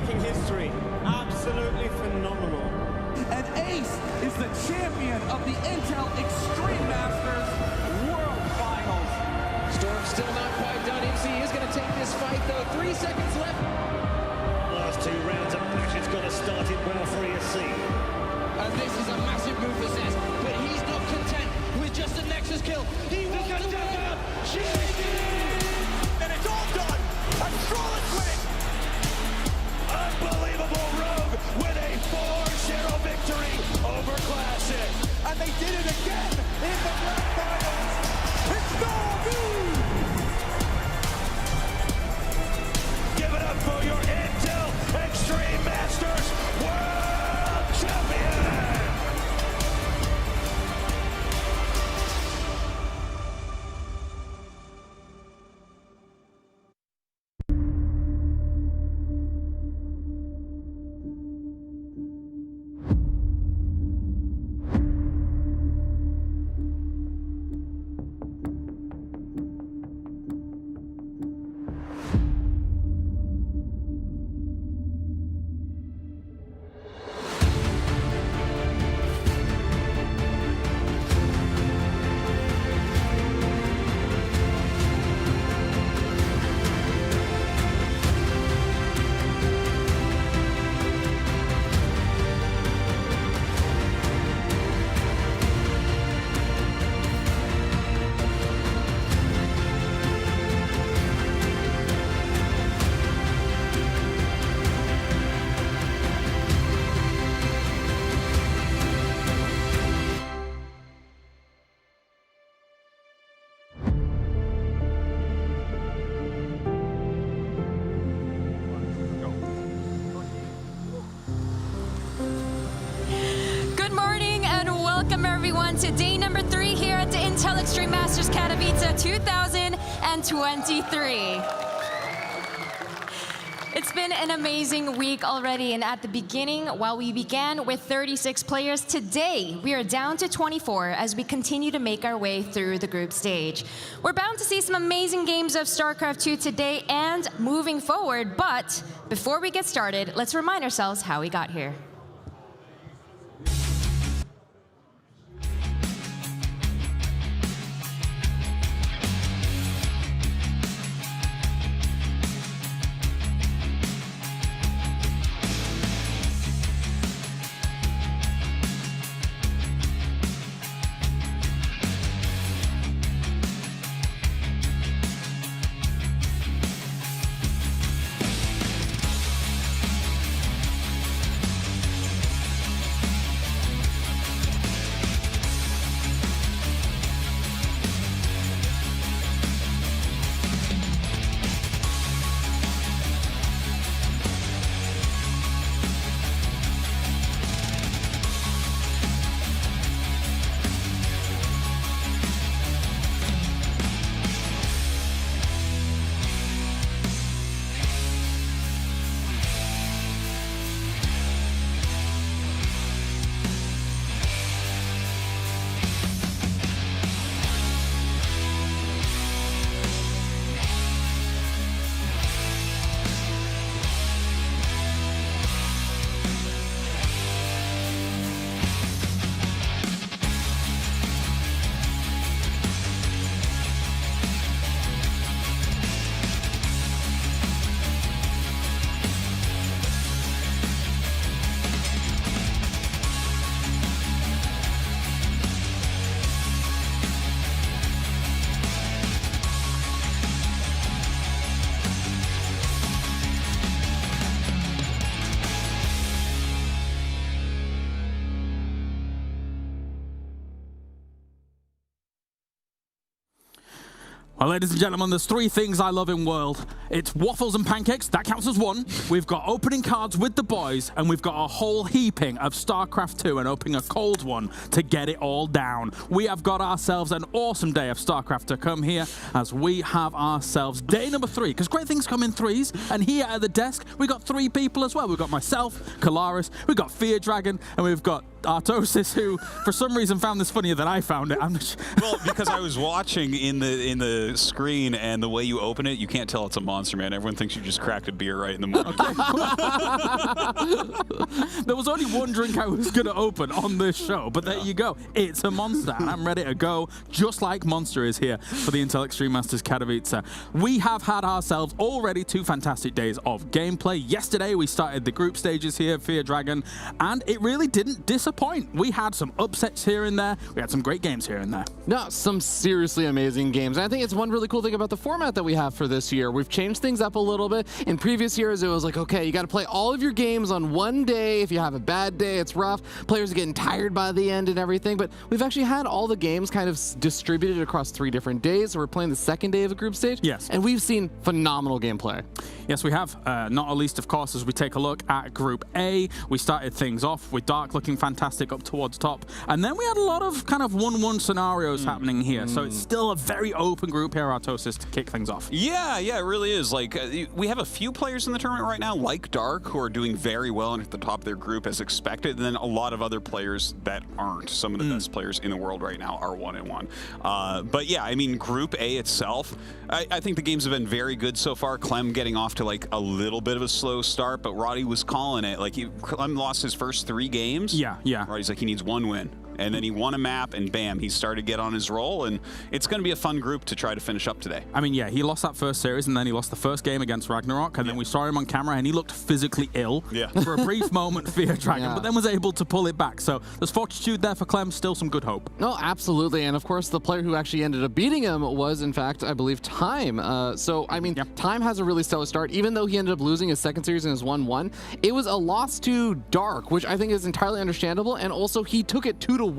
making history. Absolutely phenomenal. And Ace is the champion of the Intel Extreme Masters World Finals. Storm's still not quite done. MC is going to take this fight, though. 3 seconds left. Last 2 rounds of action's got to start it well for ESC. And this is a massive move for Zez, but he's not content with just a Nexus kill. He wants to win. And it's all done. And Strollin's winning. Unbelievable Rogue with a 4-0 victory over Classic. And they did it again in the Grand Finals. It's Neeb! Give it up for your Intel Extreme Masters World Champion! Welcome everyone to day number 3 here at the Intel Extreme Masters Katowice 2023. It's been an amazing week already, and at the beginning, while we began with 36 players, today we are down to 24 as we continue to make our way through the group stage. We're bound to see some amazing games of StarCraft 2 today and moving forward, but before we get started, let's remind ourselves how we got here. Well, ladies and gentlemen, there's 3 things I love in world. It's waffles and pancakes, that counts as 1. We've got opening cards with the boys, and we've got a whole heaping of StarCraft 2 and opening a cold one to get it all down. We have got ourselves an awesome day of StarCraft to come here as we have ourselves day number 3, because great things come in 3s, and here at the desk, we got 3 people as well. We've got myself, Kalaris, we've got Fear Dragon, and we've got Artosis, who for some reason found this funnier than I found it. Well, because I was watching in the screen, and the way you open it, you can't tell it's a monster, man. Everyone thinks you just cracked a beer right in the morning. There was only one drink I was going to open on this show, but there you go. It's a monster, and I'm ready to go, just like Monster is here for the Intel Extreme Masters Katowice. We have had ourselves already 2 fantastic days of gameplay. Yesterday, we started the group stages here, Fear Dragon, and it really didn't disappoint. We had some upsets here and there. We had some great games here and there. No, some seriously amazing games. And I think it's one really cool thing about the format that we have for this year. We've changed things up a little bit. In previous years, it was like, okay, you got to play all of your games on one day. If you have a bad day, it's rough. Players are getting tired by the end and everything. But we've actually had all the games kind of distributed across 3 different days. So we're playing the 2nd day of the group stage. Yes. And we've seen phenomenal gameplay. Yes, we have. Not least, of course, as we take a look at Group A. We started things off with Dark looking fantastic up towards top. And then we had a lot of kind of 1-1 scenarios happening here. So it's still a very open group here, Artosis, to kick things off. Yeah, it really is. Like, we have a few players in the tournament right now, like Dark, who are doing very well and at the top of their group as expected. And then a lot of other players that aren't. Some of the best players in the world right now are 1-1. But yeah, I mean, Group A itself, I think the games have been very good so far. Clem getting off to like a little bit of a slow start, but Roddy was calling it. Like, Clem lost his first 3 games. Yeah. Roddy's like, he needs 1 win. And then he won a map, and bam, he started to get on his roll, and it's going to be a fun group to try to finish up today. I mean, yeah, he lost that first series, and then he lost the first game against Ragnarok, and then we saw him on camera, and he looked physically ill for a brief moment, Fear Dragon, but then was able to pull it back. So there's fortitude there for Clem, still some good hope. No, absolutely. And of course, the player who actually ended up beating him was, in fact, I believe, Time. So, I mean, Time has a really stellar start. Even though he ended up losing his second series in his 1-1, it was a loss to Dark, which I think is entirely understandable, and also he took it 2-1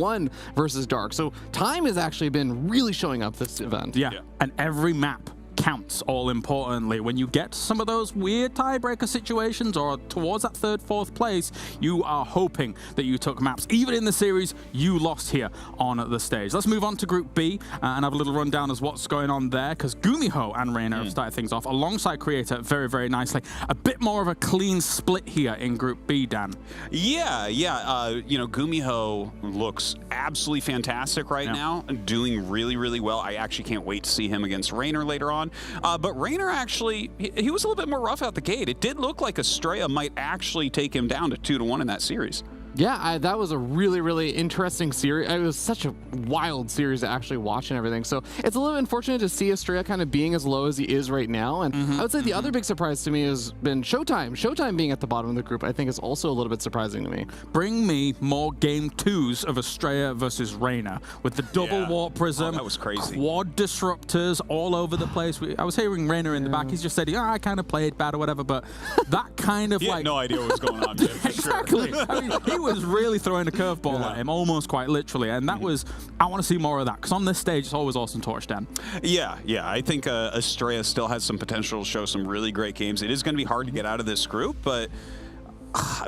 versus Dark. So Time has actually been really showing up this event. And every map counts, all importantly. When you get to some of those weird tiebreaker situations or towards that third, fourth place, you are hoping that you took maps. Even in the series, you lost here on the stage. Let's move on to Group B and have a little rundown as what's going on there, because Gumiho and Reynor have started things off alongside Creator very, very nicely. A bit more of a clean split here in Group B, Dan. Yeah. You know, Gumiho looks absolutely fantastic right now, doing really, really well. I actually can't wait to see him against Reynor later on. But Reynor actually, he was a little bit more rough out the gate. It did look like Astrea might actually take him down to 2-1 in that series. Yeah, that was a really, really interesting series. It was such a wild series to actually watch and everything. So it's a little unfortunate to see Astrea kind of being as low as he is right now. And I would say the other big surprise to me has been Showtime. Showtime being at the bottom of the group, I think, is also a little bit surprising to me. Bring me more game 2s of Astrea versus Reynor with the double warp prism. That was crazy. Quad disruptors all over the place. I was hearing Reynor in the back. He's just said, I kind of played bad or whatever. But that kind of he had no idea what was going on. Exactly. I mean, he was really throwing a curveball at him, almost quite literally, and that was, I want to see more of that, because on this stage it's always awesome to watch, Dan. Yeah, I think Astrea still has some potential to show some really great games. It is going to be hard to get out of this group, but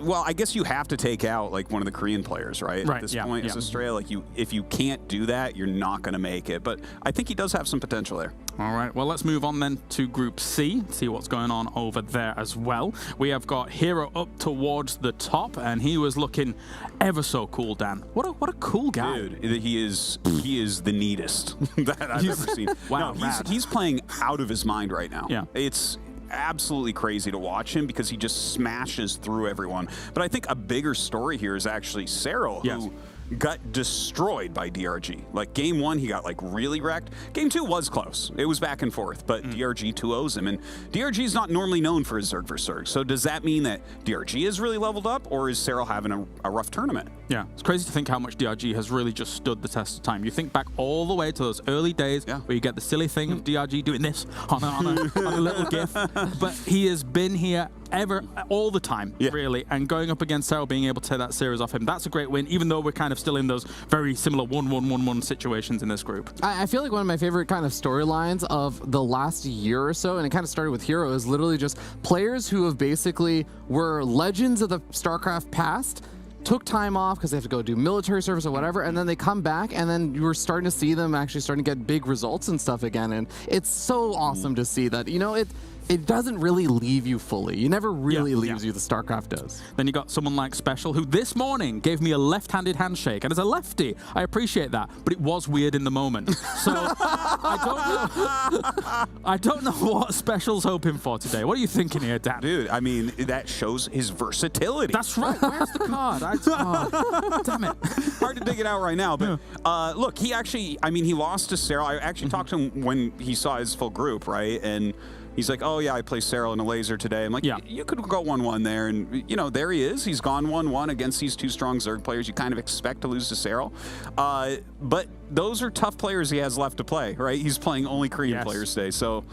well, I guess you have to take out like one of the Korean players, right? At this point, as Astrea, like if you can't do that, you're not going to make it. But I think he does have some potential there. All right, well, let's move on then to Group C, see what's going on over there as well. We have got Hero up towards the top, and he was looking ever so cool, Dan. What a cool guy. Dude, he is the neatest that I've ever seen. Wow, no, he's playing out of his mind right now. Yeah. It's absolutely crazy to watch him because he just smashes through everyone. But I think a bigger story here is actually Serral, who got destroyed by DRG. Like game 1, he got like really wrecked. Game 2 was close. It was back and forth, but DRG 2-0s him. And DRG is not normally known for his Zerg for Zerg. So does that mean that DRG is really leveled up, or is Serral having a rough tournament? Yeah, it's crazy to think how much DRG has really just stood the test of time. You think back all the way to those early days where you get the silly thing of DRG doing this on a little GIF, but he has been here all the time, really, and going up against Serral, being able to take that series off him, that's a great win, even though we're kind of still in those very similar 1-1-1-1 situations in this group. I feel like one of my favorite kind of storylines of the last year or so, and it kind of started with Hero, is literally just players who have basically were legends of the StarCraft past, took time off because they have to go do military service or whatever, and then they come back, and then you were starting to see them actually starting to get big results and stuff again, and it's so awesome to see that. You know, it doesn't really leave you fully. You never really leaves you, the StarCraft does. Then you got someone like Special, who this morning gave me a left-handed handshake. And as a lefty, I appreciate that, but it was weird in the moment. So I don't know what Special's hoping for today. What are you thinking here, Dan? Dude, I mean, that shows his versatility. That's right. Where's the card? Damn it. Hard to dig it out right now, but look, he actually, I mean, he lost to Serral. I actually talked to him when he saw his full group, right? And he's like, oh, yeah, I play Serral in a laser today. I'm like, you could go 1-1 there. And, you know, there he is. He's gone 1-1 against these two strong Zerg players. You kind of expect to lose to Serral. But those are tough players he has left to play, right? He's playing only Korean players today. So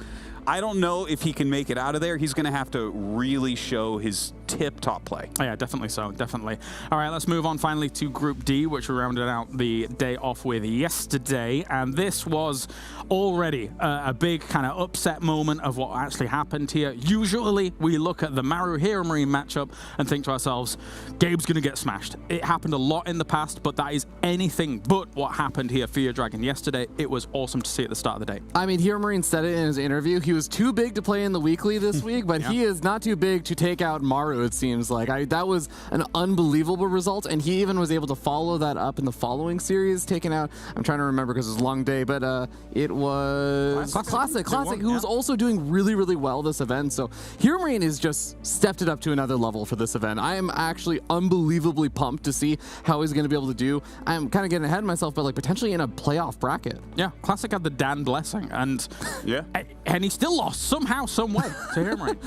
I don't know if he can make it out of there. He's going to have to really show his tip-top play. Oh, yeah, definitely so, definitely. All right, let's move on finally to Group D, which we rounded out the day off with yesterday. And this was already a big kind of upset moment of what actually happened here. Usually, we look at the Maru Hero Marine matchup and think to ourselves, Gabe's going to get smashed. It happened a lot in the past, but that is anything but what happened here for your Dragon yesterday. It was awesome to see at the start of the day. I mean, Hero Marine said it in his interview. He was too big to play in the weekly this week, but he is not too big to take out Maru, it seems like. That was an unbelievable result, and he even was able to follow that up in the following series, taking out, I'm trying to remember because it was a long day, but it was Classic, who was also doing really, really well this event. So Hero Marine has just stepped it up to another level for this event. I am actually unbelievably pumped to see how he's going to be able to do. I'm kind of getting ahead of myself, but like potentially in a playoff bracket. Yeah, Classic had the Dan blessing, and he still lost somehow, some way to Hero Marine.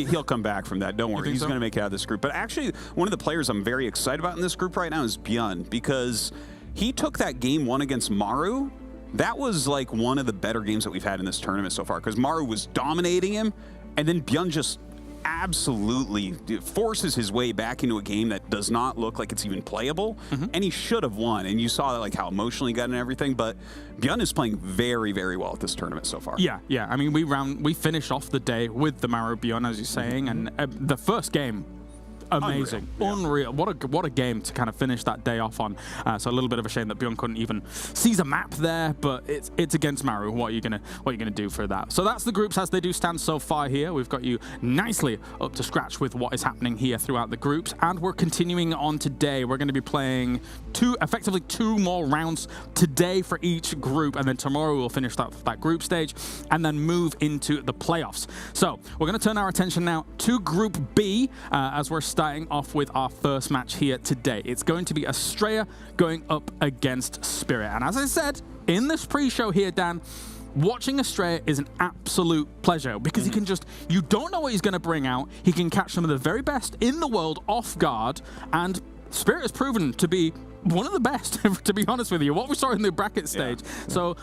He'll come back from that. Don't worry. He's going to make it out of this group. But actually, one of the players I'm very excited about in this group right now is Bjorn, because he took that game 1 against Maru. That was like one of the better games that we've had in this tournament so far, because Maru was dominating him, and then Bjorn just absolutely forces his way back into a game that does not look like it's even playable, and he should have won. And you saw like how emotional he got and everything, but Bjorn is playing very, very well at this tournament so far. Yeah. I mean, we finished off the day with the Maro Bjorn, as you're saying, and the first game, amazing, unreal. What a game to kind of finish that day off on. So a little bit of a shame that Bjorn couldn't even seize a map there, but it's against Maru. What are you gonna do for that? So that's the groups as they do stand so far here. We've got you nicely up to scratch with what is happening here throughout the groups, and we're continuing on today. We're going to be playing effectively two more rounds today for each group, and then tomorrow we'll finish that group stage and then move into the playoffs. So we're going to turn our attention now to Group B as we're starting off with our first match here today. It's going to be Astrea going up against Spirit. And as I said in this pre-show here, Dan, watching Astrea is an absolute pleasure because he can you don't know what he's going to bring out. He can catch some of the very best in the world off guard, and Spirit has proven to be one of the best, to be honest with you, what we saw in the bracket stage. So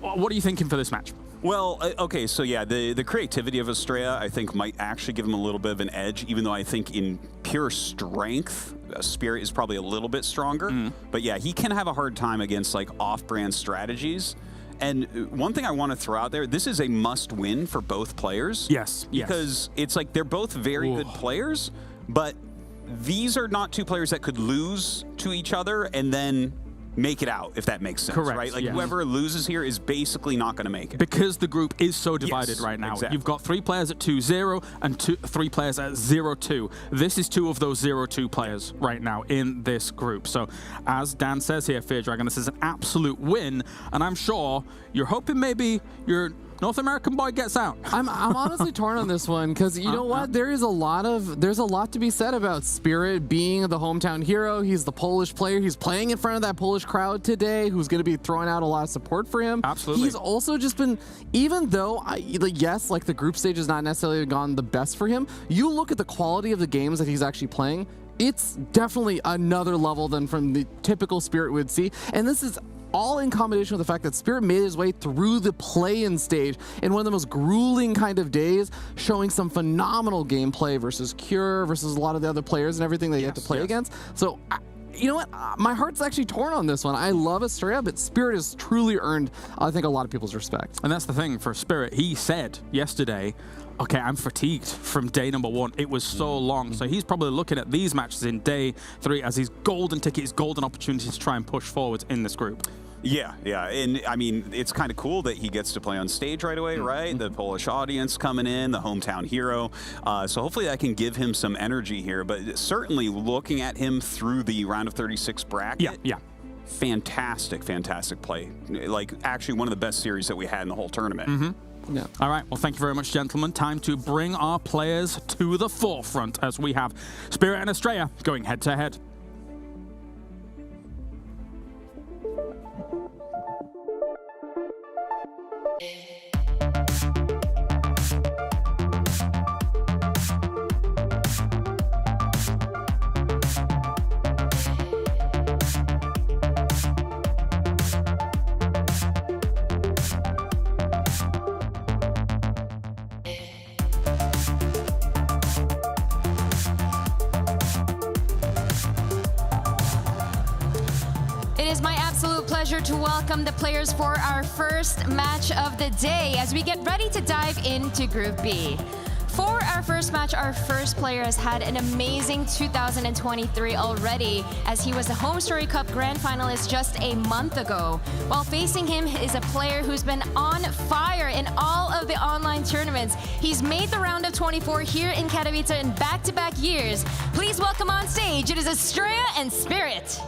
what are you thinking for this match? Well, okay, so yeah, the creativity of Astrea, I think, might actually give him a little bit of an edge, even though I think in pure strength, Spirit is probably a little bit stronger. But yeah, he can have a hard time against like off-brand strategies. And one thing I want to throw out there, this is a must-win for both players. Yes. Because it's like they're both very good players, but these are not two players that could lose to each other and then make it out, if that makes sense. Correct, right? Like yes. whoever loses here is basically not going to make it. Because the group is so divided right now. Exactly. You've got 3 players at 2-0 and 3 players at 0-2. This is 2 of those 0-2 players right now in this group. So as Dan says here, Fear Dragon, this is an absolute win, and I'm sure you're hoping maybe your North American boy gets out. I'm honestly torn on this one because you know what? There's a lot to be said about Spirit being the hometown hero. He's the Polish player. He's playing in front of that Polish crowd today, who's going to be throwing out a lot of support for him. Absolutely. He's also just been, even though yes, like the group stage has not necessarily gone the best for him. You look at the quality of the games that he's actually playing. It's definitely another level than from the typical Spirit we'd see, and this is all in combination with the fact that Spirit made his way through the play-in stage in one of the most grueling kind of days, showing some phenomenal gameplay versus Cure, versus a lot of the other players and everything that you have to play against. So, you know what? My heart's actually torn on this one. I love Astrea, but Spirit has truly earned, I think, a lot of people's respect. And that's the thing for Spirit. He said yesterday, okay, I'm fatigued from day number 1. It was so long. So he's probably looking at these matches in day 3 as his golden ticket, his golden opportunity to try and push forward in this group. Yeah, and I mean, it's kind of cool that he gets to play on stage right away, right? The Polish audience coming in, the hometown hero. So hopefully that can give him some energy here, but certainly looking at him through the round of 36 bracket. Yeah. Fantastic play. Like, actually one of the best series that we had in the whole tournament. Yeah. All right, well, thank you very much, gentlemen. Time to bring our players to the forefront as we have Spirit and Astrea going head-to-head. To welcome the players for our first match of the day as we get ready to dive into Group B. For our first match, our first player has had an amazing 2023 already, as he was the Home Story Cup Grand Finalist just a month ago. While facing him is a player who's been on fire in all of the online tournaments. He's made the round of 24 here in Katowice in back-to-back years. Please welcome on stage, it is Astrea and Spirit.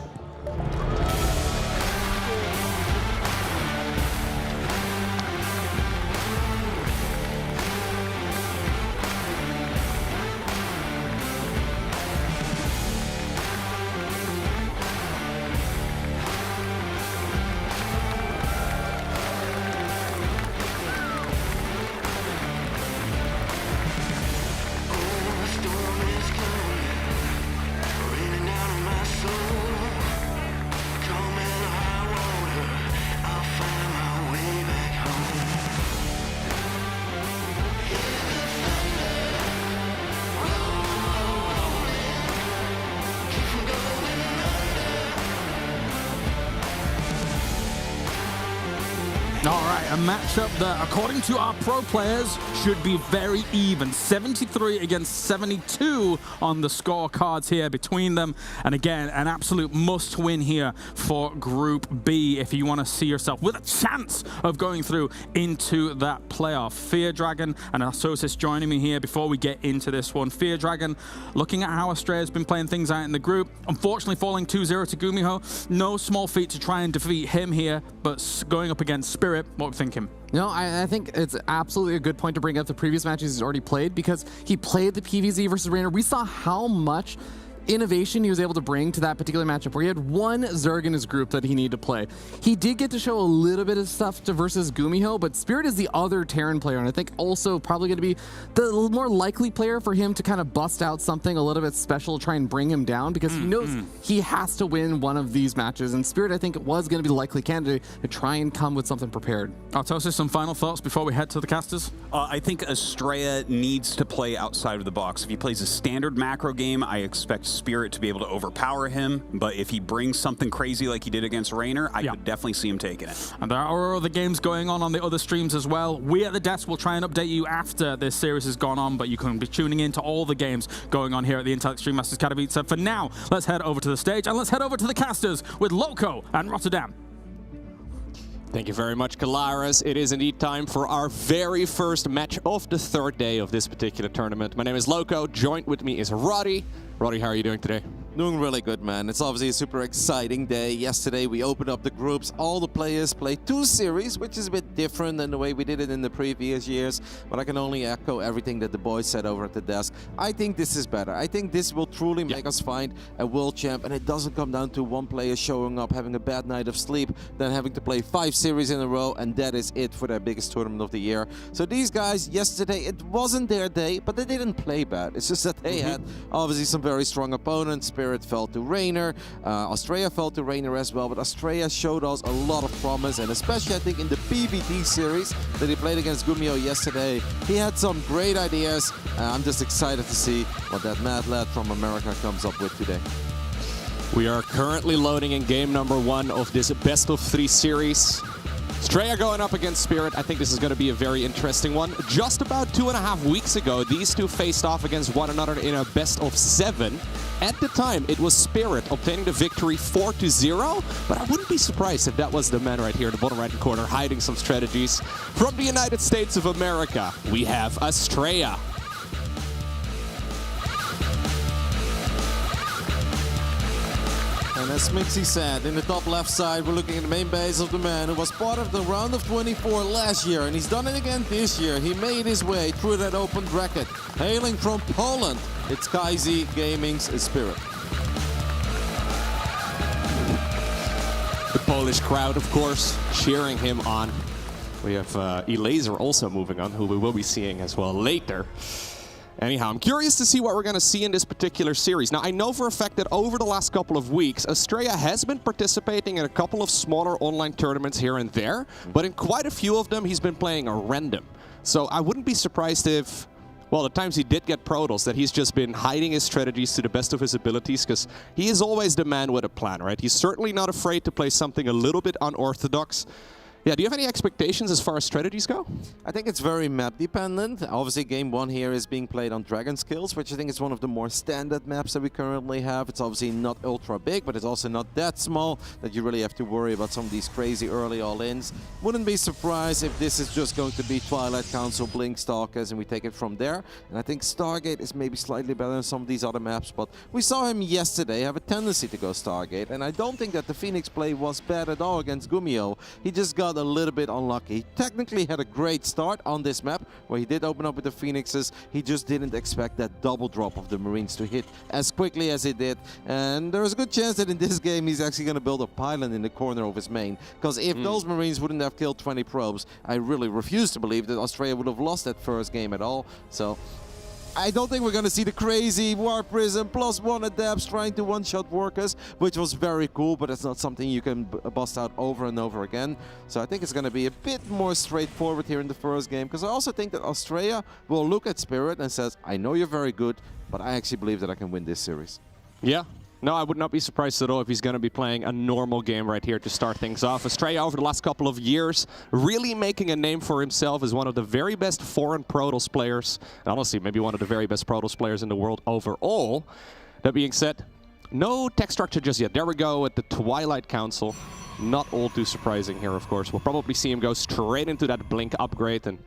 Raining down on my soul. matchup that, according to our pro players, should be very even. 73 against 72 on the scorecards here between them. And again, an absolute must-win here for Group B if you want to see yourself with a chance of going through into that playoff. Fear Dragon and Arsosis joining me here before we get into this one. Fear Dragon, looking at how Astrea has been playing things out in the group, unfortunately falling 2-0 to Gumiho. No small feat to try and defeat him here, but going up against Spirit, what are we thinking? No, I think it's absolutely a good point to bring up the previous matches he's already played, because he played the PvZ versus Reynor. We saw how much innovation he was able to bring to that particular matchup where he had one Zerg in his group that he needed to play. He did get to show a little bit of stuff to versus Gumiho, but Spirit is the other Terran player, and I think also probably going to be the more likely player for him to kind of bust out something a little bit special to try and bring him down, because he knows he has to win one of these matches, and Spirit I think was going to be the likely candidate to try and come with something prepared. Artosis, some final thoughts before we head to the casters? I think Astrea needs to play outside of the box. If he plays a standard macro game, I expect Spirit to be able to overpower him, but if he brings something crazy like he did against Reynor, I could definitely see him taking it. And there are other games going on the other streams as well. We at the desk will try and update you after this series has gone on, but you can be tuning in to all the games going on here at the Intel Extreme Masters Katowice. For now, let's head over to the stage and let's head over to the casters with Loco and Rotterdam. Thank you very much, Kalaris. It is indeed time for our very first match of the third day of this particular tournament. My name is Loco. Joined with me is Roddy. Roddy, how are you doing today? Doing really good, man. It's obviously a super exciting day. Yesterday, we opened up the groups. All the players played 2 series, which is a bit different than the way we did it in the previous years. But I can only echo everything that the boys said over at the desk. I think this is better. I think this will truly make us find a world champ. And it doesn't come down to one player showing up, having a bad night of sleep, then having to play 5 series in a row. And that is it for their biggest tournament of the year. So these guys, yesterday, it wasn't their day, but they didn't play bad. It's just that they had, obviously, some very strong opponents. Spirit fell to Reynor, Astrea fell to Reynor as well, but Astrea showed us a lot of promise, and especially I think in the PvD series that he played against Gumiho yesterday, he had some great ideas. I'm just excited to see what that mad lad from America comes up with today. We are currently loading in game number 1 of this best of 3 series. Astrea going up against Spirit. I think this is going to be a very interesting one. Just about 2.5 weeks ago, these two faced off against one another in a best of 7. At the time, it was Spirit obtaining the victory 4-0, but I wouldn't be surprised if that was the man right here in the bottom right corner hiding some strategies. From the United States of America, we have Astrea. And as Mixie said, in the top left side, we're looking at the main base of the man who was part of the round of 24 last year, and he's done it again this year. He made his way through that open bracket. Hailing from Poland, it's Kaizi Gaming's Spirit. The Polish crowd, of course, cheering him on. We have Elaser also moving on, who we will be seeing as well later. Anyhow, I'm curious to see what we're going to see in this particular series. Now, I know for a fact that over the last couple of weeks, Astrea has been participating in a couple of smaller online tournaments here and there, but in quite a few of them, he's been playing a random. So I wouldn't be surprised if, well, the times he did get Protoss, that he's just been hiding his strategies to the best of his abilities, because he is always the man with a plan, right? He's certainly not afraid to play something a little bit unorthodox. Yeah, do you have any expectations as far as strategies go? I think it's very map dependent. Obviously, game 1 here is being played on Dragon Skills, which I think is one of the more standard maps that we currently have. It's obviously not ultra big, but it's also not that small that you really have to worry about some of these crazy early all-ins. Wouldn't be surprised if this is just going to be Twilight Council, Blink Stalkers, and we take it from there. And I think Stargate is maybe slightly better than some of these other maps, but we saw him yesterday have a tendency to go Stargate, and I don't think that the Phoenix play was bad at all against Gumiho. He just got a little bit unlucky. He technically had a great start on this map where he did open up with the Phoenixes. He just didn't expect that double drop of the Marines to hit as quickly as it did, and there's a good chance that in this game he's actually going to build a pylon in the corner of his main, because if those Marines wouldn't have killed 20 probes, I really refuse to believe that Astrea would have lost that first game at all. So I don't think we're going to see the crazy War Prism +1 adapts trying to one-shot workers, which was very cool, but it's not something you can bust out over and over again. So I think it's going to be a bit more straightforward here in the first game, because I also think that Astrea will look at Spirit and says, I know you're very good, but I actually believe that I can win this series. Yeah. No, I would not be surprised at all if he's going to be playing a normal game right here to start things off. Astrea, over the last couple of years, really making a name for himself as one of the very best foreign Protoss players. And honestly, maybe one of the very best Protoss players in the world overall. That being said, no tech structure just yet. There we go at the Twilight Council. Not all too surprising here, of course. We'll probably see him go straight into that Blink upgrade, and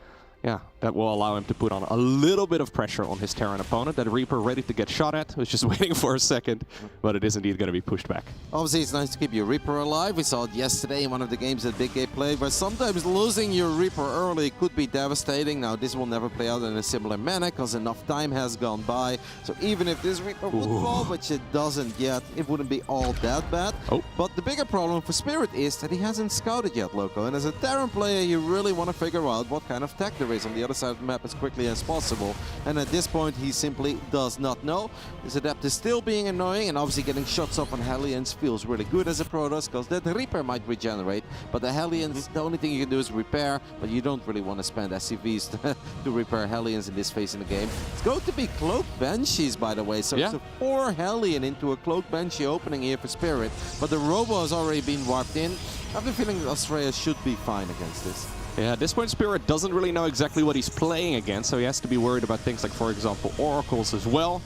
yeah, that will allow him to put on a little bit of pressure on his Terran opponent. That Reaper ready to get shot at, was just waiting for a second, but it is indeed going to be pushed back. Obviously, it's nice to keep your Reaper alive. We saw it yesterday in one of the games that Big Game played, where sometimes losing your Reaper early could be devastating. Now, this will never play out in a similar manner, because enough time has gone by. So even if this Reaper would fall, which it doesn't yet, it wouldn't be all that bad. But the bigger problem for Spirit is that he hasn't scouted yet, Loco. And as a Terran player, you really want to figure out what kind of tech there is on the other side of the map as quickly as possible. And at this point, he simply does not know. His Adept is still being annoying, and obviously getting shots off on Hellions feels really good as a Protoss, because that Reaper might regenerate, but the Hellions, the only thing you can do is repair, but you don't really want to spend SCVs to repair Hellions in this phase in the game. It's going to be Cloaked Banshees, by the way, so it's a 4 Hellion into a Cloaked Banshee opening here for Spirit, but the Robo has already been warped in. I have a feeling that Astrea should be fine against this. Yeah, at this point, Spirit doesn't really know exactly what he's playing against, so he has to be worried about things like, for example, Oracles as well.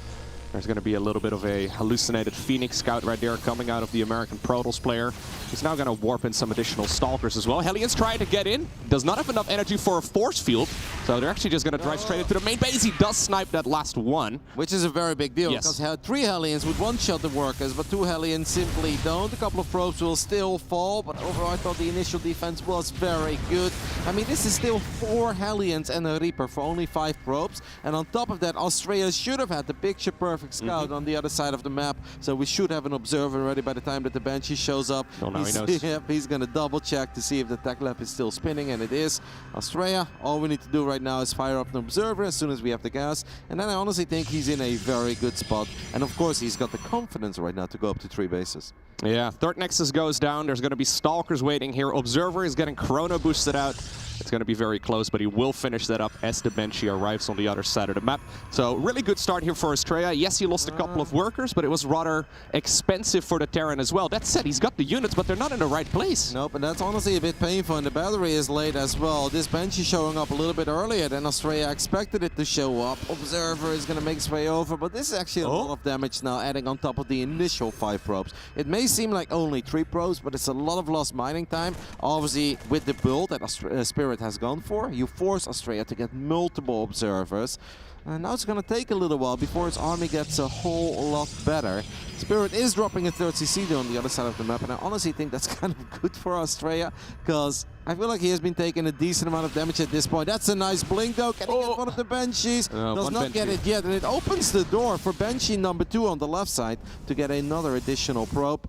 There's going to be a little bit of a hallucinated Phoenix Scout right there coming out of the American Protoss player. He's now going to warp in some additional Stalkers as well. Hellions trying to get in. Does not have enough energy for a force field, so they're actually just going to drive straight into the main base. He does snipe that last one. Which is a very big deal, because he had 3 Hellions would one-shot the workers, but 2 Hellions simply don't. A couple of probes will still fall, but overall I thought the initial defense was very good. I mean, this is still 4 Hellions and a Reaper for only 5 probes, and on top of that, Astrea should have had the picture-perfect scout on the other side of the map, so we should have an observer ready by the time that the Banshee shows up. Oh, now he knows. He's going to double check to see if the tech lab is still spinning, and it is. Astrea, all we need to do right now is fire up an observer as soon as we have the gas, and then I honestly think he's in a very good spot, and of course he's got the confidence right now to go up to 3 bases. Yeah, third Nexus goes down. There's going to be Stalkers waiting here. Observer is getting Chrono boosted out. It's going to be very close, but he will finish that up as the Banshee arrives on the other side of the map. So really good start here for Astrea. Yes, he lost a couple of workers, but it was rather expensive for the Terran as well. That said, he's got the units, but they're not in the right place. Nope, and that's honestly a bit painful, and the battery is late as well. This Banshee showing up a little bit earlier than Astrea expected it to show up. Observer is going to make his way over, but this is actually a lot of damage now, adding on top of the initial 5 probes. It may seem like only 3 probes, but it's a lot of lost mining time. Obviously, with the build that Spirit has gone for, you force Astrea to get multiple observers. And now it's going to take a little while before his army gets a whole lot better. Spirit is dropping a 3rd CC on the other side of the map, and I honestly think that's kind of good for Astrea, because I feel like he has been taking a decent amount of damage at this point. That's a nice blink though. Can he get one of the Banshees? Does not get it yet, and it opens the door for Banshee number 2 on the left side to get another additional probe.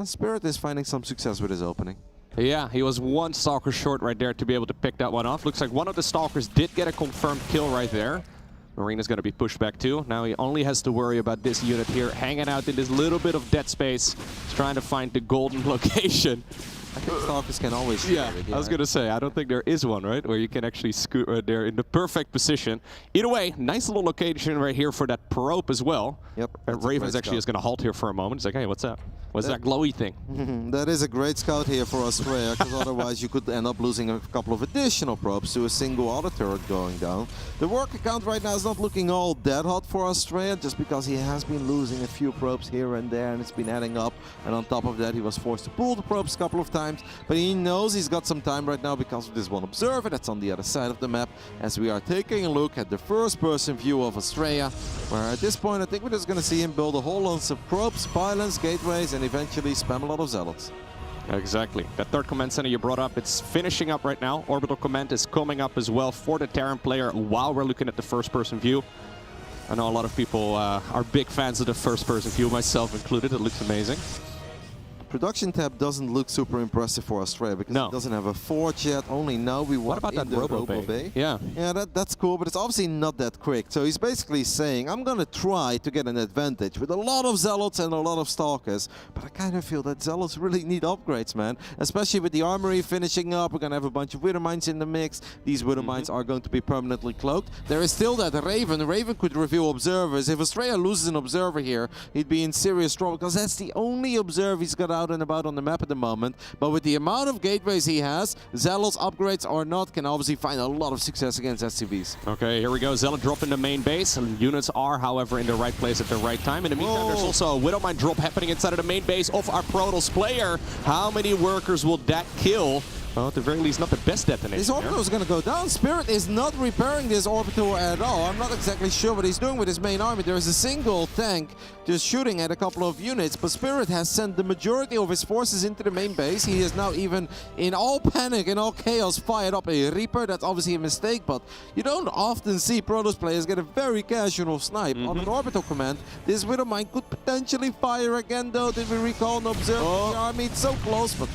Spirit is finding some success with his opening. Yeah, he was 1 Stalker short right there to be able to pick that one off. Looks like one of the Stalkers did get a confirmed kill right there. Marina's going to be pushed back too. Now he only has to worry about this unit here, hanging out in this little bit of dead space, trying to find the golden location. I think Stalkers can always shoot it, I was going to say, I don't think there is one, right? Where you can actually scoot right there in the perfect position. Either way, nice little location right here for that probe as well. Yep. Raven's actually just going to halt here for a moment. He's like, hey, what's up? What's that glowy thing? That is a great scout here for Astrea, because otherwise you could end up losing a couple of additional probes to a single auto turret going down. The work account right now is not looking all that hot for Astrea, just because he has been losing a few probes here and there, and it's been adding up. And on top of that, he was forced to pull the probes a couple of times, but he knows he's got some time right now because of this one observer that's on the other side of the map, as we are taking a look at the first-person view of Astrea, where at this point I think we're just going to see him build a whole lot of probes, pylons, gateways, and eventually spam a lot of zealots. Exactly. That 3rd command center you brought up, it's finishing up right now. Orbital command is coming up as well for the Terran player while we're looking at the first-person view. I know a lot of people are big fans of the first-person view, myself included. It looks amazing. production tab doesn't look super impressive for Astrea because it doesn't have a forge yet. Only now we want about that Robo Bay? Yeah, that's cool, but it's obviously not that quick. So he's basically saying, I'm going to try to get an advantage with a lot of Zealots and a lot of Stalkers, but I kind of feel that Zealots really need upgrades, man. Especially with the armory finishing up, we're going to have a bunch of Wither Mines in the mix. These Wither Mines are going to be permanently cloaked. There is still that Raven. Raven could reveal observers. If Astrea loses an observer here, he'd be in serious trouble because that's the only observer he's got out and about on the map at the moment. But with the amount of gateways he has, Zealots, upgrades or not, can obviously find a lot of success against SCVs. Okay, here we go. Zealot drop into main base. And units are, however, in the right place at the right time. In the meantime, there's also a Widow Mine drop happening inside of the main base of our Protoss player. How many workers will that kill? Well, at the very least, not the best detonation. This orbital is going to go down. Spirit is not repairing this orbital at all. I'm not exactly sure what he's doing with his main army. There is a single tank just shooting at a couple of units, but Spirit has sent the majority of his forces into the main base. He is now even, in all panic and all chaos, fired up a Reaper. That's obviously a mistake, but you don't often see Protoss players get a very casual snipe on an orbital command. This Widow Mine could potentially fire again, though. Did we recall and observe the army? It's so close, but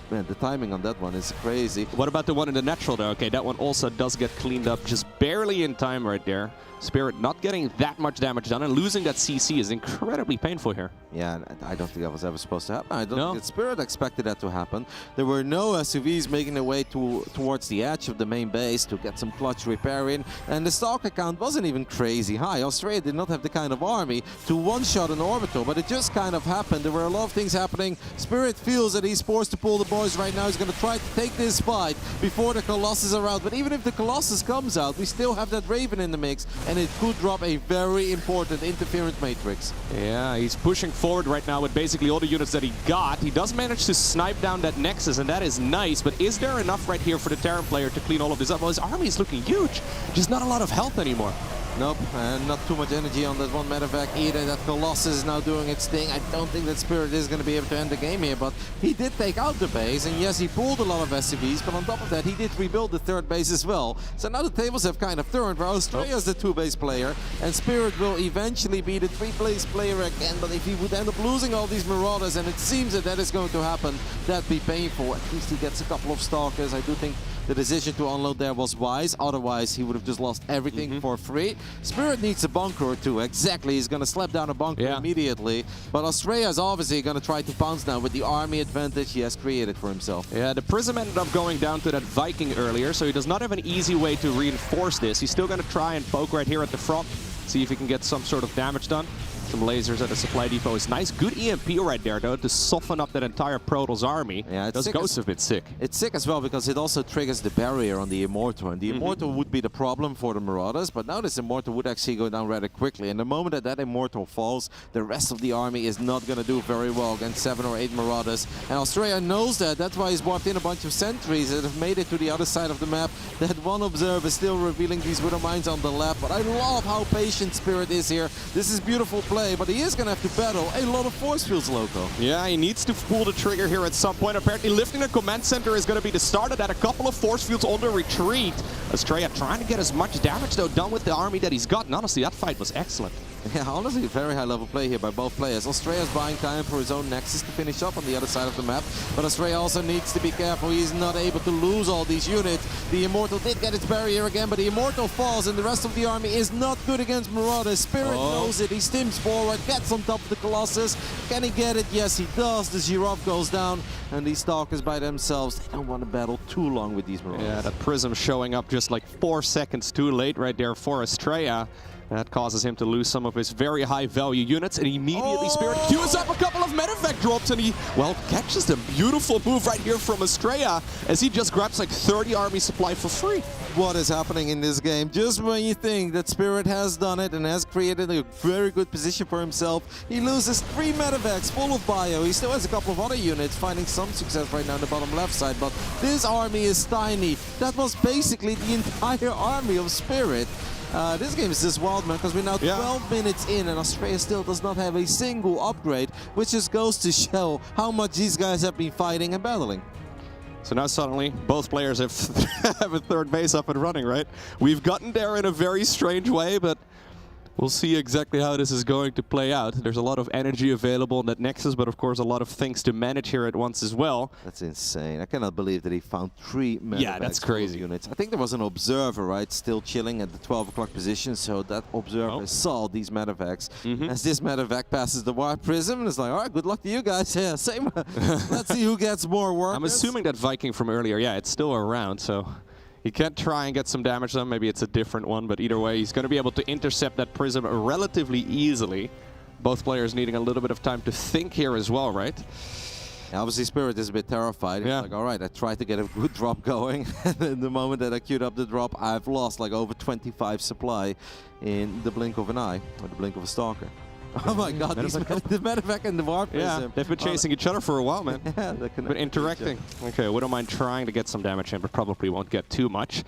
man, the timing on that one is crazy. What about the one in the natural though? Okay, that one also does get cleaned up just barely in time right there. Spirit not getting that much damage done, and losing that CC is incredibly painful here. Yeah, I don't think that was ever supposed to happen. I don't think Spirit expected that to happen. There were no SUVs making their way towards the edge of the main base to get some clutch repair in, and the Stalker count wasn't even crazy high. Australia did not have the kind of army to one-shot an orbital, but it just kind of happened. There were a lot of things happening. Spirit feels that he's forced to pull the boys right now. He's going to try to take this fight before the Colossus are out, but even if the Colossus comes out, we still have that Raven in the mix, and it could drop a very important interference matrix. Yeah, he's pushing forward right now with basically all the units that he got. He does manage to snipe down that Nexus, and that is nice, but is there enough right here for the Terran player to clean all of this up? Well, his army is looking huge. Just not a lot of health anymore. Nope, and not too much energy on that one medevac either. That Colossus is now doing its thing. I don't think that Spirit is going to be able to end the game here, but he did take out the base, and yes, he pulled a lot of SCVs, but on top of that, he did rebuild the third base as well. So now the tables have kind of turned, where Australia is the two-base player, and Spirit will eventually be the three-base player again, but if he would end up losing all these Marauders, and it seems that that is going to happen, that'd be painful. At least he gets a couple of Stalkers. I do think the decision to unload there was wise, otherwise he would have just lost everything for free. Spirit needs a bunker or two, exactly. He's going to slap down a bunker immediately, but Australia is obviously going to try to pounce now with the army advantage he has created for himself. Yeah, the Prism ended up going down to that Viking earlier, so he does not have an easy way to reinforce this. He's still going to try and poke right here at the front, see if he can get some sort of damage done. Some lasers at the supply depot is nice. Good EMP right there, though, to soften up that entire Protoss army. Yeah, Those ghosts a bit sick. It's sick as well because it also triggers the barrier on the Immortal, and the Immortal would be the problem for the Marauders, but now this Immortal would actually go down rather quickly, and the moment that that Immortal falls, the rest of the army is not going to do very well against 7 or 8 Marauders, and Australia knows that. That's why he's brought in a bunch of sentries that have made it to the other side of the map. That one observer is still revealing these Widow Mines on the left, but I love how patient Spirit is here. This is beautiful play, but he is going to have to battle a lot of force fields, Loco. Yeah, he needs to pull the trigger here at some point. Apparently lifting the command center is going to be the start of that. A couple of force fields on the retreat. Astrea trying to get as much damage, though, done with the army that he's got. And honestly, that fight was excellent. Yeah, honestly, very high-level play here by both players. Astrea's buying time for his own Nexus to finish up on the other side of the map, but Astrea also needs to be careful. He's not able to lose all these units. The Immortal did get its barrier again, but the Immortal falls, and the rest of the army is not good against Marauders. Spirit knows it. He stims forward, gets on top of the Colossus. Can he get it? Yes, he does. The Giraffe goes down, and these Stalkers by themselves, they don't want to battle too long with these Marauders. Yeah, that Prism showing up just like 4 seconds too late right there for Astrea. That causes him to lose some of his very high-value units, and immediately Spirit queues up a couple of medevac drops, and he, well, catches the beautiful move right here from Astrea as he just grabs like 30 army supply for free. What is happening in this game? Just when you think that Spirit has done it and has created a very good position for himself, he loses 3 medevacs full of bio. He still has a couple of other units finding some success right now on the bottom left side, but this army is tiny. That was basically the entire army of Spirit. This game is just wild, man, because we're now 12 minutes in and Astrea still does not have a single upgrade, which just goes to show how much these guys have been fighting and battling. So now suddenly, both players have a third base up and running, right? We've gotten there in a very strange way, but We'll see exactly how this is going to play out. There's a lot of energy available in that Nexus, but of course a lot of things to manage here at once as well. That's insane. I cannot believe that he found 3 medevacs. Yeah, that's crazy. Units. I think there was an observer, right, still chilling at the 12 o'clock position, so that observer saw these medevacs. As this medevac passes the Warp Prism, and it's like, all right, good luck to you guys. Yeah, same. Let's see who gets more work. I'm assuming that Viking from earlier, yeah, it's still around, so he can try and get some damage on. Maybe it's a different one, but either way, he's going to be able to intercept that Prism relatively easily. Both players needing a little bit of time to think here as well, right? Yeah, obviously, Spirit is a bit terrified. He's like, all right, I tried to get a good drop going. And the moment that I queued up the drop, I've lost like over 25 supply in the blink of an eye, or the blink of a stalker. Oh my god, the medevac and the Warp Prism. Yeah, they've been chasing each other for a while, man. Yeah, they're been interacting. Okay, we don't mind trying to get some damage in, but probably won't get too much.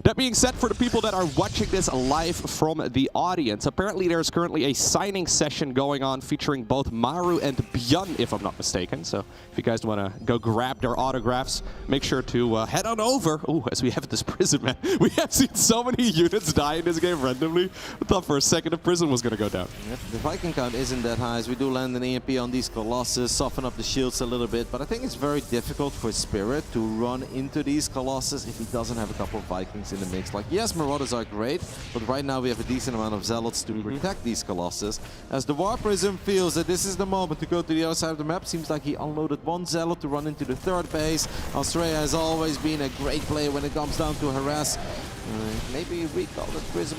That being said, for the people that are watching this live from the audience, apparently there's currently a signing session going on featuring both Maru and Björn, if I'm not mistaken. So if you guys want to go grab their autographs, make sure to head on over. Oh, as we have this Prism, man. We have seen so many units die in this game randomly. I thought for a second the Prism was going to go down. Yep, the Viking count isn't that high, as we do land an EMP on these Colossus, soften up the shields a little bit, but I think it's very difficult for Spirit to run into these Colossus if he doesn't have a couple of Vikings in the mix. Like, yes, Marauders are great, but right now we have a decent amount of Zealots to protect these Colossus. As the Warp Prism feels that this is the moment to go to the other side of the map, seems like he unloaded 1 Zealot to run into the 3rd base. Astrea has always been a great player when it comes down to harass. Maybe recall the Prism.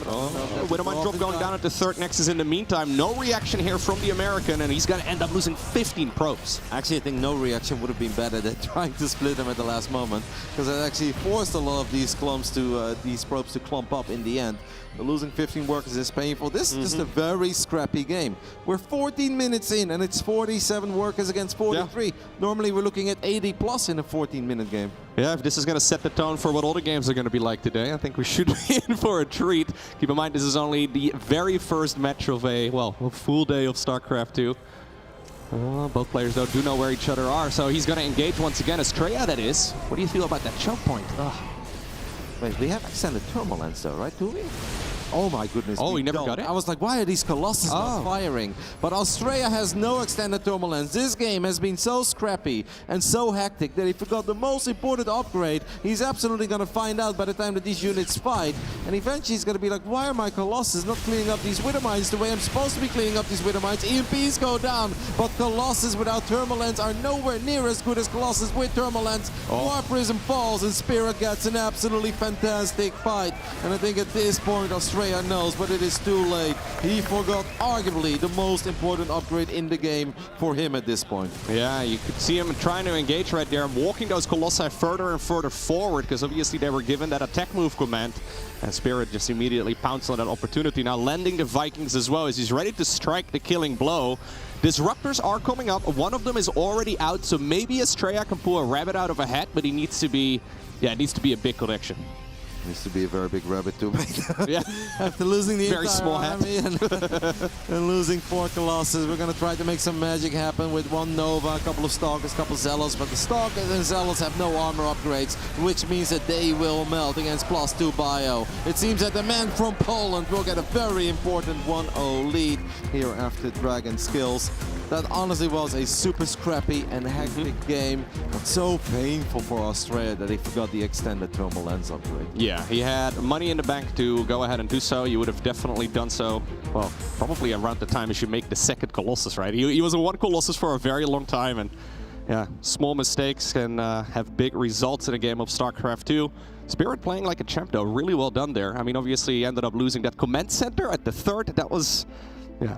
Widowmine drop going down at the 3rd Nexus in the meantime. No reaction here from the American, and he's going to end up losing 15 probes. Actually, I think no reaction would have been better than trying to split them at the last moment, because it actually forced a lot of these probes to clump up in the end. But losing 15 workers is painful. This is just a very scrappy game. We're 14 minutes in, and it's 47 workers against 43. Yeah. Normally, we're looking at 80 plus in a 14-minute game. Yeah, if this is going to set the tone for what all the games are going to be like today, I think we should be in for a treat. Keep in mind, this is only the very first match of a full day of StarCraft 2. Both players, though, do know where each other are, so he's going to engage once again. Astrea, that is. What do you feel about that choke point? Wait, we have extended thermal lens, though, right? Do we? Oh my goodness. Oh, he never got it? I was like, why are these Colossus not firing? But Astrea has no extended thermal lens. This game has been so scrappy and so hectic that he forgot the most important upgrade. He's absolutely going to find out by the time that these units fight. And eventually he's going to be like, why are my Colossus not cleaning up these Wither Mines the way I'm supposed to be cleaning up these Wither Mines? EMPs go down, but Colossus without thermal lens are nowhere near as good as Colossus with thermal lens. Warp Prism falls and Spirit gets an absolutely fantastic fight. And I think at this point, Astrea knows, but it is too late. He forgot arguably the most important upgrade in the game for him at this point. Yeah, you could see him trying to engage right there, walking those Colossi further and further forward, because obviously they were given that attack move command. And Spirit just immediately pounced on that opportunity. Now landing the Vikings as well, as he's ready to strike the killing blow. Disruptors are coming up. One of them is already out, so maybe Astrea can pull a rabbit out of a hat, but he needs to be, it needs to be a big connection. Needs to be a very big rabbit to make that. Yeah. After losing the very entire small hat. army and losing 4 Colossus, we're going to try to make some magic happen with 1 Nova, a couple of Stalkers, a couple of Zealots, but the Stalkers and Zealots have no armor upgrades, which means that they will melt against +2 bio. It seems that the man from Poland will get a very important 1-0 lead here after Dragon Skills. That honestly was a super scrappy and hectic game, but so painful for Astrea that he forgot the extended thermal lens upgrade. Yeah, he had money in the bank to go ahead and do so. You would have definitely done so, well, probably around the time you should make the 2nd Colossus, right? He was a 1 Colossus for a very long time, and yeah, small mistakes can have big results in a game of StarCraft 2. Spirit playing like a champ, though. Really well done there. I mean, obviously, he ended up losing that command center at the 3rd. That was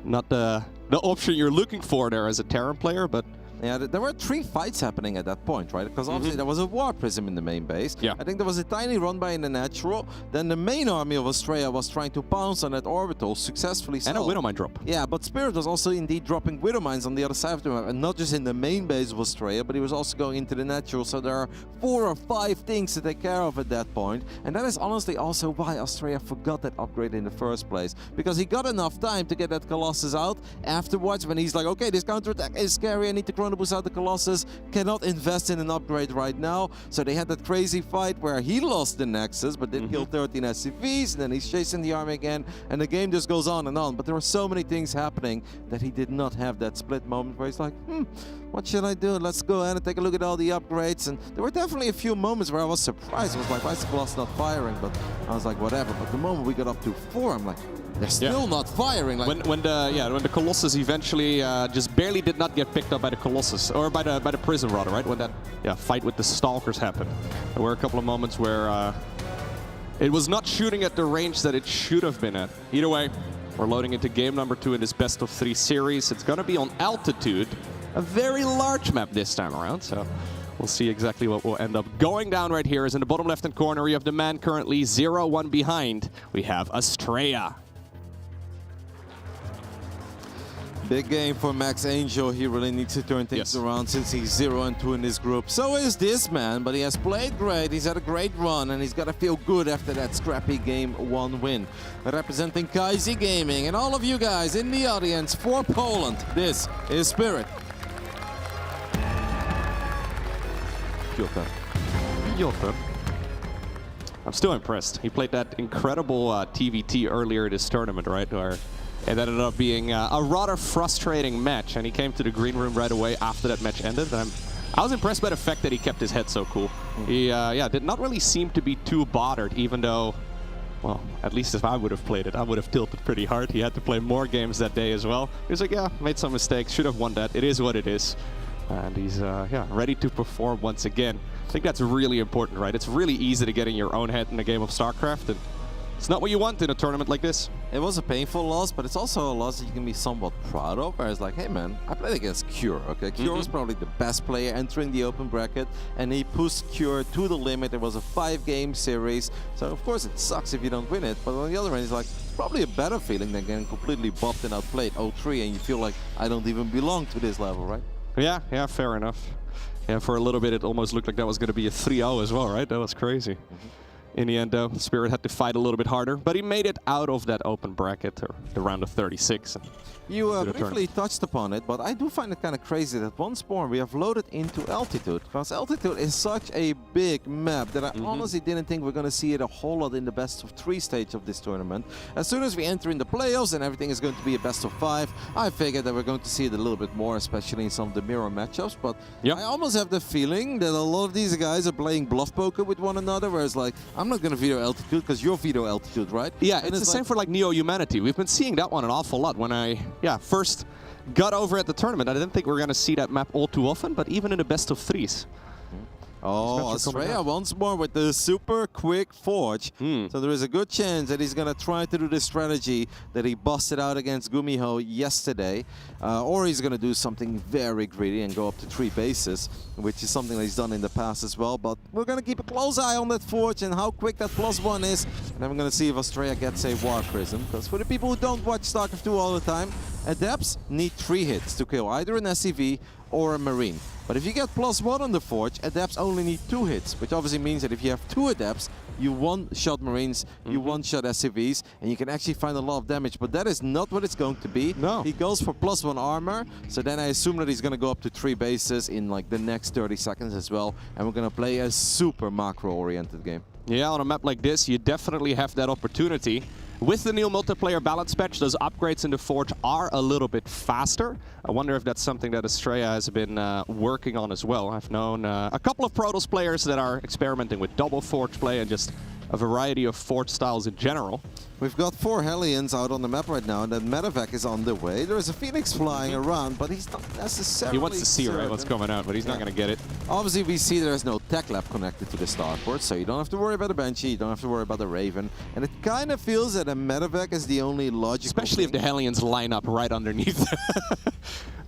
not the option you're looking for there as a Terran player, but yeah, there were 3 fights happening at that point, right? Because obviously there was a Warp Prism in the main base. Yeah. I think there was a tiny run by in the natural. Then the main army of Astrea was trying to pounce on that orbital successfully. And a Widowmine drop. Yeah, but Spirit was also indeed dropping Widowmines on the other side of the map, and not just in the main base of Astrea, but he was also going into the natural. So there are 4 or 5 things to take care of at that point. And that is honestly also why Astrea forgot that upgrade in the first place. Because he got enough time to get that Colossus out afterwards when he's like, okay, this counterattack is scary, I need to want to boost out the Colossus, cannot invest in an upgrade right now. So they had that crazy fight where he lost the Nexus, but did kill 13 SCVs, and then he's chasing the army again, and the game just goes on and on. But there were so many things happening that he did not have that split moment where he's like, what should I do? Let's go ahead and take a look at all the upgrades. And there were definitely a few moments where I was surprised. I was like, why is the Colossus not firing? But I was like, whatever. But the moment we got up to 4, I'm like, they're still not firing. Like when the Colossus eventually just barely did not get picked up by the Colossus, or by the Prism rather, right? When that fight with the Stalkers happened, there were a couple of moments where it was not shooting at the range that it should have been at. Either way, we're loading into game number 2 in this best of 3 series. It's gonna be on altitude, a very large map this time around. So we'll see exactly what will end up going down right here. Is in the bottom left-hand corner, we have the man currently 0-1 behind. We have Astrea. big game for Max Angel. He really needs to turn things around since he's 0-2 in this group. So is this man, but he has played great. He's had a great run, and he's got to feel good after that scrappy game 1 win. Representing Kaizi Gaming and all of you guys in the audience for Poland, this is Spirit. Piotr. I'm still impressed. He played that incredible TVT earlier this tournament, right? Where it ended up being a rather frustrating match, and he came to the green room right away after that match ended. I was impressed by the fact that he kept his head so cool. He did not really seem to be too bothered, even though, well, at least if I would have played it, I would have tilted pretty hard. He had to play more games that day as well. He was like, yeah, made some mistakes, should have won that. It is what it is. And he's ready to perform once again. I think that's really important, right? It's really easy to get in your own head in a game of StarCraft, and it's not what you want in a tournament like this. It was a painful loss, but it's also a loss that you can be somewhat proud of, where it's like, hey man, I played against Cure, okay? Cure was probably the best player entering the open bracket, and he pushed Cure to the limit. It was a 5-game series, so of course it sucks if you don't win it, but on the other hand, it's like, it's probably a better feeling than getting completely buffed and outplayed 0-3, and you feel like, I don't even belong to this level, right? Yeah, fair enough. Yeah, for a little bit it almost looked like that was going to be a 3-0 as well, right? That was crazy. In the end, though, Spirit had to fight a little bit harder, but he made it out of that open bracket, or the round of 36. You briefly touched upon it, but I do find it kind of crazy that once more we have loaded into altitude, because altitude is such a big map that I honestly didn't think we're going to see it a whole lot in the best of 3 stage of this tournament. As soon as we enter in the playoffs and everything is going to be a best of 5, I figured that we're going to see it a little bit more, especially in some of the mirror matchups, but I almost have the feeling that a lot of these guys are playing bluff poker with one another, where it's like, I'm not going to veto altitude because you're veto altitude, right? Yeah, it's the same for like Neo Humanity. We've been seeing that one an awful lot. When I first got over at the tournament, I didn't think we were going to see that map all too often, but even in the best of 3s. Oh, Astrea once more with the super quick forge. So there is a good chance that he's going to try to do the strategy that he busted out against Gumiho yesterday. Or he's going to do something very greedy and go up to 3 bases, which is something that he's done in the past as well. But we're going to keep a close eye on that forge and how quick that +1 is. And then we're going to see if Astrea gets a War Prism. Because for the people who don't watch StarCraft 2 all the time, Adepts need 3 hits to kill either an SCV or a Marine. But if you get +1 on the Forge, Adepts only need 2 hits, which obviously means that if you have 2 Adepts, you one-shot Marines, you one-shot SCVs, and you can actually find a lot of damage. But that is not what it's going to be. No. He goes for +1 armor, so then I assume that he's going to go up to 3 bases in like the next 30 seconds as well, and we're going to play a super macro-oriented game. Yeah, on a map like this, you definitely have that opportunity. With the new multiplayer balance patch, those upgrades in the Forge are a little bit faster. I wonder if that's something that Astrea has been working on as well. I've known a couple of Protoss players that are experimenting with double Forge play and just a variety of Forge styles in general. We've got 4 Hellions out on the map right now, and then Medevac is on the way. There is a Phoenix flying around, but he's not necessarily He wants to see right what's coming out, but he's not going to get it. Obviously, we see there's no tech lab connected to the starport, so you don't have to worry about the Banshee, you don't have to worry about the Raven, and it kind of feels that a Medevac is the only logical Especially if the Hellions line up right underneath.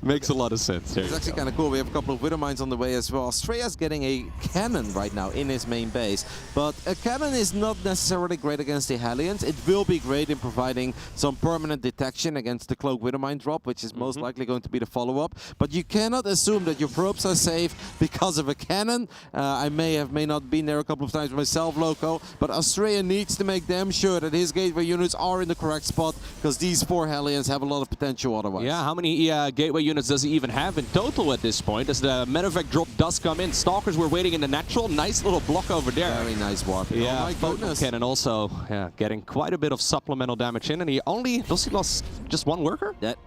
Makes a lot of sense. It's actually kind of cool. We have a couple of Widowmines on the way as well. Astrea's getting a cannon right now in his main base, but a cannon is not necessarily great against the Hellions. It will be great in providing some permanent detection against the Cloak Widowmine drop, which is most likely going to be the follow-up. But you cannot assume that your probes are safe because of a cannon. I may not been there a couple of times myself, Loco, but Astrea needs to make damn sure that his gateway units are in the correct spot, because these 4 Hellions have a lot of potential otherwise. Yeah, how many gateway units units does he even have in total at this point? As the medevac drop does come in, Stalkers were waiting in the natural. Nice little block over there. Very nice warp. Yeah, oh my goodness. Cannon also getting quite a bit of supplemental damage in, and he lost just one worker? That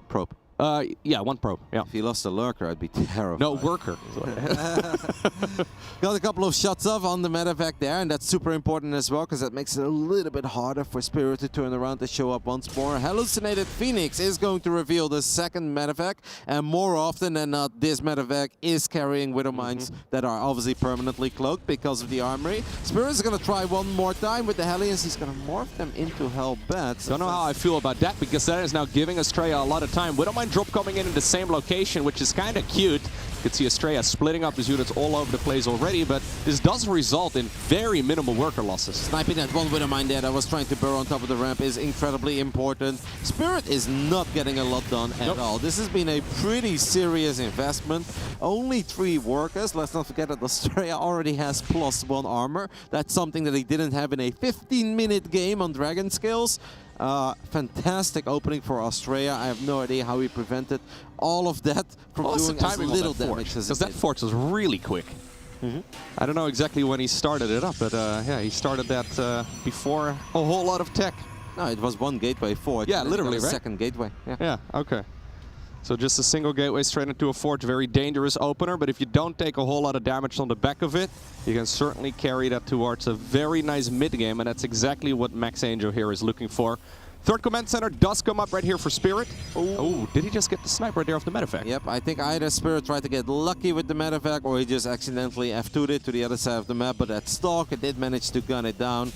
probe. Yeah, one probe. Yeah. If he lost a lurker, I'd be terrified. No, worker. Got a couple of shots off on the medevac there, and that's super important as well, because that makes it a little bit harder for Spirit to turn around to show up once more. Hallucinated Phoenix is going to reveal the second medevac, and more often than not, this medevac is carrying Widow Mines that are obviously permanently cloaked because of the armory. Spirit is going to try one more time with the Hellions. He's going to morph them into Hellbats. Don't know how I feel about that, because that is now giving Astrea a lot of time. Widow Mine drop coming in the same location, which is kind of cute. You can see Astrea splitting up his units all over the place already, but this does result in very minimal worker losses. Sniping that one Widow Mine there that was trying to burrow on top of the ramp is incredibly important. Spirit is not getting a lot done at all. This has been a pretty serious investment. Only 3 workers. Let's not forget that Astrea already has +1 armor. That's something that he didn't have in a 15-minute game on Dragon Skills. Fantastic opening for Astrea. I have no idea how he prevented all of that from doing as little damage as because that forge was really quick. I don't know exactly when he started it up, but yeah, he started that before a whole lot of tech. No, it was one gateway forge. Yeah, literally, right? Second gateway. Yeah, okay. So just a single gateway straight into a forge, very dangerous opener, but if you don't take a whole lot of damage on the back of it, you can certainly carry that towards a very nice mid-game, and that's exactly what Max Angel here is looking for. Third command center does come up right here for Spirit. Oh, did he just get the sniper right there off the medevac? Yep, I think either Spirit tried to get lucky with the medevac, or he just accidentally F2'd it to the other side of the map, but that Stalker did manage to gun it down.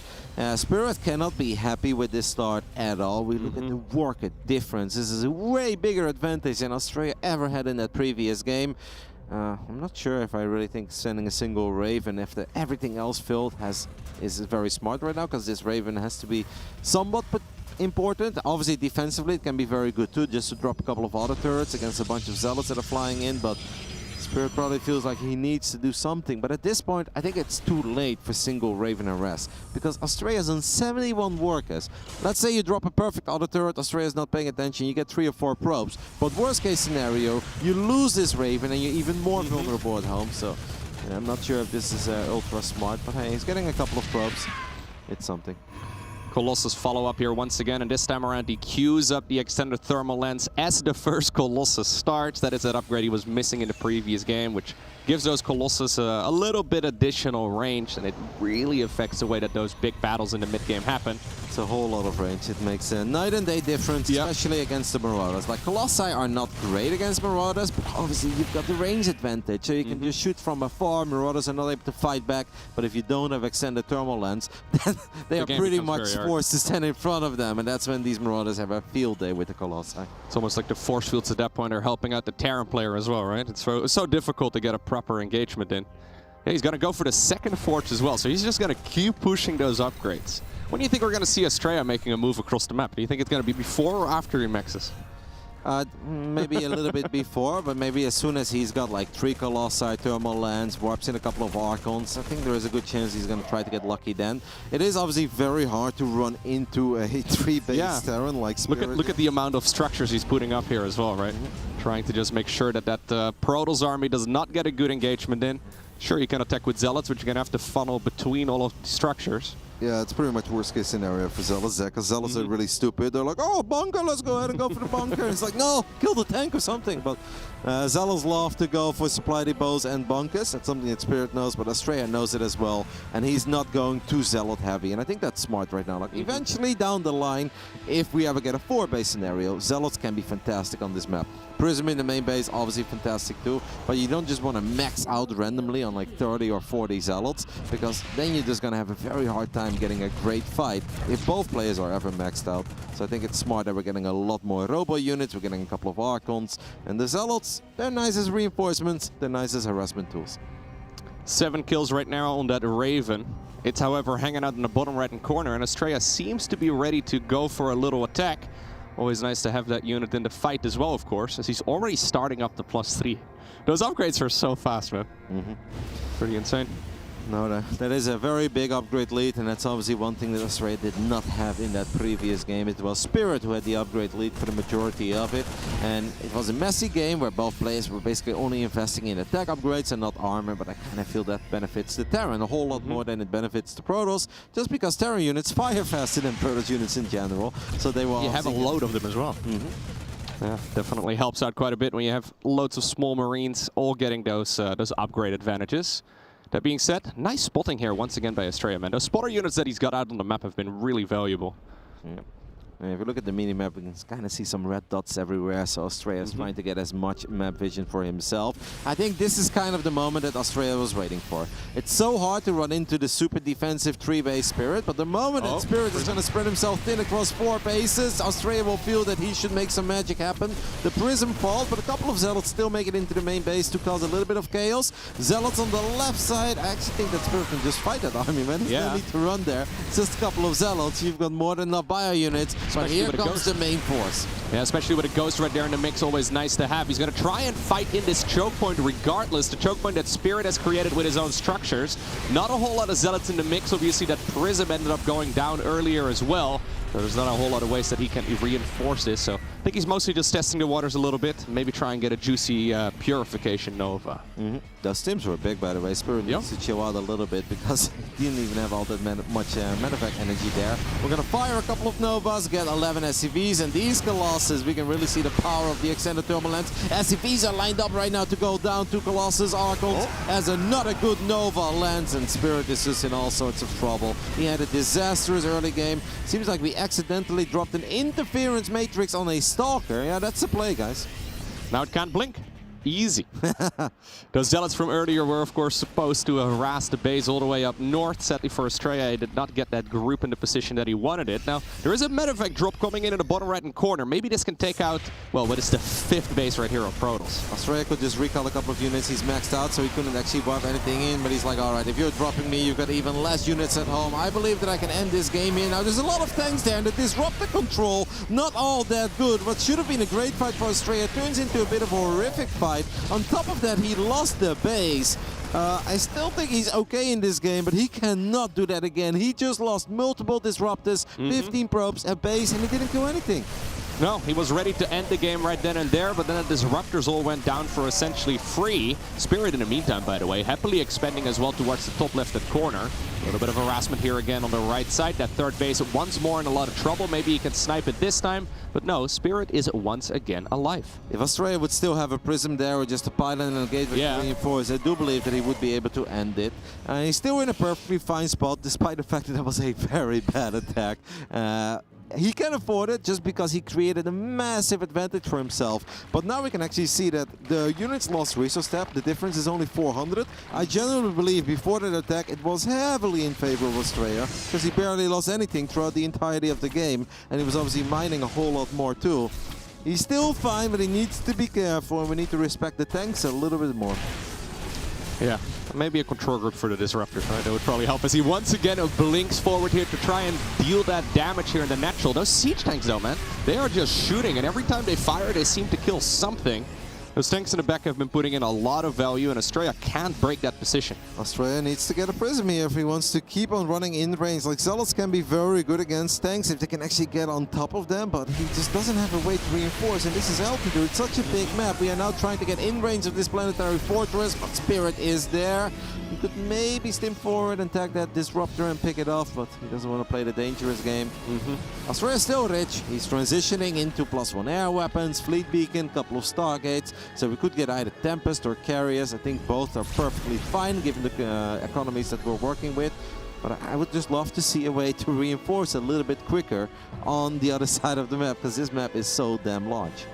Spirit cannot be happy with this start at all. We look at the worker difference. This is a way bigger advantage than Astrea ever had in that previous game. I'm not sure if I really think sending a single Raven after everything else filled is very smart right now, because this Raven has to be somewhat important. Obviously defensively it can be very good too, just to drop a couple of auto turrets against a bunch of zealots that are flying in, but Spirit probably feels like he needs to do something. But at this point, I think it's too late for single Raven arrest, because Astrea is on 71 workers. Let's say you drop a perfect auto turret, Astrea is not paying attention, you get 3 or 4 probes. But worst case scenario, you lose this Raven and you're even more vulnerable at home. So yeah, I'm not sure if this is ultra smart, but hey, he's getting a couple of probes. It's something. Colossus follow up here once again, and this time around he queues up the extended thermal lens as the first Colossus starts. That is that upgrade he was missing in the previous game, which gives those Colossus a little bit additional range, and it really affects the way that those big battles in the mid-game happen. It's a whole lot of range. It makes a night and day difference, especially against the Marauders. Like, Colossi are not great against Marauders, but obviously you've got the range advantage, so you can just shoot from afar. Marauders are not able to fight back, but if you don't have extended thermal lens, then they are pretty much forced to stand in front of them, and that's when these Marauders have a field day with the Colossi. It's almost like the force fields at that point are helping out the Terran player as well, right? It's so difficult to get a proper engagement in. Yeah, he's going to go for the second forge as well, so he's just going to keep pushing those upgrades. When do you think we're going to see Astrea making a move across the map? Do you think it's going to be before or after he maxes? Maybe a little bit before, but maybe as soon as he's got like 3 Colossi, thermal lens, warps in a couple of Archons, I think there is a good chance he's going to try to get lucky then. It is obviously very hard to run into a 3-base Terran like Spirit. Look at the amount of structures he's putting up here as well, right? Trying to just make sure that Protoss army does not get a good engagement in. Sure, you can attack with Zealots, but you're going to have to funnel between all of the structures. Yeah, it's pretty much worst case scenario for Zealots, because Zealots are really stupid. They're like, oh, bunker, let's go ahead and go for the bunker. It's like, no, kill the tank or something. But Zealots love to go for supply depots and bunkers. That's something that Spirit knows, but Astrea knows it as well. And he's not going too Zealot heavy. And I think that's smart right now. Like, eventually down the line, if we ever get a 4-base scenario, Zealots can be fantastic on this map. Prism in the main base, obviously fantastic too, but you don't just want to max out randomly on like 30 or 40 Zealots, because then you're just going to have a very hard time getting a great fight if both players are ever maxed out. So I think it's smart that we're getting a lot more Robo units, we're getting a couple of Archons, and the Zealots, they're nice as reinforcements, they're nice as harassment tools. 7 kills right now on that Raven. It's, however, hanging out in the bottom right-hand corner, and Astrea seems to be ready to go for a little attack. Always nice to have that unit in the fight as well, of course, as he's already starting up the +3. Those upgrades are so fast, man. Pretty insane. no, that is a very big upgrade lead, and that's obviously one thing that Astrea did not have in that previous game. It was Spirit who had the upgrade lead for the majority of it, and it was a messy game where both players were basically only investing in attack upgrades and not armor, but I kind of feel that benefits the Terran a whole lot more than it benefits the Protoss, just because Terran units fire faster than Protoss units in general, so they will... You have a load of them as well. Yeah, definitely helps out quite a bit when you have loads of small Marines all getting those upgrade advantages. That being said, nice spotting here once again by Astrea, man. Those spotter units that he's got out on the map have been really valuable. If you look at the mini-map, we can kind of see some red dots everywhere, so Astrea is trying to get as much map vision for himself. I think this is kind of the moment that Astrea was waiting for. It's so hard to run into the super defensive 3-base Spirit, but the moment that Spirit is going to spread himself thin across 4 bases, Astrea will feel that he should make some magic happen. The Prism falls, but a couple of Zealots still make it into the main base to cause a little bit of chaos. Zealots on the left side, I actually think that Spirit can just fight that army, man. There's no need to run there. It's just a couple of Zealots. You've got more than enough bio units. But here comes the main force. Yeah, especially with a Ghost right there in the mix, always nice to have. He's going to try and fight in this choke point regardless. The choke point that Spirit has created with his own structures. Not a whole lot of Zealots in the mix. Obviously, that Prism ended up going down earlier as well. There's not a whole lot of ways that he can reinforce this. So I think he's mostly just testing the waters a little bit. Maybe try and get a juicy Purification Nova. Those stims were big, by the way. Spirit needs to chill out a little bit because he didn't even have all that much medevac energy there. We're going to fire a couple of Novas, get 11 SCVs, and these Colossus, we can really see the power of the extended turbulence. SCVs are lined up right now to go down. 2 Colossus. Archons as another good Nova lands, and Spirit is just in all sorts of trouble. He had a disastrous early game. Seems like we accidentally dropped an interference matrix on a Stalker. Yeah, that's the play, guys. Now it can't blink. Easy. Those Zealots from earlier were, of course, supposed to harass the base all the way up north. Sadly for Astrea, he did not get that group in the position that he wanted it. Now, there is a medevac drop coming in the bottom right-hand corner. Maybe this can take out, well, what is the 5th base right here of Protoss. Astrea could just recall a couple of units. He's maxed out, so he couldn't actually wipe anything in. But he's like, all right, if you're dropping me, you've got even less units at home. I believe that I can end this game here. Now, there's a lot of tanks there, and the disruptor control, not all that good. What should have been a great fight for Astrea turns into a bit of a horrific fight. On top of that, he lost the base. I still think he's okay in this game, but he cannot do that again. He just lost multiple disruptors, 15 probes, a base, and he didn't do anything. No, he was ready to end the game right then and there, but then the disruptors all went down for essentially free. Spirit in the meantime, by the way, happily expanding as well towards the top left corner. A little bit of harassment here again on the right side. That 3rd base once more in a lot of trouble. Maybe he can snipe it this time, but no, Spirit is once again alive. If Astrea would still have a Prism there or just a pylon and a gateway to reinforce, I do believe that he would be able to end it. He's still in a perfectly fine spot, despite the fact that that was a very bad attack. He can afford it just because he created a massive advantage for himself. But now we can actually see that the units lost resource tap. The difference is only 400. I genuinely believe before that attack it was heavily in favor of Astrea because he barely lost anything throughout the entirety of the game, and he was obviously mining a whole lot more too. He's still fine, but he needs to be careful, and we need to respect the tanks a little bit more. Yeah, maybe a control group for the disruptors, right? That would probably help as he once again blinks forward here to try and deal that damage here in the natural. Those siege tanks though, man, they are just shooting, and every time they fire, they seem to kill something. Those tanks in the back have been putting in a lot of value, and Astrea can't break that position. Astrea needs to get a Prism here if he wants to keep on running in range. Like, Zealots can be very good against tanks if they can actually get on top of them, but he just doesn't have a way to reinforce, and this is altitude. It's such a big map. We are now trying to get in range of this planetary fortress, but Spirit is there. He could maybe stim forward and tag that disruptor and pick it off, but he doesn't want to play the dangerous game. Astrea is still rich. He's transitioning into +1 air weapons, fleet beacon, couple of Stargates. So we could get either Tempest or Carriers. I think both are perfectly fine given the economies that we're working with. But I would just love to see a way to reinforce a little bit quicker on the other side of the map, because this map is so damn large.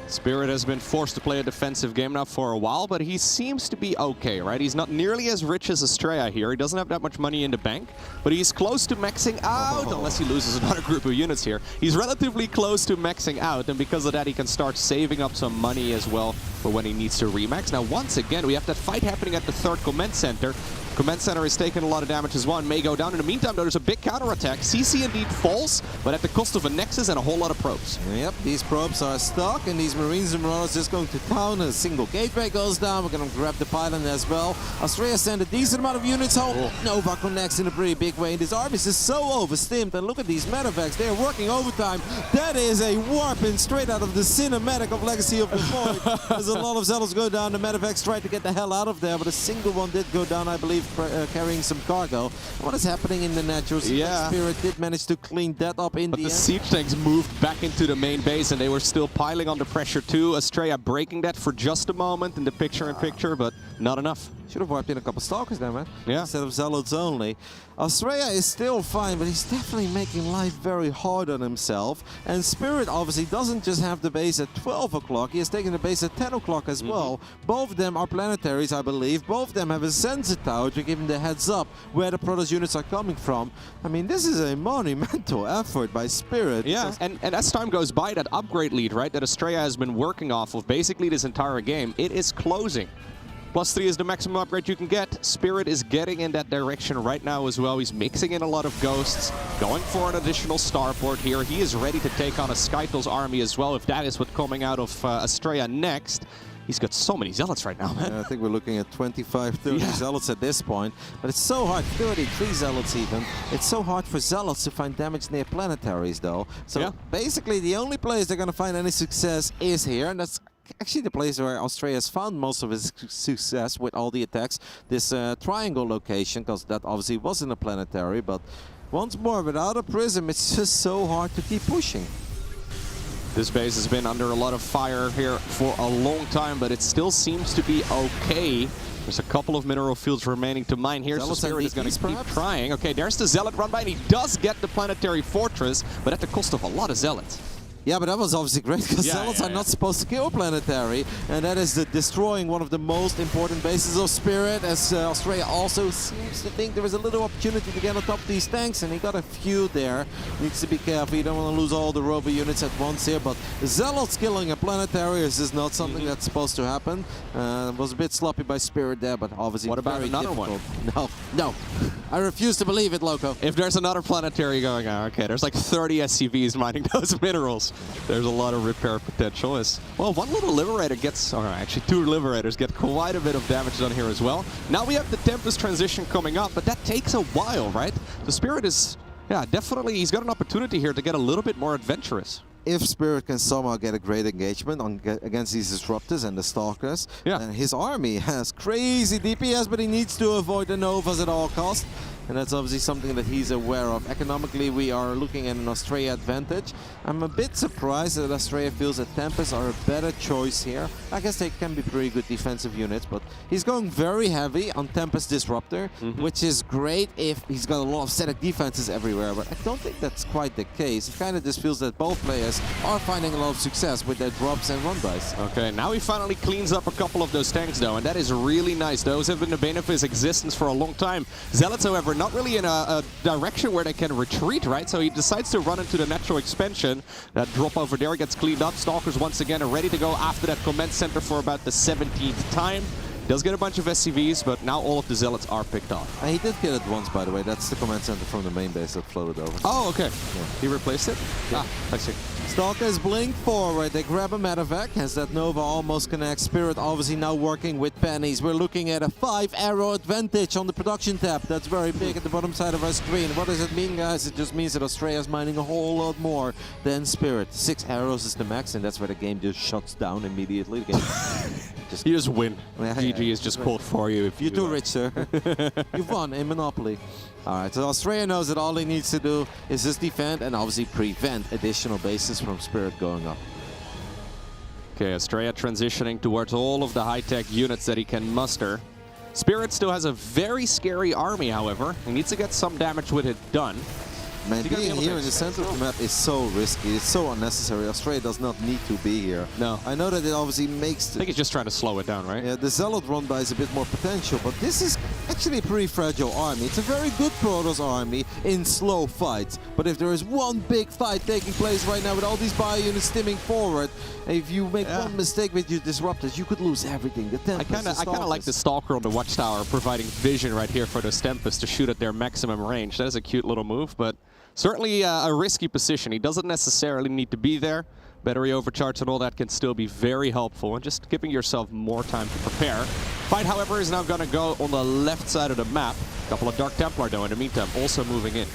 Spirit has been forced to play a defensive game now for a while, but he seems to be okay, right? He's not nearly as rich as Astrea here. He doesn't have that much money in the bank, but he's close to maxing out, unless he loses another group of units here. He's relatively close to maxing out, and because of that, he can start saving up some money as well for when he needs to remax. Now, once again, we have that fight happening at the 3rd command center. Command Center is taking a lot of damage as well and may go down. In the meantime, though, there's a big counterattack. CC indeed falls, but at the cost of a Nexus and a whole lot of probes. Yep, these probes are stuck, and these Marines and Marauders just going to town. A single gateway goes down. We're going to grab the pylon as well. Astrea sent a decent amount of units home. Nova connects in a pretty big way. This army is so overstimmed, and look at these medevacts. They're working overtime. That is a warping straight out of the cinematic of Legacy of the Void. There's a lot of Zealots go down. The medevacts tried to get the hell out of there, but a single one did go down, I believe, carrying some cargo. What is happening in the natural? Yeah. Spirit did manage to clean that up in but the the end. siege tanks moved back into the main base, and they were still piling under pressure too. Astrea breaking that for just a moment in the picture-in-picture, but not enough. Should have wiped in a couple Stalkers there, man. Yeah. Instead of Zealots only. Astrea is still fine, but he's definitely making life very hard on himself. And Spirit obviously doesn't just have the base at 12 o'clock, he has taken the base at 10 o'clock as well. Both of them are planetaries, I believe. Both of them have a sensor tower to give him the heads up where the Protoss units are coming from. I mean, this is a monumental effort by Spirit. Yeah, and as time goes by, that upgrade lead, right, that Astrea has been working off of basically this entire game, it is closing. +3 is the maximum upgrade you can get. Spirit is getting in that direction right now as well. He's mixing in a lot of ghosts, going for an additional starport here. He is ready to take on a Skytle's army as well, if that is what's coming out of Astrea next. He's got so many Zealots right now, man. I think we're looking at 25, 30 Zealots at this point. But it's so hard, 33 Zealots even. It's so hard for Zealots to find damage near planetaries, though. So basically, the only place they're going to find any success is here, and that's actually the place where Astrea has found most of his success with all the attacks. This triangle location, because that obviously wasn't a planetary, but once more, without a prism, it's just so hard to keep pushing. This base has been under a lot of fire here for a long time, but it still seems to be okay. There's a couple of mineral fields remaining to mine here, so Spirit is going to keep trying. Okay, there's the Zealot run by, and he does get the planetary fortress, but at the cost of a lot of Zealots. Yeah, but that was obviously great, because Zealots are not supposed to kill planetary, and that is destroying one of the most important bases of Spirit, as Astrea also seems to think there is a little opportunity to get on top of these tanks, and he got a few there. Needs to be careful, you don't want to lose all the robo units at once here, but Zealots killing a planetary is just not something that's supposed to happen. Was a bit sloppy by Spirit there, but obviously what about very another difficult. one? No. I refuse to believe it, Loco. If there's another planetary going on, okay, there's like 30 SCVs mining those minerals. There's a lot of repair potential. Well, one little Liberator gets, or actually 2 Liberators get quite a bit of damage done here as well. Now we have the Tempest transition coming up, but that takes a while, right? The Spirit is, definitely, he's got an opportunity here to get a little bit more adventurous. If Spirit can somehow get a great engagement against these Disruptors and the Stalkers, then his army has crazy DPS, but he needs to avoid the Novas at all costs. And that's obviously something that he's aware of. Economically, we are looking at an Astrea advantage. I'm a bit surprised that Astrea feels that Tempests are a better choice here. I guess they can be pretty good defensive units, but he's going very heavy on Tempest Disruptor, which is great if he's got a lot of static defenses everywhere, but I don't think that's quite the case. It kind of just feels that both players are finding a lot of success with their drops and run dice. Okay, now he finally cleans up a couple of those tanks, though, and that is really nice. Those have been the bane of his existence for a long time. Zealots, however, not really in a direction where they can retreat, right? So he decides to run into the natural expansion. That drop over there gets cleaned up. Stalkers once again are ready to go after that command center for about the 17th time. Does get a bunch of SCVs, but now all of the Zealots are picked off. He did kill it once, by the way. That's the command center from the main base that floated over. Oh, okay. Yeah. He replaced it? Yeah. I see. Stalkers blink forward. They grab a medevac as that Nova almost connects. Spirit obviously now working with pennies. We're looking at a 5-arrow advantage on the production tab. That's very big at the bottom side of our screen. What does it mean, guys? It just means that Astrea is mining a whole lot more than Spirit. 6 arrows is the max, and that's where the game just shuts down immediately. The game you just win. GG is just called for you. If you're too rich, sir. You've won in Monopoly. Alright, so Astrea knows that all he needs to do is just defend and obviously prevent additional bases from Spirit going up. Okay, Astrea transitioning towards all of the high-tech units that he can muster. Spirit still has a very scary army, however. He needs to get some damage with it done. Man, being here in the center of the map is so risky. It's so unnecessary. Astrea does not need to be here. No. I know that it obviously makes... I think he's just trying to slow it down, right? Yeah, the Zealot run by is a bit more potential, but this is actually a pretty fragile army. It's a very good Protoss army in slow fights. But if there is one big fight taking place right now with all these bio units stimming forward, if you make one mistake with your disruptors, you could lose everything. The Tempest, I kind of like the Stalker on the Watchtower providing vision right here for those Tempest to shoot at their maximum range. That is a cute little move, but certainly a risky position. He doesn't necessarily need to be there. Battery overcharge and all that can still be very helpful, and just giving yourself more time to prepare. Fight, however, is now going to go on the left side of the map. A couple of Dark Templar, though, in the meantime, also moving in.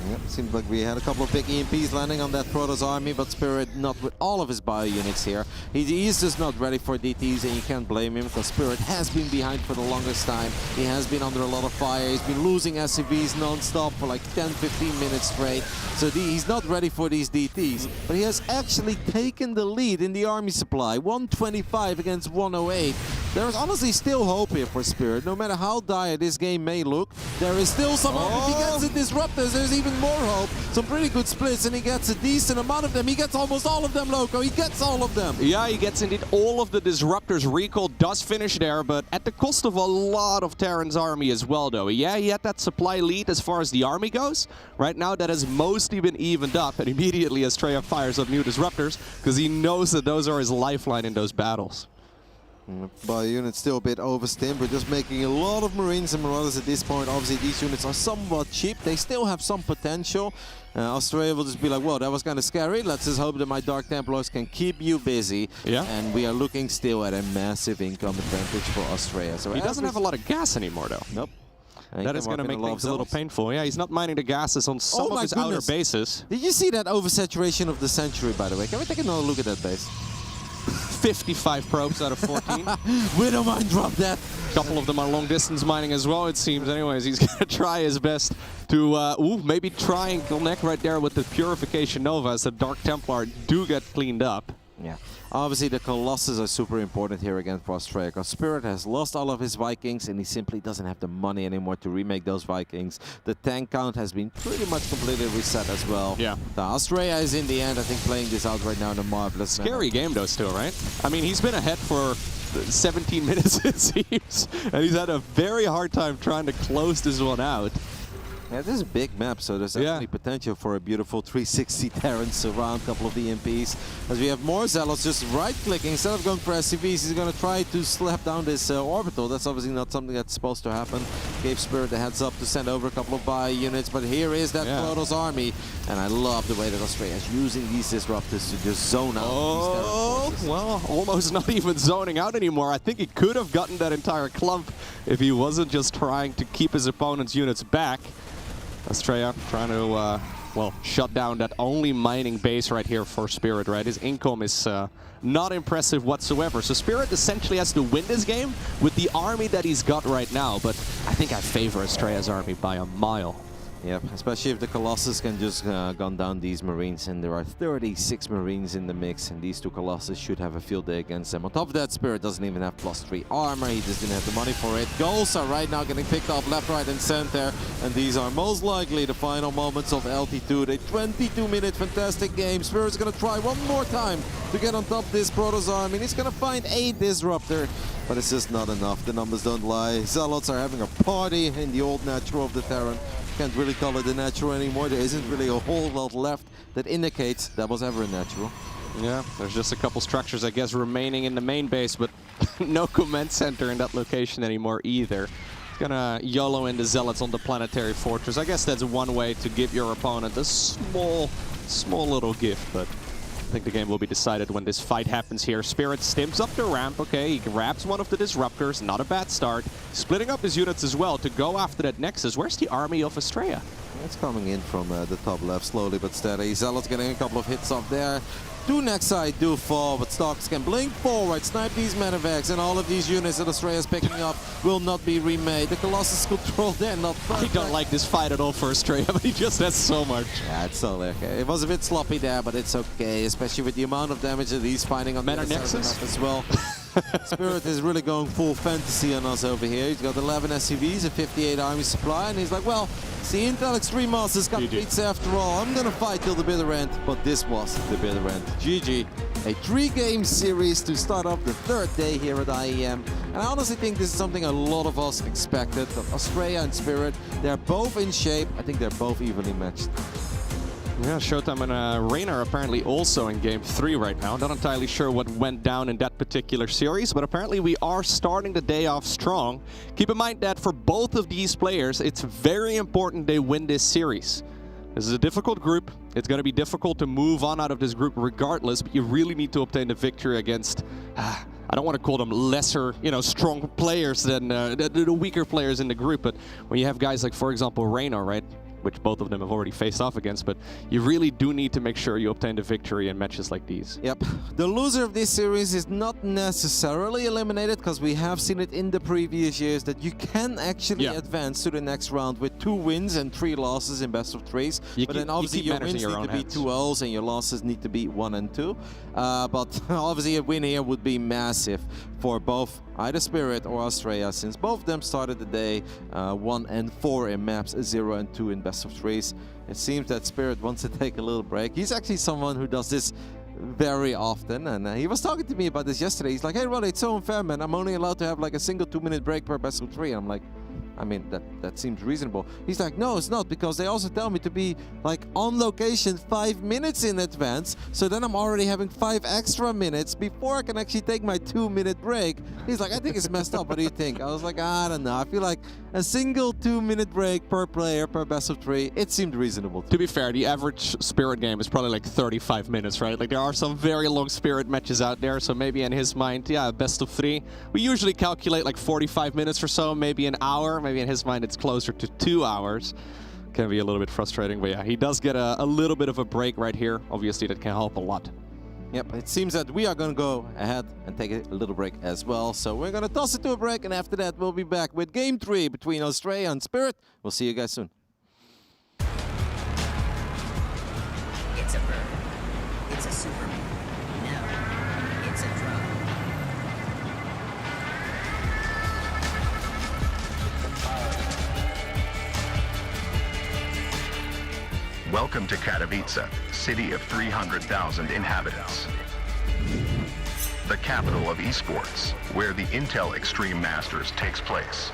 Yep, seems like we had a couple of big EMPs landing on that Protoss army, but Spirit not with all of his bio units here. He is just not ready for DTs, and you can't blame him because Spirit has been behind for the longest time. He has been under a lot of fire. He's been losing SCVs non-stop for like 10-15 minutes straight. So he's not ready for these DTs, but he has actually taken the lead in the army supply. 125 against 108. There is honestly still hope here for Spirit. No matter how dire this game may look, there is still some hope. If he gets the disruptors, there's even more hope. Some pretty good splits, and he gets a decent amount of them. He gets almost all of them, Loco. He gets all of them. Yeah, he gets indeed all of the disruptors. Recall does finish there, but at the cost of a lot of Terran's army as well, though. Yeah, he had that supply lead as far as the army goes. Right now, that has mostly been evened up, and immediately Astrea fires up new disruptors because he knows that those are his lifeline in those battles. Bio units still a bit overstimmed. We're just making a lot of Marines and Marauders at this point. Obviously, these units are somewhat cheap. They still have some potential. Australia will just be like, whoa, that was kind of scary. Let's just hope that my Dark Templars can keep you busy. Yeah. And we are looking still at a massive income advantage for Australia. So he doesn't have a lot of gas anymore, though. Nope. That is going to make things a little painful. Yeah, he's not mining the gases on some of his outer bases. Did you see that oversaturation of the Century, by the way? Can we take another look at that base? 55 probes out of 14. We don't mind drop that. A couple of them are long distance mining as well, it seems. Anyways, he's going to try his best to maybe try and connect right there with the Purification Nova as the Dark Templar do get cleaned up. Yeah. Obviously, the Colossus are super important here again for Astrea, because Spirit has lost all of his Vikings, and he simply doesn't have the money anymore to remake those Vikings. The tank count has been pretty much completely reset as well. Yeah. Astrea is, in the end, I think, playing this out right now in a marvelous Scary game, though, still, right? I mean, he's been ahead for 17 minutes, it seems, and he's had a very hard time trying to close this one out. Yeah, this is a big map, so there's definitely potential for a beautiful 360 Terran surround, couple of EMPs. As we have more Zealots just right-clicking. Instead of going for SCVs, he's going to try to slap down this orbital. That's obviously not something that's supposed to happen. Gave Spirit the heads up to send over a couple of bio units, but here is that Protoss army. And I love the way that Australia is using these disruptors to just zone out these Terran forces. Well, almost not even zoning out anymore. I think he could have gotten that entire clump if he wasn't just trying to keep his opponent's units back. Astrea trying to, well, shut down that only mining base right here for Spirit, right? His income is not impressive whatsoever. So Spirit essentially has to win this game with the army that he's got right now. But I think I favor Astrea's army by a mile. Yep, especially if the Colossus can just gun down these Marines, and there are 36 Marines in the mix, and these two Colossus should have a field day against them. On top of that, Spirit doesn't even have +3 armor, he just didn't have the money for it. Goals are right now getting picked up left, right, and center, and these are most likely the final moments of LT2. A 22-minute fantastic game. Spirit's gonna try one more time to get on top of this Protoss army, and he's gonna find a Disruptor, but it's just not enough. The numbers don't lie. Zealots are having a party in the old natural of the Terran. Can't really call it a natural anymore. There isn't really a whole lot left that indicates that was ever a natural. Yeah, there's just a couple structures, I guess, remaining in the main base, but no command center in that location anymore either. Gonna YOLO in the Zealots on the Planetary Fortress. I guess that's one way to give your opponent a small little gift, but I think the game will be decided when this fight happens here. Spirit stimps up the ramp. Okay, he grabs one of the disruptors. Not a bad start. Splitting up his units as well to go after that Nexus. Where's the army of Astrea? It's coming in from the top left, slowly but steady. Zealot's getting a couple of hits off there. Two Nexi do fall, but Stalks can blink forward, snipe these medevacs, and all of these units that Astrea is picking up will not be remade. The Colossus control there, not perfect. I don't like this fight at all for Astrea, but he just has so much. Yeah, it's totally okay. It was a bit sloppy there, but it's okay, especially with the amount of damage that he's finding on the Nexus as well. Spirit is really going full fantasy on us over here. He's got 11 SCVs, a 58 army supply, and he's like, well, See, Intel Extreme Masters got beats after all. I'm gonna fight till the bitter end, but this was the bitter end. GG. A 3-game series to start off the 3rd day here at IEM. And I honestly think this is something a lot of us expected. Astrea and Spirit, they're both in shape. I think they're both evenly matched. Yeah, Showtime and Reynor apparently also in Game 3 right now. Not entirely sure what went down in that particular series, but apparently we are starting the day off strong. Keep in mind that for both of these players, it's very important they win this series. This is a difficult group. It's going to be difficult to move on out of this group regardless, but you really need to obtain the victory against, I don't want to call them lesser, strong players than the weaker players in the group, but when you have guys like, for example, Reynor, right? Which both of them have already faced off against, but you really do need to make sure you obtain the victory in matches like these. Yep. The loser of this series is not necessarily eliminated, because we have seen it in the previous years that you can actually advance to the next round with 2 wins and 3 losses in best of 3s. But then obviously your wins need to be 2 L's and your losses need to be 1 and 2. But obviously a win here would be massive for both either Spirit or Astrea, since both of them started the day 1 and 4 in maps, 0 and 2 in best of 3s. It seems that Spirit wants to take a little break. He's actually someone who does this very often, and he was talking to me about this yesterday. He's like, hey Ron, it's so unfair, man. I'm only allowed to have like a single 2-minute break per best of 3. I'm like, I mean, that seems reasonable. He's like, no, it's not, because they also tell me to be like on location 5 minutes in advance, so then I'm already having 5 extra minutes before I can actually take my 2-minute break. He's like, I think it's messed up. What do you think? I was like, I don't know. I feel like a single 2-minute break per player per best of 3, it seemed reasonable. To be fair, the average Spirit game is probably like 35 minutes, right? Like there are some very long Spirit matches out there, so maybe in his mind, yeah, best of 3. We usually calculate like 45 minutes or so, maybe an hour. Maybe in his mind it's closer to 2 hours. Can be a little bit frustrating, but yeah, he does get a little bit of a break right here. Obviously that can help a lot. Yep, it seems that we are going to go ahead and take a little break as well. So we're going to toss it to a break, and after that we'll be back with Game 3 between Astrea and Spirit. We'll see you guys soon. It's a bird. It's a Superman. No, it's a drone. Welcome to Katowice, city of 300,000 inhabitants. The capital of esports, where the Intel Extreme Masters takes place.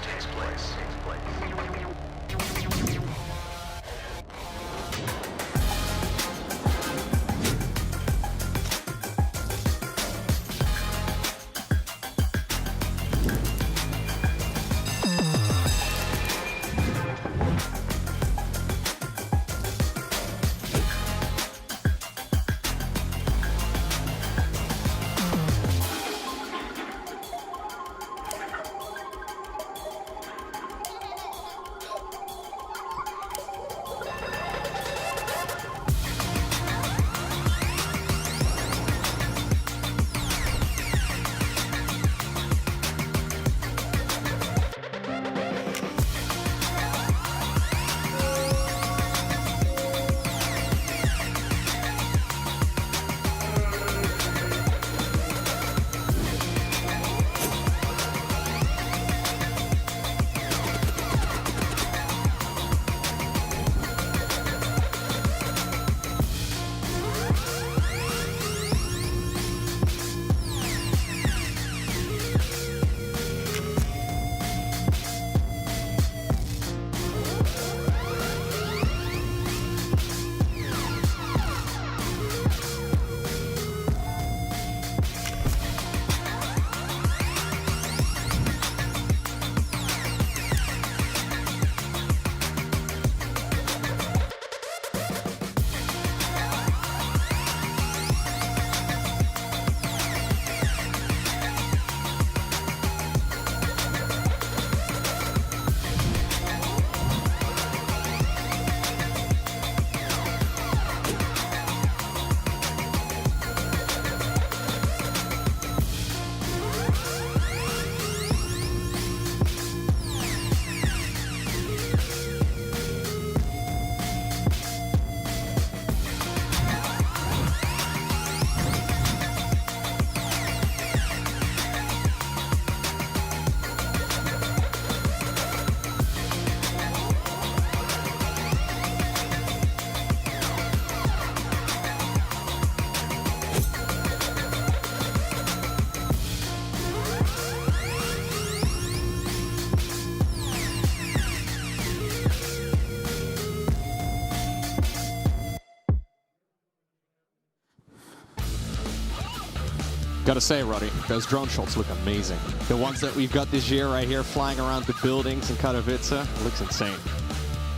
Gotta say, Roddy, those drone shots look amazing. The ones that we've got this year right here flying around the buildings in Katowice, looks insane.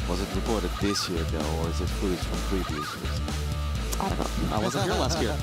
Was it recorded this year though, or is it footage from previous years? I don't know. I wasn't here last year.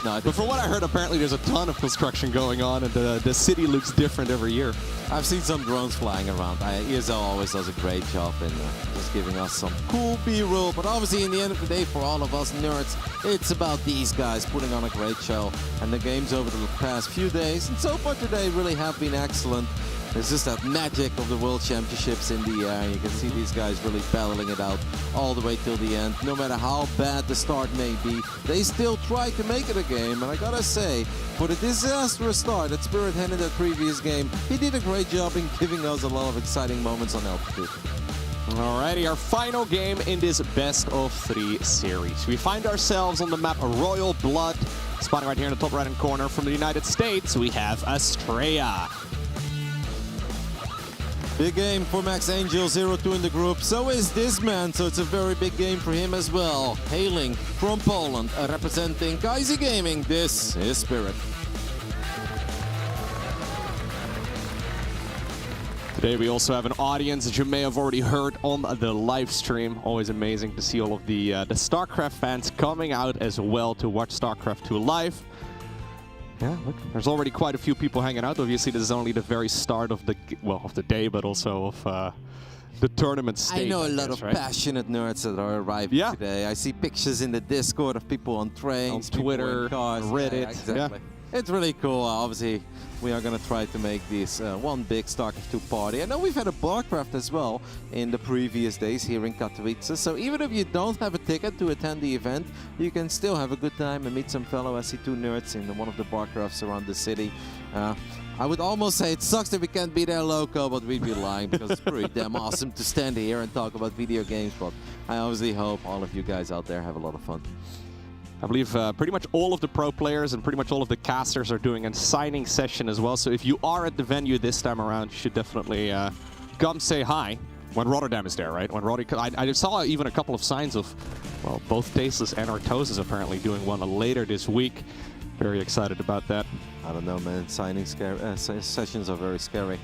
No, but from what I heard, apparently there's a ton of construction going on, and the city looks different every year. I've seen some drones flying around. ESL always does a great job in just giving us some cool B-roll. But obviously, in the end of the day, for all of us nerds, it's about these guys putting on a great show. And the games over the past few days, and so far today, really have been excellent. There's just that magic of the World Championships in the air. You can see these guys really battling it out all the way till the end. No matter how bad the start may be, they still try to make it a game. And I gotta say, for the disastrous start that Spirit had in that previous game, he did a great job in giving us a lot of exciting moments on altitude. Alrighty, our final game in this best of 3 series. We find ourselves on the map Royal Blood. Spotting right here in the top right-hand corner from the United States, we have Astrea. Big game for Max Angel, 0-2 in the group. So is this man, so it's a very big game for him as well. Hailing from Poland, representing Kaisi Gaming, this is Spirit. Today we also have an audience that you may have already heard on the live stream. Always amazing to see all of the StarCraft fans coming out as well to watch StarCraft 2 live. Yeah, look, there's already quite a few people hanging out. Obviously, this is only the very start of the day, but also of the tournament stage. I know a lot of passionate nerds that are arriving today. I see pictures in the Discord of people on trains, on Twitter, cars, Reddit. Yeah, exactly. It's really cool. Obviously, we are going to try to make this one big StarCraft 2 party. I know we've had a BarCraft as well in the previous days here in Katowice. So even if you don't have a ticket to attend the event, you can still have a good time and meet some fellow SC2 nerds in one of the BarCrafts around the city. I would almost say it sucks that we can't be there local, but we'd be lying because it's pretty damn awesome to stand here and talk about video games. But I obviously hope all of you guys out there have a lot of fun. I believe pretty much all of the pro players and pretty much all of the casters are doing a signing session as well. So if you are at the venue this time around, you should definitely come say hi when Rotterdam is there, right? When I saw even a couple of signs of, well, both Tasteless and Artosis apparently doing one later this week. Very excited about that. I don't know, man. Signing sessions are very scary.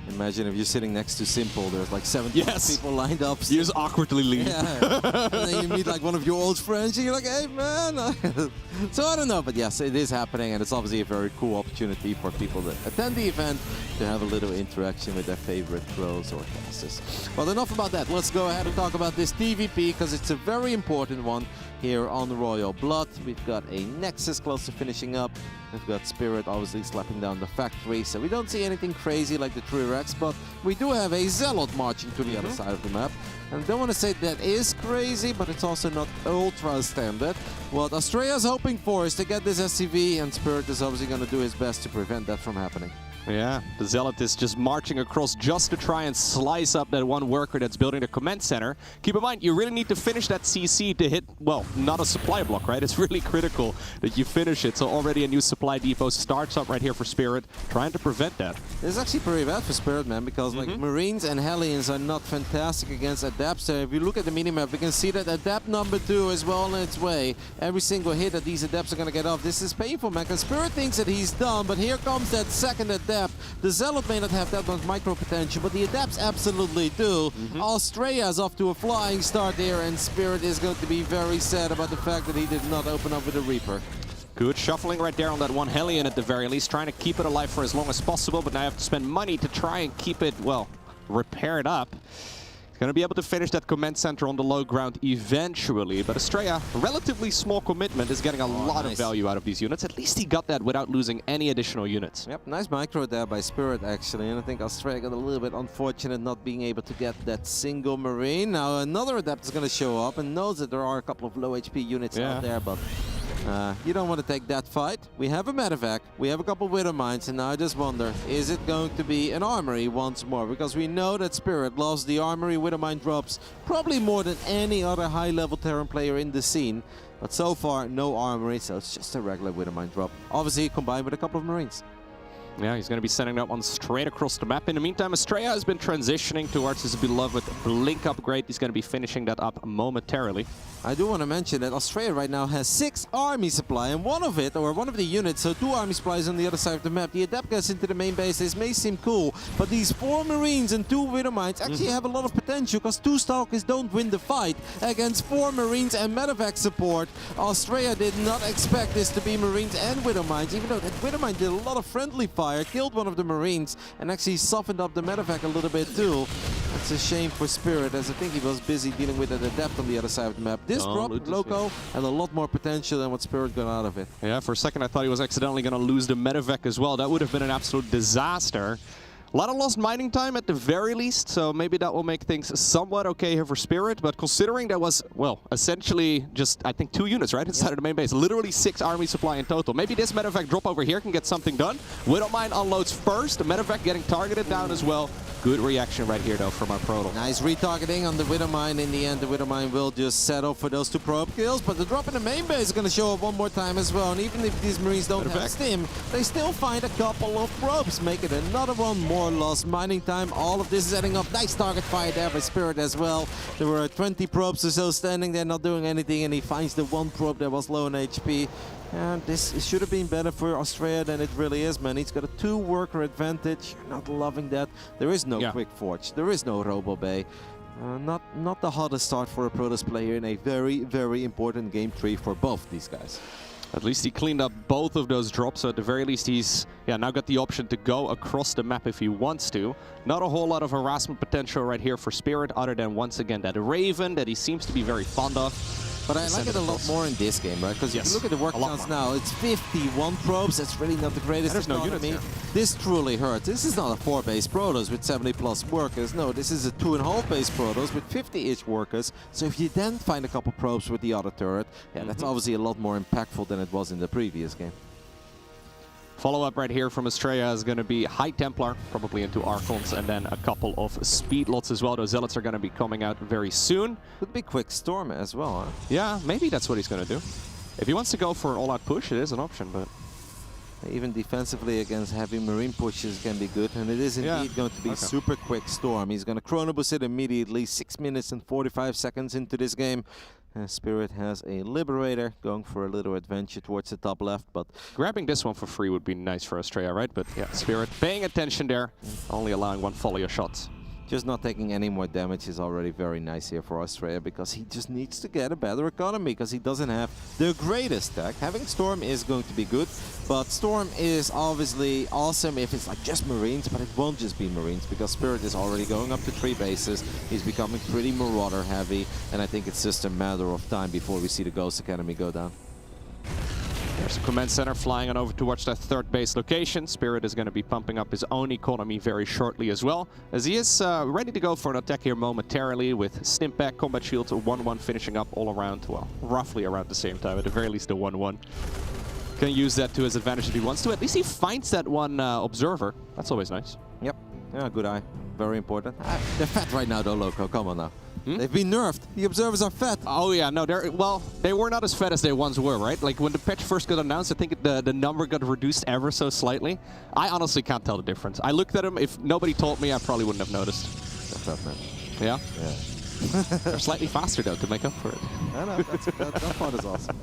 Imagine if you're sitting next to Simple, there's like 70 people lined up. You just awkwardly leave. Yeah. And then you meet like one of your old friends, and you're like, hey, man. So I don't know, but yes, it is happening, and it's obviously a very cool opportunity for people that attend the event to have a little interaction with their favorite pros or casters. Well, enough about that. Let's go ahead and talk about this TVP, because it's a very important one here on Royal Blood. We've got a Nexus close to finishing up. We've got Spirit obviously slapping down the factory, so we don't see anything crazy like the Trirex, but we do have a Zealot marching to the other side of the map. And I don't want to say that is crazy, but it's also not ultra standard. What Astrea is hoping for is to get this SCV, and Spirit is obviously going to do his best to prevent that from happening. Yeah, the Zealot is just marching across just to try and slice up that one worker that's building the command center. Keep in mind, you really need to finish that CC to hit, well, not a supply block, right? It's really critical that you finish it. So already a new supply depot starts up right here for Spirit, trying to prevent that. It's actually pretty bad for Spirit, man, because like Marines and Hellions are not fantastic against Adapts. So if you look at the minimap, we can see that Adapt number 2 is well on its way. Every single hit that these Adapts are going to get off. This is painful, man, because Spirit thinks that he's done, but here comes that second Adapt. The Zealot may not have that much micro potential, but the Adapts absolutely do. Astrea is off to a flying start there, and Spirit is going to be very sad about the fact that he did not open up with a Reaper. Good shuffling right there on that one Hellion at the very least, trying to keep it alive for as long as possible, but now you have to spend money to try and keep it, well, repair it up. Going to be able to finish that command center on the low ground eventually, but Astrea, relatively small commitment, is getting a lot of value out of these units. At least he got that without losing any additional units. Yep, nice micro there by Spirit, actually, and I think Astrea got a little bit unfortunate not being able to get that single Marine. Now another Adept is going to show up and knows that there are a couple of low HP units out there, but you don't want to take that fight. We have a medevac, we have a couple of Widow Mines, and now I just wonder, is it going to be an armory once more? Because we know that Spirit loves the armory Widow Mine drops probably more than any other high-level Terran player in the scene. But so far, no armory, so it's just a regular Widow Mine drop. Obviously, combined with a couple of Marines. Yeah, he's going to be sending that one straight across the map. In the meantime, Astrea has been transitioning towards his beloved Blink upgrade. He's going to be finishing that up momentarily. I do want to mention that Astrea right now has 6 army supply, and one of the units, so 2 army supplies on the other side of the map. The Adept gets into the main base. This may seem cool, but these 4 Marines and 2 Widow Mines actually have a lot of potential, because 2 Stalkers don't win the fight against 4 Marines and medevac support. Astrea did not expect this to be Marines and Widow Mines, even though that Widow Mine did a lot of friendly fire, killed one of the Marines, and actually softened up the medevac a little bit too. It's a shame for Spirit, as I think he was busy dealing with an Adept on the other side of the map. This drop, Loco, had a lot more potential than what Spirit got out of it. Yeah, for a second I thought he was accidentally going to lose the medevac as well. That would have been an absolute disaster. A lot of lost mining time at the very least, so maybe that will make things somewhat okay here for Spirit. But considering that was, well, essentially just, I think, 2 units, right, inside of the main base. Literally 6 army supply in total. Maybe this medevac drop over here can get something done. Widow Mine unloads first. The medevac getting targeted down as well. Good reaction right here, though, from our Proto. Nice retargeting on the Widow Mine. In the end, the Widow Mine will just settle for those 2 probe kills, but the drop in the main base is going to show up one more time as well. And even if these Marines don't have stim, they still find a couple of probes, make it another one more lost mining time. All of this is adding up. Nice target fire there by Spirit as well. There were 20 probes or so standing there, not doing anything, and he finds the 1 probe that was low on HP. And this should have been better for Astrea than it really is, man. He's got a 2-worker advantage. You're not loving that. There is no Quick Forge. There is no Robo Bay. Not the hottest start for a Protoss player in a very, very important game 3 for both these guys. At least he cleaned up both of those drops, so at the very least he's now got the option to go across the map if he wants to. Not a whole lot of harassment potential right here for Spirit, other than once again that Raven that he seems to be very fond of. But I like it a lot more in this game, right? Because if you look at the work counts now, it's 51 probes. That's really not the greatest economy. This truly hurts. This is not a 4-base Protoss with 70+ workers. No, this is a 2.5-base Protoss with 50-ish workers. So if you then find a couple probes with the other turret, that's obviously a lot more impactful than it was in the previous game. Follow-up right here from Astrea is going to be High Templar, probably into Archons, and then a couple of Speed Lots as well. Those Zealots are going to be coming out very soon. Could be Quick Storm as well, huh? Yeah, maybe that's what he's going to do. If he wants to go for an all-out push, it is an option, but... Even defensively against heavy Marine pushes can be good, and it is indeed going to be super Quick Storm. He's going to Chronobus it immediately, 6 minutes and 45 seconds into this game. Spirit has a Liberator going for a little adventure towards the top left, but... Grabbing this one for free would be nice for Astrea, right? But yeah, Spirit paying attention there, only allowing 1 volley of shots. Just not taking any more damage is already very nice here for Astrea, because he just needs to get a better economy, because he doesn't have the greatest tech. Having Storm is going to be good, but Storm is obviously awesome if it's like just Marines, but it won't just be Marines, because Spirit is already going up to 3 bases. He's becoming pretty Marauder heavy, and I think it's just a matter of time before we see the Ghost Academy go down. There's a command center flying on over towards that 3rd base location. Spirit is going to be pumping up his own economy very shortly as well, as he is ready to go for an attack here momentarily with Stimpak, Combat Shields, 1-1 finishing up all around, well, roughly around the same time, at the very least a 1-1. Can use that to his advantage if he wants to. At least he finds that one Observer. That's always nice. Yep. Yeah, good eye. Very important. They're fat right now though, Loco. Come on now. They've been nerfed. The Observers are fat. Oh yeah, no, they were not as fat as they once were, right? Like when the patch first got announced, I think the number got reduced ever so slightly. I honestly can't tell the difference. I looked at them. If nobody told me, I probably wouldn't have noticed. They're fat, man. Yeah? Yeah. They're slightly faster though to make up for it. I know, that part is awesome.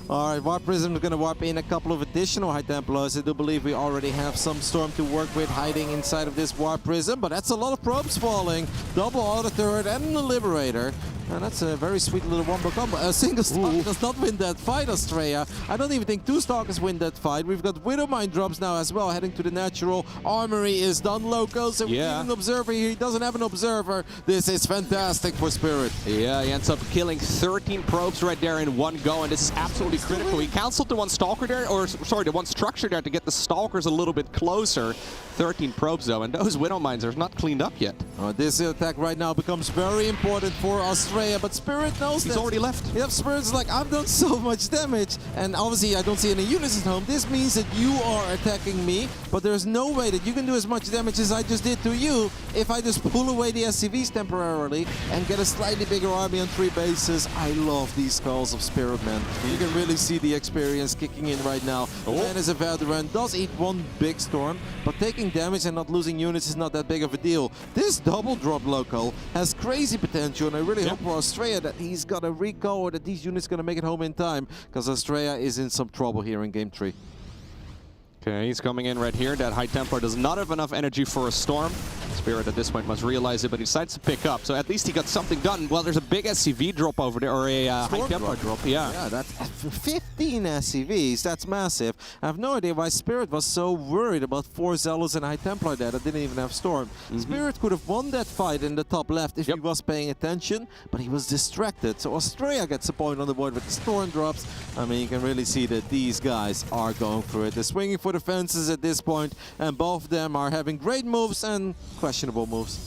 Alright, Warp Prism is going to warp in a couple of additional High Templars. I do believe we already have some Storm to work with hiding inside of this Warp Prism, but that's a lot of probes falling. Double Auto Turret and the Liberator. And that's a very sweet little wombo combo. A single Stalker does not win that fight, Astrea. I don't even think 2 Stalkers win that fight. We've got Widow Mine drops now as well, heading to the natural. Armory is done, Loco, so we need an Observer here. He doesn't have an Observer. This is fantastic for Spirit. Yeah, he ends up killing 13 probes right there in one go, and this is absolutely critical. He canceled the 1 Stalker there, or sorry, the 1 Structure there to get the Stalkers a little bit closer. 13 probes though, and those Widow Mines are not cleaned up yet. This attack right now becomes very important for Astrea, but Spirit knows he's already left. Yep, Spirit's like, I've done so much damage, and obviously I don't see any units at home. This means that you are attacking me, but there's no way that you can do as much damage as I just did to you if I just pull away the SCVs temporarily and get a slightly bigger army on 3 bases. I love these skulls of Spirit, man. You can really see the experience kicking in right now. The man is a veteran, does eat 1 big Storm, but taking taking damage and not losing units is not that big of a deal. This double drop local has crazy potential, and I really hope for Astrea that he's got a recall or that these units going to make it home in time, because Astrea is in some trouble here in game 3. Okay, he's coming in right here. That High Templar does not have enough energy for a Storm. Spirit at this point must realize it, but he decides to pick up. So at least he got something done. Well, there's a big SCV drop over there, or a High Templar drop. Yeah, that's 15 SCVs. That's massive. I have no idea why Spirit was so worried about 4 Zealots and High Templar there that didn't even have Storm. Spirit could have won that fight in the top left if he was paying attention, but he was distracted. So Astrea gets a point on the board with the Storm drops. I mean, you can really see that these guys are going for it. They're swinging for the fences at this point, and both of them are having great moves and questionable moves.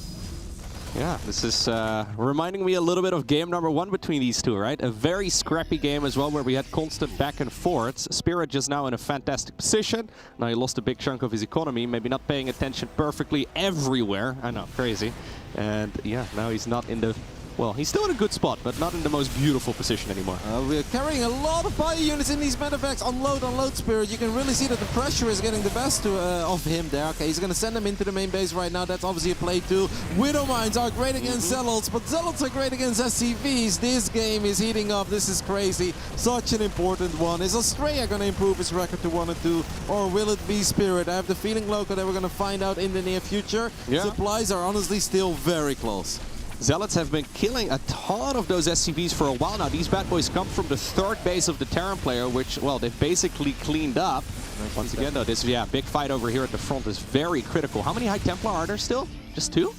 Yeah, this is reminding me a little bit of game number 1 between these two, right? A very scrappy game as well, where we had constant back and forths. Spirit just now in a fantastic position. Now he lost a big chunk of his economy, maybe not paying attention perfectly everywhere. I know, crazy. And yeah, now he's not in the... Well, he's still in a good spot, but not in the most beautiful position anymore. We're carrying a lot of fire units in these medevacks. Unload, Spirit. You can really see that the pressure is getting the best of him there. Okay, he's going to send them into the main base right now. That's obviously a play too. Widow Mines are great against Zealots, but Zealots are great against SCVs. This game is heating up. This is crazy. Such an important one. Is Astrea going to improve his record to 1 and 2, or will it be Spirit? I have the feeling, Loco, that we're going to find out in the near future. Yeah. Supplies are honestly still very close. Zealots have been killing a ton of those SCVs for a while now. These bad boys come from the 3rd base of the Terran player, which, well, they've basically cleaned up. Once again, though, this big fight over here at the front is very critical. How many High Templar are there still? Just 2?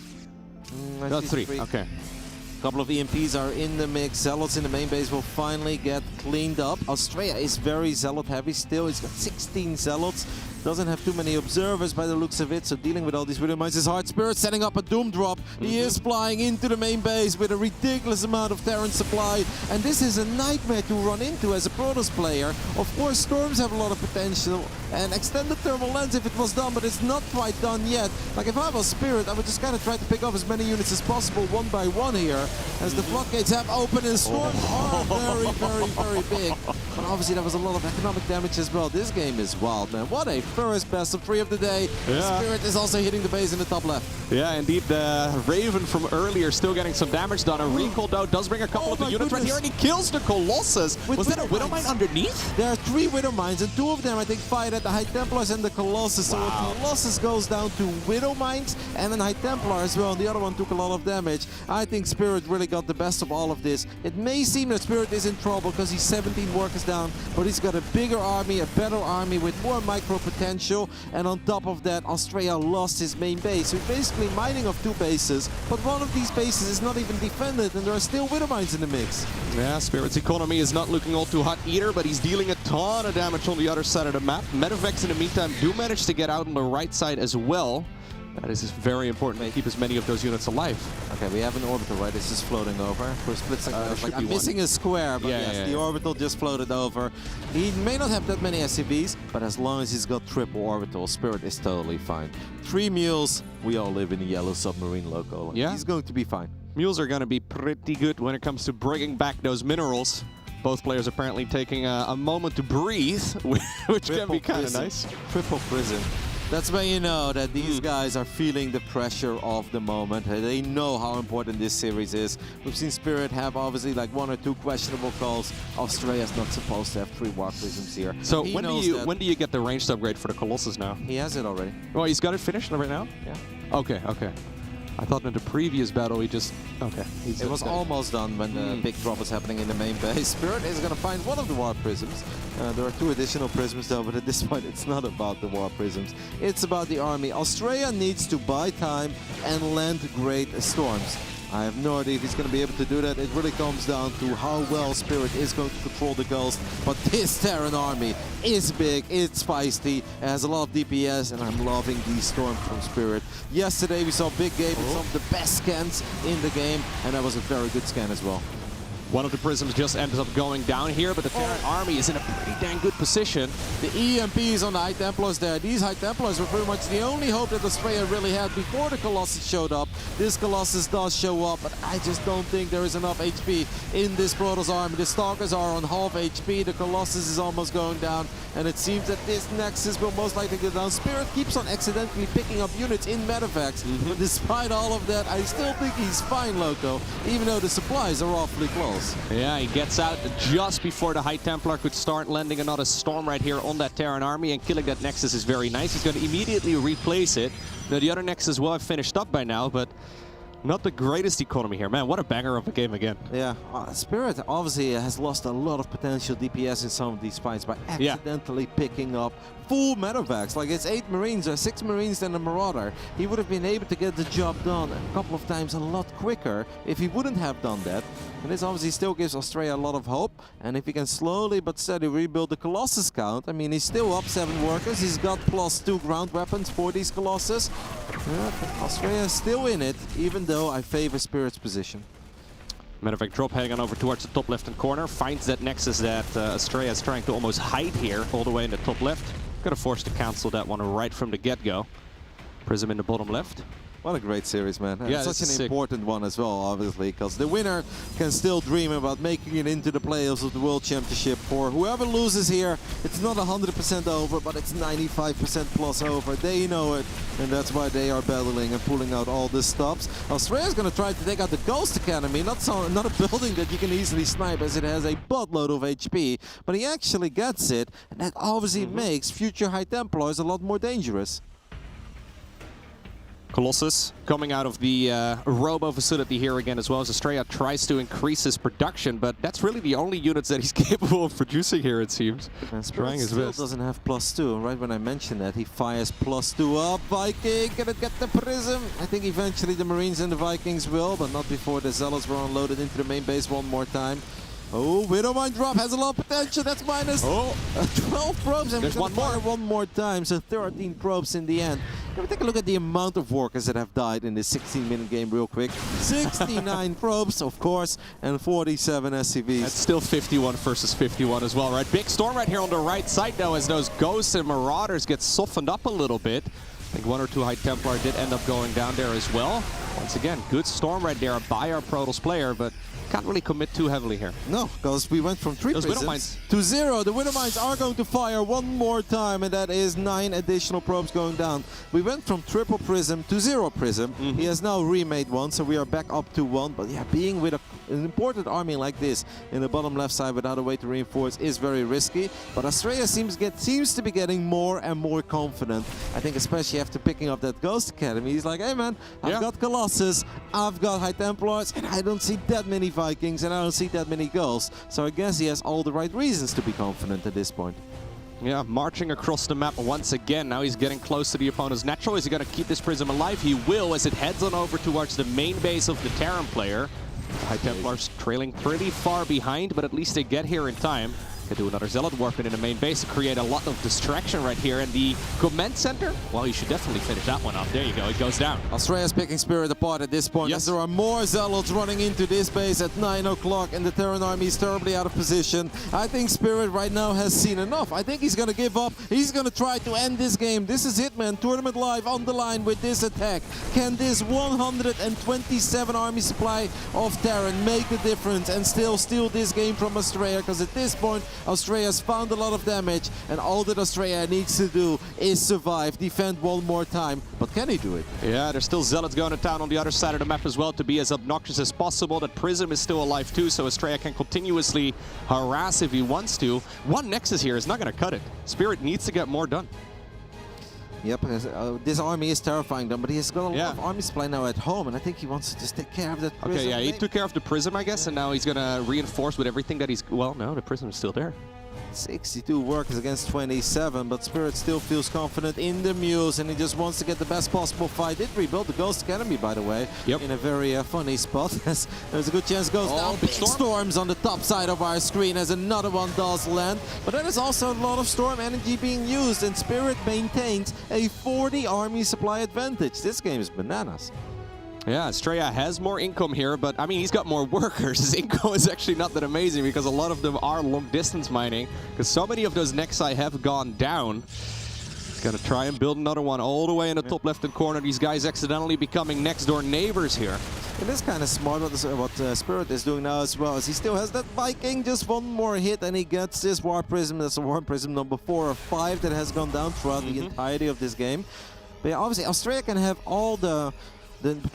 No, 3. Okay. A couple of EMPs are in the mix. Zealots in the main base will finally get cleaned up. Astrea is very Zealot heavy still. He's got 16 Zealots. Doesn't have too many observers by the looks of it, so dealing with all these Widow Mines is hard. Spirit setting up a Doom drop. He is flying into the main base with a ridiculous amount of Terran supply, and this is a nightmare to run into as a Protoss player. Of course, Storms have a lot of potential, and extended thermal lens if it was done, but it's not quite done yet. Like, if I was Spirit, I would just kind of try to pick off as many units as possible one by one here, as the floodgates have opened and Storms are very, very, very big. But obviously there was a lot of economic damage as well. This game is wild, man. What a first best of 3 of the day. Yeah. Spirit is also hitting the base in the top left. Yeah, indeed, the Raven from earlier still getting some damage done. A recall, though, does bring a couple of the units right here, and he kills the Colossus. Was that a Widow Mine underneath? There are 3 Widow Mines, and 2 of them, I think, fired at the High Templars and the Colossus. So a Colossus goes down to Widow Mines and then High Templar as well, and the other one took a lot of damage. I think Spirit really got the best of all of this. It may seem that Spirit is in trouble because he's 17 workers down, but he's got a bigger army, a better army with more micro potential, and on top of that, Astrea lost his main base. So he's basically mining off 2 bases, but one of these bases is not even defended, and there are still Widow Mines in the mix. Yeah, Spirit's economy is not looking all too hot either, but he's dealing a ton of damage on the other side of the map. Medevacs in the meantime do manage to get out on the right side as well. That is very important to keep as many of those units alive. Okay, we have an orbital, right? It's just floating over for a split second. Like, I'm missing a square, but yes, the orbital just floated over. He may not have that many SCVs, but as long as he's got triple orbital, Spirit is totally fine. 3 mules, we all live in a yellow submarine, Loco. Yeah. He's going to be fine. Mules are going to be pretty good when it comes to bringing back those minerals. Both players apparently taking a moment to breathe, which can be kind of nice. Triple prison. That's when you know that these guys are feeling the pressure of the moment. They know how important this series is. We've seen Spirit have obviously like 1 or 2 questionable calls. Astrea's not supposed to have 3 War Prisms here. So when do you get the ranged upgrade for the Colossus now? He has it already. Oh, he's got it finished right now? Yeah. Okay, okay. I thought in the previous battle he just... Okay. It was almost done when the big drop was happening in the main base. Spirit is going to find one of the War Prisms. There are 2 additional prisms though, but at this point it's not about the War Prisms. It's about the army. Astrea needs to buy time and land great storms. I have no idea if he's going to be able to do that. It really comes down to how well Spirit is going to control the Ghost. But this Terran army is big, it's feisty, it has a lot of DPS, and I'm loving these storms from Spirit. Yesterday we saw Big Game with some of the best scans in the game, and that was a very good scan as well. One of the prisms just ends up going down here, but the Terran army is in a pretty dang good position. The EMPs on the High Templars there. These High Templars were pretty much the only hope that Astrea really had before the Colossus showed up. This Colossus does show up, but I just don't think there is enough HP in this Protoss army. The Stalkers are on half HP, the Colossus is almost going down, and it seems that this Nexus will most likely go down. Spirit keeps on accidentally picking up units in medevacs, but despite all of that, I still think he's fine, Loco, even though the supplies are awfully close. Yeah, he gets out just before the High Templar could start landing another storm right here on that Terran army, and killing that Nexus is very nice. He's going to immediately replace it. Now, the other Nexus will have finished up by now, but not the greatest economy here. Man, what a banger of a game again. Yeah, Spirit obviously has lost a lot of potential DPS in some of these fights by accidentally picking up full medevacs. Like, it's 8 Marines or 6 Marines and a Marauder. He would have been able to get the job done a couple of times a lot quicker if he wouldn't have done that. And this obviously still gives Astrea a lot of hope. And if he can slowly but steadily rebuild the Colossus count, I mean, he's still up 7 workers. He's got +2 ground weapons for these Colossus. Yeah, Astrea is still in it, even though I favor Spirit's position. Medevac drop hanging over towards the top left-hand corner. Finds that Nexus that Astrea is trying to almost hide here, all the way in the top left. Gonna force to cancel that one right from the get-go. Prism in the bottom left. What a great series, man. And yeah, such an important one as well, obviously, because the winner can still dream about making it into the playoffs of the World Championship. For whoever loses here, it's not 100% over, but it's 95% plus over. They know it, and that's why they are battling and pulling out all the stops. Astrea is going to try to take out the Ghost Academy, not a building that you can easily snipe, as it has a buttload of HP, but he actually gets it, and that obviously makes future High Templars a lot more dangerous. Colossus coming out of the Robo facility here again as well, as Astrea tries to increase his production, but that's really the only units that he's capable of producing here, it seems. And Spirit still doesn't have +2, and right when I mentioned that, he fires +2 up. Viking gonna get the Prism. I think eventually the Marines and the Vikings will, but not before the Zealots were unloaded into the main base one more time. Oh, Widowmine drop has a lot of potential. That's minus 12 probes, and there's one more time, so 13 probes in the end. Can we take a look at the amount of workers that have died in this 16-minute game real quick? 69 probes, of course, and 47 SCVs. That's still 51 versus 51 as well, right? Big storm right here on the right side, though, as those Ghosts and Marauders get softened up a little bit. I think 1 or 2 High Templar did end up going down there as well. Once again, good storm right there by our Protoss player, but can't really commit too heavily here. No, because we went from 3 prisms to 0. The Widowmines are going to fire one more time, and that is 9 additional probes going down. We went from triple prism to 0 prism. He has now remade one, so we are back up to 1. But yeah, being with an important army like this in the bottom left side without a way to reinforce is very risky. But Astrea seems to be getting more and more confident. I think especially after picking up that Ghost Academy, he's like, hey man, I've got Colossus, I've got High Templars, and I don't see that many Vikings, and I don't see that many Ghosts. So I guess he has all the right reasons to be confident at this point. Yeah, marching across the map once again. Now he's getting close to the opponent's natural. Is he going to keep this Prism alive? He will, as it heads on over towards the main base of the Terran player. The High Templars trailing pretty far behind, but at least they get here in time. Could do another Zealot weapon in the main base to create a lot of distraction right here. And the Command Center, well, you should definitely finish that one up. There you go, it goes down. Astrea is picking Spirit apart at this point, as there are more Zealots running into this base at 9 o'clock, and the Terran army is terribly out of position. I think Spirit right now has seen enough. I think he's going to give up. He's going to try to end this game. This is it, man. Tournament Live on the line with this attack. Can this 127 army supply of Terran make the difference and still steal this game from Astrea? Because at this point, Astrea has found a lot of damage, and all that Astrea needs to do is survive, defend one more time. But can he do it? Yeah, there's still Zealots going to town on the other side of the map as well to be as obnoxious as possible. That Prism is still alive too, so Astrea can continuously harass if he wants to. One Nexus here is not going to cut it. Spirit needs to get more done. Yep, this army is terrifying them, but he has got a lot of army supply now at home, and I think he wants to just take care of that Prism. Okay, yeah, he took care of the Prism, I guess, and now he's going to reinforce with everything that he's... Well, no, the Prism is still there. 62 workers against 27, but Spirit still feels confident in the Muse, and he just wants to get the best possible fight. Did rebuild the Ghost Academy, by the way, in a very funny spot. There's a good chance goes down. Big storms on the top side of our screen as another one does land, but there is also a lot of storm energy being used, and Spirit maintains a 40 army supply advantage. This game is bananas. Yeah, Astrea has more income here, but I mean, he's got more workers. His income is actually not that amazing because a lot of them are long-distance mining because so many of those Nexi have gone down. He's going to try and build another one all the way in the top left-hand corner. These guys accidentally becoming next-door neighbors here. It is kind of smart what Spirit is doing now as well, as he still has that Viking, just one more hit and he gets this War Prism. That's a War Prism number 4 or 5 that has gone down throughout the entirety of this game. But yeah, obviously Astrea can have all the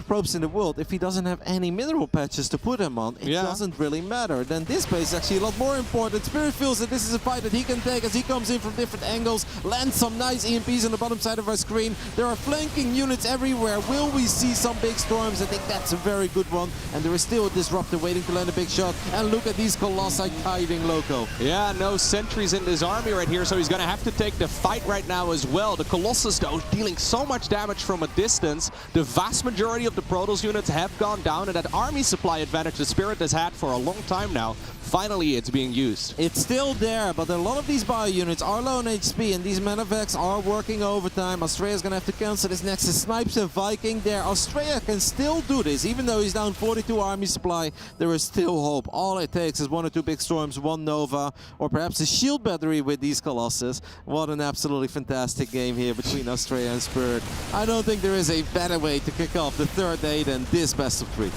probes in the world. If he doesn't have any mineral patches to put him on, it doesn't really matter. Then this base is actually a lot more important. Spirit feels that this is a fight that he can take as he comes in from different angles, lands some nice EMPs on the bottom side of our screen. There are flanking units everywhere. Will we see some big storms? I think that's a very good one. And there is still a Disruptor waiting to land a big shot. And look at these Colossi kiting loco. Yeah, no sentries in this army right here, so he's going to have to take the fight right now as well. The Colossus, though, dealing so much damage from a distance. The vast majority of the Protoss units have gone down, and that army supply advantage the Spirit has had for a long time now, finally it's being used. It's still there, but a lot of these bio units are low on HP, and these Manavacs are working overtime. Astrea is going to have to cancel this Nexus. Snipes a Viking there. Astrea can still do this, even though he's down 42 army supply. There is still hope. All it takes is 1 or 2 big storms, 1 Nova, or perhaps a shield battery with these Colossus. What an absolutely fantastic game here between Astrea and Spirit. I don't think there is a better way to kick off the third day than this best of 3.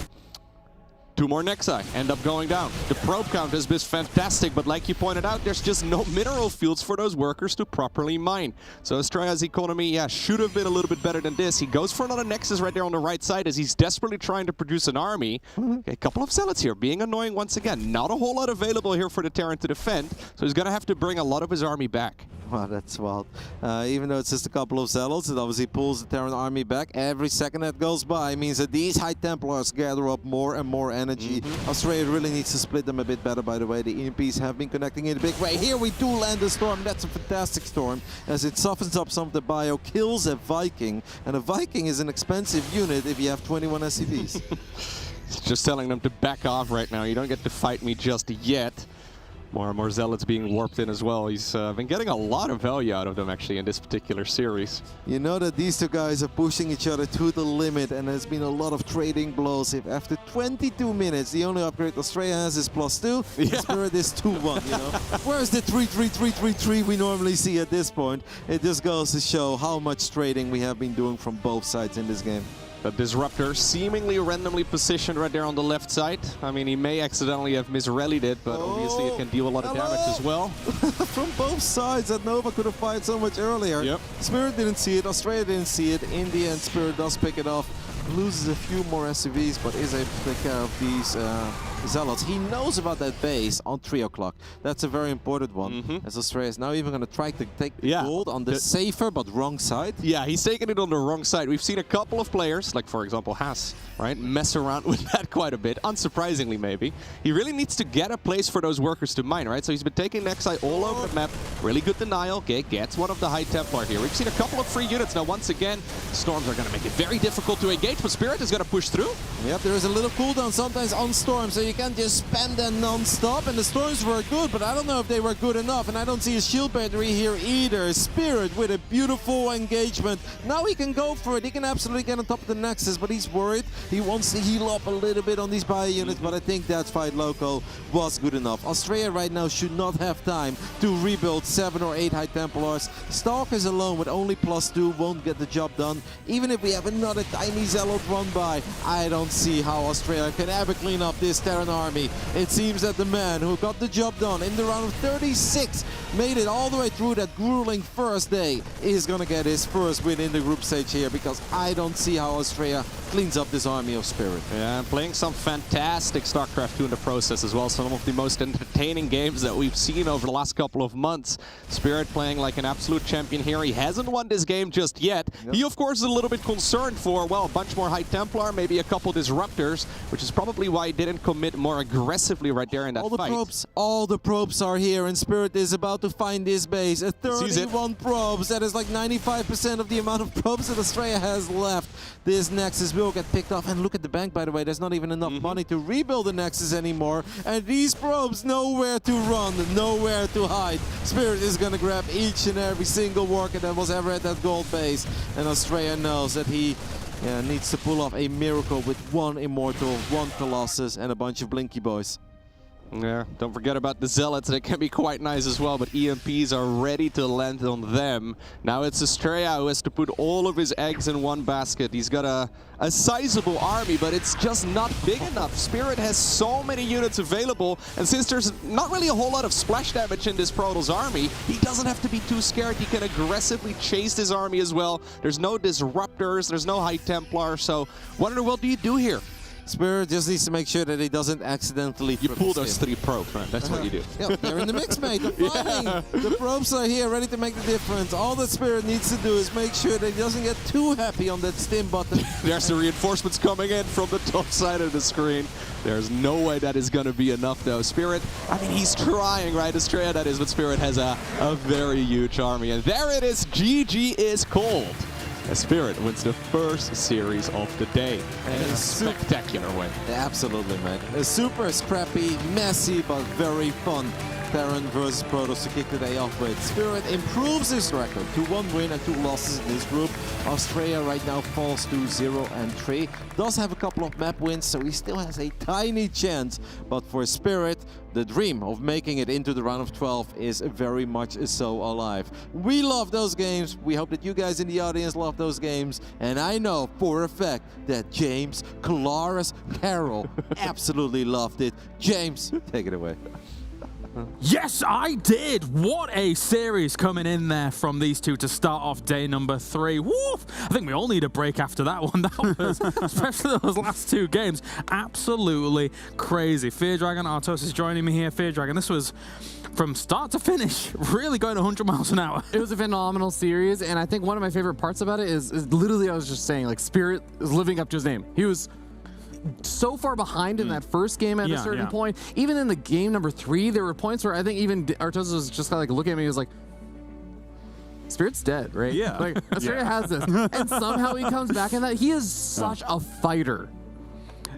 2 more Nexi end up going down. The probe count has been fantastic, but like you pointed out, there's just no mineral fields for those workers to properly mine. So Astrea's economy, yeah, should have been a little bit better than this. He goes for another Nexus right there on the right side as he's desperately trying to produce an army. Okay, a couple of Zealots here, being annoying once again. Not a whole lot available here for the Terran to defend, so he's going to have to bring a lot of his army back. Wow, that's wild. Even though it's just a couple of Zealots, it obviously pulls the Terran army back. Every second that goes by means that these High Templars gather up more and more energy. Astrea really needs to split them a bit better, by the way. The EMPs have been connecting in a big way. Here we do land a storm. That's a fantastic storm, as it softens up some of the bio, kills a Viking. And a Viking is an expensive unit if you have 21 SCVs. Just telling them to back off right now. You don't get to fight me just yet. More and more Zealots being warped in as well. He's been getting a lot of value out of them, actually, in this particular series. You know that these two guys are pushing each other to the limit, and there's been a lot of trading blows. If after 22 minutes, the only upgrade Astrea has is +2, Spirit is 2-1, you know? Where's the 3-3-3-3-3 we normally see at this point? It just goes to show how much trading we have been doing from both sides in this game. The Disruptor seemingly randomly positioned right there on the left side. I mean, he may accidentally have misrallied it, but obviously it can deal a lot of damage as well. From both sides, that Nova could have fired so much earlier. Yep. Spirit didn't see it, Astrea didn't see it. In the end, Spirit does pick it off. Loses a few more SCVs, but is able to take care of these Zealots. He knows about that base on 3 o'clock. That's a very important one. As Astrea is now even going to try to take the gold on the safer but wrong side. Yeah, he's taking it on the wrong side. We've seen a couple of players, like for example Haas, right, mess around with that quite a bit, unsurprisingly maybe. He really needs to get a place for those workers to mine, right? So he's been taking Nexi all over the map. Really good denial. Okay, gets one of the High Templar here. We've seen a couple of free units. Now once again, Storms are going to make it very difficult to engage, but Spirit is going to push through. Yep, there is a little cooldown sometimes on Storms, so you can't just spam them non-stop. And the Storms were good, but I don't know if they were good enough. And I don't see a shield battery here either. Spirit with a beautiful engagement. Now he can go for it. He can absolutely get on top of the Nexus, but he's worried. He wants to heal up a little bit on these bio units, but I think that fight local was good enough. Astrea right now should not have time to rebuild 7 or 8 High Templars. Stalkers alone with only +2 won't get the job done. Even if we have another tiny Zealot run by, I don't see how Astrea can ever clean up this Terran army. It seems that the man who got the job done in the round of 36, made it all the way through that grueling first day, is gonna get his first win in the group stage here, because I don't see how Astrea cleans up this army of Spirit. Yeah, playing some fantastic StarCraft 2 in the process as well. Some of the most entertaining games that we've seen over the last couple of months. Spirit playing like an absolute champion here. He hasn't won this game just yet. He, of course, is a little bit concerned for, well, a bunch more High Templar, maybe a couple Disruptors, which is probably why he didn't commit more aggressively right there in that fight. All the probes are here, and Spirit is about to find this base. At 31 probes, that is like 95% of the amount of probes that Astrea has left. This Nexus will get picked off, and look at the bank, by the way. There's not even enough money to rebuild the Nexus anymore, and these probes nowhere to run, nowhere to hide. Spirit is gonna grab each and every single worker that was ever at that gold base, and Astrea knows that he Yeah, needs to pull off a miracle with 1 Immortal, 1 Colossus, and a bunch of Blinky boys. Yeah, don't forget about the Zealots. They can be quite nice as well, but EMPs are ready to land on them. Now it's Astrea who has to put all of his eggs in one basket. He's got a sizable army, but it's just not big enough. Spirit has so many units available, and since there's not really a whole lot of splash damage in this Protoss army, he doesn't have to be too scared. He can aggressively chase his army as well. There's no Disruptors, there's no High Templar, so what in the world do you do here? Spirit just needs to make sure that he doesn't accidentally... You pull those 3 probes, right? That's what you do. Yeah, they're in the mix, mate. They're fighting. The probes are here, ready to make the difference. All that Spirit needs to do is make sure that he doesn't get too happy on that stim button. There's the reinforcements coming in from the top side of the screen. There's no way that is going to be enough, though. Spirit, I mean, he's trying, right? Astrea, that is, but Spirit has a very huge army. And there it is. GG is called. As Spirit wins the first series of the day in a spectacular way. Absolutely, man. A super scrappy, messy, but very fun Terran versus Protoss to kick the day off with. Spirit improves his record to 1 win and 2 losses in this group. Astrea right now falls to 0-3. Does have a couple of map wins, so he still has a tiny chance. But for Spirit, the dream of making it into the round of 12 is very much so alive. We love those games. We hope that you guys in the audience love those games. And I know for a fact that James Claris Carroll absolutely loved it. James, take it away. Yes, I did. What a series coming in there from these two to start off day number 3. Woof! I think we all need a break after that one. That was, especially those last 2 games, absolutely crazy. Fear Dragon Artos is joining me here. Fear Dragon, this was from start to finish, really going 100 miles an hour. It was a phenomenal series, and I think one of my favorite parts about it is literally I was just saying, like, Spirit is living up to his name. He was so far behind in that first game at a certain point. Even in the game number 3, there were points where I think even Artos was just kind of like looking at me, he was like, Spirit's dead, right? Yeah. Like, Astrea has this. And somehow he comes back in that. He is such a fighter.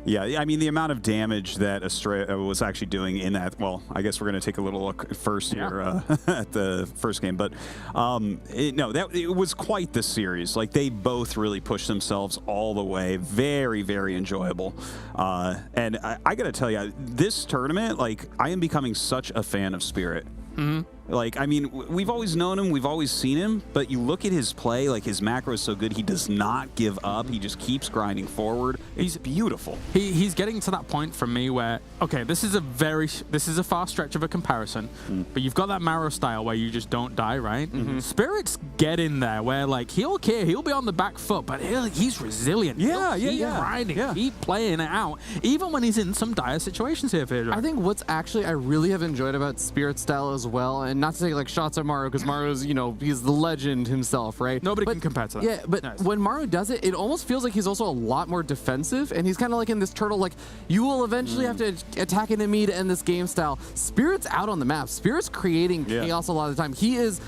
Yeah, I mean, the amount of damage that Astrea was actually doing in that, well, I guess we're going to take a little look first here at the first game. But, it was quite the series. Like, they both really pushed themselves all the way. Very, very enjoyable. And I got to tell you, this tournament, like, I am becoming such a fan of Spirit. Mm-hmm. Like, I mean, we've always known him, we've always seen him, but you look at his play, like his macro is so good, he does not give up, he just keeps grinding forward. He's beautiful. He's getting to that point for me where, okay, this is a far stretch of a comparison, but you've got that Marrow style where you just don't die, right? Spirit's getting there where, like, he'll be on the back foot, but he's resilient. He'll keep grinding, keep playing it out, even when he's in some dire situations here, Fear Dragon. I think what's actually I really have enjoyed about Spirit style as well, and not to take like shots at Maru, because Maru's, you know, he's the legend himself, right? Nobody can compare to that. Yeah, but when Maru does it, it almost feels like he's also a lot more defensive, and he's kind of like in this turtle, like, you will eventually have to attack an enemy to end this game style. Spirit's out on the map. Spirit's creating chaos a lot of the time. He is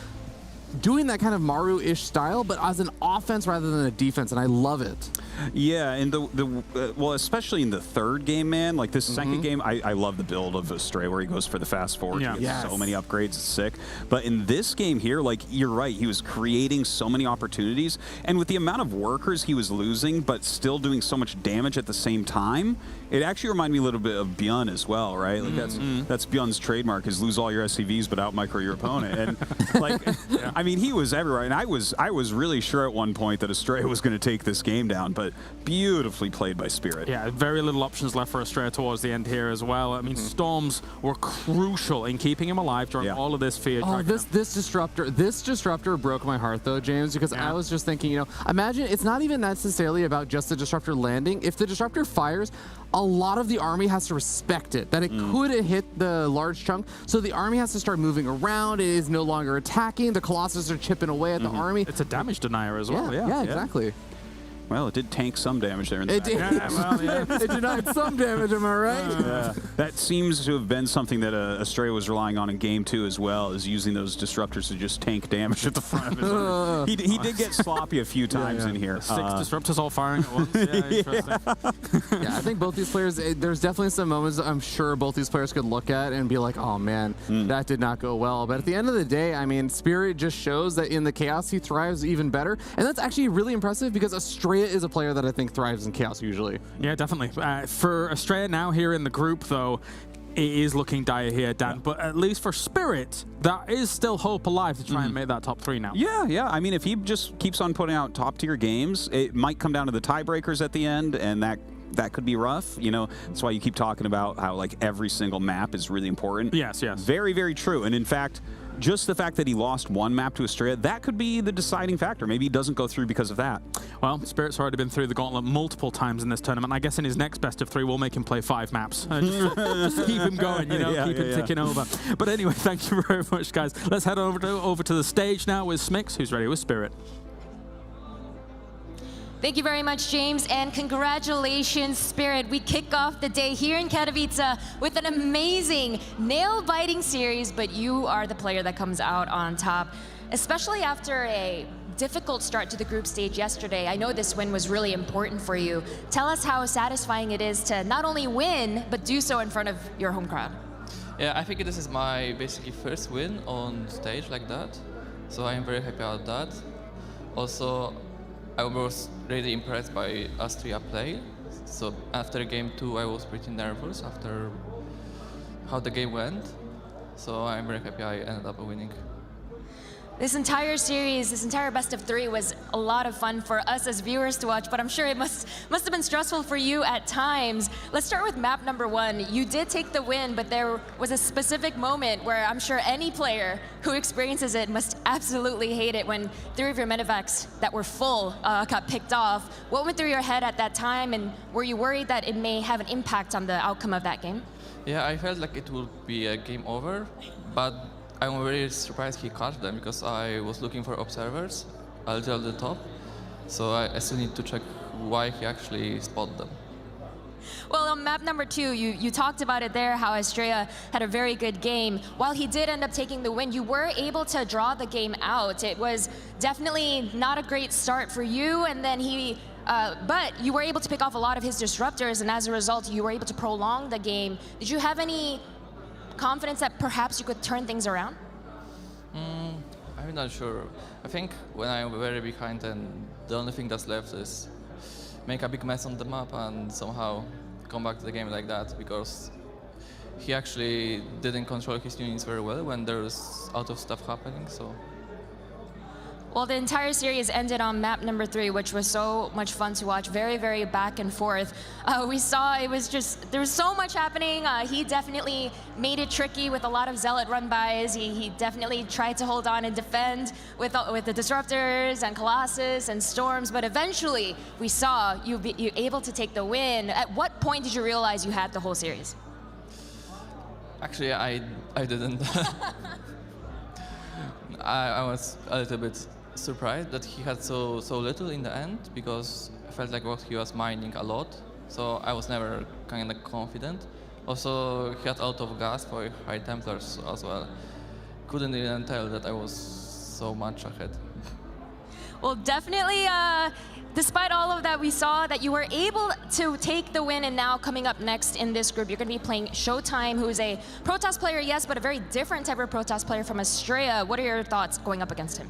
doing that kind of Maru-ish style, but as an offense rather than a defense, and I love it. Yeah, and well, especially in the third game, man. Like this second game, I love the build of Astrea where he goes for the fast forward. He gets so many upgrades, it's sick. But in this game here, like, you're right, he was creating so many opportunities, and with the amount of workers he was losing, but still doing so much damage at the same time, it actually reminded me a little bit of Bjorn as well, right? Like that's Bjorn's trademark, is lose all your SCVs but out micro your opponent. And like, I mean, he was everywhere, and I was really sure at one point that Astrea was going to take this game down, but beautifully played by Spirit. Yeah, very little options left for Astrea towards the end here as well. I mean, storms were crucial in keeping him alive during all of this fear. Oh, this disruptor broke my heart though, James, because I was just thinking, you know, imagine it's not even necessarily about just the disruptor landing. If the disruptor fires, a lot of the army has to respect it, that it could hit the large chunk. So the army has to start moving around. It is no longer attacking. The Colossus are chipping away at the army. It's a damage denier as well. Yeah, exactly. Well, it did tank some damage there in the back. It denied some damage, am I right? That seems to have been something that Astrea was relying on in Game 2 as well, is using those disruptors to just tank damage at the front of his army. He did get sloppy a few times in here. 6 disruptors all firing at once. Interesting. I think both these players, there's definitely some moments I'm sure both these players could look at and be like, oh man, that did not go well. But at the end of the day, I mean, Spirit just shows that in the chaos he thrives even better. And that's actually really impressive because Astrea Astrea is a player that I think thrives in chaos usually. Yeah, definitely. For Astrea now here in the group, though, it is looking dire here, Dan. Yeah. But at least for Spirit, that is still hope alive to try and make that top 3 now. Yeah. I mean, if he just keeps on putting out top-tier games, it might come down to the tiebreakers at the end, and that could be rough. You know, that's why you keep talking about how, like, every single map is really important. Yes. Very, very true. And in fact, just the fact that he lost one map to Astrea, that could be the deciding factor. Maybe he doesn't go through because of that. Well, Spirit's already been through the gauntlet multiple times in this tournament. I guess in his next best of 3, we'll make him play 5 maps. Just to keep him going, you know, keep him ticking over. But anyway, thank you very much, guys. Let's head over to the stage now with Smix, who's ready with Spirit. Thank you very much, James, and congratulations, Spirit. We kick off the day here in Katowice with an amazing, nail-biting series, but you are the player that comes out on top, especially after a difficult start to the group stage yesterday. I know this win was really important for you. Tell us how satisfying it is to not only win, but do so in front of your home crowd. Yeah, I think this is my basically first win on stage like that, so I am very happy about that. Also, I was really impressed by Astrea play. So after game 2, I was pretty nervous after how the game went. So I'm very happy I ended up winning. This entire series, this entire best of 3 was a lot of fun for us as viewers to watch, but I'm sure it must have been stressful for you at times. Let's start with map number 1. You did take the win, but there was a specific moment where I'm sure any player who experiences it must absolutely hate it when 3 of your medevacs that were full got picked off. What went through your head at that time, and were you worried that it may have an impact on the outcome of that game? Yeah, I felt like it would be a game over, but I'm very surprised he caught them because I was looking for observers a little at the top, so I still need to check why he actually spotted them. Well, on map number 2, you talked about it there, how Astrea had a very good game. While he did end up taking the win, you were able to draw the game out. It was definitely not a great start for you, and then but you were able to pick off a lot of his disruptors, and as a result, you were able to prolong the game. Did you have any confidence that perhaps you could turn things around? I'm not sure. I think when I'm very behind, and the only thing that's left is make a big mess on the map and somehow come back to the game like that, because he actually didn't control his units very well when there's a lot of stuff happening. So. Well, the entire series ended on map number 3, which was so much fun to watch. Very, very back and forth. We saw it was just, there was so much happening. He definitely made it tricky with a lot of Zealot run-bys. He definitely tried to hold on and defend with the Disruptors and Colossus and Storms, but eventually we saw you able to take the win. At what point did you realize you had the whole series? Actually, I didn't. I was a little bit surprised that he had so little in the end, because I felt like he was mining a lot, so I was never kind of confident. Also, he had a lot of gas for High Templars as well. Couldn't even tell that I was so much ahead. Well, definitely, despite all of that, we saw that you were able to take the win, and now coming up next in this group, you're going to be playing Showtime, who is a Protoss player, yes, but a very different type of Protoss player from Astrea. What are your thoughts going up against him?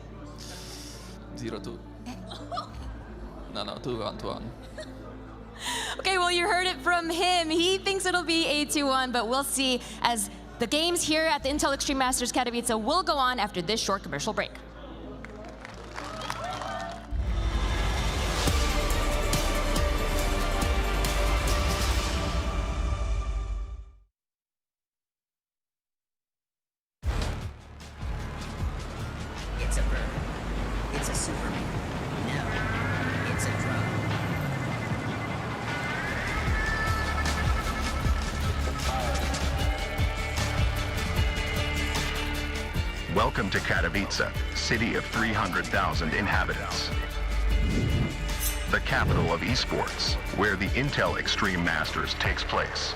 0-2. No, 2-1. Okay, well, you heard it from him. He thinks it'll be a 2-1, but we'll see as the games here at the Intel Extreme Masters Katowice will go on after this short commercial break. It's a bird. It's a Superman. No, it's a drone. Welcome to Katowice, city of 300,000 inhabitants. The capital of esports, where the Intel Extreme Masters takes place.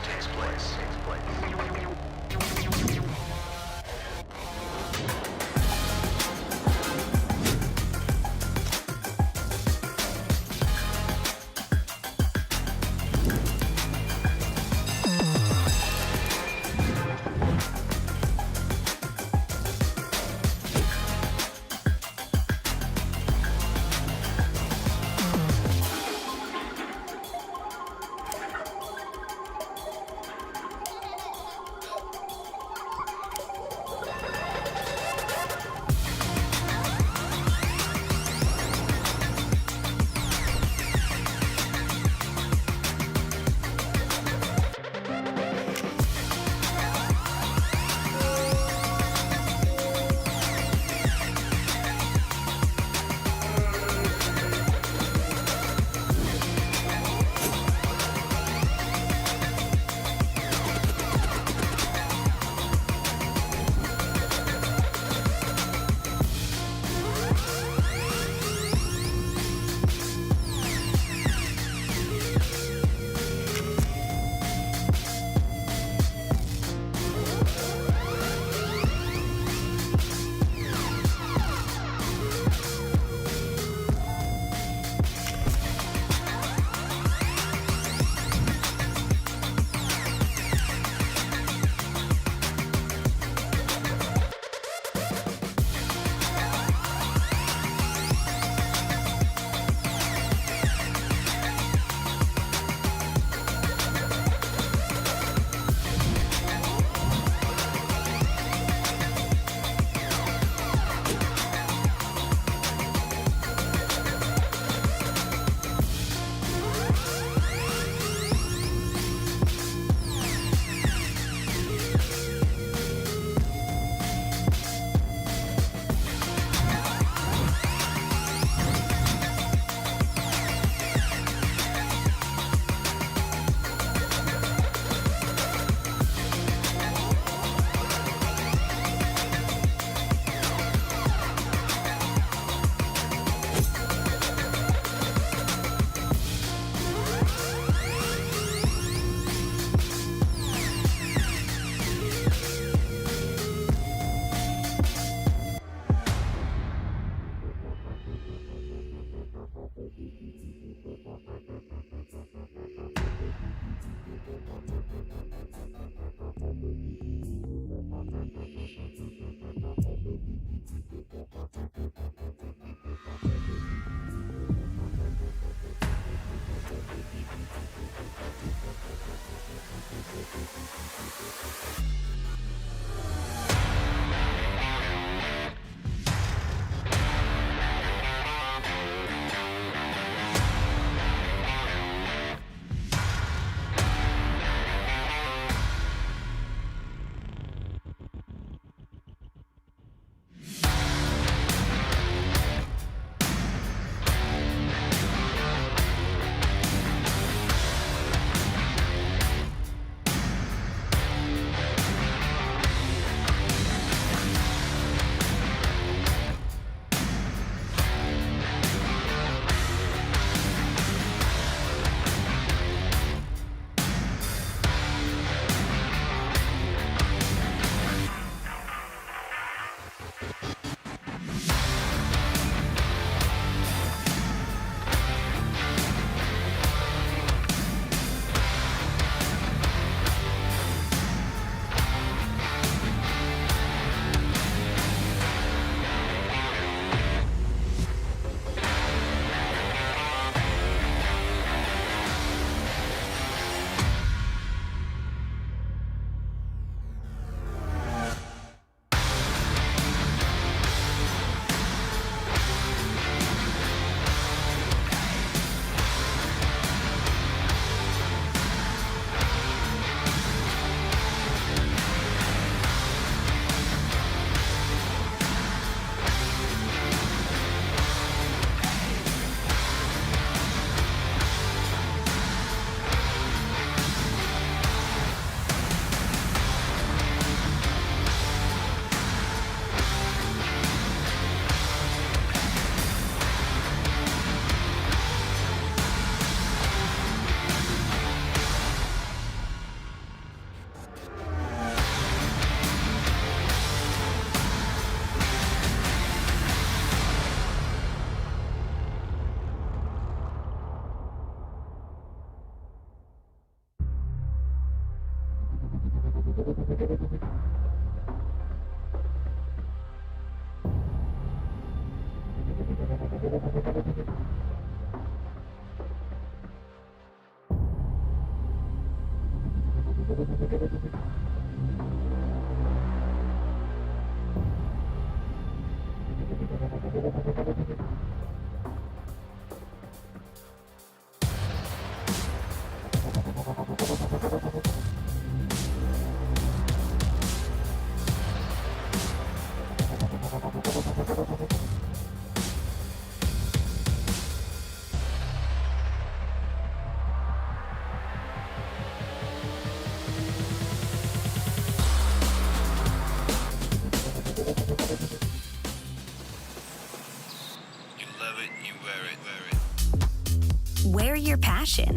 Wear your passion.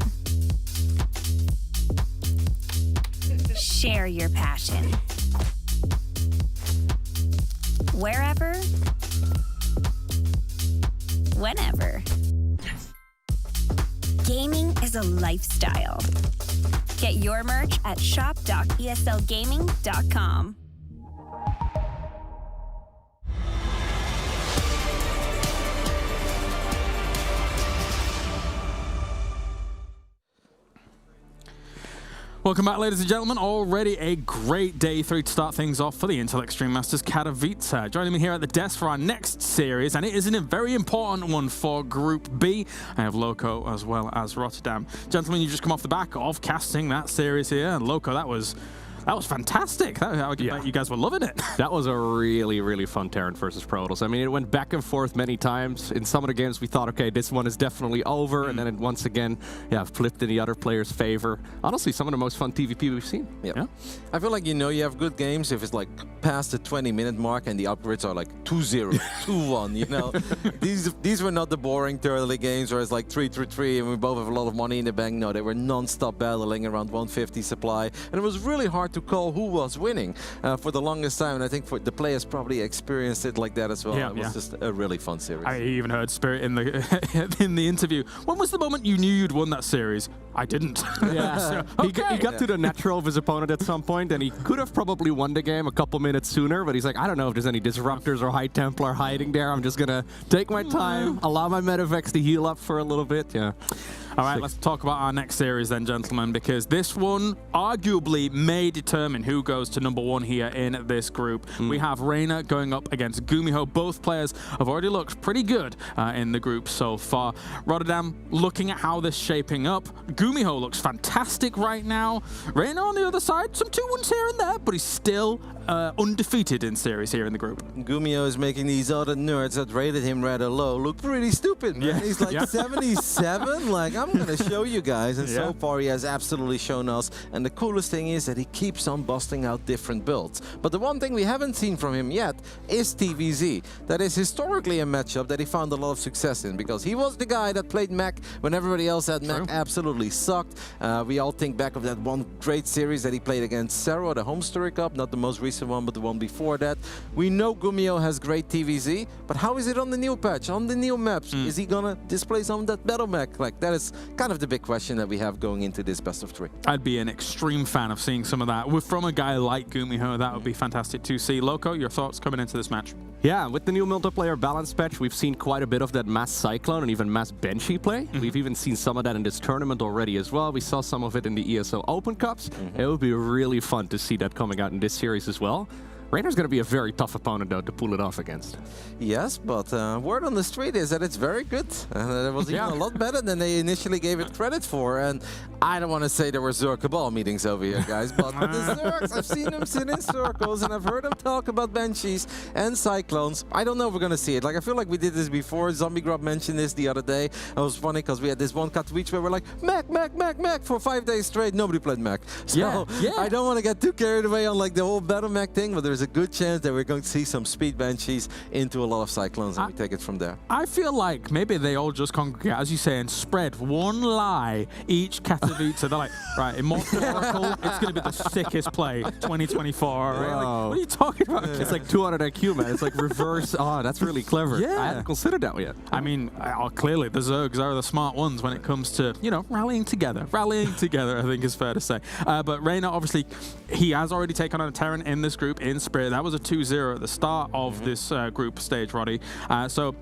Share your passion. Wherever, whenever. Gaming is a lifestyle. Get your merch at shop.eslgaming.com. Welcome back, ladies and gentlemen. Already a great day 3 to start things off for the Intel Extreme Masters Katowice. Joining me here at the desk for our next series, and it is a very important one for Group B. I have Loco as well as Rotterdam. Gentlemen, you just come off the back of casting that series here, and Loco, that was fantastic. I bet you guys were loving it. That was a really, really fun Terran versus Protoss. I mean, it went back and forth many times. In some of the games, we thought, okay, this one is definitely over, and then it once again, flipped in the other player's favor. Honestly, some of the most fun TVP we've seen. Yeah. I feel like, you have good games if it's like past the 20-minute mark and the upgrades are like 2-0, 2-1, These were not the boring early games where it's like 3-3-3 and we both have a lot of money in the bank. No, they were non-stop battling around 150 supply, and it was really hard hard to call who was winning for the longest time. And I think for the players probably experienced it like that as well. It was just a really fun series. I even heard Spirit in the in the interview. When was the moment you knew you'd won that series? I didn't. Yeah. So, He got to the natural of his opponent at some point, and he could have probably won the game a couple minutes sooner, but he's like, I don't know if there's any disruptors or High Templar hiding there. I'm just going to take my time, allow my Medivacs to heal up for a little bit. Yeah. All right, let's talk about our next series then, gentlemen, because this one arguably may determine who goes to #1 here in this group. We have Reynor going up against Gumiho. Both players have already looked pretty good in the group so far. Rotterdam, looking at how this is shaping up, Gumiho looks fantastic right now. Reynor on the other side, some 2-1s here and there, but he's still undefeated in series here in the group. Gumiho is making these other nerds that rated him rather low look pretty stupid, man. Yeah. He's like 77, like, I'm gonna show you guys, and so far he has absolutely shown us. And the coolest thing is that he keeps on busting out different builds. But the one thing we haven't seen from him yet is TVZ. That is historically a matchup that he found a lot of success in, because he was the guy that played mech when everybody else had mech absolutely sucked. We all think back of that one great series that he played against Serral, the Home Story Cup, not the most recent one, but the one before that. We know Gumiho has great TVZ, but how is it on the new patch, on the new maps? Is he gonna display some of that battle mech? Like, that is kind of the big question that we have going into this best of 3. I'd be an extreme fan of seeing some of that. From a guy like Gumiho, that would be fantastic to see. Loco, your thoughts coming into this match? Yeah, with the new multiplayer balance patch, we've seen quite a bit of that mass Cyclone and even mass Banshee play. We've even seen some of that in this tournament already as well. We saw some of it in the ESO Open Cups. It would be really fun to see that coming out in this series as well. Reynor's going to be a very tough opponent, though, to pull it off against. Yes, but word on the street is that it's very good. It was even a lot better than they initially gave it credit for. And I don't want to say there were Zerg Cabal meetings over here, guys, but the Zergs, I've seen them sit in circles, and I've heard them talk about Banshees and Cyclones. I don't know if we're going to see it. Like, I feel like we did this before. Zombie Grub mentioned this the other day. It was funny because we had this one Katowice where we're like, mech, for 5 days straight. Nobody played mech. So I don't want to get too carried away on like the whole battle mech thing, but there's a good chance that we're going to see some speed Banshees into a lot of Cyclones, and we take it from there. I feel like maybe they all just congregate, as you say, and spread one lie each Katowice. They're like, right, Immortal Oracle, it's going to be the sickest play, 2024. Right? Like, what are you talking about? It's like 200 IQ, man. It's like reverse. Oh, that's really clever. I hadn't considered that yet. I mean, clearly the Zergs are the smart ones when it comes to, you know, rallying together. Rallying together, I think is fair to say. But Reynor, obviously, he has already taken on a Terran in this group in Spirit. That was a 2-0 at the start of this group stage, Roddy. So,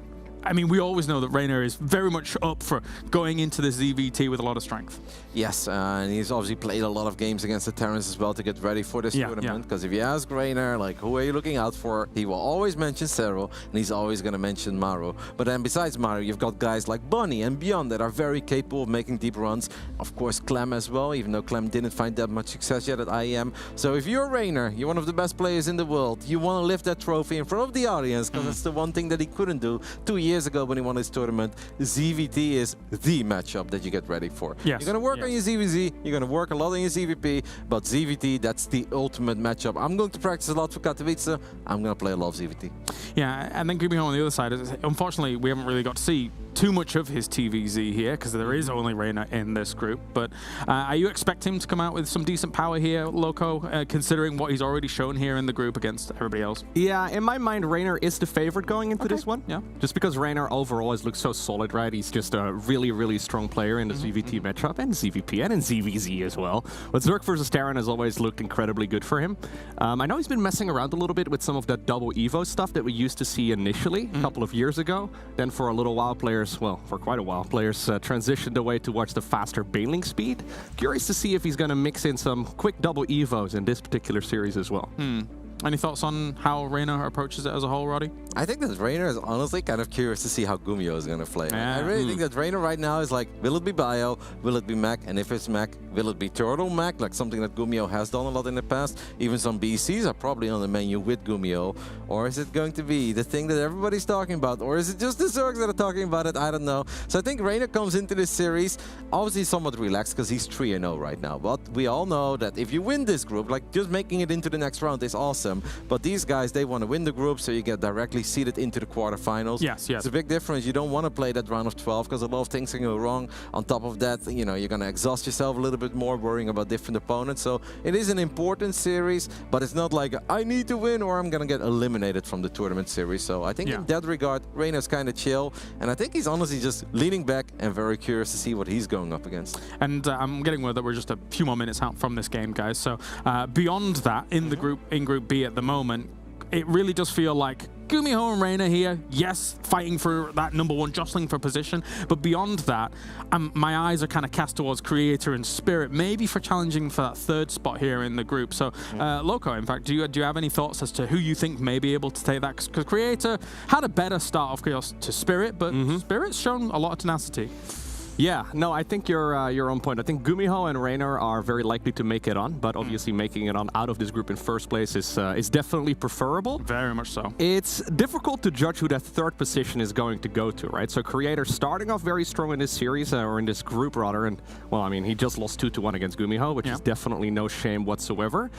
I mean, we always know that Reynor is very much up for going into this ZVT with a lot of strength. Yes, and he's obviously played a lot of games against the Terrans as well to get ready for this tournament. Because if you ask Reynor, like, who are you looking out for? He will always mention Serral, and he's always going to mention Maru. But then besides Maru, you've got guys like Bunny and Beyond that are very capable of making deep runs. Of course, Clem as well, even though Clem didn't find that much success yet at IEM. So if you're Reynor, you're one of the best players in the world, you want to lift that trophy in front of the audience, because that's the one thing that he couldn't do 2 years ago when he won his tournament. ZVT is the matchup that you get ready for. You're going to work on your ZVZ, you're going to work a lot on your ZVP, but ZVT, that's the ultimate matchup. I'm going to practice a lot for Katowice. I'm going to play a lot of ZVT. Yeah, and then Gumiho on the other side, unfortunately, we haven't really got to see too much of his TVZ here because there is only Reynor in this group. But are you expecting him to come out with some decent power here, Loco, considering what he's already shown here in the group against everybody else? Yeah, in my mind, Reynor is the favorite going into this one. Yeah, just because Reynor overall has looked so solid, right? He's just a really, really strong player in the ZVT matchup and ZVP and in ZVZ as well. But Zerg versus Terran has always looked incredibly good for him. I know he's been messing around a little bit with some of that double Evo stuff that we used to see initially a couple of years ago. Then for a little while, for quite a while, players transitioned away towards the faster bailing speed. Curious to see if he's going to mix in some quick double Evos in this particular series as well. Any thoughts on how Reynor approaches it as a whole, Roddy? I think that Reynor is honestly kind of curious to see how Gumiho is going to play. I really think that Reynor right now is like, will it be Bio? Will it be mech? And if it's mech, will it be turtle mech? Like something that Gumiho has done a lot in the past. Even some BCs are probably on the menu with Gumiho. Or is it going to be the thing that everybody's talking about? Or is it just the Zergs that are talking about it? I don't know. So I think Reynor comes into this series obviously somewhat relaxed because he's 3-0 right now. But we all know that if you win this group, like just making it into the next round is awesome. them. But these guys, they want to win the group, so you get directly seeded into the quarterfinals. Yes, yes. It's a big difference. You don't want to play that round of 12 because a lot of things can go wrong. On top of that, you know, you're going to exhaust yourself a little bit more worrying about different opponents. So it is an important series, but it's not like I need to win or I'm going to get eliminated from the tournament series. So I think in that regard, Reynor's kind of chill. And I think he's honestly just leaning back and very curious to see what he's going up against. And I'm getting word that we're just a few more minutes out from this game, guys. So beyond that, in Group B at the moment, it really does feel like Gumiho and Reynor here, yes, fighting for that #1, jostling for position. But beyond that, my eyes are kind of cast towards Creator and Spirit, maybe for challenging for that 3rd spot here in the group. So, Loco, in fact, do you have any thoughts as to who you think may be able to take that? Because Creator had a better start, of course, to Spirit, but Spirit's shown a lot of tenacity. Yeah, no, I think you're on point. I think Gumiho and Reynor are very likely to make it on, but obviously making it on out of this group in first place is definitely preferable. Very much so. It's difficult to judge who that 3rd position is going to go to, right? So Creator starting off very strong in this series, or in this group rather, and well, I mean, he just lost 2-1 against Gumiho, which is definitely no shame whatsoever.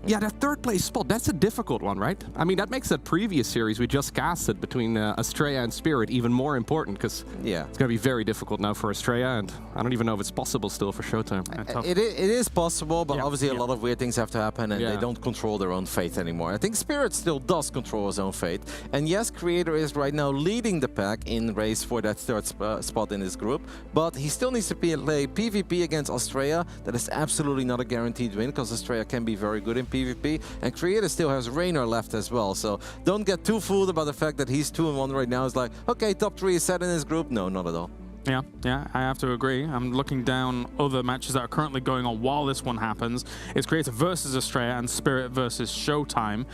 Yeah, that 3rd place spot, that's a difficult one, right? I mean, that makes that previous series we just casted between Astrea and Spirit even more important, because it's going to be very difficult now for Astrea, and I don't even know if it's possible still for Showtime. It is possible, but obviously a lot of weird things have to happen, and they don't control their own fate anymore. I think Spirit still does control his own fate, and yes, Creator is right now leading the pack in race for that 3rd spot in this group, but he still needs to play PvP against Astrea. That is absolutely not a guaranteed win, because Astrea can be very good in PvP, and Creator still has Reynor left as well, so don't get too fooled about the fact that he's 2-1 right now. It's like, okay, top 3 is set in his group. No, not at all. Yeah, I have to agree. I'm looking down other matches that are currently going on while this one happens. It's Creator versus Astrea and Spirit versus Showtime.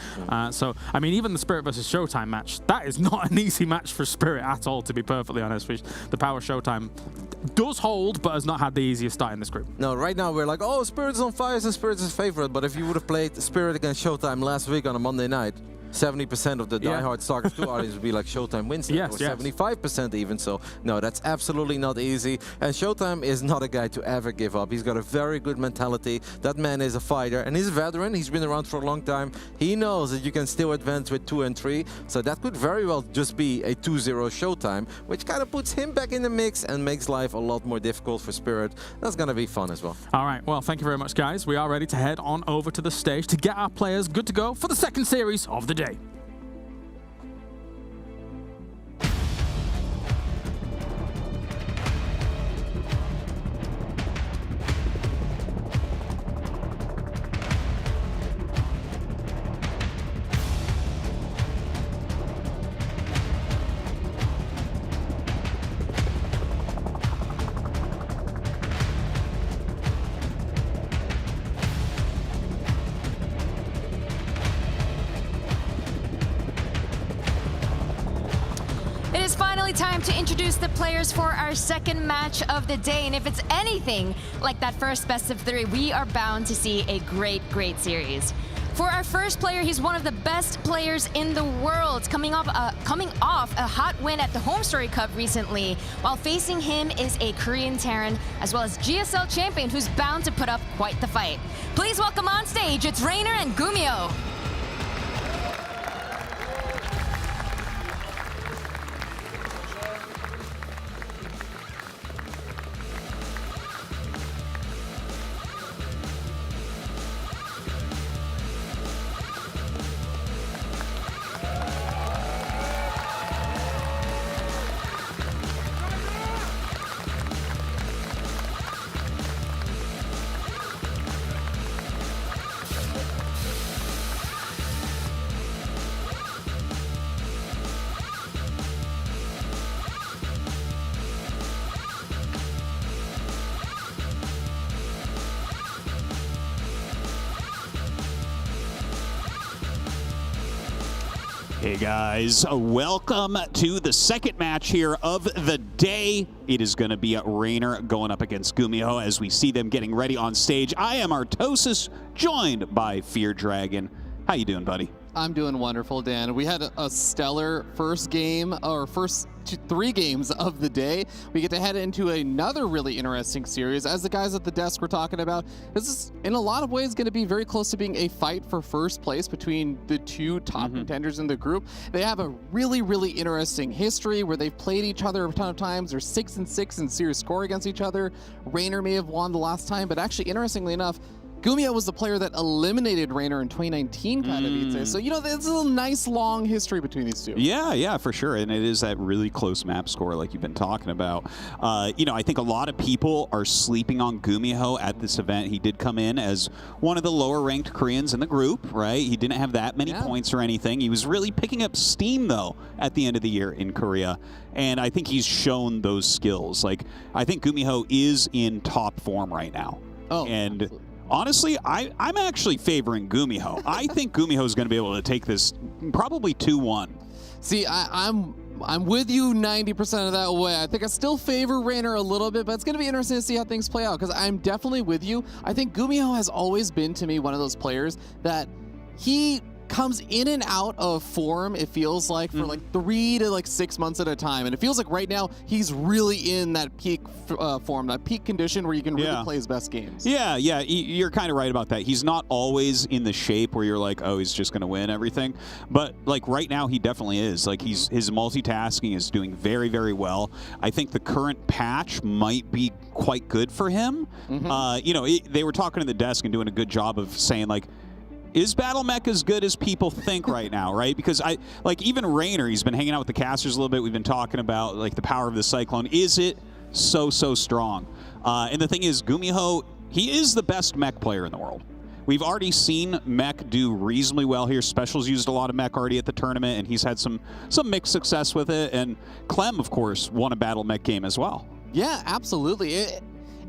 So, I mean, even the Spirit versus Showtime match, that is not an easy match for Spirit at all, to be perfectly honest. The power Showtime does hold, but has not had the easiest start in this group. No, right now we're like, oh, Spirit's on fire, so Spirit's his favorite. But if you would have played Spirit against Showtime last week on a Monday night, 70% of the diehard StarCraft 2 audience would be like Showtime wins that, or 75% even. So no, that's absolutely not easy. And Showtime is not a guy to ever give up. He's got a very good mentality. That man is a fighter, and he's a veteran. He's been around for a long time. He knows that you can still advance with 2 and 3. So that could very well just be a 2-0 Showtime, which kind of puts him back in the mix and makes life a lot more difficult for Spirit. That's going to be fun as well. All right, well, thank you very much, guys. We are ready to head on over to the stage to get our players good to go for the 2nd series of the day. Time to introduce the players for our 2nd match of the day, and if it's anything like that first best of 3, we are bound to see a great series. For our first player, he's one of the best players in the world, coming off a hot win at the Home Story Cup recently, while facing him is a Korean Terran as well as GSL champion who's bound to put up quite the fight. Please welcome on stage, it's Reynor and Gumiho. Hey guys, welcome to the 2nd match here of the day. It is going to be Reynor going up against Gumiho as we see them getting ready on stage. I am Artosis, joined by Fear Dragon. How you doing, buddy? I'm doing wonderful, Dan. We had a stellar first game, or first 3 games of the day. We get to head into another really interesting series. As the guys at the desk were talking about, this is in a lot of ways going to be very close to being a fight for first place between the 2 top contenders in the group. They have a really, really interesting history where they've played each other a ton of times. They're 6-6 in series score against each other. Reynor may have won the last time, but actually, interestingly enough, Gumiho was the player that eliminated Reynor in 2019 Katowice. So, you know, there's a nice long history between these two. Yeah, for sure. And it is that really close map score like you've been talking about. You know, I think a lot of people are sleeping on Gumiho at this event. He did come in as one of the lower ranked Koreans in the group, right? He didn't have that many points or anything. He was really picking up steam, though, at the end of the year in Korea. And I think he's shown those skills. Like, I think Gumiho is in top form right now. Oh, and absolutely. Honestly, I'm actually favoring Gumiho. I think Gumiho is going to be able to take this probably 2-1. See, I'm with you 90% of that way. I think I still favor Reynor a little bit, but it's going to be interesting to see how things play out because I'm definitely with you. I think Gumiho has always been, to me, one of those players that he comes in and out of form, it feels like, for like 3 to 6 months at a time. And it feels like right now he's really in that peak form, that peak condition where you can really play his best games. Yeah, you're kind of right about that. He's not always in the shape where you're like, oh, he's just going to win everything. But like right now he definitely is. Like his multitasking is doing very, very well. I think the current patch might be quite good for him. You know, they were talking to the desk and doing a good job of saying like, is Battle Mech as good as people think right now, right? Because even Reynor, he's been hanging out with the casters a little bit. We've been talking about like the power of the Cyclone. Is it so strong? And the thing is, Gumiho, he is the best mech player in the world. We've already seen mech do reasonably well here. Specials used a lot of mech already at the tournament, and he's had some mixed success with it. And Clem, of course, won a Battle Mech game as well. Yeah, absolutely.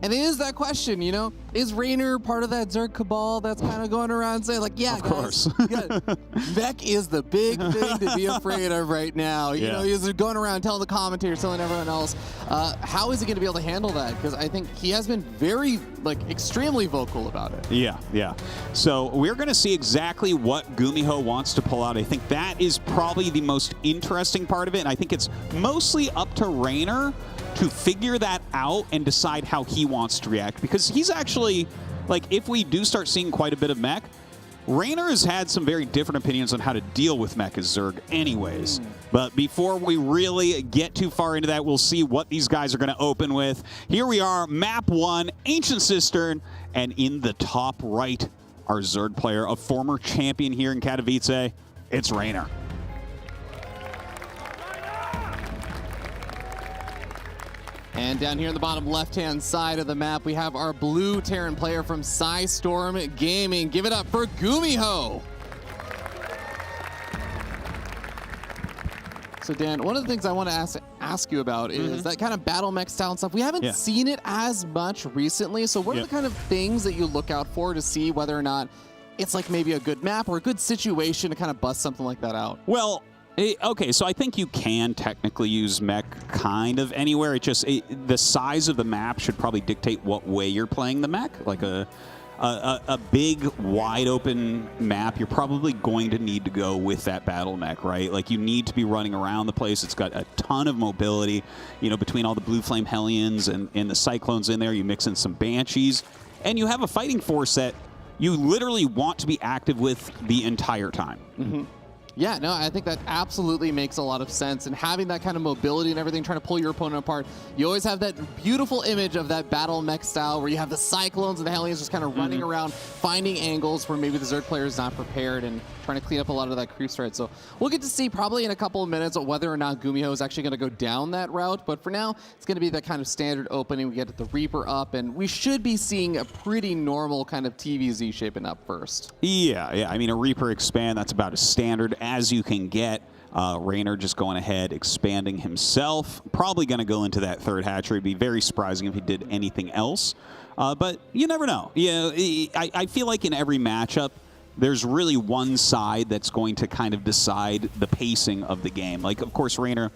And it is that question, you know, is Reynor part of that Zerg cabal that's kind of going around saying like, yeah, of course. Mech is the big thing to be afraid of right now. You know, he's going around telling the commentators, telling everyone else. How is he going to be able to handle that? Because I think he has been very, extremely vocal about it. Yeah. So we're going to see exactly what Gumiho wants to pull out. I think that is probably the most interesting part of it. And I think it's mostly up to Reynor to figure that out and decide how he wants to react. Because he's actually, if we do start seeing quite a bit of mech, Reynor has had some very different opinions on how to deal with mech as Zerg anyways. But before we really get too far into that, we'll see what these guys are going to open with. Here we are, map 1, Ancient Cistern, and in the top right, our Zerg player, a former champion here in Katowice, it's Reynor. And down here in the bottom left-hand side of the map, we have our blue Terran player from Storm Gaming. Give it up for Gumiho. So Dan, one of the things I want to ask you about is that kind of battle mech style and stuff. We haven't seen it as much recently. So what are the kind of things that you look out for to see whether or not it's maybe a good map or a good situation to kind of bust something like that out? Well, okay, so I think you can technically use mech kind of anywhere. The size of the map should probably dictate what way you're playing the mech. Like a big, wide open map, you're probably going to need to go with that battle mech, right? Like you need to be running around the place. It's got a ton of mobility, you know, between all the Blue Flame Hellions and the Cyclones in there. You mix in some Banshees, and you have a fighting force that you literally want to be active with the entire time. Yeah, no, I think that absolutely makes a lot of sense. And having that kind of mobility and everything, trying to pull your opponent apart, you always have that beautiful image of that battle mech style where you have the Cyclones and the Hellions just kind of running around, finding angles where maybe the Zerg player is not prepared and trying to clean up a lot of that creep threat. So we'll get to see probably in a couple of minutes whether or not Gumiho is actually going to go down that route. But for now, it's going to be that kind of standard opening. We get the Reaper up, and we should be seeing a pretty normal kind of TVZ shaping up first. Yeah. I mean, a Reaper expand, that's about as standard as you can get. Reynor just going ahead, expanding himself. Probably going to go into that third hatchery. It'd be very surprising if he did anything else. But you never know. I feel like in every matchup, there's really one side that's going to kind of decide the pacing of the game. Like, of course, Reynor,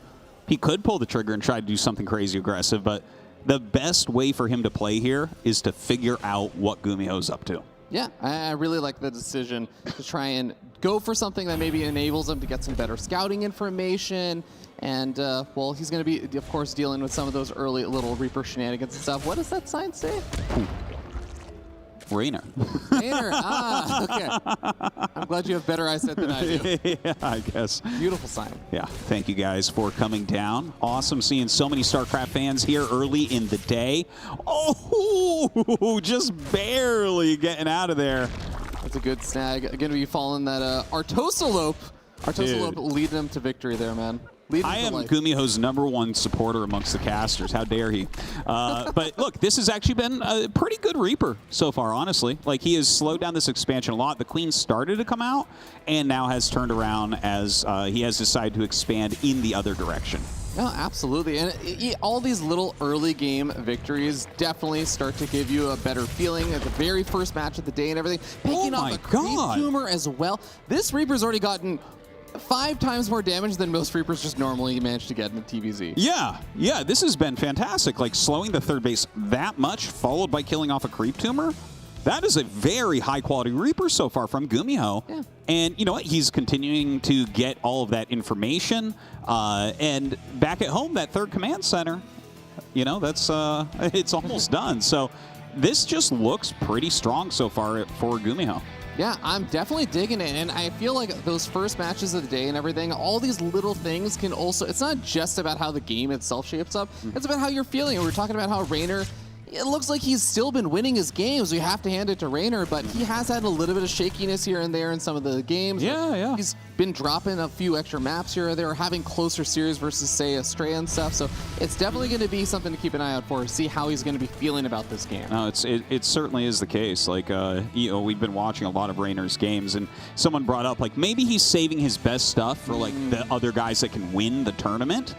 he could pull the trigger and try to do something crazy aggressive, but the best way for him to play here is to figure out what Gumiho's up to. Yeah, I really like the decision to try and go for something that maybe enables him to get some better scouting information. And, well, he's going to be, of course, dealing with some of those early little Reaper shenanigans and stuff. What does that sign say? Reynor. Reynor, okay. I'm glad you have better eyesight than I do. Yeah, I guess. Beautiful sign. Yeah, thank you guys for coming down. Awesome seeing so many StarCraft fans here early in the day. Oh, just barely getting out of there. That's a good snag. Going to be following that Artosalope. Artosalope leading them to victory there, man. I am Gumiho's #1 supporter amongst the casters. How dare he? But look, this has actually been a pretty good Reaper so far, honestly. Like, he has slowed down this expansion a lot. The Queen started to come out and now has turned around as he has decided to expand in the other direction. No, absolutely. And all these little early game victories definitely start to give you a better feeling at the very first match of the day and everything. Picking up a creep tumor as well. This Reaper's already gotten 5 times more damage than most Reapers just normally manage to get in the TVZ. Yeah, this has been fantastic. Like, slowing the third base that much, followed by killing off a creep tumor. That is a very high-quality Reaper so far from Gumiho. Yeah. And you know what? He's continuing to get all of that information. And back at home, that third command center, you know, that's it's almost done. So this just looks pretty strong so far for Gumiho. Yeah, I'm definitely digging it, and I feel like those first matches of the day and everything, all these little things can also, it's not just about how the game itself shapes up, it's about how you're feeling. And we're talking about how Reynor, it looks like he's still been winning his games. We have to hand it to Reynor, but he has had a little bit of shakiness here and there in some of the games. Yeah. He's been dropping a few extra maps here or there, having closer series versus, say, Astrea and stuff. So it's definitely going to be something to keep an eye out for, see how he's going to be feeling about this game. No, it certainly is the case. Like, you know, we've been watching a lot of Reynor's games, and someone brought up, like, maybe he's saving his best stuff for, like, the other guys that can win the tournament.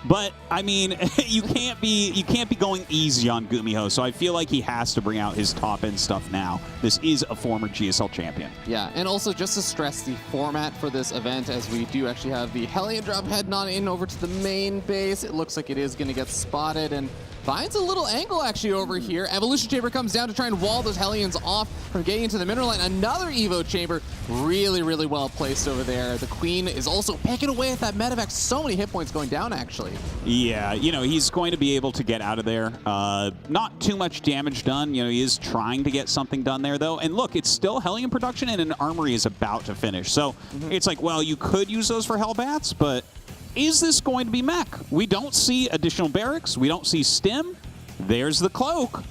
But I mean, you can't be going easy on Gumiho, so I feel like he has to bring out his top end stuff now. This is a former GSL champion. Yeah, and also just to stress the format for this event, as we do actually have the Hellion drop heading on in over to the main base. It looks like it is going to get spotted and finds a little angle actually over here. Evolution Chamber comes down to try and wall those Hellions off from getting into the mineral line. Another Evo Chamber, really, really well placed over there. The Queen is also picking away at that medevac. So many hit points going down, actually. Yeah, you know, he's going to be able to get out of there. Not too much damage done. You know, he is trying to get something done there, though. And look, it's still Hellion production, and an armory is about to finish. So it's like, well, you could use those for Hellbats, but is this going to be mech? We don't see additional barracks. We don't see stim. There's the cloak.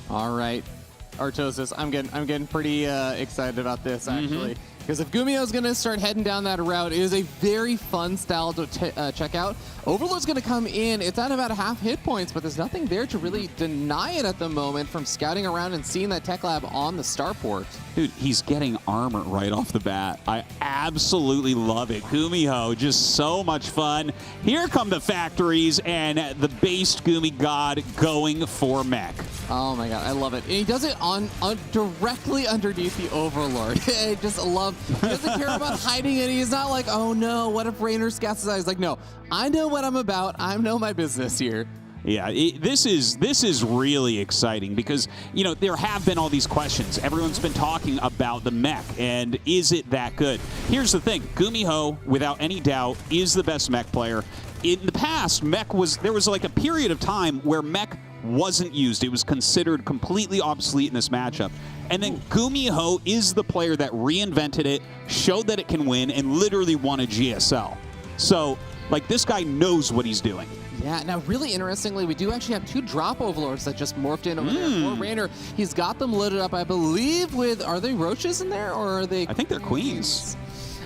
All right, Artosis, I'm getting pretty excited about this, actually. Because if Gumiho is going to start heading down that route, it is a very fun style to check out. Overlord's going to come in. It's at about half hit points, but there's nothing there to really deny it at the moment from scouting around and seeing that tech lab on the starport. Dude, he's getting armor right off the bat. I absolutely love it. Gumiho, just so much fun. Here come the factories and the based Gumi God going for mech. Oh my god, I love it. And he does it on directly underneath the Overlord. I just love, he doesn't care about hiding it. He's not like, oh no, what if Reynor scats his eyes? He's like, no, I know what I'm about. I know my business here. Yeah, this is really exciting because, you know, there have been all these questions. Everyone's been talking about the mech, and is it that good? Here's the thing. Gumiho, without any doubt, is the best mech player. In the past, there was like a period of time where mech wasn't used. It was considered completely obsolete in this matchup. And then Gumiho is the player that reinvented it, showed that it can win, and literally won a GSL. So, like, this guy knows what he's doing. Yeah, now really interestingly, we do actually have 2 drop overlords that just morphed in over there for Reynor. He's got them loaded up, I believe, with, are they roaches in there, or are they? I think they're queens.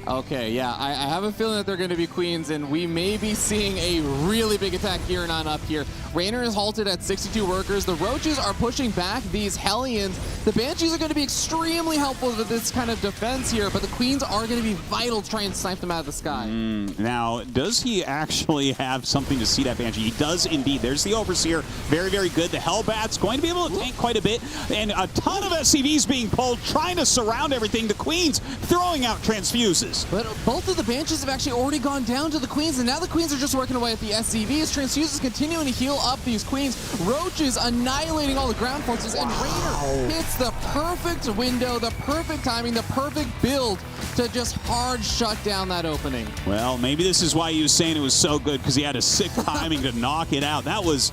Okay, yeah, I have a feeling that they're going to be queens, and we may be seeing a really big attack gearing on up here. Reynor is halted at 62 workers. The roaches are pushing back these Hellions. The Banshees are going to be extremely helpful with this kind of defense here, but the queens are going to be vital to try and snipe them out of the sky. Now, does he actually have something to see that Banshee? He does indeed. There's the Overseer. Very, very good. The Hellbat's going to be able to tank quite a bit, and a ton of SCVs being pulled, trying to surround everything. The Queens throwing out transfuses. Banshees. But both of the Banshees have actually already gone down to the Queens, and now the Queens are just working away at the SCVs. Transfuses continuing to heal up these Queens. Roach is annihilating all the ground forces, and Reynor hits the perfect window, the perfect timing, the perfect build to just hard shut down that opening. Well, maybe this is why he was saying it was so good, because he had a sick timing to knock it out. That was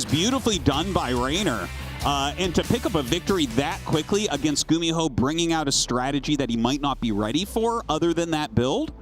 beautifully done by Reynor. And to pick up a victory that quickly against Gumiho, bringing out a strategy that he might not be ready for other than that build,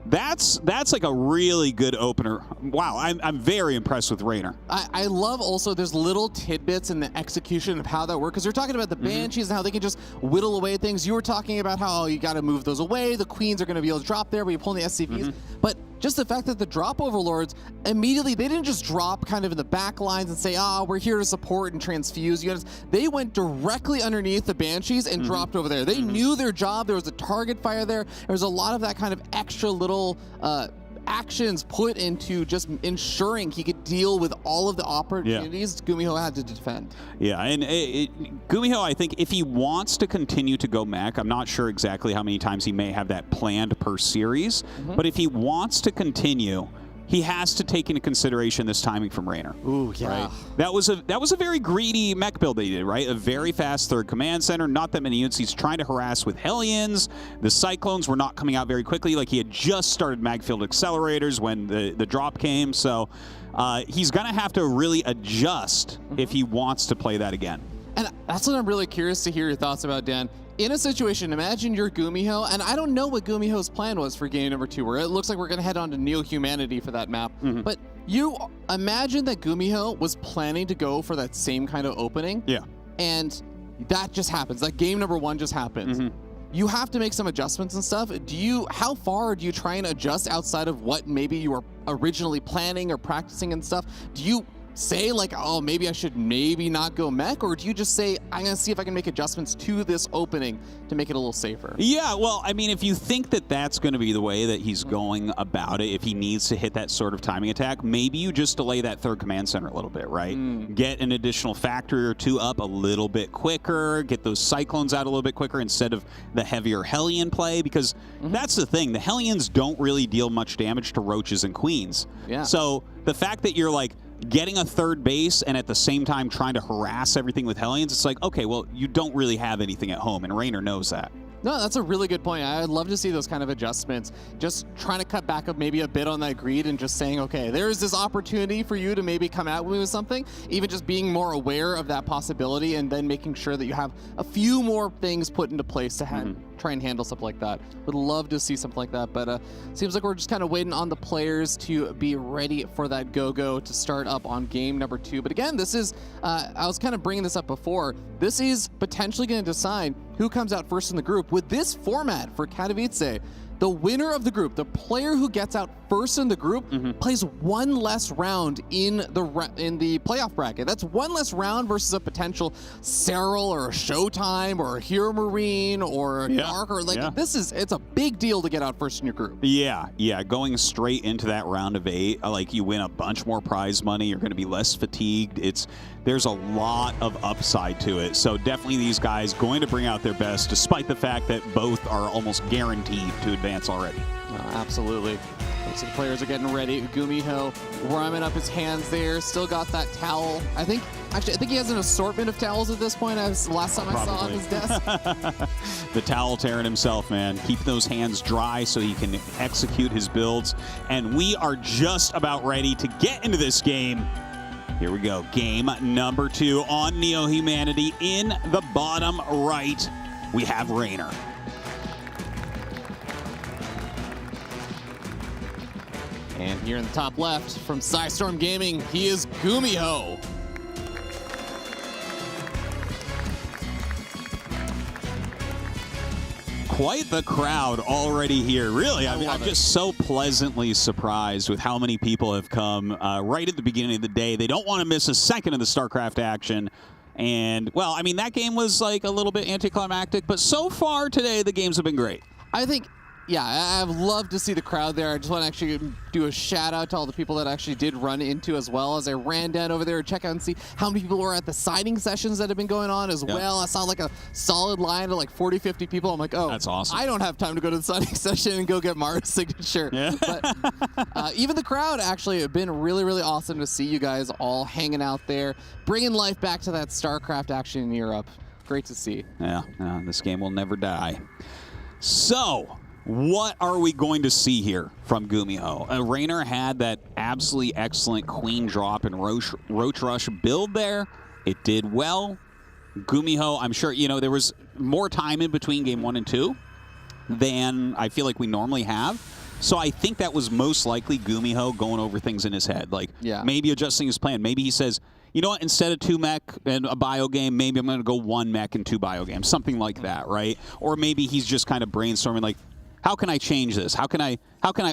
that's like a really good opener. Wow, I'm very impressed with Reynor. I love also there's little tidbits in the execution of how that works, because you're talking about the Banshees and how they can just whittle away things. You were talking about how you got to move those away. The Queens are going to be able to drop there, but you're pulling the SCVs. But just the fact that the drop overlords immediately, they didn't just drop kind of in the back lines and say, we're here to support and transfuse units. They went directly underneath the Banshees and dropped over there. They knew their job. There was a target fire there. There was a lot of that kind of extra little actions put into just ensuring he could deal with all of the opportunities Gumiho had to defend. Yeah, and Gumiho, I think if he wants to continue to go mech, I'm not sure exactly how many times he may have that planned per series, but if he wants to continue, he has to take into consideration this timing from Reynor. Ooh, yeah. Right? That was a very greedy mech build that he did, right? A very fast third command center, not that many units. He's trying to harass with Hellions. The Cyclones were not coming out very quickly. Like, he had just started magfield accelerators when the drop came. So he's going to have to really adjust if he wants to play that again. And that's what I'm really curious to hear your thoughts about, Dan. In a situation, imagine you're Gumiho, and I don't know what Gumiho's plan was for game number 2, where it looks like we're going to head on to Neo-Humanity for that map. But you imagine that Gumiho was planning to go for that same kind of opening. Yeah. And that just happens. Like, game number 1 just happens. You have to make some adjustments and stuff. How far do you try and adjust outside of what maybe you were originally planning or practicing and stuff? Do you say like, oh, maybe I should not go mech, or do you just say, I'm gonna see if I can make adjustments to this opening to make it a little safer? Yeah, well, I mean, if you think that that's going to be the way that he's going about it, if he needs to hit that sort of timing attack, maybe you just delay that third command center a little bit, right? Get an additional factory or 2 up a little bit quicker, get those Cyclones out a little bit quicker instead of the heavier Hellion play, because that's the thing. The Hellions don't really deal much damage to Roaches and Queens. Yeah. So the fact that you're like getting a third base and at the same time trying to harass everything with Hellions, it's like, okay, well, you don't really have anything at home, and Reynor knows that. No, that's a really good point. I'd love to see those kind of adjustments. Just trying to cut back up maybe a bit on that greed and just saying, okay, there's this opportunity for you to maybe come out with something. Even just being more aware of that possibility and then making sure that you have a few more things put into place to try and handle something like that. Would love to see something like that, but seems like we're just kind of waiting on the players to be ready for that go-go to start up on game number 2. But again, this is, I was kind of bringing this up before, this is potentially going to decide who comes out first in the group. With this format for Katowice, the winner of the group, the player who gets out first in the group, plays one less round in the playoff bracket. That's one less round versus a potential Serral or a Showtime or a Hero Marine or a Dark. Or like it's a big deal to get out first in your group. Yeah, going straight into that round of 8, like you win a bunch more prize money. You're going to be less fatigued. There's a lot of upside to it. So definitely these guys going to bring out their best, despite the fact that both are almost guaranteed to advance already. Absolutely. Looks like players are getting ready. Gumiho warming up his hands there. Still got that towel. I think he has an assortment of towels at this point. As the last time I saw on his desk. The towel tearing himself, man. Keep those hands dry so he can execute his builds. And we are just about ready to get into this game. Here we go. Game number 2 on Neo-Humanity. In the bottom right, we have Reynor. And here in the top left, from Psystorm Gaming, he is Gumiho. Quite the crowd already here. Really, I mean, I'm just so pleasantly surprised with how many people have come right at the beginning of the day. They don't want to miss a second of the StarCraft action. And, well, I mean, that game was like a little bit anticlimactic, but so far today, the games have been great. I think Yeah, I've loved to see the crowd there. I just want to actually do a shout out to all the people that actually did run into as well as I ran down over there to check out and see how many people were at the signing sessions that have been going on as well. I saw like a solid line of like 40, 50 people. I'm like, oh, that's awesome. I don't have time to go to the signing session and go get Mario's signature. Yeah. But even the crowd actually have been really, really awesome to see you guys all hanging out there, bringing life back to that StarCraft action in Europe. Great to see. Yeah, this game will never die. So, what are we going to see here from Gumiho? Reynor had that absolutely excellent Queen drop and Roach Rush build there. It did well. Gumiho, I'm sure, there was more time in between game 1 and 2 than I feel like we normally have. So I think that was most likely Gumiho going over things in his head. Like, maybe adjusting his plan. Maybe he says, you know what, instead of 2 mech and a bio game, maybe I'm going to go 1 mech and 2 bio games. Something like that, right? Or maybe he's just kind of brainstorming like, how can I change this? How can I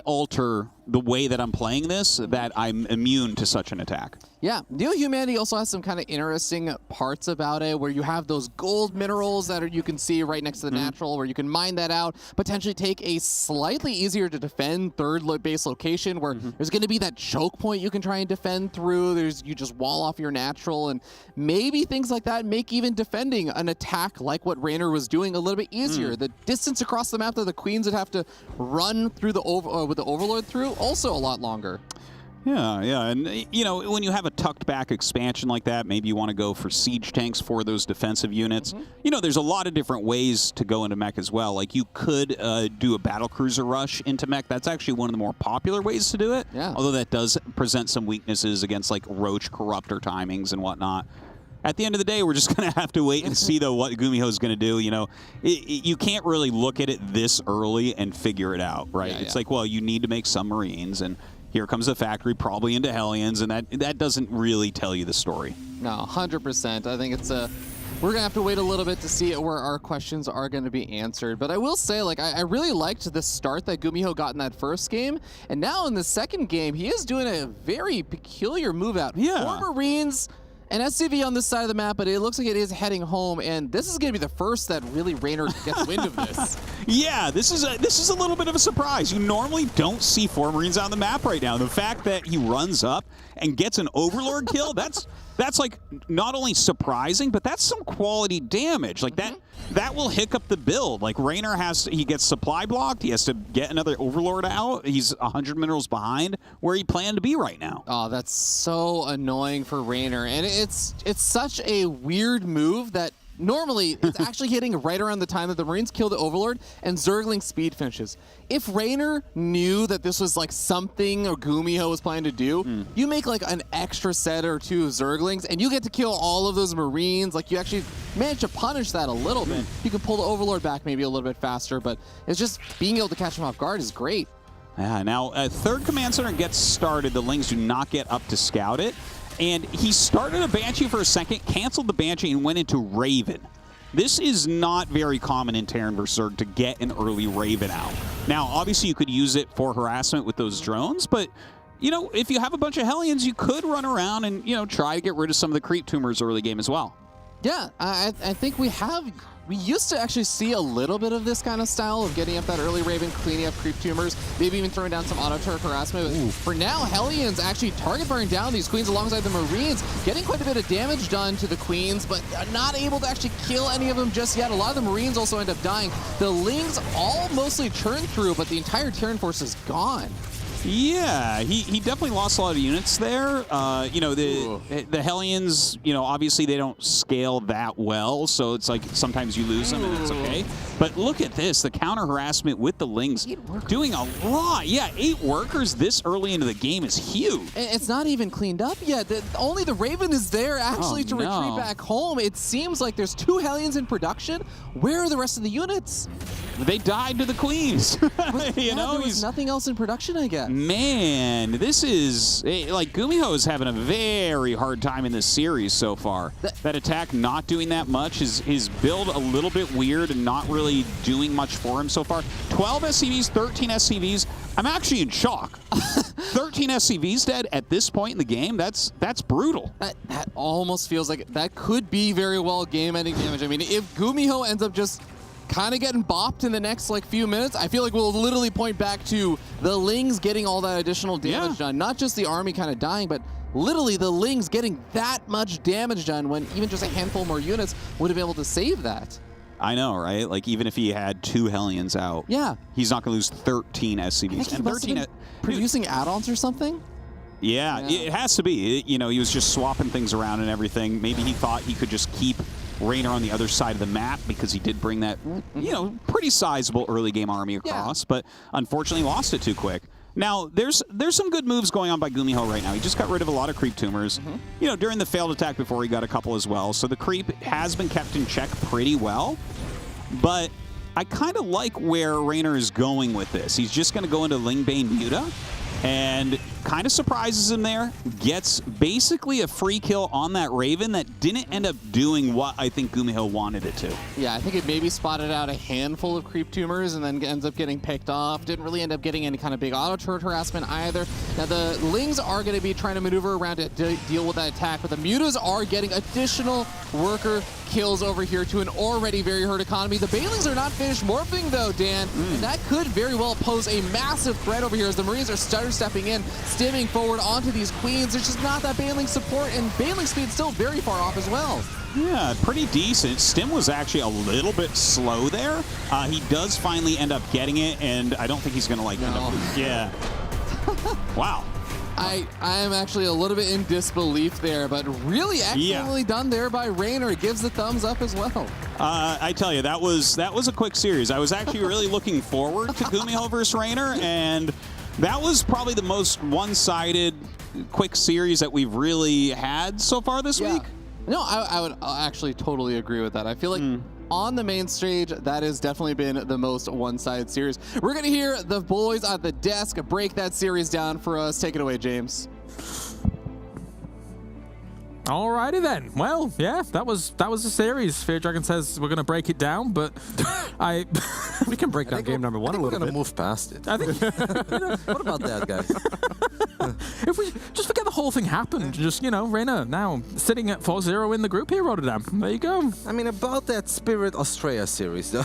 alter the way that I'm playing this that I'm immune to such an attack? Yeah, Neo Humanity also has some kind of interesting parts about it where you have those gold minerals that you can see right next to the natural where you can mine that out, potentially take a slightly easier to defend third base location where there's going to be that choke point you can try and defend through. You just wall off your natural, and maybe things like that make even defending an attack like what Reynor was doing a little bit easier. The distance across the map that the Queens would have to run through with the Overlord through, also a lot longer. Yeah, and when you have a tucked back expansion like that, maybe you want to go for siege tanks for those defensive units. There's a lot of different ways to go into mech as well. Like you could do a battle cruiser rush into mech. That's actually one of the more popular ways to do it. Yeah. Although that does present some weaknesses against like Roach Corruptor timings and whatnot. At the end of the day, we're just going to have to wait and see, though, what Gumiho is going to do. You can't really look at it this early and figure it out, right? It's like, well, you need to make submarines, and here comes the factory, probably into Hellions, and that doesn't really tell you the story. No, 100%. I think it's we're going to have to wait a little bit to see where our questions are going to be answered. But I will say, like, I really liked the start that Gumiho got in that first game. And now in the second game, he is doing a very peculiar move out. Yeah. 4 Marines and SCV on this side of the map, but it looks like it is heading home, and this is going to be the first that really Reynor gets wind of this. Yeah, this is a little bit of a surprise. You normally don't see 4 Marines on the map right now. The fact that he runs up and gets an Overlord kill, that's like not only surprising, but that's some quality damage. Like that will hiccup the build. Like Reynor he gets supply blocked. He has to get another Overlord out. He's 100 minerals behind where he planned to be right now. Oh, that's so annoying for Reynor. And it's such a weird move that normally it's actually hitting right around the time that the Marines kill the Overlord and Zergling speed finishes. If Reynor knew that this was like something or Gumiho was planning to do, you make like an extra set or 2 of Zerglings and you get to kill all of those Marines. Like you actually manage to punish that a little bit. You can pull the Overlord back maybe a little bit faster, but it's just being able to catch him off guard is great. Yeah, now 3rd Command Center gets started. The Lings do not get up to scout it. And he started a Banshee for a second, canceled the Banshee, and went into Raven. This is not very common in Terran vs. Zerg to get an early Raven out. Now, obviously, you could use it for harassment with those drones, but, if you have a bunch of Hellions, you could run around and, try to get rid of some of the creep tumors early game as well. Yeah, I think we used to actually see a little bit of this kind of style of getting up that early Raven, cleaning up creep tumors, maybe even throwing down some auto-turret harassment. For now, Hellions actually target firing down these Queens alongside the Marines, getting quite a bit of damage done to the Queens, but not able to actually kill any of them just yet. A lot of the Marines also end up dying. The Lings all mostly churn through, but the entire Terran force is gone. Yeah, he definitely lost a lot of units there. The Hellions, obviously they don't scale that well, so it's like sometimes you lose them and it's okay. But look at this, the counter harassment with the Lings doing a lot. Yeah, 8 workers this early into the game is huge. It's not even cleaned up yet. Only the Raven is there actually to retreat back home. It seems like there's 2 Hellions in production. Where are the rest of the units? They died to the Queens. There was nothing else in production, I guess. Man, this is like Gumiho is having a very hard time in this series so far. That attack not doing that much, his build a little bit weird and not really doing much for him so far. 12 SCVs, 13 SCVs. I'm actually in shock. 13 SCVs dead at this point in the game. That's brutal. That almost feels like that could be very well game-ending damage. I mean, if Gumiho ends up just kind of getting bopped in the next like few minutes. I feel like we'll literally point back to the Lings getting all that additional damage done. Not just the army kind of dying, but literally the Lings getting that much damage done when even just a handful more units would have been able to save that. I know, right? Like, even if he had 2 Hellions out, he's not going to lose 13 SCVs. And 13 producing add-ons or something? Yeah, it has to be. You know, he was just swapping things around and everything. Maybe he thought he could just keep Reynor on the other side of the map because he did bring that, you know, pretty sizable early game army across, but unfortunately lost it too quick. Now, there's some good moves going on by Gumiho right now. He just got rid of a lot of creep tumors. You know, during the failed attack before, he got a couple as well. So the creep has been kept in check pretty well. But I kind of like where Reynor is going with this. He's just going to go into Lingbane Muta and kind of surprises him there. Gets basically a free kill on that Raven that didn't end up doing what I think Gumiho wanted it to. Yeah, I think it maybe spotted out a handful of creep tumors and then ends up getting picked off. Didn't really end up getting any kind of big auto turret harassment either. Now the Lings are going to be trying to maneuver around to deal with that attack, but the Mutas are getting additional worker kills over here to an already very hurt economy. The Banelings are not finished morphing though, Dan, and that could very well pose a massive threat over here as the Marines are stepping in, stimming forward onto these Queens. There's just not that Baneling support, and Baneling speed still very far off as well. Yeah, pretty decent. Stim was actually a little bit slow there. He does finally end up getting it, and I don't think he's going to like end up... Yeah. Wow. I am actually a little bit in disbelief there, but really excellently done there by Reynor. It gives the thumbs up as well. I tell you, that was a quick series. I was actually really looking forward to Gumiho versus Reynor, and that was probably the most one-sided quick series that we've really had so far this week. No, I would actually totally agree with that. I feel like on the main stage, that has definitely been the most one-sided series. We're going to hear the boys at the desk break that series down for us. Take it away, James. Alrighty then. Well, yeah, that was a series. Fear Dragon says we're going to break it down, but we can break down game number 1 a little bit. We're going to move past it. I think. What about that, guys? If we just forget the whole thing happened, just, you know, Reynor now sitting at 4-0 in the group here, Rotterdam. There you go. I mean, about that Spirit Astrea series, though,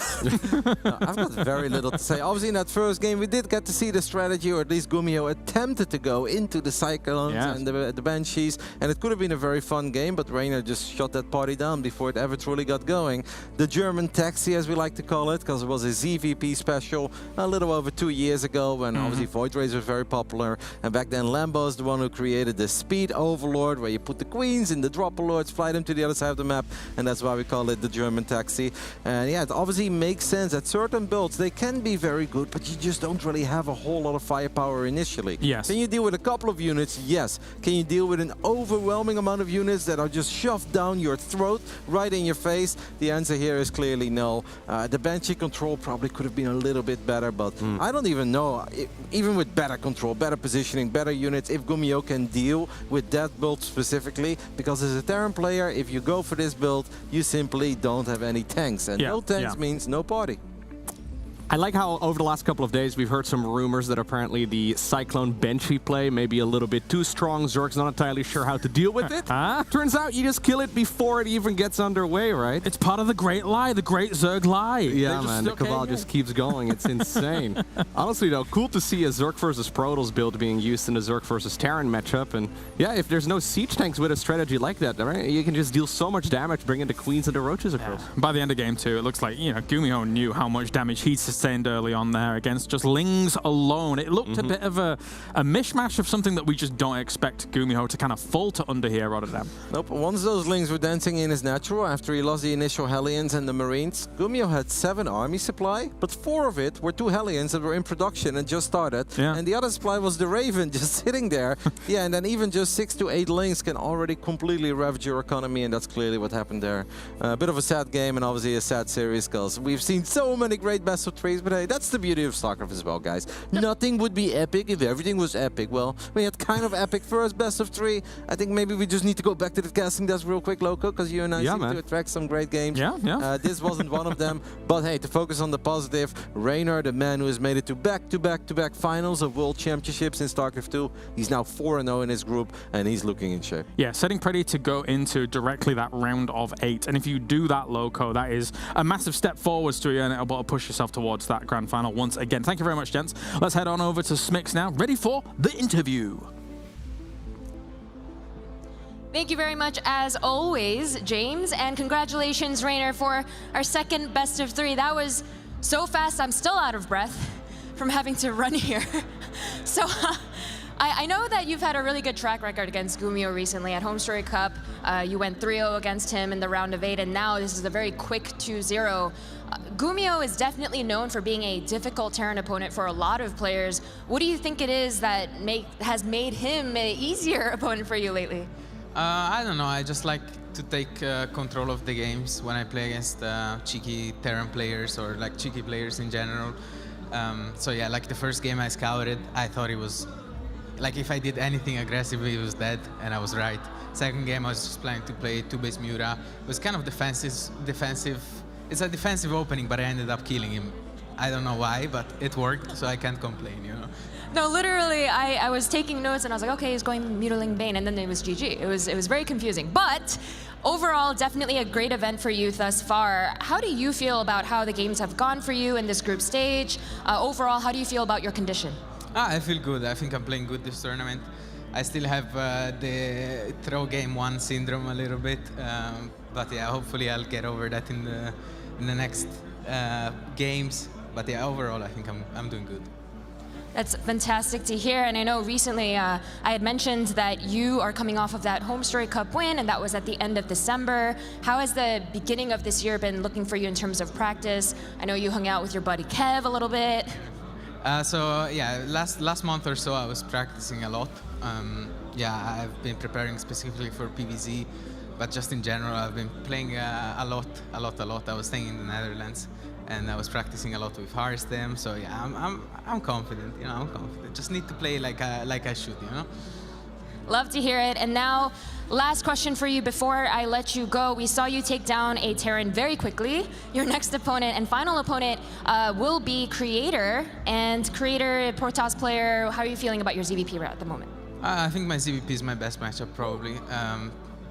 no, I've got very little to say. Obviously, in that first game, we did get to see the strategy, or at least Gumiho attempted to go into the Cyclones and the Banshees, and it could have been a very fun game, but Reynor just shut that party down before it ever truly got going. The German taxi, as we like to call it, because it was a ZVP special a little over 2 years ago when obviously Void Rays was very popular, and back then Lambo is the one who created the Speed Overlord, where you put the Queens in the Dropper Lords, fly them to the other side of the map, and that's why we call it the German taxi. And yeah, it obviously makes sense that certain builds, they can be very good, but you just don't really have a whole lot of firepower initially. Yes. Can you deal with a couple of units? Yes. Can you deal with an overwhelming amount of units that are just shoved down your throat, right in your face? The answer here is clearly no. The Banshee control probably could have been a little bit better, but I don't even know, even with better control, better positioning, better units, if Gumiho can deal with that build specifically, because as a Terran player, if you go for this build, you simply don't have any tanks, and no tanks means no party. I like how over the last couple of days we've heard some rumors that apparently the Cyclone Banshee play may be a little bit too strong. Zerg's not entirely sure how to deal with it. Turns out you just kill it before it even gets underway, right? It's part of the great lie, the great Zerg lie. Yeah, man, the Cabal just keeps going. It's insane. Honestly, though, cool to see a Zerg versus Protoss build being used in the Zerg versus Terran matchup. And yeah, if there's no siege tanks with a strategy like that, right, you can just deal so much damage, bringing the Queens and the Roaches across. By the end of game 2, it looks like, you know, Gumiho knew how much damage he'd sustained early on there against just Lings alone. It looked a bit of a mishmash of something that we just don't expect Gumiho to kind of falter under here, Rotterdam. Nope. Once those Lings were dancing in as natural after he lost the initial Hellions and the Marines, Gumiho had 7 army supply, but 4 of it were 2 Hellions that were in production and just started, and the other supply was the Raven just sitting there. And then even just 6 to 8 Lings can already completely ravage your economy, and that's clearly what happened there. A bit of a sad game, and obviously a sad series, because we've seen so many great best of 3 praise, but hey, that's the beauty of StarCraft as well, guys. Nothing would be epic if everything was epic. Well, we had kind of epic first best of 3. I think maybe we just need to go back to the casting desk real quick, Loco, because you and I seem to attract some great games. This wasn't one of them, but hey, to focus on the positive, Reynor, the man who has made it to back-to-back finals of World Championships in StarCraft 2, he's now 4-0 in his group, and he's looking in shape. Yeah, setting pretty to go into directly that round of 8. And if you do that, Loco, that is a massive step forwards to you and able to push yourself towards that grand final once again. Thank you very much, gents. Let's head on over to Smix now, ready for the interview. Thank you very much, as always, James, and congratulations, Reynor, for our second best of 3. That was so fast, I'm still out of breath from having to run here. So I know that you've had a really good track record against Gumiho recently at Home Story Cup. You went 3-0 against him in the round of 8, and now this is a very quick 2-0. Gumiho is definitely known for being a difficult Terran opponent for a lot of players. What do you think it is that has made him an easier opponent for you lately? I don't know, I just like to take control of the games when I play against cheeky Terran players or like cheeky players in general. So yeah, like the first game I scouted, I thought it was, like if I did anything aggressive, he was dead, and I was right. Second game, I was just planning to play 2-base Miura. It was kind of defensive. It's a defensive opening, but I ended up killing him. I don't know why, but it worked, so I can't complain, you know? No, literally, I was taking notes and I was like, okay, he's going Mutiling Bane, and then it was GG. It was very confusing. But overall, definitely a great event for you thus far. How do you feel about how the games have gone for you in this group stage? Overall, how do you feel about your condition? I feel good. I think I'm playing good this tournament. I still have the throw game 1 syndrome a little bit, but yeah, hopefully I'll get over that in the next games. But yeah, overall, I think I'm doing good. That's fantastic to hear, and I know recently I had mentioned that you are coming off of that Home Story Cup win, and that was at the end of December. How has the beginning of this year been looking for you in terms of practice? I know you hung out with your buddy Kev a little bit. So yeah, last month or so I was practicing a lot. Yeah, I've been preparing specifically for PVZ, but just in general I've been playing a lot. I was staying in the Netherlands, and I was practicing a lot with Harstem. So yeah, I'm confident. You know, I'm confident. Just need to play like I should. You know. Love to hear it. And now, last question for you before I let you go. We saw you take down a Terran very quickly. Your next opponent and final opponent will be Creator. And Creator, Protoss player, how are you feeling about your ZVP at the moment? I think my ZVP is my best matchup, probably.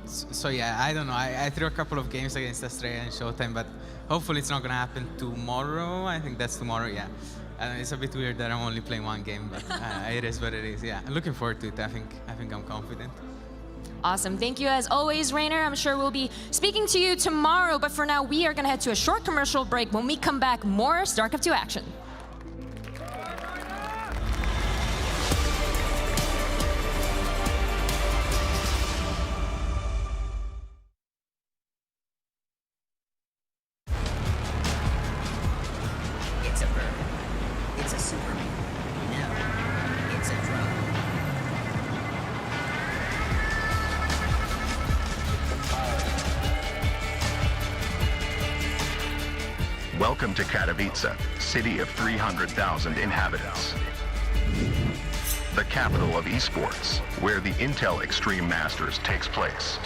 So yeah, I don't know. I threw a couple of games against Astrea and Showtime, but hopefully it's not going to happen tomorrow. I think that's tomorrow, yeah. It's a bit weird that I'm only playing 1 game, but it is what it is. Yeah, I'm looking forward to it. I think I'm confident. Awesome. Thank you as always, Reynor. I'm sure we'll be speaking to you tomorrow, but for now, we are going to head to a short commercial break. When we come back, more StarCraft 2 action. It's a bird. It's a Superman. No, it's a drone. Welcome to Katowice, city of 300,000 inhabitants. The capital of esports, where the Intel Extreme Masters takes place.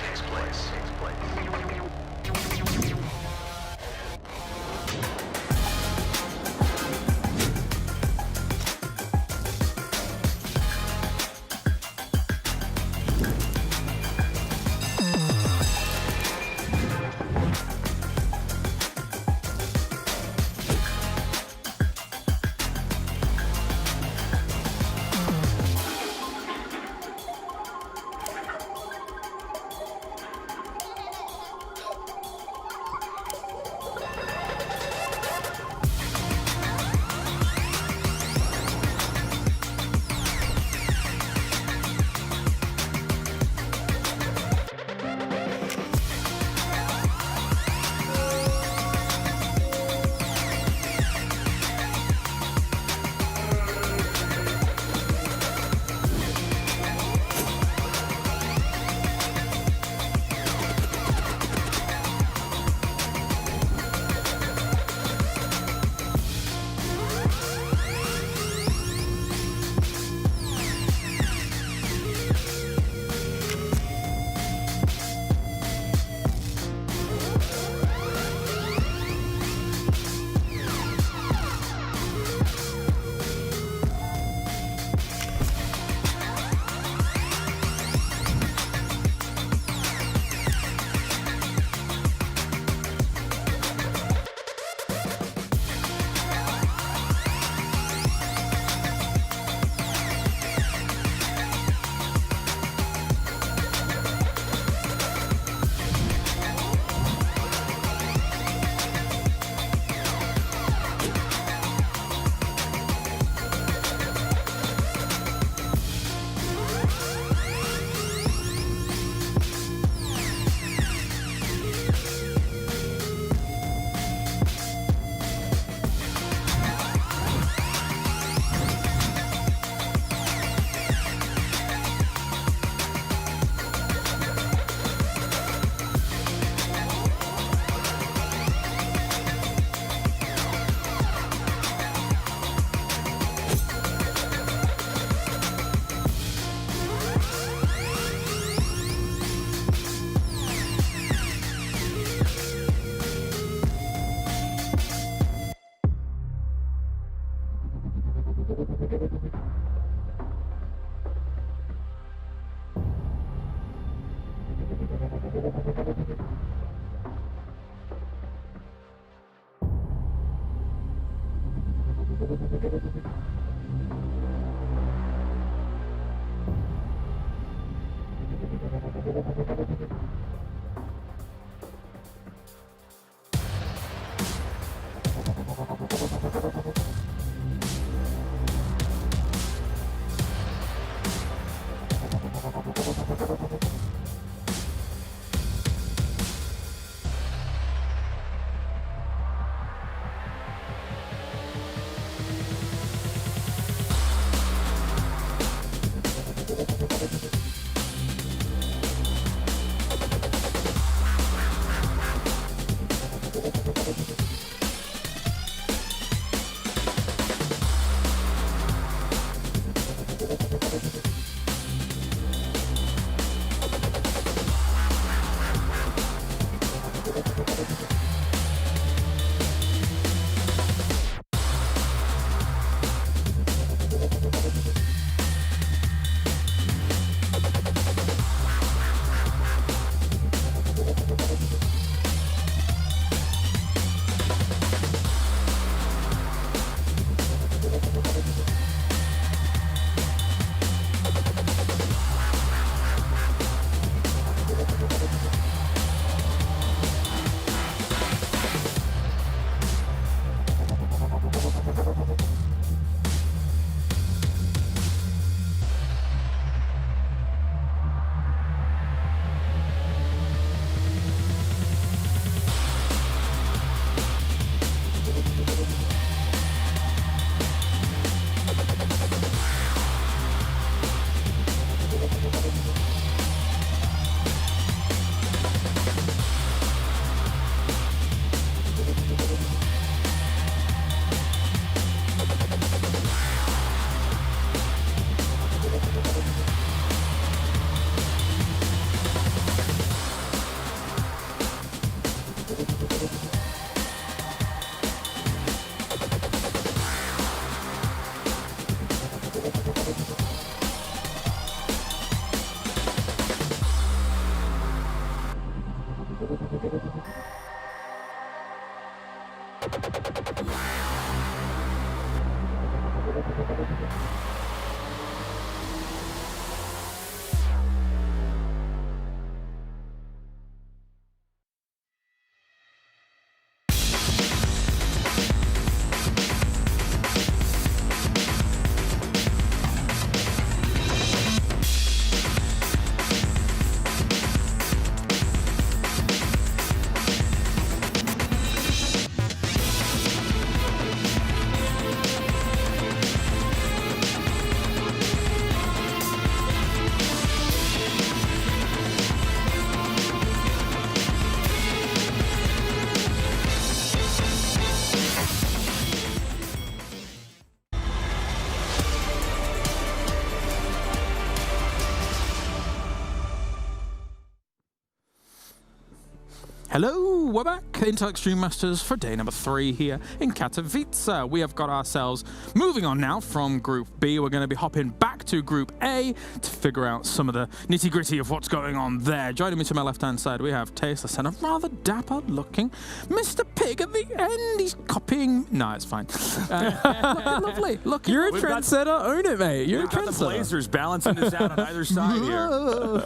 Hello, we're back. Intel Extreme Masters for day number 3 here in Katowice. We have got ourselves moving on now from Group B. We're going to be hopping back to Group A to figure out some of the nitty-gritty of what's going on there. Joining me to my left-hand side, we have Tasteless and a rather dapper-looking Mr. Pig at the end. He's copying... No, it's fine. Lovely. Look, you're a trendsetter. Own it, mate. You're a trendsetter. The Blazers balancing this out on either side here.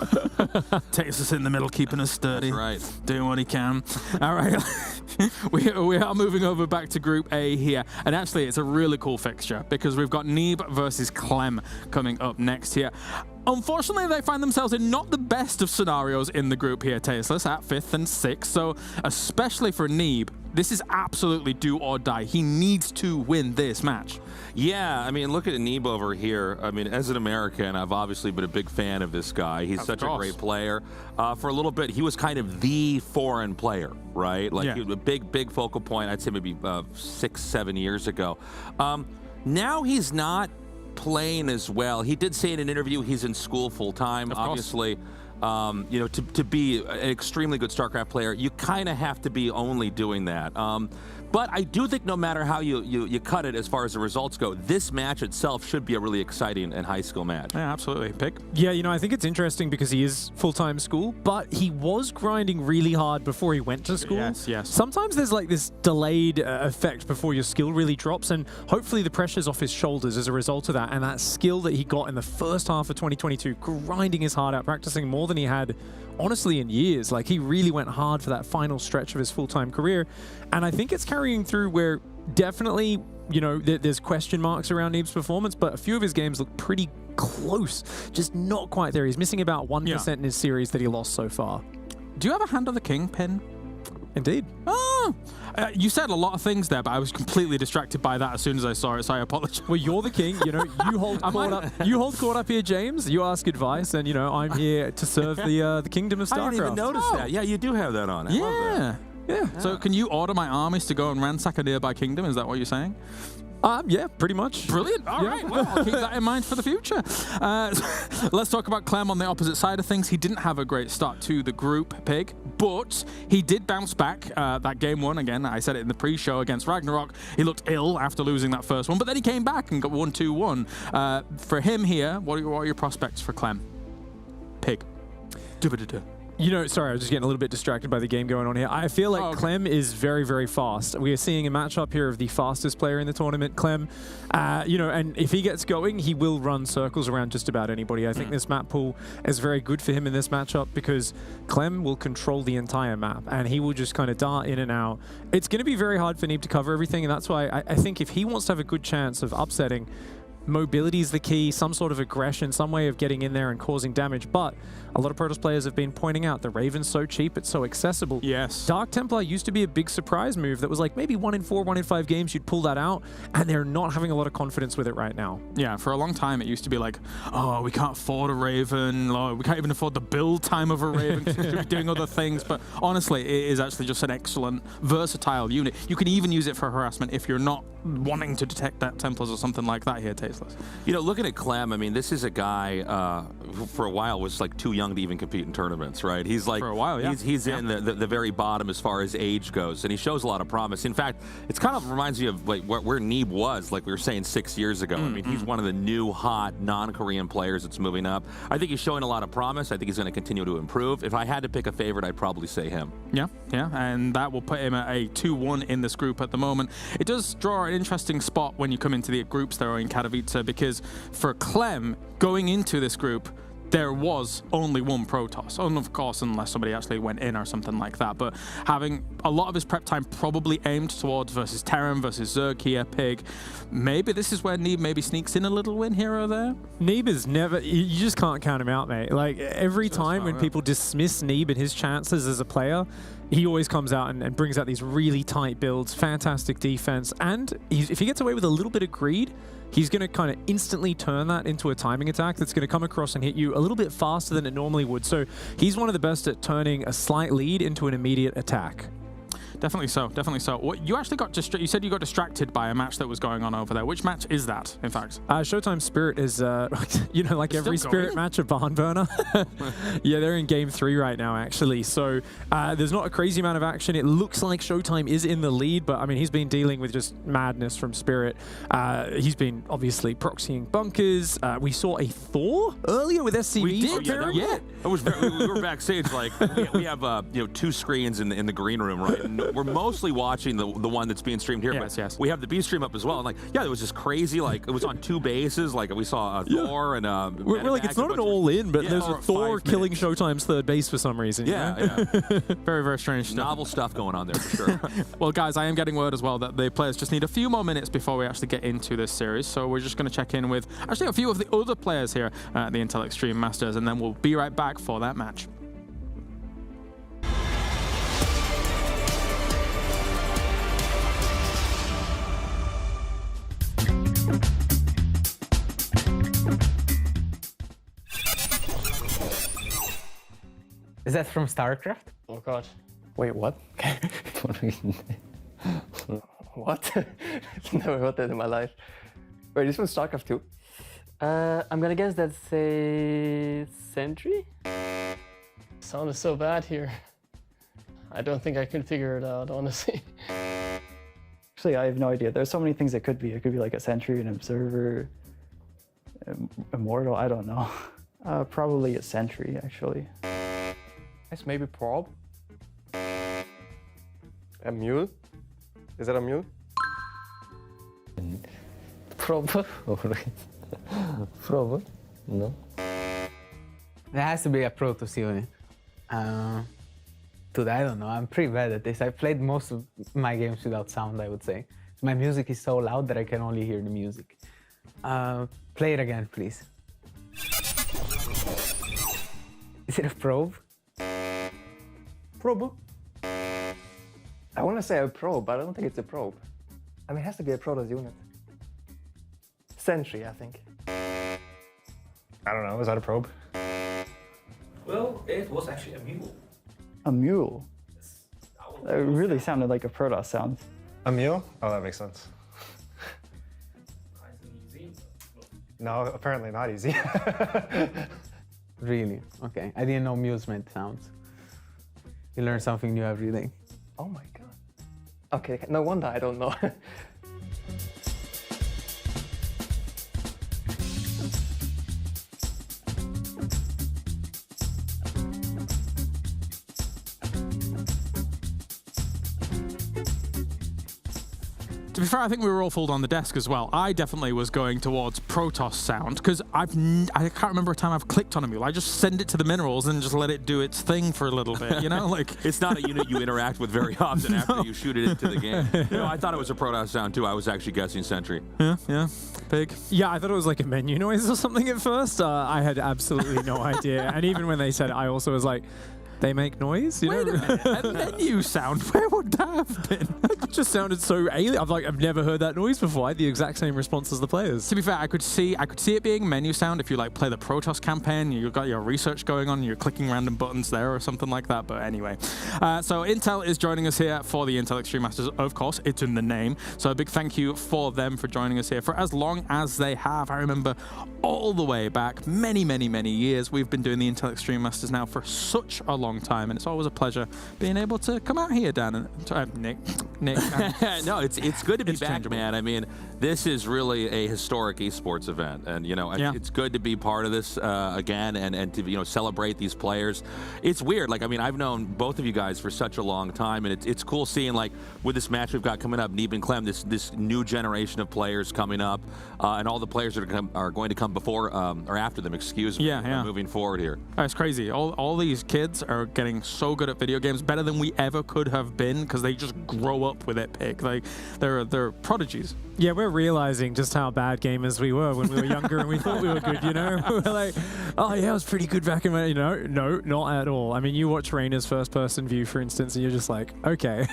Tasteless in the middle, keeping us sturdy. That's right. Doing what he can. All right. we are moving over back to Group A here. And actually, it's a really cool fixture because we've got Neeb versus Clem coming up next here. Unfortunately, they find themselves in not the best of scenarios in the group here, Tasteless, at 5th and 6th. So, especially for Neeb, this is absolutely do or die. He needs to win this match. Yeah, I mean, look at Neeb over here. I mean, as an American, I've obviously been a big fan of this guy. He's such a great player. For a little bit, he was kind of the foreign player, right? Like, he was a big focal point, I'd say maybe 6-7 years ago. Now he's not playing as well. He did say in an interview he's in school full-time. Obviously, you know, to be an extremely good StarCraft player, you kind of have to be only doing that. But I do think no matter how you cut it as far as the results go, this match itself should be a really exciting and high-skill match. Yeah, absolutely. Pick. Yeah, you know, I think it's interesting because he is full-time school, but he was grinding really hard before he went to school. Yes. Sometimes there's like this delayed effect before your skill really drops, and hopefully the pressure's off his shoulders as a result of that, and that skill that he got in the first half of 2022, grinding his heart out, practicing more than he had honestly in years. Like, he really went hard for that final stretch of his full-time career, and I think it's carrying through where definitely, you know, there's question marks around Neeb's performance, but a few of his games look pretty close, just not quite there. He's missing about 1% in his series that he lost so far. Do you have a Hand of the King pin? Indeed. Oh! You said a lot of things there, but I was completely distracted by that as soon as I saw it, so I apologize. Well, you're the king. You know, you hold court up. You hold court up here, James. You ask advice, and you know I'm here to serve the kingdom of StarCraft. I didn't even notice that. Yeah, you do have that on. I love that. Yeah. So can you order my armies to go and ransack a nearby kingdom? Is that what you're saying? Yeah, pretty much. Brilliant. All right. Well, I'll keep that in mind for the future. Let's talk about Clem on the opposite side of things. He didn't have a great start to the group, Pig, but he did bounce back. That game one, again, I said it in the pre-show against Ragnarok. He looked ill after losing that first one, but then he came back and got 1-2-1. For him here, what are your prospects for Clem? Pig. You know, sorry, I was just getting a little bit distracted by the game going on here. I feel like Clem is very, very fast. We are seeing a matchup here of the fastest player in the tournament, Clem. You know, and if he gets going, he will run circles around just about anybody. I think this map pool is very good for him in this matchup because Clem will control the entire map and he will just kind of dart in and out. It's going to be very hard for Neeb to cover everything, and that's why I think if he wants to have a good chance of upsetting, mobility is the key, some sort of aggression, some way of getting in there and causing damage. But a lot of Protoss players have been pointing out the Raven's so cheap, it's so accessible. Yes. Dark Templar used to be a big surprise move that was like maybe 1 in 4, 1 in 5 games you'd pull that out, and they're not having a lot of confidence with it right now. Yeah, for a long time it used to be like, oh, we can't afford a Raven, or we can't even afford the build time of a Raven because we should be doing other things. But honestly, it is actually just an excellent, versatile unit. You can even use it for harassment if you're not wanting to detect that Templars or something like that here, Tasteless. You know, looking at Clem, I mean, this is a guy for a while was like too young to even compete in tournaments, right? He's like for a while, yeah. He's in the very bottom as far as age goes, and he shows a lot of promise. In fact, it's kind of reminds me of like where Neeb was, like we were saying 6 years ago. I mean, he's one of the new hot non-Korean players that's moving up. I think he's showing a lot of promise. I think he's going to continue to improve. If I had to pick a favorite, I'd probably say him. Yeah, and that will put him at a 2-1 in this group at the moment. It does draw an interesting spot when you come into the groups there in Katowice, because for Clem, going into this group, there was only one Protoss. And of course, unless somebody actually went in or something like that. But having a lot of his prep time probably aimed towards versus Terran, versus Zerg here, Pig. Maybe this is where Neeb maybe sneaks in a little win here or there. Neeb is never, you just can't count him out, mate. Like every time when people dismiss Neeb and his chances as a player, he always comes out and brings out these really tight builds, fantastic defense. And if he gets away with a little bit of greed, he's going to kind of instantly turn that into a timing attack that's going to come across and hit you a little bit faster than it normally would. So he's one of the best at turning a slight lead into an immediate attack. Definitely so, definitely so. What, you actually got you said you got distracted by a match that was going on over there. Which match is that, in fact? Showtime Spirit is, you know, like every Spirit match, a barn burner. Yeah, they're in game 3 right now, actually. So there's not a crazy amount of action. It looks like Showtime is in the lead, but I mean, he's been dealing with just madness from Spirit. He's been obviously proxying bunkers. We saw a Thor earlier with SCV. We did, yeah. It was we were backstage, like we have you know, 2 screens in the green room, right? And we're mostly watching the one that's being streamed here, but we have the B stream up as well. And like, yeah, it was just crazy. Like, it was on 2 bases. Like, we saw Thor and we're like, it's not an all-in, but there's a Thor killing Showtime's third base for some reason. Yeah. Very, very strange stuff. Novel stuff going on there for sure. Well, guys, I am getting word as well that the players just need a few more minutes before we actually get into this series. So we're just going to check in with actually a few of the other players here at the Intel Extreme Masters, and then we'll be right back for that match. Is that from StarCraft? Oh god. Wait, what? What? Never heard that in my life. Wait, this was StarCraft 2? I'm gonna guess that's a Sentry? Sound is so bad here. I don't think I can figure it out, honestly. Actually, I have no idea. There's so many things it could be. It could be like a Sentry, an Observer, Immortal, I don't know. Probably a Sentry, actually. It's maybe Probe? A Mule? Is that a Mule? Probe? Probe? No. There has to be a Protoss unit. Dude, I don't know. I'm pretty bad at this. I played most of my games without sound, I would say. My music is so loud that I can only hear the music. Play it again, please. Is it a Probe? Probe? I want to say a Probe, but I don't think it's a Probe. I mean, it has to be a Protoss unit. Sentry, I think. I don't know, is that a Probe? Well, it was actually a Mule. A Mule? That really sounded like a Protoss sound. A Mule? Oh, that makes sense. No, apparently not easy. Really? Okay. I didn't know mules meant sounds. You learn something new every day. Oh my god. Okay, no wonder I don't know. To be fair, I think we were all fooled on the desk as well. I definitely was going towards Protoss sound, because I can't remember a time I've clicked on a mule. I just send it to the minerals and just let it do its thing for a little bit, you know? Like, it's not a unit you interact with very often after you shoot it into the game. You know, I thought it was a Protoss sound too. I was actually guessing Sentry. Yeah. Big. Yeah, I thought it was like a menu noise or something at first. I had absolutely no idea. And even when they said it, I also was like, They make noise, you know? Wait a minute. And then you sound. Where would that have been? It just sounded so alien. I've never heard that noise before. I had the exact same response as the players. To be fair, I could see it being menu sound if you like play the Protoss campaign. You've got your research going on. You're clicking random buttons there or something like that. But anyway, so Intel is joining us here for the Intel Extreme Masters. Of course, it's in the name. So a big thank you for them for joining us here for as long as they have. I remember all the way back, many, many, many years. We've been doing the Intel Extreme Masters now for such a long time, and it's always a pleasure being able to come out here, Dan and Nick. No, it's good to be back, man. I mean, this is really a historic esports event, and you know, it's good to be part of this again, and to celebrate these players. It's weird. Like, I mean, I've known both of you guys for such a long time, and it's cool seeing, like, with this match we've got coming up, Neeb and Clem, this new generation of players coming up, and all the players that are going to come before or after them. Excuse me. Moving forward here. It's crazy. All these kids are getting so good at video games, better than we ever could have been, because they just grow up with it. Like, they're prodigies. Yeah, we're realizing just how bad gamers we were when we were younger and we thought we were good, you know? We were like, oh yeah, I was pretty good back in my, no, not at all. I mean, you watch Reynor's first-person view, for instance, and you're just like, okay,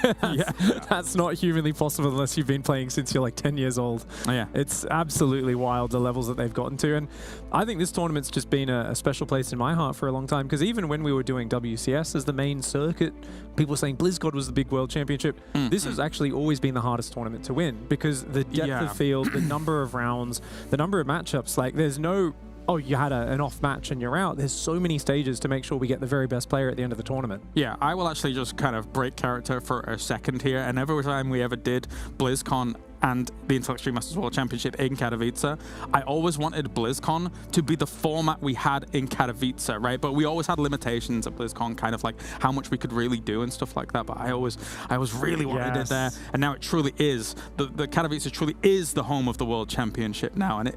that's not humanly possible unless you've been playing since you're like 10 years old. Yeah. It's absolutely wild, the levels that they've gotten to. And I think this tournament's just been a special place in my heart for a long time, because even when we were doing WCS as the main circuit, people were saying BlizzCon was the big world championship. This has actually always been the hardest tournament to win, because the depth of field, the number of rounds, the number of matchups, like there's no, oh, you had an off match and you're out. There's so many stages to make sure we get the very best player at the end of the tournament. Yeah, I will actually just kind of break character for a second here. And every time we ever did BlizzCon and the Intel Extreme Masters World Championship in Katowice, I always wanted BlizzCon to be the format we had in Katowice, right? But we always had limitations at BlizzCon, kind of like how much we could really do and stuff like that. But I always really wanted it there, and now it truly is. The Katowice truly is the home of the World Championship now, and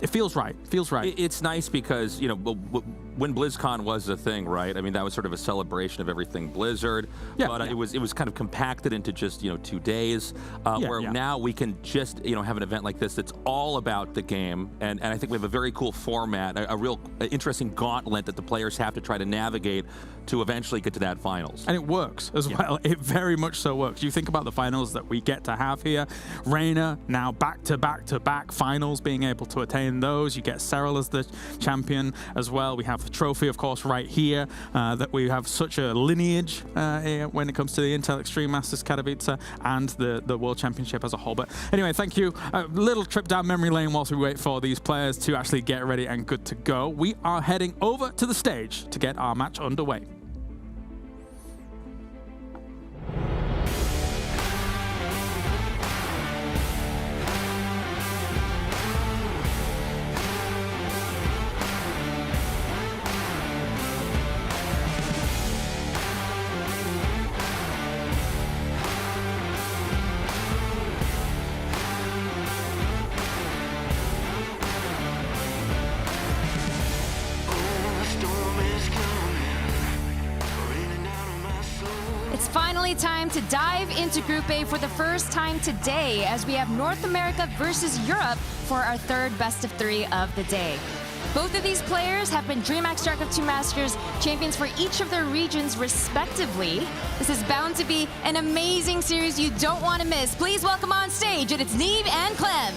it feels right. Feels right. It's nice because, you know, when BlizzCon was a thing, right? I mean, that was sort of a celebration of everything Blizzard. It was kind of compacted into just 2 days. Now we can just have an event like this that's all about the game, and I think we have a very cool format, a real interesting gauntlet that the players have to try to navigate to eventually get to that finals. And it works as well. It very much so works. You think about the finals that we get to have here. Reynor now back-to-back finals, being able to attain those. You get Serral as the champion as well. We have the trophy, of course, right here, that we have such a lineage when it comes to the Intel Extreme Masters Katowice and the World Championship as a whole. But anyway, thank you. A little trip down memory lane whilst we wait for these players to actually get ready and good to go. We are heading over to the stage to get our match underway. Time to dive into Group A for the first time today, as we have North America versus Europe for our third best of 3 of the day. Both of these players have been DreamHack StarCraft 2 Masters champions for each of their regions respectively. This is bound to be an amazing series you don't want to miss. Please welcome on stage, and it's Neeb and Clem.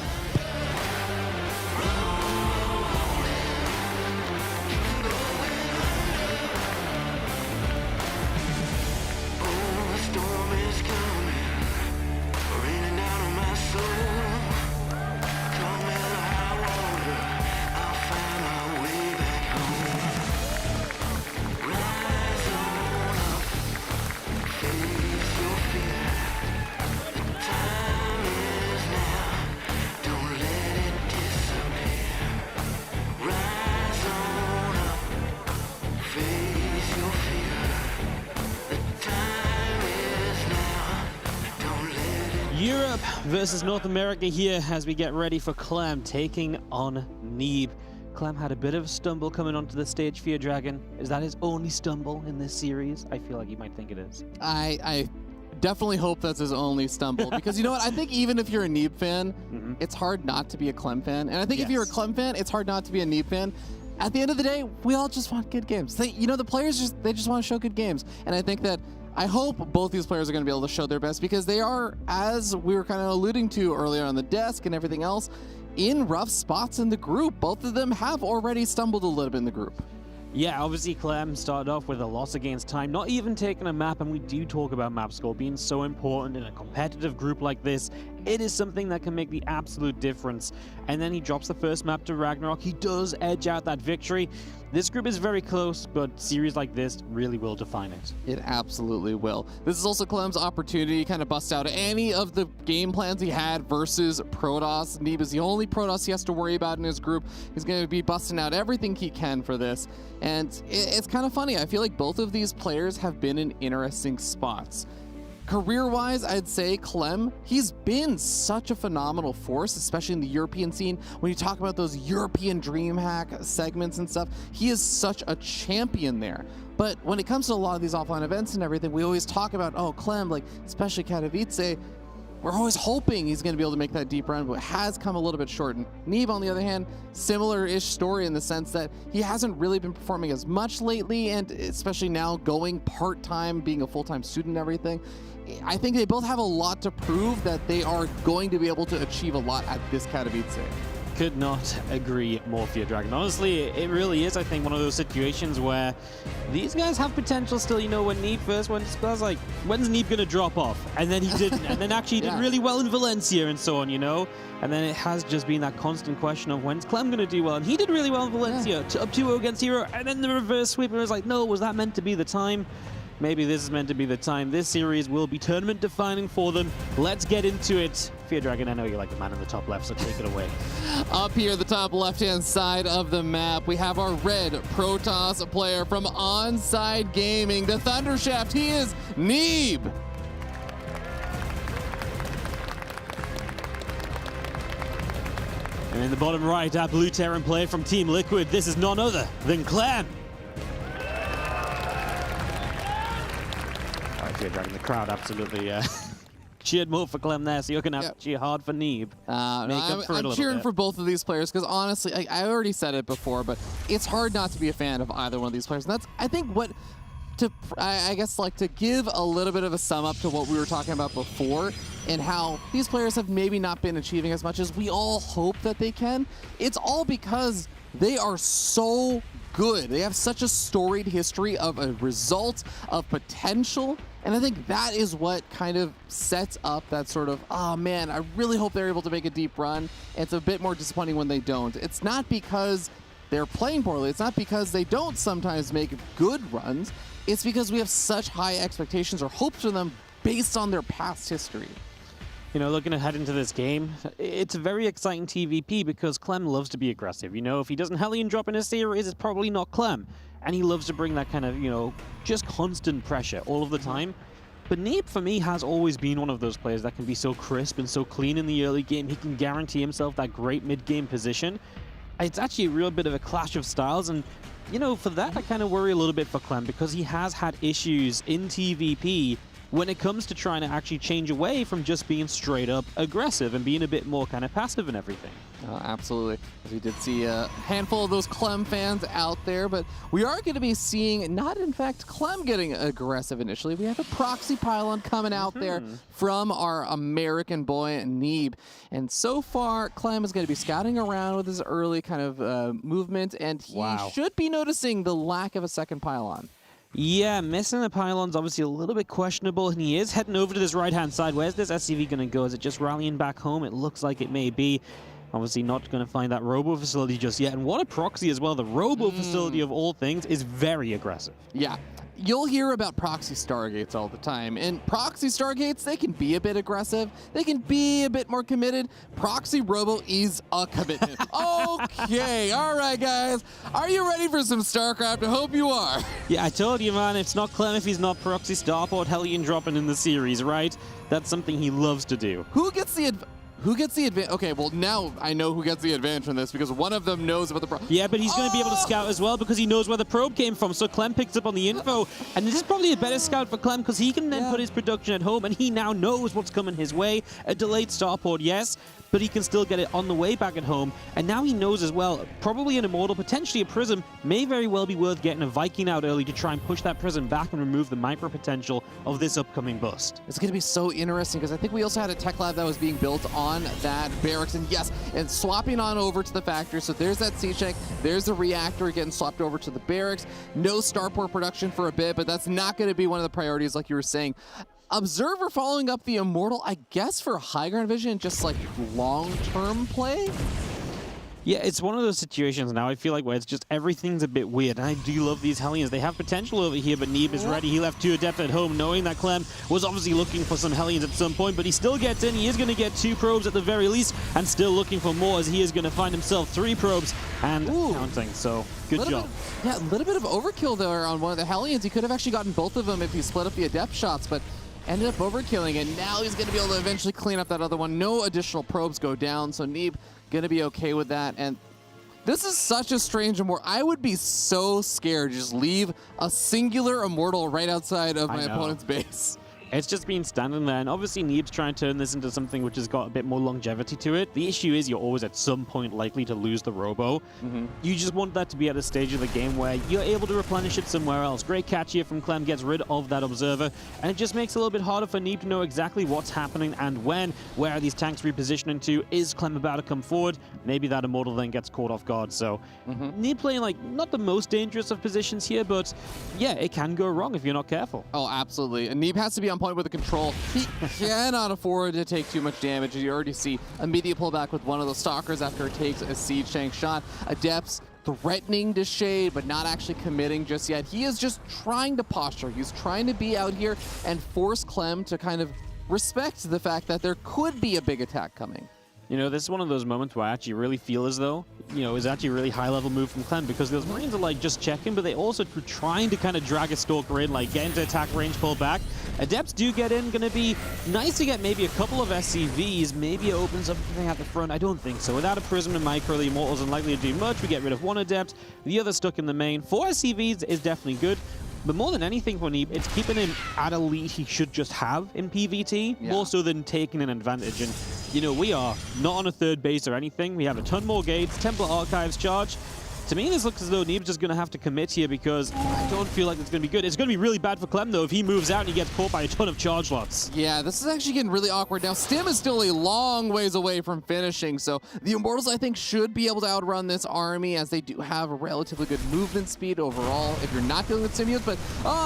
Europe versus North America here as we get ready for Clem taking on Neeb. Clem had a bit of a stumble coming onto the stage for your Dragon. Is that his only stumble in this series? I feel like you might think it is. I definitely hope that's his only stumble, because you know what? I think even if you're a Neeb fan, it's hard not to be a Clem fan. And I think if you're a Clem fan, it's hard not to be a Neeb fan. at the end of the day, we all just want good games. The players they just want to show good games. And I think that I hope both these players are going to be able to show their best because they are, as we were kind of alluding to earlier on the desk and everything else, in rough spots in the group. Both of them have already stumbled a little bit in the group. Yeah, obviously Clem started off with a loss against Time, not even taking a map, and we do talk about map score being so important in a competitive group like this. It is something that can make the absolute difference. And then he drops the first map to Ragnarok. He does edge out that victory. This group is very close, but series like this really will define it. It absolutely will. This is also Clem's opportunity to kind of bust out any of the game plans he had versus Protoss. Neeb is the only Protoss he has to worry about in his group. He's going to be busting out everything he can for this. And it's kind of funny. I feel like both of these players have been in interesting spots. Career-wise, I'd say Clem, he's been such a phenomenal force, especially in the European scene. When you talk about those European DreamHack segments and stuff, he is such a champion there. But when it comes to a lot of these offline events and everything, we always talk about, oh, Clem, like, especially Katowice, we're always hoping he's going to be able to make that deep run, but it has come a little bit short. And Neeb, on the other hand, similar-ish story in the sense that he hasn't really been performing as much lately, and especially now going part-time, being a full-time student and everything. I think they both have a lot to prove that they are going to be able to achieve a lot at this Katowice. Could not agree more, Fear Dragon. Honestly, it really is, I think, one of those situations where these guys have potential still. You know, when Neeb first went, I was like, when's Neeb going to drop off? And then he didn't. And then actually did really well in Valencia and so on, you know? And then it has just been that constant question of when's Clem going to do well? And he did really well in Valencia, up 2-0 against Hero. And then the reverse sweep, and it was like, no, was that meant to be the time? Maybe this is meant to be the time. This series will be tournament defining for them. Let's get into it. Fear Dragon, I know you're like the man in the top left, so take it away. Up here, the top left-hand side of the map, we have our red Protoss player from Onside Gaming, the Thundershaft. He is Neeb. And in the bottom right, our blue Terran player from Team Liquid, this is none other than Clem. Fear Dragon, the crowd absolutely cheered more for Clem there, so you're going to have to cheer hard for Neeb. I'm cheering for both of these players because honestly, I already said it before, but it's hard not to be a fan of either one of these players. And that's, I think, I guess, like, to give a little bit of a sum up to what we were talking about before and how these players have maybe not been achieving as much as we all hope that they can. It's all because they are so good. They have such a storied history of a result, of potential, and I think that is what kind of sets up that sort of, oh man, I really hope they're able to make a deep run. It's a bit more disappointing when they don't. It's not because they're playing poorly. It's not because they don't sometimes make good runs. It's because we have such high expectations or hopes for them based on their past history. You know, looking ahead into this game, it's a very exciting TVP because Clem loves to be aggressive. You know, if he doesn't Hellion drop in a series, it's probably not Clem. And he loves to bring that kind of, you know, just constant pressure all of the time. But Neeb, for me, has always been one of those players that can be so crisp and so clean in the early game. He can guarantee himself that great mid-game position. It's actually a real bit of a clash of styles. And, you know, for that, I kind of worry a little bit for Clem because he has had issues in TVP when it comes to trying to actually change away from just being straight up aggressive and being a bit more kind of passive and everything. Absolutely. We did see a handful of those Clem fans out there, but we are going to be seeing not, in fact, Clem getting aggressive initially. We have a proxy pylon coming out there from our American boy, Neeb. And so far, Clem is going to be scouting around with his early kind of movement, and he should be noticing the lack of a second pylon. Yeah, missing the pylon's obviously a little bit questionable, and he is heading over to this right-hand side. Where's this SCV going to go? Is it just rallying back home? It looks like it may be. Obviously not going to find that robo facility just yet. And what a proxy as well. The robo facility of all things is very aggressive. Yeah. You'll hear about proxy Stargates all the time, and proxy Stargates, they can be a bit aggressive, they can be a bit more committed. Proxy Robo is a commitment. Okay, all right, guys. Are you ready for some StarCraft? I hope you are. Yeah, I told you, man, it's not Clem if he's not proxy Starport Hellion dropping in the series, right? That's something he loves to do. Who gets the advantage? Okay, well, now I know who gets the advantage from this because one of them knows about the probe. Yeah, but he's going to be able to scout as well because he knows where the probe came from. So Clem picks up on the info. And this is probably a better scout for Clem because he can then put his production at home and he now knows what's coming his way. A delayed starport, yes, but he can still get it on the way back at home. And now he knows as well, probably an Immortal, potentially a Prism, may very well be worth getting a Viking out early to try and push that Prism back and remove the micro potential of this upcoming bust. It's going to be so interesting because I think we also had a tech lab that was being built on that barracks, and yes, and swapping on over to the factory. So there's that siege tank, there's the reactor getting swapped over to the barracks. No starport production for a bit, but that's not going to be one of the priorities like you were saying. Observer following up the Immortal, I guess for high ground vision, just like long-term play? Yeah, it's one of those situations now, I feel like, where it's just everything's a bit weird. And I do love these Hellions. They have potential over here, but Neeb is ready. He left 2 Adepts at home, knowing that Clem was obviously looking for some Hellions at some point, but he still gets in. He is going to get 2 probes at the very least, and still looking for more, as he is going to find himself 3 probes and counting. So, good job. Yeah, a little bit of overkill there on one of the Hellions. He could have actually gotten both of them if he split up the Adept shots, but ended up overkilling, and now he's going to be able to eventually clean up that other one. No additional probes go down, so Neeb going to be okay with that. And this is such a strange Immortal. I would be so scared to just leave a singular Immortal right outside of my opponent's base. It's just been standing there, and obviously Neeb's trying to turn this into something which has got a bit more longevity to it. The issue is you're always at some point likely to lose the Robo. You just want that to be at a stage of the game where you're able to replenish it somewhere else. Great catch here from Clem, gets rid of that Observer, and it just makes it a little bit harder for Neeb to know exactly what's happening and when. Where are these tanks repositioning to? Is Clem about to come forward? Maybe that Immortal then gets caught off guard. So Neeb playing like not the most dangerous of positions here, but yeah, it can go wrong if you're not careful. Oh, absolutely. And Neeb has to be on point with the control. He cannot afford to take too much damage. You already see immediate pullback with one of those Stalkers after it takes a Siege Tank shot. Adepts threatening to shade, but not actually committing just yet. He is just trying to posture. He's trying to be out here and force Clem to kind of respect the fact that there could be a big attack coming. You know, this is one of those moments where I actually really feel as though, you know, it's actually a really high-level move from Clem, because those Marines are, like, just checking, but they also are trying to kind of drag a Stalker in, like, get into attack range, pull back. Adepts do get in. Going to be nice to get maybe a couple of SCVs. Maybe it opens up something at the front. I don't think so. Without a Prism and Micro, the Immortal's unlikely to do much. We get rid of 1 Adept. The other stuck in the main. 4 SCVs is definitely good. But more than anything for Neeb, it's keeping him at a lead he should just have in PvT, more so than taking an advantage. And, you know, we are not on a 3rd base or anything. We have a ton more gates, Templar Archives charge. To me, this looks as though Neeb's just going to have to commit here, because I don't feel like it's going to be good. It's going to be really bad for Clem, though, if he moves out and he gets caught by a ton of charge lots. Yeah, this is actually getting really awkward. Now, Stim is still a long ways away from finishing, so the Immortals, I think, should be able to outrun this army, as they do have a relatively good movement speed overall if you're not dealing with Simeons. But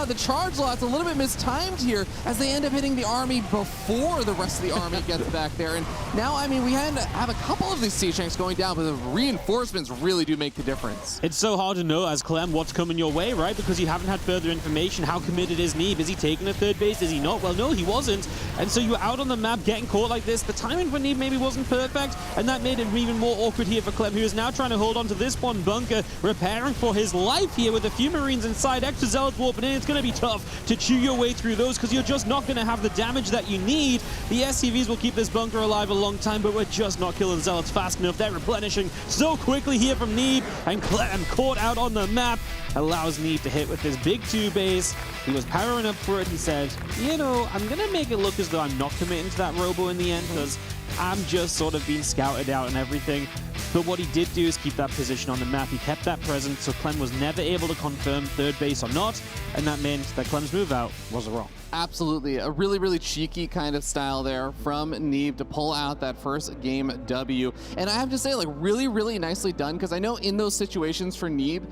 the charge lot's a little bit mistimed here, as they end up hitting the army before the rest of the army gets back there. And now, I mean, we have a couple of these siege tanks going down, but the reinforcements really do make the difference. It's so hard to know, as Clem, what's coming your way, right? Because you haven't had further information. How committed is Neeb? Is he taking a 3rd base? Is he not? Well, no, he wasn't. And so you're out on the map getting caught like this. The timing for Neeb maybe wasn't perfect, and that made it even more awkward here for Clem, who is now trying to hold on to this one bunker, repairing for his life here with a few Marines inside. Extra Zealots warping in. It's going to be tough to chew your way through those, because you're just not going to have the damage that you need. The SCVs will keep this bunker alive a long time, but we're just not killing Zealots fast enough. They're replenishing so quickly here from Neeb, and Clem caught out on the map allows Neeb to hit with his big 2 base. He was powering up for it. He said, you know, I'm going to make it look as though I'm not committing to that Robo in the end, because I'm just sort of being scouted out and everything. But what he did do is keep that position on the map. He kept that present, so Clem was never able to confirm 3rd base or not, and that meant that Clem's move out was wrong. Absolutely. A really, really cheeky kind of style there from Neeb to pull out that first game W. And I have to say, like, really, really nicely done, because I know in those situations for Neeb,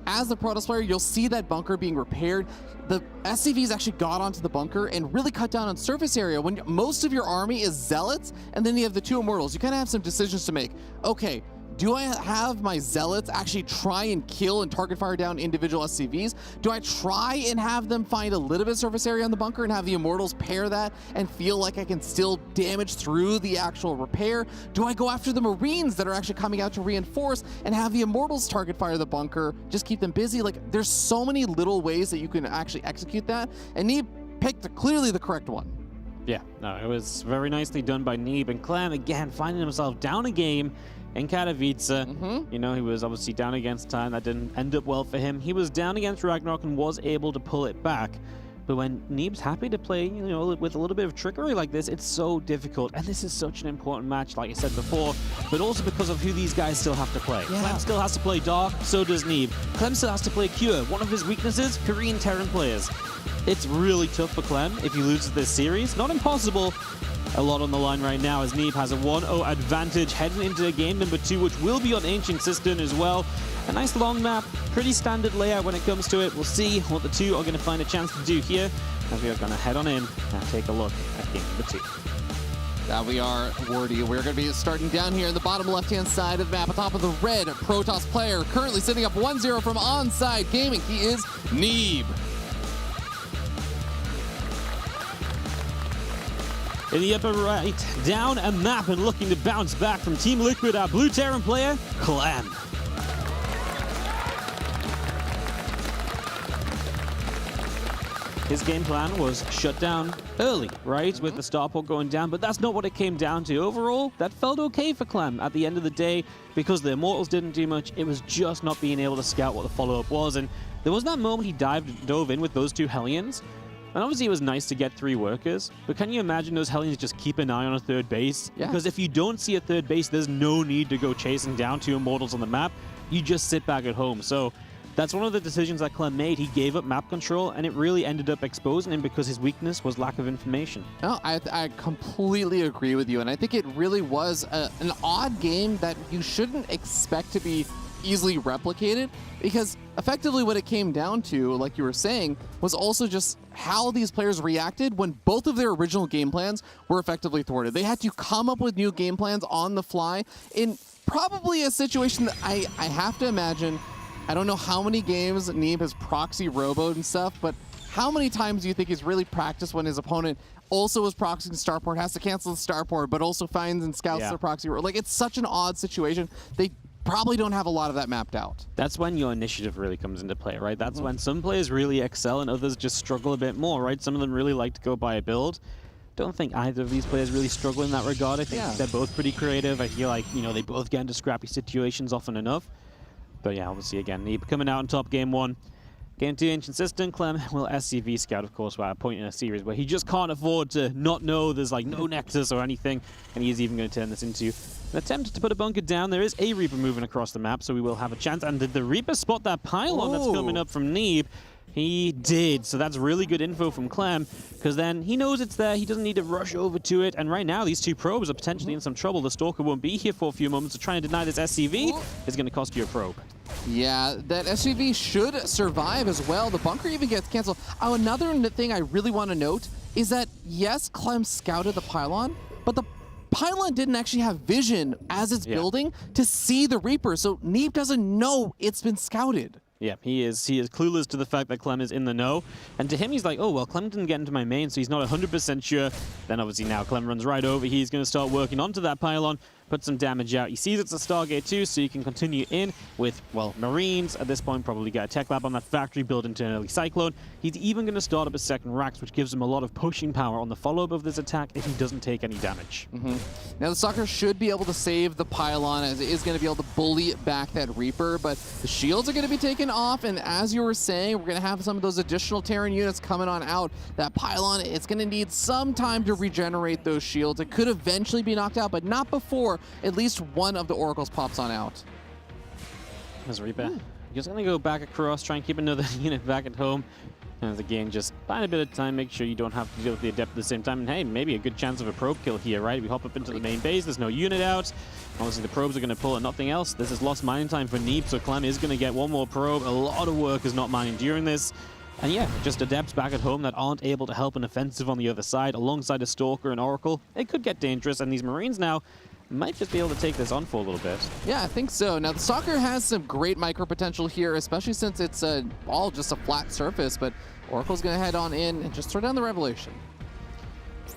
as the Protoss player, you'll see that bunker being repaired. The SCVs actually got onto the bunker and really cut down on surface area. When most of your army is Zealots, and then you have the 2 Immortals, you kind of have some decisions to make. Okay, do I have my Zealots actually try and kill and target fire down individual SCVs? Do I try and have them find a little bit of surface area on the bunker and have the Immortals pair that and feel like I can still damage through the actual repair? Do I go after the Marines that are actually coming out to reinforce and have the Immortals target fire the bunker, just keep them busy? Like, there's so many little ways that you can actually execute that, and Neeb picked clearly the correct one. Yeah, no, it was very nicely done by Neeb, and Clem, again, finding himself down a game in Katowice. You know, he was obviously down against time. That didn't end up well for him. He was down against Ragnarok and was able to pull it back. But when Neeb's happy to play, you know, with a little bit of trickery like this, it's so difficult. And this is such an important match, like I said before, but also because of who these guys still have to play. Yeah. Clem still has to play Dark, so does Neeb. Clem still has to play Cure. One of his weaknesses, Korean Terran players. It's really tough for Clem if he loses this series. Not impossible. A lot on the line right now as Neeb has a 1-0 advantage heading into game number 2, which will be on Ancient Cistern as well. A nice long map, pretty standard layout when it comes to it. We'll see what the two are going to find a chance to do here as we are going to head on in and take a look at game number 2. That we are, Wardy. We're going to be starting down here in the bottom left-hand side of the map, atop of the red Protoss player, currently sitting up 1-0 from Onside Gaming. He is Neeb. In the upper right, down a map and looking to bounce back from Team Liquid, our blue Terran player, Clem. His game plan was shut down early, right, with the starport going down, but that's not what it came down to. Overall, that felt okay for Clem at the end of the day because the Immortals didn't do much. It was just not being able to scout what the follow-up was, and there was that moment he dove in with those 2 Hellions. And obviously it was nice to get 3 workers, but can you imagine those Hellions just keep an eye on a 3rd base? Yeah. Because if you don't see a 3rd base, there's no need to go chasing down 2 Immortals on the map. You just sit back at home. So that's one of the decisions that Clem made. He gave up map control, and it really ended up exposing him because his weakness was lack of information. No, I completely agree with you, and I think it really was an odd game that you shouldn't expect to be easily replicated, because effectively what it came down to, like you were saying, was also just how these players reacted when both of their original game plans were effectively thwarted. They had to come up with new game plans on the fly in probably a situation that I have to imagine. I don't know how many games Neeb has proxy roboed and stuff, but how many times do you think he's really practiced when his opponent also is proxying starport, has to cancel the starport, but also finds and scouts their proxy? Like, it's such an odd situation. They probably don't have a lot of that mapped out. That's when your initiative really comes into play, right? That's when some players really excel and others just struggle a bit more, right? Some of them really like to go by a build. Don't think either of these players really struggle in that regard. I think they're both pretty creative. I feel like, you know, they both get into scrappy situations often enough. But yeah, obviously again, Neeb coming out on top game 1. Game 2, Ancient Cistern. Clem will SCV scout, of course, by a point in a series where he just can't afford to not know there's like no nexus or anything, and he is even going to turn this into an attempt to put a bunker down. There is a Reaper moving across the map, so we will have a chance. And did the Reaper spot that pylon that's coming up from Neeb? He did, so that's really good info from Clem, because then he knows it's there. He doesn't need to rush over to it, and right now these 2 probes are potentially in some trouble. The Stalker won't be here for a few moments, so trying to deny this SCV is going to cost you a probe. Yeah, that SCV should survive as well. The bunker even gets canceled. Oh, another thing I really want to note is that, yes, Clem scouted the pylon, but the pylon didn't actually have vision as it's building to see the Reaper, so Neeb doesn't know it's been scouted. Yeah, he is clueless to the fact that Clem is in the know. And to him, he's like, oh, well, Clem didn't get into my main, so he's not 100% sure. Then obviously now Clem runs right over. He's going to start working onto that pylon, put some damage out. He sees it's a Stargate too, so you can continue in with, well, Marines. At this point, probably get a tech lab on that factory, build into an early Cyclone. He's even going to start up a second Rax, which gives him a lot of pushing power on the follow-up of this attack if he doesn't take any damage. Now, the Stalker should be able to save the pylon, as it is going to be able to bully back that Reaper, but the shields are going to be taken off, and as you were saying, we're going to have some of those additional Terran units coming on out. That pylon, it's going to need some time to regenerate those shields. It could eventually be knocked out, but not before at least one of the Oracles pops on out. There's Reaper. Just going to go back across, try and keep another unit back at home. And again, just find a bit of time, make sure you don't have to deal with the Adept at the same time. And hey, maybe a good chance of a probe kill here, right? We hop up into the main base, there's no unit out. Obviously the probes are going to pull and nothing else. This is lost mining time for Neeb, so Clem is going to get one more probe. A lot of work is not mining during this. And yeah, just Adepts back at home that aren't able to help an offensive on the other side, alongside a Stalker and Oracle. It could get dangerous, and these Marines now might just be able to take this on for a little bit. Yeah, I think so. Now, the Stalker has some great micro potential here, especially since it's all just a flat surface, but Oracle's going to head on in and just throw down the Revelation.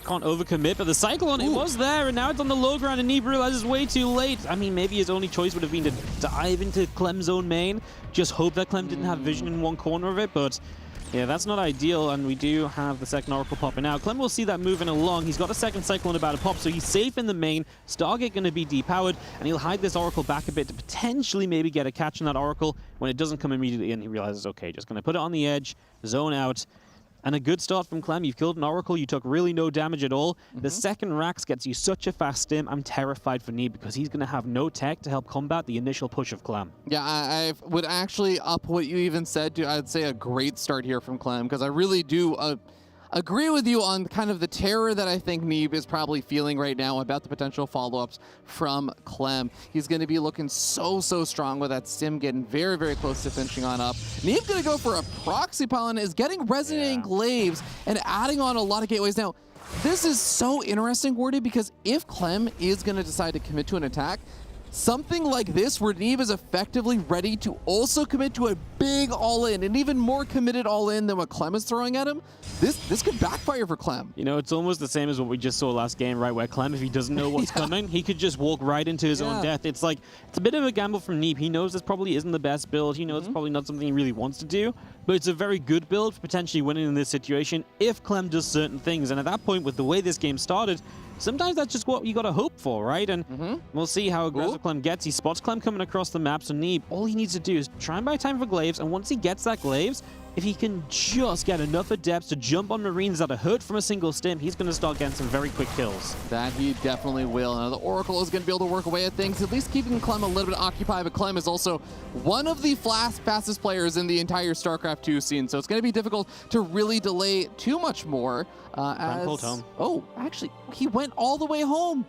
Can't overcommit, but the Cyclone, it was there, and now it's on the low ground, and Neeb realizes way too late. I mean, maybe his only choice would have been to dive into Clem's own main, just hope that Clem didn't have vision in one corner of it, but yeah, that's not ideal, and we do have the second Oracle popping out. Clem will see that moving along. He's got a second Cyclone about to pop, so he's safe in the main. Stargate going to be depowered, and he'll hide this Oracle back a bit to potentially maybe get a catch on that Oracle. When it doesn't come immediately in, he realizes, okay, just going to put it on the edge, zone out. And a good start from Clem. You've killed an Oracle. You took really no damage at all. The second Rax gets you such a fast stim. I'm terrified for Neeb because he's going to have no tech to help combat the initial push of Clem. Yeah, I would actually up what you even said to, I'd say, a great start here from Clem, because I really do agree with you on kind of the terror that I think Neeb is probably feeling right now about the potential follow-ups from Clem. He's going to be looking so strong with that stim, getting very, very close to finishing on up. Neeb's going to go for a proxy pylon, is getting resonating glaives and adding on a lot of gateways. Now, this is so interesting, Wardy, because if Clem is going to decide to commit to an attack, something like this, where Neeb is effectively ready to also commit to a big all-in, and even more committed all-in than what Clem is throwing at him, this could backfire for Clem. You know, it's almost the same as what we just saw last game, right? Where Clem, if he doesn't know what's coming, he could just walk right into his own death. It's like, it's a bit of a gamble from Neeb. He knows this probably isn't the best build. He knows it's probably not something he really wants to do, but it's a very good build for potentially winning in this situation if Clem does certain things. And at that point, with the way this game started, sometimes that's just what you got to hope for, right? And we'll see how aggressive Clem gets. He spots Clem coming across the map, so Neeb, all he needs to do is try and buy time for glaives, and once he gets that glaives, if he can just get enough adepts to jump on Marines that are hurt from a single stim, he's going to start getting some very quick kills. That he definitely will. Now, the Oracle is going to be able to work away at things, at least keeping Clem a little bit occupied, but Clem is also one of the fastest players in the entire StarCraft 2 scene, so it's going to be difficult to really delay too much more. Pulled home. Oh, actually, he went all the way home.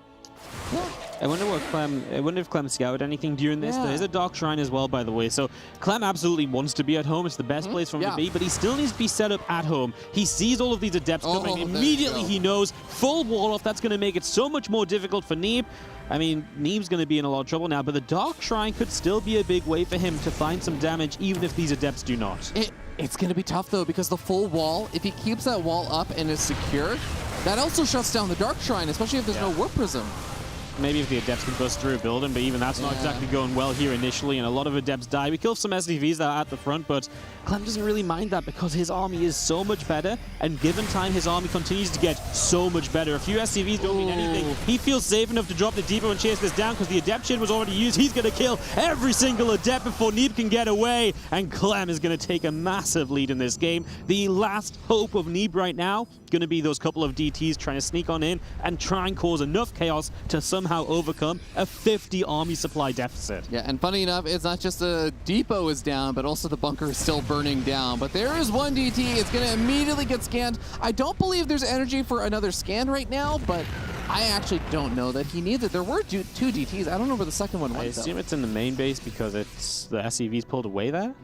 I wonder if Clem scouted anything during this. There's a Dark Shrine as well, by the way. So Clem absolutely wants to be at home. It's the best place for him to be, but he still needs to be set up at home. He sees all of these adepts coming. Immediately he knows full wall off. That's going to make it so much more difficult for Neeb. I mean, Neeb's going to be in a lot of trouble now, but the Dark Shrine could still be a big way for him to find some damage, even if these adepts do not. It's going to be tough, though, because the full wall, if he keeps that wall up and is secure, that also shuts down the Dark Shrine, especially if there's no Warp Prism. Maybe if the Adepts can bust through a building, but even that's not exactly going well here initially, and a lot of Adepts die. We killed some SDVs that are at the front, but Clem doesn't really mind that because his army is so much better, and given time, his army continues to get so much better. A few SCVs don't mean anything. He feels safe enough to drop the Depot and chase this down because the Adept shit was already used. He's going to kill every single Adept before Neeb can get away, and Clem is going to take a massive lead in this game. The last hope of Neeb right now going to be those couple of DTs trying to sneak on in and try and cause enough chaos to somehow overcome a 50 army supply deficit. Yeah, and funny enough, it's not just the depot is down, but also the bunker is still burning down. But there is one DT. It's going to immediately get scanned. I don't believe there's energy for another scan right now, but I actually don't know that he needs it. There were two DTs. I don't know where the second one went. I assume it's in the main base because it's the SCVs pulled away there.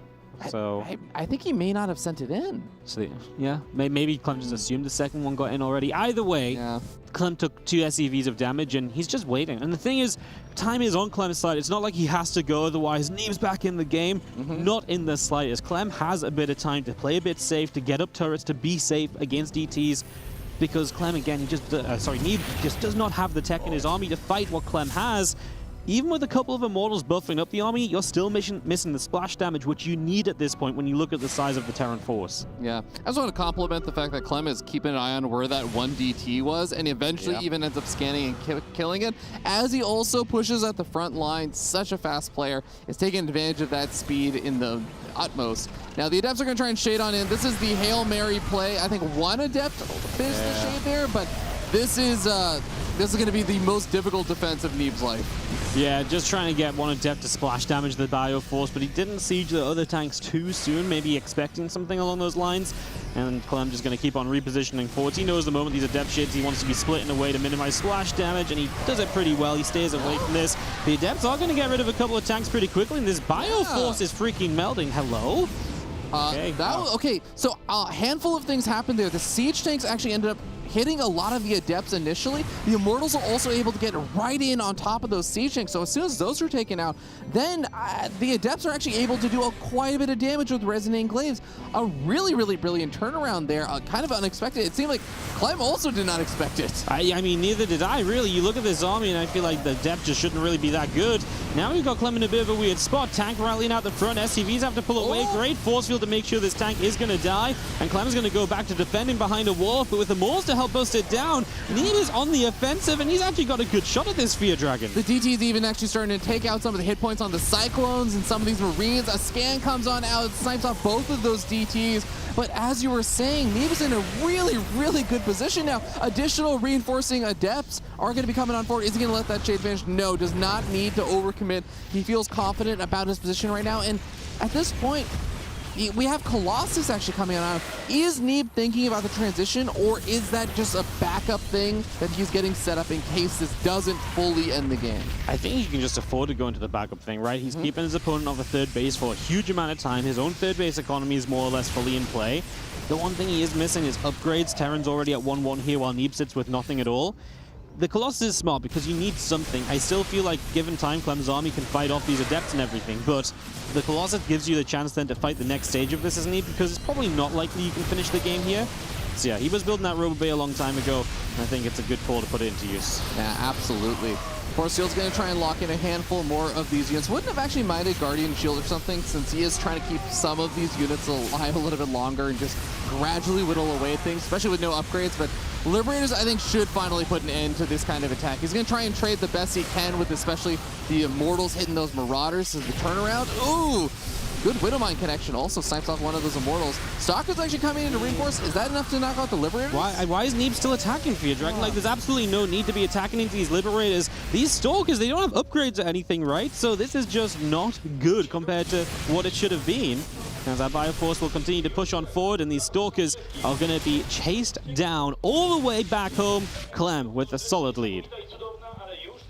So I think he may not have sent it in. So yeah, maybe Clem just assumed the second one got in already. Either way, Clem took 2 SCVs of damage and he's just waiting. And the thing is, time is on Clem's side. It's not like he has to go, otherwise Neeb's back in the game. Not in the slightest. Clem has a bit of time to play a bit safe, to get up turrets, to be safe against DTs. Because Clem, again, Neeb just does not have the tech in his army to fight what Clem has. Even with a couple of Immortals buffing up the army, you're still missing the splash damage, which you need at this point when you look at the size of the Terran force. Yeah, I just want to compliment the fact that Clem is keeping an eye on where that one DT was, and eventually even ends up scanning and killing it, as he also pushes at the front line. Such a fast player, is taking advantage of that speed in the utmost. Now the Adepts are going to try and shade on in. This is the Hail Mary play. I think one Adept finished the shade there, but this is going to be the most difficult defense of Neeb's life. Yeah, just trying to get one Adept to splash damage the Bioforce, but he didn't siege the other tanks too soon, maybe expecting something along those lines. And Clem just going to keep on repositioning forwards. He knows the moment these Adept shits, he wants to be splitting away to minimize splash damage, and he does it pretty well. He stays away from this. The Adepts are going to get rid of a couple of tanks pretty quickly, and this Bioforce is freaking melting. Hello? Okay, so a handful of things happened there. The siege tanks actually ended up hitting a lot of the Adepts initially. The Immortals are also able to get right in on top of those siege tanks. So as soon as those are taken out, then the Adepts are actually able to do quite a bit of damage with Resonating Glaives. A really, really brilliant turnaround there. Kind of unexpected. It seemed like Clem also did not expect it. I mean, neither did I, really. You look at this army, and I feel like the Adept just shouldn't really be that good. Now we've got Clem in a bit of a weird spot. Tank rallying out the front. SCVs have to pull away. Great force field to make sure this tank is going to die. And Clem's going to go back to defending behind a wall. But with the Morse to help bust it down. Neeb is on the offensive, and he's actually got a good shot at this Fear Dragon. The DT's even actually starting to take out some of the hit points on the Cyclones and some of these Marines. A scan comes on out, snipes off both of those DTs. But as you were saying, Neeb is in a really, really good position now. Additional reinforcing Adepts are going to be coming on forward. Is he going to let that Shade finish? No, does not need to overcommit. He feels confident about his position right now. And at this point, we have Colossus actually coming on. Is Neeb thinking about the transition, or is that just a backup thing that he's getting set up in case this doesn't fully end the game? I think he can just afford to go into the backup thing, right? He's keeping his opponent off a third base for a huge amount of time. His own third base economy is more or less fully in play. The one thing he is missing is upgrades. Terran's already at 1-1 here while Neeb sits with nothing at all. The Colossus is smart because you need something. I still feel like given time, Clem's army can fight off these Adepts and everything, but the Colossus gives you the chance then to fight the next stage of this as Neeb, because it's probably not likely you can finish the game here. So yeah, he was building that Robo Bay a long time ago, and I think it's a good call to put it into use. Yeah, absolutely. Force Field's going to try and lock in a handful more of these units. Wouldn't have actually minded Guardian Shield or something, since he is trying to keep some of these units alive a little bit longer and just gradually whittle away at things, especially with no upgrades. But Liberators, I think, should finally put an end to this kind of attack. He's going to try and trade the best he can with especially the Immortals hitting those Marauders as the turnaround. Ooh! Good Widowmine connection also snipes off one of those Immortals. Stalker's actually coming in to reinforce. Is that enough to knock out the Liberators? Why is Neeb still attacking Fear Dragon? Like, there's absolutely no need to be attacking into these Liberators. These Stalkers, they don't have upgrades or anything, right? So this is just not good compared to what it should have been. As our Bioforce will continue to push on forward, and these Stalkers are going to be chased down all the way back home. Clem with a solid lead.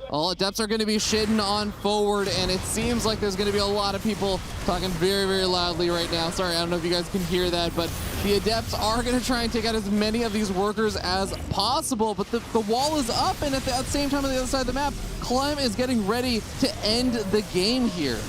All Adepts are going to be shitting on forward, and it seems like there's going to be a lot of people talking very, very loudly right now. Sorry, I don't know if you guys can hear that, but the Adepts are going to try and take out as many of these workers as possible, but the wall is up, and at the same time on the other side of the map, Clem is getting ready to end the game here.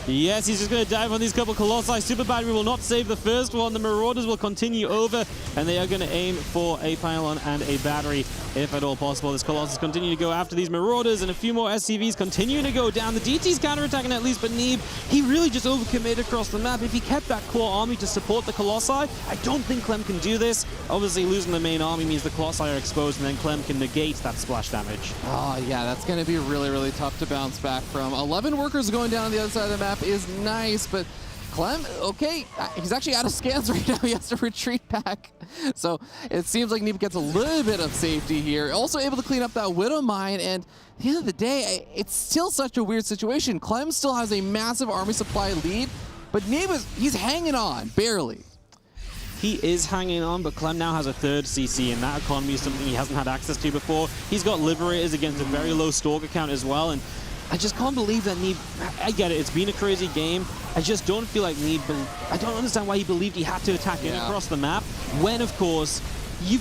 Yes, he's just going to dive on these couple Colossi. Super Battery will not save the first one. The Marauders will continue over, and they are going to aim for a pylon and a battery, if at all possible. This Colossus continue to go after these Marauders, and a few more SCVs continue to go down. The DT's counterattacking at least, but Neeb, he really just overcommitted across the map. If he kept that core army to support the Colossi, I don't think Clem can do this. Obviously, losing the main army means the Colossi are exposed, and then Clem can negate that splash damage. Oh, yeah, that's going to be really, really tough to bounce back from. 11 workers going down on the other side of the map is nice, but Clem, okay, he's actually out of scans right now. He has to retreat back. So it seems like Neeb gets a little bit of safety here. Also able to clean up that Widow Mine, and at the end of the day, it's still such a weird situation. Clem still has a massive army supply lead, but Neeb he's hanging on, barely. He is hanging on, but Clem now has a third CC, and that economy is something he hasn't had access to before. He's got Liberators against a very low Stalker count as well, and I just can't believe that Neeb, I get it, it's been a crazy game. I just don't feel like Neeb, I don't understand why he believed he had to attack in across the map, when of course, you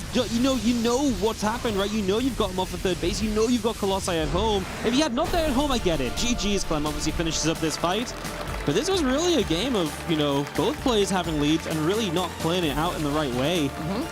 know what's happened, right? You know you've got him off the third base, you know you've got Colossi at home. If he had not there at home, I get it. GG's, Clem obviously finishes up this fight. But this was really a game of, both players having leads and really not playing it out in the right way,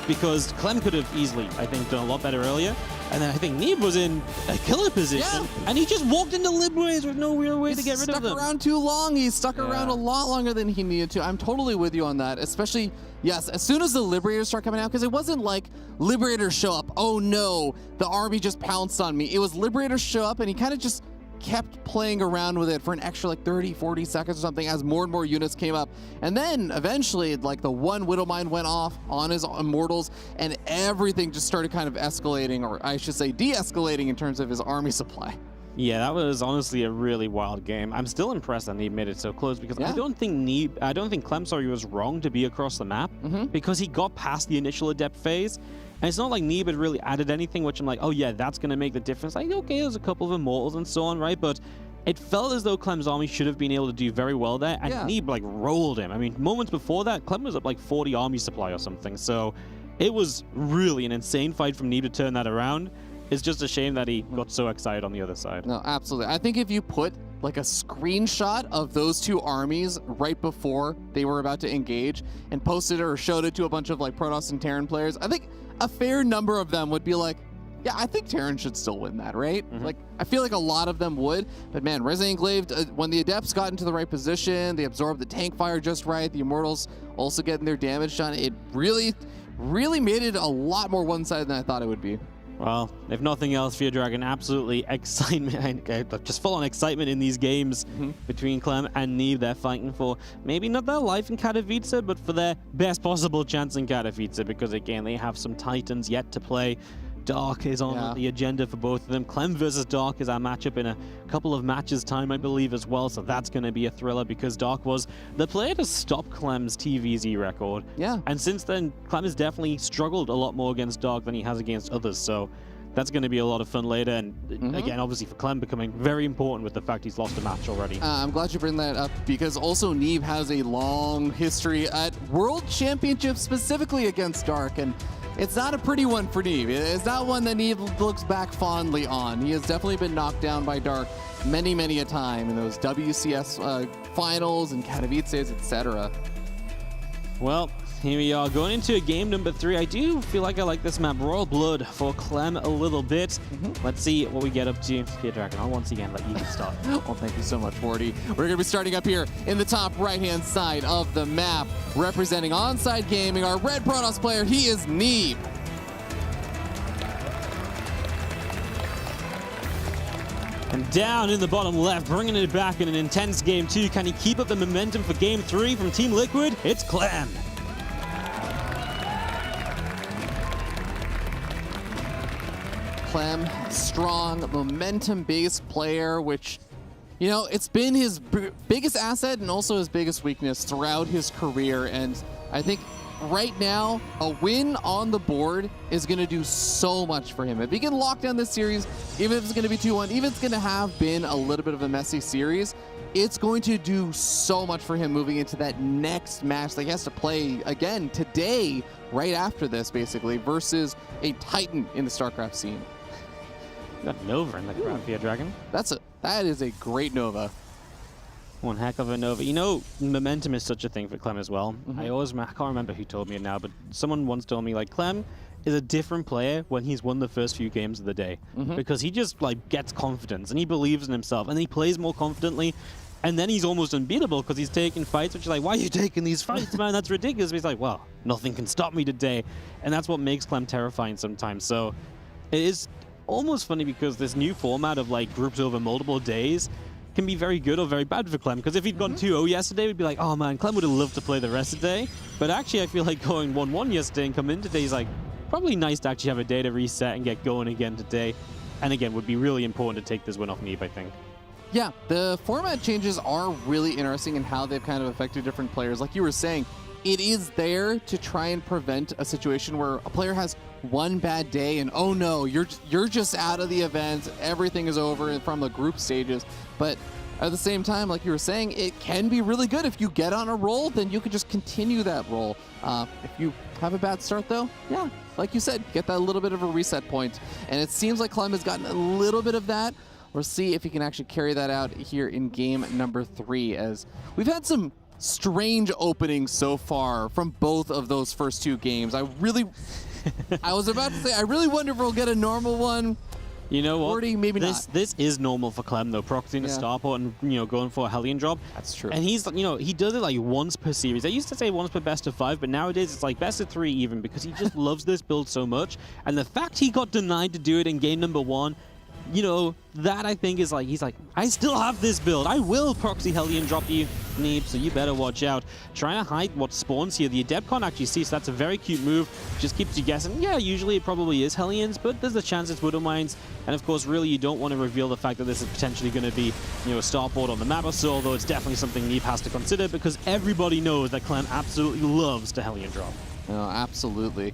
because Clem could have easily, I think, done a lot better earlier. And then I think Neeb was in a killer position, and he just walked into Liberators with no real way to get rid of them. Stuck around too long. He stuck around a lot longer than he needed to. I'm totally with you on that, especially, yes, as soon as the Liberators start coming out, because it wasn't like Liberators show up, oh no, the army just pounced on me. It was Liberators show up, and he kind of just kept playing around with it for an extra like 30, 40 seconds or something as more and more units came up. And then eventually, like, the one Widow Mine went off on his Immortals, and everything just started kind of escalating, or I should say de-escalating in terms of his army supply. Yeah, that was honestly a really wild game. I'm still impressed that Neeb made it so close, because I don't think Clem, was wrong to be across the map, because he got past the initial Adept phase. And it's not like Neeb had really added anything, which I'm like, oh yeah, that's going to make the difference. Like, okay, there's a couple of Immortals and so on, right? But it felt as though Clem's army should have been able to do very well there, and Neeb, like, rolled him. I mean, moments before that, Clem was up like 40 army supply or something. So it was really an insane fight from Neeb to turn that around. It's just a shame that he got so excited on the other side. No, absolutely. I think if you put like a screenshot of those two armies right before they were about to engage and posted it or showed it to a bunch of like Protoss and Terran players, I think a fair number of them would be like, yeah, I think Terran should still win that, right? Like, I feel like a lot of them would, but man, Resident Engraved, when the Adepts got into the right position, they absorbed the tank fire just right, the Immortals also getting their damage done, it really really made it a lot more one-sided than I thought it would be. Well, if nothing else, Fear Dragon, absolutely excitement, just full-on excitement in these games between Clem and Neeb. They're fighting for maybe not their life in Katowice, but for their best possible chance in Katowice, because again, they have some titans yet to play. Dark is on the agenda for both of them. Clem versus Dark is our matchup in a couple of matches time, I believe, as well. So that's going to be a thriller because Dark was the player to stop Clem's TVZ record. Yeah. And since then, Clem has definitely struggled a lot more against Dark than he has against others. So that's going to be a lot of fun later. And again, obviously for Clem becoming very important with the fact he's lost a match already. I'm glad you bring that up because also Neeb has a long history at World Championships, specifically against Dark. And it's not a pretty one for Neeb. It's not one that Neeb looks back fondly on. He has definitely been knocked down by Dark many, many a time in those WCS finals and Katowices, etc. Well, here we are going into game number 3. I do feel like I like this map, Royal Blood, for Clem a little bit. Let's see what we get up to. Fear Dragon, I'll once again let you start. Well, thank you so much, Wardy. We're going to be starting up here in the top right-hand side of the map, representing Onside Gaming, our Red Protoss player. He is Neeb. And down in the bottom left, bringing it back in an intense game 2. Can he keep up the momentum for game 3 from Team Liquid? It's Clem. Clem, strong, momentum-based player, which, you know, it's been his biggest asset and also his biggest weakness throughout his career. And I think right now, a win on the board is going to do so much for him. If he can lock down this series, even if it's going to be 2-1, even if it's going to have been a little bit of a messy series, it's going to do so much for him moving into that next match that he has to play again today, right after this, basically, versus a titan in the StarCraft scene. Got Nova in the crowd, Fear Dragon. That is a great Nova. One heck of a Nova. You know, momentum is such a thing for Clem as well. I can't remember who told me it now, but someone once told me, like, Clem is a different player when he's won the first few games of the day. Because he just, like, gets confidence and he believes in himself and he plays more confidently. And then he's almost unbeatable because he's taking fights, which is like, why are you taking these fights, man? That's ridiculous. But he's like, well, nothing can stop me today. And that's what makes Clem terrifying sometimes. So it is almost funny because this new format of like groups over multiple days can be very good or very bad for Clem. Because if he'd gone 2-0 yesterday, we'd be like, oh man, Clem would have loved to play the rest of the day. But actually, I feel like going 1-1 yesterday and coming in today is like probably nice to actually have a day to reset and get going again today. And again, would be really important to take this win off Neeb, I think. Yeah, the format changes are really interesting in how they've kind of affected different players. Like you were saying, it is there to try and prevent a situation where a player has one bad day and oh no, you're just out of the event, everything is over from the group stages. But at the same time, like you were saying, it can be really good. If you get on a roll, then you can just continue that roll. If you have a bad start though, yeah, like you said, get that little bit of a reset point. And it seems like Clem has gotten a little bit of that. We'll see if he can actually carry that out here in game number 3, as we've had some strange openings so far from both of those first 2 games. I was about to say, I really wonder if we'll get a normal one. You know what? 40, maybe not. This is normal for Clem though, proxying a starport and, you know, going for a Hellion drop. That's true. And he's, you know, he does it like once per series. I used to say once per best of 5, but nowadays it's like best of 3 even, because he just loves this build so much. And the fact he got denied to do it in game number 1, you know, that I think is like, he's like, I still have this build. I will proxy Hellion drop you, Neeb, so you better watch out. Trying to hide what spawns here. The Adept can't actually see, so that's a very cute move. Just keeps you guessing. Yeah, usually it probably is Hellions, but there's a chance it's Widow Mines. And of course, really, you don't want to reveal the fact that this is potentially going to be, you know, a starport on the map or so, although it's definitely something Neeb has to consider because everybody knows that Clem absolutely loves to Hellion drop. Oh, absolutely.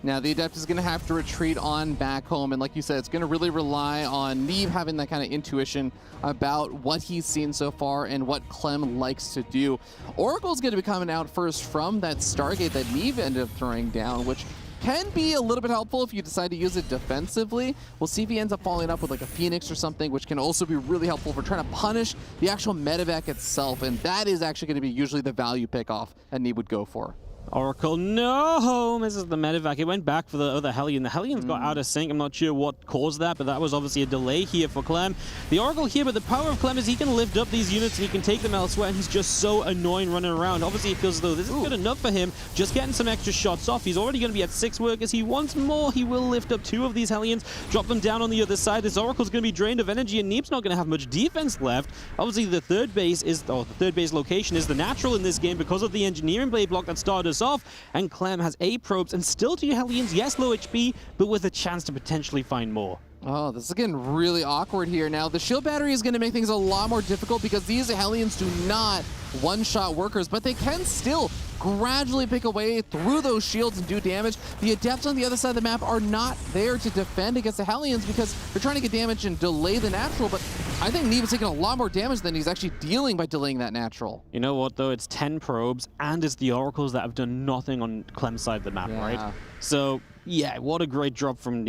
Now, the Adept is going to have to retreat on back home, and like you said, it's going to really rely on Neeb having that kind of intuition about what he's seen so far and what Clem likes to do. Oracle's going to be coming out first from that Stargate that Neeb ended up throwing down, which can be a little bit helpful if you decide to use it defensively. We'll see if he ends up following up with like a Phoenix or something, which can also be really helpful for trying to punish the actual medevac itself, and that is actually going to be usually the value pick-off that Neeb would go for. Oracle, no! Misses the medevac. It went back for the other Hellion. The Hellions got out of sync. I'm not sure what caused that, but that was obviously a delay here for Clem. The Oracle here, but the power of Clem is he can lift up these units and he can take them elsewhere, and he's just so annoying running around. Obviously, it feels as though this is good enough for him. Just getting some extra shots off. He's already going to be at 6 workers. He wants more. He will lift up 2 of these Hellions, drop them down on the other side. This Oracle's going to be drained of energy, and Neeb's not going to have much defense left. Obviously, the third base location is the natural in this game because of the engineering blade block that started us off, and Clem has 8 probes and still 2 Hellions, yes, low HP, but with a chance to potentially find more. Oh, this is getting really awkward here. Now, the shield battery is going to make things a lot more difficult because these Hellions do not one-shot workers, but they can still gradually pick away through those shields and do damage. The Adepts on the other side of the map are not there to defend against the Hellions because they're trying to get damage and delay the natural, but I think Neeb is taking a lot more damage than he's actually dealing by delaying that natural. You know what, though? It's 10 probes, and it's the Oracles that have done nothing on Clem's side of the map, right? So, yeah, what a great drop from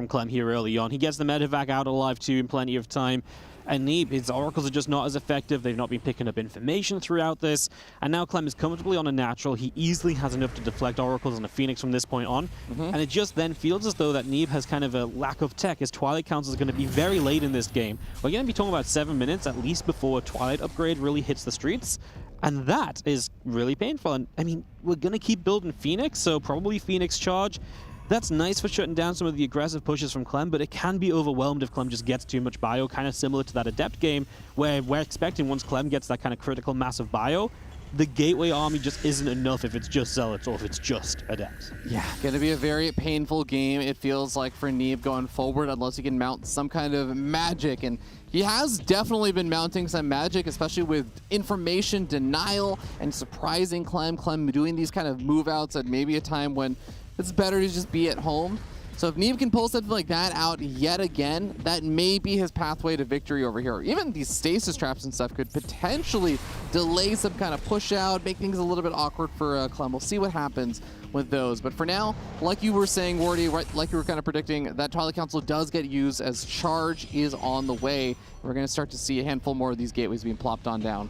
Clem here early on. He gets the medevac out alive, too, in plenty of time. And Neeb, his Oracles are just not as effective. They've not been picking up information throughout this. And now Clem is comfortably on a natural. He easily has enough to deflect Oracles on a Phoenix from this point on. And it just then feels as though that Neeb has kind of a lack of tech. His Twilight Council is going to be very late in this game. We're going to be talking about 7 minutes at least before a Twilight upgrade really hits the streets. And that is really painful. And I mean, we're going to keep building Phoenix, so probably Phoenix Charge. That's nice for shutting down some of the aggressive pushes from Clem, but it can be overwhelmed if Clem just gets too much bio, kind of similar to that Adept game, where we're expecting once Clem gets that kind of critical mass of bio, the Gateway army just isn't enough if it's just Zealots or if it's just Adepts. Yeah, gonna be a very painful game, it feels like, for Neeb going forward, unless he can mount some kind of magic. And he has definitely been mounting some magic, especially with information denial and surprising Clem doing these kind of move outs at maybe a time when it's better to just be at home. So if Neeb can pull something like that out yet again, that may be his pathway to victory over here. Even these stasis traps and stuff could potentially delay some kind of push out, make things a little bit awkward for Clem. We'll see what happens with those. But for now, like you were saying, Wardy, right, like you were kind of predicting, that Twilight Council does get used as Charge is on the way. We're going to start to see a handful more of these gateways being plopped on down.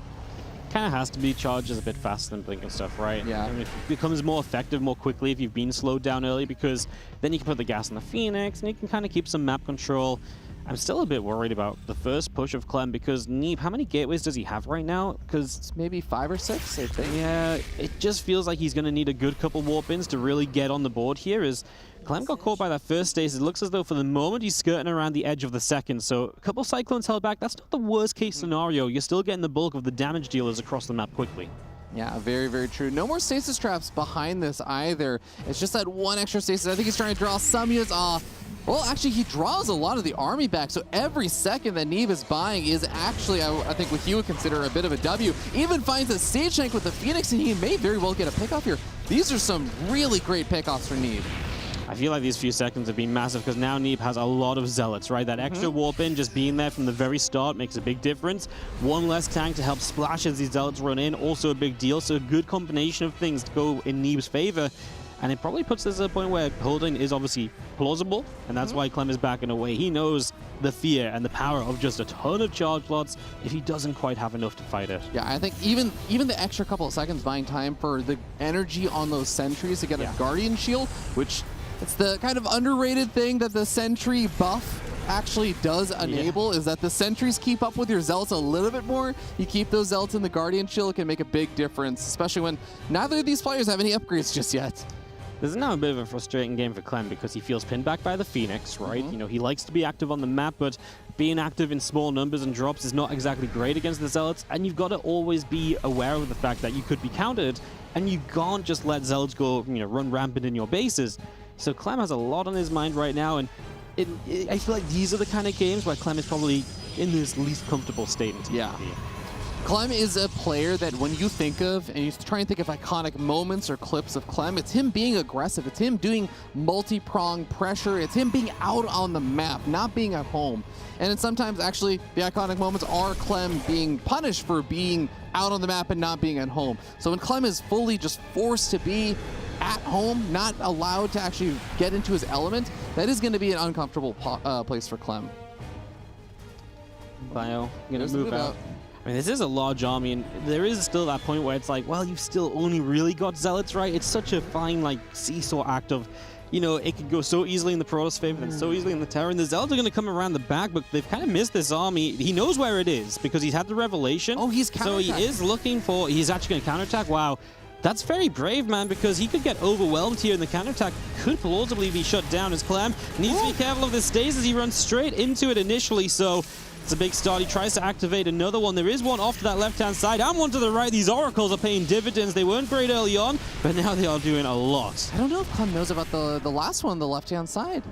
Kind of has to be. Charge is a bit faster than Blink and stuff, right? Yeah. I mean, it becomes more effective more quickly if you've been slowed down early, because then you can put the gas on the Phoenix and you can kind of keep some map control. I'm still a bit worried about the first push of Clem because Neeb, how many gateways does he have right now? Because maybe 5 or 6, I think. Yeah, it just feels like he's going to need a good couple warp-ins to really get on the board here. As Clem got caught by that first stasis, it looks as though for the moment he's skirting around the edge of the second. So a couple Cyclones held back. That's not the worst-case scenario. You're still getting the bulk of the damage dealers across the map quickly. Yeah, very, very true. No more stasis traps behind this either. It's just that one extra stasis. I think he's trying to draw some units off. Well, actually, he draws a lot of the army back, so every second that Neeb is buying is actually, I think, what you would consider a bit of a W. Even finds a stage tank with the Phoenix, and he may very well get a pickoff here. These are some really great pickoffs for Neeb. I feel like these few seconds have been massive because now Neeb has a lot of Zealots, right? That extra warp in, just being there from the very start makes a big difference. One less tank to help splash as these Zealots run in, also a big deal. So a good combination of things to go in Neeb's favor. And it probably puts us at a point where holding is obviously plausible, and that's why Clem is backing away. He knows the fear and the power of just a ton of charge slots if he doesn't quite have enough to fight it. Yeah, I think even the extra couple of seconds buying time for the energy on those sentries to get a Guardian Shield, which it's the kind of underrated thing that the Sentry buff actually does enable, is that the Sentries keep up with your Zealots a little bit more. You keep those Zealots in the Guardian Shield, it can make a big difference, especially when neither of these players have any upgrades just yet. This is now a bit of a frustrating game for Clem because he feels pinned back by the Phoenix, right? You know, he likes to be active on the map, but being active in small numbers and drops is not exactly great against the Zealots, and you've got to always be aware of the fact that you could be countered, and you can't just let Zealots go, you know, run rampant in your bases. So Clem has a lot on his mind right now, and I feel like these are the kind of games where Clem is probably in his least comfortable state. Clem is a player that when you think of, and you try and think of iconic moments or clips of Clem, it's him being aggressive, it's him doing multi-pronged pressure, it's him being out on the map, not being at home. And then sometimes actually the iconic moments are Clem being punished for being out on the map and not being at home. So when Clem is fully just forced to be at home, not allowed to actually get into his element, that is going to be an uncomfortable place for Clem. Bio, gonna move out. I mean, this is a large army, and there is still that point where it's like, well, you've still only really got Zealots, right? It's such a fine, like, seesaw act of, you know, it could go so easily in the Protoss favor and so easily in the Terran. The Zealots are going to come around the back, but they've kind of missed this army. He knows where it is because he's had the revelation. Oh, he's so he is looking for, he's actually going to counterattack. Wow. That's very brave, man, because he could get overwhelmed here, and the counterattack could plausibly be shut down as Clem needs to be careful of this stasis. He runs straight into it initially, so it's a big start. He tries to activate another one. There is one off to that left-hand side and one to the right. These oracles are paying dividends. They weren't great early on, but now they are doing a lot. I don't know if Clem knows about the last one, the left-hand side.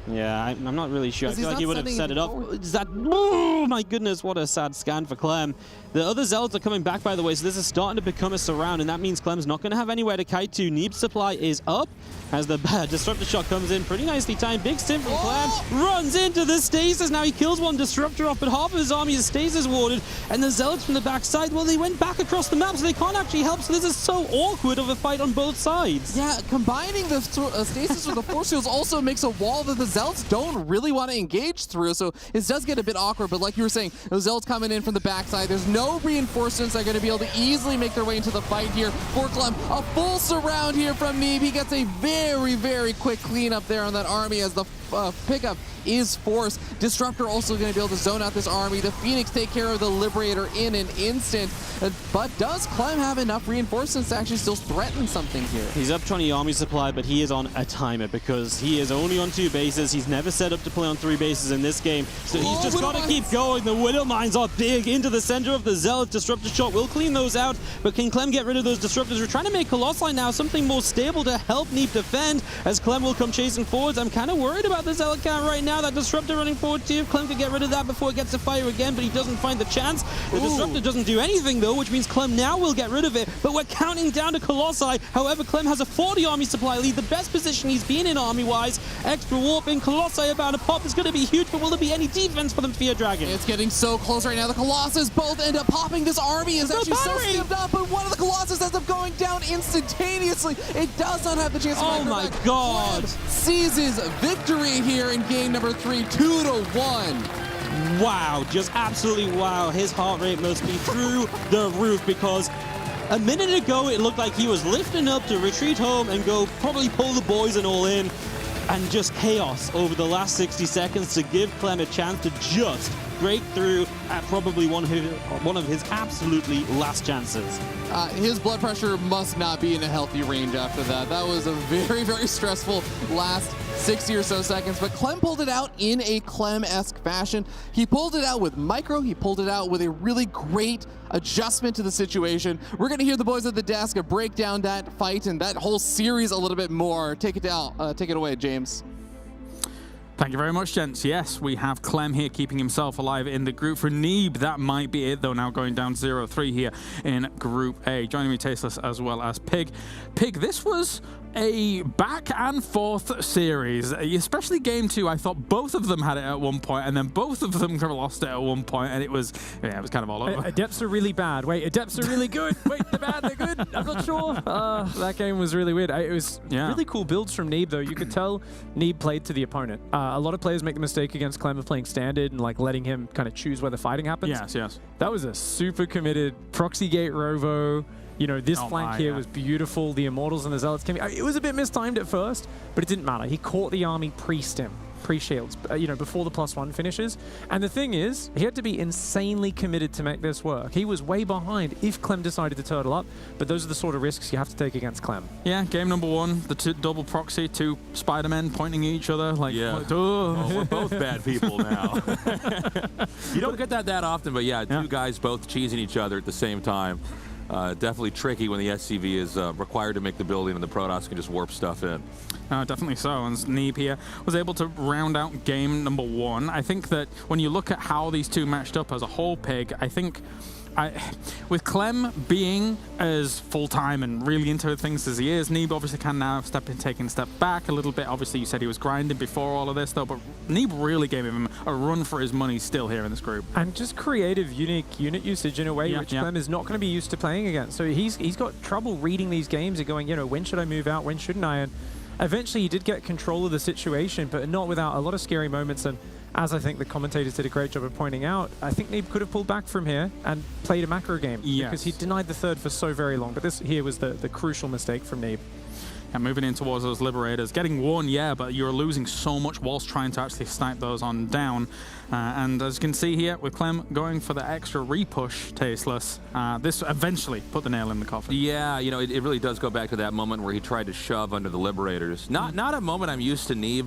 Yeah, I'm not really sure. I feel like he would have set it up. Is that... Oh, my goodness, what a sad scan for Clem. The other Zealots are coming back, by the way, so this is starting to become a surround, and that means Clem's not going to have anywhere to kite to. Neeb's supply is up as the Disruptor shot comes in. Pretty nicely timed. Big stim from Clem. Runs into the stasis. Now he kills one Disruptor off, but half of his army is stasis warded. And the Zealots from the backside, well, they went back across the map, so they can't actually help. So this is so awkward of a fight on both sides. Yeah, combining the stasis with the force shields also makes a wall that the Zealots don't really want to engage through. So it does get a bit awkward, but like you were saying, those Zealots coming in from the backside. There's no reinforcements that are going to be able to easily make their way into the fight here for Clem. A full surround here from Neeb. He gets a very, very quick cleanup there on that army as the pickup is forced. Disruptor also going to be able to zone out this army. The Phoenix take care of the Liberator in an instant. But does Clem have enough reinforcements to actually still threaten something here? He's up 20 army supply, but he is on a timer because he is only on 2 bases. He's never set up to play on 3 bases in this game. So he's just got to keep going. The Widow Mines are big into the center of the Zealot. Disruptor shot will clean those out, but can Clem get rid of those Disruptors? We're trying to make Colossi now something more stable to help Neeb defend as Clem will come chasing forwards. I'm kind of worried about the Zealot count right now. That Disruptor running forward too. Clem could get rid of that before it gets to fire again, but he doesn't find the chance. The Disruptor doesn't do anything though, which means Clem now will get rid of it, but we're counting down to Colossi. However, Clem has a 40 army supply lead, the best position he's been in army-wise. Extra warp in Colossi about a pop is going to be huge, but will there be any defense for them, Fear Dragon? It's getting so close right now. The Colossus both end up popping. This army is actually so skimmed up, but one of the Colossus ends up going down instantaneously. It does not have the chance to Oh my god! Clem seizes victory here in game number 3, 2-1. Wow, just absolutely wow. His heart rate must be through the roof because a minute ago it looked like he was lifting up to retreat home and go probably pull the boys and all in, and just chaos over the last 60 seconds to give Clem a chance to just break through at probably one of his absolutely last chances. His blood pressure must not be in a healthy range after that. That was a very, very stressful last 60 or so seconds, but Clem pulled it out in a Clem-esque fashion. He pulled it out with micro. He pulled it out with a really great adjustment to the situation. We're going to hear the boys at the desk break down that fight and that whole series a little bit more. Take it away, James. Thank you very much, gents. Yes, we have Clem here keeping himself alive in the group. For Neeb, that might be it, though, now going down 0-3 here in Group A. Joining me, Tasteless, as well as Pig. Pig, this was a back and forth series, especially game 2. I thought both of them had it at one point, and then both of them lost it at one point, and it was kind of all over. Adepts are really bad. Wait, Adepts are really good. Wait, they're bad, they're good. I'm not sure. That game was really weird. It was really cool builds from Neeb, though. You could tell Neeb played to the opponent. A lot of players make the mistake against Clem of playing standard and like letting him kind of choose where the fighting happens. Yes. That was a super committed proxy gate rovo. You know, this flank here was beautiful. The Immortals and the Zealots came. It was a bit mistimed at first, but it didn't matter. He caught the army pre-stim, pre-shields, before the +1 finishes. And the thing is, he had to be insanely committed to make this work. He was way behind if Clem decided to turtle up, but those are the sort of risks you have to take against Clem. Yeah, game number 1, the double proxy, 2 Spider-Men pointing at each other. Like, well, we're both bad people now. You don't get that often, but two guys both cheesing each other at the same time. Definitely tricky when the SCV is required to make the building and the Protoss can just warp stuff in. Definitely so, and Neeb here was able to round out game number 1. I think that when you look at how these two matched up as a whole, Pig, I think with Clem being as full-time and really into things as he is, Neeb obviously can now taking a step back a little bit. Obviously, you said he was grinding before all of this, though, but Neeb really gave him a run for his money still here in this group. And just creative, unique unit usage in a way which Clem is not going to be used to playing against. So he's got trouble reading these games and going, when should I move out, when shouldn't I? And eventually he did get control of the situation, but not without a lot of scary moments. And as I think the commentators did a great job of pointing out, I think Neeb could have pulled back from here and played a macro game. Yes. Because he denied the third for so very long. But this here was the crucial mistake from Neeb. And moving in towards those Liberators. Getting one, yeah, but you're losing so much whilst trying to actually snipe those on down. And as you can see here, with Clem going for the extra repush, Tasteless, this eventually put the nail in the coffin. Yeah, you know, it really does go back to that moment where he tried to shove under the Liberators. Not a moment I'm used to Neeb,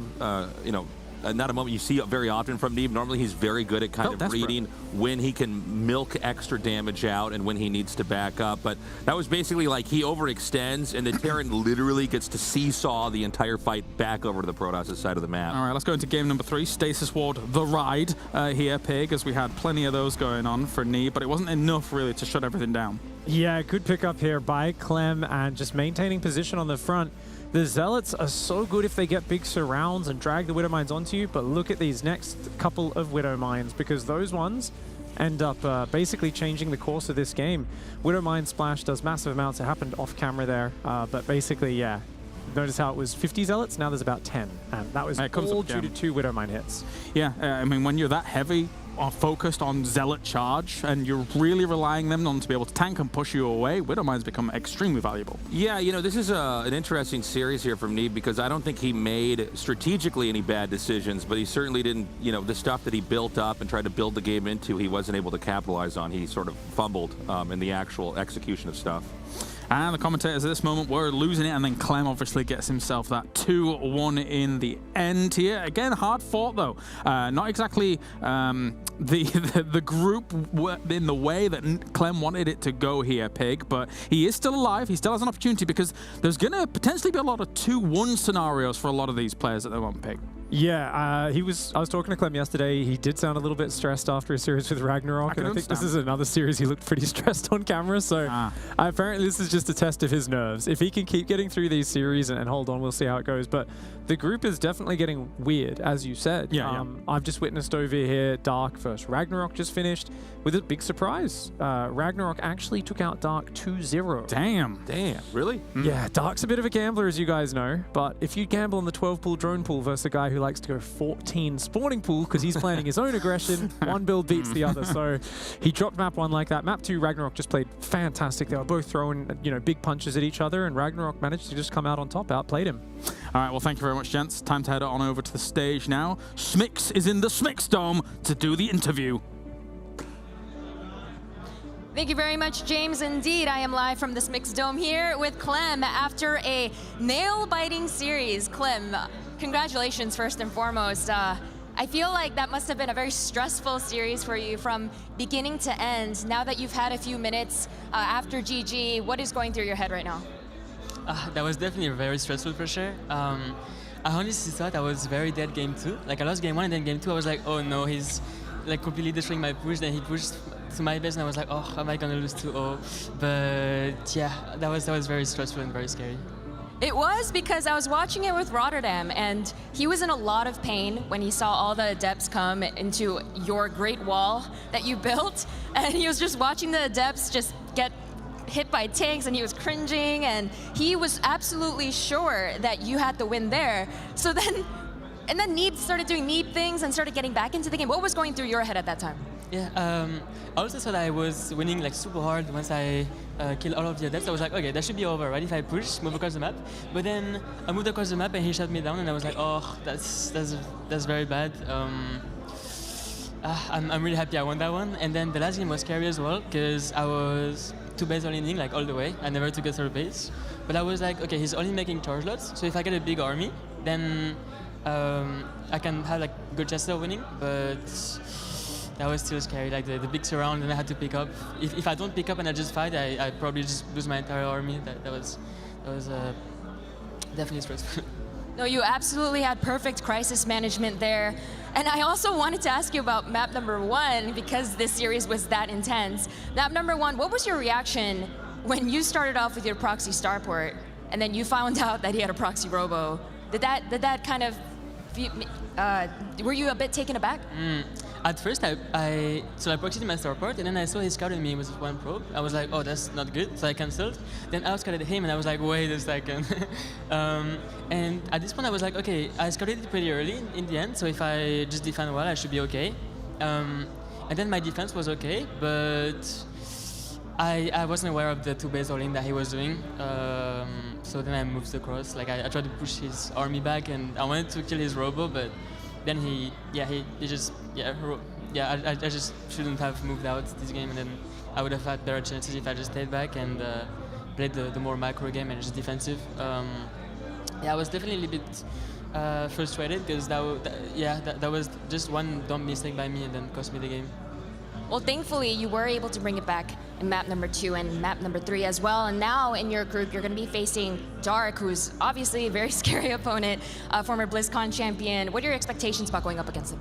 you know, not a moment you see very often from Neeb. Normally he's very good at kind of reading when he can milk extra damage out and when he needs to back up. But that was basically like he overextends and the Terran literally gets to seesaw the entire fight back over to the Protoss' side of the map. All right, let's go into game number 3. Stasis Ward, the ride here, Pig, as we had plenty of those going on for Neeb, but it wasn't enough really to shut everything down. Yeah, good pick up here by Clem and just maintaining position on the front. The Zealots are so good if they get big surrounds and drag the Widow Mines onto you, but look at these next couple of Widow Mines, because those ones end up basically changing the course of this game. Widow Mine splash does massive amounts. It happened off camera there, but basically, yeah. Notice how it was 50 Zealots, now there's about 10, and that was all due to 2 Widow Mine hits. Yeah, I mean, when you're that heavy, are focused on Zealot charge, and you're really relying them on to be able to tank and push you away, Widow Mines become extremely valuable. Yeah, you know, this is an interesting series here from Neeb because I don't think he made strategically any bad decisions, but he certainly didn't, you know, the stuff that he built up and tried to build the game into, he wasn't able to capitalize on. He sort of fumbled in the actual execution of stuff. And the commentators at this moment were losing it, and then Clem obviously gets himself that 2-1 in the end here. Again, hard fought though. Not exactly the group in the way that Clem wanted it to go here, Pig, but he is still alive. He still has an opportunity because there's going to potentially be a lot of 2-1 scenarios for a lot of these players at the moment, Pig. Yeah, I was talking to Clem yesterday. He did sound a little bit stressed after a series with Ragnarok, and I think this is another series he looked pretty stressed on camera, so apparently this is just a test of his nerves. If he can keep getting through these series and hold on, we'll see how it goes, but the group is definitely getting weird, as you said. Yeah, I've just witnessed over here, Dark versus Ragnarok just finished with a big surprise. Ragnarok actually took out Dark 2-0. Damn, really? Yeah, Dark's a bit of a gambler, as you guys know, but if you gamble on the 12-pool drone pool versus a guy who likes to go 14 spawning pool because he's planning his own aggression, one build beats the other. So he dropped map 1 like that. Map 2, Ragnarok just played fantastic. They were both throwing, you know, big punches at each other, and Ragnarok managed to just come out on top, outplayed him. All right, well, thank you very much, gents. Time to head on over to the stage now. Smix is in the Smix Dome to do the interview. Thank you very much, James. Indeed, I am live from the Smix Dome here with Clem after a nail-biting series. Clem, congratulations first and foremost. I feel like that must have been a very stressful series for you from beginning to end. Now that you've had a few minutes after GG, what is going through your head right now? That was definitely very stressful for sure. I honestly thought I was very dead game 2. Like I lost game 1 and then game 2 I was like, oh no, he's like completely destroying my push. Then he pushed to my base and I was like, oh, am I gonna lose 2-0? But yeah, that was very stressful and very scary. It was, because I was watching it with Rotterdam, and he was in a lot of pain when he saw all the adepts come into your great wall that you built, and he was just watching the adepts just get hit by tanks, and he was cringing, and he was absolutely sure that you had the win there. So then, and then Neeb started doing Neeb things and started getting back into the game. What was going through your head at that time? Yeah, I also thought I was winning like super hard once I killed all of the adepts. I was like, okay, that should be over, right? If I push, move across the map. But then I moved across the map and he shot me down, and I was like, oh, that's very bad. I'm really happy I won that one. And then the last game was scary as well, because I was 2 base all inning, like all the way. I never took a 3rd base. But I was like, okay, he's only making charge lots, so if I get a big army, then I can have like good chances of winning. But that was still scary, like the big surround, and I had to pick up. If I don't pick up and I just fight, I probably just lose my entire army. That was definitely stressful. No, you absolutely had perfect crisis management there. And I also wanted to ask you about map number 1, because this series was that intense. Map number 1, what was your reaction when you started off with your proxy starport, and then you found out that he had a proxy robo? Did that kind of, were you a bit taken aback? at first I proxied my starport, and then I saw he scouted me with one probe. I was like, oh, that's not good, so I cancelled. Then I scouted him, and I was like, wait a second. And at this point, I was like, okay, I scouted it pretty early in the end, so if I just defend well, I should be okay. And then my defense was okay, but I wasn't aware of the 2-base all-in that he was doing. So then I moved across. Like I tried to push his army back, and I wanted to kill his robo, but then I just shouldn't have moved out this game, and then I would have had better chances if I just stayed back and played the more macro game and just defensive. I was definitely a little bit frustrated because that was just one dumb mistake by me and then cost me the game. Well, thankfully, you were able to bring it back in map number 2 and map number 3 as well. And now in your group, you're going to be facing Dark, who's obviously a very scary opponent, former BlizzCon champion. What are your expectations about going up against him?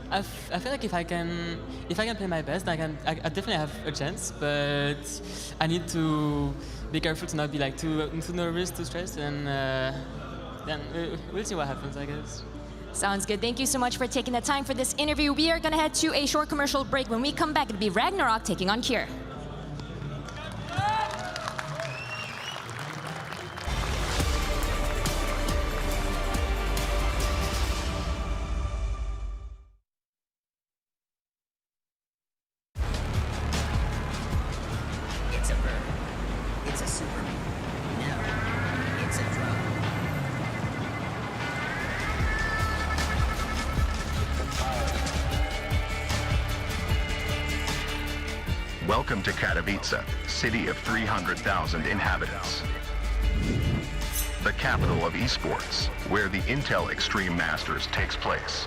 I feel like if I can play my best, I definitely have a chance. But I need to be careful to not be like too nervous, too stressed, and then we'll see what happens, I guess. Sounds good. Thank you so much for taking the time for this interview. We are going to head to a short commercial break. When we come back, it'll be Ragnarok taking on Kier. It's a bird. It's a superman. No, it's a drone. Welcome to Katowice, city of 300,000 inhabitants. The capital of esports, where the Intel Extreme Masters takes place.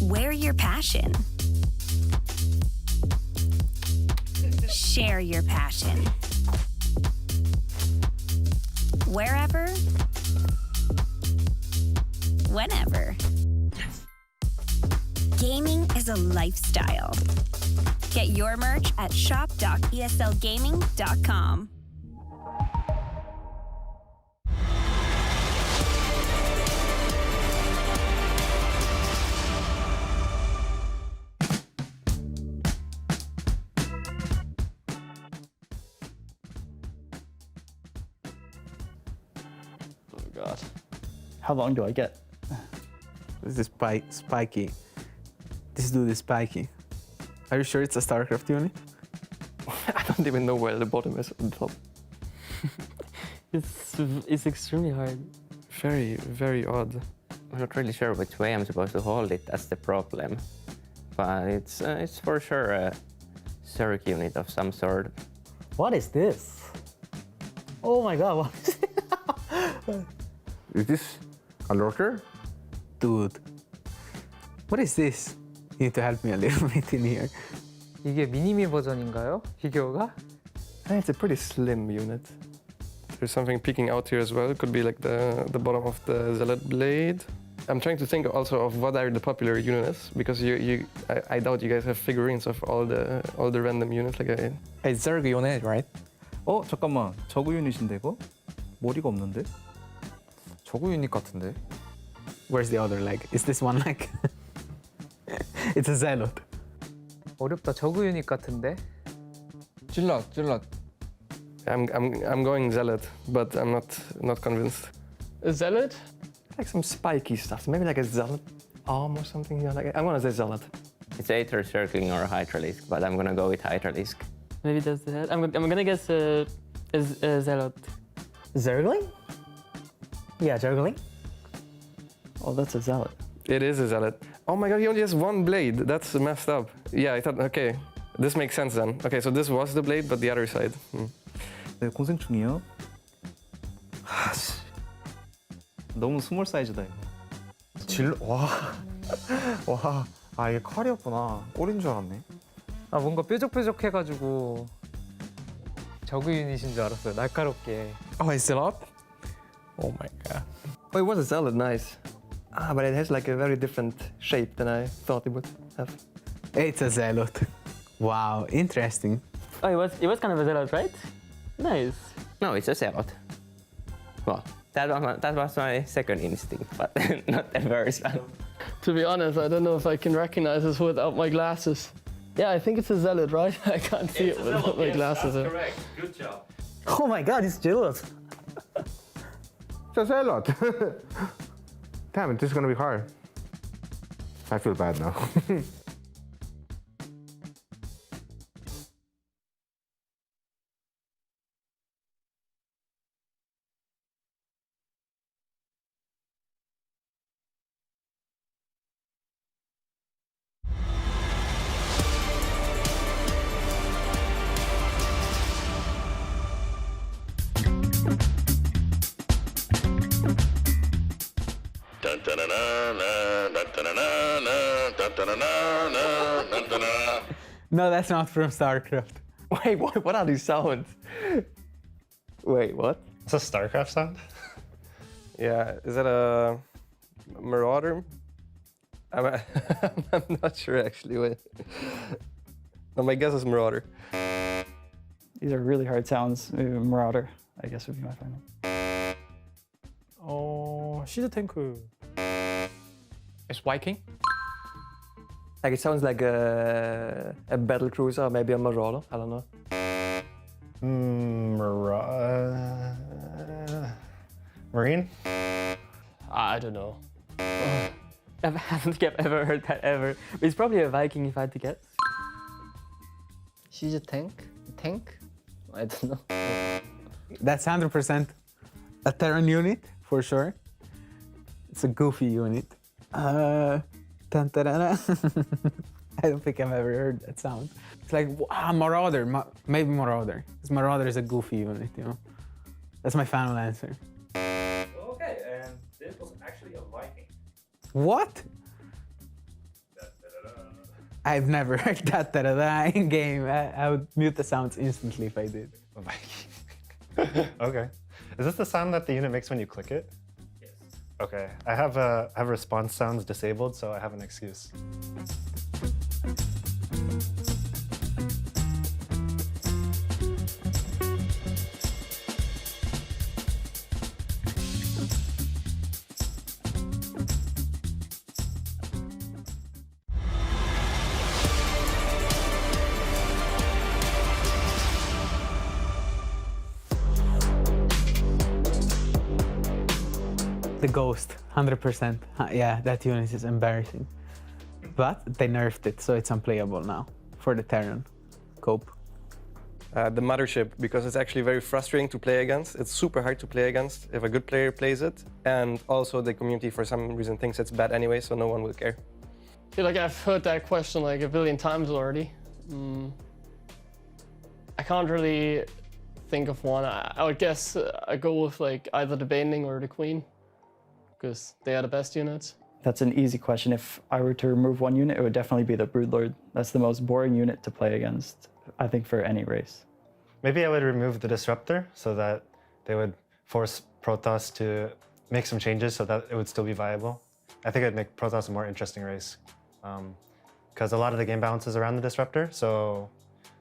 Wear your passion. Share your passion. Wherever, whenever. Gaming is a lifestyle. Get your merch at shop.eslgaming.com. Oh god. How long do I get? This is spiky. This dude is spiky. Are you sure it's a StarCraft unit? I don't even know where the bottom is on the top. It's extremely hard. Very, very odd. I'm not really sure which way I'm supposed to hold it. That's the problem. But it's for sure a Zerg unit of some sort. What is this? Oh my god, what is it? Is this a lurker? Dude. What is this? You need to help me a little bit in here. 이게 미니미 버전인가요? 피규어가? I think it's a pretty slim unit. There's something peeking out here as well. It could be like the bottom of the Zealot blade. I'm trying to think also of what are the popular units, because I doubt you guys have figurines of all the random units. Like It's Zerg unit, right? 잠깐만. 저그 유닛인데 이거? 머리가 없는데? 저그 유닛 같은데? Where's the other leg? Is this one leg? It's a Zealot. 어렵다. 저그 유닛 같은데? Zealot. I'm going Zealot, but I'm not convinced. A Zealot? Like some spiky stuff. Maybe like a Zealot arm or something. Yeah, like I want to say Zealot. It's Aether Circling or Hydralisk, but I'm gonna go with Hydralisk. Maybe that's the head. I'm gonna guess a Zealot. Zergling? Yeah, Zergling. Oh, that's a Zealot. It is a Zealot. Oh my god, he only has one blade. That's messed up. Yeah, I thought, okay, this makes sense then. Okay, so this was the blade, but the other side. 네, 고생 중이에요. 너무 스몰 사이즈다 이거. 와, 아 이게 칼이었구나. 꼬리인 줄 알았네. 아 뭔가 뾰족뾰족해가지고 저그 유닛인 줄 알았어요. 날카롭게. Oh, it's Zealot? Oh my god. Oh, it was a Zealot, nice. Ah, but it has like a very different shape than I thought it would have. It's a Zealot. Wow, interesting. Oh, it was kind of a Zealot, right? Nice. No, it's a Zealot. Well, that was my second instinct, but not the first one. To be honest, I don't know if I can recognize this without my glasses. Yeah, I think it's a Zealot, right? I can't see it without my glasses. That's correct. Good job. Oh my god, it's Zealot. It's a Zealot. Damn, this is gonna be hard. I feel bad now. No, that's not from StarCraft. Wait, what are these sounds? Wait, what? It's a StarCraft sound? Yeah, is that a Marauder? I'm not sure actually. Wait. No, my guess is Marauder. These are really hard sounds. Marauder, I guess, would be my final. 시즈 탱크. It's Viking? Like it sounds like a battle cruiser or maybe a Marauder. I don't know. Marine? I don't know. I don't think I've ever heard that ever. It's probably a Viking if I had to guess. 시즈 tank? I don't know. That's 100% a Terran unit, for sure. It's a goofy unit. I don't think I've ever heard that sound. It's like, Marauder, maybe Marauder. Because Marauder is a goofy unit, you know? That's my final answer. Okay, and this was actually a Viking. What? That I've never heard that in game. I would mute the sounds instantly if I did. Okay. Is this the sound that the unit makes when you click it? Yes. Okay. I have response sounds disabled, so I have an excuse. The Ghost, 100%. Yeah, that unit is embarrassing. But they nerfed it, so it's unplayable now for the Terran. Cope. The Mothership, because it's actually very frustrating to play against. It's super hard to play against if a good player plays it. And also the community, for some reason, thinks it's bad anyway, so no one will care. I feel like I've heard that question like a billion times already. I can't really think of one. I would guess I go with like either the Baneling or the Queen, because they are the best units. That's an easy question. If I were to remove one unit, it would definitely be the Broodlord. That's the most boring unit to play against, I think, for any race. Maybe I would remove the Disruptor so that they would force Protoss to make some changes so that it would still be viable. I think it'd make Protoss a more interesting race, because a lot of the game balance is around the Disruptor, so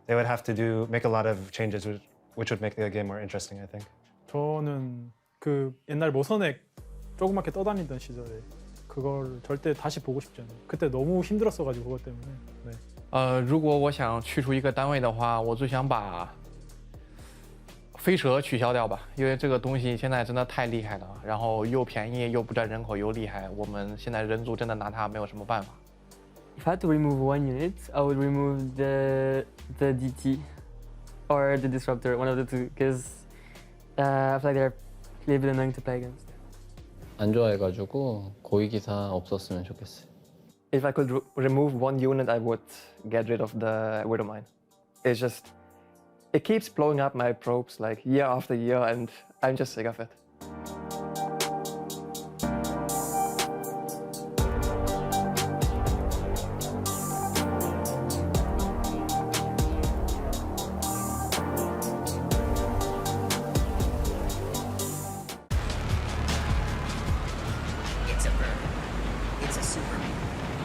they would have to make a lot of changes which would make the game more interesting, I think. 저는 그 옛날 모선액 조그맣게 떠다니던 시절에 그걸 절대 다시 보고 싶지 않아요. 그때 너무 힘들었어가지고 그것 때문에. 네. 如果我想去除一个单位的话，我最想把飞蛇取消掉吧，因为这个东西现在真的太厉害了，然后又便宜又不占人口又厉害，我们现在人族真的拿它没有什么办法。If I had to remove one unit, I would remove the DT or the Disruptor, one of the two, because I feel like they're a little bit annoying to play against. 안 좋아해가지고 고위기사 없었으면 좋겠어요. If I could remove one unit, I would get rid of the Widowmine. It's just, it keeps blowing up my probes like year after year, and I'm just sick of it. It's a bird. It's a Superman.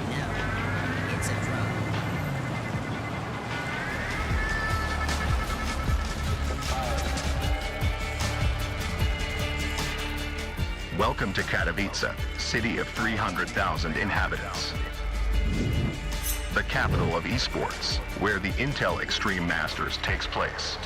No, it's a drone. Welcome to Katowice, city of 300,000 inhabitants. The capital of esports, where the Intel Extreme Masters takes place.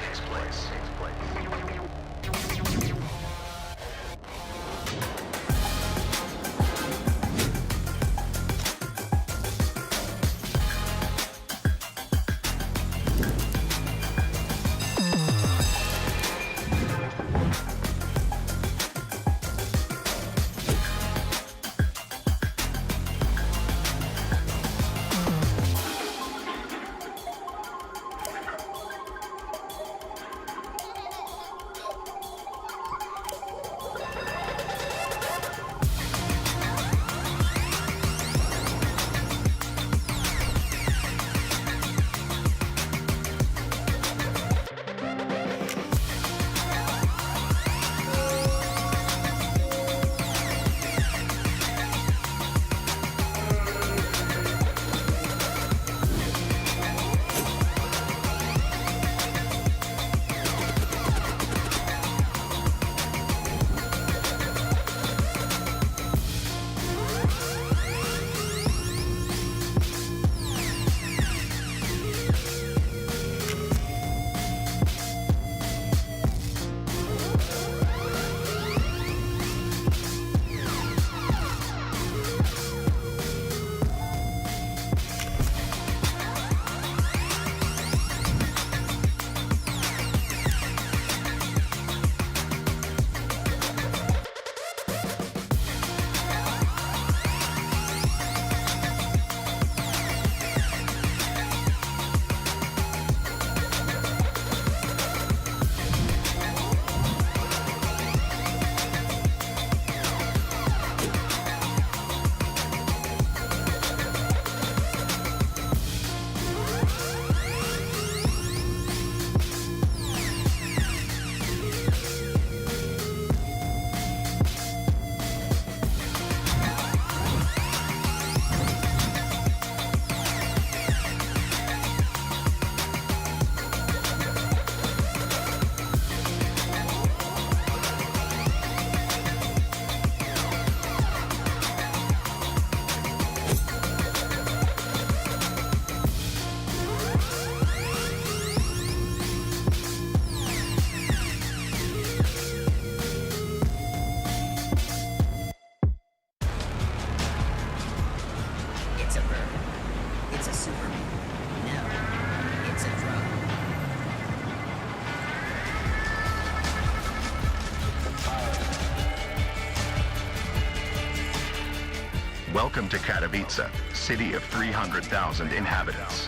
Welcome to Katowice, city of 300,000 inhabitants.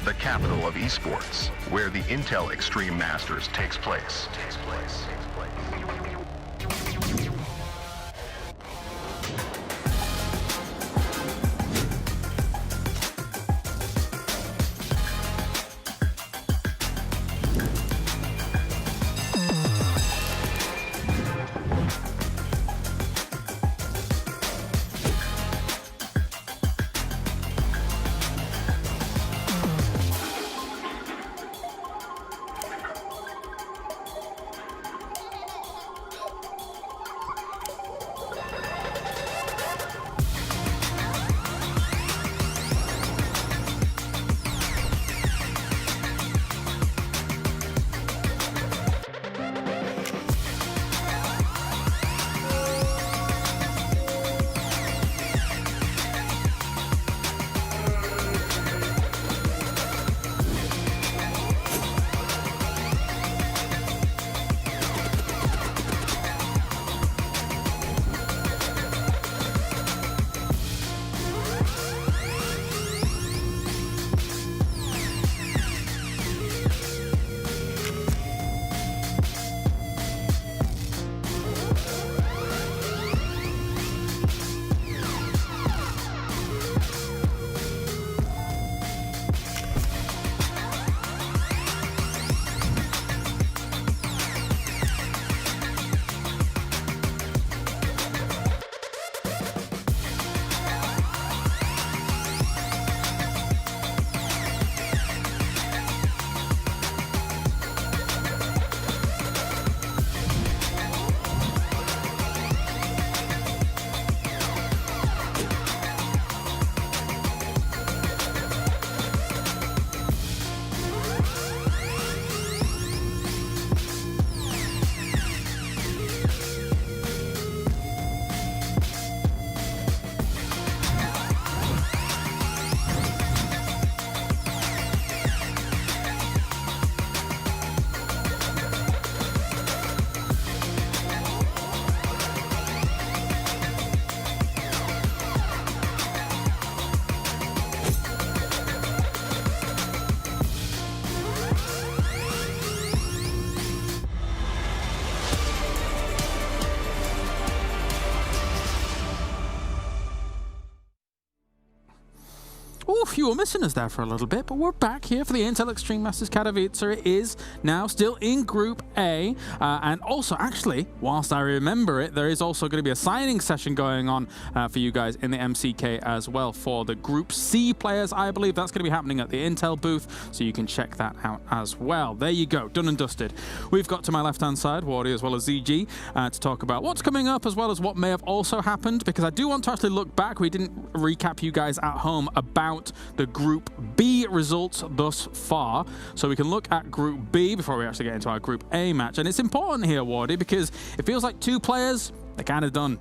The capital of esports, where the Intel Extreme Masters takes place. Oof, you were missing us there for a little bit, but we're back here for the Intel Extreme Masters Katowice. It is now still in Group A, and also, actually, whilst I remember it, there is also going to be a signing session going on for you guys in the MCK as well for the Group C players. I believe that's going to be happening at the Intel booth, so you can check that out as well. There you go, done and dusted. We've got to my left-hand side, Wardy as well as ZG, to talk about what's coming up as well as what may have also happened, because I do want to actually look back. We didn't recap you guys at home about the Group B results thus far, so we can look at Group B before we actually get into our Group A match. And it's important here, Wardy, because it feels like two players, they're kind of done.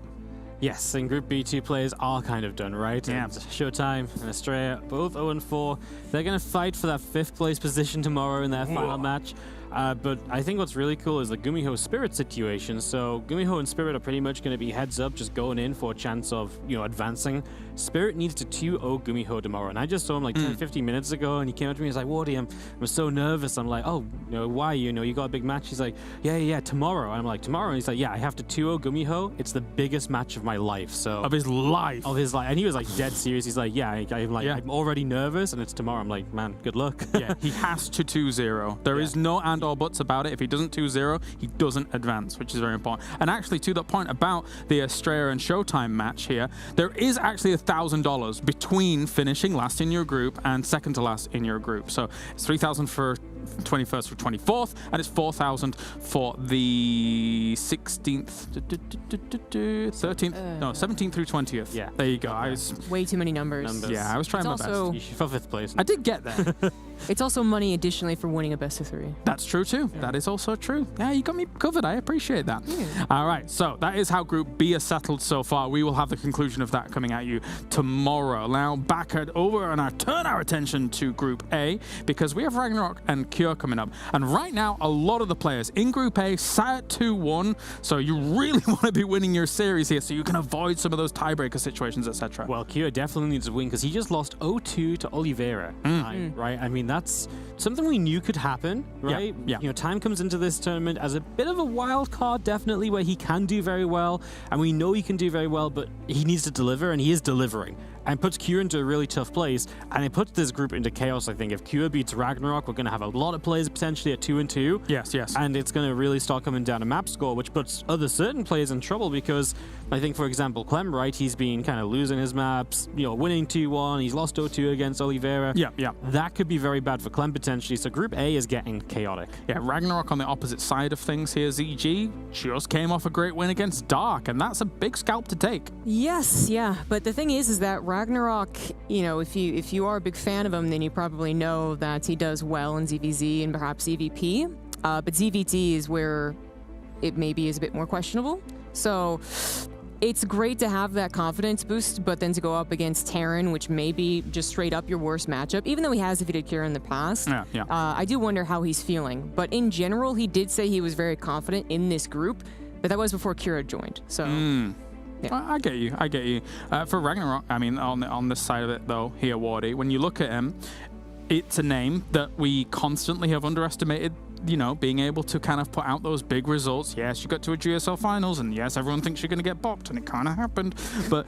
Yes, in Group B, two players are kind of done, right? Yeah. And Showtime and Astrea, both 0-4. They're going to fight for that 5th place position tomorrow in their final match. But I think what's really cool is the Gumiho Spirit situation. So Gumiho and Spirit are pretty much going to be heads up, just going in for a chance of, advancing. Spirit needs to 2-0 Gumiho tomorrow. And I just saw him like 10, 15 minutes ago, and he came up to me, he's like, Wardy, I'm so nervous. I'm like, oh, why? You got a big match? He's like, yeah, tomorrow. And I'm like, tomorrow? And he's like, yeah, I have to 2-0 Gumiho. It's the biggest match of my life. So Of his life. And he was like dead serious. He's like, I'm already nervous, and it's tomorrow. I'm like, man, good luck. Yeah, he has to 2-0. There is no and or buts about it. If he doesn't 2-0, he doesn't advance, which is very important. And actually, to that point about the Astrea and Showtime match here, there is actually $1,000 between finishing last in your group and second to last in your group. So it's 3,000 for 21st for 24th, and it's 4,000 for the 16th, 13th, no, 17th through 20th. Yeah. There you go. Way too many numbers. Yeah, I was trying my best. You should for 5th place. I did get there. It's also money additionally for winning a best of 3. That's true too. That is also true. Yeah, you got me covered. I appreciate that. All right, so that is how Group B is settled so far. We will have the conclusion of that coming at you tomorrow. Now back over and turn our attention to Group A, because we have Ragnarok and Cure coming up. And right now, a lot of the players in Group A sat at 2-1, so you really want to be winning your series here so you can avoid some of those tiebreaker situations, etc. Well, Cure definitely needs to win because he just lost 0-2 to Oliveira, right? I mean, that's something we knew could happen, right? Yeah. You know, time comes into this tournament as a bit of a wild card, definitely, where he can do very well, and we know he can do very well, but he needs to deliver, and he is delivering. And puts Cure into a really tough place, and it puts this group into chaos, I think. If Cure beats Ragnarok, we're going to have a lot of players potentially at 2-2. Yes. And it's going to really start coming down to map score, which puts other certain players in trouble because I think, for example, Clem, right, he's been kind of losing his maps, you know, winning 2-1, he's lost 0-2 against Oliveira. Yeah. That could be very bad for Clem potentially, so Group A is getting chaotic. Yeah, Ragnarok on the opposite side of things here. ZG just came off a great win against Dark, and that's a big scalp to take. Yes, yeah, but the thing is that Ragnarok, you know, if you are a big fan of him, then you probably know that he does well in ZVZ and perhaps EVP, but ZVT is where it maybe is a bit more questionable. So it's great to have that confidence boost, but then to go up against Terran, which may be just straight up your worst matchup, even though he has defeated Kira in the past, I do wonder how he's feeling. But in general, he did say he was very confident in this group, but that was before Kira joined. So. Yeah. I get you. For Ragnarok, I mean, on this side of it, though, here, Wardy, when you look at him, it's a name that we constantly have underestimated, you know, being able to kind of put out those big results. Yes, you got to a GSL finals, and yes, everyone thinks you're going to get bopped, and it kind of happened. But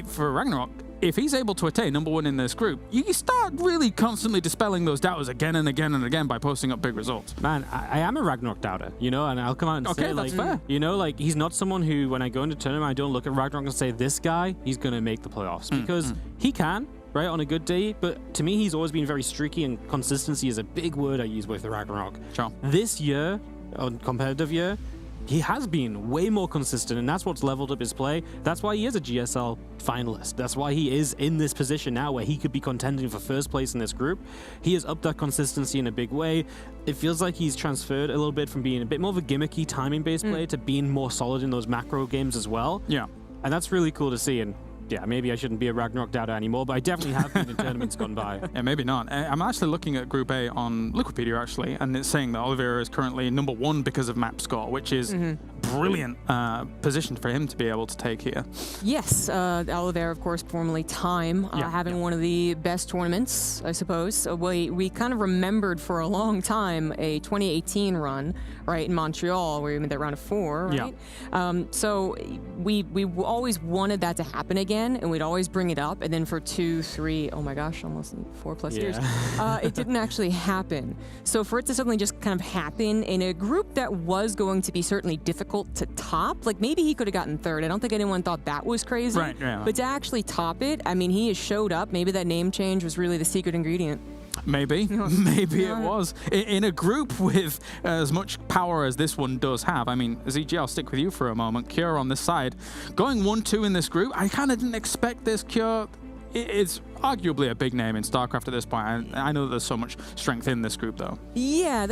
for Ragnarok, if he's able to attain #1 in this group, you start really constantly dispelling those doubters again and again and again by posting up big results. Man, I am a Ragnarok doubter, you know, and I'll come out and say, that's like, fair. you know, like, he's not someone who, when I go into tournament, I don't look at Ragnarok and say, this guy, he's going to make the playoffs. Because he can, right, on a good day, but to me, he's always been very streaky, and consistency is a big word I use with the Ragnarok. Sure. This year, on competitive year, he has been way more consistent, and that's what's leveled up his play. That's why he is a GSL finalist. That's why he is in this position now where he could be contending for first place in this group. He has upped that consistency in a big way. It feels like he's transferred a little bit from being a bit more of a gimmicky timing-based play to being more solid in those macro games as well. Yeah. And that's really cool to see. And yeah, maybe I shouldn't be a Ragnarok doubter anymore, but I definitely have been in tournaments gone by. Yeah, maybe not. I'm actually looking at Group A on Liquipedia, actually, and it's saying that Oliveira is currently #1 because of map score, which is brilliant position for him to be able to take here. Yes, Oliveira, of course, formerly Time, having one of the best tournaments, I suppose. So we kind of remembered for a long time a 2018 run, right, in Montreal, where we made that round of 4, right? Yeah. So we always wanted that to happen again, and we'd always bring it up, and then for 2, 3, oh my gosh, almost 4+ years, it didn't actually happen. So for it to suddenly just kind of happen in a group that was going to be certainly difficult to top, like maybe he could have gotten 3rd. I don't think anyone thought that was crazy. Right, yeah. But to actually top it, I mean, he has showed up. Maybe that name change was really the secret ingredient. Maybe it was. In a group with as much power as this one does have, I mean, ZG, I'll stick with you for a moment. Cure on this side. Going 1-2 in this group, I kind of didn't expect this. Cure is arguably a big name in StarCraft at this point. I know that there's so much strength in this group, though. Yeah,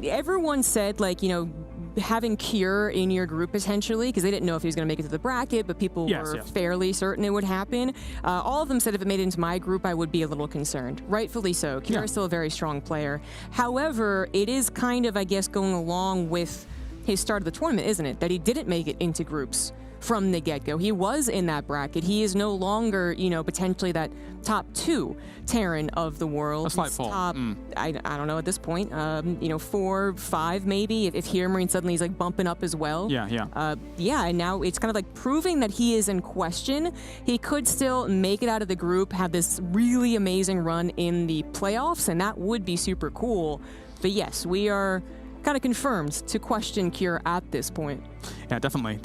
everyone said, like, you know, having Cure in your group potentially, because they didn't know if he was going to make it to the bracket, but people were fairly certain it would happen. All of them said if it made it into my group, I would be a little concerned. Rightfully so. Cure is still a very strong player. However, it is kind of, I guess, going along with his start of the tournament, isn't it? That he didn't make it into groups from the get-go. He was in that bracket. He is no longer, you know, potentially that top 2 Terran of the world. A slight fall. Top, I don't know at this point. You know, 4, 5 maybe. If here Marine suddenly is like bumping up as well. Yeah. And now it's kind of like proving that he is in question. He could still make it out of the group, have this really amazing run in the playoffs, and that would be super cool. But yes, we are kind of confirmed to question Cure at this point. Yeah, definitely.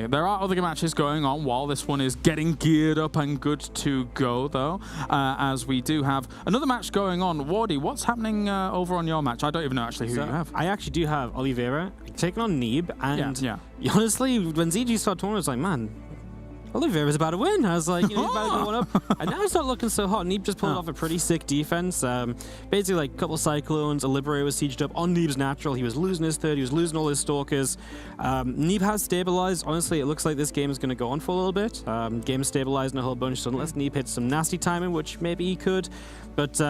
There are other matches going on while this one is getting geared up and good to go, though, as we do have another match going on. Wardy, what's happening over on your match? I don't even know actually who you have. I actually do have Oliveira taking on Neeb, and honestly, when ZG started tournament, I was like, man, Oliveira's about to win. I was like, he's about to go one up. And now it's not looking so hot. Neeb just pulled off a pretty sick defense. Basically, like, a couple of Cyclones, a Liberator was sieged up on Neeb's natural. He was losing his third. He was losing all his Stalkers. Neeb has stabilized. Honestly, it looks like this game is going to go on for a little bit. Game's stabilizing a whole bunch, so unless Neeb hits some nasty timing, which maybe he could. But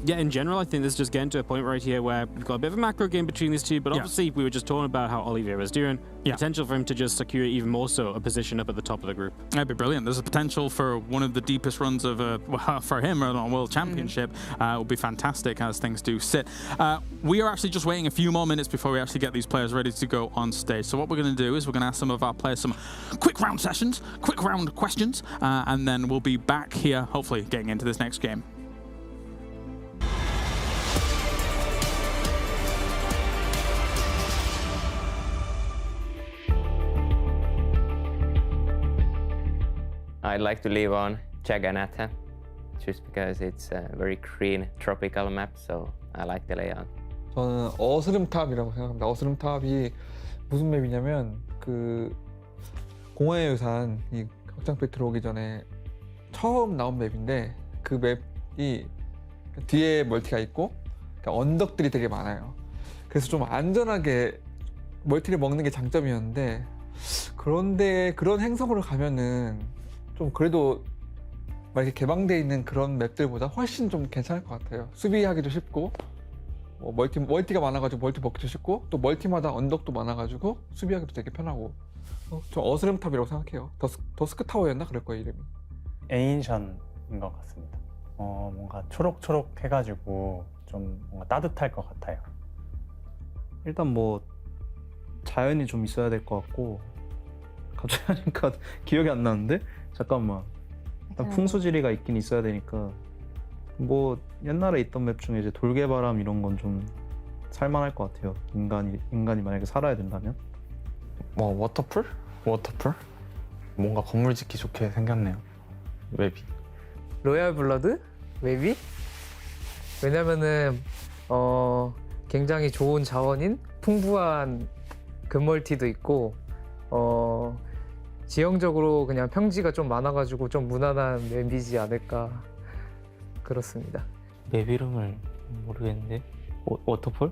yeah, in general, I think this is just getting to a point right here where we've got a bit of a macro game between these two, but obviously we were just talking about how Oliveira is doing. Potential for him to just secure even more so a position up at the top of the group. That'd be brilliant. There's a potential for one of the deepest runs of for him on a World Championship. It would be fantastic as things do sit. We are actually just waiting a few more minutes before we actually get these players ready to go on stage. So what we're going to do is we're going to ask some of our players some quick round sessions, quick round questions, and then we'll be back here, hopefully getting into this next game. I'd like to leave on Jagannatha, just because it's a very green tropical map, so I like the layout. 저는 어스름탑이라고 생각합니다. 어스름탑이 무슨 맵이냐면 그 공허의 유산 이 확장팩 들어오기 전에 처음 나온 맵인데 그 맵이 뒤에 멀티가 있고 언덕들이 되게 많아요. 그래서 좀 안전하게 멀티를 먹는 게 장점이었는데 그런데 그런 행성으로 가면은 좀 그래도 막 이렇게 개방되어 있는 그런 맵들보다 훨씬 좀 괜찮을 것 같아요. 수비하기도 쉽고 뭐 멀티가 많아가지고 멀티 먹기도 쉽고 또 멀티마다 언덕도 많아가지고 수비하기도 되게 편하고 좀 어스름탑이라고 생각해요. 더스크 타워였나 그럴 거예요 이름이. 에인션인 것 같습니다. 뭔가 초록초록 해가지고 좀 뭔가 따뜻할 것 같아요. 일단 뭐 자연이 좀 있어야 될 것 같고 갑자기 하니까 기억이 안 나는데 잠깐만 일단 풍수지리가 있긴 있어야 되니까 뭐 옛날에 있던 맵 중에 이제 돌개바람 이런 건 좀 살만할 것 같아요. 인간이 만약에 살아야 된다면. 뭐 워터풀? 워터풀? 뭔가 건물 짓기 좋게 생겼네요. 맵이. 로얄 블러드? 맵이? 왜냐면은 굉장히 좋은 자원인 풍부한 금멀티도 있고 지형적으로 그냥 평지가 좀 많아가지고 좀 무난한 맵이지 않을까 그렇습니다. 맵 이름을 모르겠는데 워터풀?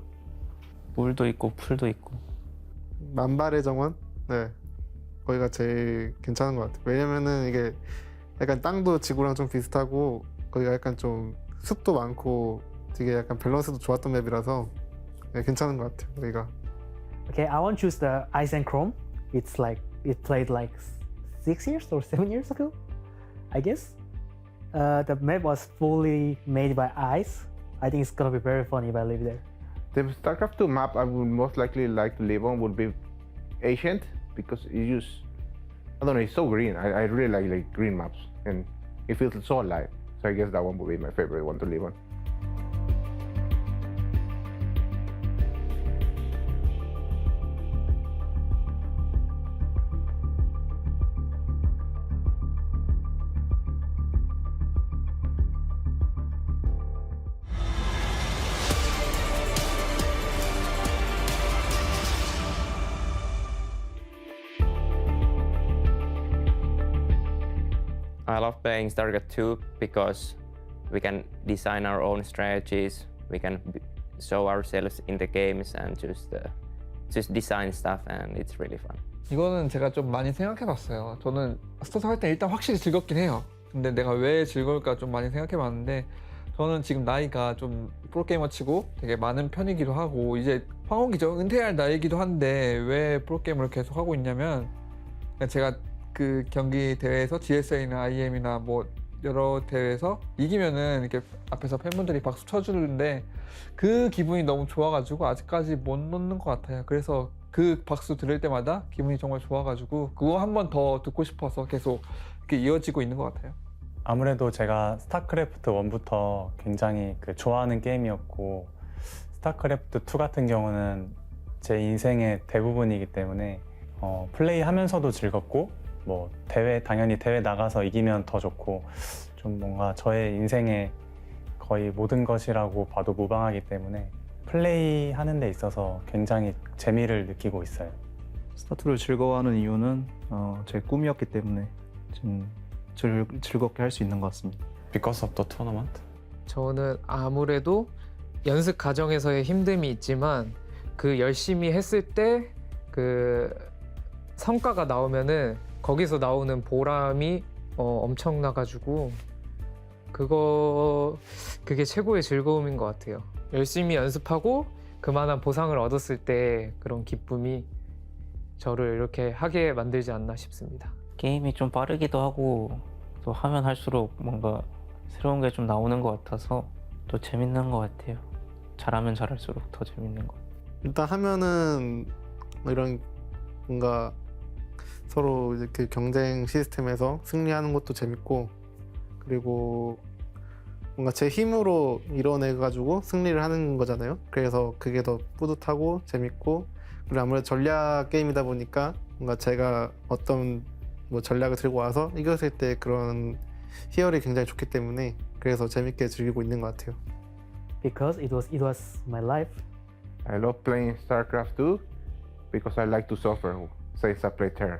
물도 있고 풀도 있고. 만발의 정원? 네, 거기가 제일 괜찮은 것 같아요. 왜냐면은 이게 약간 땅도 지구랑 좀 비슷하고 거기가 약간 좀 숲도 많고 되게 약간 밸런스도 좋았던 맵이라서 네, 괜찮은 것 같아요. 거기가. Okay, I want to choose the Ice and Chrome. It's like it played like 6 years or 7 years ago, I guess. The map was fully made by ice. I think it's gonna be very funny if I live there. The StarCraft 2 map I would most likely like to live on would be Ancient, because it just, I don't know, it's so green. I really like green maps and it feels so alive. So I guess that one would be my favorite one to live on. I love playing StarCraft 2 because we can design our own strategies, we can show ourselves in the games and just design stuff, and it's really fun. 이거는 제가 좀 많이 생각해봤어요. 저는 스타트 할 때 일단 확실히 즐겁긴 해요. 근데 내가 왜 즐거울까 좀 많이 생각해봤는데 저는 지금 나이가 좀 프로게이머 치고 되게 많은 편이기도 하고 이제 황혼기죠. 은퇴할 나이기도 한데 왜 프로게이머를 계속 하고 있냐면 제가 그 경기 대회에서 GSA나 IEM이나 뭐 여러 대회에서 이기면은 이렇게 앞에서 팬분들이 박수 쳐주는데 그 기분이 너무 좋아가지고 아직까지 못 놓는 것 같아요. 그래서 그 박수 들을 때마다 기분이 정말 좋아가지고 그거 한 번 더 듣고 싶어서 계속 이렇게 이어지고 있는 것 같아요. 아무래도 제가 스타크래프트 1부터 굉장히 좋아하는 게임이었고 스타크래프트 2 같은 경우는 제 인생의 대부분이기 때문에 플레이하면서도 즐겁고 뭐 당연히 대회 나가서 이기면 더 좋고 좀 뭔가 저의 인생의 거의 모든 것이라고 봐도 무방하기 때문에 플레이하는 데 있어서 굉장히 재미를 느끼고 있어요. 스타2를 즐거워하는 이유는 제 꿈이었기 때문에 좀 즐겁게 할 수 있는 것 같습니다. Because of the tournament? 저는 아무래도 연습 과정에서의 힘듦이 있지만 그 열심히 했을 때 그 성과가 나오면은 거기서 나오는 보람이 엄청나가지고 그게 최고의 즐거움인 것 같아요. 열심히 연습하고 그만한 보상을 얻었을 때 그런 기쁨이 저를 이렇게 하게 만들지 않나 싶습니다. 게임이 좀 빠르기도 하고 또 하면 할수록 뭔가 새로운 게 좀 나오는 것 같아서 또 재밌는 것 같아요. 잘하면 잘할수록 더 재밌는 것 같아요. 일단 하면은 이런 뭔가 서로 이제 그 경쟁 시스템에서 승리하는 것도 재밌고 그리고 뭔가 제 힘으로 이뤄내가지고 승리를 하는 거잖아요. 그래서 그게 더 뿌듯하고 재밌고 그리고 아무래도 전략 게임이다 보니까 뭔가 제가 어떤 뭐 전략을 들고 와서 이겼을 때 그런 희열이 굉장히 좋기 때문에 그래서 재밌게 즐기고 있는 것 같아요. Because it was my life. I love playing StarCraft 2 because I like to suffer since I play Terra.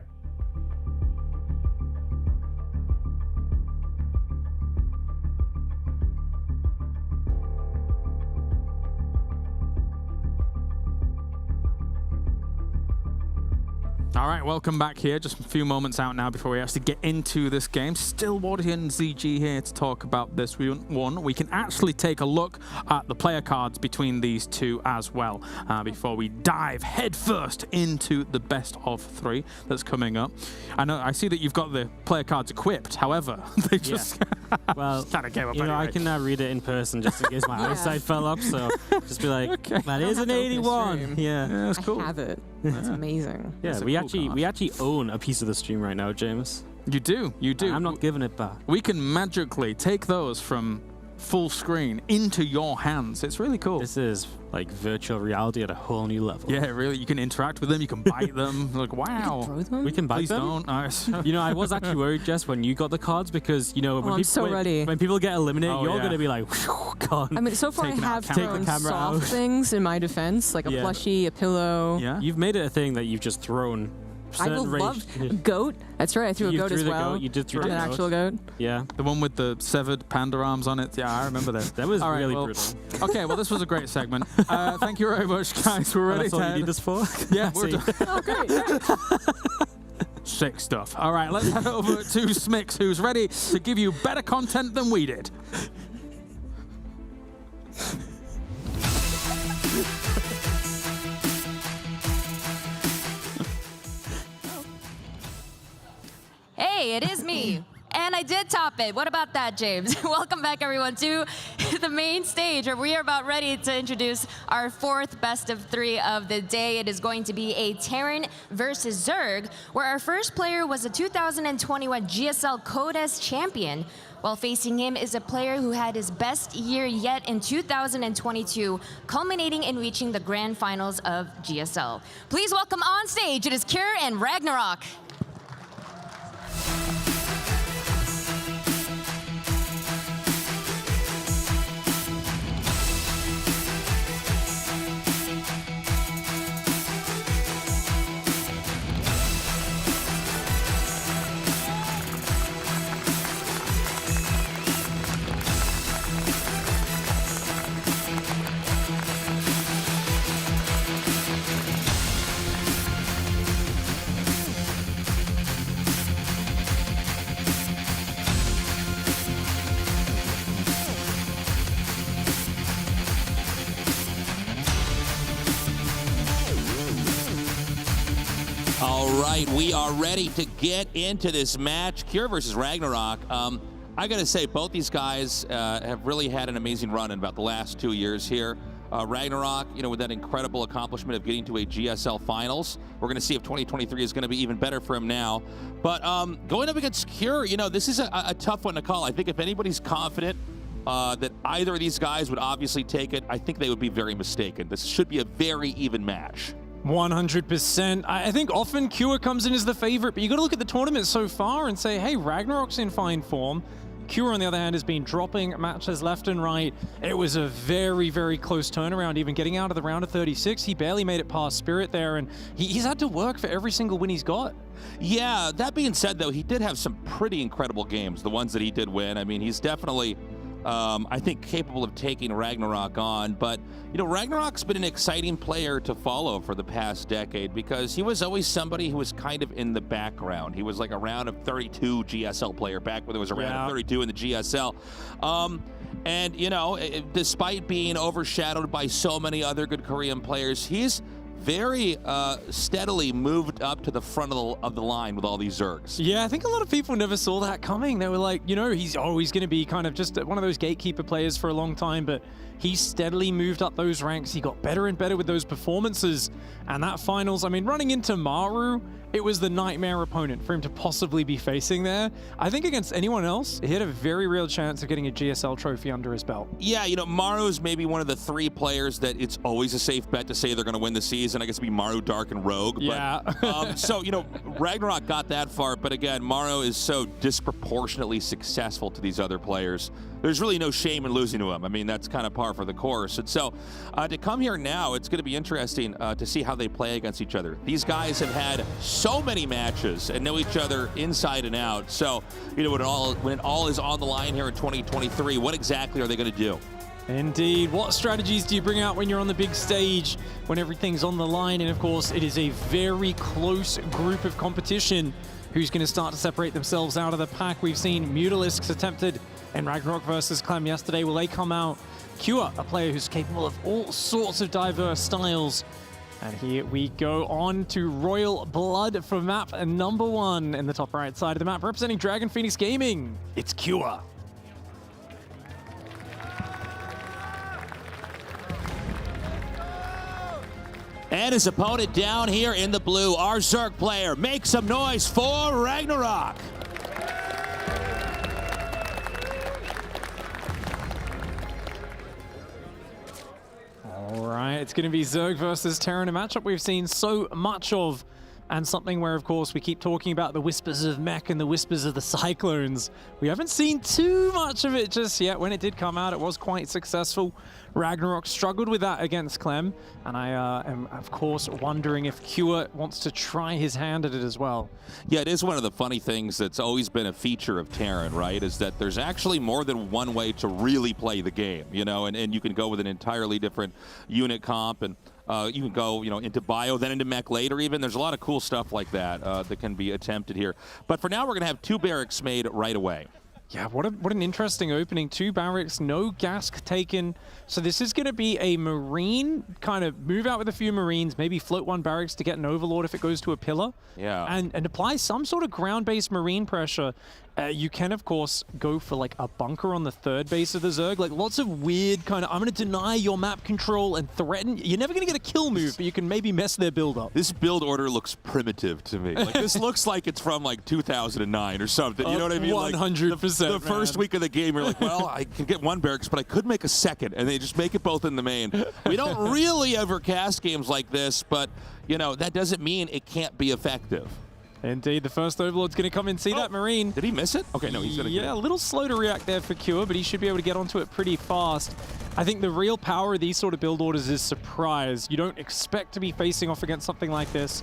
All right, welcome back here. Just a few moments out now before we actually get into this game. Still Waddy and ZG here to talk about this one. We can actually take a look at the player cards between these two as well before we dive headfirst into the best of 3 that's coming up. I see that you've got the player cards equipped. However, they just well, kind of came up. You know, anyway. I can read it in person just in case my eyesight fell up. So just be like, Okay. that is an 81. Yeah, that's cool. I have it. It's amazing. Yeah, we actually own a piece of the stream right now, James. You do. I'm not giving it back. We can magically take those from full screen into your hands. It's really cool. This is like virtual reality at a whole new level. Yeah, really. You can interact with them. You can bite them. Like, wow. We can bite Please them. don't. You know, I was actually worried, Jess, when you got the cards because, you know, when people get eliminated, you're going to be like, gone. I mean, so far I have thrown soft things in my defense, like a plushie, a pillow. Yeah. You've made it a thing that you've just thrown. I will love goat. That's right. I threw a goat as well. You did throw an actual goat. Yeah. The one with the severed panda arms on it. Yeah, I remember that. That was really brutal. Okay, well, this was a great segment. Thank you very much, guys. We're ready That's all you need this for? Yeah, we're done. Oh, great. Sick stuff. All right, let's head over to Smix, who's ready to give you better content than we did. Hey, it is me. And I did top it. What about that, James? Welcome back, everyone, to the main stage where we are about ready to introduce our 4th best of 3 of the day. It is going to be a Terran versus Zerg, where our first player was a 2021 GSL Codes champion, while facing him is a player who had his best year yet in 2022, culminating in reaching the grand finals of GSL. Please welcome on stage, it is Cure and Ragnarok. All right, we are ready to get into this match. Cure versus Ragnarok. I got to say, both these guys have really had an amazing run in about the last 2 years here. Ragnarok, you know, with that incredible accomplishment of getting to a GSL Finals. We're going to see if 2023 is going to be even better for him now. But going up against Cure, you know, this is a tough one to call. I think if anybody's confident that either of these guys would obviously take it, I think they would be very mistaken. This should be a very even match. 100%. I think often Cure comes in as the favorite, but you got to look at the tournament so far and say, hey, Ragnarok's in fine form. Kua, on the other hand, has been dropping matches left and right. It was a very, very close turnaround, even getting out of the round of 36. He barely made it past Spirit there, and he's had to work for every single win he's got. Yeah, that being said, though, he did have some pretty incredible games, the ones that he did win. I mean, he's definitely, I think, capable of taking Ragnarok on. But, you know, Ragnarok's been an exciting player to follow for the past decade because he was always somebody who was kind of in the background. He was like a round of 32 GSL player back when there was a round of 32 in the GSL. And, you know, despite being overshadowed by so many other good Korean players, he's very steadily moved up to the front of the line with all these Zergs. Yeah, I think a lot of people never saw that coming. They were like, you know, he's always going to be kind of just one of those gatekeeper players for a long time, but he steadily moved up those ranks. He got better and better with those performances. And that finals, I mean, running into Maru, it was the nightmare opponent for him to possibly be facing there. I think against anyone else, he had a very real chance of getting a GSL trophy under his belt. Yeah, you know, Maru is maybe one of the 3 players that it's always a safe bet to say they're going to win the season. I guess it'd be Maru, Dark, and Rogue. Yeah. But, so, you know, Ragnarok got that far, but again, Maru is so disproportionately successful to these other players. There's really no shame in losing to him. I mean, that's kind of par for the course. And so to come here now, it's going to be interesting to see how they play against each other. These guys have had so many matches and know each other inside and out. So, you know, when it all is on the line here in 2023, what exactly are they going to do? Indeed. What strategies do you bring out when you're on the big stage, when everything's on the line? And of course, it is a very close group of competition. Who's going to start to separate themselves out of the pack? We've seen Mutalisks attempted in Ragnarok versus Clem yesterday. Will they come out? Kua, a player who's capable of all sorts of diverse styles. And here we go on to Royal Blood for map number 1 in the top right side of the map, representing Dragon Phoenix Gaming. It's Kua. And his opponent down here in the blue, our Zerg player. Make some noise for Ragnarok. All right, it's going to be Zerg versus Terran, a matchup we've seen so much of, and something where, of course, we keep talking about the whispers of mech and the whispers of the cyclones. We haven't seen too much of it just yet. When it did come out, it was quite successful. Ragnarok struggled with that against Clem, and I am, of course, wondering if Kua wants to try his hand at it as well. Yeah, it is one of the funny things that's always been a feature of Terran, right, is that there's actually more than one way to really play the game, you know, and you can go with an entirely different unit comp, and you can go, you know, into bio, then into mech later even. There's a lot of cool stuff like that that can be attempted here. But for now, we're going to have 2 barracks made right away. Yeah, what an interesting opening. 2 barracks, no gas taken. So this is going to be a Marine, kind of move out with a few Marines, maybe float 1 barracks to get an Overlord if it goes to a pillar. Yeah. And apply some sort of ground-based Marine pressure. You can, of course, go for like a bunker on the 3rd base of the Zerg. Like lots of weird kind of, I'm going to deny your map control and threaten. You're never going to get a kill move, but you can maybe mess their build up. This build order looks primitive to me. Like this looks like it's from like 2009 or something. You know what I mean? 100%. The first week of the game, you're like, well, I can get 1 barracks, but I could make a 2nd, and they just make it both in the main. We don't really ever cast games like this, but you know that doesn't mean it can't be effective. Indeed, the first Overlord's going to come and see that Marine. Did he miss it? Okay, no, he's going to get it. Yeah, a little slow to react there for Kua, but he should be able to get onto it pretty fast. I think the real power of these sort of build orders is surprise. You don't expect to be facing off against something like this.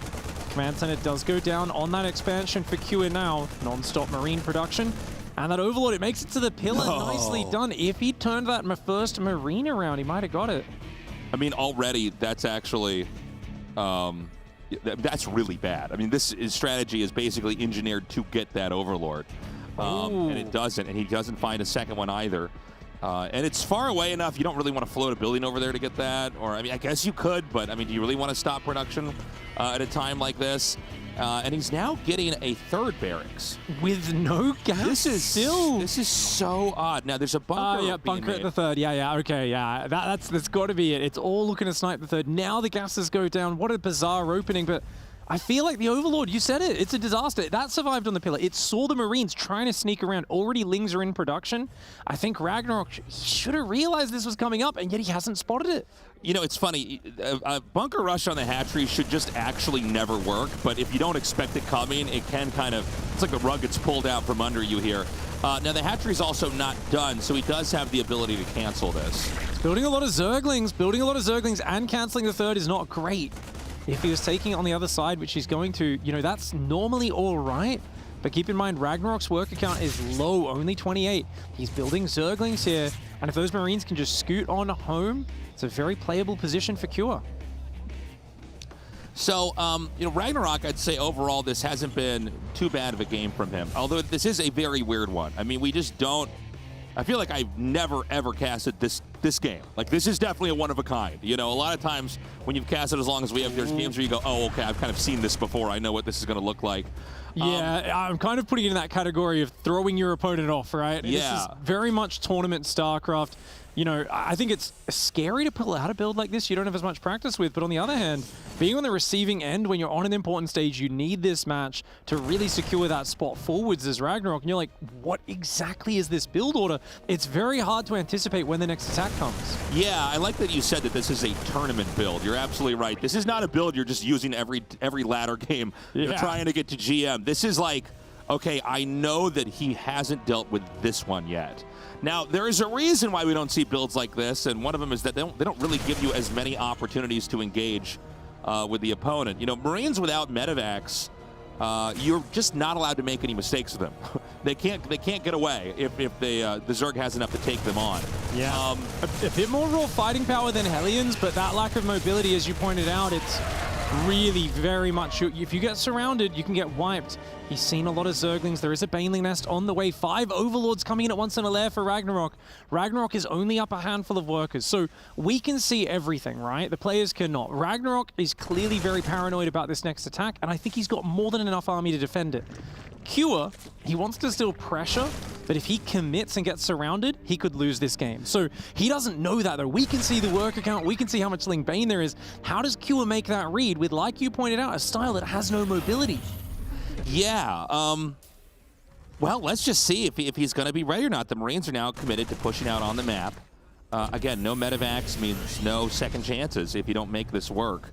Command Center does go down on that expansion for Kua now. Non-stop Marine production. And that Overlord, it makes it to the pillar. No. Nicely done. If he turned that first Marine around, he might have got it. I mean, already, that's actually... that's really bad. I mean, this strategy is basically engineered to get that Overlord. And it doesn't, and he doesn't find a 2nd one either. And it's far away enough, you don't really want to float a building over there to get that. Or, I mean, I guess you could, but, I mean, do you really want to stop production at a time like this? And he's now getting a 3rd barracks. With no gas This is so odd. Now, there's a bunker yeah, bunker at the 3rd. Yeah, okay, yeah. That's got to be it. It's all looking to snipe the 3rd. Now the gases go down. What a bizarre opening, but I feel like the Overlord, you said it, it's a disaster. That survived on the pillar. It saw the Marines trying to sneak around. Already Lings are in production. I think Ragnarok should have realized this was coming up, and yet he hasn't spotted it. You know, it's funny. A bunker rush on the hatchery should just actually never work, but if you don't expect it coming, it can kind of, it's like the rug gets pulled out from under you here. Now, the hatchery is also not done, so he does have the ability to cancel this. Building a lot of Zerglings and canceling the third is not great. If he was taking it on the other side, which he's going to, you know, that's normally all right. But keep in mind, Ragnarok's worker count is low, only 28. He's building Zerglings here, and if those Marines can just scoot on home, it's a very playable position for Cure. So, you know, Ragnarok, I'd say overall, this hasn't been too bad of a game from him. Although this is a very weird one. I mean, we just don't... I feel like I've never, ever casted this game. Like, this is definitely a one of a kind. You know, a lot of times when you've casted as long as we have, there's games where you go, oh, okay, I've kind of seen this before. I know what this is going to look like. Yeah, I'm kind of putting it in that category of throwing your opponent off, right? Yeah. This is very much tournament StarCraft. You know, I think it's scary to pull out a build like this you don't have as much practice with, but on the other hand, being on the receiving end when you're on an important stage, you need this match to really secure that spot forwards as Ragnarok, and you're like, what exactly is this build order? It's very hard to anticipate when the next attack comes. Yeah, I like that you said that this is a tournament build. You're absolutely right. This is not a build you're just using every ladder game. You're trying to get to GM. This is like, okay, I know that he hasn't dealt with this one yet. Now, there is a reason why we don't see builds like this, and one of them is that they don't really give you as many opportunities to engage with the opponent. You know, Marines without Medivacs, you're just not allowed to make any mistakes with them. They can't get away if the Zerg has enough to take them on. Yeah, a bit more raw fighting power than Hellions, but that lack of mobility, as you pointed out, it's really very much, if you get surrounded, you can get wiped. He's seen a lot of Zerglings. There is a Baneling Nest on the way. 5 Overlords coming in at once in a lair for Ragnarok. Ragnarok is only up a handful of workers, so we can see everything, right? The players cannot. Ragnarok is clearly very paranoid about this next attack, and I think he's got more than enough army to defend it. Cure, he wants to still pressure, but if he commits and gets surrounded, he could lose this game. So he doesn't know that, though. We can see the worker count. We can see how much Ling Bane there is. How does Cure make that read with, like you pointed out, a style that has no mobility? Yeah, well, let's just see if he's going to be ready or not. The Marines are now committed to pushing out on the map. Again, no Medivacs means no second chances if you don't make this work.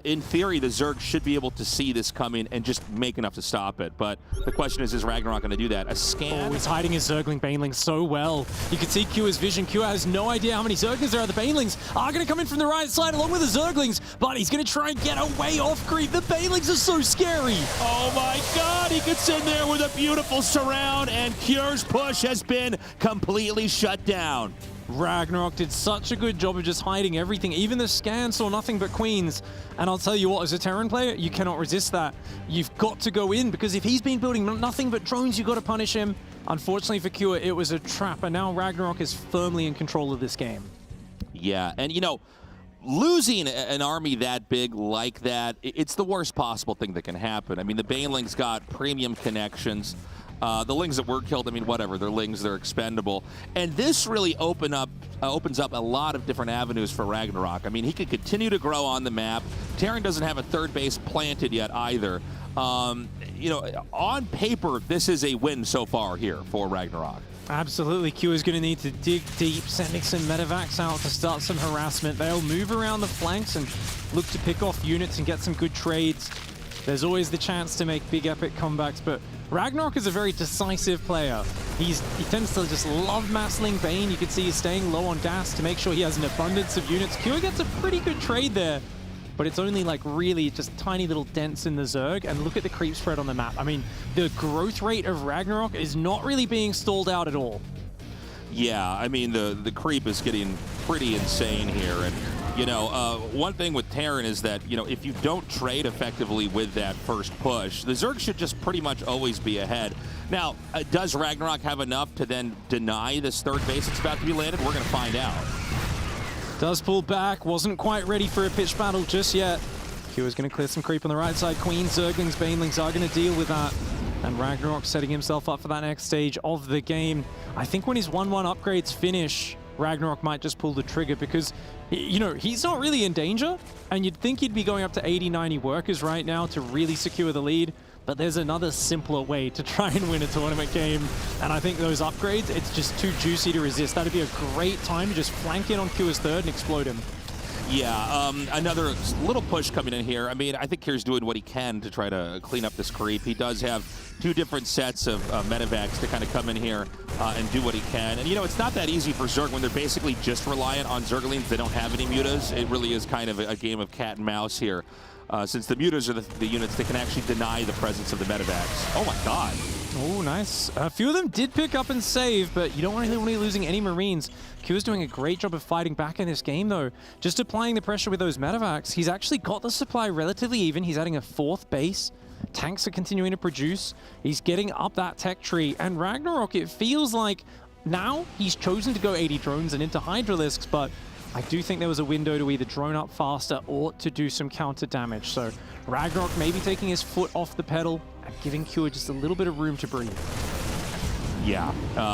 In theory, the Zerg should be able to see this coming and just make enough to stop it. But the question is Ragnarok going to do that? A scan? Oh, he's hiding his Zergling Baneling so well. You can see Cure's vision. Cure has no idea how many Zerglings there are. The Banelings are going to come in from the right side along with the Zerglings, but he's going to try and get away off creep. The Banelings are so scary. Oh my God, he gets in there with a beautiful surround, and Cure's push has been completely shut down. Ragnarok did such a good job of just hiding everything. Even the scan saw nothing but queens. And I'll tell you what, as a Terran player, you cannot resist that. You've got to go in, because if he's been building nothing but drones, you've got to punish him. Unfortunately for Cure, it was a trap, and now Ragnarok is firmly in control of this game. Yeah, and you know, losing an army that big like that, it's the worst possible thing that can happen. I mean, the Banelings got premium connections. The Lings that were killed, I mean, whatever. They're Lings, they're expendable. And this really opens up a lot of different avenues for Ragnarok. I mean, he could continue to grow on the map. Terran doesn't have a third base planted yet either. You know, on paper, this is a win so far here for Ragnarok. Absolutely. Q is going to need to dig deep, sending some Medivacs out to start some harassment. They'll move around the flanks and look to pick off units and get some good trades. There's always the chance to make big epic comebacks, but Ragnarok is a very decisive player. He tends to just love massling Bane. You can see he's staying low on gas to make sure he has an abundance of units. Cure gets a pretty good trade there, but it's only like really just tiny little dents in the Zerg, and look at the creep spread on the map. I mean, the growth rate of Ragnarok is not really being stalled out at all. Yeah, I mean, the creep is getting pretty insane here, and you know, one thing with Terran is that, you know, if you don't trade effectively with that first push, the Zerg should just pretty much always be ahead. Now, does Ragnarok have enough to then deny this third base that's about to be landed? We're going to find out. Does pull back, wasn't quite ready for a pitch battle just yet. Q is going to clear some creep on the right side. Queen, Zerglings, Banelings are going to deal with that. And Ragnarok setting himself up for that next stage of the game. I think when his 1-1 upgrades finish, Ragnarok might just pull the trigger, because, you know, he's not really in danger, and you'd think he'd be going up to 80-90 workers right now to really secure the lead, but there's another simpler way to try and win a tournament game, and I think those upgrades, it's just too juicy to resist. That'd be a great time to just flank in on Cure's third and explode him. Yeah, another little push coming in here. I mean, I think Kier's doing what he can to try to clean up this creep. He does have 2 different sets of medevacs to kind of come in here and do what he can. And, you know, it's not that easy for Zerg when they're basically just reliant on Zerglings. They don't have any mutas. It really is kind of a game of cat and mouse here. Since the mutas are the units that can actually deny the presence of the medevacs. Oh my god. Oh, nice. A few of them did pick up and save, but you don't really want to be losing any Marines. Q's doing a great job of fighting back in this game, though. Just applying the pressure with those medevacs. He's actually got the supply relatively even. He's adding a 4th base. Tanks are continuing to produce. He's getting up that tech tree. And Ragnarok, it feels like now he's chosen to go 80 drones and into Hydralisks, but I do think there was a window to either drone up faster or to do some counter damage. So Ragnarok maybe taking his foot off the pedal and giving Q just a little bit of room to breathe. Yeah,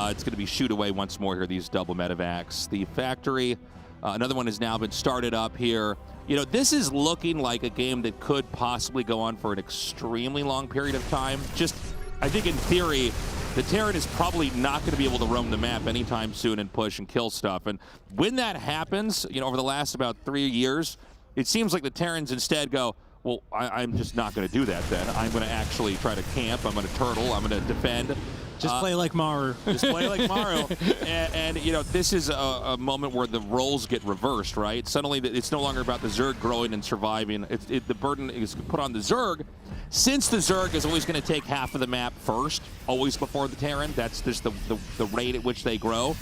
it's going to be shoot away once more here, these double medevacs. The factory, another one has now been started up here. You know, this is looking like a game that could possibly go on for an extremely long period of time. Just, I think in theory, the Terran is probably not going to be able to roam the map anytime soon and push and kill stuff. And when that happens, you know, over the last about 3 years, it seems like the Terrans instead go, well, I'm just not going to do that then. I'm going to actually try to camp. I'm going to turtle. I'm going to defend. Just play like Maru. Just play like Maru. And, you know, this is a moment where the roles get reversed, right? Suddenly, it's no longer about the Zerg growing and surviving. The burden is put on the Zerg. Since the Zerg is always going to take half of the map first, always before the Terran, that's just the rate at which they grow,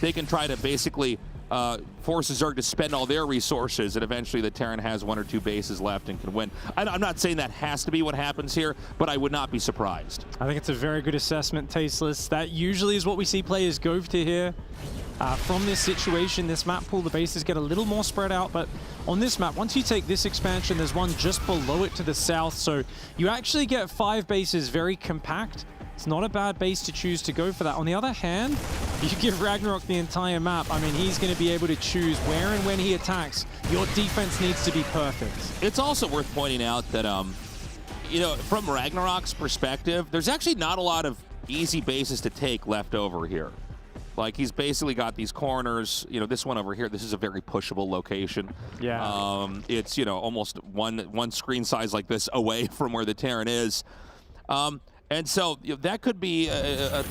they can try to basically force the Zerg to spend all their resources, and eventually the Terran has 1 or 2 bases left and can win. I'm not saying that has to be what happens here, but I would not be surprised. I think it's a very good assessment, Tasteless. That usually is what we see players go to here. From this situation, this map pool, the bases get a little more spread out, but on this map, once you take this expansion, there's one just below it to the south, so you actually get 5 bases very compact. It's not a bad base to choose to go for that. On the other hand, you give Ragnarok the entire map. I mean, he's going to be able to choose where and when he attacks. Your defense needs to be perfect. It's also worth pointing out that, you know, from Ragnarok's perspective, there's actually not a lot of easy bases to take left over here. Like, he's basically got these corners. You know, this one over here, this is a very pushable location. Yeah. It's, you know, almost one screen size like this away from where the Terran is. And so, you know, that could be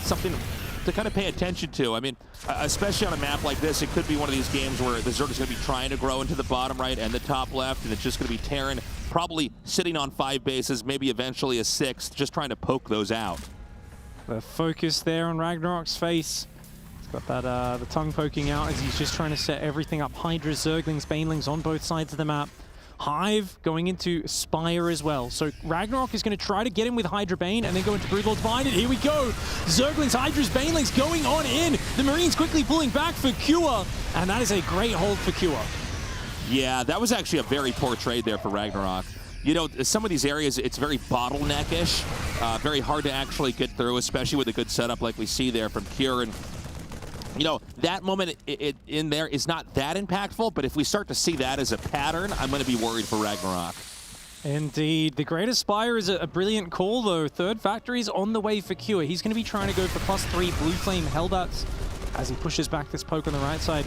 something to kind of pay attention to. I mean, especially on a map like this, it could be one of these games where the Zerg is going to be trying to grow into the bottom right and the top left, and it's just going to be Terran probably sitting on 5 bases, maybe eventually a 6th, just trying to poke those out. The focus there on Ragnarok's face. He's got that the tongue poking out as he's just trying to set everything up. Hydra, Zerglings, Banelings on both sides of the map. Hive going into Spire as well. So Ragnarok is going to try to get him with Hydra Bane and then go into Broodlord Divine. And here we go. Zerglings, Hydras, Banelings going on in. The Marines quickly pulling back for Kua. And that is a great hold for Kua. Yeah, that was actually a very poor trade there for Ragnarok. You know, some of these areas, it's very bottleneck-ish. Very hard to actually get through, especially with a good setup like we see there from Kieran. You know, that moment in there is not that impactful, but if we start to see that as a pattern, I'm going to be worried for Ragnarok. Indeed. The Great Aspire is a brilliant call, though. Third Factory's on the way for Kua. He's going to be trying to go for +3 Blue Flame Hellbats as he pushes back this poke on the right side.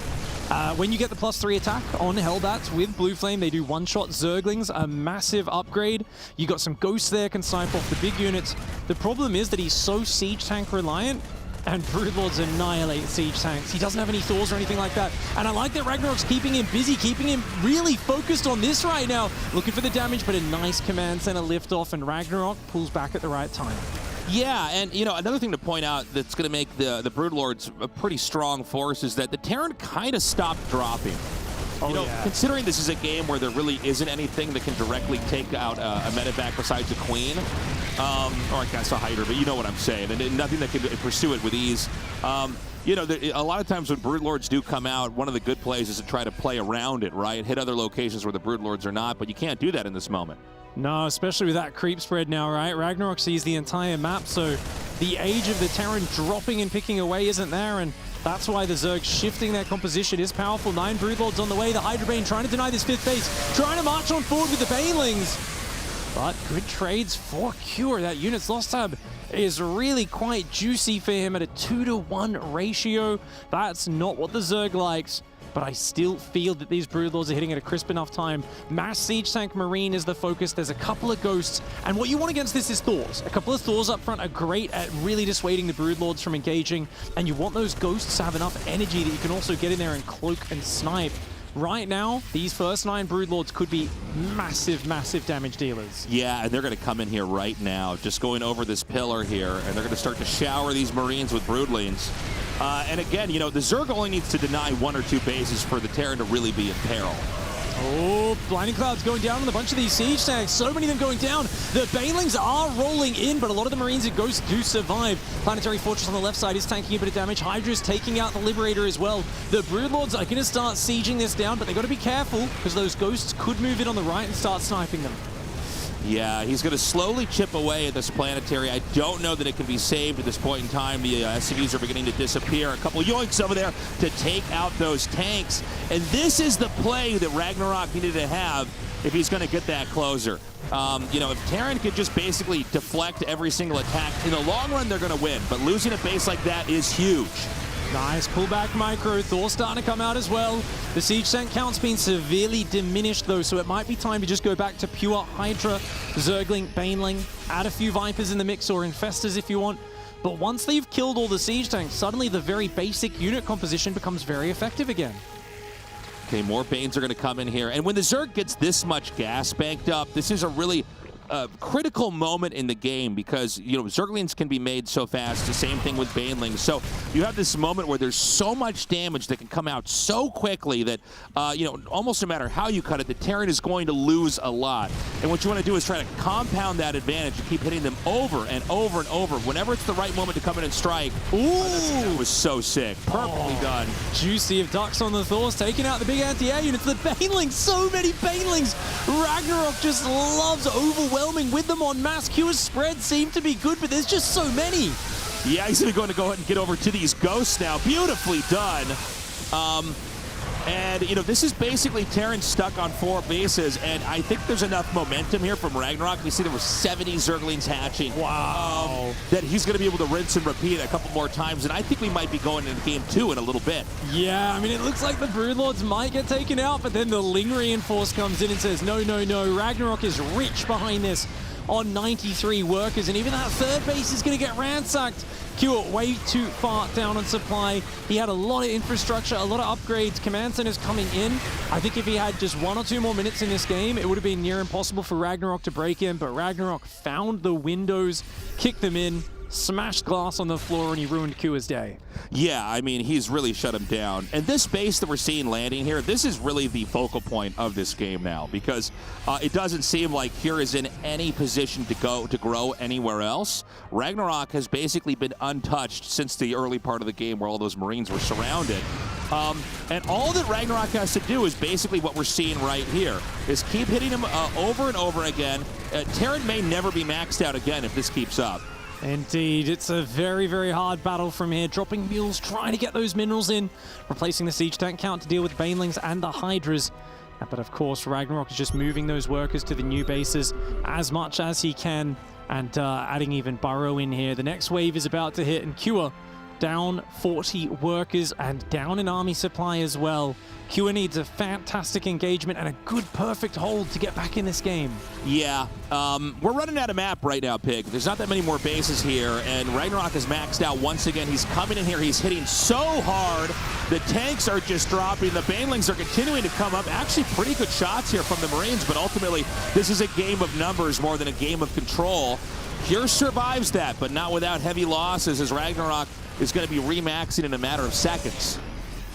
When you get the +3 attack on Hellbats with Blue Flame, they do one-shot Zerglings, a massive upgrade. You got some Ghosts there, can snipe off the big units. The problem is that he's so Siege Tank reliant, and Broodlords annihilate Siege Tanks. He doesn't have any Thors or anything like that. And I like that Ragnarok's keeping him busy, keeping him really focused on this right now. Looking for the damage, but a nice command center lift off, and Ragnarok pulls back at the right time. Yeah, and you know, another thing to point out that's going to make the Broodlords a pretty strong force is that the Terran kind of stopped dropping. You know, considering this is a game where there really isn't anything that can directly take out a medevac besides a Queen, or I guess a Hydra, but you know what I'm saying, and nothing that can pursue it with ease. You know, a lot of times when Broodlords do come out, one of the good plays is to try to play around it, right? Hit other locations where the Broodlords are not, but you can't do that in this moment. No, especially with that creep spread now, right? Ragnarok sees the entire map, so the age of the Terran dropping and picking away isn't there, and that's why the Zerg shifting their composition is powerful. 9 Broodlords on the way. The Hydra Bane trying to deny this 5th base, trying to march on forward with the Banelings. But good trades for Cure. That unit's loss tab is really quite juicy for him at a 2-to-1 ratio. That's not what the Zerg likes. but I still feel that these Broodlords are hitting at a crisp enough time. Mass Siege Tank Marine is the focus. There's a couple of Ghosts, and what you want against this is Thors. A couple of Thors up front are great at really dissuading the Broodlords from engaging, and you want those Ghosts to have enough energy that you can also get in there and cloak and snipe. Right now, these first 9 Broodlords could be massive, massive damage dealers. Yeah, and they're going to come in here right now, just going over this pillar here, and they're going to start to shower these Marines with Broodlings. And again, you know, the Zerg only needs to deny 1 or 2 bases for the Terran to really be in peril. Oh, Blinding Cloud's going down on a bunch of these siege tanks. So many of them going down. The Banelings are rolling in, but a lot of the Marines and Ghosts do survive. Planetary Fortress on the left side is tanking a bit of damage. Hydra's taking out the Liberator as well. The Broodlords are going to start sieging this down, but they got to be careful because those Ghosts could move in on the right and start sniping them. Yeah, he's going to slowly chip away at this planetary. I don't know that it can be saved at this point in time. The SCVs are beginning to disappear. A couple of yoinks over there to take out those tanks. And this is the play that Ragnarok needed to have if he's going to get that closer. You know, if Terran could just basically deflect every single attack, in the long run, they're going to win. But losing a base like that is huge. Nice pullback micro. Thor starting to come out as well. The siege tank count's been severely diminished though, so it might be time to just go back to pure Hydra, Zergling, Baneling, add a few Vipers in the mix or Infestors if you want. But once they've killed all the siege tanks, suddenly the very basic unit composition becomes very effective again. Okay, more Banes are going to come in here. And when the Zerg gets this much gas banked up, this is a really critical moment in the game because, you know, Zerglings can be made so fast. The same thing with Banelings. So you have this moment where there's so much damage that can come out so quickly that, you know, almost no matter how you cut it, the Terran is going to lose a lot. And what you want to do is try to compound that advantage and keep hitting them over and over and over. Whenever it's the right moment to come in and strike. Ooh! That was so sick. Perfectly done. Juicy of Ducks on the Thors, taking out the big anti-air units. The Banelings, so many Banelings. Ragnarok just loves overwhelming with them on mass. Q's spread seemed to be good, but there's just so many. Yeah, he's going to go ahead and get over to these Ghosts now. Beautifully done. And, you know, this is basically Terran stuck on 4 bases, and I think there's enough momentum here from Ragnarok. We see there were 70 Zerglings hatching. Wow. That he's going to be able to rinse and repeat a couple more times, and I think we might be going into game 2 in a little bit. Yeah, I mean, it looks like the Broodlords might get taken out, but then the Ling Reinforce comes in and says, no, no, no, Ragnarok is rich behind this on 93 workers, and even that 3rd base is going to get ransacked. Q way too far down on supply. He had a lot of infrastructure, a lot of upgrades. Command centers coming in. I think if he had just 1 or 2 more minutes in this game, it would have been near impossible for Ragnarok to break in, but Ragnarok found the windows, kicked them in, smashed glass on the floor, and he ruined Kua's day. Yeah, I mean, he's really shut him down. And this base that we're seeing landing here, this is really the focal point of this game now, because it doesn't seem like Kira is in any position to grow anywhere else. Ragnarok has basically been untouched since the early part of the game where all those Marines were surrounded. And all that Ragnarok has to do is basically what we're seeing right here, is keep hitting him over and over again. Terran may never be maxed out again if this keeps up. Indeed, it's a very, very hard battle from here. Dropping mules, trying to get those minerals in, replacing the siege tank count to deal with Banelings and the Hydras. But of course, Ragnarok is just moving those workers to the new bases as much as he can, and adding even Burrow in here. The next wave is about to hit, and Kua down 40 workers and down in army supply as well. Kua needs a fantastic engagement and a good, perfect hold to get back in this game. Yeah, we're running out of map right now, Pig. There's not that many more bases here, and Ragnarok is maxed out once again. He's coming in here. He's hitting so hard. The tanks are just dropping. The Banelings are continuing to come up. Actually, pretty good shots here from the Marines, but ultimately, this is a game of numbers more than a game of control. Pure survives that, but not without heavy losses, as Ragnarok is going to be remaxing in a matter of seconds.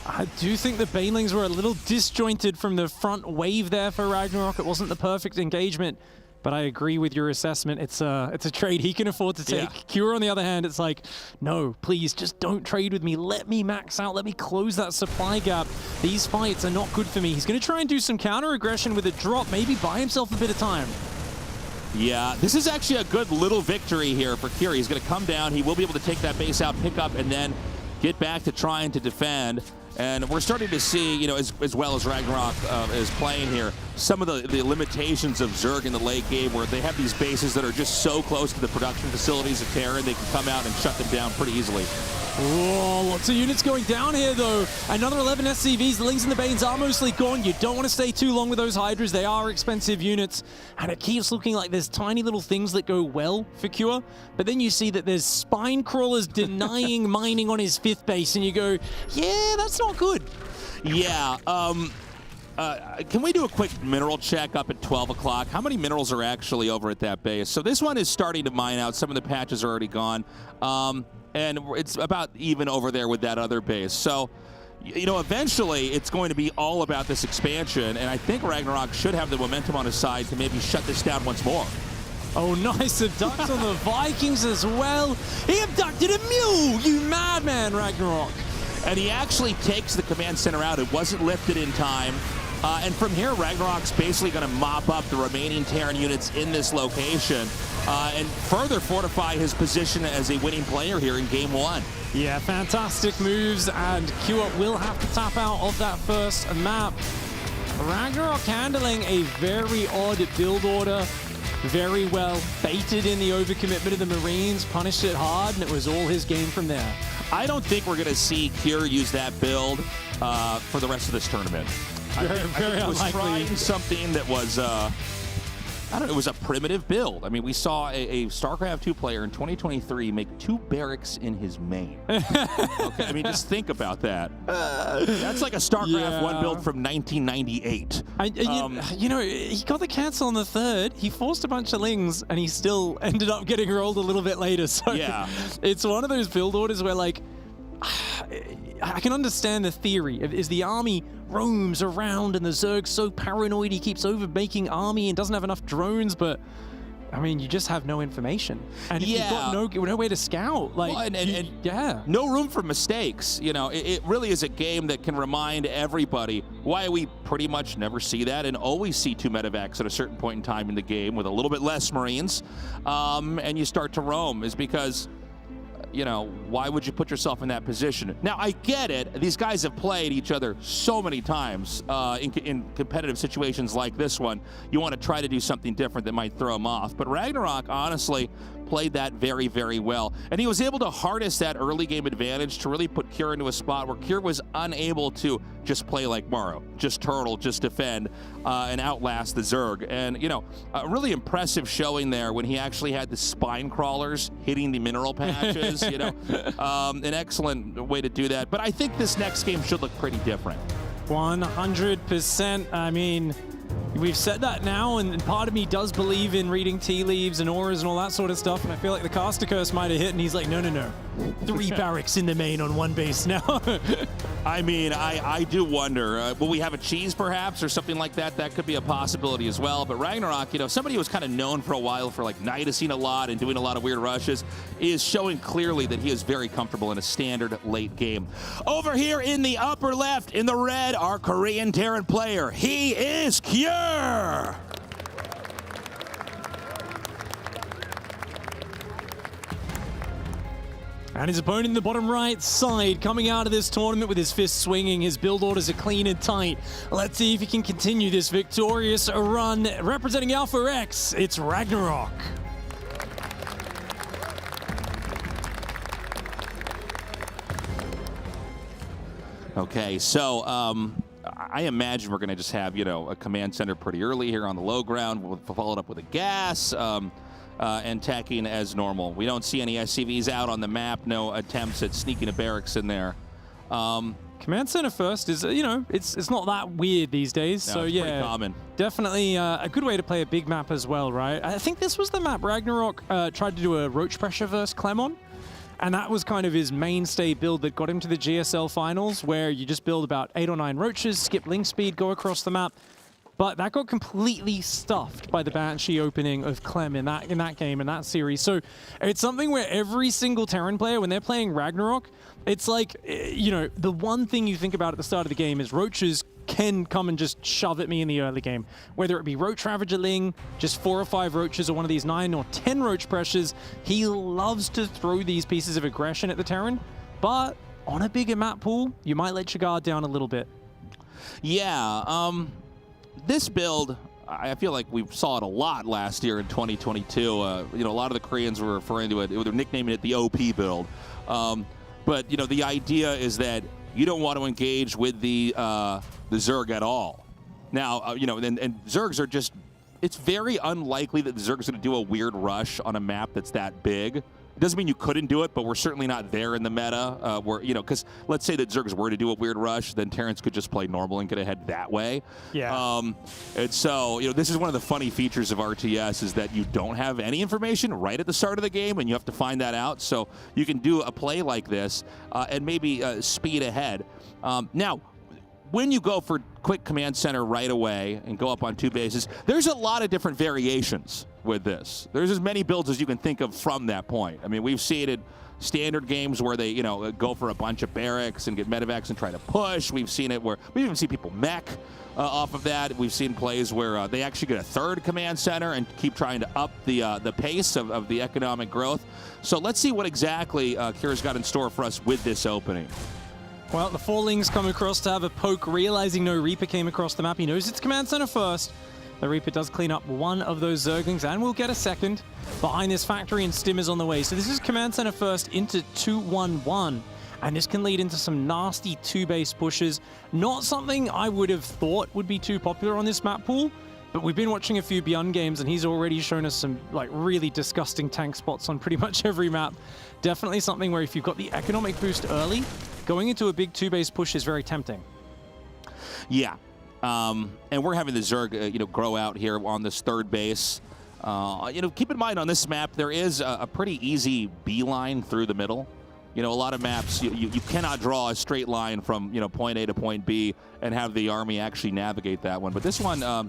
I do think the Banelings were a little disjointed from the front wave there for Ragnarok. It wasn't the perfect engagement, but I agree with your assessment. It's a trade he can afford to take. Yeah. Kura, on the other hand, it's like, no, please, just don't trade with me. Let me max out. Let me close that supply gap. These fights are not good for me. He's going to try and do some counter-aggression with a drop, maybe buy himself a bit of time. Yeah, this is actually a good little victory here for Kira. He's going to come down. He will be able to take that base out, pick up, and then get back to trying to defend. And we're starting to see, you know, as well as Ragnarok is playing here, some of the limitations of Zerg in the late game, where they have these bases that are just so close to the production facilities of Terran, they can come out and shut them down pretty easily. Whoa, lots of units going down here, though. Another 11 SCVs. The Lings and the Banes are mostly gone. You don't want to stay too long with those Hydras. They are expensive units. And it keeps looking like there's tiny little things that go well for Cure. But then you see that there's Spine Crawlers denying mining on his 5th base. And you go, yeah, that's not good. Yeah. Can we do a quick mineral check up at 12 o'clock? How many minerals are actually over at that base? So this one is starting to mine out. Some of the patches are already gone. And it's about even over there with that other base. So, you know, eventually it's going to be all about this expansion, and I think Ragnarok should have the momentum on his side to maybe shut this down once more. Oh, nice abduct on the Vikings as well. He abducted a mule, you madman, Ragnarok. And he actually takes the command center out. It wasn't lifted in time. And from here, Ragnarok's basically going to mop up the remaining Terran units in this location and further fortify his position as a winning player here in Game 1. Yeah, fantastic moves, and Cure will have to tap out of that first map. Ragnarok handling a very odd build order. Very well baited in the overcommitment of the Marines, punished it hard, and it was all his game from there. I don't think we're going to see Cure use that build for the rest of this tournament. I think it was trying something that was, I don't know, it was a primitive build. I mean, we saw a StarCraft 2 player in 2023 make 2 barracks in his main. Okay, I mean, just think about that. That's like a StarCraft 1 build from 1998. You know, he got the cancel on the 3rd. He forced a bunch of Lings, and he still ended up getting rolled a little bit later. So yeah, it's one of those build orders where, like, I can understand the theory. Is the army roams around and the Zerg's so paranoid he keeps overmaking army and doesn't have enough drones, but I mean, you just have no information. And if you've got no way to scout, like, well, no room for mistakes. You know, it really is a game that can remind everybody why we pretty much never see that and always see 2 medevacs at a certain point in time in the game with a little bit less Marines, and you start to roam, is because, you know, why would you put yourself in that position? Now, I get it. These guys have played each other so many times in competitive situations like this one. You want to try to do something different that might throw them off. But Ragnarok, honestly, played that very, very well. And he was able to harness that early game advantage to really put Cure into a spot where Cure was unable to just play like Morrow, just turtle, just defend, and outlast the Zerg. And, you know, a really impressive showing there when he actually had the spine crawlers hitting the mineral patches, you know, an excellent way to do that. But I think this next game should look pretty different. 100%. I mean, we've said that now, and part of me does believe in reading tea leaves and auras and all that sort of stuff, and I feel like the caster curse might have hit, and he's like, no, 3 barracks in the main on 1 base now. I mean, I do wonder, will we have a cheese perhaps or something like that? That could be a possibility as well. But Ragnarok, you know, somebody who was kind of known for a while for like nidacing a lot and doing a lot of weird rushes, is showing clearly that he is very comfortable in a standard late game. Over here in the upper left, in the red, our Korean Terran player, he is Cure. And his opponent in the bottom right side, coming out of this tournament with his fist swinging. His build orders are clean and tight. Let's see if he can continue this victorious run. Representing Alpha X, it's Ragnarok. Okay, so I imagine we're going to just have, you know, a command center pretty early here on the low ground. We'll follow it up with a gas. And tacking as normal. We don't see any SCVs out on the map, no attempts at sneaking a barracks in there. Command center first is, you know, it's not that weird these days. No, so it's yeah, pretty common. Definitely a good way to play a big map as well, right? I think this was the map Ragnarok tried to do a roach pressure versus Clem on. And that was kind of his mainstay build that got him to the GSL finals, where you just build about 8 or 9 roaches, skip link speed, go across the map. But that got completely stuffed by the Banshee opening of Clem in that game, in that series. So it's something where every single Terran player, when they're playing Ragnarok, it's like, you know, the one thing you think about at the start of the game is roaches can come and just shove at me in the early game. Whether it be Roach Ravager Ling, just 4 or 5 roaches, or one of these 9 or 10 roach pressures, he loves to throw these pieces of aggression at the Terran. But on a bigger map pool, you might let your guard down a little bit. Yeah, this build, I feel like we saw it a lot last year in 2022. You know, a lot of the Koreans were referring to it, they were nicknaming it the OP build. But you know, the idea is that you don't want to engage with the Zerg at all. Now, you know, and Zergs are just, it's very unlikely that the Zerg's going to do a weird rush on a map that's that big. It doesn't mean you couldn't do it, but we're certainly not there in the meta. Where, you know, because let's say that Zergs were to do a weird rush, then Terrans could just play normal and get ahead that way. Yeah. And so, you know, this is one of the funny features of RTS is that you don't have any information right at the start of the game, and you have to find that out. So you can do a play like this and maybe speed ahead. Now, when you go for quick command center right away and go up on 2 bases, there's a lot of different variations with this. There's as many builds as you can think of from that point. I mean, we've seen it standard games where they, you know, go for a bunch of barracks and get medevacs and try to push. We've seen it where we even see people mech off of that. We've seen plays where they actually get a 3rd command center and keep trying to up the pace of the economic growth. So let's see what exactly Kira's got in store for us with this opening. Well, the 4 Lings come across to have a poke, realizing no Reaper came across the map. He knows it's command center first. The Reaper does clean up one of those Zerglings and will get a second behind this factory, and Stim is on the way. So this is command center first into 2-1-1. And this can lead into some nasty 2-base pushes. Not something I would have thought would be too popular on this map pool, but we've been watching a few Beyond games and he's already shown us some like really disgusting tank spots on pretty much every map. Definitely something where if you've got the economic boost early, going into a big 2-base push is very tempting. Yeah. And we're having the Zerg, you know, grow out here on this 3rd base. You know, keep in mind on this map, there is a pretty easy beeline through the middle. You know, a lot of maps, you cannot draw a straight line from, you know, point A to point B and have the army actually navigate that one. But this one, I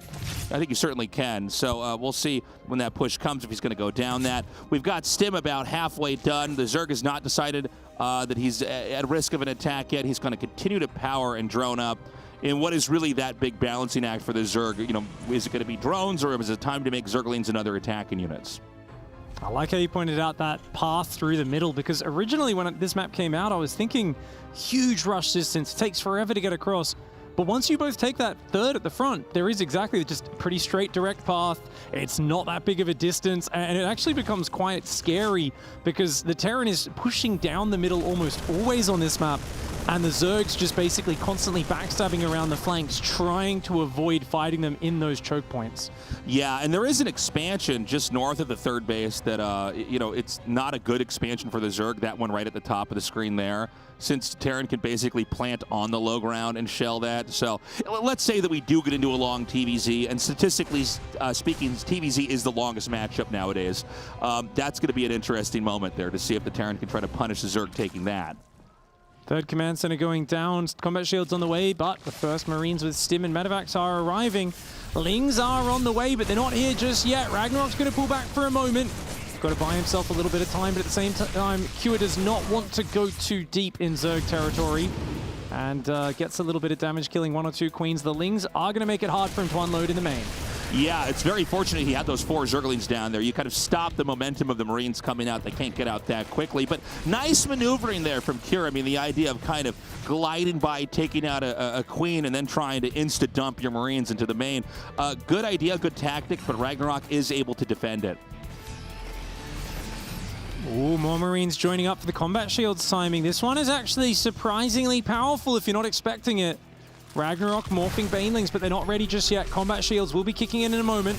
think you certainly can. So we'll see when that push comes if he's going to go down that. We've got Stim about halfway done. The Zerg has not decided that he's at risk of an attack yet. He's going to continue to power and drone up. In what is really that big balancing act for the Zerg? You know, is it going to be drones or is it time to make Zerglings and other attacking units? I like how you pointed out that path through the middle, because originally when this map came out, I was thinking huge rush distance, takes forever to get across. But once you both take that 3rd at the front, there is exactly just a pretty straight, direct path. It's not that big of a distance, and it actually becomes quite scary because the Terran is pushing down the middle almost always on this map, and the Zergs just basically constantly backstabbing around the flanks, trying to avoid fighting them in those choke points. Yeah, and there is an expansion just north of the 3rd base that, you know, it's not a good expansion for the Zerg, that one right at the top of the screen there, since Terran can basically plant on the low ground and shell that. So let's say that we do get into a long TVZ, and statistically speaking, TVZ is the longest matchup nowadays. That's going to be an interesting moment there to see if the Terran can try to punish the Zerg taking that. 3rd command center going down, combat shields on the way, but the first Marines with Stim and medevacs are arriving. Lings are on the way, but they're not here just yet. Ragnarok's going to pull back for a moment. Got to buy himself a little bit of time, but at the same time, Kua does not want to go too deep in Zerg territory and gets a little bit of damage, killing 1 or 2 queens. The Lings are going to make it hard for him to unload in the main. Yeah, it's very fortunate he had those 4 Zerglings down there. You kind of stop the momentum of the Marines coming out. They can't get out that quickly. But nice maneuvering there from Kira. I mean, the idea of kind of gliding by, taking out a queen, and then trying to insta-dump your Marines into the main. Good idea, good tactic, but Ragnarok is able to defend it. Ooh, more Marines joining up for the combat shields timing. This one is actually surprisingly powerful if you're not expecting it. Ragnarok morphing Banelings, but they're not ready just yet. Combat shields will be kicking in a moment.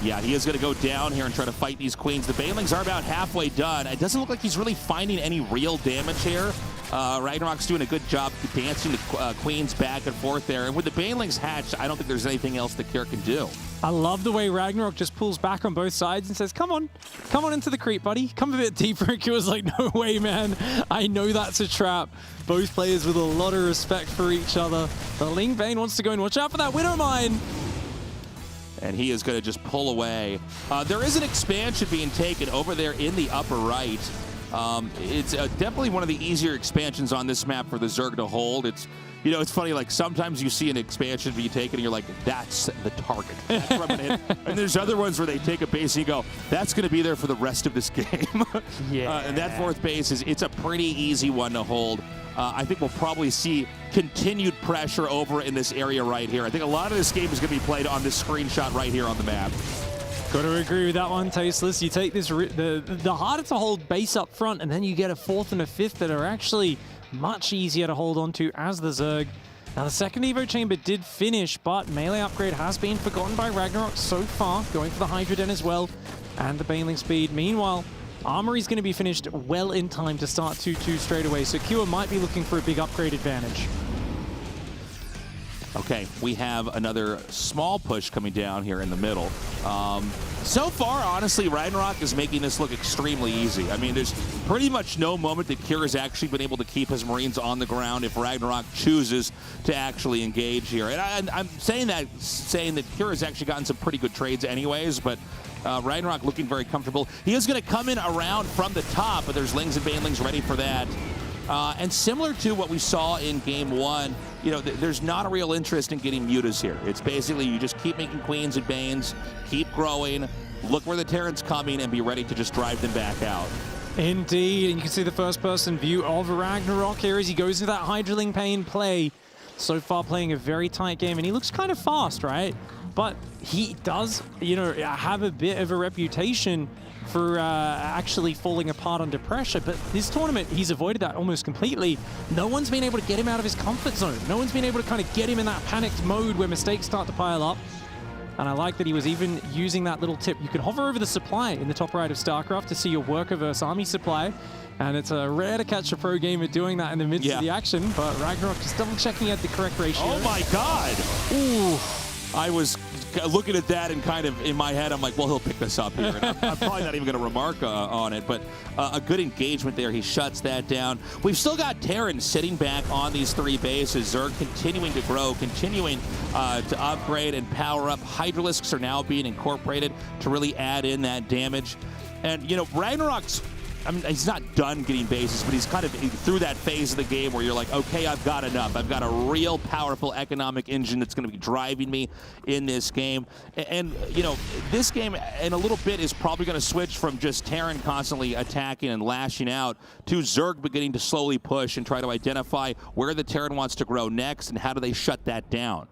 Yeah, he is going to go down here and try to fight these queens. The Banelings are about halfway done. It doesn't look like he's really finding any real damage here. Ragnarok's doing a good job dancing the queens back and forth there. And with the Banelings hatched, I don't think there's anything else that Kira can do. I love the way Ragnarok just pulls back on both sides and says, come on into the creep, buddy. Come a bit deeper. And Kira's like, no way, man. I know that's a trap. Both players with a lot of respect for each other. The Ling Bane wants to go and watch out for that Widow Mine. And he is going to just pull away. There is an expansion being taken over there in the upper right. It's definitely one of the easier expansions on this map for the Zerg to hold. It's, you know, it's funny, like sometimes you see an expansion be taken and you're like, that's the target. That's where I'm gonna hit. And there's other ones where they take a base and you go, that's going to be there for the rest of this game. Yeah. And that 4th base, it's a pretty easy one to hold. I think we'll probably see continued pressure over in this area right here. I think a lot of this game is going to be played on this screenshot right here on the map. Got to agree with that one, Tasteless. You take this the harder to hold base up front, and then you get a 4th and a 5th that are actually much easier to hold on to as the Zerg. Now, the second Evo Chamber did finish, but melee upgrade has been forgotten by Ragnarok so far, going for the Hydra Den as well, and the Baneling speed. Meanwhile, Armory's going to be finished well in time to start 2-2 straight away, so Kua might be looking for a big upgrade advantage. Okay, we have another small push coming down here in the middle. So far, honestly, Ragnarok is making this look extremely easy. I mean, there's pretty much no moment that Kira has actually been able to keep his Marines on the ground if Ragnarok chooses to actually engage here. And I'm saying that Kira has actually gotten some pretty good trades anyways, but Ragnarok looking very comfortable. He is going to come in around from the top, but there's Lings and Banelings ready for that. And similar to what we saw in Game 1, you know, there's not a real interest in getting mutas here. It's basically you just keep making Queens and Banes, keep growing, look where the Terran's coming, and be ready to just drive them back out. Indeed, and you can see the first-person view of Ragnarok here as he goes into that Hydraling Pain play. So far playing a very tight game, and he looks kind of fast, right? But he does, you know, have a bit of a reputation for actually falling apart under pressure. But this tournament, he's avoided that almost completely. No one's been able to get him out of his comfort zone. No one's been able to kind of get him in that panicked mode where mistakes start to pile up. And I like that he was even using that little tip. You can hover over the supply in the top right of StarCraft to see your worker versus army supply. And it's rare to catch a pro gamer doing that in the midst of the action. But Ragnarok just double checking at the correct ratio. Oh my God! Ooh. I was looking at that and kind of in my head, I'm like, well, he'll pick this up here. And I'm probably not even going to remark on it, but a good engagement there. He shuts that down. We've still got Terran sitting back on these 3 bases. Zerg continuing to grow, continuing to upgrade and power up. Hydralisks are now being incorporated to really add in that damage. And, you know, Ragnarok's, I mean, he's not done getting bases, but he's kind of through that phase of the game where you're like, okay, I've got enough. I've got a real powerful economic engine that's going to be driving me in this game. And, you know, this game in a little bit is probably going to switch from just Terran constantly attacking and lashing out to Zerg beginning to slowly push and try to identify where the Terran wants to grow next and how do they shut that down.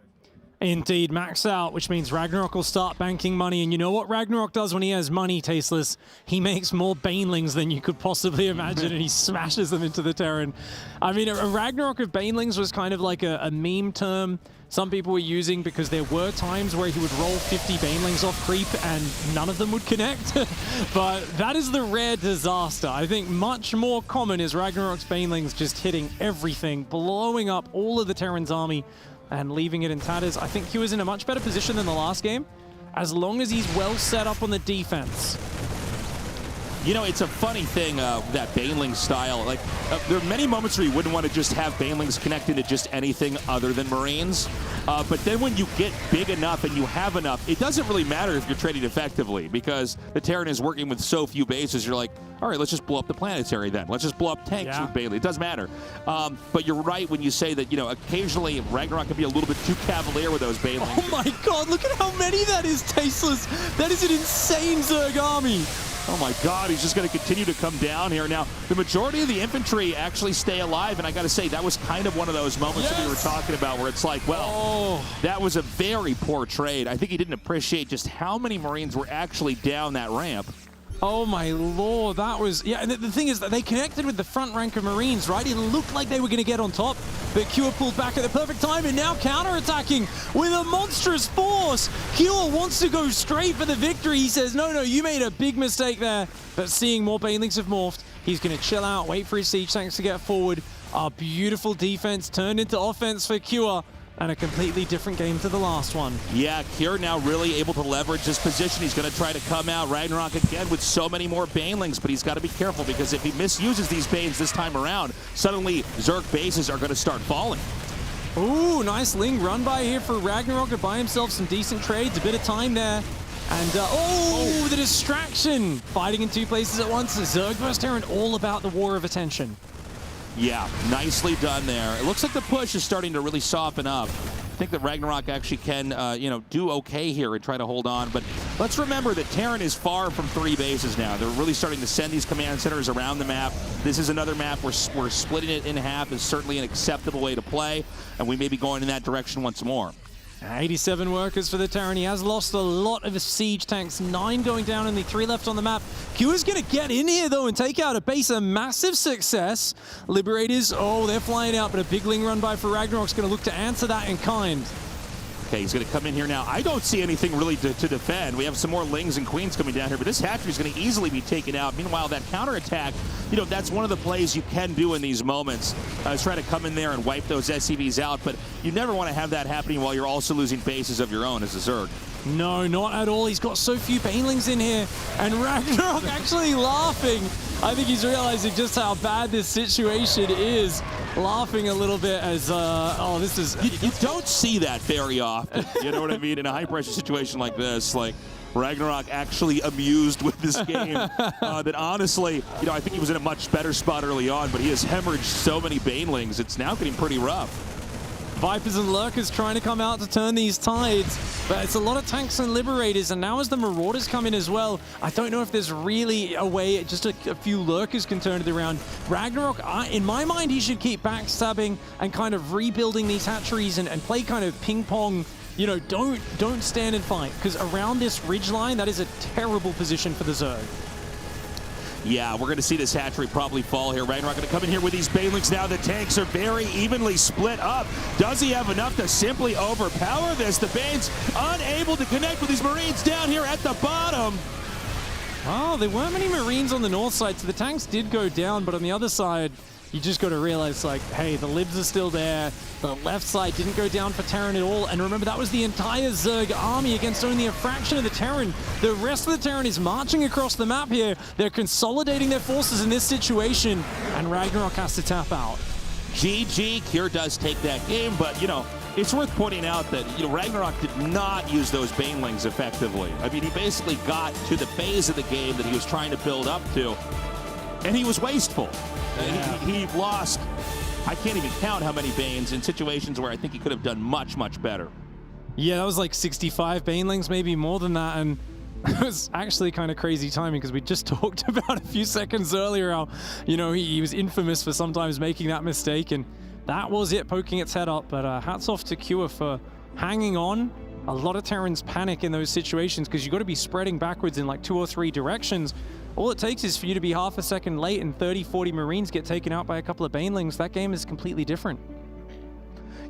Indeed, max out, which means Ragnarok will start banking money. And you know what Ragnarok does when he has money, Tasteless? He makes more Banelings than you could possibly imagine, and he smashes them into the Terran. I mean, a Ragnarok of Banelings was kind of like a meme term some people were using because there were times where he would roll 50 Banelings off creep and none of them would connect. But that is the rare disaster. I think much more common is Ragnarok's Banelings just hitting everything, blowing up all of the Terran's army, and leaving it in tatters. I think he was in a much better position than the last game, as long as he's well set up on the defense. You know, it's a funny thing, that Baneling style. Like, there are many moments where you wouldn't want to just have Banelings connected to just anything other than Marines. But then when you get big enough and you have enough, it doesn't really matter if you're trading effectively because the Terran is working with so few bases. You're like, all right, let's just blow up the planetary then. Let's just blow up tanks with Baneling. It doesn't matter. But you're right when you say that, you know, occasionally Ragnarok can be a little bit too cavalier with those Banelings. Oh my God, look at how many that is, Tasteless. That is an insane Zerg army. Oh my God, he's just going to continue to come down here. Now, the majority of the infantry actually stay alive, and I got to say, that was kind of one of those moments that we were talking about where it's like, well, that was a very poor trade. I think he didn't appreciate just how many Marines were actually down that ramp. Oh my Lord, that was, yeah, and the thing is that they connected with the front rank of Marines, right? It looked like they were going to get on top, but Kua pulled back at the perfect time and now counter-attacking with a monstrous force. Kua wants to go straight for the victory. He says, no, you made a big mistake there. But seeing more Banelings have morphed, he's going to chill out, wait for his siege tanks to get forward. A beautiful defense turned into offense for Kua. And a completely different game to the last one. Yeah, Kier now really able to leverage this position. He's going to try to come out. Ragnarok again with so many more Banelings, but he's got to be careful because if he misuses these Banes this time around, suddenly Zerg bases are going to start falling. Ooh, nice Ling run by here for Ragnarok to buy himself some decent trades. A bit of time there. And, the distraction! Fighting in 2 places at once. Zerg versus Terran, all about the war of attention. Yeah, nicely done there. It looks like the push is starting to really soften up. think that Ragnarok actually can, do okay here and try to hold on. But let's remember that Terran is far from 3 bases now. They're really starting to send these command centers around the map. This is another map where we're splitting it in half is certainly an acceptable way to play, and we may be going in that direction once more. 87 workers for the Terran. He has lost a lot of his siege tanks. 9 going down, only 3 left on the map. Q is going to get in here, though, and take out a base. A massive success. Liberators, they're flying out, but a big Ling run by for Ragnarok's going to look to answer that in kind. Okay, he's going to come in here now. I don't see anything really to defend. We have some more Lings and Queens coming down here, but this hatchery is going to easily be taken out. Meanwhile, that counterattack, that's one of the plays you can do in these moments. Try to come in there and wipe those SCVs out, but you never want to have that happening while you're also losing bases of your own as a Zerg. No, not at all. He's got so few Banelings in here, and Ragnarok actually laughing. I think he's realizing just how bad this situation is. Laughing a little bit as, this is... You don't see that very often, you know what I mean? In a high-pressure situation like this, like, Ragnarok actually amused with this game. That honestly, I think he was in a much better spot early on, but he has hemorrhaged so many Banelings, it's now getting pretty rough. Vipers and Lurkers trying to come out to turn these tides, but it's a lot of tanks and Liberators, and now as the Marauders come in as well, I don't know if there's really a way, just a few Lurkers can turn it around. Ragnarok, in my mind, he should keep backstabbing and kind of rebuilding these hatcheries and play kind of ping-pong. Don't stand and fight, because around this ridge line, that is a terrible position for the Zerg. Yeah, we're going to see this hatchery probably fall here. Ragnarok going to come in here with these Banelings now. The tanks are very evenly split up. Does he have enough to simply overpower this? The Banes unable to connect with these Marines down here at the bottom. Oh, there weren't many Marines on the north side, so the tanks did go down, but on the other side, you just got to realize, like, hey, the Libs are still there. The left side didn't go down for Terran at all. And remember, that was the entire Zerg army against only a fraction of the Terran. The rest of the Terran is marching across the map here. They're consolidating their forces in this situation, and Ragnarok has to tap out. GG, Cure does take that game, but, it's worth pointing out that, Ragnarok did not use those Banelings effectively. I mean, he basically got to the phase of the game that he was trying to build up to, and he was wasteful. Yeah. He lost, I can't even count how many Banes in situations where I think he could have done much, much better. Yeah, that was like 65 Banelings, maybe more than that, and it was actually kind of crazy timing because we just talked about a few seconds earlier how, he was infamous for sometimes making that mistake, and that was it, poking its head up. But hats off to Cure for hanging on. A lot of Terrans panic in those situations because you've got to be spreading backwards in like 2 or 3 directions. All it takes is for you to be half a second late and 30, 40 Marines get taken out by a couple of Banelings. That game is completely different.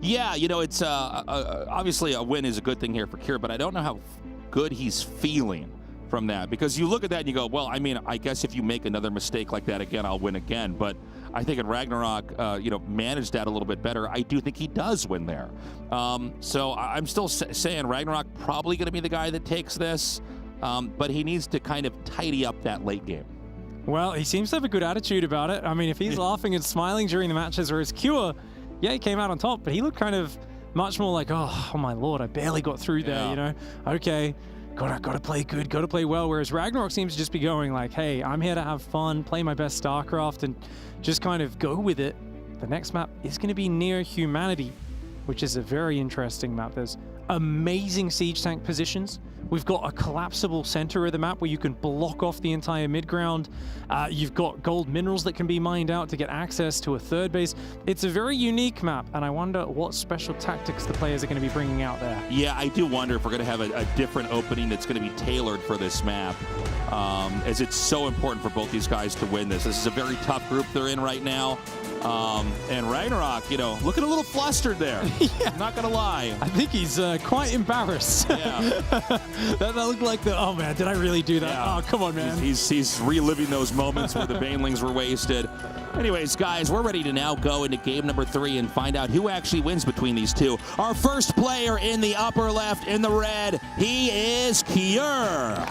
Yeah, it's obviously a win is a good thing here for Cure, but I don't know how good he's feeling from that, because you look at that and you go, well, I mean, I guess if you make another mistake like that again, I'll win again. But I think in Ragnarok, managed that a little bit better. I do think he does win there. So I'm still saying Ragnarok probably going to be the guy that takes this. But he needs to kind of tidy up that late game. Well, he seems to have a good attitude about it. I mean, if he's laughing and smiling during the matches, whereas Cure, yeah, he came out on top, but he looked kind of much more like, oh my lord, I barely got through there, Okay, gotta play good, gotta play well. Whereas Ragnarok seems to just be going like, hey, I'm here to have fun, play my best StarCraft, and just kind of go with it. The next map is going to be Near Humanity, which is a very interesting map. There's amazing siege tank positions. We've got a collapsible center of the map where you can block off the entire mid-ground. You've got gold minerals that can be mined out to get access to a third base. It's a very unique map, and I wonder what special tactics the players are going to be bringing out there. Yeah, I do wonder if we're going to have a different opening that's going to be tailored for this map, as it's so important for both these guys to win this. This is a very tough group they're in right now. And Ragnarok, looking a little flustered there. Yeah. I'm not going to lie. I think he's quite embarrassed. Yeah. that looked like oh man, did I really do that? Yeah. Oh, come on, man. He's reliving those moments where the Banelings were wasted. Anyways, guys, we're ready to now go into game number 3 and find out who actually wins between these two. Our first player in the upper left, in the red, he is Cure.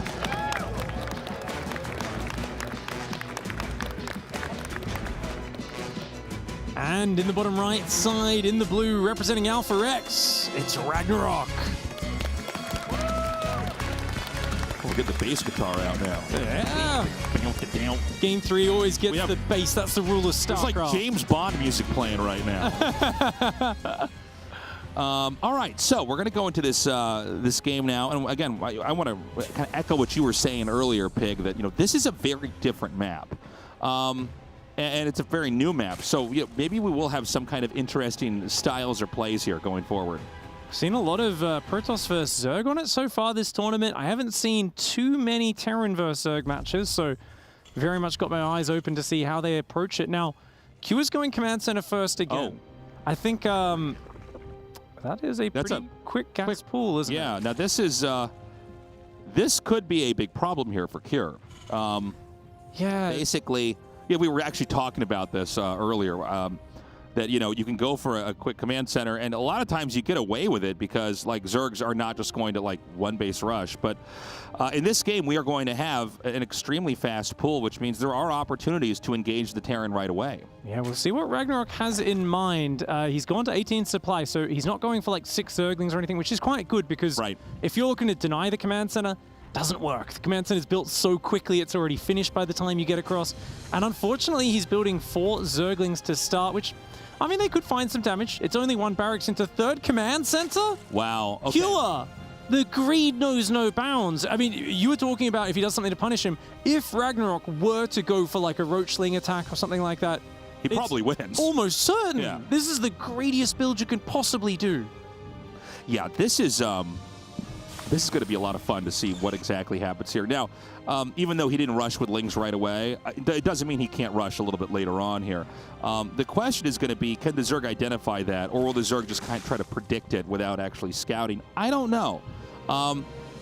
And in the bottom right side, in the blue, representing Alpha X, it's Ragnarok. We'll get the bass guitar out now. Yeah. Game 3 always gets the bass. That's the rule of StarCraft. It's like James Bond music playing right now. All right, so we're going to go into this this game now, and again, I want to kind of echo what you were saying earlier, Pig. That this is a very different map, and it's a very new map. So maybe we will have some kind of interesting styles or plays here going forward. Seen a lot of Protoss versus Zerg on it so far this tournament. I haven't seen too many Terran versus Zerg matches, so very much got my eyes open to see how they approach it. Now, Q is going command center first again. I think. That is a pretty quick gas pool, isn't it? Yeah, now this is, this could be a big problem here for Cure. Yeah. Basically, we were actually talking about this earlier, that, you can go for a quick command center, and a lot of times you get away with it because, like, Zergs are not just going to, like, one base rush. But in this game, we are going to have an extremely fast pool, which means there are opportunities to engage the Terran right away. Yeah, we'll see what Ragnarok has in mind. He's gone to 18 supply, so he's not going for like 6 Zerglings or anything, which is quite good because if you're looking to deny the command center, doesn't work. The command center is built so quickly, it's already finished by the time you get across. And unfortunately, he's building 4 Zerglings to start, which, I mean, they could find some damage. It's only 1 barracks into 3rd command center. Wow. Okay. Cure! The greed knows no bounds. I mean, you were talking about if he does something to punish him. If Ragnarok were to go for like a roachling attack or something like that, he probably wins. Almost certain. Yeah. This is the greediest build you can possibly do. Yeah, this is going to be a lot of fun to see what exactly happens here. Now, even though he didn't rush with Lings right away, it doesn't mean he can't rush a little bit later on here. The question is going to be, can the Zerg identify that, or will the Zerg just kind of try to predict it without actually scouting? I don't know.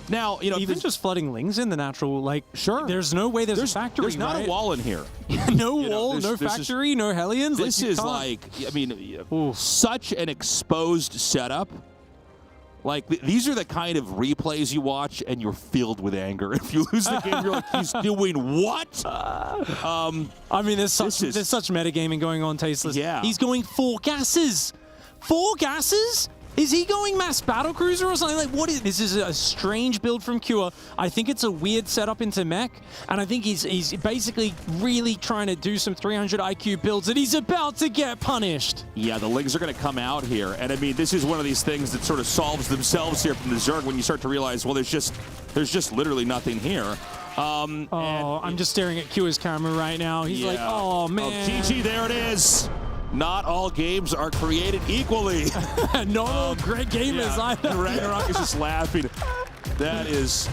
Now, even just flooding Lings in the natural, like, sure, there's no way there's a factory. There's not a wall in here. No wall, no factory, no Hellions. This is like, I mean, such an exposed setup. Like, these are the kind of replays you watch and you're filled with anger. If you lose the game, you're like, he's doing what? I mean, there's such metagaming going on, Tasteless. Yeah. He's going 4 gases. 4 gases? Is he going mass battlecruiser or something? Like, what is this? Is a strange build from Cure. I think it's a weird setup into mech, and I think he's basically really trying to do some 300 IQ builds, and he's about to get punished. Yeah, the Lings are going to come out here, and I mean, this is one of these things that sort of solves themselves here from the Zerg when you start to realize, well, there's just literally nothing here. I'm just staring at Cure's camera right now. He's like, oh man. Oh, GG, there it is. Not all games are created equally. Not all great gamers either. Ragnarok is just laughing. That is,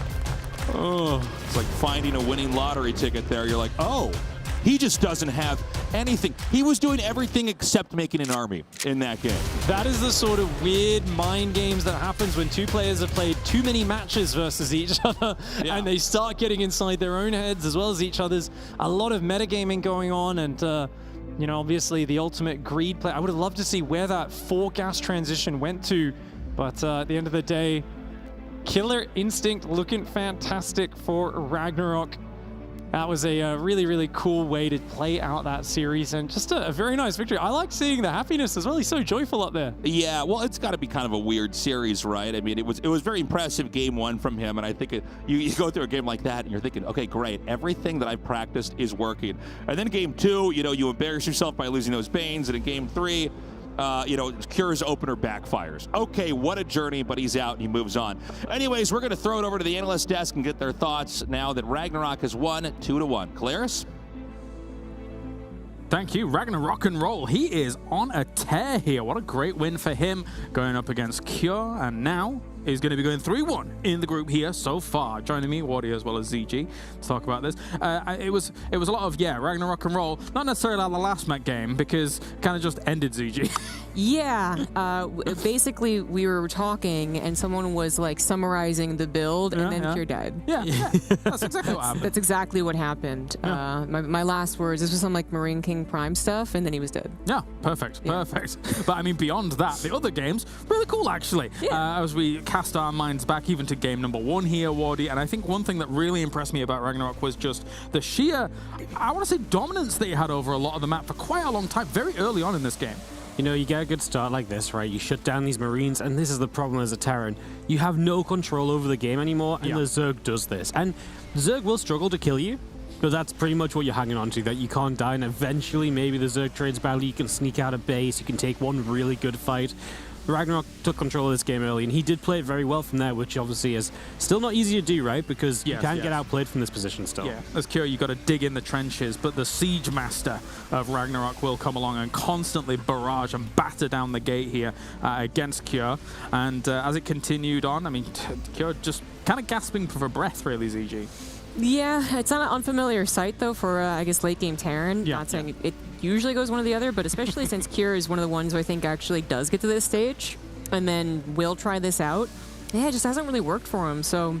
it's like finding a winning lottery ticket there. You're like, oh, he just doesn't have anything. He was doing everything except making an army in that game. That is the sort of weird mind games that happens when 2 players have played too many matches versus each other, and they start getting inside their own heads as well as each other's. A lot of metagaming going on, and obviously the ultimate greed play. I would have loved to see where that 4 gas transition went to, but at the end of the day, Killer Instinct looking fantastic for Ragnarok. That was a really, really cool way to play out that series, and just a very nice victory. I like seeing the happiness as well. He's so joyful up there. Yeah, well, it's got to be kind of a weird series, right? I mean, it was very impressive game 1 from him, and I think you go through a game like that, and you're thinking, okay, great, everything that I've practiced is working. And then game 2, you embarrass yourself by losing those Banes, and in game 3, Cure's opener backfires. Okay, what a journey, but he's out and he moves on. Anyways, we're going to throw it over to the analyst desk and get their thoughts now that Ragnarok has won 2-1. Claris? Thank you, Ragnarok and roll. He is on a tear here. What a great win for him going up against Cure, and now is going to be going 3-1 in the group here so far. Joining me, Wardy as well as ZG, to talk about this. It was a lot of, Ragnarok and roll. Not necessarily like the last Met game, because kind of just ended ZG. Yeah, basically we were talking and someone was like summarizing the build, and then Cure died. Yeah. That's exactly what happened. That's exactly what happened. My last words, this was some like Marine King Prime stuff, and then he was dead. Yeah, perfect. But I mean, beyond that, the other games, really cool actually. As we cast our minds back even to game number 1 here, Wardy, and I think one thing that really impressed me about Ragnarok was just the sheer, I want to say, dominance that he had over a lot of the map for quite a long time, very early on in this game. You get a good start like this, right? You shut down these Marines, and this is the problem as a Terran. You have no control over the game anymore, and the Zerg does this. And Zerg will struggle to kill you, but that's pretty much what you're hanging on to, that you can't die, and eventually maybe the Zerg trades badly, you can sneak out of base, you can take one really good fight. Ragnarok took control of this game early, and he did play it very well from there, which obviously is still not easy to do, right? Because you can't get outplayed from this position still. Yeah, as Kyo, you got to dig in the trenches, but the siege master of Ragnarok will come along and constantly barrage and batter down the gate here against Kyo. And as it continued on, I mean, Kyo just kind of gasping for breath, really, ZG. Yeah, it's not an unfamiliar sight, though, for, I guess, late-game Terran. Not saying it usually goes one or the other, but especially since Cure is one of the ones who I think actually does get to this stage and then will try this out. Yeah, it just hasn't really worked for him, so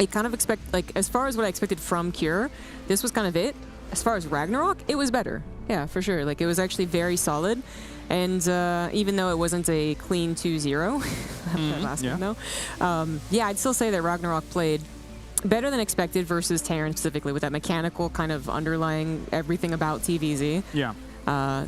I kind of expect, like, as far as what I expected from Cure, this was kind of it. As far as Ragnarok, it was better. Yeah, for sure. Like, it was actually very solid. And even though it wasn't a clean 2-0, that last one, though, yeah, I'd still say that Ragnarok played better than expected versus Terran specifically, with that mechanical kind of underlying everything about TVZ. Yeah.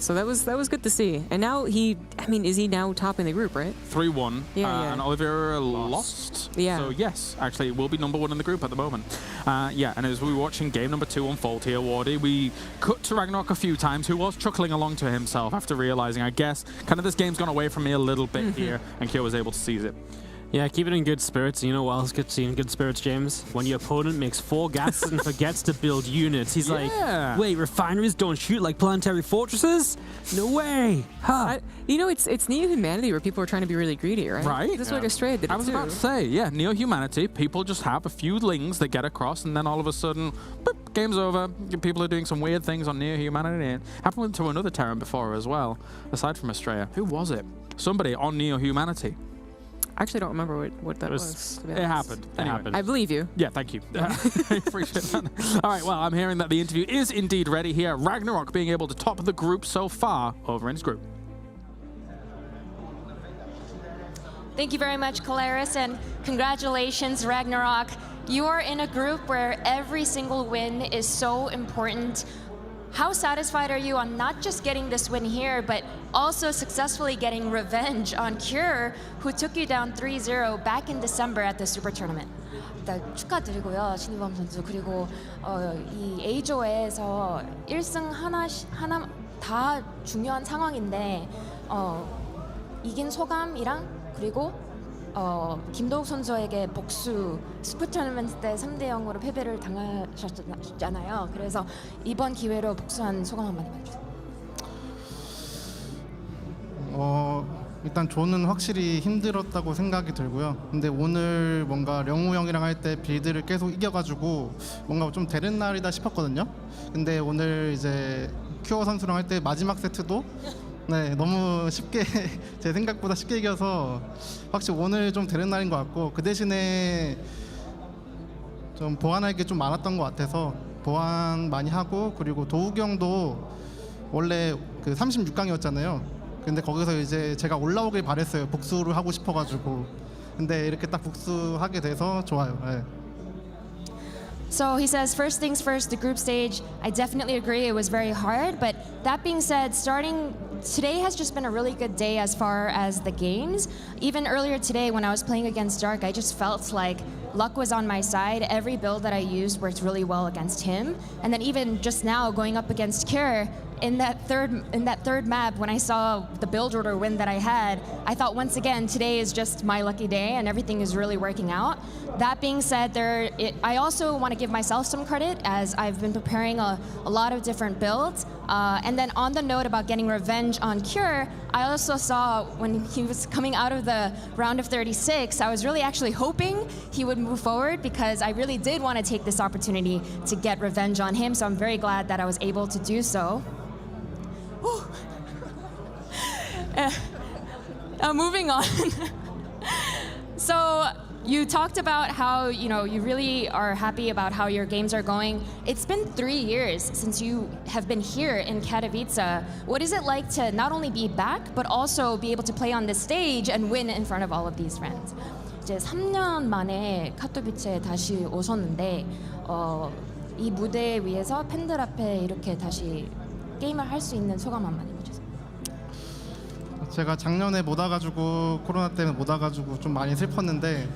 So that was good to see. And now is he now topping the group, right? 3-1. Yeah, And Oliveira lost. Yeah. So yes, actually, it will be number 1 in the group at the moment. Yeah, and as we were watching game number 2 unfold here, Wardy, we cut to Ragnarok a few times, who was chuckling along to himself after realizing, I guess, kind of this game's gone away from me a little bit here, and Kyo was able to seize it. Yeah, keep it in good spirits. You know what else gets you in good spirits, James? When your opponent makes 4 gases and forgets to build units. He's like, wait, refineries don't shoot like planetary fortresses? No way! Huh. It's Neo-Humanity where people are trying to be really greedy, right? Right. This is like Astrea did it I was about to say, yeah, Neo-Humanity, people just have a few lings that get across, and then all of a sudden, boop, game's over. People are doing some weird things on Neo-Humanity. It happened to another Terran before as well, aside from Astrea. Who was it? Somebody on Neo-Humanity. I actually don't remember what that was. To be It honest. happened. It happened. I believe you. Yeah, thank you. I appreciate that. All right, well, I'm hearing that the interview is indeed ready here. Ragnarok being able to top the group so far over in his group. Thank you very much, Calaris, and congratulations, Ragnarok. You are in a group where every single win is so important. How satisfied are you on not just getting this win here, but also successfully getting revenge on Cure, who took you down 3-0 back in December at the Super Tournament? 일단 축하드리고요, 신이범 선수. 그리고 이 A조에서 1승 하나 다 중요한 상황인데 이긴 소감이랑 그리고 김도욱 선수에게 복수 스프 토너먼트 때 3-0으로 패배를 당하셨잖아요. 그래서 이번 기회로 복수한 소감 한마디 해주세요. 일단 조는 확실히 힘들었다고 생각이 들고요. 근데 오늘 뭔가 령우 형이랑 할 때 빌드를 계속 이겨가지고 뭔가 좀 되는 날이다 싶었거든요. 근데 오늘 이제 큐어 선수랑 할 때 마지막 세트도 너무 쉽게 제 생각보다 쉽게 이겨서 확실히 오늘 좀 되는 날인 것 같고, 그 대신에 좀 보완할 게 좀 많았던 것 같아서 보완 많이 하고, 그리고 도욱이 형도 원래 그 36강이었잖아요. 근데 거기서 이제 제가 올라오길 바랬어요. 복수를 하고 싶어가지고. 근데 이렇게 딱 복수하게 돼서 좋아요. 네. So he says, first things first, the group stage, I definitely agree it was very hard, but that being said, today has just been a really good day as far as the games. Even earlier today when I was playing against Dark, I just felt like luck was on my side. Every build that I used worked really well against him. And then even just now going up against Kure, in that third map, when I saw the build order win that I had, I thought once again, today is just my lucky day and everything is really working out. That being said, I also want to give myself some credit as I've been preparing a lot of different builds. And then on the note about getting revenge on Cure, I also saw when he was coming out of the round of 36, I was really actually hoping he would move forward because I really did want to take this opportunity to get revenge on him. So I'm very glad that I was able to do so. Moving on. So you talked about how you really are happy about how your games are going. It's been 3 years since you have been here in Katowice. What is it like to not only be back but also be able to play on this stage and win in front of all of these friends? 이제 3년 만에 카토비체에 다시 오셨는데 이 무대 위에서 팬들 앞에 이렇게 다시 게임을 할 수 있는 소감 한마디 해주세요. 제가 작년에 못 와가지고 코로나 때문에 못 와가지고 좀 많이 슬펐는데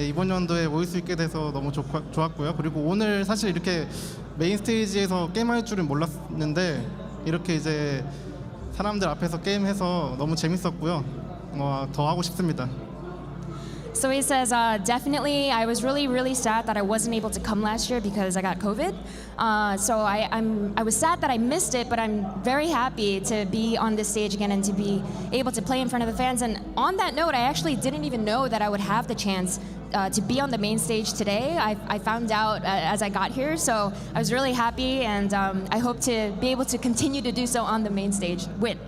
이번 연도에 올 수 있게 돼서 너무 좋았고요. 그리고 오늘 사실 이렇게 메인 스테이지에서 게임할 줄은 몰랐는데 이렇게 이제 사람들 앞에서 게임해서 너무 재밌었고요. 더 하고 싶습니다. So he says, definitely, I was really sad that I wasn't able to come last year because I got COVID. So I was sad that I missed it, but I'm very happy to be on this stage again and to be able to play in front of the fans. And on that note, I actually didn't even know that I would have the chance to be on the main stage today. I found out as I got here, so I was really happy, and I hope to be able to continue to do so on the main stage. Win.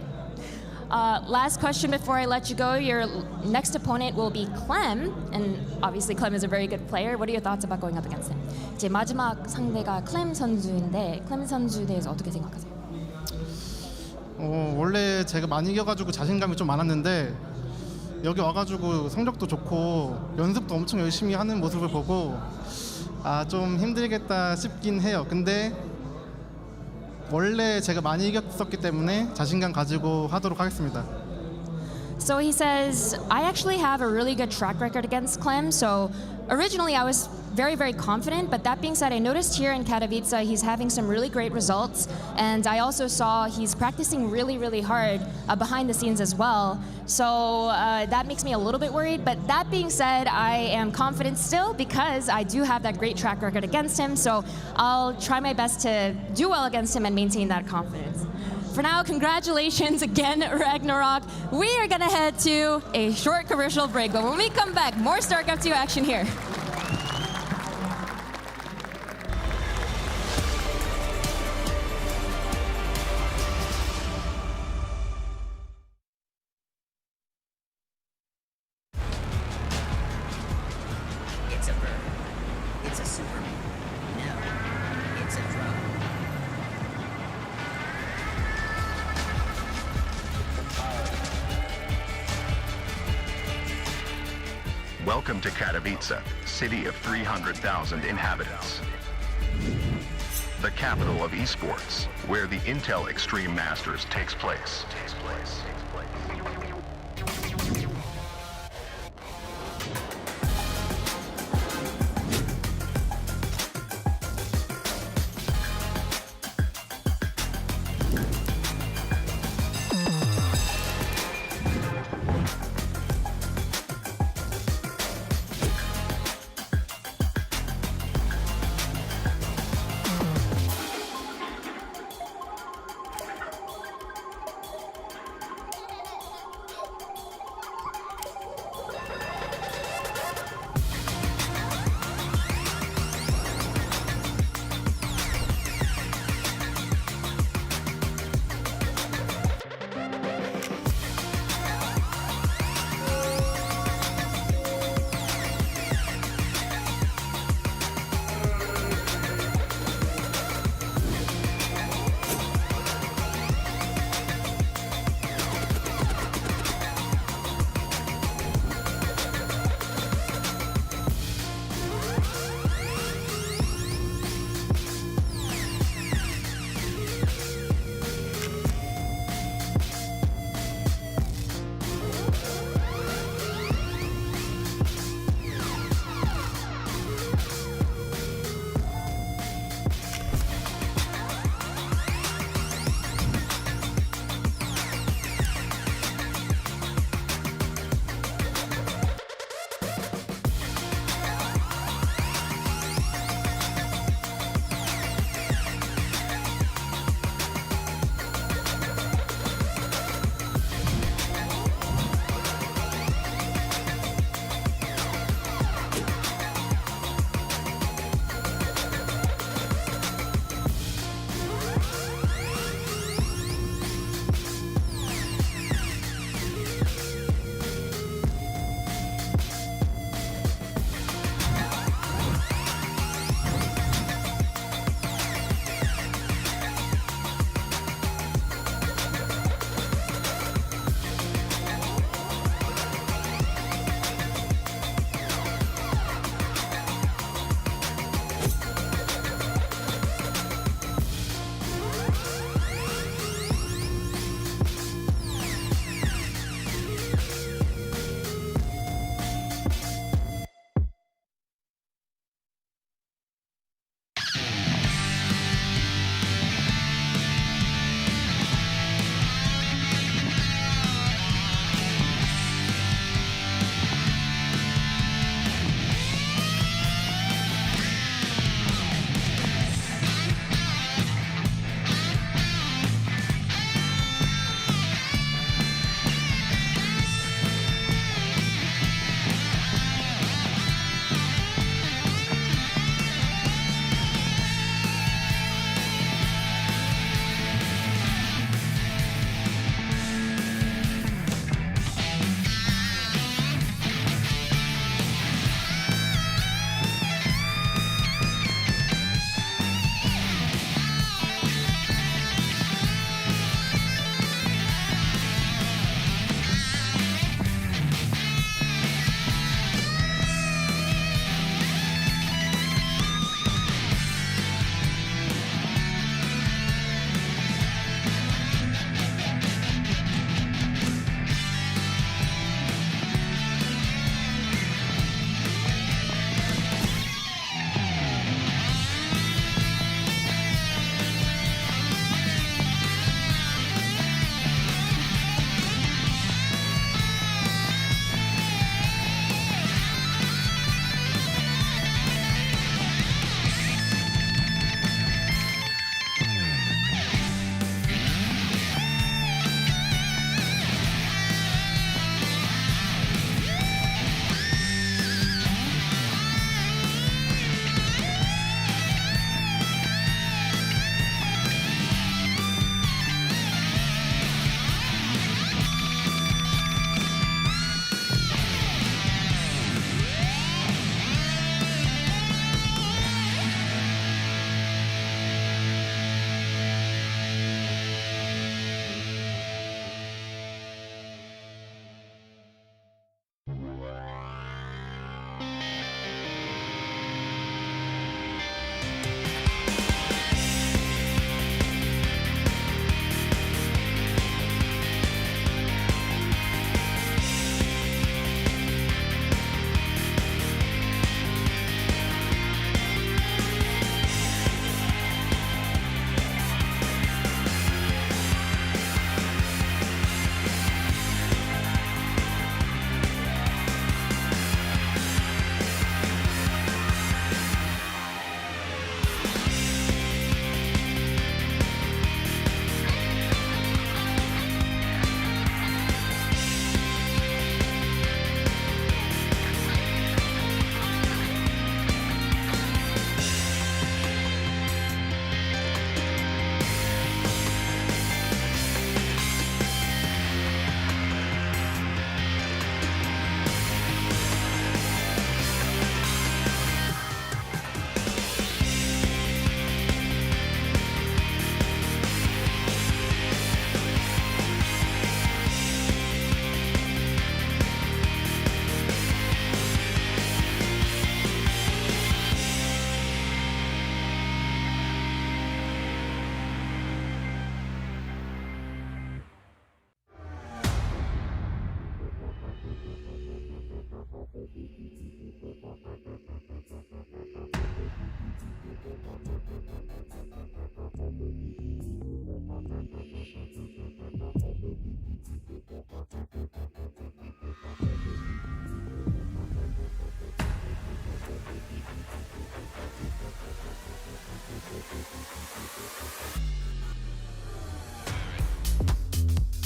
Last question before I let you go. Your next opponent will be Clem, and obviously Clem is a very good player. What are your thoughts about going up against him? 이제 마지막 상대가 클렘 선수인데 클렘 선수에 대해서 어떻게 생각하세요? 원래 제가 많이 이겨가지고 자신감이 좀 많았는데 여기 와가지고 성적도 좋고 연습도 엄청 열심히 하는 모습을 보고 좀 힘들겠다 싶긴 해요. 근데 원래 제가 많이 이겼었기 때문에 자신감 가지고 하도록 하겠습니다. So he says, I actually have a really good track record against Clem. So originally I was very confident, but that being said, I noticed here in Katowice he's having some really great results, and I also saw he's practicing really hard behind the scenes as well. So that makes me a little bit worried, but that being said, I am confident still because I do have that great track record against him, so I'll try my best to do well against him and maintain that confidence. For now, congratulations again, Ragnarok. We are gonna head to a short commercial break, but when we come back, more StarCraft 2 action here. It's a bird. It's a superman. No, it's a drone. Welcome to Katowice, city of 300,000 inhabitants. The capital of esports, where the Intel Extreme Masters takes place.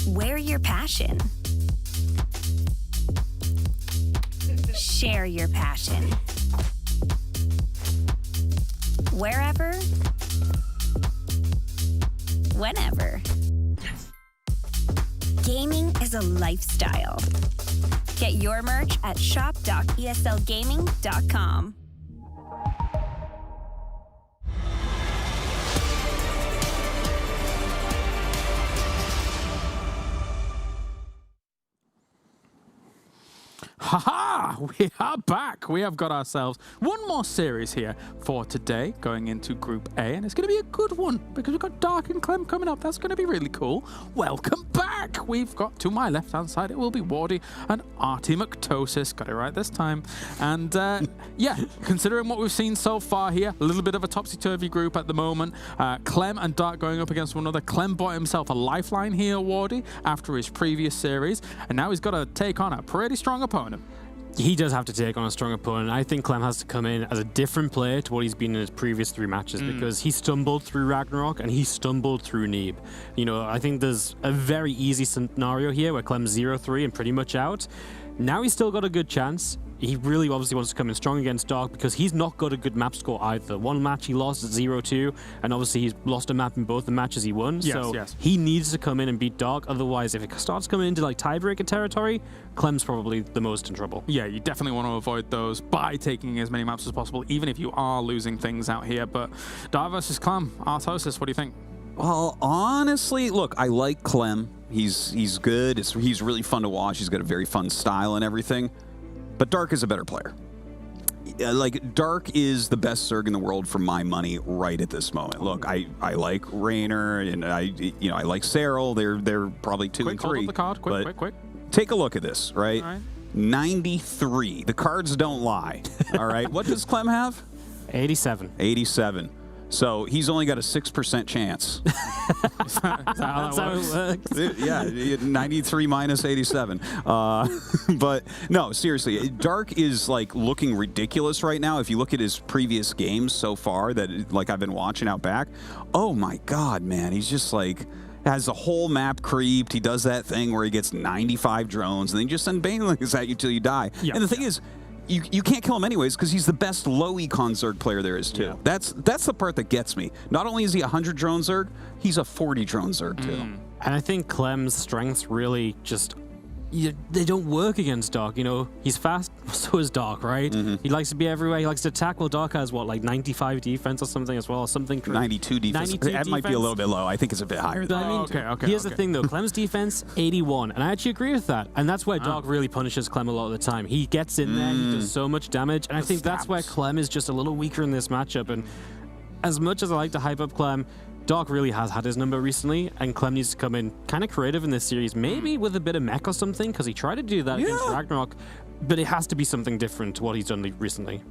Wear your passion. Share your passion. Wherever, whenever. Gaming is a lifestyle. Get your merch at shop.eslgaming.com. Haha! We are back. We have got ourselves one more series here for today, going into Group A, and it's going to be a good one because we've got Dark and Clem coming up. That's going to be really cool. Welcome back. We've got to my left-hand side, it will be Wardy and IEM Katowice. Got it right this time. And yeah, considering what we've seen so far here, a little bit of a topsy-turvy group at the moment. Clem and Dark going up against one another. Clem bought himself a lifeline here, Wardy, after his previous series, and now he's got to take on a pretty strong opponent. He does have to take on a strong opponent. I think Clem has to come in as a different player to what he's been in his previous 3 matches because he stumbled through Ragnarok and he stumbled through Neeb. You know, I think there's a very easy scenario here where Clem's 0-3 and pretty much out. Now he's still got a good chance. He really obviously wants to come in strong against Dark because he's not got a good map score either. One match he lost at 0-2, and obviously he's lost a map in both the matches he won. Yes. He needs to come in and beat Dark. Otherwise, if it starts coming into like tiebreaker territory, Clem's probably the most in trouble. Yeah, you definitely want to avoid those by taking as many maps as possible, even if you are losing things out here. But Dark versus Clem, Artosis, what do you think? Well, honestly, look, I like Clem. He's good. He's really fun to watch. He's got a very fun style and everything. But Dark is a better player. Like, Dark is the best Zerg in the world for my money right at this moment. Look, I like Reynor and I like Serral. They're probably 2 and 3. Hold up the card. Quick. Take a look at this, right? All right. 93. The cards don't lie. All right. What does Clem have? 87. 87. So he's only got a 6% chance. That's how it works. Yeah, 93 minus 87. But no, seriously, Dark is like looking ridiculous right now. If you look at his previous games so far that like I've been watching out back, oh my God, man, he's just like has the whole map creeped. He does that thing where he gets 95 drones and then he just send banelings at you till you die. Yeah, and the thing is, you can't kill him anyways because he's the best low econ Zerg player there is too. Yeah. That's the part that gets me. Not only is he a 100 drone Zerg, he's a 40 drone Zerg too. And I think Clem's strengths really just they don't work against Dark. You know, he's fast, so is Dark, right? He likes to be everywhere. He likes to attack. Well, Dark has what, like 95 defense or something as well, something. 92 defense. That might be a little bit low. I think it's a bit higher than that. Okay. Here's the thing, though. Clem's defense 81, and I actually agree with that. And that's where Dark really punishes Clem a lot of the time. He gets in there, he does so much damage, and I think that's where Clem is just a little weaker in this matchup. And as much as I like to hype up Clem, Dark really has had his number recently, and Clem needs to come in kind of creative in this series, maybe with a bit of mech or something, because he tried to do that against Ragnarok, but it has to be something different to what he's done recently.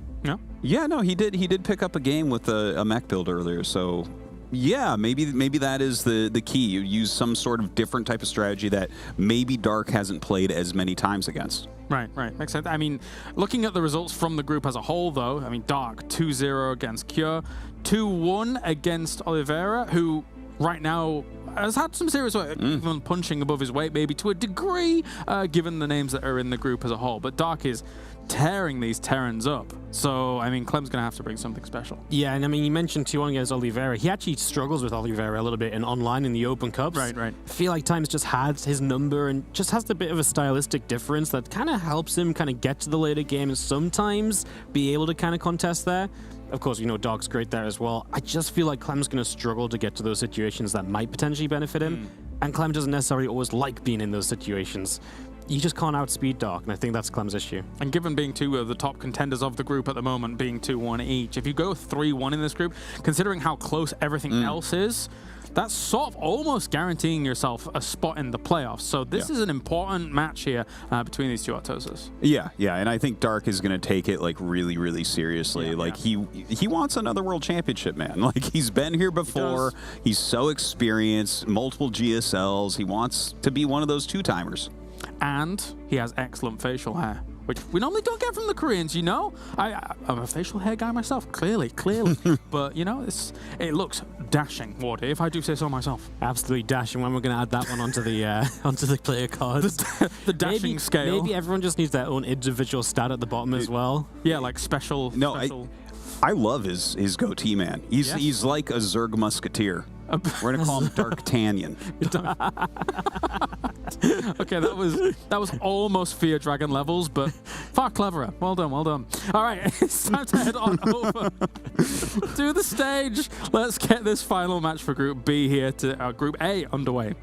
Yeah, no, he did pick up a game with a mech build earlier, so yeah, maybe that is the key. You use some sort of different type of strategy that maybe Dark hasn't played as many times against. Right. Makes sense. I mean, looking at the results from the group as a whole, though, I mean, Dark 2-0 against Cure, 2-1 against Oliveira, who right now has had some serious work, even punching above his weight, maybe to a degree, given the names that are in the group as a whole. But Dark is tearing these Terrans up. So, I mean, Clem's going to have to bring something special. Yeah, and I mean, you mentioned 2-1 against Oliveira. He actually struggles with Oliveira a little bit in online in the Open Cups. Right. I feel like Times just had his number and just has a bit of a stylistic difference that kind of helps him kind of get to the later game and sometimes be able to kind of contest there. Of course, you know, Dark's great there as well. I just feel like Clem's going to struggle to get to those situations that might potentially benefit him. And Clem doesn't necessarily always like being in those situations. You just can't outspeed Dark, and I think that's Clem's issue. And given being two of the top contenders of the group at the moment, being 2-1 each, if you go 3-1 in this group, considering how close everything else is, that's sort of almost guaranteeing yourself a spot in the playoffs. So this is an important match here between these two Artoses. Yeah, and I think Dark is going to take it like really, really seriously. He wants another world championship, man. Like, he's been here before. He's so experienced, multiple GSLs. He wants to be one of those 2-timers. And he has excellent facial hair. which we normally don't get from the Koreans, you know? I'm a facial hair guy myself, clearly. But, you know, it looks dashing, Wardy, if I do say so myself. Absolutely dashing. When we're going to add that one onto the player cards. The dashing scale. Maybe everyone just needs their own individual stat at the bottom as well. Yeah, like special. No, I love his goatee, man. He's like a Zerg Musketeer. We're gonna call him Dark Tanyan. Okay, that was almost Fear Dragon levels, but far cleverer. Well done. All right, it's time to head on over to the stage. Let's get this final match for Group B here to Group A underway.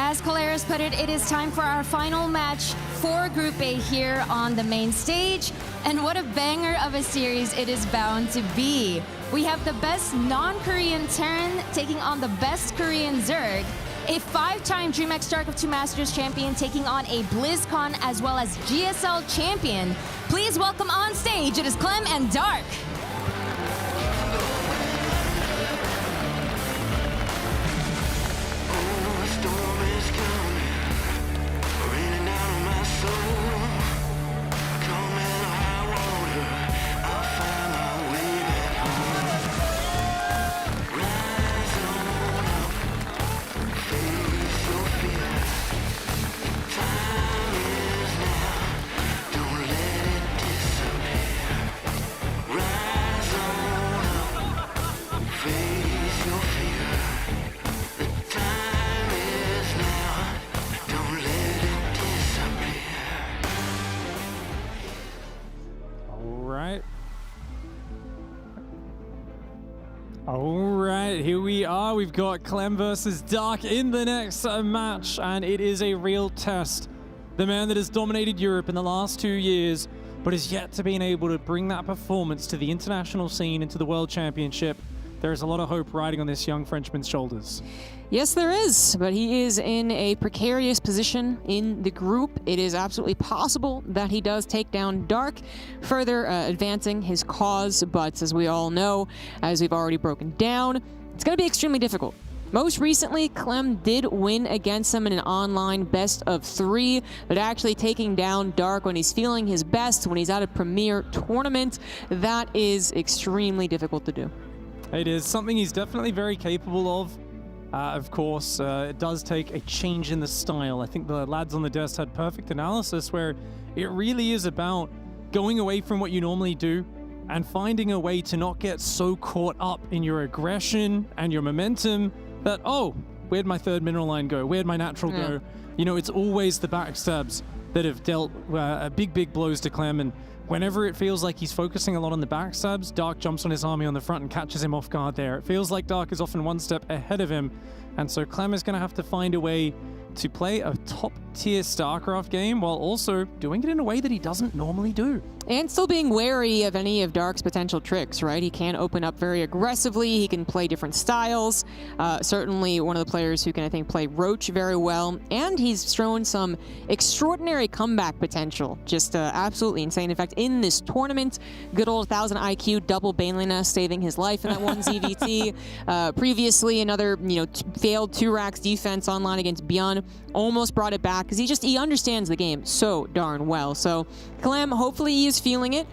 As Polaris put it, it is time for our final match for Group A here on the main stage. And what a banger of a series it is bound to be. We have the best non-Korean Terran taking on the best Korean Zerg, a 5-time DreamHack StarCraft 2 Masters champion taking on a BlizzCon as well as GSL champion. Please welcome on stage, it is Clem and Dark. All right, here we are. We've got Clem versus Dark in the next match, and it is a real test. The man that has dominated Europe in the last 2 years, but is yet to being able to bring that performance to the international scene and to the World Championship. There is a lot of hope riding on this young Frenchman's shoulders. Yes, there is, but he is in a precarious position in the group. It is absolutely possible that he does take down Dark, further advancing his cause, but as we all know, as we've already broken down, it's going to be extremely difficult. Most recently, Clem did win against him in an online best of 3, but actually taking down Dark when he's feeling his best, when he's at a premier tournament, that is extremely difficult to do. It is something he's definitely very capable of. Of course, it does take a change in the style. I think the lads on the desk had perfect analysis where it really is about going away from what you normally do and finding a way to not get so caught up in your aggression and your momentum that, oh, where'd my third mineral line go? Where'd my natural go? You know, it's always the backstabs that have dealt big blows to Clem, and whenever it feels like he's focusing a lot on the backstabs, Dark jumps on his army on the front and catches him off guard there. It feels like Dark is often one step ahead of him, and so Clem is going to have to find a way to play a top-tier StarCraft game while also doing it in a way that he doesn't normally do. And still being wary of any of Dark's potential tricks, right? He can open up very aggressively. He can play different styles. Certainly one of the players who can, I think, play Roach very well. And he's shown some extraordinary comeback potential. Just absolutely insane. In fact, in this tournament, good old 1000 IQ, double Banelina saving his life in that one ZVT. Previously, another failed 2 racks defense online against Bjorn. Almost brought it back because he understands the game so darn well. So Clem, hopefully he is feeling it.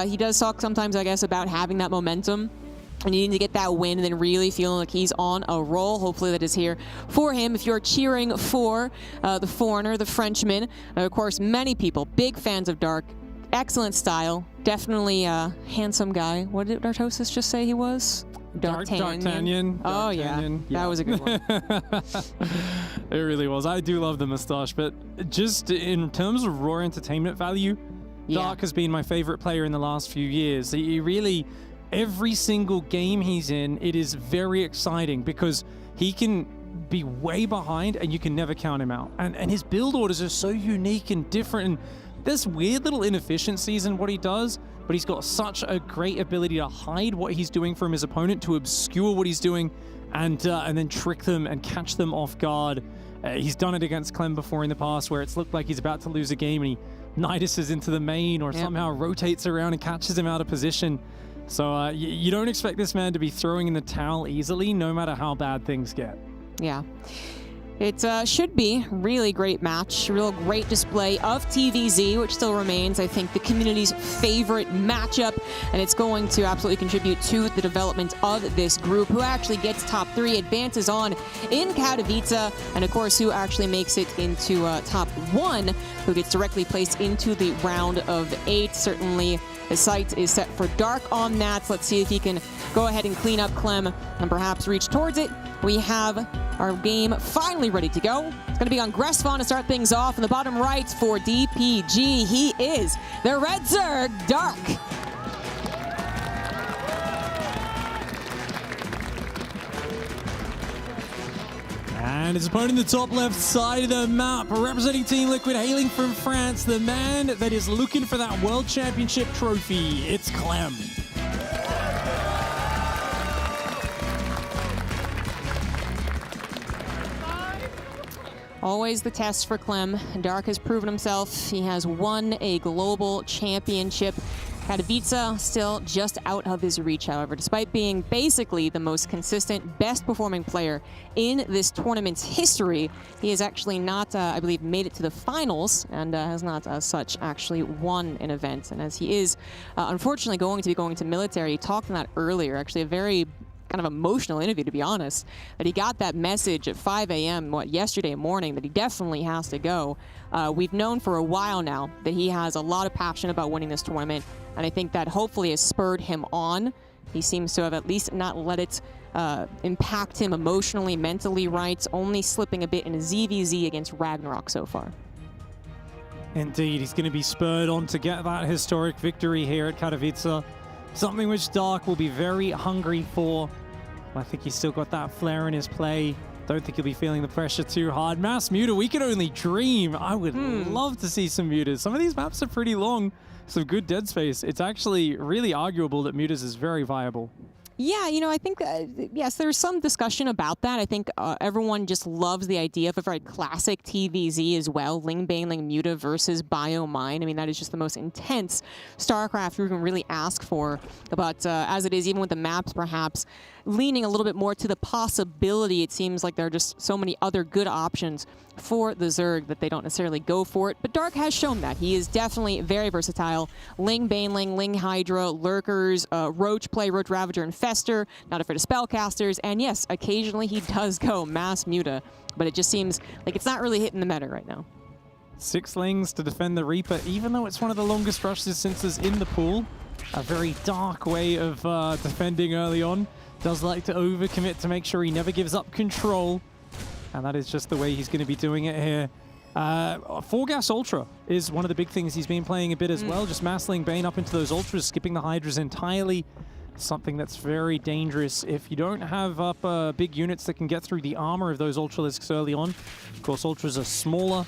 He does talk sometimes, I guess, about having that momentum and needing to get that win and then really feeling like he's on a roll. Hopefully that is here for him. If you're cheering for the foreigner, the Frenchman, of course, many people, big fans of Dark, excellent style, definitely a handsome guy. What did Dartosis just say he was? Darktanian. Oh, yeah. That was a good one. It really was. I do love the mustache, but just in terms of raw entertainment value, Dark has been my favorite player in the last few years. He really, every single game he's in, it is very exciting because he can be way behind and you can never count him out. And his build orders are so unique and different, and there's weird little inefficiencies in what he does, but he's got such a great ability to hide what he's doing from his opponent, to obscure what he's doing, and then trick them and catch them off guard. He's done it against Clem before in the past, where it's looked like he's about to lose a game and he Niduses into the main, or somehow rotates around and catches him out of position. So you don't expect this man to be throwing in the towel easily, no matter how bad things get. Yeah. It should be a really great match, real great display of TVZ, which still remains, I think, the community's favorite matchup, and it's going to absolutely contribute to the development of this group. Who actually gets top 3, advances on in Katowice, and of course, who actually makes it into top 1, who gets directly placed into the round of 8. Certainly, the sight is set for Dark on that. So let's see if he can go ahead and clean up Clem and perhaps reach towards it. We have our game finally ready to go. It's going to be on Gressvon to start things off. In the bottom right for DPG, he is the Red Zerg, Dark. And his opponent in the top left side of the map, representing Team Liquid, hailing from France, the man that is looking for that World Championship trophy. It's Clem. Always the test for Clem. Dark has proven himself. He has won a global championship. Katowice still just out of his reach, however, despite being basically the most consistent, best performing player in this tournament's history. He has actually not, I believe, made it to the finals, and has not, as such, actually won an event. And as he is, unfortunately, going to be going to military, he talked on that earlier, actually a very kind of emotional interview, to be honest, that he got that message at 5 a.m. Yesterday morning, that he definitely has to go. We've known for a while now that he has a lot of passion about winning this tournament, and I think that hopefully has spurred him on. He seems to have at least not let it impact him emotionally, mentally, right? Only slipping a bit in a ZVZ against Ragnarok so far. Indeed, he's going to be spurred on to get that historic victory here at Katowice. Something which Dark will be very hungry for. I think he's still got that flair in his play. Don't think he'll be feeling the pressure too hard. Mass Muta, we can only dream. I would love to see some Mutas. Some of these maps are pretty long. Some good dead space. It's actually really arguable that Mutas is very viable. Yeah, you know, I think, yes, there's some discussion about that. I think everyone just loves the idea of a very classic TVZ as well. Ling Bang Ling Muta versus Biomine. I mean, that is just the most intense StarCraft you can really ask for. But as it is, even with the maps, perhaps leaning a little bit more to the possibility, it seems like there are just so many other good options for the Zerg that they don't necessarily go for it. But Dark has shown that. He is definitely very versatile. Ling Baneling, Ling Hydra, Lurkers, Roach play, Roach Ravager, and Fester, not afraid of spellcasters, and yes, occasionally he does go Mass Muta, but it just seems like it's not really hitting the meta right now. 6 Lings to defend the Reaper, even though it's one of the longest rush distances in the pool. A very dark way of defending early on. Does like to overcommit to make sure he never gives up control. And that is just the way he's going to be doing it here. 4-Gas Ultra is one of the big things he's been playing a bit as well. Just massling Bane up into those Ultras, skipping the Hydras entirely. Something that's very dangerous if you don't have up big units that can get through the armor of those Ultralisks early on. Of course, Ultras are smaller,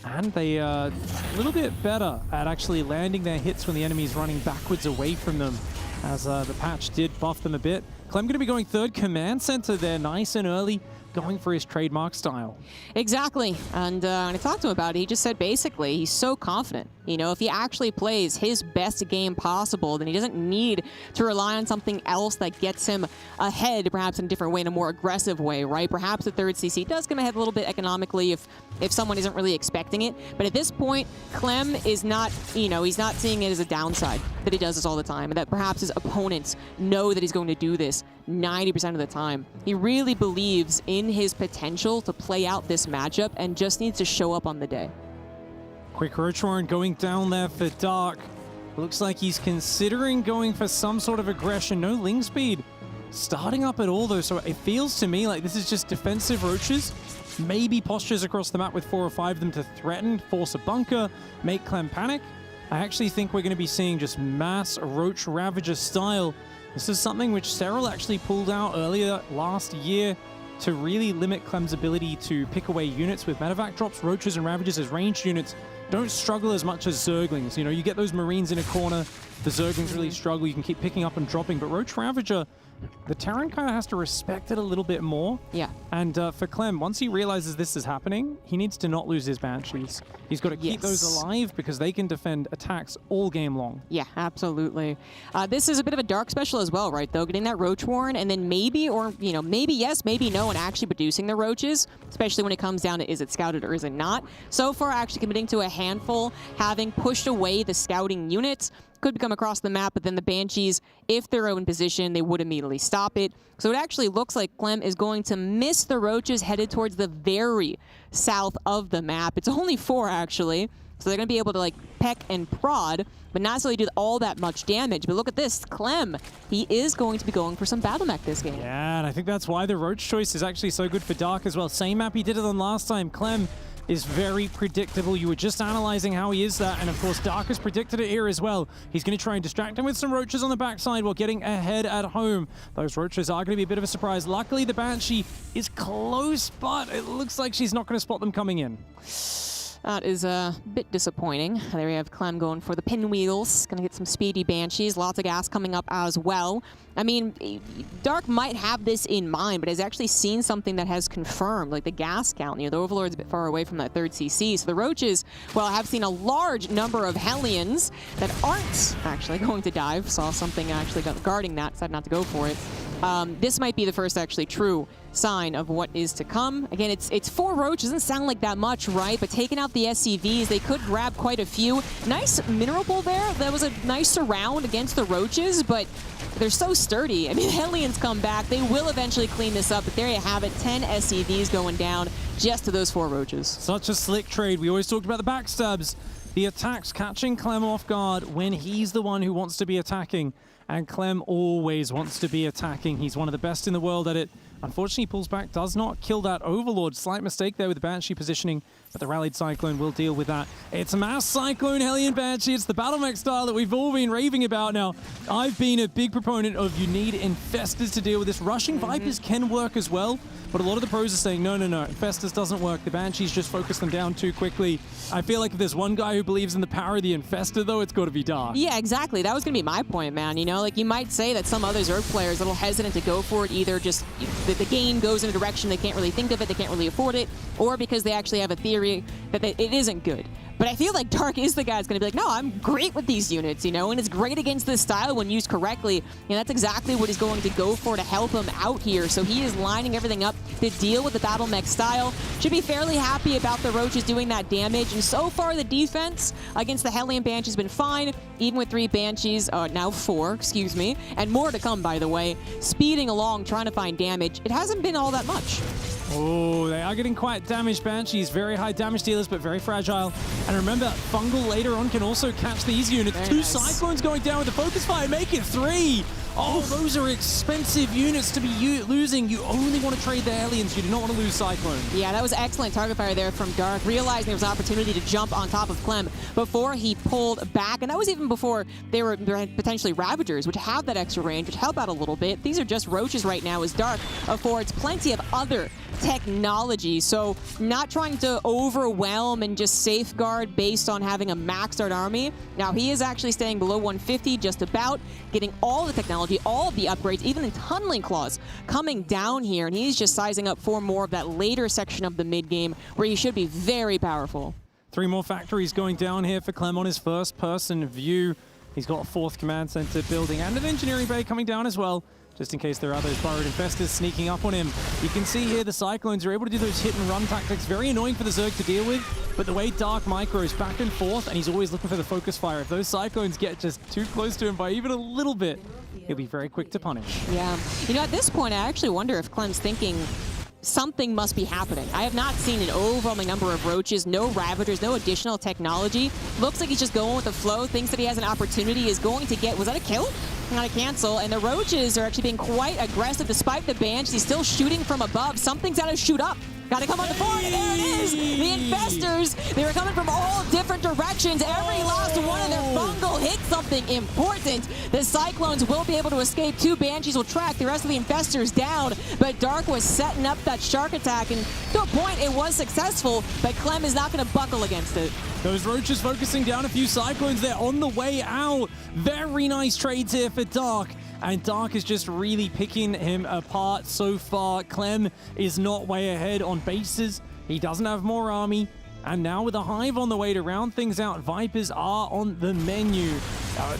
and they are a little bit better at actually landing their hits when the enemy's running backwards away from them, as the patch did buff them a bit. Clem going to be going 3rd Command Center there, nice and early, going for his trademark style. Exactly, and when I talked to him about it, he just said basically he's so confident. You know, if he actually plays his best game possible, then he doesn't need to rely on something else that gets him ahead, perhaps in a different way, in a more aggressive way, right? Perhaps the 3rd CC does come ahead a little bit economically if someone isn't really expecting it. But at this point, Clem is not, you know, he's not seeing it as a downside that he does this all the time, and that perhaps his opponents know that he's going to do this 90% of the time. He really believes in his potential to play out this matchup and just needs to show up on the day. Quick Roach Warren going down there for Dark. Looks like he's considering going for some sort of aggression. No Ling speed starting up at all, though, so it feels to me like this is just defensive Roaches. Maybe postures across the map with 4 or 5 of them to threaten, force a bunker, make Clem panic. I actually think we're going to be seeing just mass Roach Ravager style. This is something which Serral actually pulled out earlier last year. to really limit Clem's ability to pick away units with medevac drops. Roaches and Ravagers as ranged units don't struggle as much as Zerglings. You know, you get those Marines in a corner, the Zerglings really struggle. You can keep picking up and dropping, but Roach Ravager, the Terran kind of has to respect it a little bit more. Yeah. And for Clem, once he realizes this is happening, he needs to not lose his Banshees. He's got to keep those alive because they can defend attacks all game long. Yeah, absolutely. This is a bit of a dark special as well, right, though? Getting that Roach Warren and then maybe, or, you know, maybe yes, maybe no, and actually producing the Roaches, especially when it comes down to is it scouted or is it not. So far, actually committing to a handful, having pushed away the scouting units. Could come across the map, but then the Banshees, if they're in position, they would immediately stop it. So it actually looks like Clem is going to miss the Roaches headed towards the very south of the map. It's only 4, actually. So they're going to be able to, like, peck and prod, but not necessarily do all that much damage. But look at this. Clem, he is going to be going for some battle mech this game. Yeah, and I think that's why the Roach choice is actually so good for Dark as well. Same map he did it on last time. Clem is very predictable. You were just analyzing how he is that, and of course Dark has predicted it here as well. He's going to try and distract him with some Roaches on the backside while getting ahead at home. Those Roaches are going to be a bit of a surprise. Luckily the Banshee is close, but it looks like she's not going to spot them coming in. That is a bit disappointing. There we have Clem going for the pinwheels. Gonna get some speedy Banshees. Lots of gas coming up as well. I mean, Dark might have this in mind, but has actually seen something that has confirmed, like the gas count. You know, the Overlord's a bit far away from that 3rd CC. So the Roaches, well, have seen a large number of Hellions that aren't actually going to dive. Saw something actually guarding that, decided not to go for it. This might be the first actually true sign of what is to come. Again, it's 4 Roaches. Doesn't sound like that much, right? But taking out the SCVs, they could grab quite a few. Nice mineral pool there. That was a nice surround against the Roaches, but they're so sturdy. I mean, Hellions come back. They will eventually clean this up, but there you have it. 10 SCVs going down just to those 4 Roaches. Such a slick trade. We always talked about the backstabs. The attacks catching Clem off guard when he's the one who wants to be attacking. And Clem always wants to be attacking. He's one of the best in the world at it. Unfortunately, pulls back, does not kill that Overlord. Slight mistake there with the Banshee positioning, but the Rallied Cyclone will deal with that. It's a Mass Cyclone Hellion Banshee. It's the battle mech style that we've all been raving about now. I've been a big proponent of you need Infestors to deal with this. Rushing Vipers can work as well, but a lot of the pros are saying, no, Infestors doesn't work. The Banshees just focus them down too quickly. I feel like if there's one guy who believes in the power of the Infestor, though, it's got to be Dark. Yeah, exactly. That was going to be my point, man. You know, like you might say that some other Zerg players are a little hesitant to go for it, either just the game goes in a direction they can't really think of it, they can't really afford it, or because they actually have a theory that it isn't good. But I feel like Dark is the guy that's going to be like, no, I'm great with these units, you know, and it's great against this style when used correctly. And that's exactly what he's going to go for to help him out here. So he is lining everything up to deal with the battle mech style. Should be fairly happy about the Roaches doing that damage. And so far, the defense against the Hellion Banshee has been fine, even with 3 Banshees, now 4, excuse me, and more to come, by the way, speeding along, trying to find damage. It hasn't been all that much. Oh, they are getting quite damaged Banshees. Very high damage dealers, but very fragile. And remember, Fungal later on can also catch these units. Very 2 nice. Cyclones going down with the Focus Fire, make it 3. Oh, those are expensive units to be losing. You only want to trade the Hellions. You do not want to lose Cyclones. Yeah, that was excellent target fire there from Dark, realizing there was an opportunity to jump on top of Clem before he pulled back. And that was even before there were potentially Ravagers, which have that extra range, which help out a little bit. These are just Roaches right now, as Dark affords plenty of other technology. So not trying to overwhelm and just safeguard based on having a maxed out army. Now he is actually staying below 150 just about, getting all the technology, all of the upgrades, even the tunneling claws coming down here, and he's just sizing up for more of that later section of the mid game where he should be very powerful. 3 more factories going down here for Clem on his first person view. He's got a 4th command center building and an engineering bay coming down as well, just in case there are those burrowed Infestors sneaking up on him. You can see here the Cyclones are able to do those hit and run tactics. Very annoying for the Zerg to deal with, but the way Dark micros back and forth, and he's always looking for the focus fire. If those Cyclones get just too close to him by even a little bit, he'll be very quick to punish. Yeah. You know, at this point, I actually wonder if Clem's thinking something must be happening. I have not seen an overwhelming number of Roaches, no Ravagers, no additional technology. Looks like he's just going with the flow, thinks that he has an opportunity, is going to get, was that a kill? Not a cancel, and the Roaches are actually being quite aggressive despite the Banshee still shooting from above. Something's got to shoot up Gotta come on the board, and there it is! The Infestors, they were coming from all different directions. Every last one of their fungal hit something important. The Cyclones will be able to escape. 2 Banshees will track the rest of the Infestors down, but Dark was setting up that shark attack, and to a point it was successful, but Clem is not gonna buckle against it. Those Roaches focusing down a few Cyclones there on the way out. Very nice trades here for Dark. And Dark is just really picking him apart so far. Clem is not way ahead on bases. He doesn't have more army. And now with a Hive on the way to round things out, Vipers are on the menu.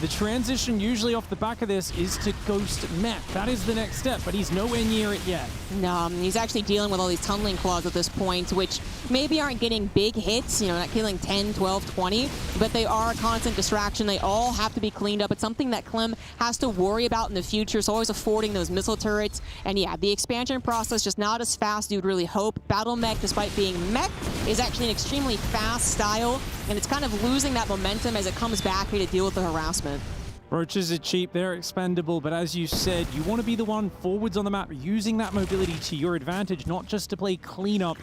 The transition usually off the back of this is to Ghost Mech. That is the next step, but he's nowhere near it yet. No, he's actually dealing with all these tunneling claws at this point, which maybe aren't getting big hits, you know, not killing 10, 12, 20, but they are a constant distraction. They all have to be cleaned up. It's something that Clem has to worry about in the future. So always affording those missile turrets. And yeah, the expansion process just not as fast as you'd really hope. Battle Mech, despite being mech, is actually an extremely fast style, and it's kind of losing that momentum as it comes back here to deal with the harassment. Roaches are cheap, they're expendable, but as you said, you want to be the one forwards on the map, using that mobility to your advantage, not just to play cleanup.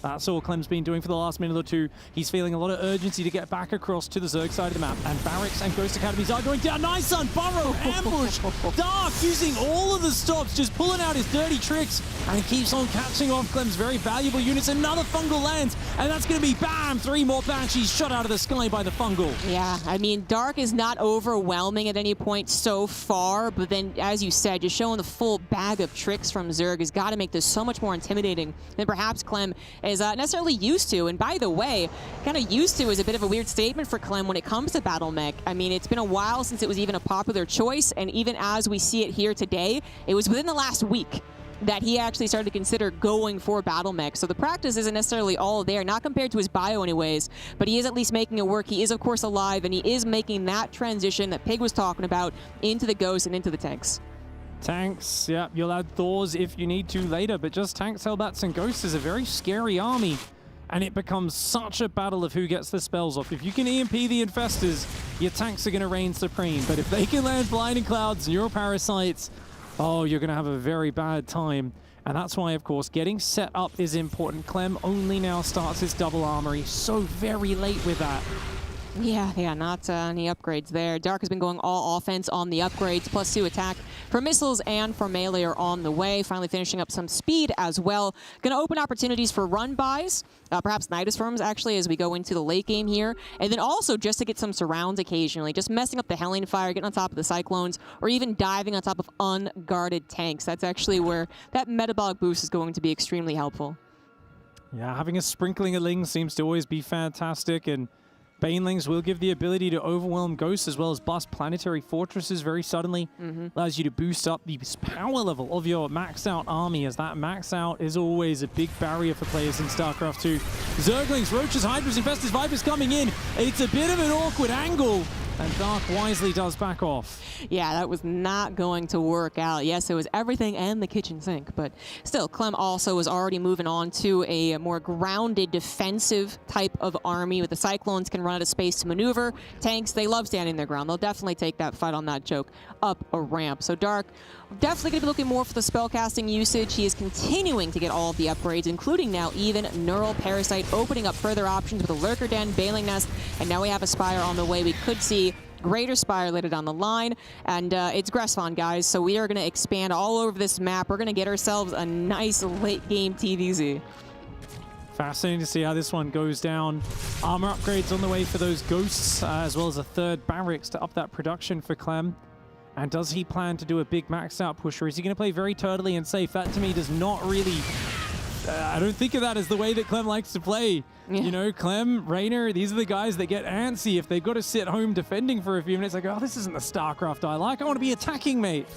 That's all Clem's been doing for the last minute or two. He's feeling a lot of urgency to get back across to the Zerg side of the map. And Barracks and Ghost Academies are going down. Nice on Burrow, ambush. Dark using all of the stops, just pulling out his dirty tricks. And he keeps on catching off Clem's very valuable units. Another Fungal lands, and that's going to be bam! 3 more Banshees shot out of the sky by the Fungal. Yeah, I mean, Dark is not overwhelming at any point so far, but then, as you said, just showing the full bag of tricks from Zerg has got to make this so much more intimidating than perhaps Clem is necessarily used to. And by the way, kind of used to is a bit of a weird statement for Clem when it comes to Battle Mech. I mean, it's been a while since it was even a popular choice, and even as we see it here today, it was within the last week that he actually started to consider going for Battle Mech. So the practice isn't necessarily all there, not compared to his bio anyways, but he is at least making it work. He is, of course, alive, and he is making that transition that Pig was talking about into the Ghosts and into the tanks. Tanks, yeah, you'll add Thors if you need to later, but just tanks, Hellbats, and Ghosts is a very scary army, and it becomes such a battle of who gets the spells off. If you can EMP the Infestors, your tanks are going to reign supreme, but if they can land Blinding Clouds and your Parasites, oh, you're going to have a very bad time. And that's why, of course, getting set up is important. Clem only now starts his double armory, so very late with that. Yeah, not any upgrades there. Dark has been going all offense on the upgrades, +2 attack for missiles and for melee are on the way. Finally finishing up some speed as well. Going to open opportunities for run buys, perhaps Nidus Firms actually as we go into the late game here. And then also just to get some surrounds occasionally, just messing up the Hellion Fire, getting on top of the Cyclones, or even diving on top of unguarded tanks. That's actually where that metabolic boost is going to be extremely helpful. Yeah, having a sprinkling of Lings seems to always be fantastic, and Banelings will give the ability to overwhelm Ghosts as well as bust planetary fortresses very suddenly. Allows you to boost up the power level of your maxed out army, as that max out is always a big barrier for players in StarCraft 2. Zerglings, Roaches, Hydras, Infestors, Vipers coming in. It's a bit of an awkward angle, and Dark wisely does back off. Yeah, that was not going to work out. Yes, it was everything and the kitchen sink, but still, Clem also was already moving on to a more grounded defensive type of army with the Cyclones can run out of space to maneuver. Tanks, they love standing their ground. They'll definitely take that fight on that joke up a ramp. So Dark, definitely going to be looking more for the spellcasting usage. He is continuing to get all of the upgrades, including now even Neural Parasite, opening up further options with a Lurker Den, Bailing Nest, and now we have a Spire on the way. We could see Greater Spire later down the line, and it's Gressfon, guys, so we are going to expand all over this map. We're going to get ourselves a nice late-game TVZ. Fascinating to see how this one goes down. Armor upgrades on the way for those Ghosts, as well as a third Barracks to up that production for Clem. And does he plan to do a big maxed out push, or is he going to play very turtly and safe? That, to me, does not really... I don't think of that as the way that Clem likes to play. Yeah. You know, Clem, Reynor, these are the guys that get antsy if they've got to sit home defending for a few minutes. Like, oh, this isn't the StarCraft I like. I want to be attacking, mate.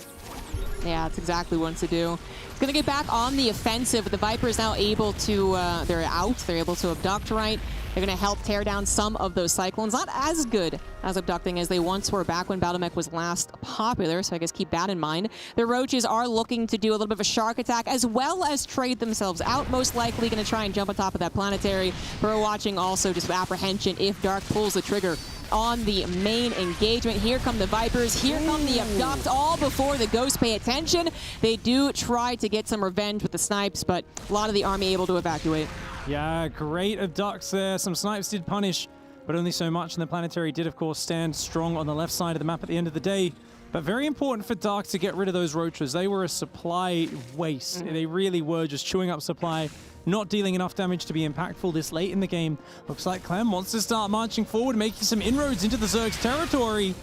Yeah, that's exactly what to do. He's going to get back on the offensive, but the Vipers now able to, they're out. They're able to abduct right. They're going to help tear down some of those Cyclones. Not as good as abducting as they once were back when Battle Mech was last popular, so I guess keep that in mind. The Roaches are looking to do a little bit of a shark attack as well as trade themselves out. Most likely going to try and jump on top of that planetary. We're watching also just with apprehension if Dark pulls the trigger on the main engagement. Here come the Vipers, here come the Abduct, all before the Ghosts pay attention. They do try to get some revenge with the snipes, but a lot of the army able to evacuate. Yeah, great Abducts there. Some snipes did punish, but only so much, and the Planetary did, of course, stand strong on the left side of the map at the end of the day. But very important for Dark to get rid of those Roaches. They were a supply waste. They really were just chewing up supply, not dealing enough damage to be impactful this late in the game. Looks like Clem wants to start marching forward, making some inroads into the Zerg's territory.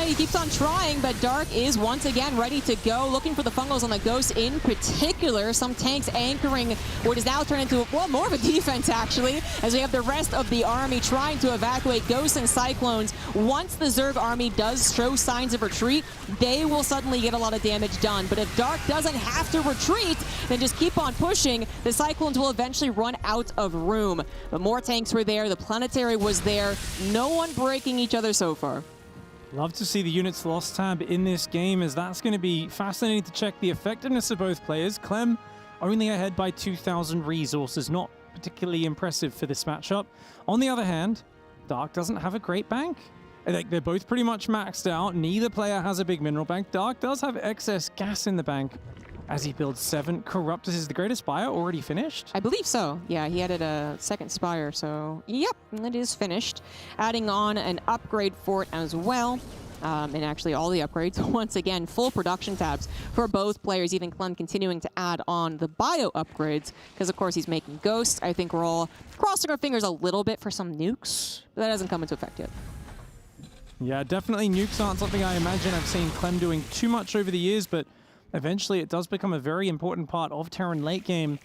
He keeps on trying, but Dark is once again ready to go, looking for the fungals on the Ghosts in particular. Some tanks anchoring what is now turned into, well, more of a defense, actually, as we have the rest of the army trying to evacuate Ghosts and Cyclones. Once the Zerg army does show signs of retreat, they will suddenly get a lot of damage done. But if Dark doesn't have to retreat, then just keep on pushing. The Cyclones will eventually run out of room. But more tanks were there. The Planetary was there. No one breaking each other so far. Love to see the units lost tab in this game, as that's going to be fascinating to check the effectiveness of both players. Clem only ahead by 2,000 resources, not particularly impressive for this matchup. On the other hand, Dark doesn't have a great bank. They're both pretty much maxed out. Neither player has a big mineral bank. Dark does have excess gas in the bank as he builds 7 Corruptors. Is the Greatest Spire already finished? I believe so. Yeah, he added a second Spire, so yep, it is finished. Adding on an upgrade fort as well. And actually all the upgrades, once again, full production tabs for both players, even Clem continuing to add on the bio upgrades, because of course he's making Ghosts. I think we're all crossing our fingers a little bit for some nukes, but that hasn't come into effect yet. Yeah, definitely nukes aren't something I imagine I've seen Clem doing too much over the years, but eventually it does become a very important part of Terran late game.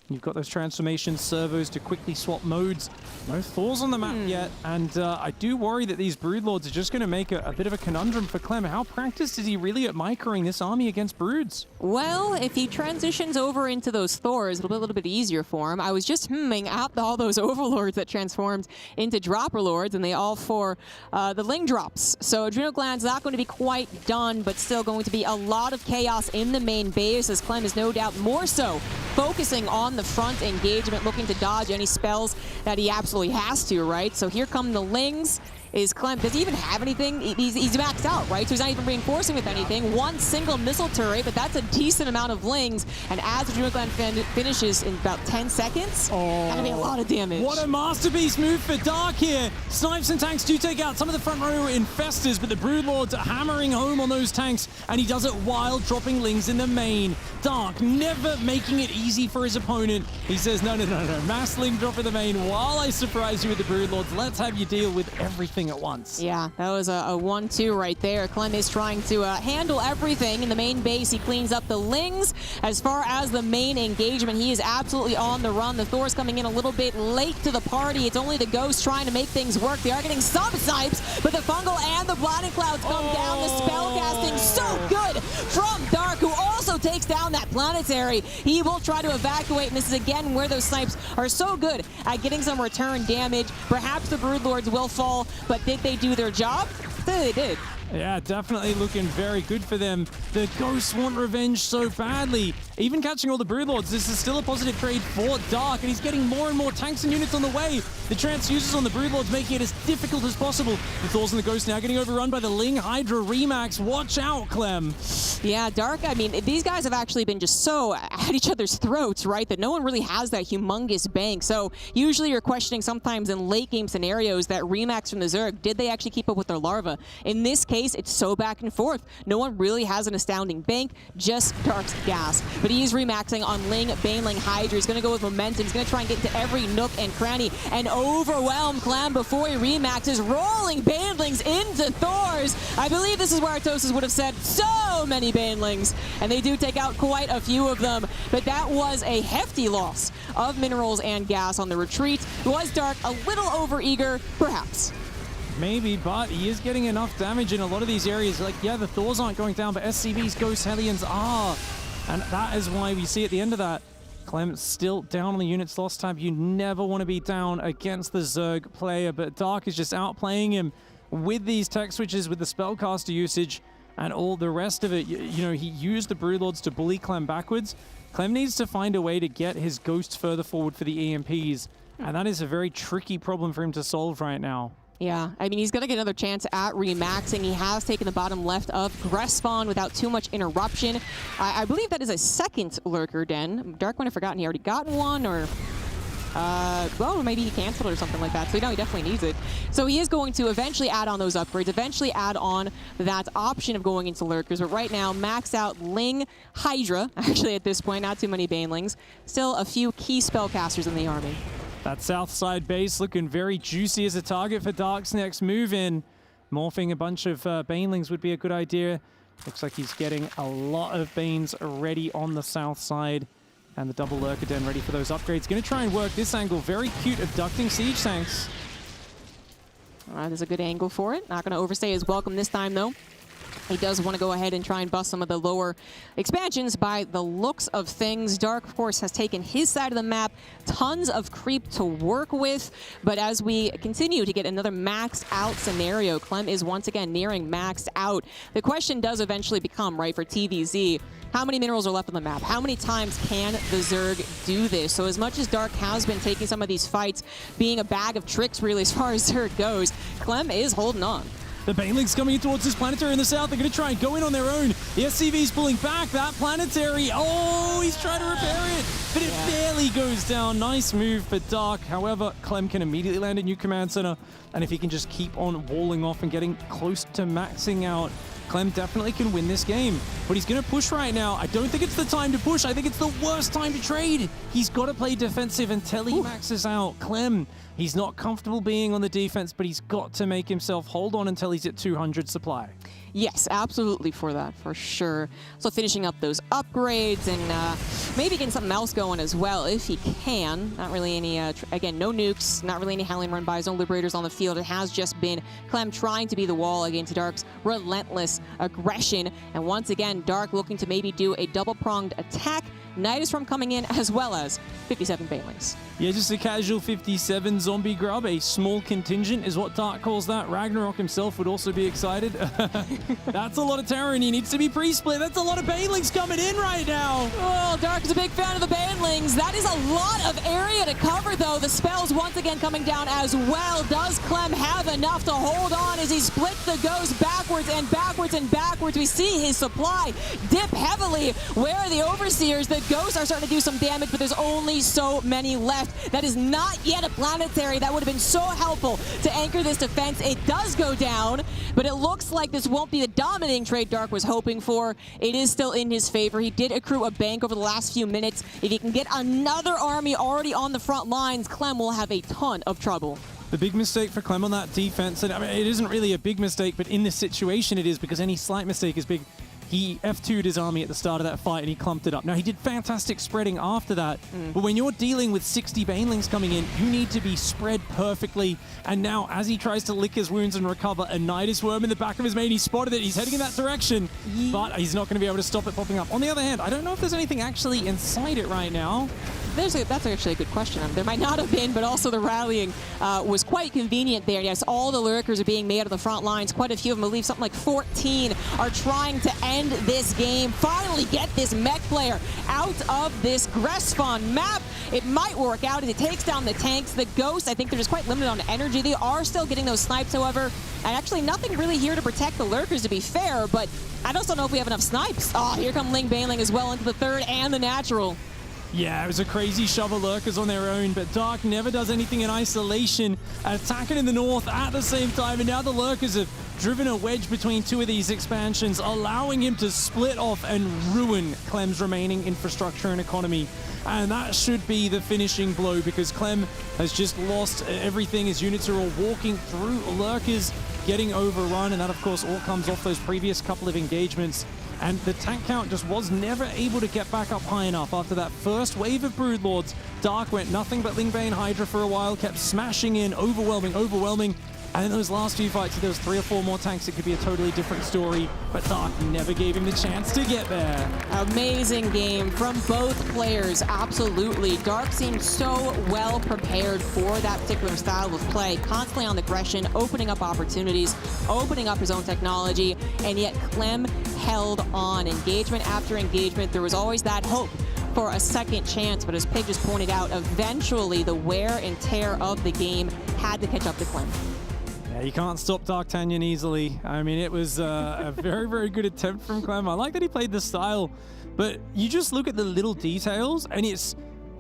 You've got those transformation servos to quickly swap modes. No Thors on the map yet, and I do worry that these Broodlords are just going to make a bit of a conundrum for Clem. How practiced is he really at microing this army against Broods? Well, if he transitions over into those Thors, it'll be a little bit easier for him. I was just humming out all those Overlords that transformed into Dropper Lords, and they all for the Ling drops. So Adrenal Gland's not going to be quite done, but still going to be a lot of chaos in the main base, as Clem is no doubt more so focusing on the front engagement, looking to dodge any spells that he absolutely has to, right? So here come the Lings. Is Clem, does he even have anything? He's maxed out, right? So he's not even reinforcing with anything. One single missile turret, but that's a decent amount of Lings. And as the Adrenal Gland finishes in about 10 seconds, that'll be a lot of damage. What a masterpiece move for Dark here. Snipes and tanks do take out some of the front row infestors, but the Broodlords are hammering home on those tanks, and he does it while dropping Lings in the main. Dark never making it easy for his opponent. He says, no, mass Ling drop in the main while I surprise you with the Broodlords. Let's have you deal with everything at once. Yeah, that was a 1-2 right there. Clem is trying to handle everything in the main base. He cleans up the Lings. As far as the main engagement, he is absolutely on the run. The Thor's coming in a little bit late to the party. It's only the Ghosts trying to make things work. They are getting some snipes, but the Fungal and the Blinding Clouds come down. The spell casting so good from Dark, who also takes down that Planetary. He will try to evacuate, and this is again where those snipes are so good at getting some return damage. Perhaps the Broodlords will fall, but did they do their job? They did. Yeah, definitely looking very good for them. The Ghosts want revenge so badly. Even catching all the Broodlords, this is still a positive trade for Dark, and he's getting more and more tanks and units on the way. The transfuses on the Broodlords making it as difficult as possible. The Thors and the Ghosts now getting overrun by the Ling Hydra Remax. Watch out, Clem. Yeah, Dark, I mean, these guys have actually been just so at each other's throats, right, that no one really has that humongous bank. So usually you're questioning sometimes in late game scenarios that Remax from the Zerg, did they actually keep up with their larva? In this case, it's so back and forth. No one really has an astounding bank, just Dark's gas. But he is remaxing on Ling, Baneling, Hydra. He's going to go with momentum. He's going to try and get into every nook and cranny and overwhelm Clem before he remaxes, rolling Banelings into Thors. I believe this is where Artosis would have said so many Banelings, and they do take out quite a few of them. But that was a hefty loss of minerals and gas on the retreat. Was Dark a little overeager? Perhaps. Maybe, but he is getting enough damage in a lot of these areas. Like, yeah, the Thors aren't going down, but SCV's Ghost Hellions are. And that is why we see at the end of that, Clem still down on the units lost tab. You never want to be down against the Zerg player, but Dark is just outplaying him with these tech switches, with the spellcaster usage, and all the rest of it. You know, he used the Broodlords to bully Clem backwards. Clem needs to find a way to get his Ghosts further forward for the EMPs, and that is a very tricky problem for him to solve right now. Yeah, I mean, he's going to get another chance at remaxing. He has taken the bottom left of Gressfawn without too much interruption. I believe that is a second Lurker Den. Dark might have forgotten he already got one, or... well, maybe he canceled or something like that. So, no, he definitely needs it. So he is going to eventually add on those upgrades, eventually add on that option of going into Lurkers. But right now, max out Ling, Hydra, actually at this point, not too many Banelings. Still a few key spellcasters in the army. That south side base looking very juicy as a target for Dark's next move in. Morphing a bunch of Banelings would be a good idea. Looks like he's getting a lot of Banes ready on the south side. And the double Lurker Den ready for those upgrades. Going to try and work this angle. Very cute abducting Siege Tanks. All right, there's a good angle for it. Not going to overstay his welcome this time, though. He does want to go ahead and try and bust some of the lower expansions by the looks of things. Dark, of course, has taken his side of the map. Tons of creep to work with. But as we continue to get another maxed out scenario, Clem is once again nearing maxed out. The question does eventually become, right, for TVZ, how many minerals are left on the map? How many times can the Zerg do this? So as much as Dark has been taking some of these fights, being a bag of tricks really as far as Zerg goes, Clem is holding on. The Banelings coming in towards this planetary in the south. They're going to try and go in on their own. The SCV's pulling back. That planetary, oh, he's trying to repair it, but it barely goes down. Nice move for Dark. However, Clem can immediately land a new command center, and if he can just keep on walling off and getting close to maxing out, Clem definitely can win this game. But he's going to push right now. I don't think it's the time to push. I think it's the worst time to trade. He's got to play defensive until he maxes out. Clem, he's not comfortable being on the defense, but he's got to make himself hold on until he's at 200 supply. Yes, absolutely for that, for sure. So finishing up those upgrades and maybe getting something else going as well if he can. Not really any, again, no nukes, not really any Howling run-bys, no Liberators on the field. It has just been Clem trying to be the wall against Dark's relentless aggression. And once again, Dark looking to maybe do a double-pronged attack. Nidus from coming in as well as 57 Banelings. Yeah, just a casual 57 zombie grub. A small contingent is what Dark calls that. Ragnarok himself would also be excited. That's a lot of Terran. He needs to be pre-split. That's a lot of Banelings coming in right now. Oh, Dark is a big fan of the Banelings. That is a lot of area to cover, though. The spells once again coming down as well. Does Clem have enough to hold on as he splits the ghost backwards and backwards and backwards? We see his supply dip heavily. Where are the Overseers? The ghosts are starting to do some damage, but there's only so many left. That is not yet a planetary. That would have been so helpful to anchor this defense. It does go down, but it looks like this won't be the dominating trade Dark was hoping for. It is still in his favor. He did accrue a bank over the last few minutes. If he can get another army already on the front lines, Clem will have a ton of trouble. The big mistake for Clem on that defense, and I mean, it isn't really a big mistake, but in this situation it is, because any slight mistake is big. He F2'd his army at the start of that fight and he clumped it up. Now, he did fantastic spreading after that, but when you're dealing with 60 Banelings coming in, you need to be spread perfectly. And now, as he tries to lick his wounds and recover, a Nidus worm in the back of his main, he spotted it. He's heading in that direction, but he's not going to be able to stop it popping up. On the other hand, I don't know if there's anything actually inside it right now. That's actually a good question. There might not have been, but also the rallying was quite convenient there. Yes, all the Lurkers are being made on the front lines. Quite a few of them, I believe something like 14, are trying to end this game. Finally get this mech player out of this Gressfawn map. It might work out as he takes down the tanks. The ghosts, I think they're just quite limited on energy. They are still getting those snipes, however. And actually nothing really here to protect the Lurkers, to be fair, but I just don't know if we have enough snipes. Oh, here come Ling Baneling as well into the third and the natural. Yeah, it was a crazy shove of Lurkers on their own, but Dark never does anything in isolation, attacking in the north at the same time, and now the Lurkers have driven a wedge between two of these expansions, allowing him to split off and ruin Clem's remaining infrastructure and economy. And that should be the finishing blow, because Clem has just lost everything. His units are all walking through Lurkers, getting overrun, and that, of course, all comes off those previous couple of engagements. And the tank count just was never able to get back up high enough after that first wave of Broodlords. Dark went nothing but Lingbane Hydra for a while, kept smashing in, overwhelming. And in those last few fights, if there was 3 or 4 more tanks, it could be a totally different story. But Dark never gave him the chance to get there. Amazing game from both players, absolutely. Dark seemed so well prepared for that particular style of play, constantly on the aggression, opening up opportunities, opening up his own technology, and yet Clem held on. Engagement after engagement, there was always that hope for a second chance, but as Pig just pointed out, eventually the wear and tear of the game had to catch up to Clem. Yeah, you can't stop D'Artagnan easily. I mean, it was a very, very good attempt from Clem. I like that he played the style, but you just look at the little details, and it's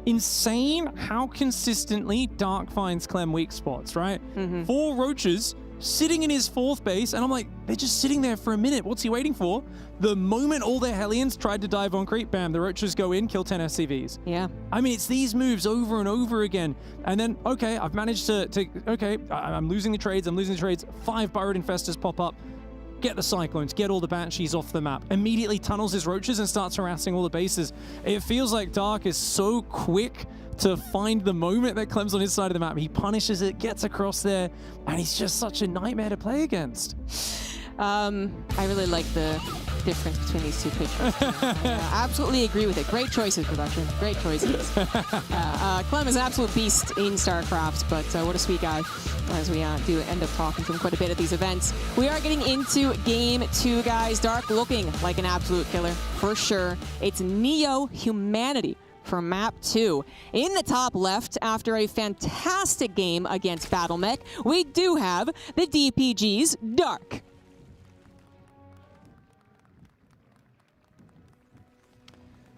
insane how consistently Dark finds Clem weak spots, right? 4 roaches sitting in his 4th base, and I'm like, they're just sitting there for a minute. What's he waiting for? The moment all their Hellions tried to dive on creep, bam, the roaches go in, kill 10 SCVs. Yeah. I mean, it's these moves over and over again. And then, okay, I've managed to okay, I'm losing the trades, 5 Burrowed Infestors pop up. Get the Cyclones, get all the Banshees off the map. Immediately tunnels his roaches and starts harassing all the bases. It feels like Dark is so quick to find the moment that Clem's on his side of the map. He punishes it, gets across there, and he's just such a nightmare to play against. I really like the difference between these two pictures. I absolutely agree with it. Great choices, production. Great choices. Clem is an absolute beast in StarCraft, but what a sweet guy, as we do end up talking to him quite a bit at these events. We are getting into Game 2, guys. Dark looking like an absolute killer, for sure. It's Neo Humanity for Map 2. In the top left, after a fantastic game against BattleMech, we do have the DPG's Dark.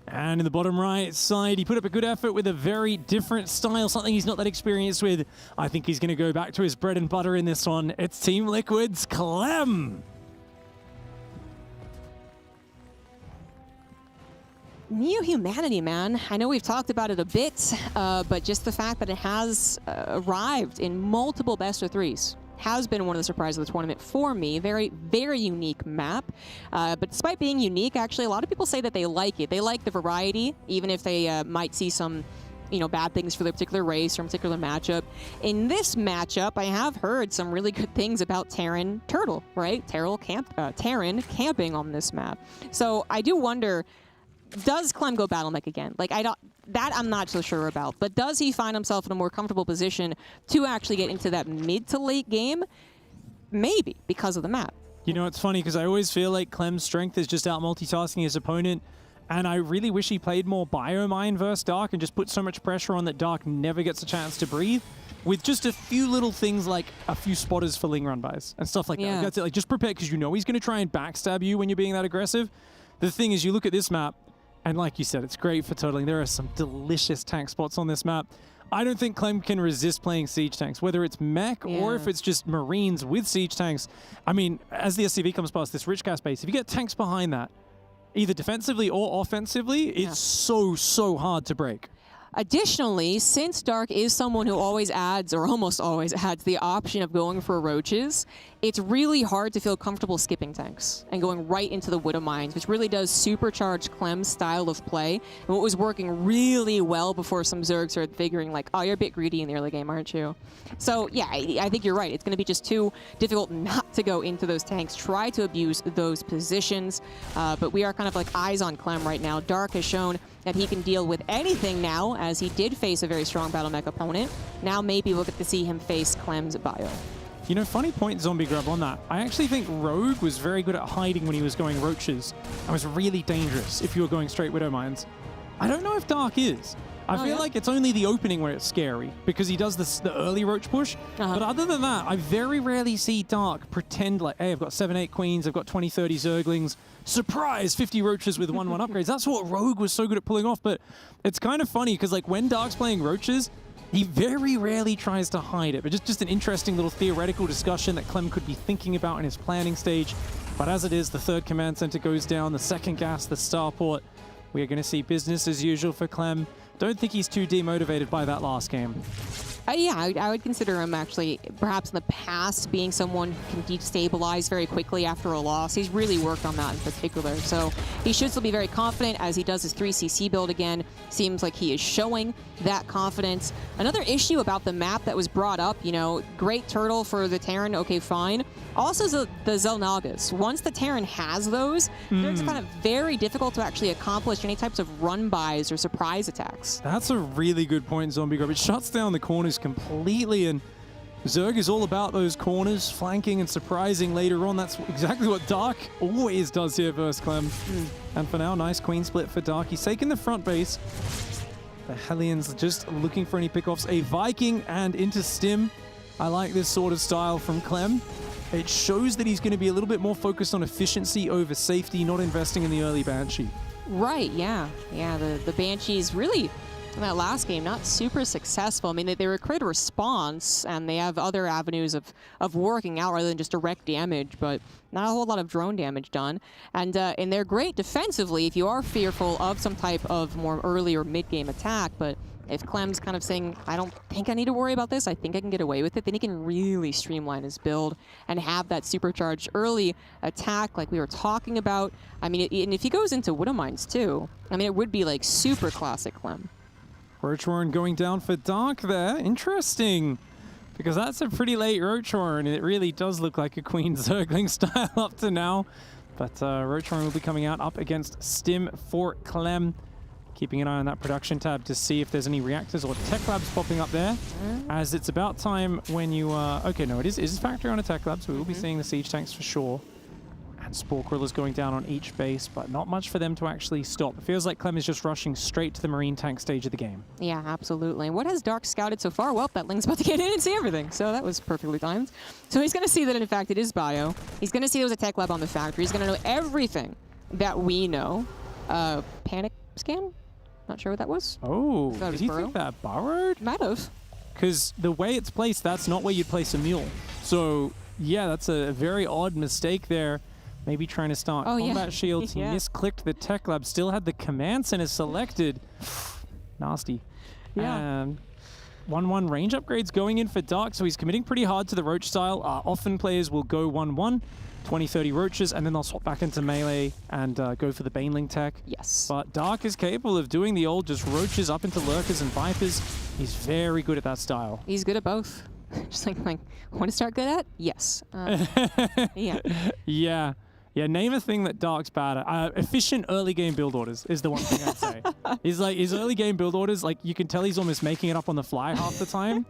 And in the bottom right side, he put up a good effort with a very different style, something he's not that experienced with. I think he's going to go back to his bread and butter in this one. It's Team Liquid's Clem. Neo Humanity, man. I know we've talked about it a bit, but just the fact that it has arrived in multiple best of 3s has been one of the surprises of the tournament for me. Very, very unique map. But despite being unique, actually, a lot of people say that they like it. They like the variety, even if they might see some, bad things for their particular race or a particular matchup. In this matchup, I have heard some really good things about Terran Turtle, right? Terran camping on this map. So I do wonder, does Clem go BattleMech again? I'm not so sure about, but does he find himself in a more comfortable position to actually get into that mid to late game? Maybe, because of the map. You know, it's funny because I always feel like Clem's strength is just out multitasking his opponent, and I really wish he played more Biomine versus Dark and just put so much pressure on that Dark never gets a chance to breathe, with just a few little things like a few spotters for Ling run bys and stuff like that. That's it. Just prepare, because he's going to try and backstab you when you're being that aggressive. The thing is, you look at this map, and like you said, it's great for totaling. There are some delicious tank spots on this map. I don't think Clem can resist playing siege tanks, whether it's mech or if it's just Marines with siege tanks. I mean, as the SCV comes past this rich gas base, if you get tanks behind that, either defensively or offensively, it's so hard to break. Additionally, since Dark is someone who always adds, or almost always adds, the option of going for roaches, it's really hard to feel comfortable skipping tanks and going right into the Widow Mines, which really does supercharge Clem's style of play. And what was working really well before some Zerg started figuring like, oh, you're a bit greedy in the early game, aren't you? So yeah, I think you're right. It's going to be just too difficult not to go into those tanks, try to abuse those positions. But we are kind of like eyes on Clem right now. Dark has shown that he can deal with anything now, as he did face a very strong BattleMech opponent. Now maybe we'll get to see him face Clem's bio. You know, funny point, Zombie Grub, on that. I actually think Rogue was very good at hiding when he was going roaches and was really dangerous if you were going straight Widow Mines. I don't know if Dark is. I feel like it's only the opening where it's scary, because he does the early roach push. But other than that, I very rarely see Dark pretend like, hey, I've got 7-8 queens, I've got 20-30 Zerglings. Surprise, 50 roaches with 1-1 upgrades. That's what Rogue was so good at pulling off. But it's kind of funny, because like when Dark's playing roaches, he very rarely tries to hide it. But just an interesting little theoretical discussion that Clem could be thinking about in his planning stage. But as it is, the third command center goes down, the second gas, the starport. We are going to see business as usual for Clem. Don't think he's too demotivated by that last game. Yeah, I would consider him actually, perhaps in the past, being someone who can destabilize very quickly after a loss. He's really worked on that in particular. So he should still be very confident as he does his 3CC build again. Seems like he is showing that confidence. Another issue about the map that was brought up, you know, great turtle for the Terran, okay, fine. Also the Xel'Nagas. Once the Terran has those, they're kind of very difficult to actually accomplish any types of run-bys or surprise attacks. That's a really good point, Zombie Grub. It shuts down the corners completely, and Zerg is all about those corners, flanking and surprising later on. That's exactly what Dark always does here versus Clem. And for now, nice queen split for Dark. He's taking the front base. The Hellions just looking for any pickoffs. A Viking and into Stim. I like this sort of style from Clem. It shows that he's going to be a little bit more focused on efficiency over safety, not investing in the early Banshee. Right, yeah. Yeah, the Banshees really, in that last game, not super successful. I mean, they were a great response, and they have other avenues of working out rather than just direct damage, but not a whole lot of drone damage done. And they're great defensively if you are fearful of some type of more early or mid-game attack, but if Clem's kind of saying, I don't think I need to worry about this, I think I can get away with it, then he can really streamline his build and have that supercharged early attack like we were talking about. I mean, and if he goes into Widow Mines too, I mean, it would be like super classic Clem. Roachhorn going down for Dark there. Interesting. Because that's a pretty late Roachhorn, and it really does look like a Queen Zergling style up to now. But Roachhorn will be coming out up against Stim for Clem. Keeping an eye on that production tab to see if there's any reactors or tech labs popping up there. As it's about time when you... okay, no, it is factory on a tech lab, so we will be seeing the siege tanks for sure. And Spore Gorillas going down on each base, but not much for them to actually stop. It feels like Clem is just rushing straight to the Marine tank stage of the game. Yeah, absolutely. What has Dark scouted so far? Well, that Ling's about to get in and see everything, so that was perfectly timed. So he's going to see that, in fact, it is bio. He's going to see there was a tech lab on the factory. He's going to know everything that we know. Panic scan? Not sure what that was. Oh, did he think that borrowed? Might have. Because the way it's placed, that's not where you'd place a mule. So, yeah, that's a very odd mistake there. Maybe trying to start combat shields. He misclicked the tech lab. Still had the command center selected. Nasty. Yeah. 1-1 range upgrades going in for Dark, so he's committing pretty hard to the Roach style. Often players will go 1-1. 20-30 Roaches, and then they'll swap back into melee and go for the Baneling tech. Yes. But Dark is capable of doing the old just Roaches up into Lurkers and Vipers. He's very good at that style. He's good at both. Just like, want to start good at? Yes. Yeah. Yeah. Yeah, name a thing that Dark's bad at. Efficient early game build orders is the one thing I'd say. He's like, his early game build orders, like you can tell he's almost making it up on the fly half the time.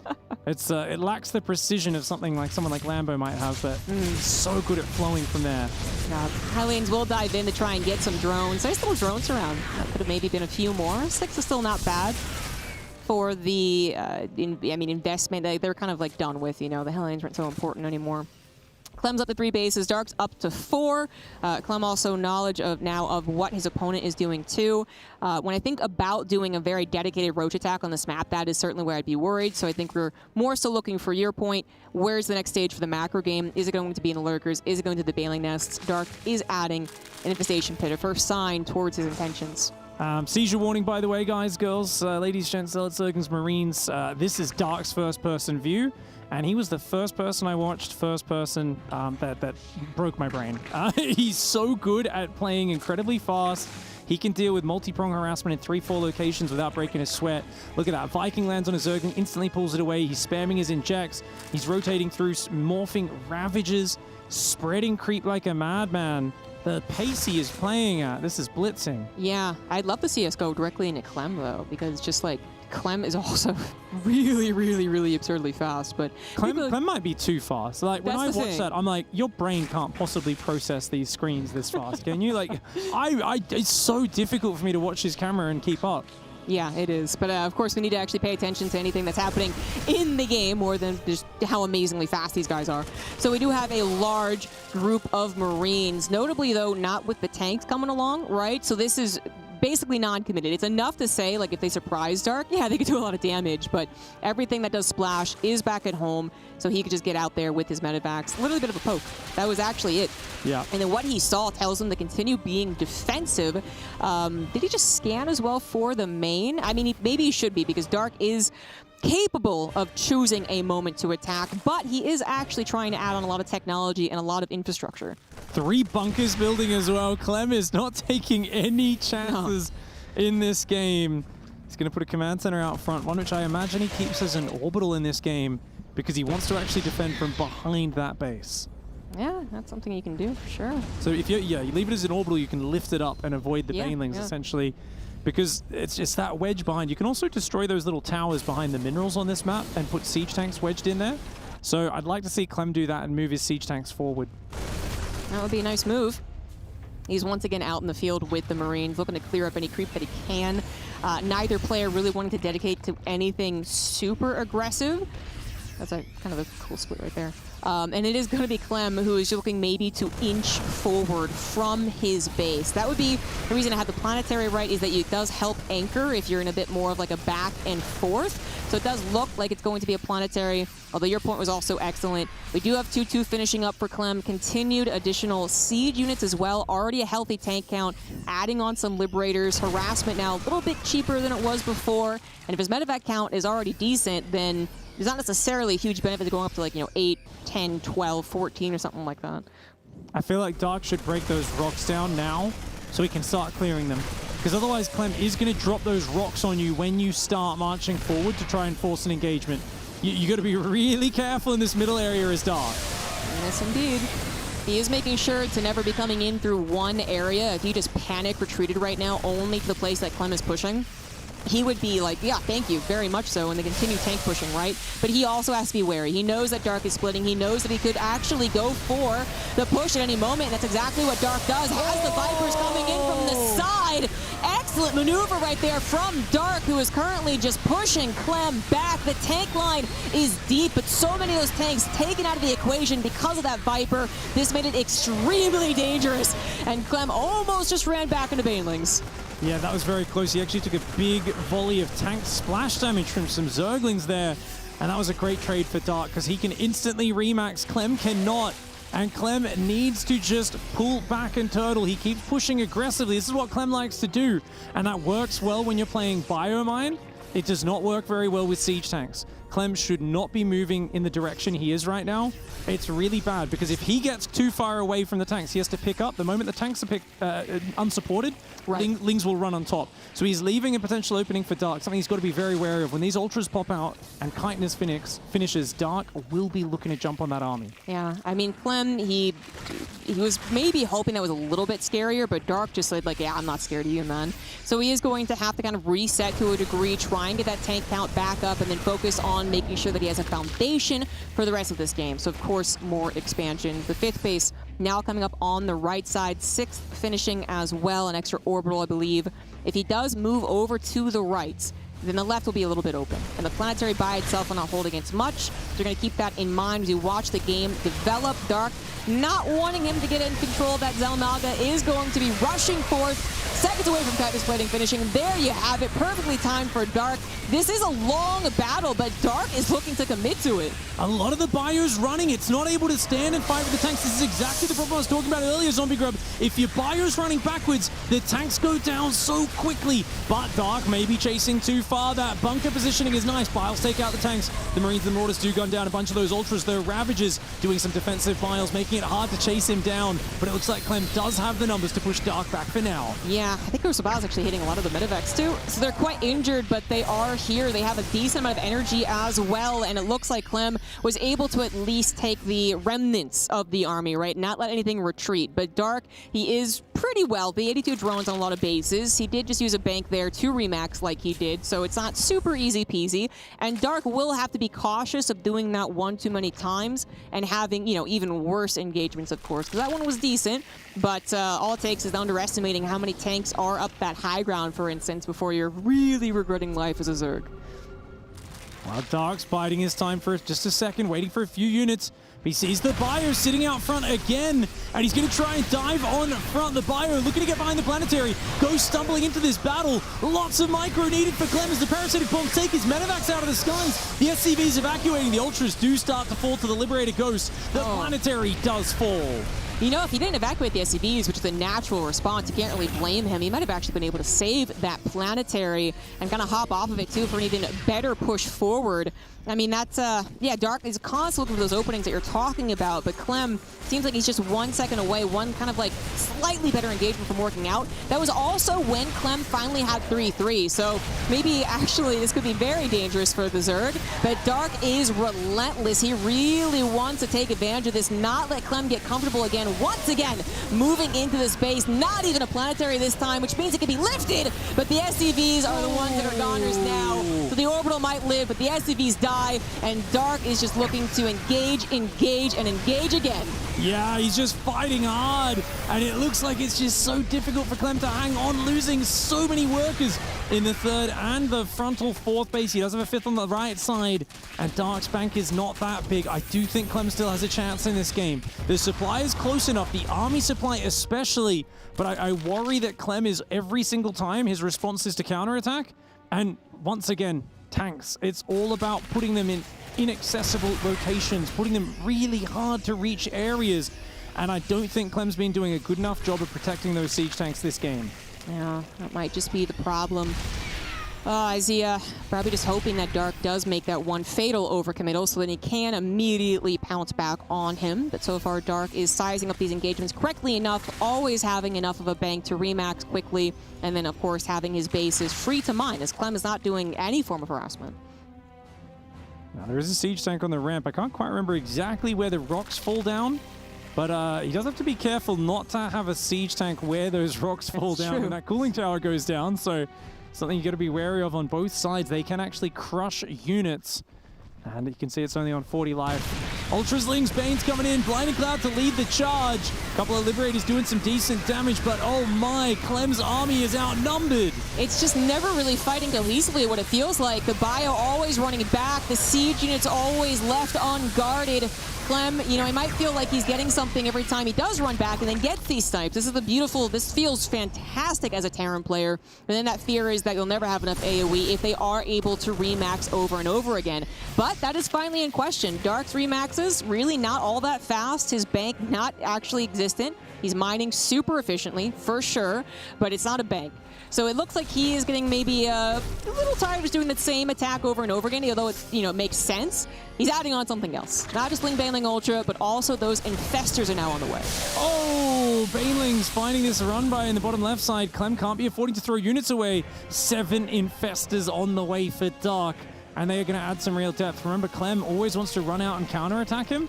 It's it lacks the precision of something like someone like Lambo might have, but he's so good at flowing from there. Hellions will dive in to try and get some drones. There's little drones around. That could have maybe been a few more. 6 is still not bad for the investment. They're kind of like done with, you know, the Hellions aren't so important anymore. Clem's up to 3 bases, Dark's up to 4. Clem also knowledge of what his opponent is doing too. When I think about doing a very dedicated Roach attack on this map, that is certainly where I'd be worried. So I think we're more so looking for your point. Where's the next stage for the macro game? Is it going to be in the Lurkers? Is it going to the Baneling Nests? Dark is adding an Infestation Pit, a first sign towards his intentions. Seizure warning, by the way, guys, girls, ladies, gents, Zealots, Zerglings, Marines. This is Dark's first-person view. And he was the first person I watched first person that broke my brain. He's so good at playing incredibly fast. He can deal with multi-prong harassment in 3-4 locations without breaking a sweat. Look at that. Viking lands on a Zergling, instantly pulls it away. He's spamming his injects. He's rotating through, morphing Ravages, spreading creep like a madman. The pace he is playing at, this is blitzing. Yeah, I'd love to see us go directly into Clem, though, because just like, Clem is also really, really, really absurdly fast, but Clem might be too fast. Like when I watch that, I'm like, your brain can't possibly process these screens this fast, can you? Like, it's so difficult for me to watch his camera and keep up. Yeah, it is. But of course, we need to actually pay attention to anything that's happening in the game more than just how amazingly fast these guys are. So we do have a large group of Marines, notably though, not with the tanks coming along, right? So this is basically non-committed. It's enough to say, like, if they surprise Dark, yeah, they could do a lot of damage, but everything that does splash is back at home, so he could just get out there with his medivacs. Literally a bit of a poke. That was actually it. Yeah. And then what he saw tells him to continue being defensive. Did he just scan as well for the main? I mean, maybe he should be, because Dark is capable of choosing a moment to attack, but he is actually trying to add on a lot of technology and a lot of infrastructure. 3 bunkers building as well. Clem is not taking any chances in this game. He's going to put a command center out front, one which I imagine he keeps as an orbital in this game because he wants to actually defend from behind that base. Yeah, that's something you can do for sure. So if you leave it as an orbital, you can lift it up and avoid the banelings essentially. Because it's just that wedge behind. You can also destroy those little towers behind the minerals on this map and put siege tanks wedged in there. So I'd like to see Clem do that and move his siege tanks forward. That would be a nice move. He's once again out in the field with the Marines, looking to clear up any creep that he can. Neither player really wanting to dedicate to anything super aggressive. That's a kind of a cool split right there. And it is going to be Clem who is looking maybe to inch forward from his base. That would be the reason I have the planetary right, is that it does help anchor if you're in a bit more of like a back and forth. So it does look like it's going to be a planetary, although your point was also excellent. We do have 2-2 finishing up for Clem. Continued additional siege units as well. Already a healthy tank count. Adding on some liberators. Harassment now a little bit cheaper than it was before. And if his medevac count is already decent, then there's not necessarily a huge benefit to going up to like, 8, 10, 12, 14 or something like that. I feel like Dark should break those rocks down now so he can start clearing them. Because otherwise Clem is going to drop those rocks on you when you start marching forward to try and force an engagement. You got to be really careful in this middle area as Dark. Yes, indeed. He is making sure to never be coming in through one area. If he just panic retreated right now only to the place that Clem is pushing, he would be like, yeah, thank you, very much so, and they continue tank pushing, right? But he also has to be wary. He knows that Dark is splitting. He knows that he could actually go for the push at any moment, and that's exactly what Dark does. Has the Vipers coming in from the side. Excellent maneuver right there from Dark, who is currently just pushing Clem back. The tank line is deep, but so many of those tanks taken out of the equation because of that Viper. This made it extremely dangerous, and Clem almost just ran back into Banelings. Yeah, that was very close. He actually took a big volley of tank splash damage from some Zerglings there. And that was a great trade for Dark because he can instantly remax. Clem cannot. And Clem needs to just pull back and turtle. He keeps pushing aggressively. This is what Clem likes to do. And that works well when you're playing Biomine. It does not work very well with siege tanks. Clem should not be moving in the direction he is right now. It's really bad because if he gets too far away from the tanks, he has to pick up. The moment the tanks are unsupported, Lings will run on top. So he's leaving a potential opening for Dark, something he's got to be very wary of. When these ultras pop out and Chitinous finishes, Dark will be looking to jump on that army. Yeah, I mean, Clem, he was maybe hoping that was a little bit scarier, but Dark just said, like, yeah, I'm not scared of you, man. So he is going to have to kind of reset to a degree, try and get that tank count back up, and then focus on making sure that he has a foundation for the rest of this game. So, of course, more expansion. The 5th base now coming up on the right side, 6th finishing as well, an extra orbital, I believe. If he does move over to the right, then the left will be a little bit open. And the planetary by itself will not hold against much. So you're going to keep that in mind as you watch the game develop. Dark, not wanting him to get in control of that Zelnaga, is going to be rushing forth. Seconds away from Chitinous plating finishing. There you have it. Perfectly timed for Dark. This is a long battle, but Dark is looking to commit to it. A lot of the Bio's running. It's not able to stand and fight with the tanks. This is exactly the problem I was talking about earlier, Zombie Grub. If your Bio's running backwards, the tanks go down so quickly. But Dark may be chasing too far. That bunker positioning is nice. Biles take out the tanks. The Marines and the Marauders do gun down a bunch of those Ultras. The Ravagers doing some defensive Biles, making it hard to chase him down. But it looks like Clem does have the numbers to push Dark back for now. Yeah, I think Biles actually hitting a lot of the medevacs too. So they're quite injured, but they are here. They have a decent amount of energy as well. And it looks like Clem was able to at least take the remnants of the army, right? Not let anything retreat. But Dark, he is pretty wealthy. 82 drones on a lot of bases. He did just use a bank there to remax like he did. So it's not super easy peasy. And Dark will have to be cautious of doing that one too many times and having, even worse engagements, of course. Because that one was decent. But all it takes is underestimating how many tanks are up that high ground, for instance, before you're really regretting life as a Zerg. Well, Dark's biding his time for just a second, waiting for a few units. He sees the Bio sitting out front again, and he's going to try and dive on front. The Bio looking to get behind the planetary, goes stumbling into this battle. Lots of micro needed for Clem as the parasitic bombs take his medevacs out of the skies. The SCVs evacuating. The Ultras do start to fall to the Liberator Ghost. The planetary does fall. If he didn't evacuate the SCVs, which is a natural response, you can't really blame him. He might have actually been able to save that planetary and kind of hop off of it, too, for an even better push forward. I mean, that's, Dark is constantly looking for those openings that you're talking about, but Clem seems like he's just 1 second away, one kind of like slightly better engagement from working out. That was also when Clem finally had 3-3, so maybe actually this could be very dangerous for the Zerg, but Dark is relentless. He really wants to take advantage of this, not let Clem get comfortable again. Once again, moving into the space, not even a planetary this time, which means it can be lifted, but the SCVs are the ones that are goners now. So the orbital might live, but the SCVs die, and Dark is just looking to engage, and engage again. Yeah, he's just fighting hard, and it looks like it's just so difficult for Clem to hang on, losing so many workers in the third and the frontal fourth base. He does have a fifth on the right side, and Dark's bank is not that big. I do think Clem still has a chance in this game. The supply is close enough, the army supply especially, but I worry that Clem is every single time his response is to counterattack, and once again, tanks. It's all about putting them in inaccessible locations, putting them really hard to reach areas, and I don't think Clem's been doing a good enough job of protecting those siege tanks this game. Yeah, that might just be the problem. Isaiah probably just hoping that Dark does make that one fatal overcommittal so that he can immediately pounce back on him. But so far, Dark is sizing up these engagements correctly enough, always having enough of a bank to remax quickly, and then, of course, having his bases free to mine, as Clem is not doing any form of harassment. Now, there is a siege tank on the ramp. I can't quite remember exactly where the rocks fall down, but he does have to be careful not to have a siege tank where those rocks fall down true. and that cooling tower goes down, so something you got to be wary of on both sides. They can actually crush units. And you can see it's only on 40 life. Ultraslings, Bane's coming in. Blinding Cloud to lead the charge. A couple of Liberators doing some decent damage, but oh my, Clem's army is outnumbered. It's just never really fighting cohesively what it feels like. The bio always running back. The siege units always left unguarded. Clem, you know, he might feel like he's getting something every time he does run back and then gets these snipes. This is the beautiful, this feels fantastic as a Terran player. But then that fear is that you'll never have enough AoE if they are able to remax over and over again. But that is finally in question. Dark's remaxes, really not all that fast. His bank not actually existent. He's mining super efficiently, for sure, but it's not a bank. So it looks like he is getting maybe a little tired of just doing the same attack over and over again, although it, you know, makes sense. He's adding on something else. Not just Baneling Ultra, but also those Infestors are now on the way. Oh, Baneling's finding this run by in the bottom left side. Clem can't be affording to throw units away. 7 Infestors on the way for Dark, and they are going to add some real depth. Remember, Clem always wants to run out and counterattack him,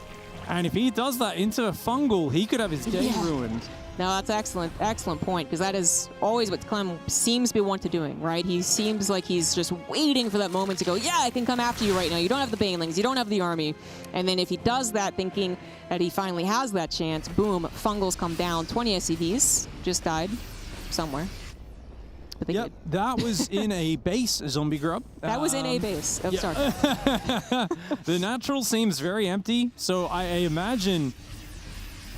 and if he does that into a fungal, he could have his day ruined. No, that's excellent point, because that is always what Clem seems to be wanting to doing, right? He seems like he's just waiting for that moment to go, yeah, I can come after you right now. You don't have the Banelings, you don't have the army. And then if he does that, thinking that he finally has that chance, boom, fungals come down. 20 SCVs just died somewhere. But they Yep, that was in a base, Zombie Grub. That was in a base of StarCraft. The natural seems very empty, so I imagine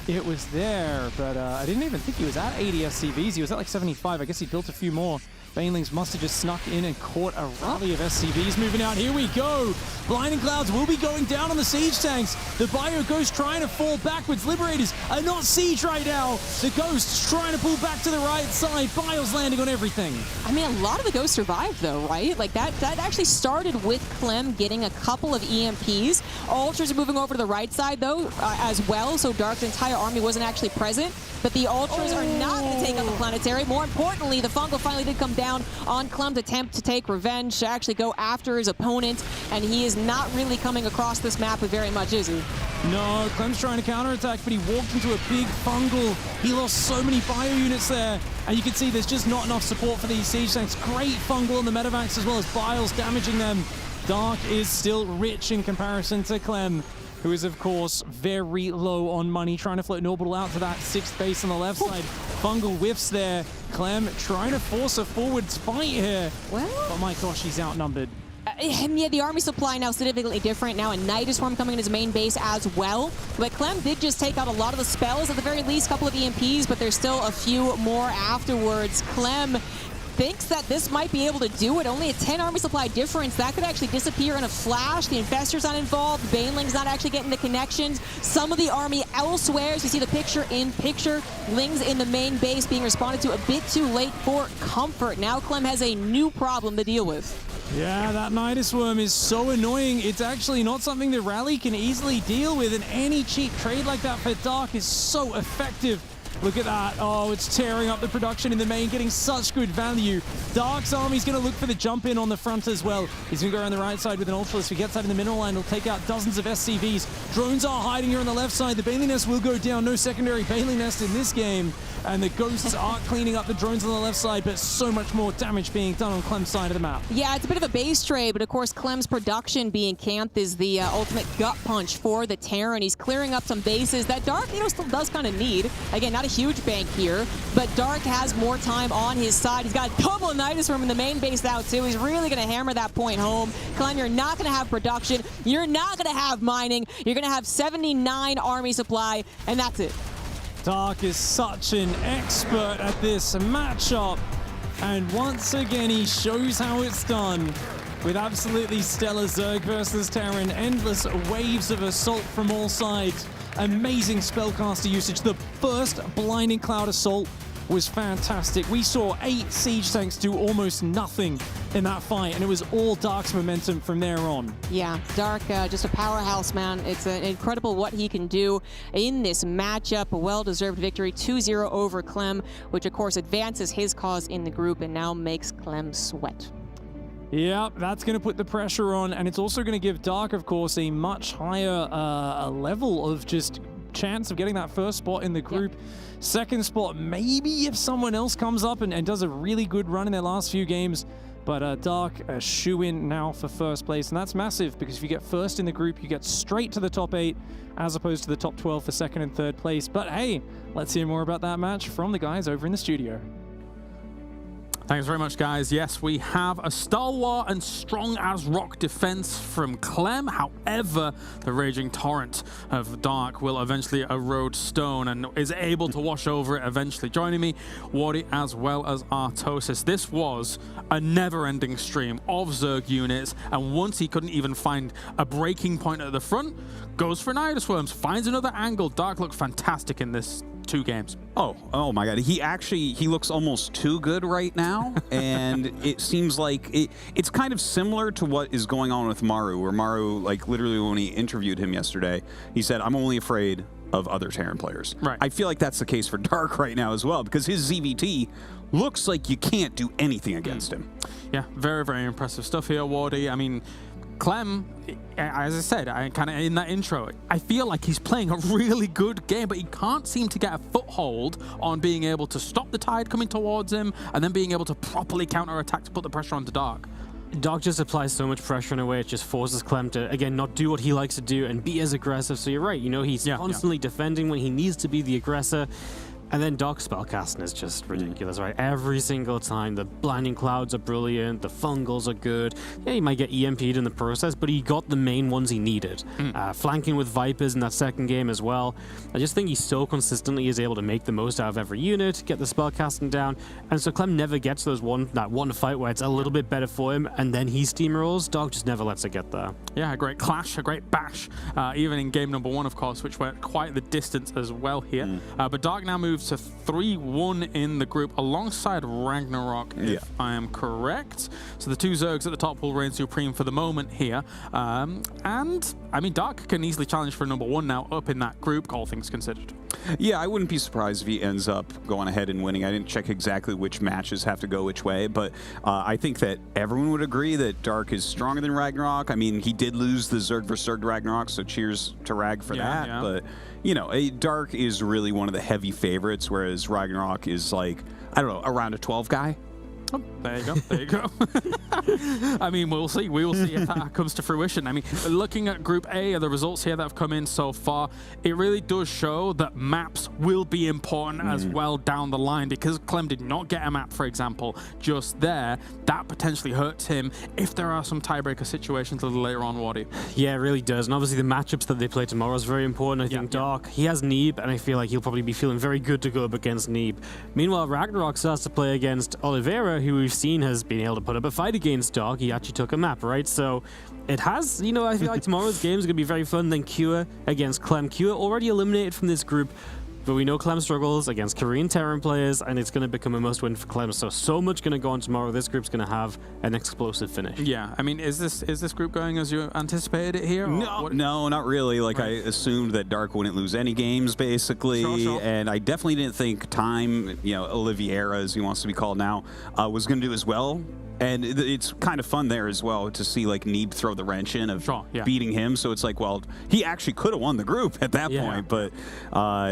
it was there, but I didn't even think he was at 80 SCVs. He was at like 75. I guess he built a few more. Banelings must have just snuck in and caught a rally of SCVs moving out. Here we go. Blinding Clouds will be going down on the siege tanks. The Bio Ghost trying to fall backwards. Liberators are not siege right now. The Ghosts trying to pull back to the right side. Bio's landing on everything. I mean, a lot of the Ghosts survived, though, right? Like, that actually started with Clem getting a couple of EMPs. Ultras are moving over to the right side, though, as well, so Dark's entire army wasn't actually present. But the Ultras are not going to take out the Planetary. More importantly, the Fungal finally did come down on Clem's attempt to take revenge, to actually go after his opponent, and he is not really coming across this map with very much, is he? No, Clem's trying to counterattack, but he walked into a big fungal. He lost so many bio units there, and you can see there's just not enough support for these siege tanks. Great fungal on the medevacs as well as Biles damaging them. Dark is still rich in comparison to Clem, who is, of course, very low on money, trying to float an orbital out to that 6th base on the left side. Fungal whiffs there. Clem trying to force a forwards fight here. Well, oh my gosh, he's outnumbered. Yeah, the army supply now significantly different. Now a Night Swarm coming in his main base as well. But Clem did just take out a lot of the spells, at the very least, a couple of EMPs, but there's still a few more afterwards. Clem thinks that this might be able to do it. Only a 10 army supply difference. That could actually disappear in a flash. The Infestor's not involved. Baneling's not actually getting the connections. Some of the army elsewhere, as you see the picture-in-picture, Lings in the main base being responded to a bit too late for comfort. Now Clem has a new problem to deal with. Yeah, that Nidus Worm is so annoying. It's actually not something that Rally can easily deal with, and any cheap trade like that for Dark is so effective. Look at that. Oh, it's tearing up the production in the main, getting such good value. Dark's army's going to look for the jump in on the front as well. He's going to go around the right side with an Ultralist. If he gets out in the middle line, he'll take out dozens of SCVs. Drones are hiding here on the left side. The Bailey Nest will go down. No secondary Bailey Nest in this game. And the Ghosts are cleaning up the drones on the left side, but so much more damage being done on Clem's side of the map. Yeah, it's a bit of a base trade, but of course Clem's production being camped is the ultimate gut punch for the Terran. He's clearing up some bases that Dark, still does kind of need. Again, not a huge bank here, but Dark has more time on his side. He's got a couple of Nidus from the main base out too. He's really going to hammer that point home. Clem, you're not going to have production. You're not going to have mining. You're going to have 79 army supply, and that's it. Dark is such an expert at this matchup, and once again he shows how it's done with absolutely stellar Zerg versus Terran, endless waves of assault from all sides, amazing spellcaster usage. The first Blinding Cloud assault was fantastic. We saw 8 siege tanks do almost nothing in that fight, and it was all Dark's momentum from there on. Yeah, Dark, just a powerhouse, man. It's incredible what he can do in this matchup. A well-deserved victory, 2-0 over Clem, which of course advances his cause in the group and now makes Clem sweat. Yeah, that's going to put the pressure on, and it's also going to give Dark, of course, a much higher level of just chance of getting that first spot in the group. Yeah. Second spot, maybe if someone else comes up and does a really good run in their last few games. But Dark, a shoe-in now for first place, and that's massive, because if you get first in the group, you get straight to the top 8, as opposed to the top 12 for second and third place. But hey, let's hear more about that match from the guys over in the studio. Thanks very much, guys. Yes, we have a stalwart and strong as rock defense from Clem. However, the raging torrent of Dark will eventually erode stone and is able to wash over it eventually. Joining me, Wardy as well as Artosis. This was a never-ending stream of Zerg units, and once he couldn't even find a breaking point at the front, goes for Nidus Worms, finds another angle. Dark looked fantastic in this 2 games. Oh my God. He looks almost too good right now. And it seems like it's kind of similar to what is going on with Maru, where Maru, like literally when he interviewed him yesterday, he said, I'm only afraid of other Terran players. Right. I feel like that's the case for Dark right now as well, because his ZVT looks like you can't do anything against him. Yeah, very, very impressive stuff here, Wardy. I mean, Clem, as I said, kind of in that intro, I feel like he's playing a really good game, but he can't seem to get a foothold on being able to stop the tide coming towards him and then being able to properly counterattack to put the pressure onto Dark. Dark just applies so much pressure in a way, it just forces Clem to, again, not do what he likes to do and be as aggressive. So you're right, he's constantly defending when he needs to be the aggressor. And then Dark spellcasting is just ridiculous, right? Every single time. The Blinding Clouds are brilliant, the Fungals are good. Yeah, he might get EMP'd in the process, but he got the main ones he needed. Flanking with Vipers in that second game as well. I just think he so consistently is able to make the most out of every unit, get the spellcasting down, and so Clem never gets that one fight where it's a little bit better for him, and then he steamrolls. Dark just never lets it get there. Yeah, a great clash, a great bash, even in game number 1, of course, which went quite the distance as well here. But Dark now moves to 3-1 in the group alongside Ragnarok, if I am correct. So the 2 Zergs at the top will reign supreme for the moment here. And I mean, Dark can easily challenge for number 1 now up in that group, all things considered. Yeah, I wouldn't be surprised if he ends up going ahead and winning. I didn't check exactly which matches have to go which way, but I think that everyone would agree that Dark is stronger than Ragnarok. I mean, he did lose the Zerg vs. Zerg Ragnarok, so cheers to Rag for that. Yeah. But, Dark is really one of the heavy favorites, whereas Ragnarok is like, I don't know, around a 12 guy. Oh, there you go. There you go. I mean, we'll see. We will see if that comes to fruition. I mean, looking at Group A, the results here that have come in so far, it really does show that maps will be important as well down the line, because Clem did not get a map, for example, just there. That potentially hurts him if there are some tiebreaker situations a little later on, Wardy. Yeah, it really does. And obviously the matchups that they play tomorrow is very important. I think Dark, he has Neeb, and I feel like he'll probably be feeling very good to go up against Neeb. Meanwhile, Ragnarok starts to play against Oliveira, who we've seen has been able to put up a fight against Dark. He actually took a map, right? So it has, I feel like tomorrow's game is going to be very fun. Then Cure against Clem. Cure already eliminated from this group. but we know Clem struggles against Korean Terran players, and it's going to become a must-win for Clem. So much going to go on tomorrow. This group's going to have an explosive finish. Yeah, I mean, is this group going as you anticipated it here? No, not really. Like, I assumed that Dark wouldn't lose any games, basically. Sure. And I definitely didn't think Time, Oliviera, as he wants to be called now, was going to do as well. And it's kind of fun there as well to see like Neeb throw the wrench in of beating him. So it's like, well, he actually could have won the group at that point. But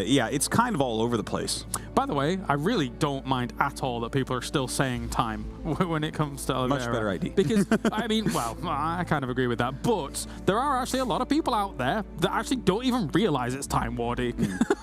yeah, it's kind of all over the place. By the way, I really don't mind at all that people are still saying Time when it comes to Much better idea. Because, I mean, well, I kind of agree with that. But there are actually a lot of people out there that actually don't even realize it's Time Wardy.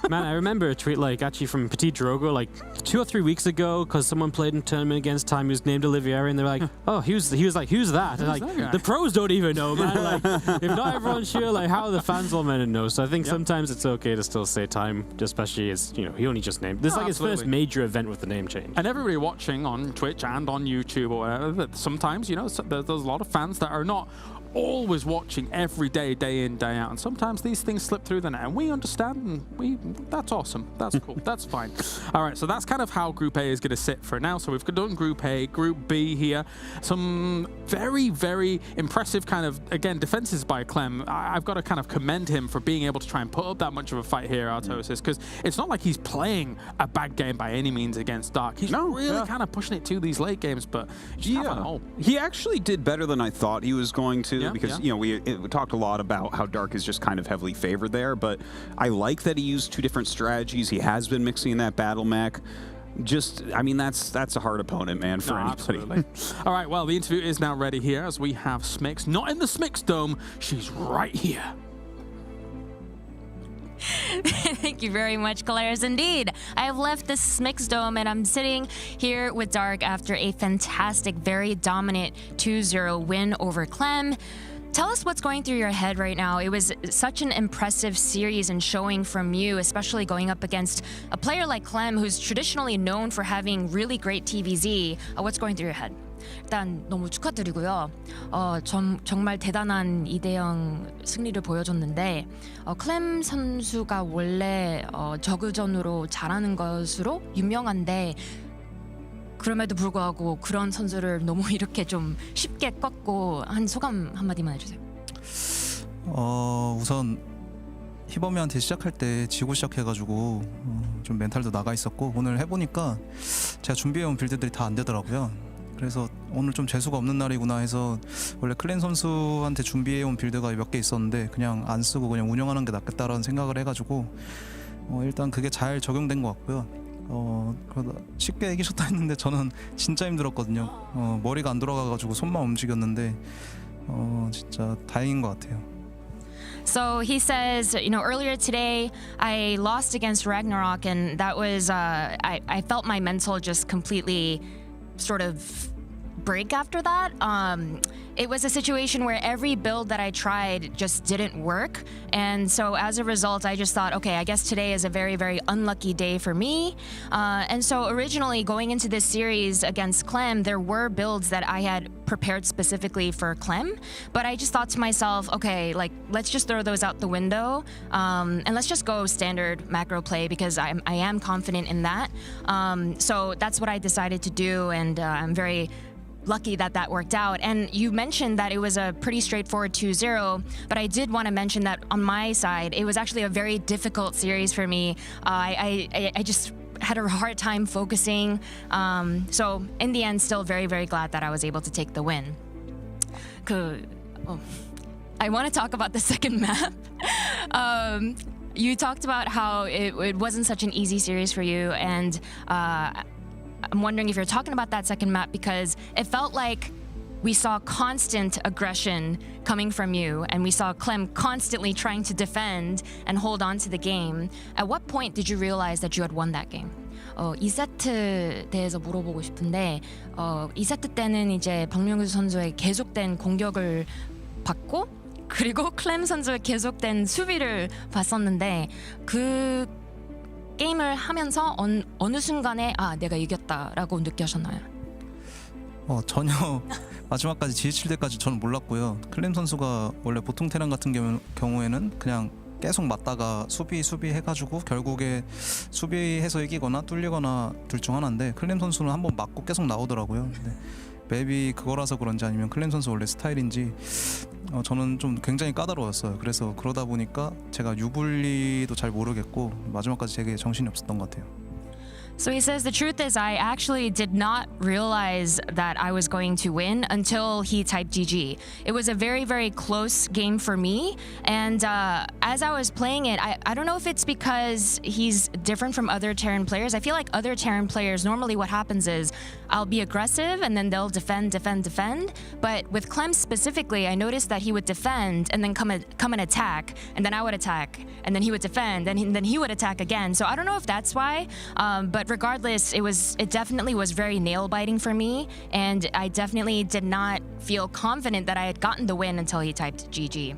Man, I remember a tweet actually from Petit Drogo 2 or 3 weeks ago, because someone played in a tournament against Time who's named Oliviera, and they were like, oh, he was like, who's that? And that guy? The pros don't even know, man. If not everyone's sure, how are the fans all meant to know? So I think sometimes it's okay to still say Time, especially as, he only just named. This is his first major event with the name change. And everybody watching on Twitch and on YouTube or whatever, that sometimes, there's a lot of fans that are not always watching every day, day in, day out. And sometimes these things slip through the net, and we understand, and that's awesome. That's cool. That's fine. All right, so that's kind of how Group A is going to sit for now. So we've done Group A, Group B here. Some very, very impressive kind of, again, defenses by Clem. I've got to kind of commend him for being able to try and put up that much of a fight here, Artosis, because it's not like he's playing a bad game by any means against Dark. He's really kind of pushing it to these late games, but he actually did better than I thought he was going to. Because we talked a lot about how Dark is just kind of heavily favored there, but I like that he used 2 different strategies. He has been mixing in that battle mech. I mean, that's a hard opponent, man, for anybody. Absolutely. All right, well, the interview is now ready here as we have Smix, not in the Smix Dome. She's right here. Thank you very much, Claire's. Indeed, I have left the Smix Dome and I'm sitting here with Dark after a fantastic, very dominant 2-0 win over Clem. Tell us what's going through your head right now. It was such an impressive series and showing from you, especially going up against a player like Clem, who's traditionally known for having really great TVZ. What's going through your head? 일단 너무 축하드리고요. 정말 대단한 2대0 승리를 보여줬는데 클램 선수가 원래 저그전으로 잘하는 것으로 유명한데 그럼에도 불구하고 그런 선수를 너무 이렇게 좀 쉽게 꺾고 한 소감 한마디만 해주세요. 우선 희범이한테 시작할 때 지고 시작해가지고 좀 멘탈도 나가 있었고 오늘 해보니까 제가 준비해온 빌드들이 다 안 되더라고요. 그래서 오늘 좀 재수가 없는 날이구나 해서 원래 클랜 선수한테 준비해온 빌드가 몇 개 있었는데 그냥 안 쓰고 그냥 운영하는 게 낫겠다라는 생각을 해가지고 일단 그게 잘 적용된 것 같고요. 그러다 쉽게 이기셨다 했는데 저는 진짜 힘들었거든요. 머리가 안 돌아가가지고 손만 움직였는데 진짜 다행인 것 같아요. So he says, earlier today I lost against Ragnarok, and that was I felt my mental just completely sort of break after that. It was a situation where every build that I tried just didn't work, and so as a result I just thought, okay, I guess today is a very, very unlucky day for me. And so originally going into this series against Clem, there were builds that I had prepared specifically for Clem, but I just thought to myself, okay, let's just throw those out the window, and let's just go standard macro play because I am confident in that. So that's what I decided to do, and I'm very lucky that that worked out. And you mentioned that it was a pretty straightforward 2-0, but I did want to mention that on my side, it was actually a very difficult series for me. I just had a hard time focusing. So in the end, still very, very glad that I was able to take the win. I want to talk about the second map. You talked about how it wasn't such an easy series for you, and I'm wondering if you're talking about that second map because it felt like we saw constant aggression coming from you, and we saw Clem constantly trying to defend and hold on to the game. At what point did you realize that you had won that game? 2세트 대해서 물어보고 싶은데 2세트 때는 이제 박명규 선수의 계속된 공격을 받고 그리고 클램 선수의 계속된 수비를 봤었는데 그 게임을 하면서 어느 순간에 내가 이겼다라고 느끼셨나요? 전혀 마지막까지 지지칠 때까지 저는 몰랐고요. 클램 선수가 원래 보통 테란 같은 경우에는 그냥 계속 맞다가 수비 해가지고 결국에 수비해서 이기거나 뚫리거나 둘 중 하나인데 클렘 선수는 한번 맞고 계속 나오더라고요. 근데 맵이 그거라서 그런지 아니면 클렘 선수 원래 스타일인지 저는 좀 굉장히 까다로웠어요. 그래서 그러다 보니까 제가 유불리도 잘 모르겠고 마지막까지 되게 정신이 없었던 것 같아요. So he says, the truth is I actually did not realize that I was going to win until he typed GG. It was a very, very close game for me. And as I was playing it, I don't know if it's because he's different from other Terran players. I feel like other Terran players, normally what happens is I'll be aggressive and then they'll defend. But with Clem specifically, I noticed that he would defend and then come and attack. And then I would attack. And then he would defend. And then he would attack again. So I don't know if that's why. But regardless, it definitely was very nail-biting for me, and I definitely did not feel confident that I had gotten the win until he typed GG.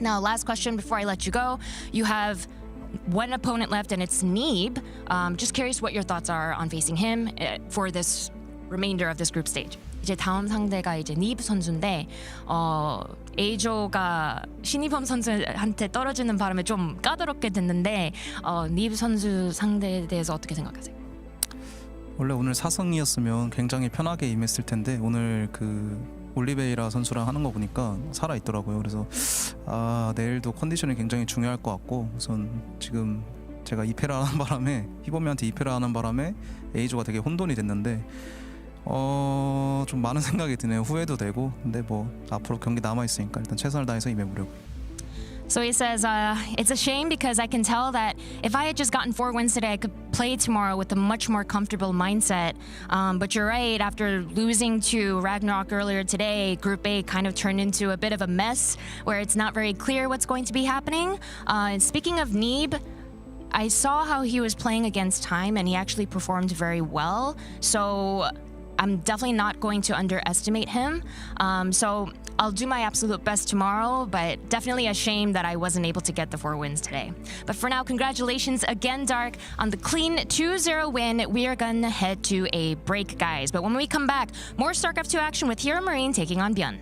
Now, last question before I let you go. You have one opponent left, and it's Neeb. Just curious what your thoughts are on facing him for this remainder of this group stage. 이제 다음 상대가 이제 니브 선수인데 A조가 신이범 선수한테 떨어지는 바람에 좀 까다롭게 됐는데 니브 선수 상대에 대해서 어떻게 생각하세요? 원래 오늘 4승이었으면 굉장히 편하게 임했을 텐데 오늘 그 올리베이라 선수랑 하는 거 보니까 살아 있더라고요. 그래서 내일도 컨디션이 굉장히 중요할 것 같고 우선 지금 제가 2패를 하는 바람에 희범이한테 2패를 하는 바람에 A조가 되게 혼돈이 됐는데 좀 많은 생각이 드네요. 후회도 되고 근데 뭐 앞으로 경기 남아 있으니까 일단 최선을 다해서 임해보려고. So he says, it's a shame because I can tell that if I had just gotten 4 wins today, I could play tomorrow with a much more comfortable mindset. But you're right, after losing to Ragnarok earlier today, Group A kind of turned into a bit of a mess where it's not very clear what's going to be happening. And speaking of Neeb, I saw how he was playing against time and he actually performed very well. So I'm definitely not going to underestimate him. So I'll do my absolute best tomorrow, but definitely a shame that I wasn't able to get the 4 wins today. But for now, congratulations again, Dark, on the clean 2-0 win. We are gonna head to a break, guys. But when we come back, more StarCraft 2 action with Hero Marine taking on Byun.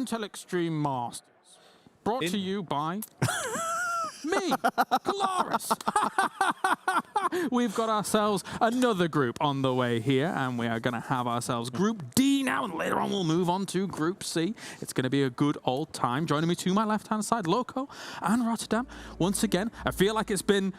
Intel Extreme Masters. Brought to you by me, Colaris. We've got ourselves another group on the way here, and we are going to have ourselves Group D now, and later on we'll move on to Group C. It's going to be a good old time. Joining me to my left-hand side, Loco and Rotterdam. Once again, I feel like it's been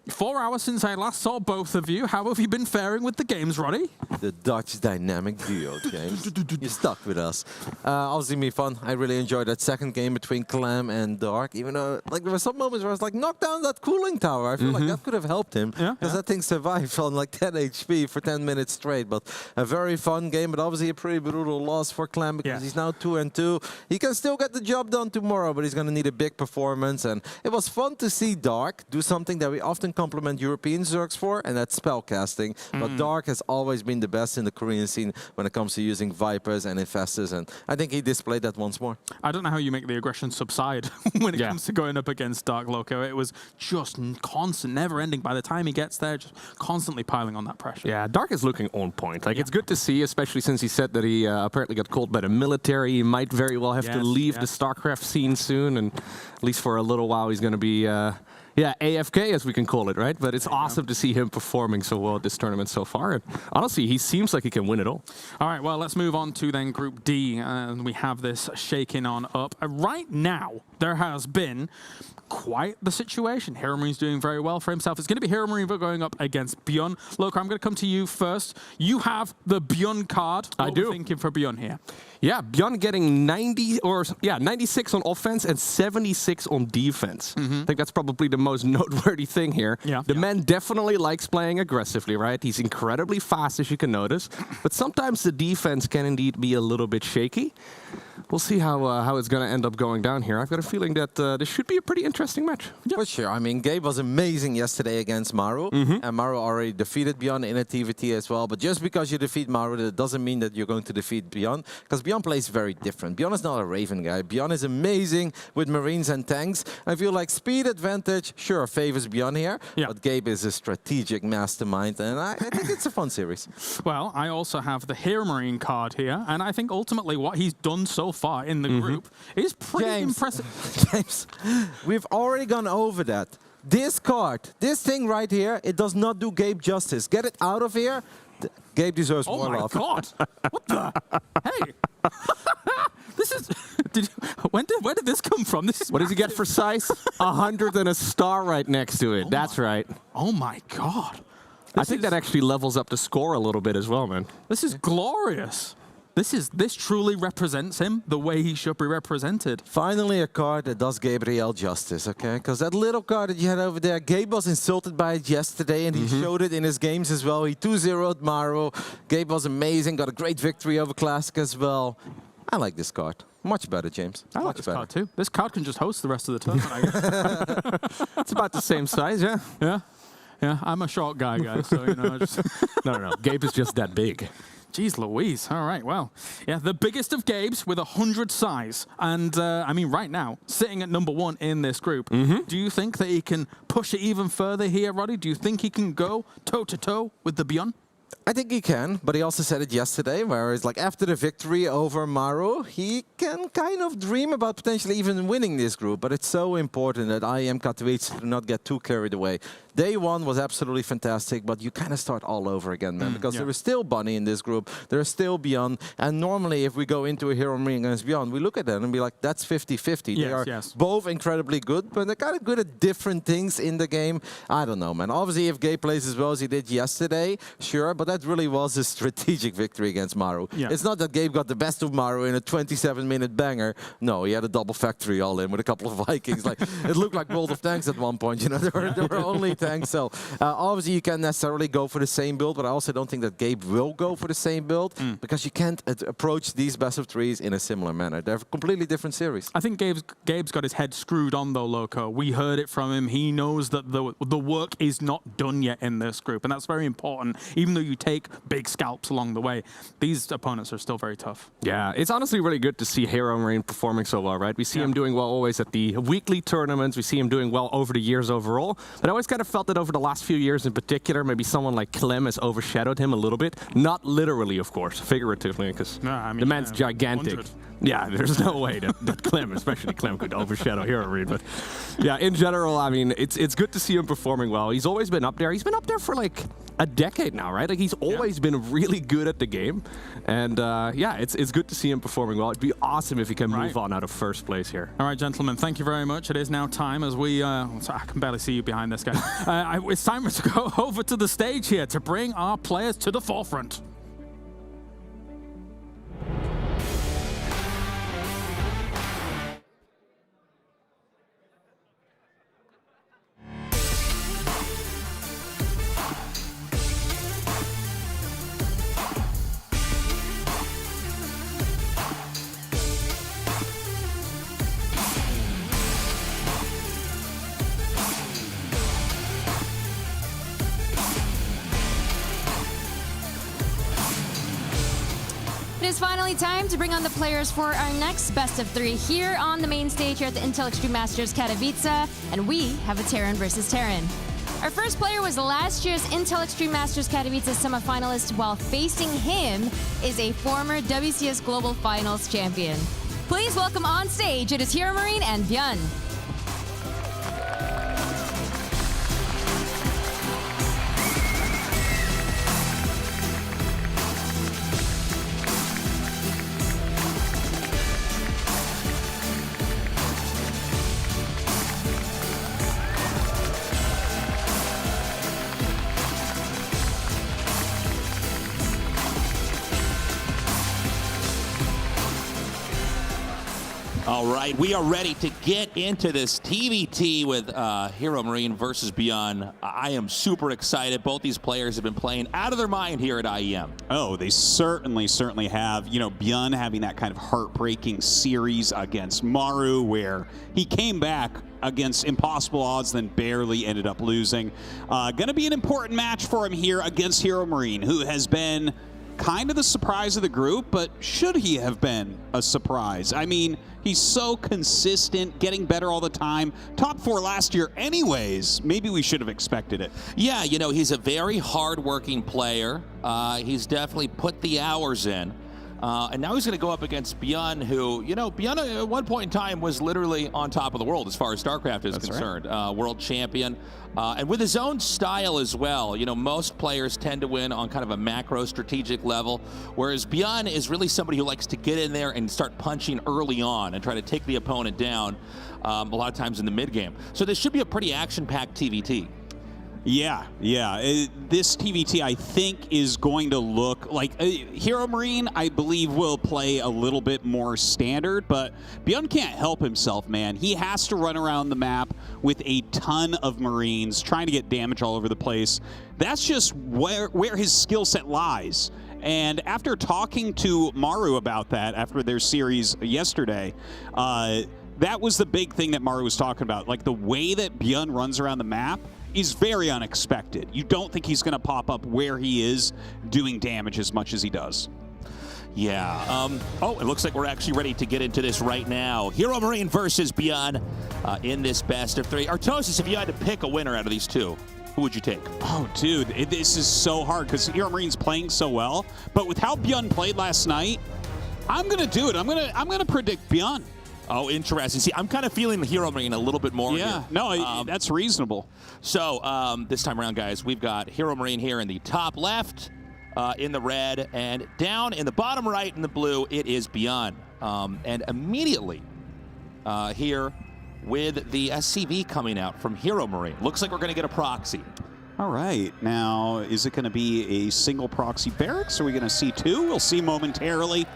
4 hours since I last saw both of you. How have you been faring with the games, Roddy? The Dutch dynamic duo, James. You stuck with us. Obviously, me fun. I really enjoyed that second game between Clem and Dark. Even though, like, there were some moments where I was like, knock down that cooling tower. I feel like that could have helped him because that thing survived on like 10 HP for 10 minutes straight. But a very fun game, but obviously a pretty brutal loss for Clem because he's now 2-2. He can still get the job done tomorrow, but he's going to need a big performance. And it was fun to see Dark do something that we often compliment European Zergs for, and that's spellcasting. But Dark has always been the best in the Korean scene when it comes to using Vipers and Infestors, and I think he displayed that once more. I don't know how you make the aggression subside when it comes to going up against Dark, Loco. It was just constant, never-ending. By the time he gets there, just constantly piling on that pressure. Yeah, Dark is looking on point. Like, it's good to see, especially since he said that he apparently got called by the military. He might very well have to leave the StarCraft scene soon, and at least for a little while he's going to be AFK, as we can call it, right? But it's awesome to see him performing so well at this tournament so far. And honestly, he seems like he can win it all. All right, well, let's move on to then Group D. And we have this shaking on up. Right now, there has been quite the situation. Hero Marine's doing very well for himself. It's going to be Hero Marine going up against Bjorn. Loco, I'm going to come to you first. You have the Bjorn card. What are you thinking for Bjorn here? Yeah, Bjorn getting 96 on offense and 76 on defense. I think that's probably the most noteworthy thing here. The man definitely likes playing aggressively, right? He's incredibly fast, as you can notice. But sometimes the defense can indeed be a little bit shaky. We'll see how it's going to end up going down here. I've got a feeling that this should be a pretty interesting match. For sure. I mean, Gabe was amazing yesterday against Maru. And Maru already defeated Bjorn in a TVT as well. But just because you defeat Maru, that doesn't mean that you're going to defeat Bjorn. Because Bjorn plays very different. Bjorn is not a Raven guy. Bjorn is amazing with Marines and tanks. I feel like speed advantage, sure, favors Bjorn here. But Gabe is a strategic mastermind. And I think it's a fun series. Well, I also have the Hero Marine card here. And I think ultimately what he's done so far in the group is pretty impressive. James, we've already gone over that. This card, this thing right here, it does not do Gabe justice. Get it out of here. Gabe deserves more love. Oh my God! What the? Hey! This is. When did this come from? This is. What does he get for size? 100 and a star right next to it. That's right. Oh my God! I think that actually levels up the score a little bit as well, man. This is glorious. This truly represents him the way he should be represented. Finally a card that does Gabriel justice, okay? Because that little card that you had over there, Gabe was insulted by it yesterday, and he showed it in his games as well. He 2-0'd Maru. Gabe was amazing, got a great victory over Classic as well. I like this card. Much better, James. I like this card too. This card can just host the rest of the tournament, I guess. It's about the same size, yeah. Yeah, I'm a short guy, guys, so, you know. No. Gabe is just that big. Jeez Louise. All right, well, yeah, the biggest of Gabes with 100 size. And, I mean, right now, sitting at #1 in this group, do you think that he can push it even further here, Roddy? Do you think he can go toe-to-toe with the Bjorn? I think he can, but he also said it yesterday, where it's like after the victory over Maru, he can kind of dream about potentially even winning this group. But it's so important that IEM Katowice do not get too carried away. Day one was absolutely fantastic, but you kind of start all over again, man, because there is still Bunny in this group, there is still Bjorn, and normally if we go into a Hero Marine against Bjorn, we look at them and be like, that's 50-50. They are both incredibly good, but they're kind of good at different things in the game. I don't know, man. Obviously, if Gabe plays as well as he did yesterday, sure, but that really was a strategic victory against Maru. It's not that Gabe got the best of Maru in a 27-minute banger. No, he had a double factory all in with a couple of Vikings. Like, it looked like World of Tanks at one point, you know, there were only tanks. So obviously you can't necessarily go for the same build, but I also don't think that Gabe will go for the same build because you can't approach these best of threes in a similar manner. They're a completely different series. I think Gabe's got his head screwed on though, Loco. We heard it from him. He knows that the work is not done yet in this group, and that's very important. Even though you take big scalps along the way, these opponents are still very tough. Yeah, it's honestly really good to see Hero Marine performing so well, right? We see him doing well always at the weekly tournaments. We see him doing well over the years overall. But I always kind of felt that over the last few years in particular, maybe someone like Clem has overshadowed him a little bit. Not literally, of course, figuratively, because the man's gigantic. Yeah, there's no way that Clem, especially Clem, could overshadow Hero Marine. But yeah, in general, I mean, it's good to see him performing well. He's always been up there. He's been up there for like a decade now, right? Like he's always been really good at the game. And yeah, it's good to see him performing well. It'd be awesome if he can move on out of first place here. All right, gentlemen, thank you very much. It is now time as we, I can barely see you behind this guy. It's time to go over to the stage here to bring our players to the forefront. It is finally time to bring on the players for our next best of 3 here on the main stage here at the Intel Extreme Masters Katowice, and we have a Terran versus Terran. Our first player was last year's Intel Extreme Masters Katowice semifinalist, while facing him is a former WCS Global Finals champion. Please welcome on stage, it is Hero Marine and Björn. All right, we are ready to get into this TVT with Hero Marine versus Björn. I am super excited. Both these players have been playing out of their mind here at IEM. Oh, they certainly have. You know, Björn having that kind of heartbreaking series against Maru where he came back against impossible odds, then barely ended up losing. Gonna be an important match for him here against Hero Marine, who has been kind of the surprise of the group, but should he have been a surprise? I mean, he's so consistent, getting better all the time. Top 4 last year anyways. Maybe we should have expected it. Yeah, you know, he's a very hard-working player. He's definitely put the hours in. And now he's going to go up against Björn, who, you know, Björn at one point in time was literally on top of the world as far as StarCraft is concerned. Right. World champion. And with his own style as well. You know, most players tend to win on kind of a macro strategic level, whereas Björn is really somebody who likes to get in there and start punching early on and try to take the opponent down a lot of times in the mid-game. So this should be a pretty action-packed TVT. Yeah. This TVT, I think, is going to look like Hero Marine, I believe, will play a little bit more standard, but Björn can't help himself, man. He has to run around the map with a ton of Marines, trying to get damage all over the place. That's just where his skill set lies. And after talking to Maru about that, after their series yesterday, that was the big thing that Maru was talking about. Like, the way that Björn runs around the map is very unexpected. You don't think he's going to pop up where he is doing damage as much as he does. Yeah. Oh, it looks like we're actually ready to get into this right now. Hero Marine versus Björn in this best of 3. Artosis, if you had to pick a winner out of these two, who would you take? Oh, dude, this is so hard because Hero Marine's playing so well. But with how Björn played last night, I'm going to do it. I'm going to predict Björn. Oh, interesting. See, I'm kind of feeling the Hero Marine a little bit more here. No, that's reasonable. So this time around, guys, we've got Hero Marine here in the top left, in the red, and down in the bottom right in the blue, it is Björn. And immediately here with the SCV coming out from Hero Marine. Looks like we're going to get a proxy. All right. Now, is it going to be a single proxy barracks? Are we going to see 2? We'll see momentarily.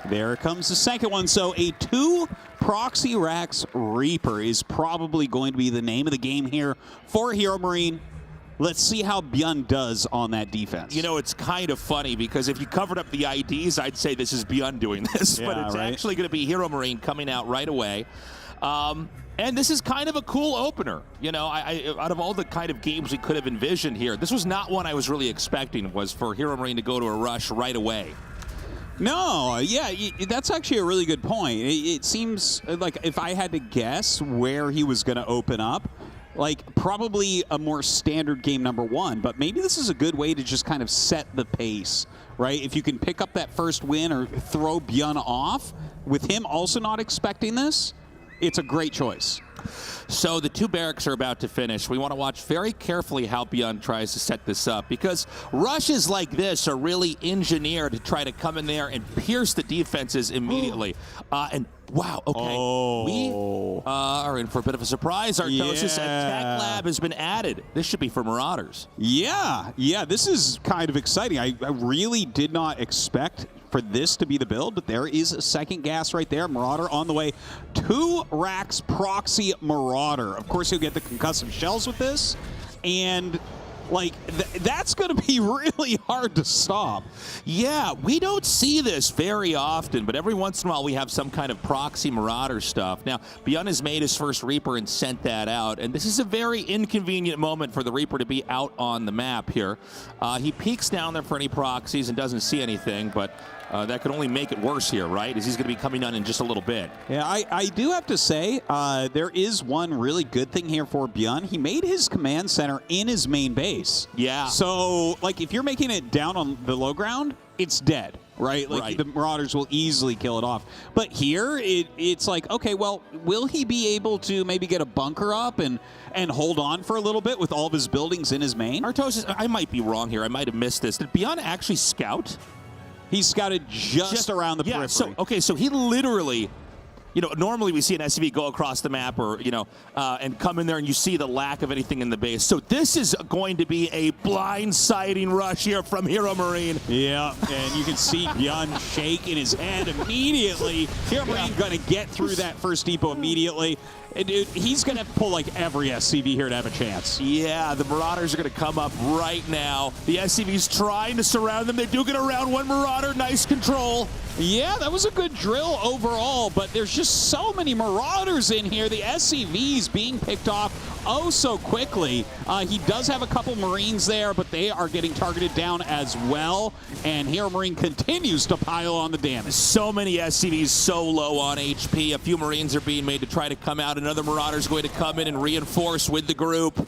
There comes the second one. So a 2 Proxy Racks Reaper is probably going to be the name of the game here for Hero Marine. Let's see how Björn does on that defense. You know, it's kind of funny because if you covered up the IDs, I'd say this is Björn doing this. Yeah, but it's actually going to be Hero Marine coming out right away. And this is kind of a cool opener. You know, out of all the kind of games we could have envisioned here, this was not one I was really expecting, was for Hero Marine to go to a rush right away. No, yeah, that's actually a really good point. It seems like if I had to guess where he was going to open up, like probably a more standard game number one, but maybe this is a good way to just kind of set the pace, right? If you can pick up that first win or throw Bjorn off, with him also not expecting this, it's a great choice. So the two barracks are about to finish. We want to watch very carefully how Bjorn tries to set this up, because rushes like this are really engineered to try to come in there and pierce the defenses immediately. And wow, okay. We are in for a bit of a surprise, Artosis. A tech lab has been added. This should be for Marauders. Yeah, this is kind of exciting. I really did not expect for this to be the build, but there is a second gas right there. Marauder on the way. 2 racks proxy Marauder. Of course, he'll get the concussive shells with this, and like that's going to be really hard to stop. Yeah, we don't see this very often, but every once in a while we have some kind of proxy Marauder stuff. Now, Bjorn has made his first Reaper and sent that out, and this is a very inconvenient moment for the Reaper to be out on the map here. He peeks down there for any proxies and doesn't see anything, but that could only make it worse here, right? As he's going to be coming on in just a little bit. Yeah, I do have to say, there is one really good thing here for Bjorn. He made his command center in his main base. Yeah. So, like, if you're making it down on the low ground, it's dead, right? Like, the Marauders will easily kill it off. But here, it's like, okay, well, will he be able to maybe get a bunker up and hold on for a little bit with all of his buildings in his main? Artosis, I might be wrong here. I might have missed this. Did Bjorn actually scout? He scouted just around the periphery. So he literally, normally we see an SCV go across the map or, and come in there and you see the lack of anything in the base. So this is going to be a blindsiding rush here from Hero Marine. Yeah, and you can see Bjorn shake in his head immediately. Hero Marine going to get through that first depot immediately. And dude, he's going to pull like every SCV here to have a chance. Yeah, the Marauders are going to come up right now. The SCV's trying to surround them. They do get around one Marauder. Nice control. Yeah, that was a good drill overall, but there's just so many Marauders in here. The SCV's being picked off oh so quickly. He does have a couple Marines there, but they are getting targeted down as well. And Hero Marine continues to pile on the damage. So many SCVs so low on HP. A few Marines are being made to try to come out. Another Marauder's going to come in and reinforce with the group.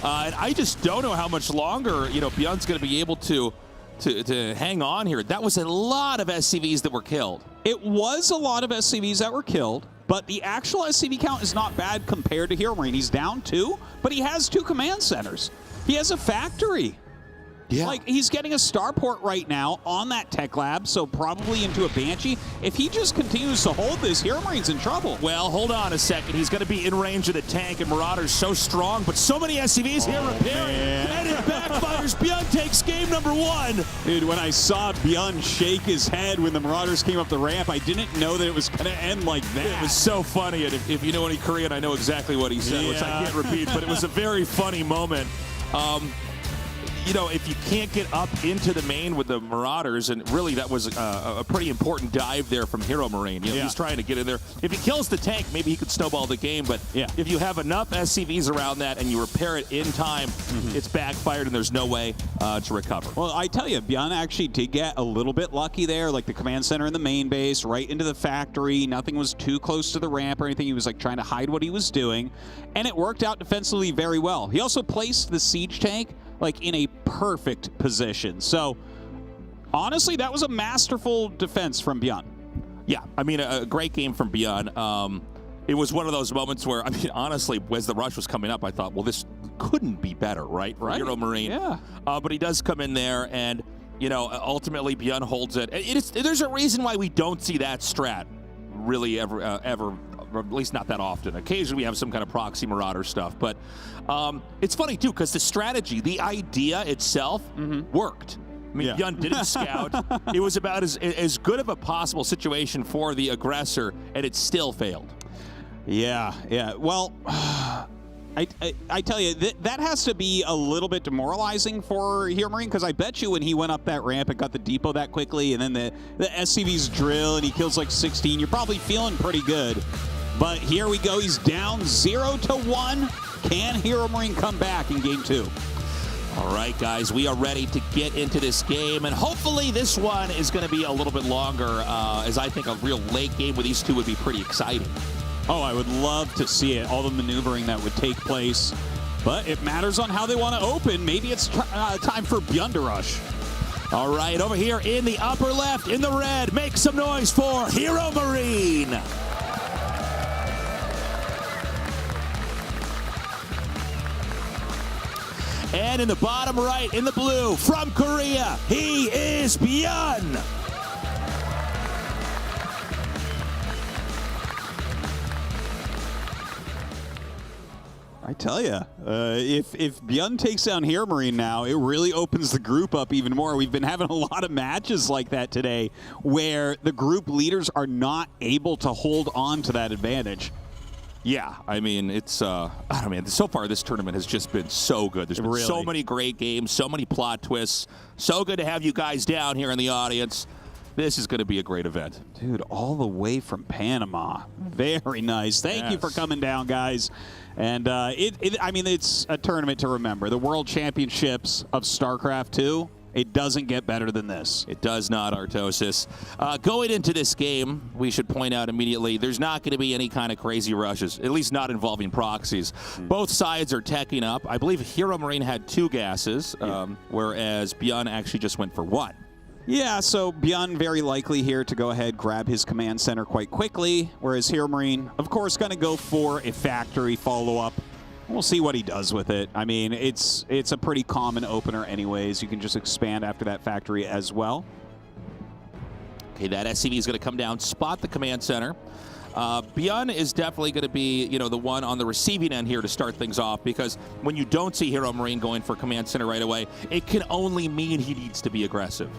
And I just don't know how much longer, Bjorn's going to be able to hang on here. That was a lot of SCVs that were killed. It was a lot of SCVs that were killed, but the actual SCV count is not bad compared to Hero Marine. He's down 2, but he has 2 command centers. He has a factory. Yeah. Like, he's getting a starport right now on that tech lab, so probably into a Banshee. If he just continues to hold this, Hero Marine's in trouble. Well, hold on a second. He's going to be in range of the tank, and Marauder's so strong, but so many SCVs here repairing. And it backfires. Bjorn takes game number 1. Dude, when I saw Bjorn shake his head when the Marauders came up the ramp, I didn't know that it was going to end like that. It was so funny, and if you know any Korean, I know exactly what he said, which I can't repeat, but it was a very funny moment. If you can't get up into the main with the Marauders, and really that was a pretty important dive there from Hero Marine. He's trying to get in there. If he kills the tank, maybe he could snowball the game, but if you have enough SCVs around that and you repair it in time, it's backfired and there's no way to recover. Well, I tell you, Bjorn actually did get a little bit lucky there, like the command center in the main base, right into the factory. Nothing was too close to the ramp or anything. He was like trying to hide what he was doing, and it worked out defensively very well. He also placed the siege tank like in a perfect position. So honestly, that was a masterful defense from Bjorn. Yeah, I mean, a great game from Bjorn. It was one of those moments where, I mean, honestly, as the rush was coming up, I thought, well, this couldn't be better, right? For Hero Marine. Yeah. But he does come in there, and, ultimately Bjorn holds it. There's a reason why we don't see that strat really ever, or at least not that often. Occasionally we have some kind of proxy Marauder stuff, but it's funny too, because the strategy, the idea itself worked. I mean, Bjorn didn't scout. It was about as good of a possible situation for the aggressor, and it still failed. Yeah. Well, I tell you, that has to be a little bit demoralizing for Hero Marine, because I bet you when he went up that ramp and got the depot that quickly, and then the SCV's drill, and he kills like 16, you're probably feeling pretty good. But here we go. He's down 0-1. Can Hero Marine come back in game 2? All right, guys, we are ready to get into this game, and hopefully this one is going to be a little bit longer, as I think a real late game with these two would be pretty exciting. Oh, I would love to see it. All the maneuvering that would take place. But it matters on how they want to open. Maybe it's time for Beyond to rush. All right, over here in the upper left, in the red, make some noise for Hero Marine. And in the bottom right, in the blue, from Korea, he is Byun. I tell you, if Byun takes down Hero Marine now, it really opens the group up even more. We've been having a lot of matches like that today where the group leaders are not able to hold on to that advantage. Yeah, I mean, it's, I don't know, man, so far this tournament has just been so good. There's been so many great games, so many plot twists. So good to have you guys down here in the audience. This is going to be a great event. Dude, all the way from Panama. Very nice. Thank you for coming down, guys. And I mean, it's a tournament to remember. The World Championships of StarCraft 2, it doesn't get better than this. It does not, Artosis. Going into this game, we should point out immediately, there's not going to be any kind of crazy rushes, at least not involving proxies. Both sides are teching up. I believe Hero Marine had 2 gases, whereas Byun actually just went for 1. Yeah, so Byun very likely here to go ahead, grab his command center quite quickly, whereas Hero Marine, of course, going to go for a factory follow-up. We'll see what he does with it. I mean, it's a pretty common opener anyways. You can just expand after that factory as well. Okay, that SCV is going to come down, spot the command center. Byun is definitely going to be, you know, the one on the receiving end here to start things off, because when you don't see Hero Marine going for command center right away, it can only mean he needs to be aggressive.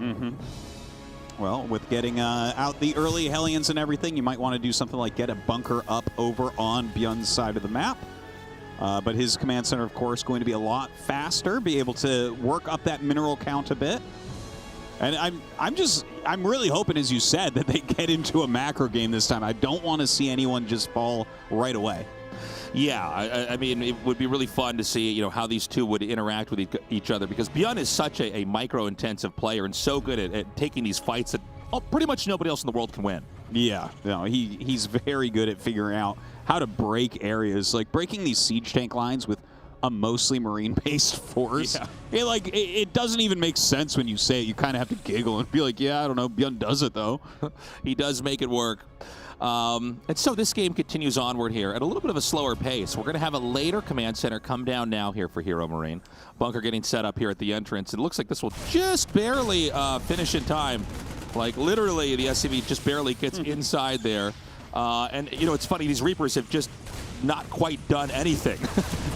Well, with getting out the early Hellions and everything, you might want to do something like get a bunker up over on Byun's side of the map. But his command center, of course, going to be a lot faster, be able to work up that mineral count a bit. And I'm really hoping, as you said, that they get into a macro game this time. I don't want to see anyone just fall right away. Yeah, I mean, it would be really fun to see, you know, how these two would interact with each other, because Byun is such a micro-intensive player and so good at taking these fights that pretty much nobody else in the world can win. Yeah, no, he's very good at figuring out how to break areas, like breaking these siege tank lines with a mostly marine-based force. Yeah. It doesn't even make sense when you say it. You kind of have to giggle and be like, yeah, I don't know, Byun does it, though. He does make it work. And so this game continues onward here at a little bit of a slower pace. We're going to have a later command center come down now here for Hero Marine. Bunker getting set up here at the entrance. It looks like this will just barely finish in time. Like, literally, the SCV just barely gets inside there. And, you know, it's funny, these Reapers have just not quite done anything.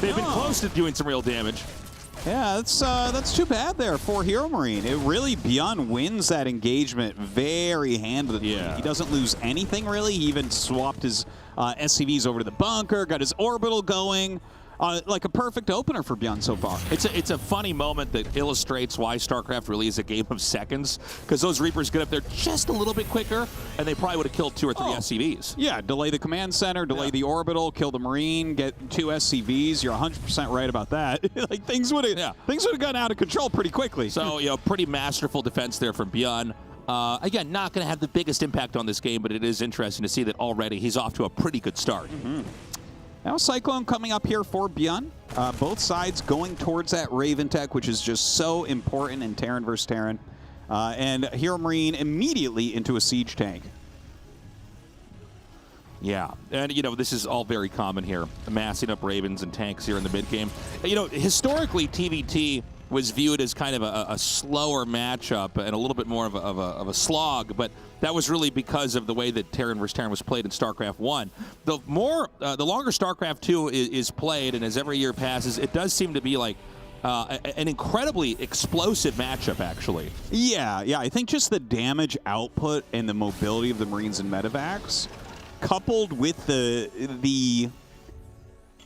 They've been close to doing some real damage. Yeah, that's too bad there for Hero Marine. It really, Byun wins that engagement very handily. Yeah. He doesn't lose anything, really. He even swapped his SCVs over to the bunker, got his orbital going. Like a perfect opener for Byun so far. It's a funny moment that illustrates why StarCraft really is a game of seconds, because those Reapers get up there just a little bit quicker, and they probably would have killed 2 or 3 SCVs. Yeah, delay the command center, delay the orbital, kill the Marine, get 2 SCVs. You're 100% right about that. Like things would have gotten out of control pretty quickly. So, you know, pretty masterful defense there from Byun. Again, not going to have the biggest impact on this game, but it is interesting to see that already he's off to a pretty good start. Now Cyclone coming up here for Byun. Both sides going towards that Raven tech, which is just so important in Terran versus Terran. And Hero Marine immediately into a siege tank. Yeah, and you know, this is all very common here, massing up Ravens and tanks here in the mid-game. You know, historically, TVT was viewed as kind of a slower matchup and a little bit more of a slog, but that was really because of the way that Terran vs. Terran was played in StarCraft 1. The longer StarCraft 2 is played, and as every year passes, it does seem to be like an incredibly explosive matchup, actually. Yeah, I think just the damage output and the mobility of the Marines and medevacs, coupled with the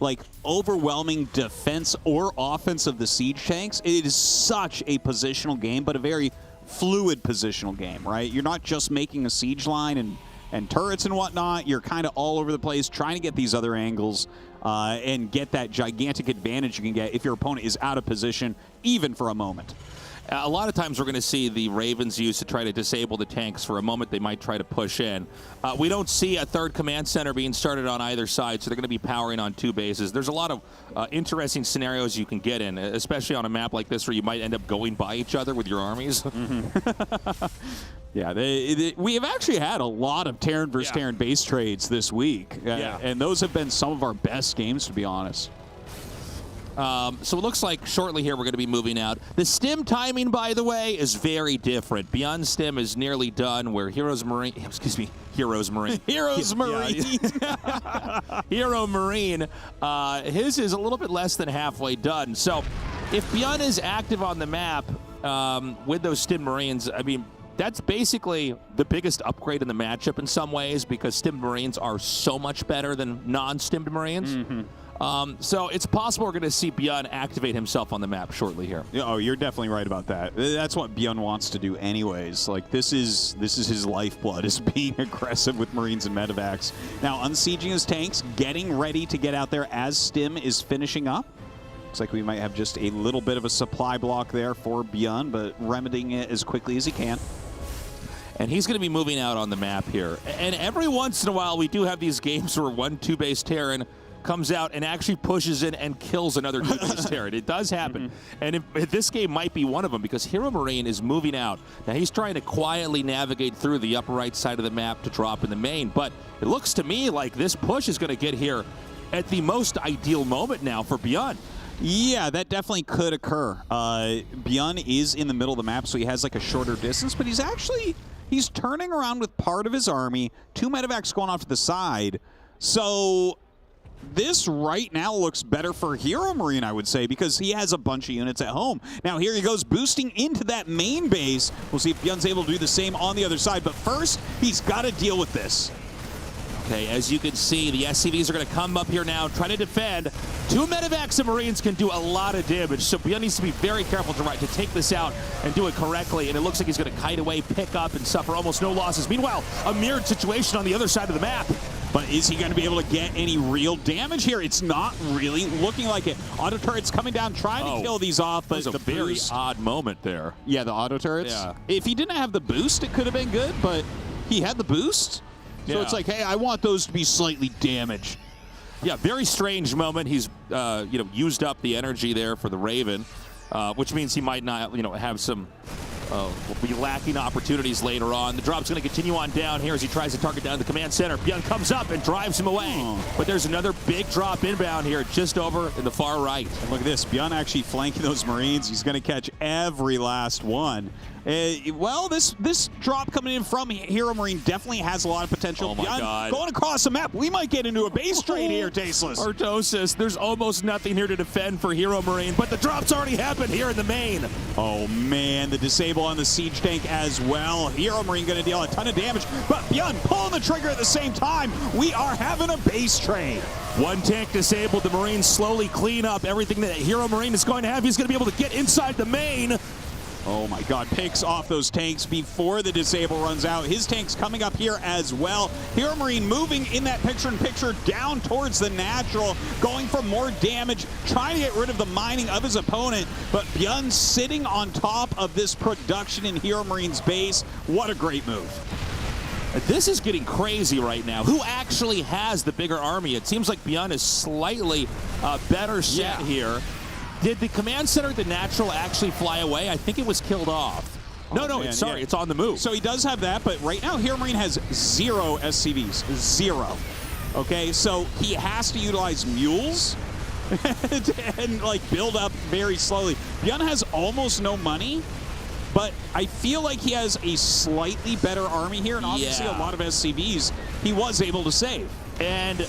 like overwhelming defense or offense of the siege tanks, it is such a positional game, but a very fluid positional game, right? You're not just making a siege line and turrets and whatnot. You're kind of all over the place trying to get these other angles. and get that gigantic advantage you can get if your opponent is out of position, even for a moment. A lot of times we're going to see the Ravens use to try to disable the tanks for a moment. They might try to push in. We don't see a third command center being started on either side, so they're going to be powering on 2 bases. There's a lot of interesting scenarios you can get in, especially on a map like this where you might end up going by each other with your armies. Yeah, we have actually had a lot of Terran versus Terran base trades this week, and those have been some of our best games, to be honest. So it looks like shortly here we're going to be moving out. The stim timing, by the way, is very different. Beyond stim is nearly done, where Heroes Marine, Hero Marine, his is a little bit less than halfway done. So if Beyond is active on the map with those stim Marines, I mean, that's basically the biggest upgrade in the matchup in some ways, because stimmed Marines are so much better than non-stimmed Marines. So it's possible we're going to see Beyond activate himself on the map shortly here. Oh, you're definitely right about that. That's what Beyond wants to do anyways. Like, this is his lifeblood, is being aggressive with Marines and medevacs. Now, unsieging his tanks, getting ready to get out there as Stim is finishing up. Looks like we might have just a little bit of a supply block there for Beyond, but remedying it as quickly as he can. And he's going to be moving out on the map here. And every once in a while, we do have these games where 1 2-base Terran comes out and actually pushes in and kills another 2-base Terran. It does happen. And if this game might be one of them, because Hero Marine is moving out. Now, he's trying to quietly navigate through the upper right side of the map to drop in the main. But it looks to me like this push is going to get here at the most ideal moment now for Beyond. Yeah, that definitely could occur. Beyond is in the middle of the map, so he has like a shorter distance, but he's turning around with part of his army, 2 medevacs going off to the side. So this right now looks better for Hero Marine, I would say, because he has a bunch of units at home. Now here he goes, boosting into that main base. We'll see if Beyond's able to do the same on the other side, but first, he's got to deal with this. Okay, as you can see, the SCVs are going to come up here now, try to defend. 2 medevacs and Marines can do a lot of damage, so Beyond needs to be very careful to take this out and do it correctly, and it looks like he's going to kite away, pick up, and suffer almost no losses. Meanwhile, a mirrored situation on the other side of the map. But is he going to be able to get any real damage here? It's not really looking like it. Auto turrets coming down, trying to kill these off, but it was a very odd moment there. Yeah, the auto turrets. Yeah. If he didn't have the boost, it could have been good, but he had the boost. So it's like, hey, I want those to be slightly damaged. Yeah, very strange moment. He's used up the energy there for the Raven, which means he might not have some will be lacking opportunities later on. The drop's going to continue on down here as he tries to target down the command center. Beyond comes up and drives him away. But there's another big drop inbound here just over in the far right. And look at this. Beyond actually flanking those Marines. He's going to catch every last one. Well, this drop coming in from Hero Marine definitely has a lot of potential. Oh my God. Going across the map, we might get into a base trade here, Tasteless. Artosis, there's almost nothing here to defend for Hero Marine, but the drop's already happened here in the main. Oh man, the disable on the siege tank as well. Hero Marine going to deal a ton of damage, but Beyond pulling the trigger at the same time. We are having a base trade. 1 tank disabled. The Marines slowly clean up everything that Hero Marine is going to have. He's going to be able to get inside the main. Oh my God, picks off those tanks before the disable runs out. His tank's coming up here as well. Hero Marine moving in that picture-in-picture down towards the natural, going for more damage, trying to get rid of the mining of his opponent, but Beyond sitting on top of this production in Hero Marine's base. What a great move. This is getting crazy right now. Who actually has the bigger army? It seems like Beyond is slightly better set here. Did the command center, the natural, actually fly away? I think it was killed off. It's on the move. So he does have that, but right now Hero Marine has 0 SCVs. 0. Okay, so he has to utilize mules and like build up very slowly. Beyond has almost no money, but I feel like he has a slightly better army here, and obviously a lot of SCVs he was able to save. And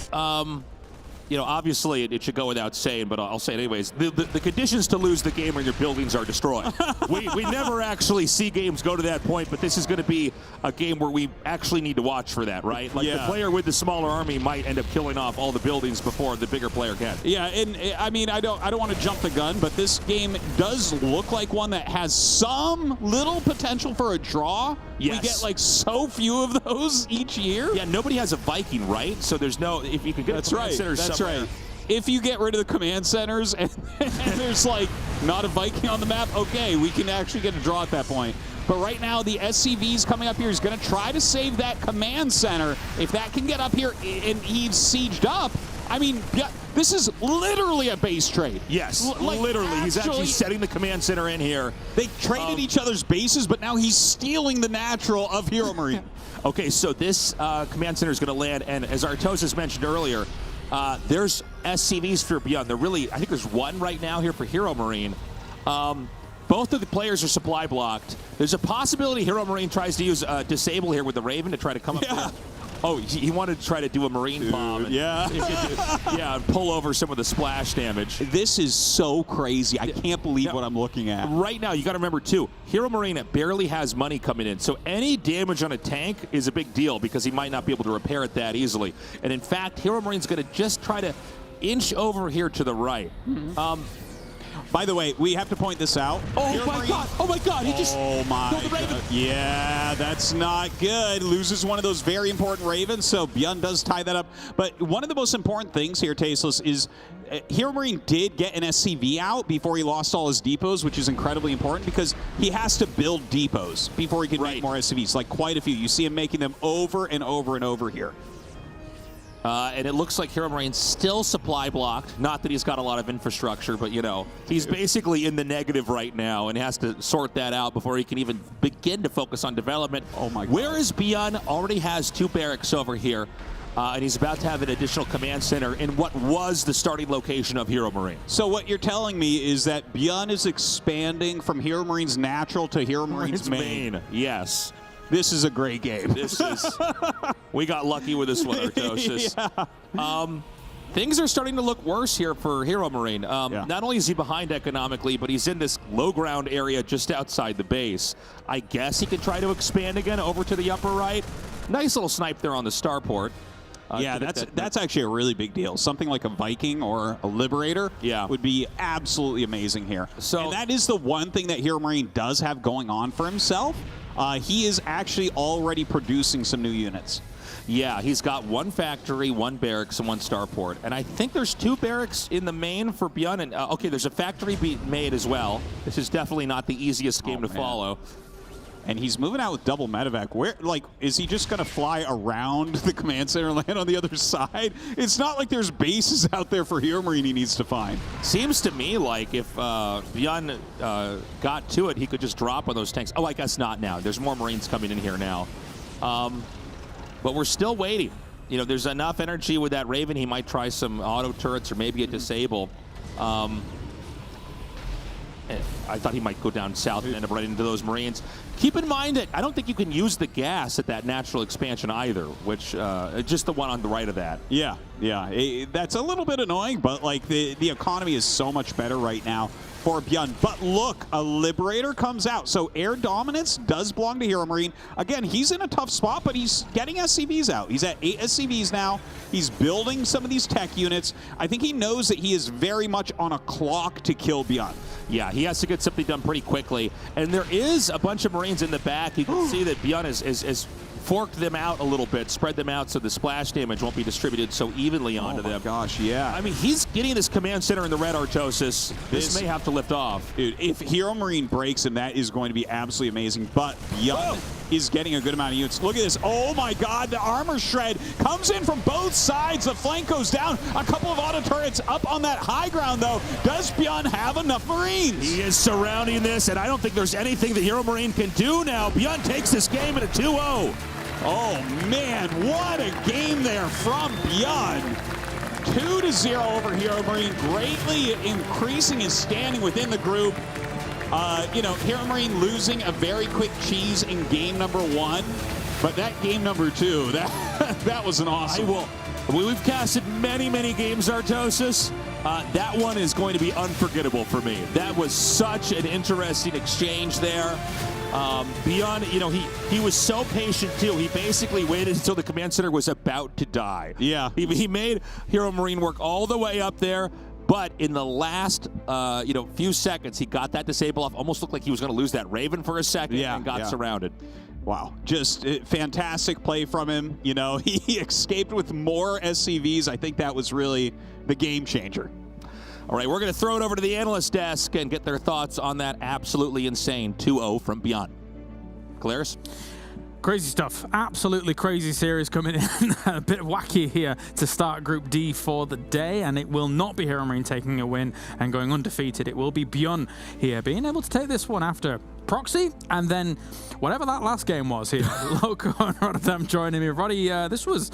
obviously it should go without saying, but I'll say it anyways. The conditions to lose the game are your buildings are destroyed. we never actually see games go to that point, but this is going to be a game where we actually need to watch for that, right? Like the player with the smaller army might end up killing off all the buildings before the bigger player can. Yeah, and I mean, I don't want to jump the gun, but this game does look like one that has some little potential for a draw. Yes. We get like so few of those each year. Yeah, nobody has a Viking, right? So there's no, if you could get That's right. if you get rid of the command centers and there's like not a Viking on the map, okay, we can actually get a draw at that point. But right now, the SCV's coming up here. He's going to try to save that command center. If that can get up here and he's sieged up, I mean, this is literally a base trade. Yes, literally. He's actually setting the command center in here. They traded each other's bases, but now he's stealing the natural of Hero Marine. Okay, so this command center is going to land, and as Artosis mentioned earlier, there's SCVs for Beyond. They're really, I think there's one right now here for Hero Marine. Both of the players are supply blocked. There's a possibility Hero Marine tries to use Disable here with the Raven to try to come up here. Oh, he wanted to try to do a Marine bomb. And, and pull over some of the splash damage. This is so crazy. I can't believe what I'm looking at. Right now, you got to remember, too, Hero Marine barely has money coming in. So any damage on a tank is a big deal because he might not be able to repair it that easily. And in fact, Hero Marine's going to just try to inch over here to the right. By the way, we have to point this out. Oh my God! Oh my God! He just killed the Raven. Yeah, that's not good. Loses one of those very important Ravens, so Bjorn does tie that up. But one of the most important things here, Tasteless, is Hero Marine did get an SCV out before he lost all his depots, which is incredibly important because he has to build depots before he can make more SCVs, like quite a few. You see him making them over and over and over here. And it looks like Hero Marine's still supply blocked. Not that he's got a lot of infrastructure, but, you know, he's basically in the negative right now and has to sort that out before he can even begin to focus on development. Oh, my God. Whereas Beyond already has 2 barracks over here, and he's about to have an additional command center in what was the starting location of Hero Marine. So what you're telling me is that Beyond is expanding from Hero Marine's natural to Hero Marine's main. Yes. This is a great game. This is. We got lucky with this one, Artosis. Things are starting to look worse here for Hero Marine. Not only is he behind economically, but he's in this low ground area just outside the base. I guess he could try to expand again over to the upper right. Nice little snipe there on the starport. Yeah, that's actually a really big deal. Something like a Viking or a Liberator would be absolutely amazing here. And that is the one thing that Hero Marine does have going on for himself. He is actually already producing some new units. Yeah, he's got 1 factory, 1 barracks, and 1 starport. And I think there's 2 barracks in the main for Beyond. And, okay, there's a factory made as well. This is definitely not the easiest game to follow. And he's moving out with double medevac. Where, like, is he just going to fly around the command center and land on the other side? It's not like there's bases out there for Hero Marine he needs to find. Seems to me like if Beyond got to it, he could just drop on those tanks. Oh, I guess not now. There's more Marines coming in here now. But we're still waiting. You know, there's enough energy with that Raven. He might try some auto turrets or maybe a disable. I thought he might go down south and end up right into those Marines. Keep in mind that I don't think you can use the gas at that natural expansion either, which just the one on the right of that. Yeah, that's a little bit annoying, but like the economy is so much better right now for Bjorn. But look, a Liberator comes out. So air dominance does belong to Hero Marine. Again, he's in a tough spot, but he's getting SCVs out. He's at 8 SCVs now. He's building some of these tech units. I think he knows that he is very much on a clock to kill Bjorn. Yeah, he has to get something done pretty quickly. And there is a bunch of Marines in the back. You can see that Bjorn is forked them out a little bit, spread them out so the splash damage won't be distributed so evenly onto them. Oh my gosh, yeah. I mean, he's getting this command center in the red, Artosis. This may have to lift off. Dude, if Hero Marine breaks him, that is going to be absolutely amazing. But Bjorn is getting a good amount of units. Look at this. Oh my God, the armor shred comes in from both sides. The flank goes down. A couple of auto turrets up on that high ground, though. Does Bjorn have enough Marines? He is surrounding this, and I don't think there's anything that Hero Marine can do now. Bjorn takes this game at a 2-0. Oh man, what a game there from Bjorn. 2-0 over Hero Marine, greatly increasing his standing within the group. You know, Hero Marine losing a very quick cheese in game number 1, but that game number 2, that was an awesome. We've casted many games, Artosis. That one is going to be unforgettable for me. That was such an interesting exchange there. Beyond, you know, he was so patient too. He basically waited until the command center was about to die. Yeah. He made Hero Marine work all the way up there, but in the last, few seconds, he got that disable off. Almost looked like he was going to lose that Raven for a second and got surrounded. Wow, just fantastic play from him. You know, he escaped with more SCVs. I think that was really the game changer. All right, we're going to throw it over to the analyst desk and get their thoughts on that absolutely insane 2-0 from Beyond. Claris? Crazy stuff. Absolutely crazy series coming in. A bit wacky here to start Group D for the day, and it will not be Hero Marine taking a win and going undefeated. It will be Beyond here being able to take this one after Proxy, and then whatever that last game was here. Loco and Rotterdam joining me. Roddy, this was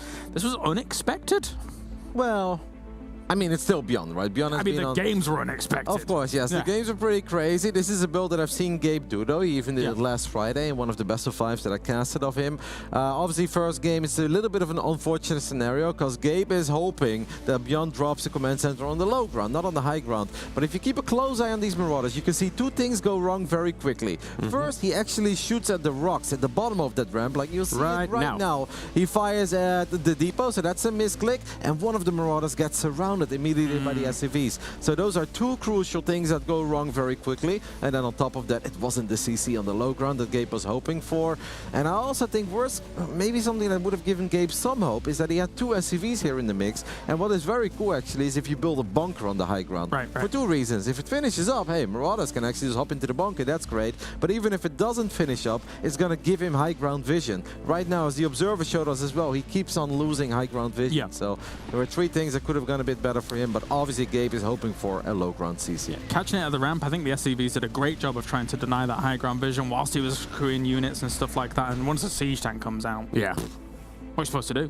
unexpected. Well, I mean, it's still Beyond, right? Beyond has the games were unexpected. Of course, yes. Yeah. The games are pretty crazy. This is a build that I've seen Gabe do, though. He even did it last Friday in one of the best of 5s that I casted of him. Obviously, first game, it's a little bit of an unfortunate scenario because Gabe is hoping that Beyond drops the command center on the low ground, not on the high ground. But if you keep a close eye on these Marauders, you can see two things go wrong very quickly. First, he actually shoots at the rocks at the bottom of that ramp, like you'll see right now. He fires at the depot, so that's a misclick, and one of the Marauders gets surrounded immediately by the SCVs. So those are two crucial things that go wrong very quickly. And then on top of that, it wasn't the CC on the low ground that Gabe was hoping for. And I also think worse, maybe something that would have given Gabe some hope is that he had two SCVs here in the mix. And what is very cool actually is if you build a bunker on the high ground. For two reasons. If it finishes up, hey, Marauders can actually just hop into the bunker, that's great. But even if it doesn't finish up, it's going to give him high ground vision. Right now, as the observer showed us as well, he keeps on losing high ground vision. So there were three things that could have gone a bit better for him, but obviously Gabe is hoping for a low ground CC. Catching it at the ramp, I think the SCVs did a great job of trying to deny that high ground vision whilst he was crewing units and stuff like that. And once the siege tank comes out, what are you supposed to do?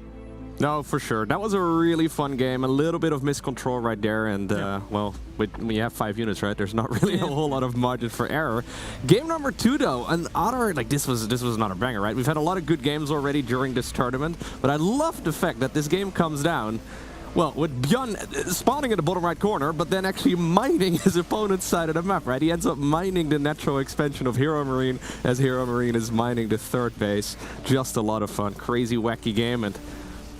No, for sure. That was a really fun game. A little bit of miscontrol right there. And, well, when you have 5 units, right, there's not really a whole lot of margin for error. Game number 2, though, another, like, this was not a banger, right? We've had a lot of good games already during this tournament. But I love the fact that this game comes down, well, with Bjorn spawning in the bottom right corner, but then actually mining his opponent's side of the map, right? He ends up mining the natural expansion of Hero Marine as Hero Marine is mining the third base. Just a lot of fun. Crazy, wacky game. And,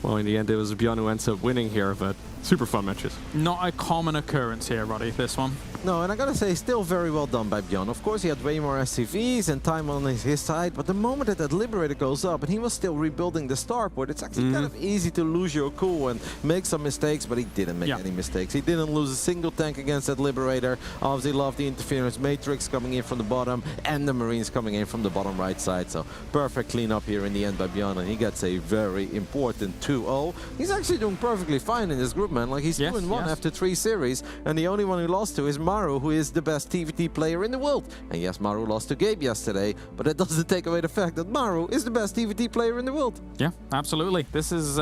well, in the end, it was Bjorn who ends up winning here, but super fun matches. Not a common occurrence here, Roddy, this one. No, and I gotta say, still very well done by Bjorn. Of course, he had way more SCVs and time on his side, but the moment that Liberator goes up and he was still rebuilding the starport, it's actually kind of easy to lose your cool and make some mistakes, but he didn't make any mistakes. He didn't lose a single tank against that Liberator. Obviously, loved the interference matrix coming in from the bottom and the Marines coming in from the bottom right side. So perfect cleanup here in the end by Bjorn, and he gets a very important 2-0. He's actually doing perfectly fine in this group, man. Like, he's 2-1 after 3 series, and the only one who lost to is Maru, who is the best TVT player in the world. And yes, Maru lost to Gabe yesterday, but that doesn't take away the fact that Maru is the best TVT player in the world. Yeah, absolutely. This is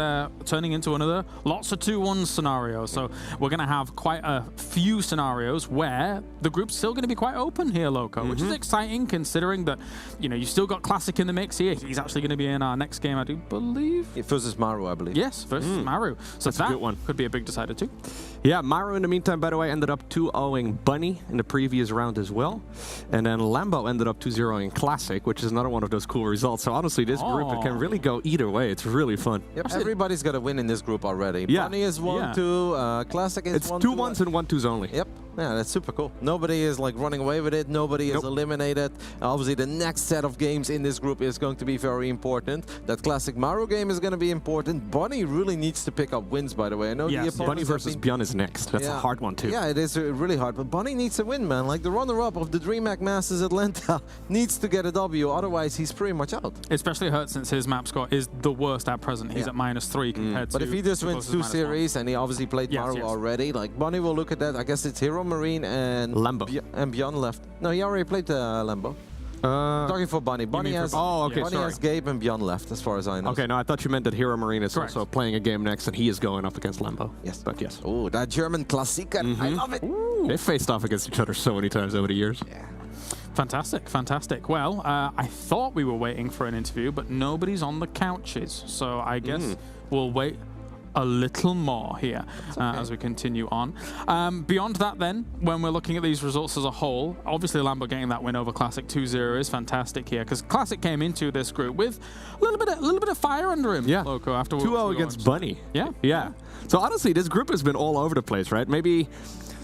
turning into another lots of 2-1 scenarios. So we're going to have quite a few scenarios where the group's still going to be quite open here, Loco, which is exciting considering that, you know, you've still got Classic in the mix here. He's actually going to be in our next game, I do believe. Versus Maru, I believe. Yes, versus Maru. So that's a good one. Could be a big decider too. Yeah, Maru in the meantime, by the way, ended up 2-0ing Bunny in the previous round as well. And then Lambo ended up 2-0ing Classic, which is another one of those cool results. So honestly, this group, it can really go either way. It's really fun. Yep, everybody's got to win in this group already. Bunny is 1-2, Classic is 1-2. It's 2 1s and 1 2s only. Yep. Yeah, that's super cool. Nobody is like running away with it. Nobody is eliminated. Obviously, the next set of games in this group is going to be very important. That Classic Maru game is going to be important. Bunny really needs to pick up wins, by the way. I know the Bunny versus Bjorn is next. That's a hard one, too. Yeah, it is really hard. But Bunny needs a win, man. Like, the runner-up of the DreamHack Masters Atlanta needs to get a W. Otherwise, he's pretty much out. Especially hurt since his map score is the worst at present. He's at -3 compared to... But if he just wins 2 series, and he obviously played Maru already, like, Bunny will look at that. I guess it's Hero Marine and Lambo. And Bjorn left. No, he already played Lambo. Talking for Bunny. Bunny has has Gabe and Bjorn left, as far as I know. Okay, no, I thought you meant that Hero Marine is also playing a game next, and he is going up against Lambo. Yes. But yes. Oh, that German Klassiker. I love it. They faced off against each other so many times over the years. Yeah. Fantastic, fantastic. Well, I thought we were waiting for an interview, but nobody's on the couches. So I guess we'll wait a little more here as we continue on. Beyond that then, when we're looking at these results as a whole, obviously Lambo getting that win over Classic 2-0 is fantastic here, because Classic came into this group with a little bit of fire under him. Yeah, Loco, after 2-0 against Bunny. Yeah. So honestly, this group has been all over the place, right? Maybe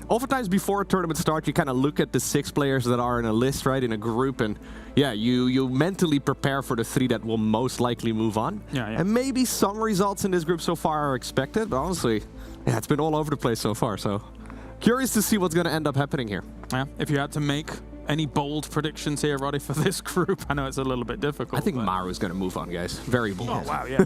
oftentimes before a tournament starts, you kind of look at the 6 players that are in a list, right, in a group, and you mentally prepare for the 3 that will most likely move on. And maybe some results in this group so far are expected, but honestly, Yeah, it's been all over the place so far, so curious to see what's going to end up happening here. Yeah, if you had to make any bold predictions here, Roddy, for this group, I know it's a little bit difficult. I think Maru is going to move on, guys. Very bold. Oh, wow, yeah.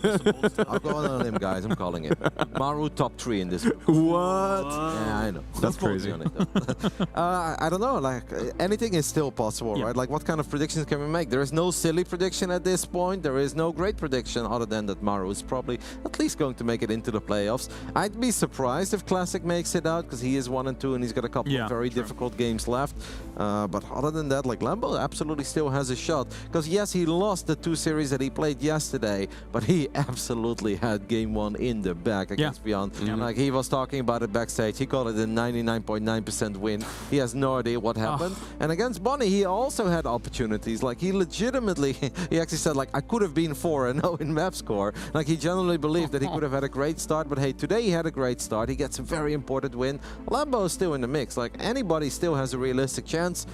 I'm going on him, guys. I'm calling it. Maru top 3 in this group. What? Yeah, I know. That's Don't quote crazy. me on it, I don't know. Like anything is still possible, right? Like what kind of predictions can we make? There is no silly prediction at this point. There is no great prediction other than that Maru is probably at least going to make it into the playoffs. I'd be surprised if Classic makes it out because he is 1 and 2 and he's got a couple of very difficult games left. But other than that, like Lambo absolutely still has a shot because yes, he lost the 2 series that he played yesterday, but he absolutely had game 1 in the bag against Beyond. Like he was talking about it backstage. He called it a 99.9% win. He has no idea what happened. And against Bonnie, he also had opportunities. Like he legitimately, he actually said like I could have been 4-0 in map score. Like he genuinely believed that he could have had a great start. But hey, today he had a great start. He gets a very important win. Lambo is still in the mix. Like anybody still has a realistic chance.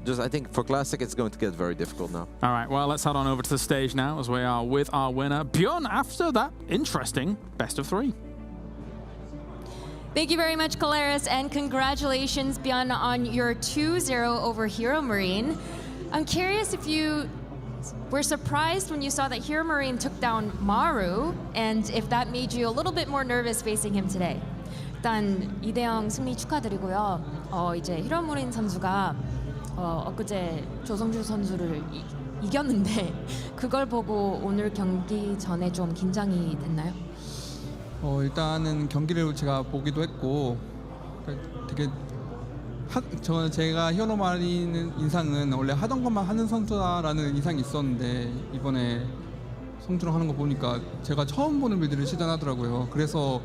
Just I think for Classic it's going to get very difficult now. All right, well, let's head on over to the stage now as we are with our winner, Bjorn, after that interesting best of 3. Thank you very much, Colaris, and congratulations, Bjorn, on your 2-0 over Hero Marine. I'm curious if you were surprised when you saw that Hero Marine took down Maru, and if that made you a little bit more nervous facing him today. 일단 2대0 승리 축하드리고요. 이제 히로무린 선수가 엊그제 조성주 선수를 이겼는데 그걸 보고 오늘 경기 전에 좀 긴장이 됐나요? 일단은 경기를 제가 보기도 했고 되게 제가 히어로마린 인상은 원래 하던 것만 하는 선수다라는 인상이 있었는데 이번에 성주랑 하는 거 보니까 제가 처음 보는 빌드를 시전하더라고요. 그래서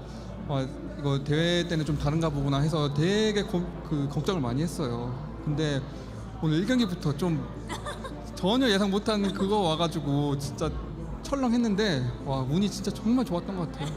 이거 대회 때는 좀 다른가 보구나 해서 되게 걱정을 많이 했어요. 근데 오늘 1경기부터 좀 전혀 예상 못한 그거 와가지고 진짜 철렁했는데 와 운이 진짜 정말 좋았던 것 같아요.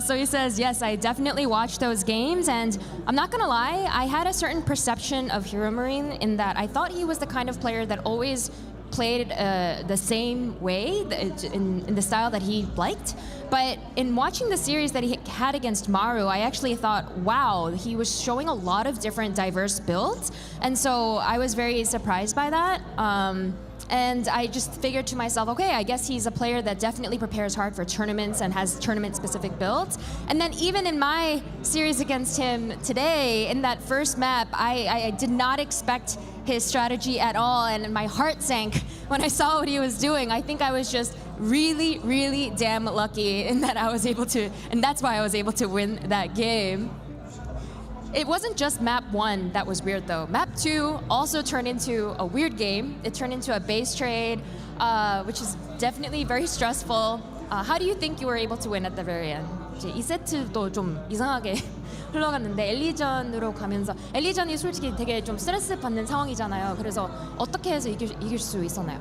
So he says, yes, I definitely watched those games, and I'm not gonna lie, I had a certain perception of Hero Marine in that I thought he was the kind of player that always played the same way, in the style that he liked. But in watching the series that he had against Maru, I actually thought, wow, he was showing a lot of different diverse builds. And so I was very surprised by that. And I just figured to myself, okay, I guess he's a player that definitely prepares hard for tournaments and has tournament-specific builds. And then even in my series against him today, in that first map, I did not expect his strategy at all, and my heart sank when I saw what he was doing. I think I was just really, really damn lucky in that I was able to, and that's why I was able to win that game. It wasn't just map 1 that was weird though. Map 2 also turned into a weird game. It turned into a base trade, which is definitely very stressful. How do you think you were able to win at the very end? 이제 2세트도 좀 이상하게 흘러갔는데 엘리전으로 가면서 엘리전이 솔직히 되게 좀 스트레스 받는 상황이잖아요. 그래서 어떻게 해서 이길 수 있었나요?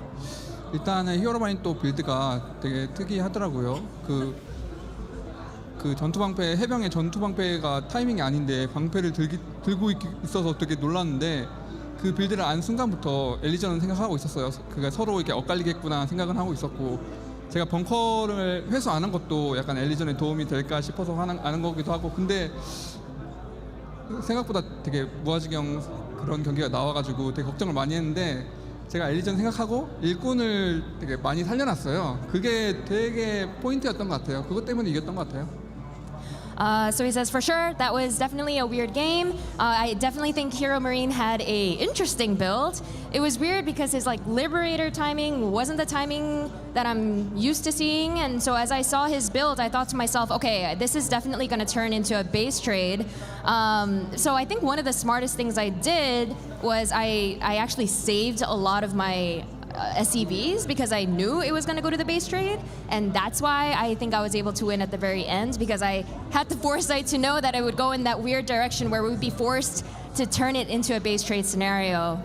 일단은 히어로마인 또 빌드가 되게 특이하더라고요. 그 전투 방패 해병의 전투 방패가 타이밍이 아닌데 방패를 들고 있어서 되게 놀랐는데 그 빌드를 안 순간부터 엘리전은 생각하고 있었어요. 그가 서로 이렇게 엇갈리겠구나 생각은 하고 있었고 제가 벙커를 회수 안 한 것도 약간 엘리전에 도움이 될까 싶어서 하는 거기도 하고 근데 생각보다 되게 무아지경 그런 경기가 나와가지고 되게 걱정을 많이 했는데 제가 엘리전 생각하고 일꾼을 되게 많이 살려놨어요. 그게 되게 포인트였던 것 같아요. 그것 때문에 이겼던 것 같아요. So he says, for sure, that was definitely a weird game. I definitely think Hero Marine had a interesting build. It was weird because his Liberator timing wasn't the timing that I'm used to seeing. And so as I saw his build, I thought to myself, okay, this is definitely going to turn into a base trade. So I think one of the smartest things I did was I actually saved a lot of my SCVs because I knew it was going to go to the base trade, and that's why I think I was able to win at the very end because I had the foresight to know that it would go in that weird direction where we would be forced to turn it into a base trade scenario.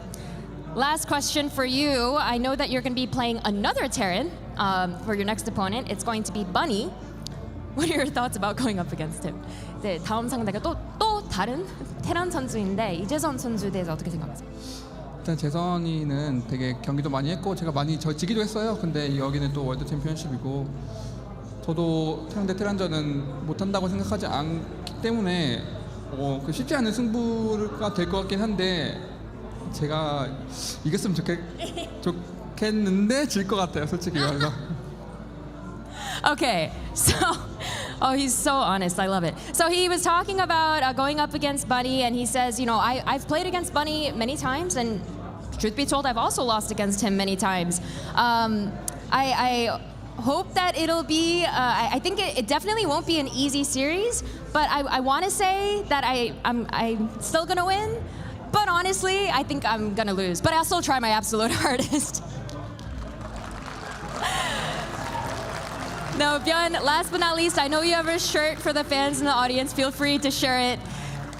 Last question for you. I know that you're going to be playing another Terran for your next opponent. It's going to be Bunny. What are your thoughts about going up against him? 네, 다음 상대가 또 다른 테란 선수인데 이재선 선수에 대해서 어떻게 생각하세요? 일단 재선이는 되게 경기도 많이 했고 제가 많이 지기도 했어요. 근데 여기는 또 월드 챔피언십이고 저도 상대 테란전은 못한다고 생각하지 않기 때문에 그 쉽지 않은 승부가 될 것 같긴 한데 제가 이겼으면 좋겠는데 질 것 같아요, 솔직히 말해서. Okay, so, he's so honest. I love it. So he was talking about going up against Bunny, and he says, you know, I've played against Bunny many times, and truth be told, I've also lost against him many times. I hope that it'll be, I think it definitely won't be an easy series, but I want to say that I'm still going to win, but honestly, I think I'm going to lose. But I'll still try my absolute hardest. No, Björn, last but not least, I know you have a shirt for the fans in the audience. Feel free to share it.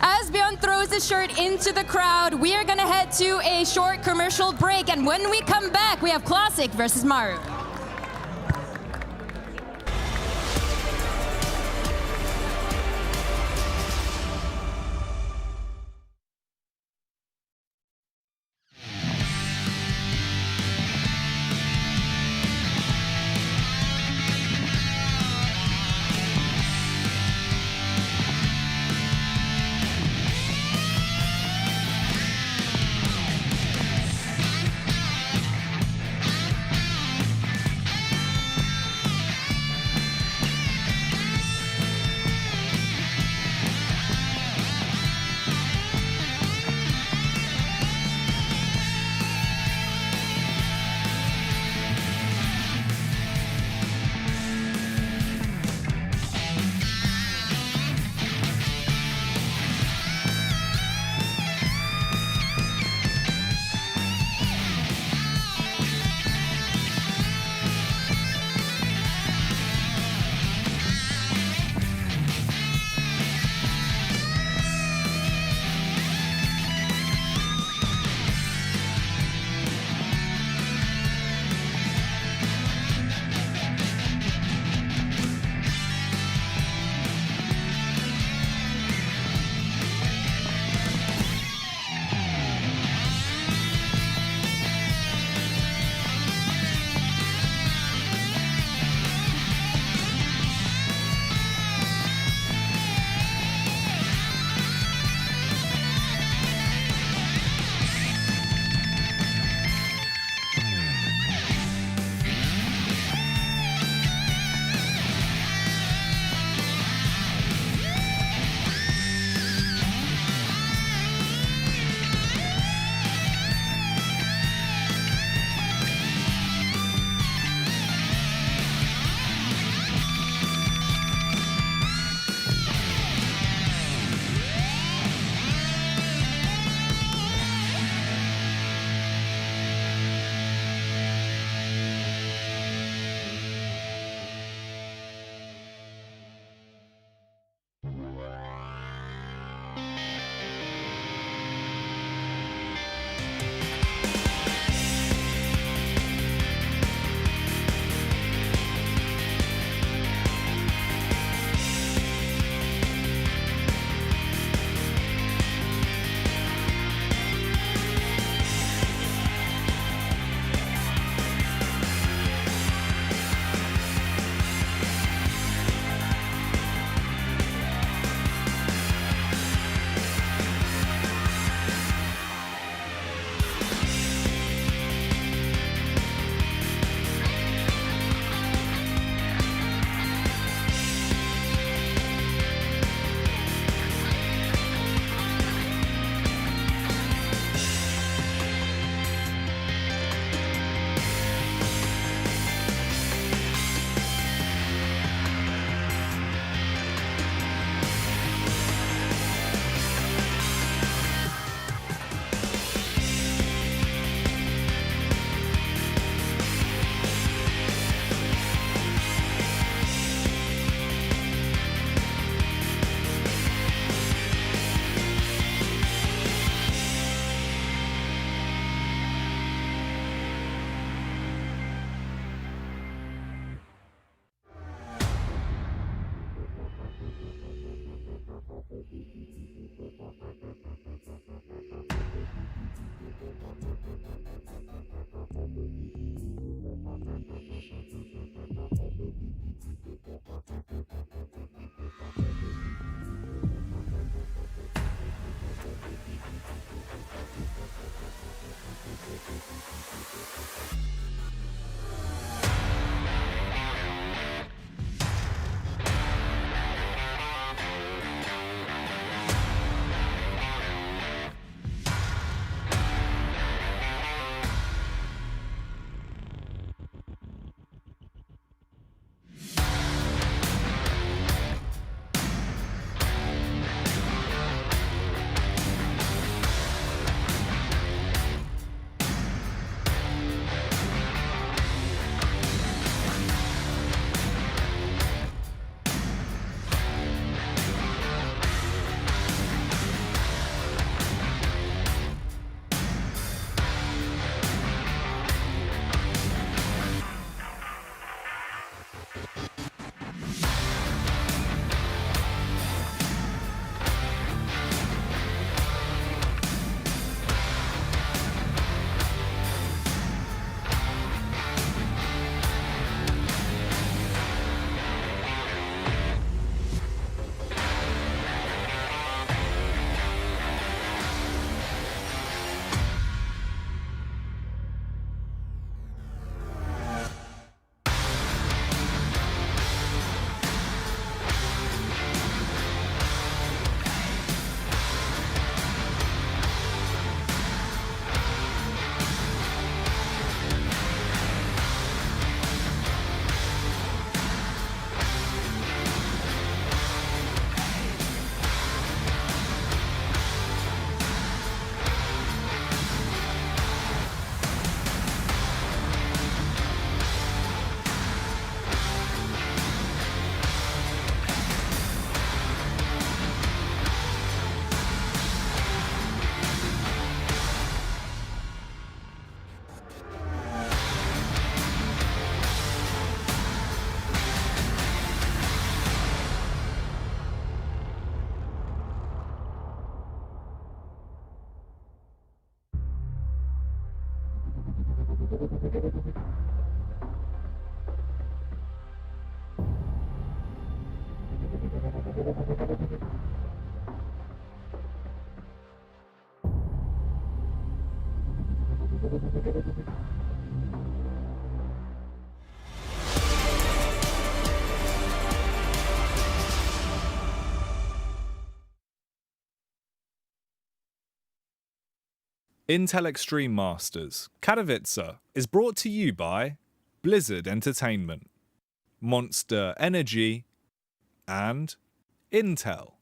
As Björn throws his shirt into the crowd, we are going to head to a short commercial break. And when we come back, we have Classic versus Maru. Intel Extreme Masters Katowice is brought to you by Blizzard Entertainment, Monster Energy, and Intel.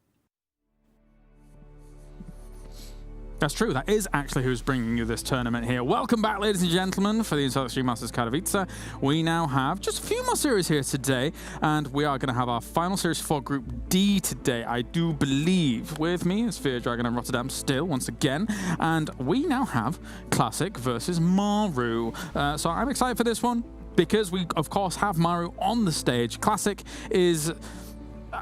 That's true. That is actually who's bringing you this tournament here. Welcome back, ladies and gentlemen, for the Intel Extreme Masters Katowice. We now have just a few more series here today, and we are going to have our final series for Group D today, I do believe. With me is Fear Dragon and Rotterdam still, once again, and we now have Classic versus Maru. So I'm excited for this one, because we, of course, have Maru on the stage. Classic is...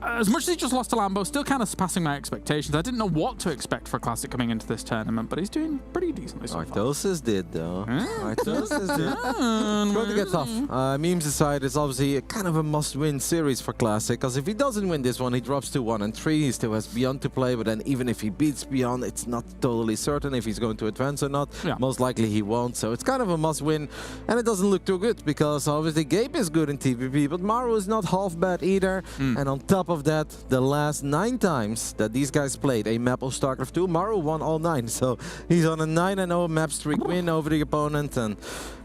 as much as he just lost to Lambo, still kind of surpassing my expectations. I didn't know what to expect for Classic coming into this tournament, but he's doing pretty decently so far. Artosis did, though. Artosis did. It's going to get tough. Memes aside, it's obviously a kind of a must-win series for Classic, because if he doesn't win this one, he drops to 1 and 3. He still has Beyond to play, but then even if he beats Beyond, it's not totally certain if he's going to advance or not. Yeah. Most likely he won't, so it's kind of a must-win, and it doesn't look too good, because obviously Gabe is good in TVP, but Maru is not half bad either, and on top of that, the last 9 times that these guys played a map of StarCraft 2, Maru won all 9. So he's on a 9-0 map streak win over the opponent, and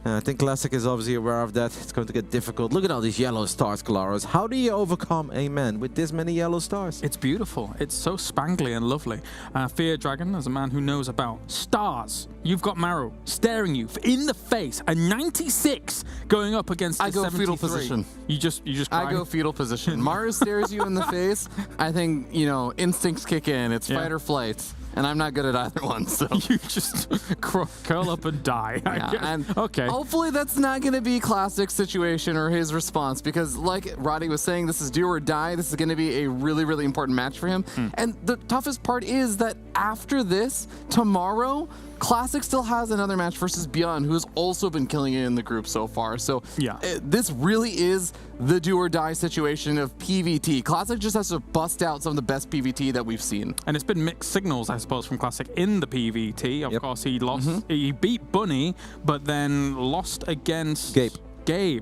I think Classic is obviously aware of that. It's going to get difficult. Look at all these yellow stars, Kalaros. How do you overcome a man with this many yellow stars? It's beautiful. It's so spangly and lovely. Fear Dragon, as a man who knows about stars, you've got Maru staring you in the face. A 96 going up against a 73. Fetal position. You just cry. I go fetal position. Maru stares you in the face. I think, you know, instincts kick in. It's fight or flight. And I'm not good at either one, so... you just curl up and die. And okay. Hopefully that's not going to be Classic's situation or his response, because like Roddy was saying, this is do or die. This is going to be a really, really important match for him. And the toughest part is that after this, tomorrow, Classic still has another match versus Beyond, who has also been killing it in the group so far. So yeah, this really is the do or die situation of PVT. Classic just has to bust out some of the best PVT that we've seen. And it's been mixed signals, I suppose, from Classic in the PVT. Of course, he lost. He beat Bunny, but then lost against Gabe.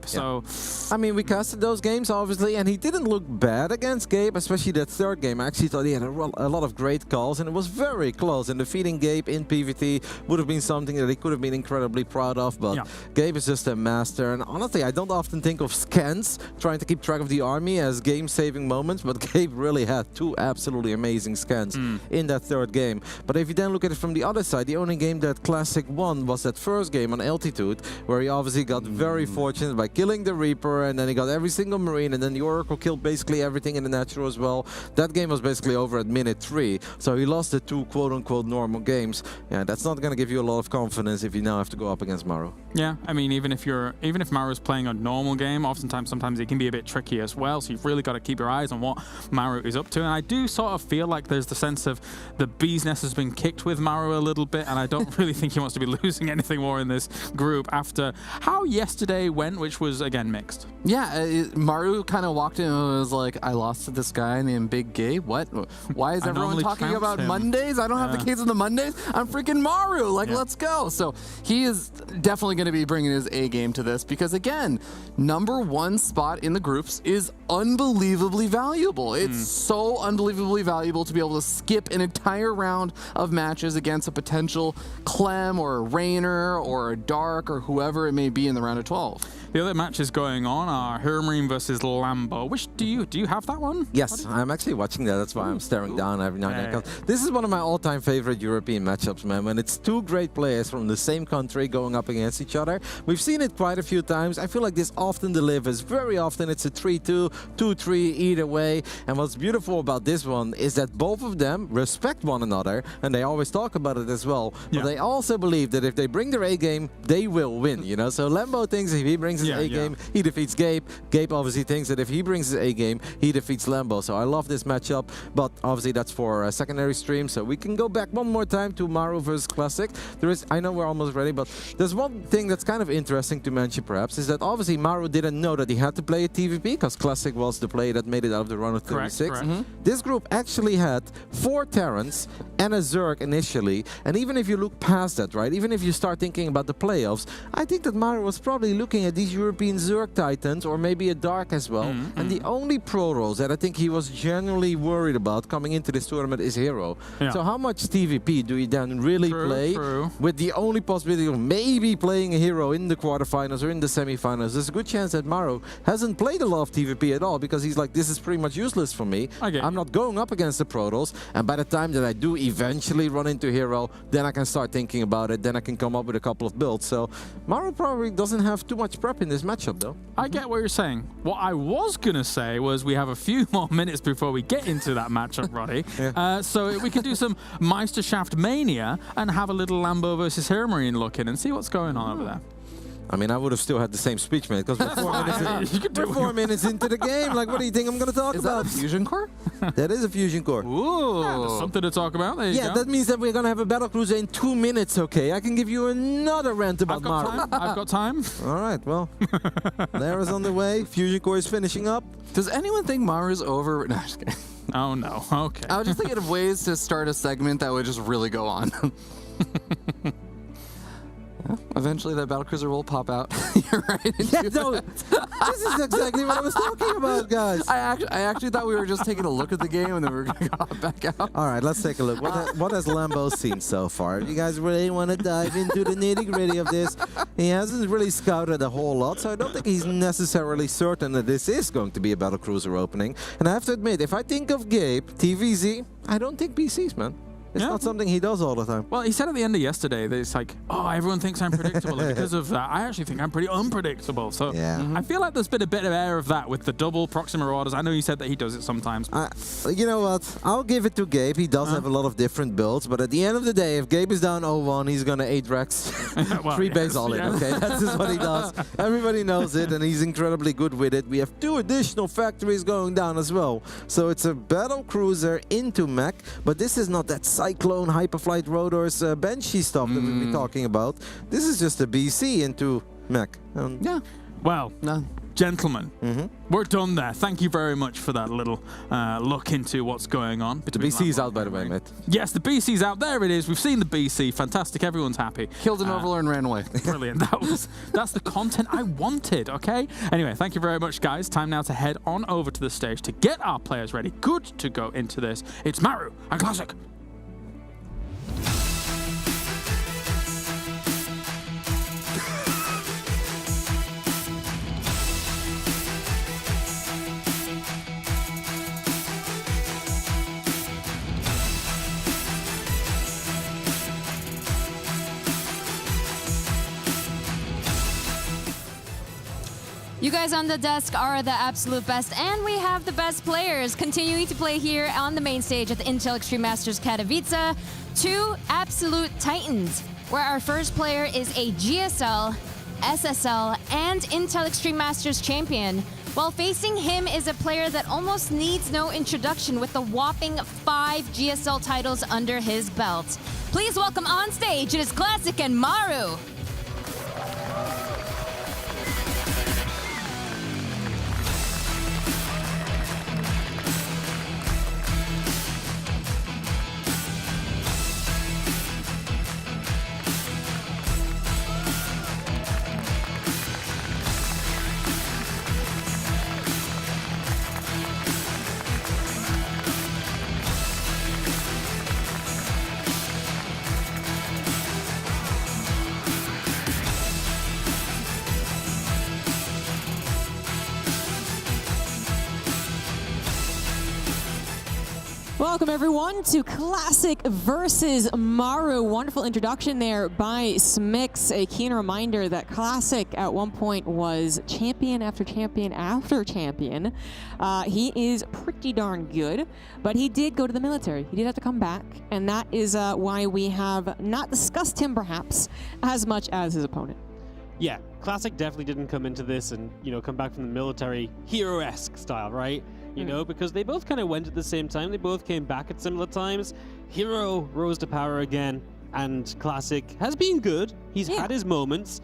So, I mean, we casted those games, obviously, and he didn't look bad against Gabe, especially that third game. I actually thought he had a lot of great calls, and it was very close. And defeating Gabe in PvT would have been something that he could have been incredibly proud of, but Gabe is just a master. And honestly, I don't often think of scans trying to keep track of the army as game-saving moments, but Gabe really had 2 absolutely amazing scans in that third game. But if you then look at it from the other side, the only game that Classic won was that first game on Altitude, where he obviously got very fortunate by killing the Reaper, and then he got every single Marine, and then the Oracle killed basically everything in the natural as well. That game was basically over at minute 3, so he lost the 2 quote-unquote normal games. Yeah, that's not going to give you a lot of confidence if you now have to go up against Maru. Yeah, I mean, even if Maru's playing a normal game, sometimes it can be a bit tricky as well, so you've really got to keep your eyes on what Maru is up to. And I do sort of feel like there's the sense of the bee's nest has been kicked with Maru a little bit, and I don't really think he wants to be losing anything more in this group after how yesterday went, which was, again, mixed. Yeah, Maru kind of walked in and was like, I lost to this guy named Big Gabe. What? Why is everyone talking about Mondays? I don't have the case on the Mondays. I'm freaking Maru. Like, let's go. So he is definitely going to be bringing his A game to this, because, again, #1 spot in the groups is unbelievably valuable. It's so unbelievably valuable to be able to skip an entire round of matches against a potential Clem or a Reynor or a Dark or whoever it may be in the round of 12. The other matches going on are Hermarine versus Lambo. Which do you have that one? Yes, I'm actually watching that. That's why I'm staring down every now and then. This is one of my all-time favorite European matchups, man. When it's 2 great players from the same country going up against each other. We've seen it quite a few times. I feel like this often delivers. Very often it's a 3-2, 2-3 either way. And what's beautiful about this one is that both of them respect one another, and they always talk about it as well. But they also believe that if they bring their A game, they will win. You know, so Lambo thinks if he brings his A game, he defeats Gabe. Gabe obviously thinks that if he brings his A game, he defeats Lambo. So I love this matchup, but obviously that's for a secondary stream. So we can go back one more time to Maru versus Classic. I know we're almost ready, but there's one thing that's kind of interesting to mention perhaps, is that obviously Maru didn't know that he had to play a TVP because Classic was the play that made it out of the run of 36. Correct. This group actually had 4 Terrans and a Zerg initially, and even if you look past that, right, even if you start thinking about the playoffs, I think that Maru was probably looking at these European Zerg Titans or maybe a Dark as well, and the only pro roles that I think he was genuinely worried about coming into this tournament is Hero. So how much TVP do you then really play with the only possibility of maybe playing a Hero in the quarterfinals or in the semifinals? There's a good chance that Maru hasn't played a lot of TVP at all because he's like, this is pretty much useless for me. I'm not going up against the Protoss, and by the time that I do eventually run into Hero, then I can start thinking about it, then I can come up with a couple of builds. So Maru probably doesn't have too much prep in this matchup though. I get what you're saying. What I was going to say was we have a few more minutes before we get into that matchup, Roddy. So we can do some Meisterschaft Mania and have a little Lambo versus Hero Marine look in and see what's going on over there. I mean, I would have still had the same speech, mate, because we're 4 minutes into the game. Like, what do you think I'm going to talk about? Is that a fusion core? That is a fusion core. Ooh. There's something to talk about. There you go. That means that we're going to have a battlecruiser in 2 minutes, okay? I can give you another rant about Maru. I've got time. All right, well, Lara's on the way. Fusion core is finishing up. Does anyone think Maru's over? No, just kidding. Oh, no. Okay. I was just thinking of ways to start a segment that would just really go on. Eventually, that battlecruiser will pop out. You're right. This is exactly what I was talking about, guys. I actually thought we were just taking a look at the game and then we were going to go back out. All right, let's take a look. What has Lambo seen so far? You guys really want to dive into the nitty-gritty of this? He hasn't really scouted a whole lot, so I don't think he's necessarily certain that this is going to be a battlecruiser opening. And I have to admit, if I think of Gabe, TVZ, I don't think PCs, man. It's not something he does all the time. Well, he said at the end of yesterday that it's like, oh, everyone thinks I'm predictable. And because of that, I actually think I'm pretty unpredictable. So I feel like there's been a bit of air of that with the double Proxima orders. I know you said that he does it sometimes. You know what? I'll give it to Gabe. He does have a lot of different builds. But at the end of the day, if Gabe is down 0-1, he's going to 8 Rex, 3 base all in, okay? That's just what he does. Everybody knows it, and he's incredibly good with it. We have 2 additional factories going down as well. So it's a battle cruiser into mech, but this is not that Cyclone, Hyperflight, Rotors, Banshee stuff that we've been talking about. This is just a BC into mech. Well, gentlemen, we're done there. Thank you very much for that little look into what's going on. The BC's out, by the way, mate. Yes, the BC's out. There it is. We've seen the BC. Fantastic. Everyone's happy. Killed an Overlord and ran away. Brilliant. That's the content I wanted, okay? Anyway, thank you very much, guys. Time now to head on over to the stage to get our players ready. Good to go into this. It's Maru and Classic. You guys on the desk are the absolute best, and we have the best players continuing to play here on the main stage at the Intel Extreme Masters Katowice. 2 absolute titans, where our first player is a GSL, SSL, and Intel Extreme Masters champion, while facing him is a player that almost needs no introduction with the whopping 5 GSL titles under his belt. Please welcome on stage, it is Classic and Maru. Welcome everyone to Classic versus Maru. Wonderful introduction there by Smix. A keen reminder that Classic at one point was champion after champion after champion. He is pretty darn good, but he did go to the military. He did have to come back, and that is why we have not discussed him perhaps as much as his opponent. Yeah, Classic definitely didn't come into this and, come back from the military hero-esque style, right? Because they both kind of went at the same time. They both came back at similar times. Hero rose to power again, and Classic has been good. He's had his moments.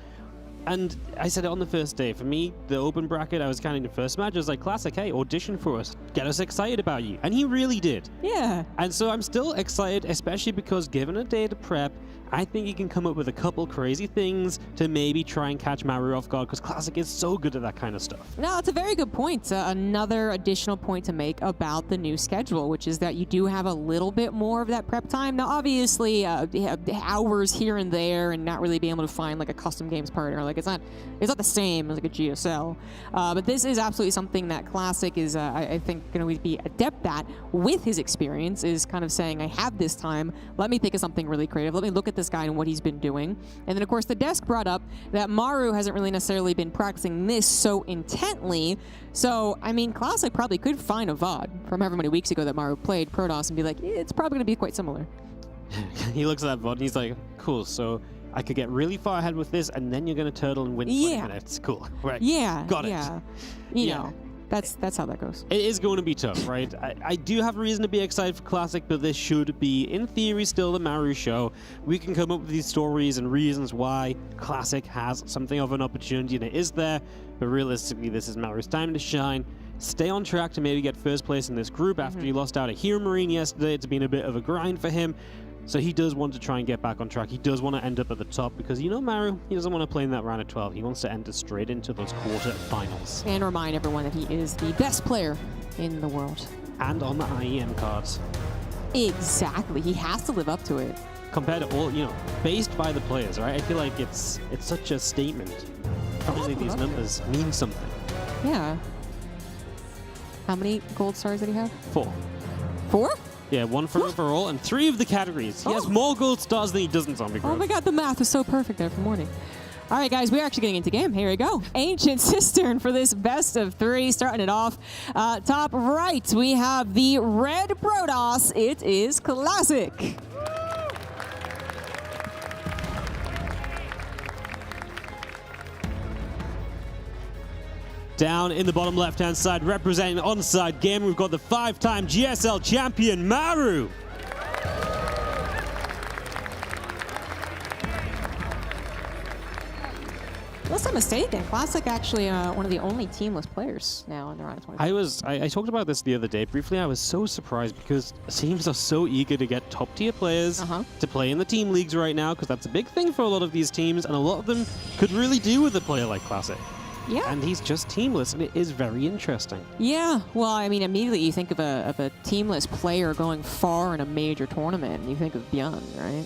And I said it on the first day. For me, the open bracket, I was counting the first match. I was like, Classic, hey, audition for us. Get us excited about you. And he really did. Yeah. And so I'm still excited, especially because given a day to prep, I think he can come up with a couple crazy things to maybe try and catch Maru off guard, because Classic is so good at that kind of stuff. No, it's a very good point. Another additional point to make about the new schedule, which is that you do have a little bit more of that prep time. Now, obviously, hours here and there, and not really being able to find like a custom games partner. Like it's not the same as like a GSL. But this is absolutely something that Classic is, I think, going to be adept at with his experience. Is kind of saying, I have this time. Let me think of something really creative. Let me look at this guy and what he's been doing. And then, of course, the desk brought up that Maru hasn't really necessarily been practicing this so intently. So, I mean, Classic probably could find a VOD from however many weeks ago that Maru played Protoss and be like, yeah, it's probably going to be quite similar. He looks at that VOD and he's like, cool, so I could get really far ahead with this, and then you're going to turtle and win 20 minutes. Cool. Right. Yeah. Got it. Yeah. You know. That's how that goes. It is going to be tough, right? I do have a reason to be excited for Classic, but this should be, in theory, still the Maru show. We can come up with these stories and reasons why Classic has something of an opportunity, and it is there, but realistically, this is Maru's time to shine. Stay on track to maybe get first place in this group after he lost out at Hero Marine yesterday. It's been a bit of a grind for him. So he does want to try and get back on track. He does want to end up at the top because, Maru, he doesn't want to play in that round of 12. He wants to enter straight into those quarterfinals. And remind everyone that he is the best player in the world. And on the IEM cards. Exactly. He has to live up to it. Compared to all, based by the players, right? I feel like it's such a statement. Obviously, these numbers mean something. Yeah. How many gold stars did he have? 4. 4? Yeah, 1 for overall and 3 of the categories. He has more gold stars than he does in Zombie Grove. Oh my god, the math is so perfect there for morning. All right, guys, we're actually getting into game. Here we go. Ancient Cistern for this best of 3, starting it off. Top right, we have the red Protoss. It is Classic. Down in the bottom left-hand side, representing Onside Game, we've got the 5-time GSL champion, Maru. Unless I'm mistaken, Classic actually one of the only teamless players now in the round of 20. I talked about this the other day briefly. I was so surprised because teams are so eager to get top-tier players to play in the team leagues right now, because that's a big thing for a lot of these teams, and a lot of them could really do with a player like Classic. Yeah. And he's just teamless, and it is very interesting. Yeah, well, I mean, immediately you think of a teamless player going far in a major tournament, and you think of Beyond, right?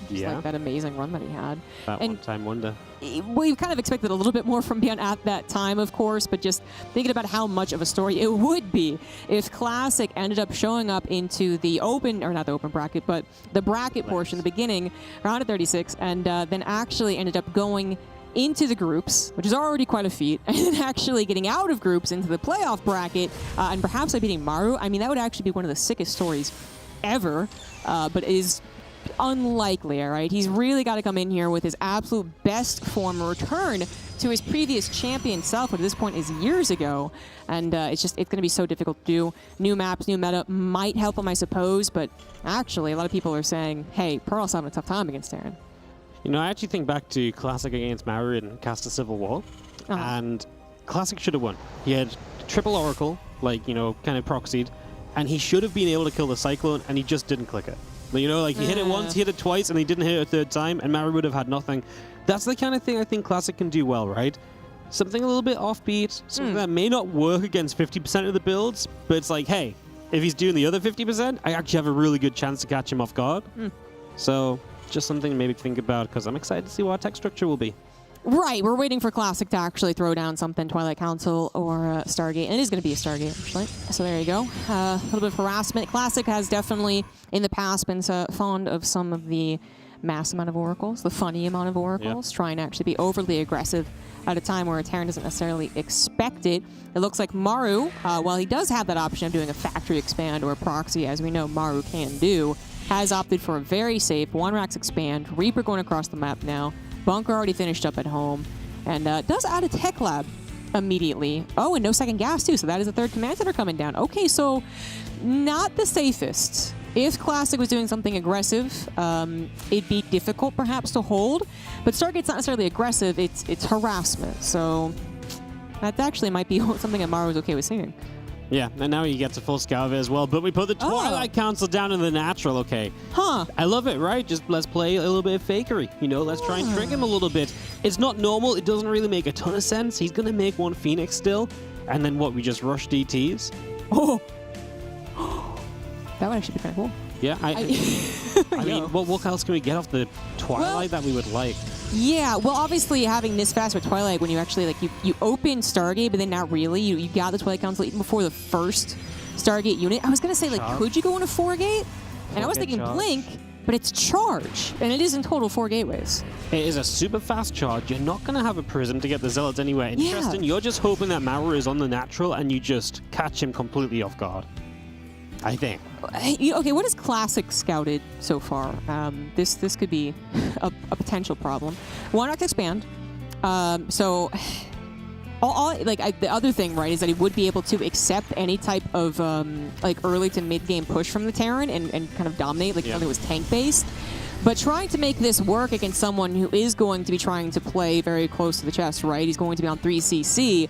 Just like that amazing run that he had. That one-time wonder. We kind of expected a little bit more from Beyond at that time, of course, but just thinking about how much of a story it would be if Classic ended up showing up into the open, or not the open bracket, but the bracket portion, the beginning, round of 36, and then actually ended up going into the groups, which is already quite a feat, and then actually getting out of groups into the playoff bracket, and perhaps by beating Maru. I mean, that would actually be one of the sickest stories ever, but is unlikely, all right? He's really got to come in here with his absolute best form, return to his previous champion self, which at this point is years ago, and it's going to be so difficult to do. New maps, new meta might help him, I suppose, but actually a lot of people are saying, hey, Pearl's having a tough time against Aaron. I actually think back to Classic against Maru in Cast of Civil War, and Classic should have won. He had triple Oracle, kind of proxied, and he should have been able to kill the Cyclone, and he just didn't click it. He hit it once, he hit it twice, and he didn't hit it a third time, and Maru would have had nothing. That's the kind of thing I think Classic can do well, right? Something a little bit offbeat, something that may not work against 50% of the builds, but it's like, hey, if he's doing the other 50%, I actually have a really good chance to catch him off guard. So just something to maybe think about, because I'm excited to see what our tech structure will be. Right, we're waiting for Classic to actually throw down something, Twilight Council or Stargate, and it is going to be a Stargate, actually. So there you go. A little bit of harassment. Classic has definitely, in the past, been fond of some of the mass amount of oracles, the funny amount of oracles, trying to actually be overly aggressive at a time where Terran doesn't necessarily expect it. It looks like Maru, while he does have that option of doing a factory expand or a proxy, as we know Maru can do, has opted for a very safe 1 Rax expand, Reaper going across the map now, Bunker already finished up at home, and does add a tech lab immediately. Oh, and no second gas too, so that is a third command center coming down. Okay, so not the safest. If Classic was doing something aggressive, it'd be difficult perhaps to hold, but Stargate's not necessarily aggressive, it's harassment, so that actually might be something that Maru's okay with seeing. Yeah, and now he gets a full scout of it as well. But we put the Twilight Council down in the natural, okay. Huh. I love it, right? Just let's play a little bit of fakery. You know, let's try and trick him a little bit. It's not normal. It doesn't really make a ton of sense. He's going to make one Phoenix still. And then what, we just rush DTs? Oh! That would actually be kind of cool. Yeah, I mean, what else can we get off the Twilight that we would like? Yeah, well, obviously having this fast with Twilight, when you actually, like, you open Stargate, but then not really. You got the Twilight Council even before the first Stargate unit. I was going to say, like, could you go into 4-gate? And I was thinking charge. Blink, but it's charge. And it is in total 4 gateways. It is a super fast charge. You're not going to have a prism to get the Zealots anywhere. Interesting. Yeah. You're just hoping that Maru is on the natural and you just catch him completely off guard. I think. Okay, what has Classic scouted so far? This could be a potential problem. Why not expand? The other thing, right, is that he would be able to accept any type of like early to mid game push from the Terran and kind of dominate, like something that was tank based. But trying to make this work against someone who is going to be trying to play very close to the chest, right? He's going to be on 3CC.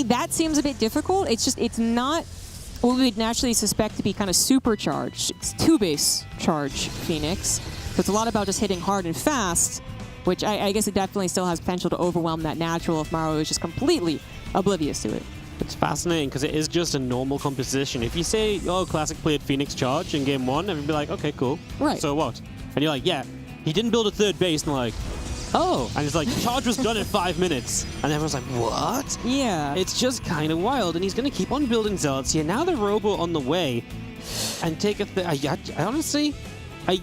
That seems a bit difficult. It's not what we would naturally suspect to be kind of supercharged. It's 2-base charge Phoenix. So it's a lot about just hitting hard and fast, which I guess it definitely still has potential to overwhelm that natural if Maru is just completely oblivious to it. It's fascinating because it is just a normal composition. If you say, oh, Classic played Phoenix Charge in game 1, everyone would be like, okay, cool. Right. So what? And you're like, yeah, he didn't build a 3rd base. And they're like, oh. And it's like, Charge was done in 5 minutes. And everyone's like, what? Yeah. It's just kind of wild. And he's going to keep on building Zealots here. Now the Robo on the way. And take a... I honestly, I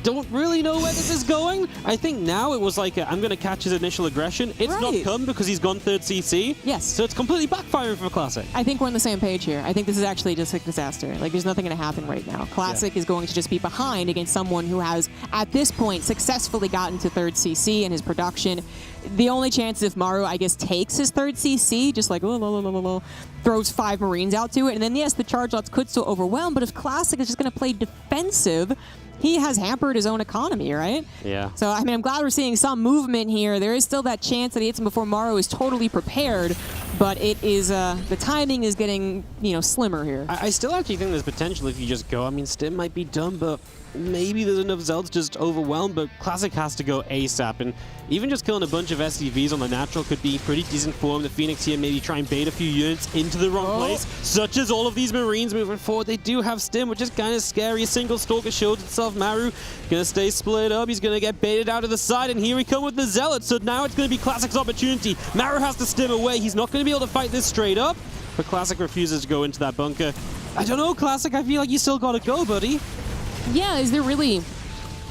don't really know where this is going. I think now it was like, I'm going to catch his initial aggression. It's not come because he's gone 3rd CC. Yes. So it's completely backfiring for Classic. I think we're on the same page here. I think this is actually just a disaster. Like, there's nothing going to happen right now. Classic is going to just be behind against someone who has, at this point, successfully gotten to 3rd CC in his production. The only chance if Maru, I guess, takes his 3rd CC, just like, throws 5 Marines out to it, and then, yes, the charge lots could still overwhelm, but if Classic is just going to play defensive, he has hampered his own economy, right? Yeah. So, I mean, I'm glad we're seeing some movement here. There is still that chance that he hits him before Maru is totally prepared, but it is, the timing is getting, slimmer here. I still actually think there's potential if you just go. I mean, Stim might be done, but maybe there's enough Zealots just overwhelmed, but Classic has to go ASAP, and even just killing a bunch of SCVs on the natural could be pretty decent for him. The Phoenix here maybe try and bait a few units into the wrong place, such as all of these Marines moving forward. They do have Stim, which is kind of scary. A single Stalker shows itself. Maru gonna stay split up. He's gonna get baited out of the side, and here we come with the Zealots. So now it's gonna be Classic's opportunity. Maru has to Stim away. He's not gonna be able to fight this straight up, but Classic refuses to go into that bunker. I don't know, Classic. I feel like you still gotta go, buddy. Yeah, is there really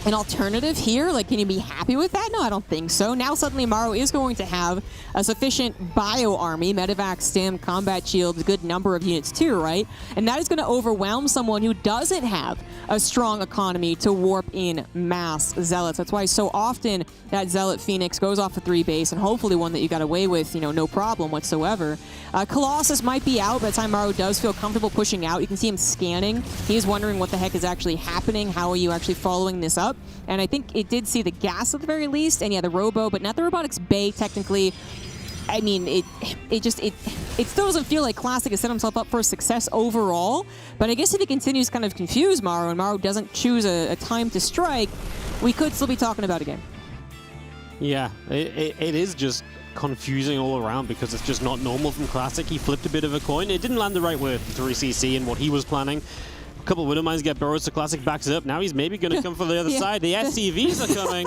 an alternative here? Like, can you be happy with that? No, I don't think so. Now suddenly Maru is going to have a sufficient bio army, medevac, stim, combat shields, a good number of units too, right? And that is going to overwhelm someone who doesn't have a strong economy to warp in mass Zealots. That's why so often that Zealot Phoenix goes off a 3-base, and hopefully one that you got away with, no problem whatsoever. Colossus might be out by the time Maru does feel comfortable pushing out. You can see him scanning. He's wondering what the heck is actually happening. How are you actually following this up? And I think it did see the gas at the very least, and yeah, the Robo, but not the Robotics Bay technically. I mean, it still doesn't feel like Classic has set himself up for success overall, but I guess if he continues to kind of confuse Maru and Maru doesn't choose a time to strike, we could still be talking about a game. Yeah, it is just confusing all around because it's just not normal from Classic. He flipped a bit of a coin. It didn't land the right way with 3CC and what he was planning. A couple of Widow Mines get burrowed, so Classic backs it up. Now he's maybe going to come for the other side. The SCVs are coming.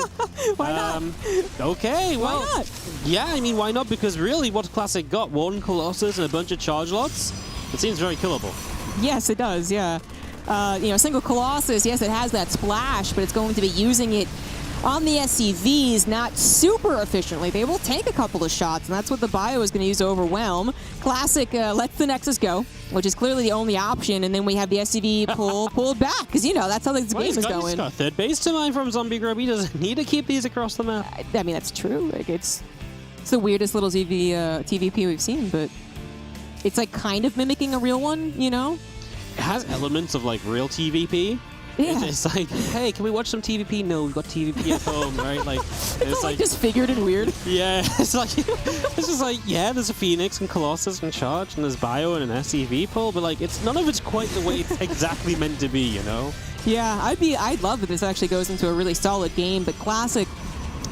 Why not? Okay, well, why not? Yeah, I mean, why not? Because really, what Classic got, 1 Colossus and a bunch of charge lots, it seems very killable. Yes, it does, yeah. Single Colossus, yes, it has that splash, but it's going to be using it on the SCVs, not super efficiently. They will take a couple of shots, and that's what the bio is going to use to overwhelm. Classic lets the Nexus go, which is clearly the only option, and then we have the SCV pulled back, because, that's how this game is going. He's got 3rd base to mine from Zombie Grub. He doesn't need to keep these across the map. I mean, that's true. Like, It's the weirdest little TVP we've seen, but it's like kind of mimicking a real one, you know? It has elements of like real TVP. Yeah. It's like, hey, can we watch some TVP? No, we've got TVP at home, right? Like, it's like disfigured and weird. Yeah, it's like it's just like, yeah, there's a Phoenix and Colossus and Charge and there's Bio and an SCV pull, but like none of it's quite the way it's exactly meant to be, you know? Yeah, I'd love that this actually goes into a really solid game, but Classic,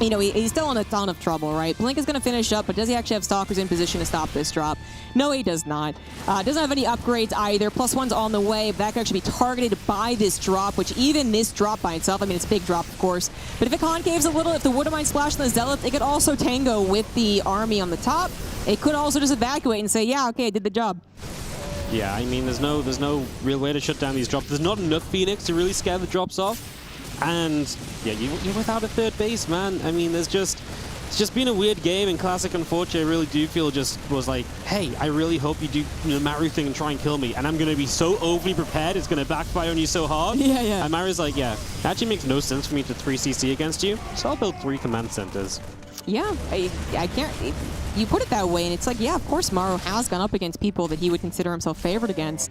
you know, he's still in a ton of trouble, right? Blink is going to finish up, but does he actually have Stalkers in position to stop this drop? No, he does not. Doesn't have any upgrades either. +1's on the way, but that could actually be targeted by this drop, which even this drop by itself, I mean, it's a big drop, of course. But if it concaves a little, if the Wood of Mine splash on the Zealot, it could also tango with the army on the top. It could also just evacuate and say, yeah, okay, I did the job. Yeah, I mean, there's no real way to shut down these drops. There's not enough Phoenix to really scare the drops off. And yeah, you're without a third base, man. I mean, it's just been a weird game, and Classic, unfortunately, I really do feel just was like, hey, I really hope you do the Maru thing and try and kill me, and I'm going to be so overly prepared, it's going to backfire on you so hard. Yeah. And Maru's like, yeah, it actually makes no sense for me to 3CC against you, so I'll build 3 command centers. Yeah, I can't. You put it that way, and it's like, yeah, of course, Maru has gone up against people that he would consider himself favored against,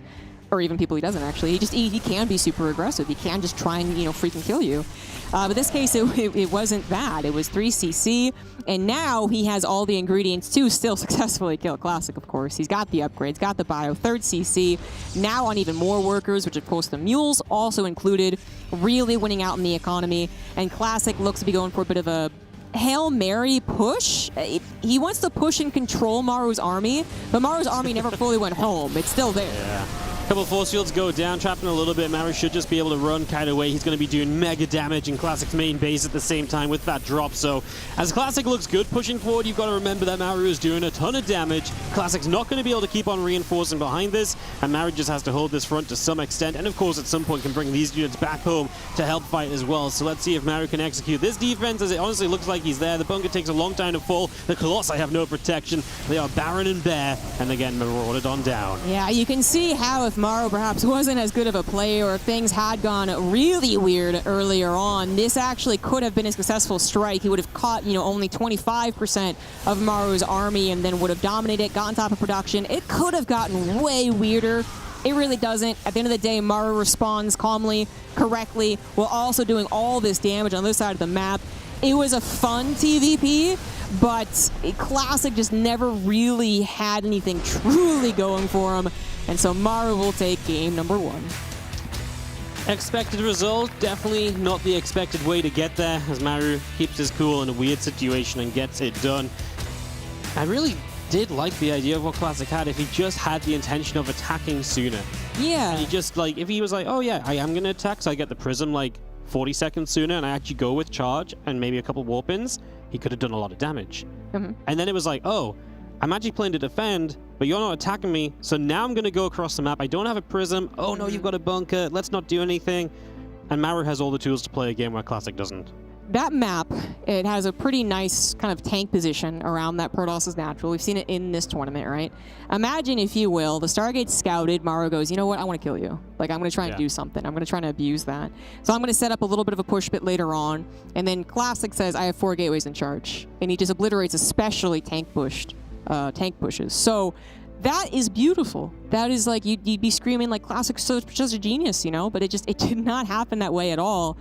or even people he doesn't actually. He can be super aggressive. He can just try and, you know, freaking kill you. But this case, it wasn't that. It was 3CC, and now he has all the ingredients to still successfully kill Classic, of course. He's got the upgrades, got the bio, 3rd CC, now on even more workers, which of course the mules also included, really winning out in the economy, and Classic looks to be going for a bit of a Hail Mary push. He wants to push and control Maru's army, but Maru's army never fully went home. It's still there. Yeah. Couple of force fields go down, trapping a little bit. Maru should just be able to run kind of away. He's going to be doing mega damage in Classic's main base at the same time with that drop. So as Classic looks good pushing forward, you've got to remember that Maru is doing a ton of damage. Classic's not going to be able to keep on reinforcing behind this, and Maru just has to hold this front to some extent, and of course at some point can bring these units back home to help fight as well. So let's see if Maru can execute this defense, as it honestly looks like he's there. The bunker takes a long time to fall. The Colossi have no protection. They are barren and bare, and again marauded on down. Yeah, you can see how if Maru perhaps wasn't as good of a player, or if things had gone really weird earlier on, this actually could have been a successful strike. He would have caught, you know, only 25% of Maru's army and then would have dominated, gotten top of production. It could have gotten way weirder. It really doesn't. At the end of the day, Maru responds calmly, correctly, while also doing all this damage on this side of the map. It was a fun TVP, but Classic just never really had anything truly going for him. And so Maru will take game number 1. Expected result, definitely not the expected way to get there, as Maru keeps his cool in a weird situation and gets it done. I really did like the idea of what Classic had if he just had the intention of attacking sooner. Yeah. And he just, like, if he was like, oh yeah, I am going to attack, so I get the Prism, like, 40 seconds sooner, and I actually go with Charge and maybe a couple warp-ins, he could have done a lot of damage. Mm-hmm. And then it was like, oh, I'm actually playing to defend, but you're not attacking me, so now I'm going to go across the map. I don't have a Prism. Oh no, you've got a bunker. Let's not do anything. And Maru has all the tools to play a game where Classic doesn't. That map, it has a pretty nice kind of tank position around that Protoss' natural. We've seen it in this tournament, right? Imagine, if you will, the Stargate's scouted. Maru goes, you know what? I want to kill you. Like, I'm going to try and do something. I'm going to try and abuse that. So I'm going to set up a little bit of a push bit later on. And then Classic says, I have 4 gateways in charge. And he just obliterates especially tank pushes. So that is beautiful. That is like, you'd be screaming like Classic's just a genius, you know? But it did not happen that way at all.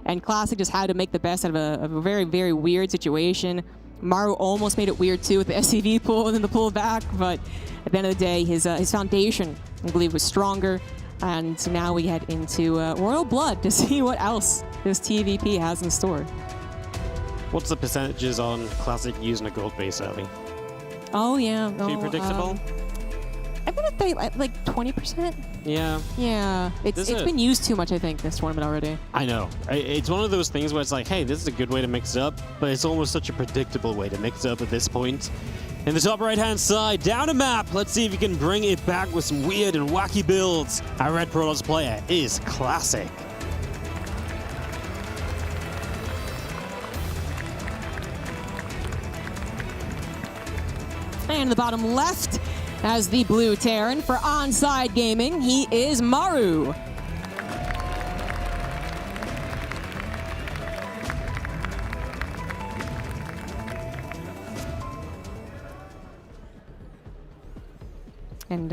And Classic just had to make the best out of a very, very weird situation. Maru almost made it weird too with the SCV pull and then the pull back, but at the end of the day, his foundation, I believe, was stronger. And now we head into Royal Blood to see what else this TVP has in store. What's the percentages on Classic using a gold base early? Oh yeah. Too predictable? I'm gonna say like 20%. Yeah. Yeah. It's been used too much, I think, this tournament already. I know. It's one of those things where it's like, hey, this is a good way to mix it up, but it's almost such a predictable way to mix it up at this point. In the top right-hand side, down a map. Let's see if you can bring it back with some weird and wacky builds. Our Red Protoss player is Classic. And the bottom left has the blue Terran for Onside Gaming. He is Maru. And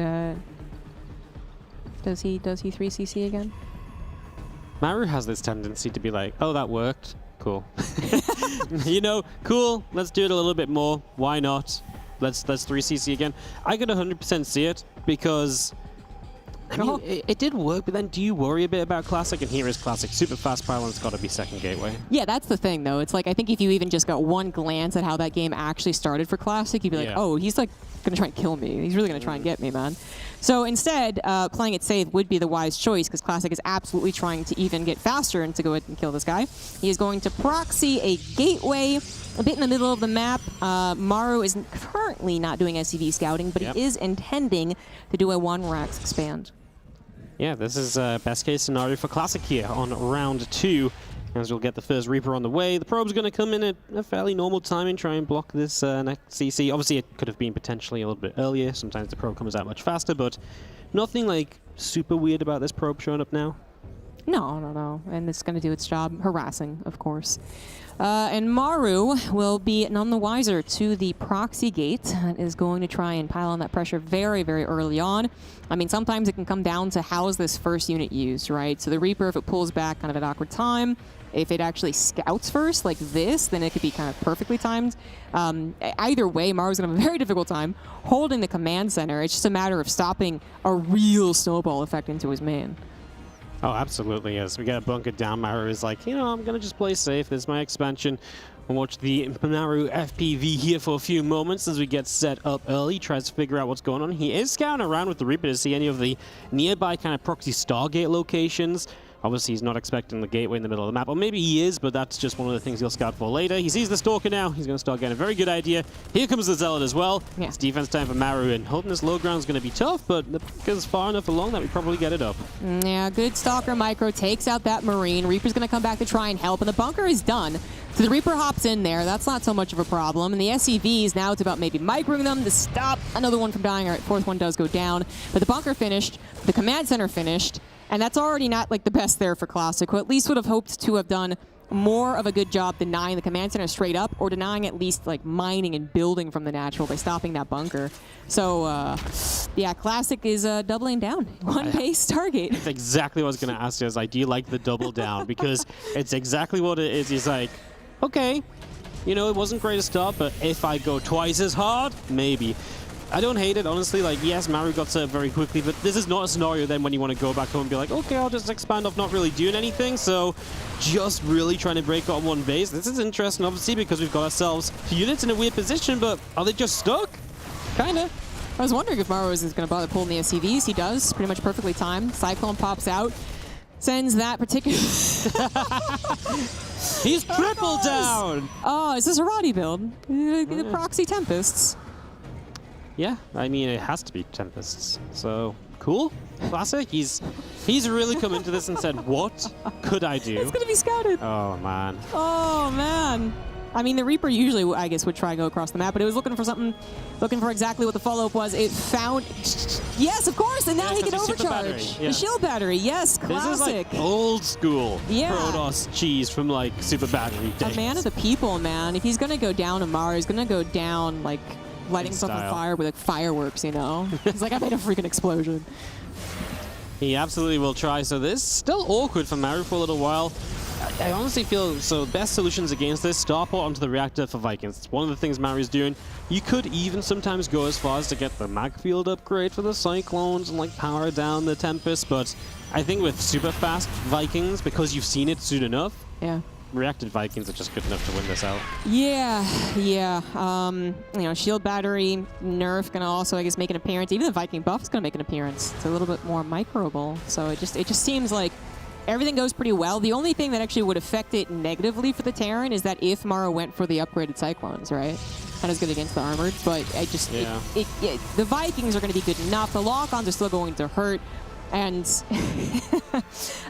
does he 3CC again? Maru has this tendency to be like, oh, that worked. Cool. You know, cool. Let's do it a little bit more. Why not? Let's 3CC again. I could 100% see it because I mean, it did work, but then do you worry a bit about Classic? And here is Classic. Super fast pylon's got to be second gateway. Yeah, that's the thing, though. It's like, I think if you even just got one glance at how that game actually started for Classic, you'd be like, oh, he's like going to try and kill me. He's really going to try and get me, man. So instead, playing it safe would be the wise choice, because Classic is absolutely trying to even get faster and to go ahead and kill this guy. He is going to proxy a gateway a bit in the middle of the map. Maru is currently not doing SCV scouting, but he is intending to do a 1-Rax expand. Yeah, this is best case scenario for Classic here on round 2. As we'll get the first Reaper on the way. The probe's going to come in at a fairly normal time and try and block this next CC. Obviously, it could have been potentially a little bit earlier. Sometimes the probe comes out much faster, but nothing like super weird about this probe showing up now. No. And it's going to do its job, harassing, of course. And Maru will be none the wiser to the proxy gate and is going to try and pile on that pressure very, very early on. I mean, sometimes it can come down to how's this first unit used, right? So the Reaper, if it pulls back kind of at awkward time, if it actually scouts first, like this, then it could be kind of perfectly timed. Either way, Maru's going to have a very difficult time holding the command center. It's just a matter of stopping a real snowball effect into his main. Oh, absolutely, yes. We got bunkered down. Maru is like, you know, I'm going to just play safe. This is my expansion. We'll watch the Maru FPV here for a few moments as we get set up early. Tries to figure out what's going on. He is scouting around with the Reaper to see any of the nearby kind of proxy Stargate locations. Obviously, he's not expecting the gateway in the middle of the map. Or maybe he is, but that's just one of the things he'll scout for later. He sees the Stalker now. He's going to start getting a very good idea. Here comes the Zealot as well. Yeah. It's defense time for Maru, and holding this low ground is going to be tough, but because far enough along that we probably get it up. Yeah, good Stalker micro takes out that Marine. Reaper's going to come back to try and help, and the bunker is done. So the Reaper hops in there. That's not so much of a problem. And the SCVs, now it's about maybe microing them to stop another one from dying. All right, fourth one does go down. But the bunker finished. The command center finished. And that's already not like the best there for Classic, who at least would have hoped to have done more of a good job denying the command center straight up, or denying at least like mining and building from the natural by stopping that bunker. So yeah, Classic is doubling down. One base target. That's exactly what I was going to ask you. I was like, do you like the double down? Because it's exactly what it is. He's like, okay, you know, it wasn't great to start, but if I go twice as hard, maybe. I don't hate it, honestly. Like, yes, Maru got served very quickly, but this is not a scenario then when you want to go back home and be like, okay, I'll just expand off not really doing anything. So just really trying to break on one base. This is interesting, obviously, because we've got ourselves units in a weird position, but are they just stuck? Kinda. I was wondering if Maru is going to bother pulling the SCVs. He does, pretty much perfectly timed. Cyclone pops out, sends that particular... He's triple down! Oh, is this a Roddy build? The Proxy Tempests. Yeah, I mean, it has to be Tempests. So, cool. Classic. He's really come into this and said, what could I do? It's going to be scouted. Oh, man. Oh, man. I mean, the Reaper usually, I guess, would try and go across the map, but it was looking for something, looking for exactly what the follow-up was. It found... Yes, of course, and now he can overcharge. The shield battery, yes, Classic. This is like old school Protoss cheese from like Super Battery days. A man of the people, man. If he's going to go down Amara, he's going to go down, like, lighting stuff on fire with like fireworks, you know? He's like, I made a freaking explosion. He absolutely will try. So this is still awkward for Maru for a little while. I honestly feel, so best solutions against this, starport onto the reactor for Vikings. It's one of the things Maru's doing. You could even sometimes go as far as to get the mag field upgrade for the Cyclones and like power down the Tempest, but I think with super fast Vikings, because you've seen it soon enough, reacted Vikings are just good enough to win this out. Yeah. You know, shield battery, nerf gonna also, I guess, make an appearance. Even the Viking buff is gonna make an appearance. It's a little bit more microable. So it just seems like everything goes pretty well. The only thing that actually would affect it negatively for the Terran is that if Mara went for the upgraded Cyclones, right? Kind of good against the armored, but I just, the Vikings are gonna be good enough. The lock-ons are still going to hurt. And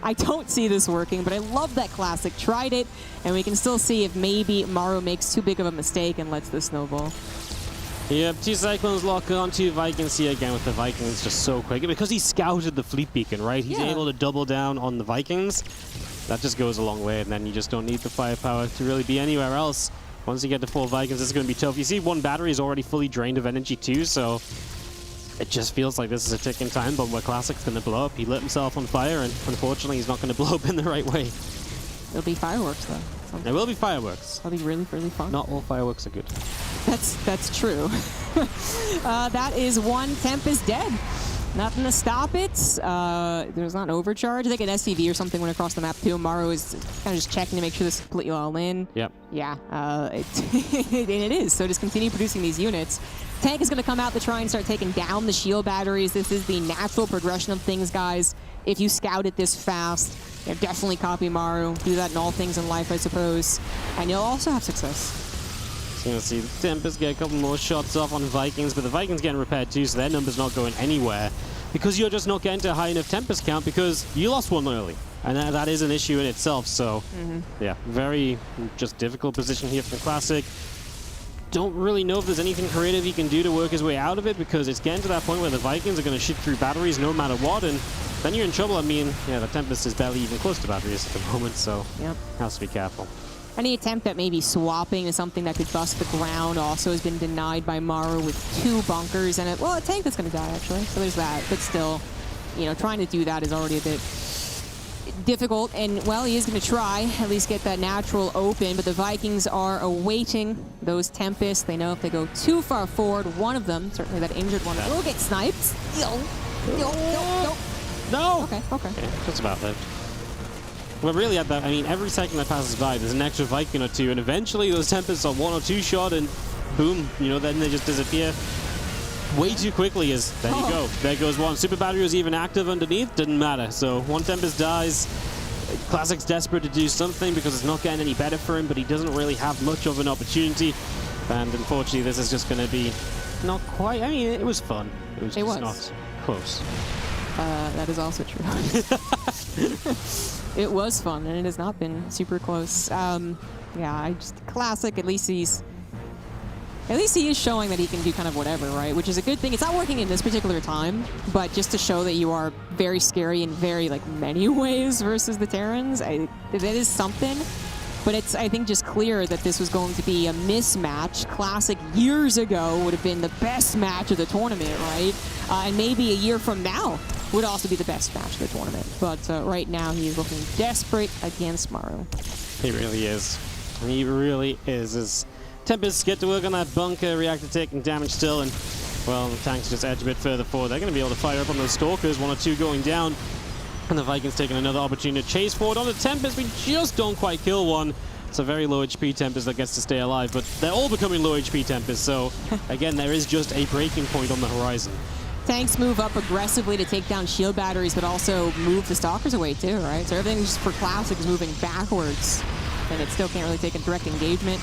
I don't see this working, but I love that Classic tried it, and we can still see if maybe Maru makes too big of a mistake and lets this snowball. Yep, 2 Cyclones lock on, 2 Vikings here again with the Vikings just so quick. Because he scouted the fleet beacon, right? He's able to double down on the Vikings. That just goes a long way, and then you just don't need the firepower to really be anywhere else. Once you get to 4 Vikings, it's going to be tough. You see 1 battery is already fully drained of energy too, so it just feels like this is a ticking time bomb where Classic's going to blow up. He lit himself on fire, and unfortunately, he's not going to blow up in the right way. There'll be fireworks, though. There will be fireworks. That'll be really, really fun. Not all fireworks are good. That's true. That is one Tempest dead. Nothing to stop it. There's not an overcharge. I think an SCV or something went across the map too. Maru is kind of just checking to make sure this is completely all in. Yep. Yeah, and it is. So just continue producing these units. Tank is going to come out to try and start taking down the shield batteries. This is the natural progression of things, guys. If you scout it this fast, you know, definitely copy Maru. Do that in all things in life, I suppose. And you'll also have success. So you'll see the Tempest get a couple more shots off on Vikings, but the Vikings getting repaired too, so their number's not going anywhere. Because you're just not getting to a high enough Tempest count because you lost one early. And that is an issue in itself, so yeah, very just difficult position here for the Classic. Don't really know if there's anything creative he can do to work his way out of it, because it's getting to that point where the Vikings are going to shoot through batteries no matter what, and then you're in trouble. I mean, yeah, the Tempest is barely even close to batteries at the moment, so has to be careful. Any attempt at maybe swapping to something that could bust the ground also has been denied by Maru with 2 bunkers and a tank that's going to die, actually. So there's that. But still, you know, trying to do that is already a bit difficult. And, well, he is going to try, at least get that natural open. But the Vikings are awaiting those Tempests. They know if they go too far forward, one of them, certainly that injured one, will get sniped. No! Okay. That's about it. Well, really, at that, I mean, every second that passes by, there's an extra Viking or 2, and eventually those Tempests are 1 or 2 shot, and boom, you know, then they just disappear way too quickly. As there you go, there goes one. Super Battery was even active underneath, didn't matter. So one Tempest dies. Classic's desperate to do something because it's not getting any better for him, but he doesn't really have much of an opportunity. And unfortunately, this is just going to be not quite. I mean, it was fun. It was just not close. That is also true. It was fun, and it has not been super close. Yeah, Classic. At least he is showing that he can do kind of whatever, right? Which is a good thing. It's not working in this particular time, but just to show that you are very scary in very many ways versus the Terrans, that is something. But it's, I think, just clear that this was going to be a mismatch. Classic years ago would have been the best match of the tournament, right? And maybe a year from now would also be the best match of the tournament. But right now, he is looking desperate against Maru. He really is. He really is. As Tempests get to work on that bunker, Reactor taking damage still, and, well, the tanks just edge a bit further forward. They're going to be able to fire up on those Stalkers, 1 or 2 going down. And the Vikings taking another opportunity to chase forward on the Tempest. We just don't quite kill one. It's a very low HP Tempest that gets to stay alive, but they're all becoming low HP Tempests, so again, there is just a breaking point on the horizon. Tanks move up aggressively to take down shield batteries, but also move the Stalkers away too, right? So everything just for Classic is moving backwards, and it still can't really take a direct engagement.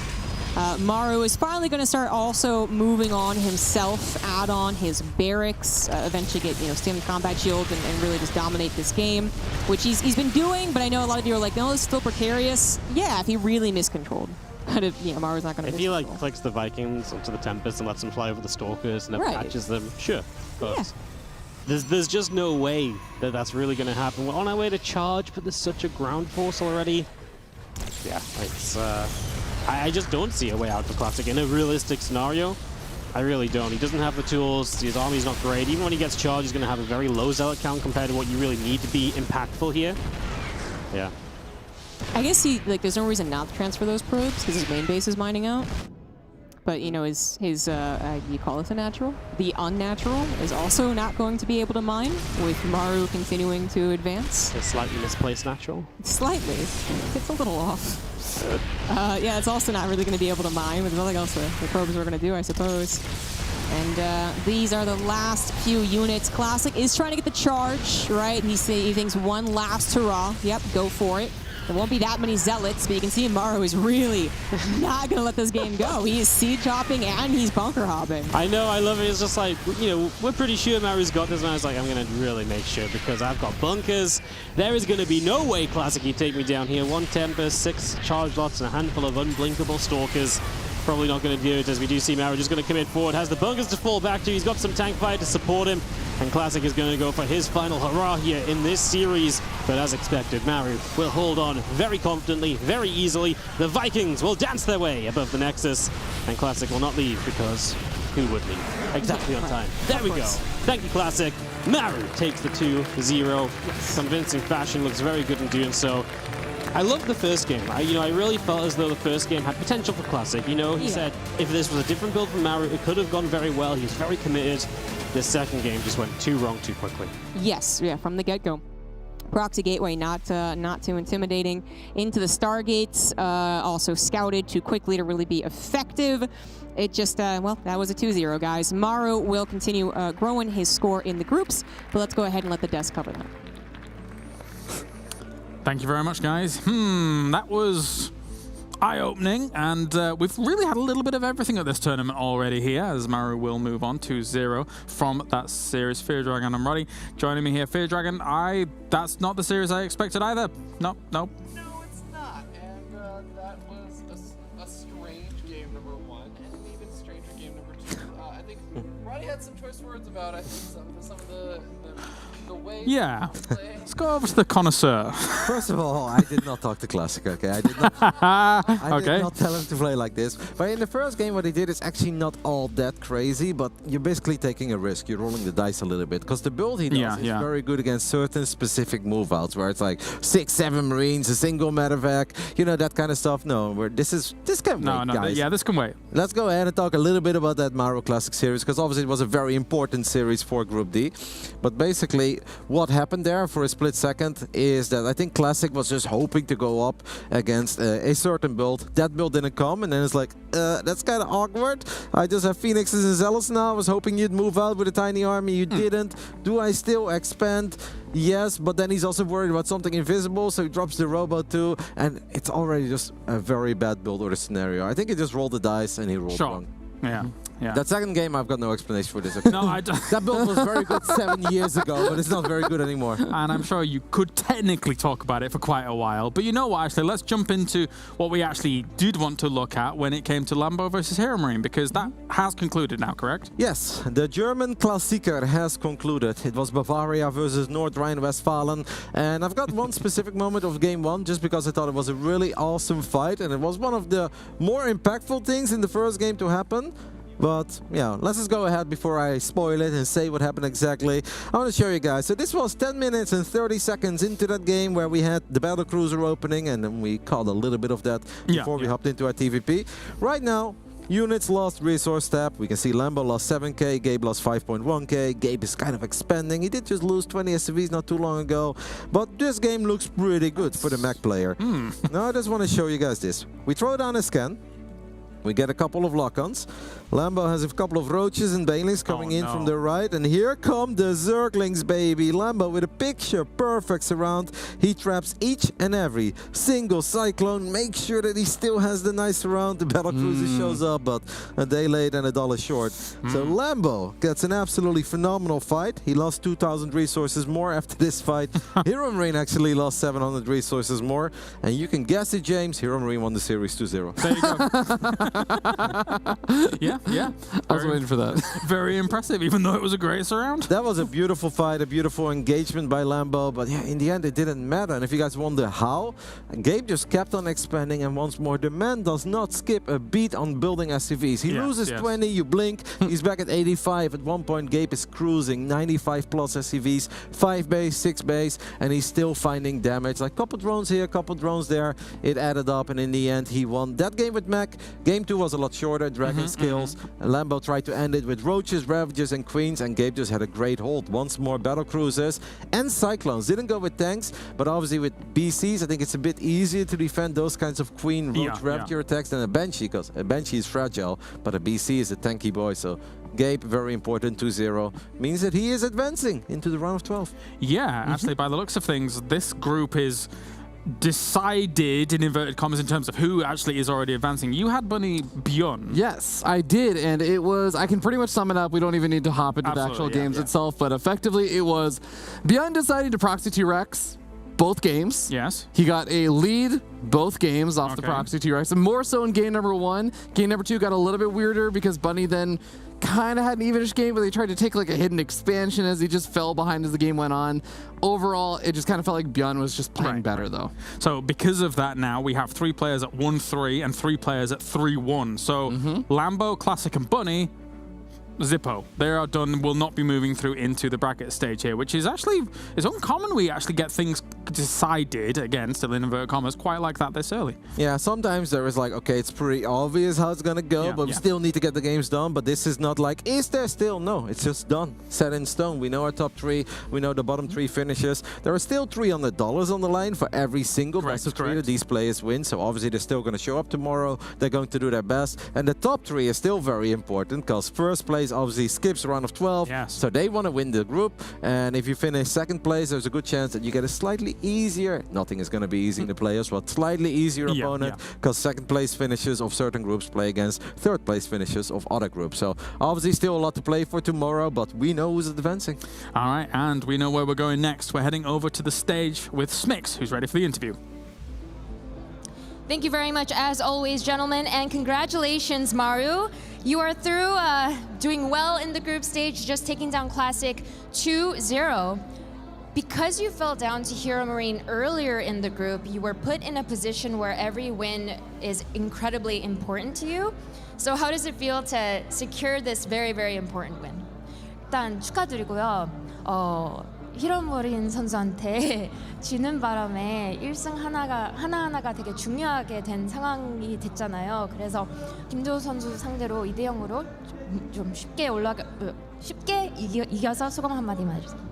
Maru is finally going to start also moving on himself, add on his barracks, eventually get, standard combat shield and really just dominate this game, which he's been doing, but I know a lot of you are like, no, it's still precarious. Yeah, if he really miscontrolled. But if, Maru's not going to If he clicks the Vikings onto the Tempest and lets them fly over the Stalkers and then catches them, sure, but there's just no way that that's really going to happen. We're on our way to charge, but there's such a ground force already. Yeah, it's... I just don't see a way out for Classic in a realistic scenario. I really don't. He doesn't have the tools. His army's not great. Even when he gets charged, he's going to have a very low zealot count compared to what you really need to be impactful here. Yeah. I guess there's no reason not to transfer those probes because his main base is mining out. But, his you call it a natural? The unnatural is also not going to be able to mine with Maru continuing to advance. A slightly misplaced natural? Slightly. It's a little off. Yeah, it's also not really going to be able to mine, but there's nothing else the probes are going to do, I suppose. And these are the last few units. Classic is trying to get the charge, right? He thinks one last hurrah. Yep, go for it. There won't be that many zealots, but you can see Maru is really not going to let this game go. He is siege hopping and he's bunker hopping. I know, I love it. It's just like, we're pretty sure Maru's got this, and I was like, I'm going to really make sure because I've got bunkers. There is going to be no way Classic can take me down here. 1 Tempest, 6 charge lots, and a handful of unblinkable Stalkers. Probably not going to do it, as we do see Maru just going to commit forward. Has the bunkers to fall back to. He's got some tank fire to support him. And Classic is going to go for his final hurrah here in this series. But as expected, Maru will hold on very confidently, very easily. The Vikings will dance their way above the Nexus. And Classic will not leave because who would leave? Exactly on time. There we go. Thank you, Classic. Maru takes the 2-0. Convincing fashion, looks very good in doing so. I loved the first game. I really felt as though the first game had potential for Classic. He said if this was a different build from Maru, it could have gone very well. He was very committed. The second game just went too wrong too quickly. Yes, yeah, from the get-go. Proxy Gateway not too intimidating. Into the Stargates, also scouted too quickly to really be effective. It just, well, that was a 2-0, guys. Maru will continue growing his score in the groups, but let's go ahead and let the desk cover that. Thank you very much, guys. That was eye-opening, and we've really had a little bit of everything at this tournament already here, as Maru will move on 2-0 from that series. Fear Dragon and Roddy joining me here. Fear Dragon, that's not the series I expected either. Nope. No, it's not, and that was a strange game number 1, and an even stranger game number 2. I think Roddy had some choice words about, I think, some of the way. Yeah. Let's go over to the connoisseur. First of all, I did not talk to Classic, okay? I did not tell him to play like this. But in the first game, what he did is actually not all that crazy, but you're basically taking a risk. You're rolling the dice a little bit, because the build he does is very good against certain specific move outs, where it's like 6-7 Marines, a single medevac, that kind of stuff. No, this can wait, guys. Yeah, this can wait. Let's go ahead and talk a little bit about that Maru Classic series, because obviously it was a very important series for Group D. But basically, what happened there for a split second is that I think Classic was just hoping to go up against a certain build. That build didn't come, and then it's like, that's kind of awkward. I just have Phoenixes and Zealots now. I was hoping you'd move out with a tiny army. You didn't. Do I still expand? Yes, but then he's also worried about something invisible, so he drops the robot too, and it's already just a very bad build order scenario. I think he just rolled the dice and he rolled wrong. Yeah. That second game, I've got no explanation for this. Okay? No, I don't. That build was very good 7 years ago, but it's not very good anymore. And I'm sure you could technically talk about it for quite a while. But you know what, actually, let's jump into what we actually did want to look at when it came to Lambo versus Hero Marine, because that has concluded now, correct? Yes, the German Klassiker has concluded. It was Bavaria versus North Rhine-Westphalen. And I've got one specific moment of game 1, just because I thought it was a really awesome fight. And it was one of the more impactful things in the first game to happen. But yeah, let's just go ahead before I spoil it and say what happened exactly. I want to show you guys. So this was 10 minutes and 30 seconds into that game, where we had the battle cruiser opening, and then we caught a little bit of that before we hopped into our TVP. Right now, units lost resource tap. We can see Lambo lost 7k, Gabe lost 5.1k. Gabe is kind of expanding. He did just lose 20 SCVs not too long ago. But this game looks pretty good for the Mac player. Now I just want to show you guys this. We throw down a scan. We get a couple of lock-ons. Lambo has a couple of roaches and banelings coming in from the right. And here come the Zerglings, baby. Lambo with a picture-perfect surround. He traps each and every single Cyclone. Make sure that he still has the nice surround. The battle cruiser shows up, but a day late and $1 short. So Lambo gets an absolutely phenomenal fight. He lost 2,000 resources more after this fight. Hero Marine actually lost 700 resources more. And you can guess it, James. Hero Marine won the series 2-0. There you go. Yeah. I was waiting for that. Very impressive, even though it was a great surround. That was a beautiful fight, a beautiful engagement by Lambo, but yeah, in the end it didn't matter. And if you guys wonder how, Gabe just kept on expanding, and once more, the man does not skip a beat on building SCVs. He loses 20, you blink, he's back at 85. At one point, Gabe is cruising 95 plus SCVs, 5 base, 6 base, and he's still finding damage. Like couple drones here, couple drones there. It added up, and in the end, he won that game with Mac. Game 2 was a lot shorter, Dragon skills. And Lambo tried to end it with Roaches, Ravagers, and Queens, and Gabe just had a great hold. Once more, Battle Cruisers and Cyclones. Didn't go with tanks, but obviously with BCs, I think it's a bit easier to defend those kinds of Queen, Roach, Ravager attacks than a Banshee, because a Banshee is fragile, but a BC is a tanky boy, so Gabe, very important, 2-0. Means that he is advancing into the round of 12. Yeah, actually, by the looks of things, this group is decided, in inverted commas, in terms of who actually is already advancing. You had Bunny Bjorn. Yes, I did, and it was, I can pretty much sum it up. We don't even need to hop into the actual games itself, but effectively it was Bjorn deciding to proxy T-Rex both games. Yes. He got a lead both games off the proxy T-Rex, and more so in game number 1. Game number 2 got a little bit weirder because Bunny then kind of had an evenish game, but they tried to take like a hidden expansion as he just fell behind as the game went on. Overall, it just kind of felt like Bjorn was just playing better, though. So because of that now, we have 3 players at 1-3 and 3 players at 3-1. So Lambo, Classic, and Bunny Zippo. They are done, will not be moving through into the bracket stage here, which is actually, it's uncommon we actually get things decided, again, still in inverted commas, quite like that this early. Yeah, sometimes there is like, okay, it's pretty obvious how it's gonna go, but we still need to get the games done. But this is not like, is there still? No, it's just done, set in stone. We know our top 3, we know the bottom 3 finishes. There are still $300 on the line for every single best of 3 that these players win, so obviously they're still gonna show up tomorrow, they're going to do their best, and the top 3 is still very important, because first place obviously skips a round of 12, so they want to win the group, and if you finish second place, there's a good chance that you get a slightly easier, nothing is going to be easy in the playoffs, but slightly easier opponent, because second place finishers of certain groups play against third place finishers of other groups. So obviously still a lot to play for tomorrow, but we know who's advancing. All right, and we know where we're going next. We're heading over to the stage with Smix, who's ready for the interview. Thank you very much, as always, gentlemen, and congratulations, Maru. You are through, doing well in the group stage, just taking down Classic 2-0. Because you fell down to Hero Marine earlier in the group, you were put in a position where every win is incredibly important to you. So how does it feel to secure this very, very important win? 일단 축하드리고요. 히로머린 선수한테 지는 바람에 1승 하나하나가 되게 중요하게 된 상황이 됐잖아요. 그래서 김도호 선수 상대로 2대0으로 좀 쉽게 이겨서 소감 한마디만 해주세요.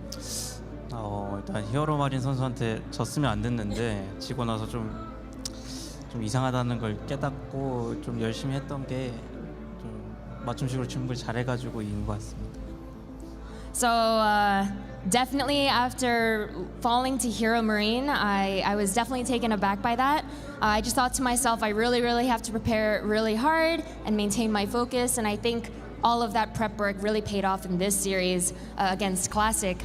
일단 히어로마린 선수한테 졌으면 안 됐는데 지고 나서 좀 이상하다는 걸 깨닫고 좀 열심히 했던 게 좀 맞춤식으로 준비를 잘해가지고 이긴 것 같습니다. So definitely after falling to Hero Marine, I was definitely taken aback by that. I just thought to myself, I really, really have to prepare really hard and maintain my focus, and I think all of that prep work really paid off in this series against Classic.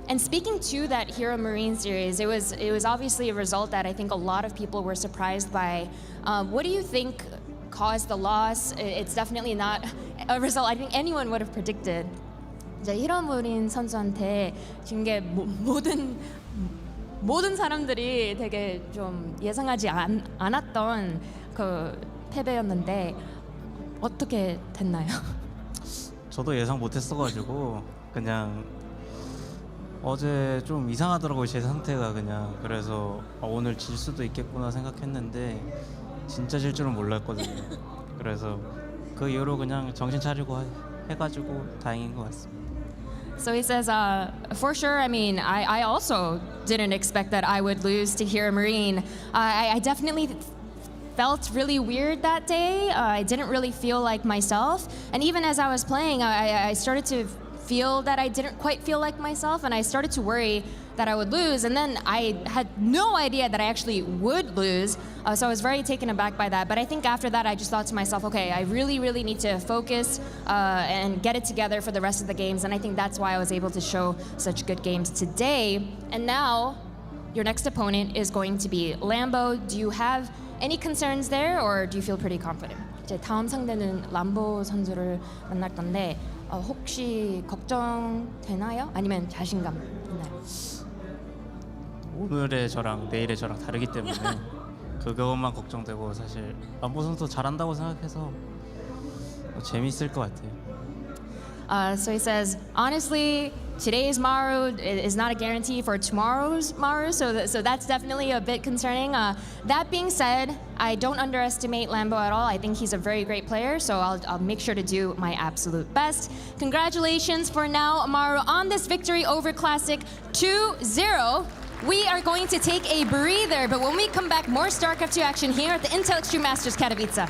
And speaking to that Hero Marine series, it was obviously a result that I think a lot of people were surprised by. What do you think caused the loss? It's definitely not a result I think anyone would have predicted. 이제 히로무린 선수한테 진 게 모든 사람들이 되게 좀 예상하지 않았던 그 패배였는데 어떻게 됐나요? 저도 예상 못했어가지고 그냥 어제 좀 이상하더라고요, 제 상태가. 그냥 그래서 오늘 질 수도 있겠구나 생각했는데 진짜 질 줄은 몰랐거든요. 그래서 그 이후로 그냥 정신 차리고 해가지고 다행인 것 같습니다. So he says, for sure, I mean, I also didn't expect that I would lose to Hero Marine. I definitely felt really weird that day. I didn't really feel like myself. And even as I was playing, I started to feel that I didn't quite feel like myself, and I started to worry that I would lose. And then I had no idea that I actually would lose. So I was very taken aback by that. But I think after that, I just thought to myself, okay, I really, really need to focus and get it together for the rest of the games. And I think that's why I was able to show such good games today. And now, your next opponent is going to be Lambo. Do you have any concerns there, or do you feel pretty confident? 이제 다음 상대는 람보 선수를 만날 건데 혹시 걱정되나요? 아니면 자신감 있나요? 오늘의 저랑 내일의 저랑 다르기 때문에 그것만 걱정되고, 사실 람보 선수 잘한다고 생각해서 재밌을 것 같아요. So he says, honestly, today's Maru is not a guarantee for tomorrow's Maru, so that's definitely a bit concerning. That being said, I don't underestimate Lambo at all. I think he's a very great player, so I'll make sure to do my absolute best. Congratulations for now, Maru, on this victory over Classic 2-0. We are going to take a breather, but when we come back, more StarCraft 2 action here at the Intel Extreme Masters Katowice.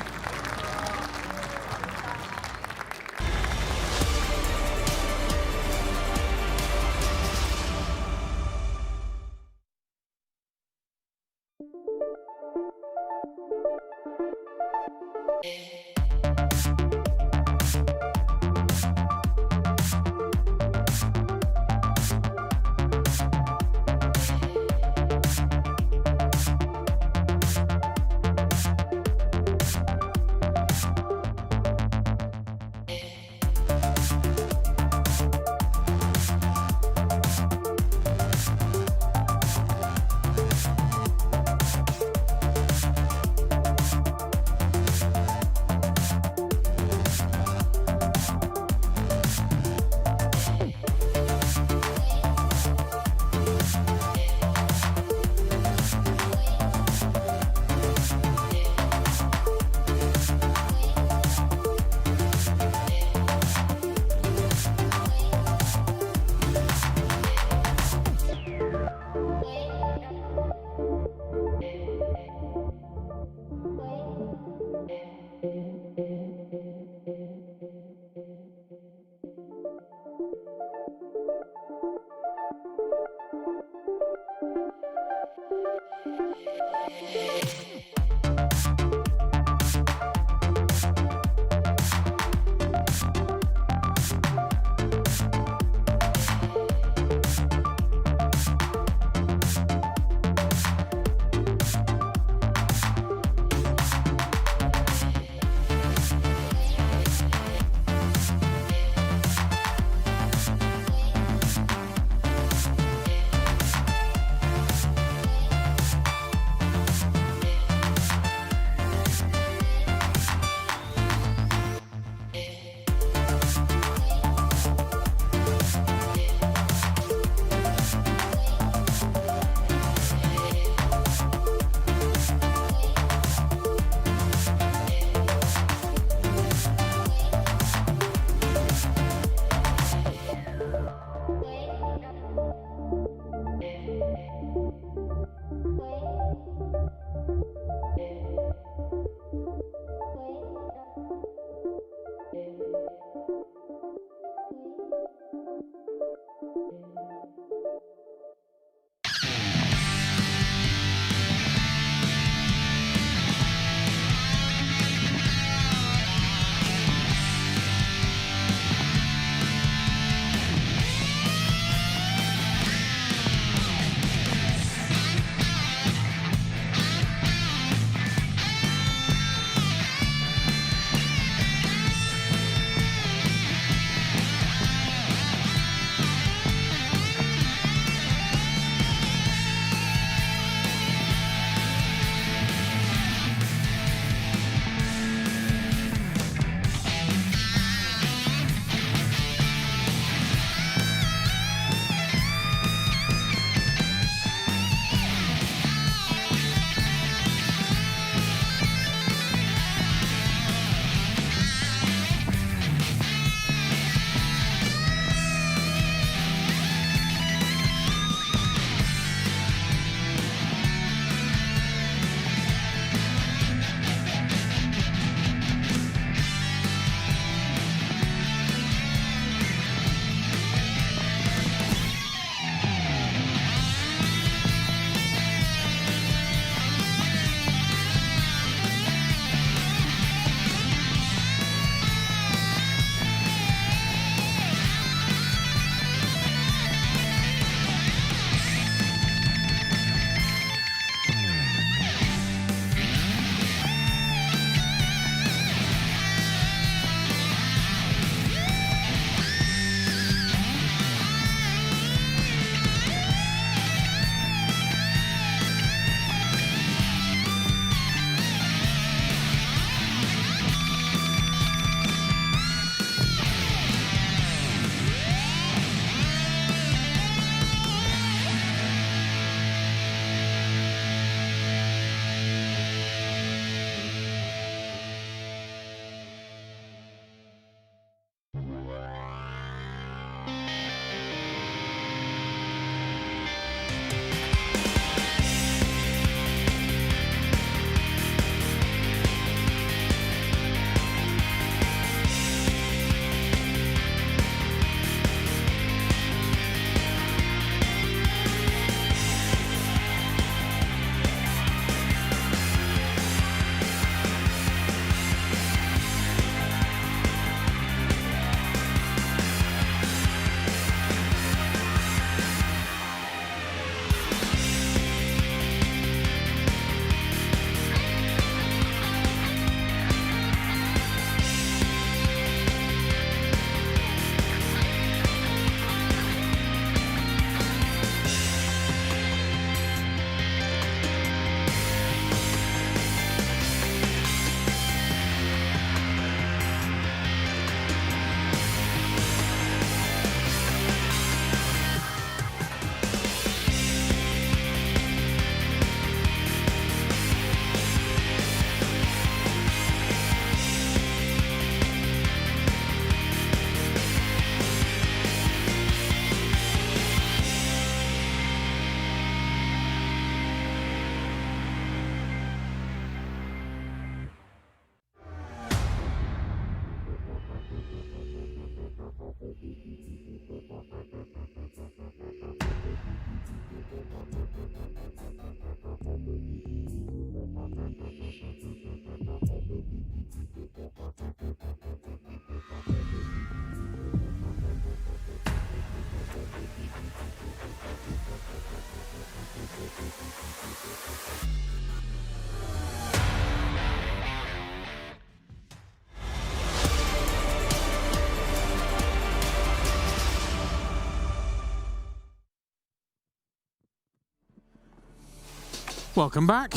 Welcome back.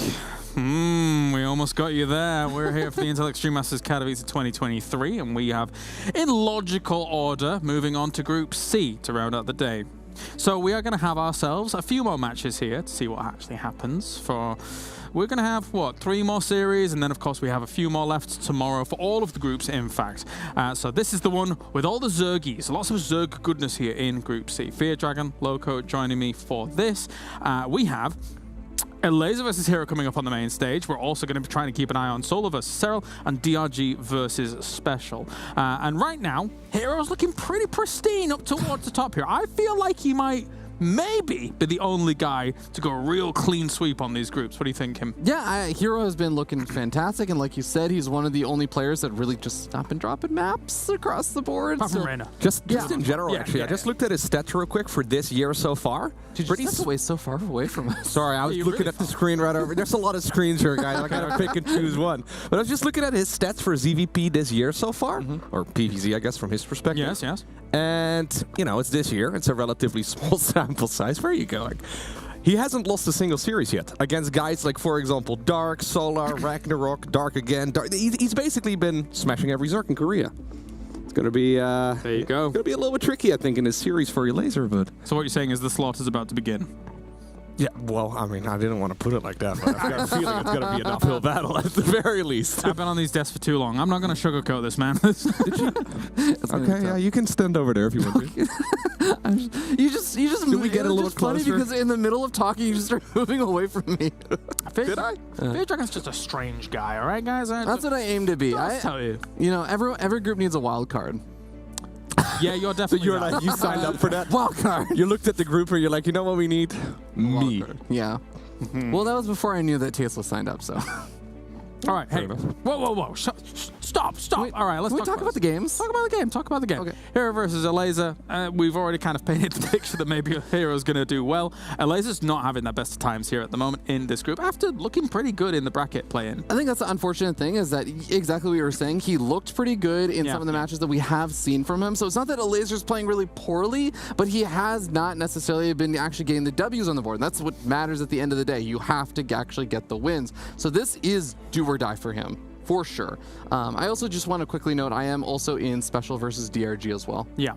We almost got you there. We're here for the Intel Extreme Masters Katowice 2023, and we have, in logical order, moving on to Group C to round out the day. So we are going to have ourselves a few more matches here to see what actually happens. We're going to have, 3 more series, and then, of course, we have a few more left tomorrow for all of the groups, in fact. So this is the one with all the Zergies. Lots of Zerg goodness here in Group C. Fear Dragon, Loco joining me for this. We have a Laser versus Hero coming up on the main stage. We're also going to be trying to keep an eye on Solar versus Serral and DRG versus Special. And right now, Hero's looking pretty pristine up towards the top here. I feel like he might maybe be the only guy to go a real clean sweep on these groups. What do you think, Kim? Yeah, Hero has been looking fantastic, and like you said, he's one of the only players that really just stop and dropping maps across the board. Apart from Reynor. Just in general, actually. I just looked at his stats real quick for this year so far. Dude, that's away so far away from us. Sorry, I was looking at the screen right over. There's a lot of screens here, guys. I gotta pick and choose one. But I was just looking at his stats for ZVP this year so far, or PVZ, I guess, from his perspective. Yes, yes. And, it's this year. It's a relatively small sample size. Where are you going? He hasn't lost a single series yet against guys like, for example, Dark, Solar, Ragnarok, Dark again. He's basically been smashing every Zerg in Korea. It's going to be there you go. Going to be a little bit tricky, I think, in this series for your Laser, but so what you're saying is the slaughter is about to begin. Yeah, well, I mean, I didn't want to put it like that, but I've got a feeling it's going to be an uphill battle at the very least. I've been on these desks for too long. I'm not going to sugarcoat this, man. Okay, yeah, you can stand over there if you want to. You just Did we get a little funny closer? because in the middle of talking, you just start moving away from me. Did I? Fear Dragon's just a strange guy, all right, guys? That's what I aim to be. I'll tell you. Every group needs a wild card. Yeah, you're definitely. So you're like, you signed up for that? Wild card. You looked at the group and you're like, you know what we need? Me. Yeah. Well, that was before I knew that Tesla signed up, so. All right, hey. Whoa. Stop. All right, let's talk about the games. Talk about the game. Okay. Hero versus Laser. We've already kind of painted the picture that maybe Hero's going to do well. Laser's not having that best of times here at the moment in this group after looking pretty good in the bracket play-in. I think that's the unfortunate thing is that exactly what you were saying. He looked pretty good in some of the matches that we have seen from him. So it's not that Laser's playing really poorly, but he has not necessarily been actually getting the W's on the board. And that's what matters at the end of the day. You have to actually get the wins. So this is do or die for him. For sure. I also just want to quickly note I am also in Special versus DRG as well. Yeah.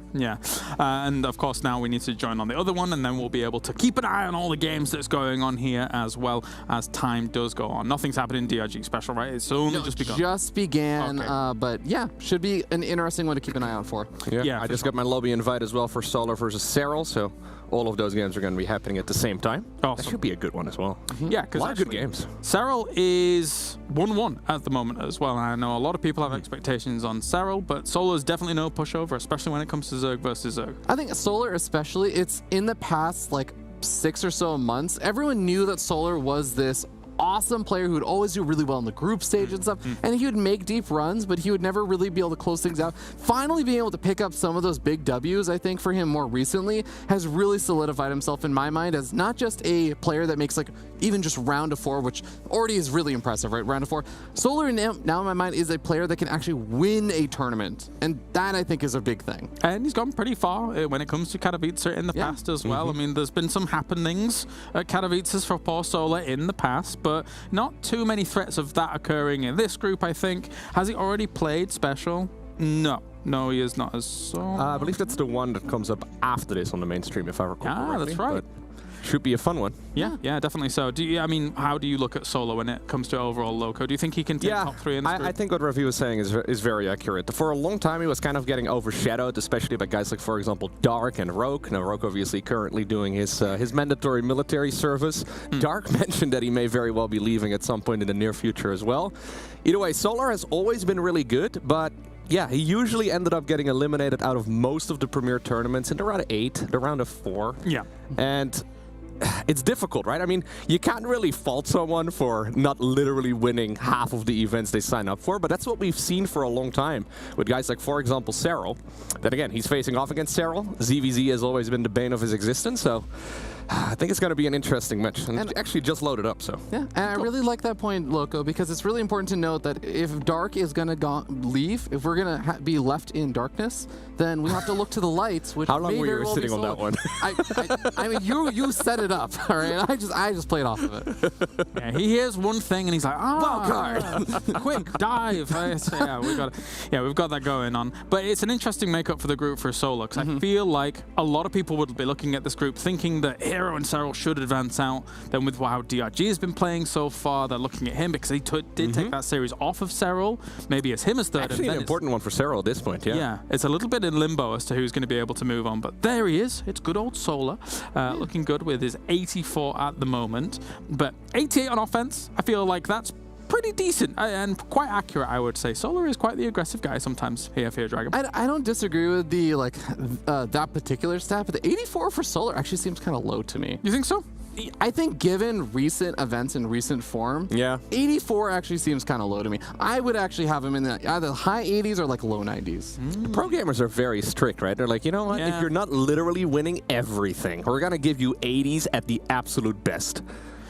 And of course now we need to join on the other one, and then we'll be able to keep an eye on all the games that's going on here as well as time does go on. Nothing's happened in DRG Special, right? It's only just begun. Just began, okay. But yeah, should be an interesting one to keep an eye out for. Yeah, I just got my lobby invite as well for Solar versus Serral, so all of those games are going to be happening at the same time. Awesome. That should be a good one as well. Yeah, because a lot of good games. Serral is 1-1 at the moment as well. And I know a lot of people have expectations on Serral, but Solar is definitely no pushover, especially when it comes to Zerg versus Zerg. I think Solar especially, it's in the past like 6 or so months, everyone knew that Solar was this awesome player who would always do really well in the group stage and stuff, and he would make deep runs, but he would never really be able to close things out. Finally being able to pick up some of those big W's, I think, for him more recently, has really solidified himself in my mind as not just a player that makes like even just round of 4, which already is really impressive, right? Round of 4. Solar now in my mind is a player that can actually win a tournament, and that I think is a big thing. And he's gone pretty far when it comes to Katowice in the past as well. I mean, there's been some happenings at Katowice for poor Solar in the past, but not too many threats of that occurring in this group, I think. Has he already played Special? No, he is not. I believe that's the one that comes up after this on the mainstream, if I recall correctly. That's right. But should be a fun one. Yeah, definitely so. How do you look at Solo when it comes to overall Loco? Do you think he can take top 3 in this group? I think what Ravi was saying is very accurate. For a long time, he was kind of getting overshadowed, especially by guys like, for example, Dark and Rogue. Now, Rogue obviously currently doing his mandatory military service. Dark mentioned that he may very well be leaving at some point in the near future as well. Either way, Solar has always been really good, but yeah, he usually ended up getting eliminated out of most of the Premier tournaments in the round of 8, the round of 4. Yeah. And it's difficult, right? I mean, you can't really fault someone for not literally winning half of the events they sign up for, but that's what we've seen for a long time with guys like, for example, Serral. Then again, he's facing off against Serral. ZVZ has always been the bane of his existence, so I think it's going to be an interesting match. And actually just loaded up, so. Yeah, and I really like that point, Loco, because it's really important to note that if Dark is going to leave, if we're going to be left in darkness, then we have to look to the lights. Which How long were you sitting on that one? I mean, you set it up, all right? I just played off of it. Yeah, he hears one thing and he's like, wild card, quick dive. So, we've got that going on. But it's an interesting makeup for the group for Solar, because I feel like a lot of people would be looking at this group thinking that Hero and Serral should advance out. Then with how DRG has been playing so far, they're looking at him because he did take that series off of Serral. Maybe it's him as third. Actually, an important one for Serral at this point, yeah. Yeah, it's a little bit in limbo as to who's going to be able to move on. But there he is. It's good old Solar. Looking good with his 84 at the moment. But 88 on offense, I feel like that's pretty decent and quite accurate, I would say. Solar is quite the aggressive guy sometimes here for Dragon. I don't disagree with the that particular stat, but the 84 for Solar actually seems kind of low to me. You think so? I think given recent events and recent form, 84 actually seems kind of low to me. I would actually have him in the either high 80s or like low 90s. Pro gamers are very strict, right? They're like, you know what? If you're not literally winning everything, we're going to give you 80s at the absolute best.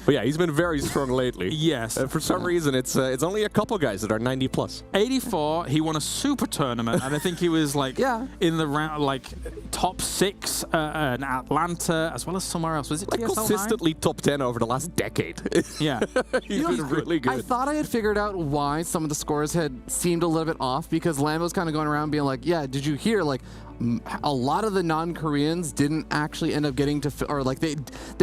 But yeah, he's been very strong lately. Yes. For some reason, it's only a couple guys that are 90 plus. 84, he won a super tournament, and I think he was like in the round, like top 6 in Atlanta, as well as somewhere else. Was it TSL9? Consistently top 10 over the last decade. Yeah. He's been really good. I thought I had figured out why some of the scores had seemed a little bit off, because Lambo's kind of going around being like, yeah, did you hear, like, a lot of the non-Koreans didn't actually end up getting to, or like they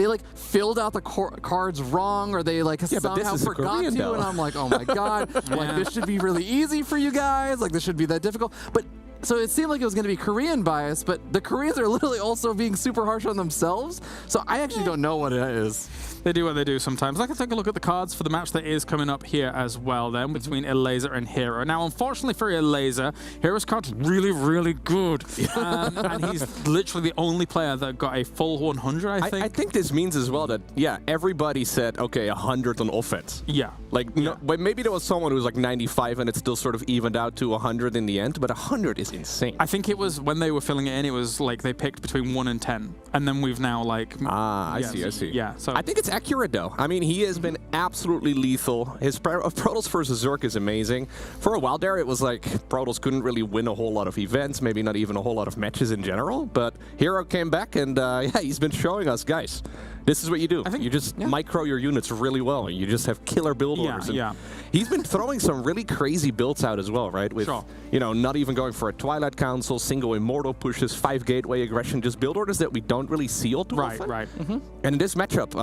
like filled out the cards wrong, or they like somehow forgot to, and I'm like, oh my god, like this should be really easy for you guys, like this should be that difficult, but. So it seemed like it was going to be Korean bias, but the Koreans are literally also being super harsh on themselves. So I actually don't know what it is. They do what they do sometimes. I can take a look at the cards for the match that is coming up here as well then, between Elazer and Hero. Now, unfortunately for Elazer, Hero's card's really, really good. And he's literally the only player that got a full 100, I think. I think this means as well that, everybody said, okay, 100 on offense. Yeah. Like, no, but maybe there was someone who was like 95 and it still sort of evened out to 100 in the end, but 100 is insane. I think it was when they were filling it in, it was like they picked between 1 and 10. And then we've now like... I see. Yeah, so... I think it's accurate though. I mean, he has been absolutely lethal. His Protoss versus Zerg is amazing. For a while there, it was like Protoss couldn't really win a whole lot of events, maybe not even a whole lot of matches in general, but Hero came back and he's been showing us, guys, this is what you do. You just micro your units really well. You just have killer build orders. And he's been throwing some really crazy builds out as well, right? With, not even going for a Twilight Council, single Immortal pushes, 5 Gateway aggression, just build orders that we don't really see all too often. Right. And in this matchup,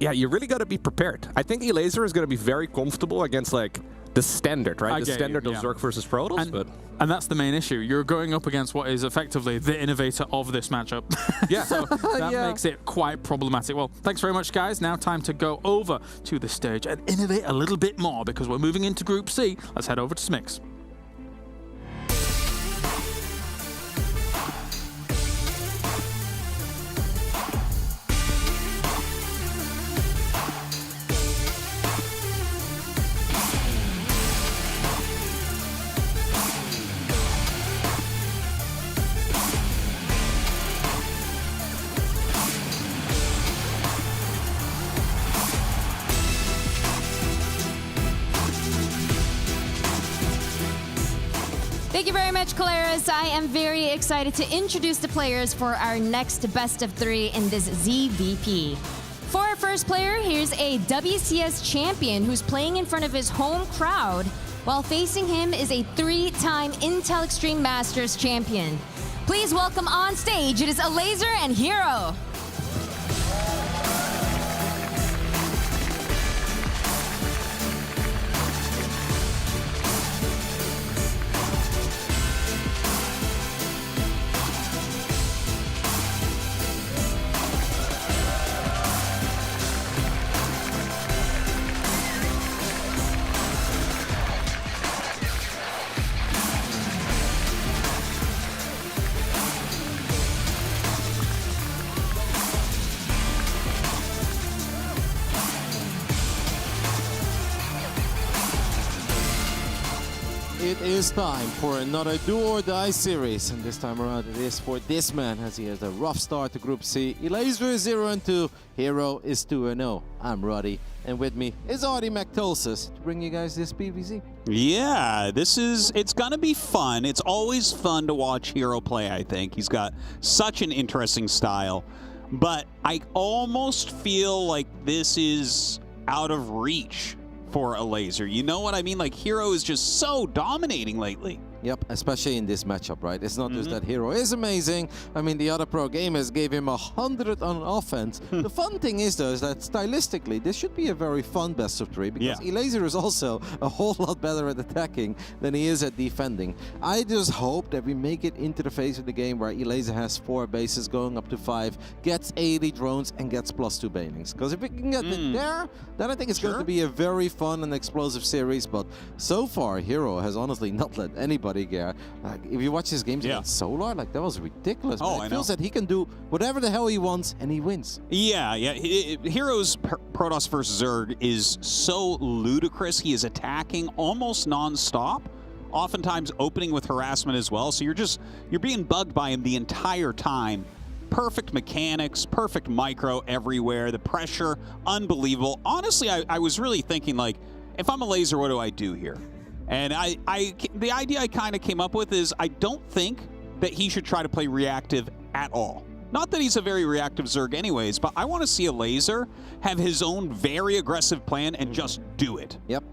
you really got to be prepared. I think Elazer is going to be very comfortable against, like, the standard, right? The standard of Zerg versus Protoss, and that's the main issue. You're going up against what is effectively the innovator of this matchup. So that makes it quite problematic. Well, thanks very much, guys. Now time to go over to the stage and innovate a little bit more, because we're moving into Group C. Let's head over to Smix. Thank you very much, Caleras. I am very excited to introduce the players for our next best of 3 in this ZVP. For our first player, here's a WCS champion who's playing in front of his home crowd, while facing him is a 3-time Intel Extreme Masters champion. Please welcome on stage, it is Elazer and Hero. it is time for another do or die series, and this time around it is for this man as he has a rough start to Group C. Elaser is 0-2, Hero is 2-0. I'm Roddy, and with me is Artie McTolsis to bring you guys this PvZ. Yeah, it's gonna be fun. It's always fun to watch Hero play, I think. He's got such an interesting style, but I almost feel like this is out of reach for a laser. You know what I mean? Like, Hero is just so dominating lately. Yep, especially in this matchup, right? It's not just that Hero is amazing. I mean, the other pro gamers gave him 100 on offense. The fun thing is, though, is that stylistically, this should be a very fun best of 3 because Elaser is also a whole lot better at attacking than he is at defending. I just hope that we make it into the phase of the game where Elaser has 4 bases going up to 5, gets 80 drones, and gets +2 banings. Because if we can get it there, then I think it's going to be a very fun and explosive series. But so far, Hero has honestly not let anybody get. Like, if you watch his games against Solar, like, that was ridiculous. Oh, it feels that he can do whatever the hell he wants and he wins. Yeah. Hero's Protoss versus Zerg is so ludicrous. He is attacking almost non-stop, oftentimes opening with harassment as well. So you're being bugged by him the entire time. Perfect mechanics, perfect micro everywhere. The pressure, unbelievable. Honestly, I was really thinking, like, if I'm a laser, what do I do here? And the idea I kind of came up with is I don't think that he should try to play reactive at all. Not that he's a very reactive Zerg anyways, but I want to see a laser have his own very aggressive plan and just do it. Yep.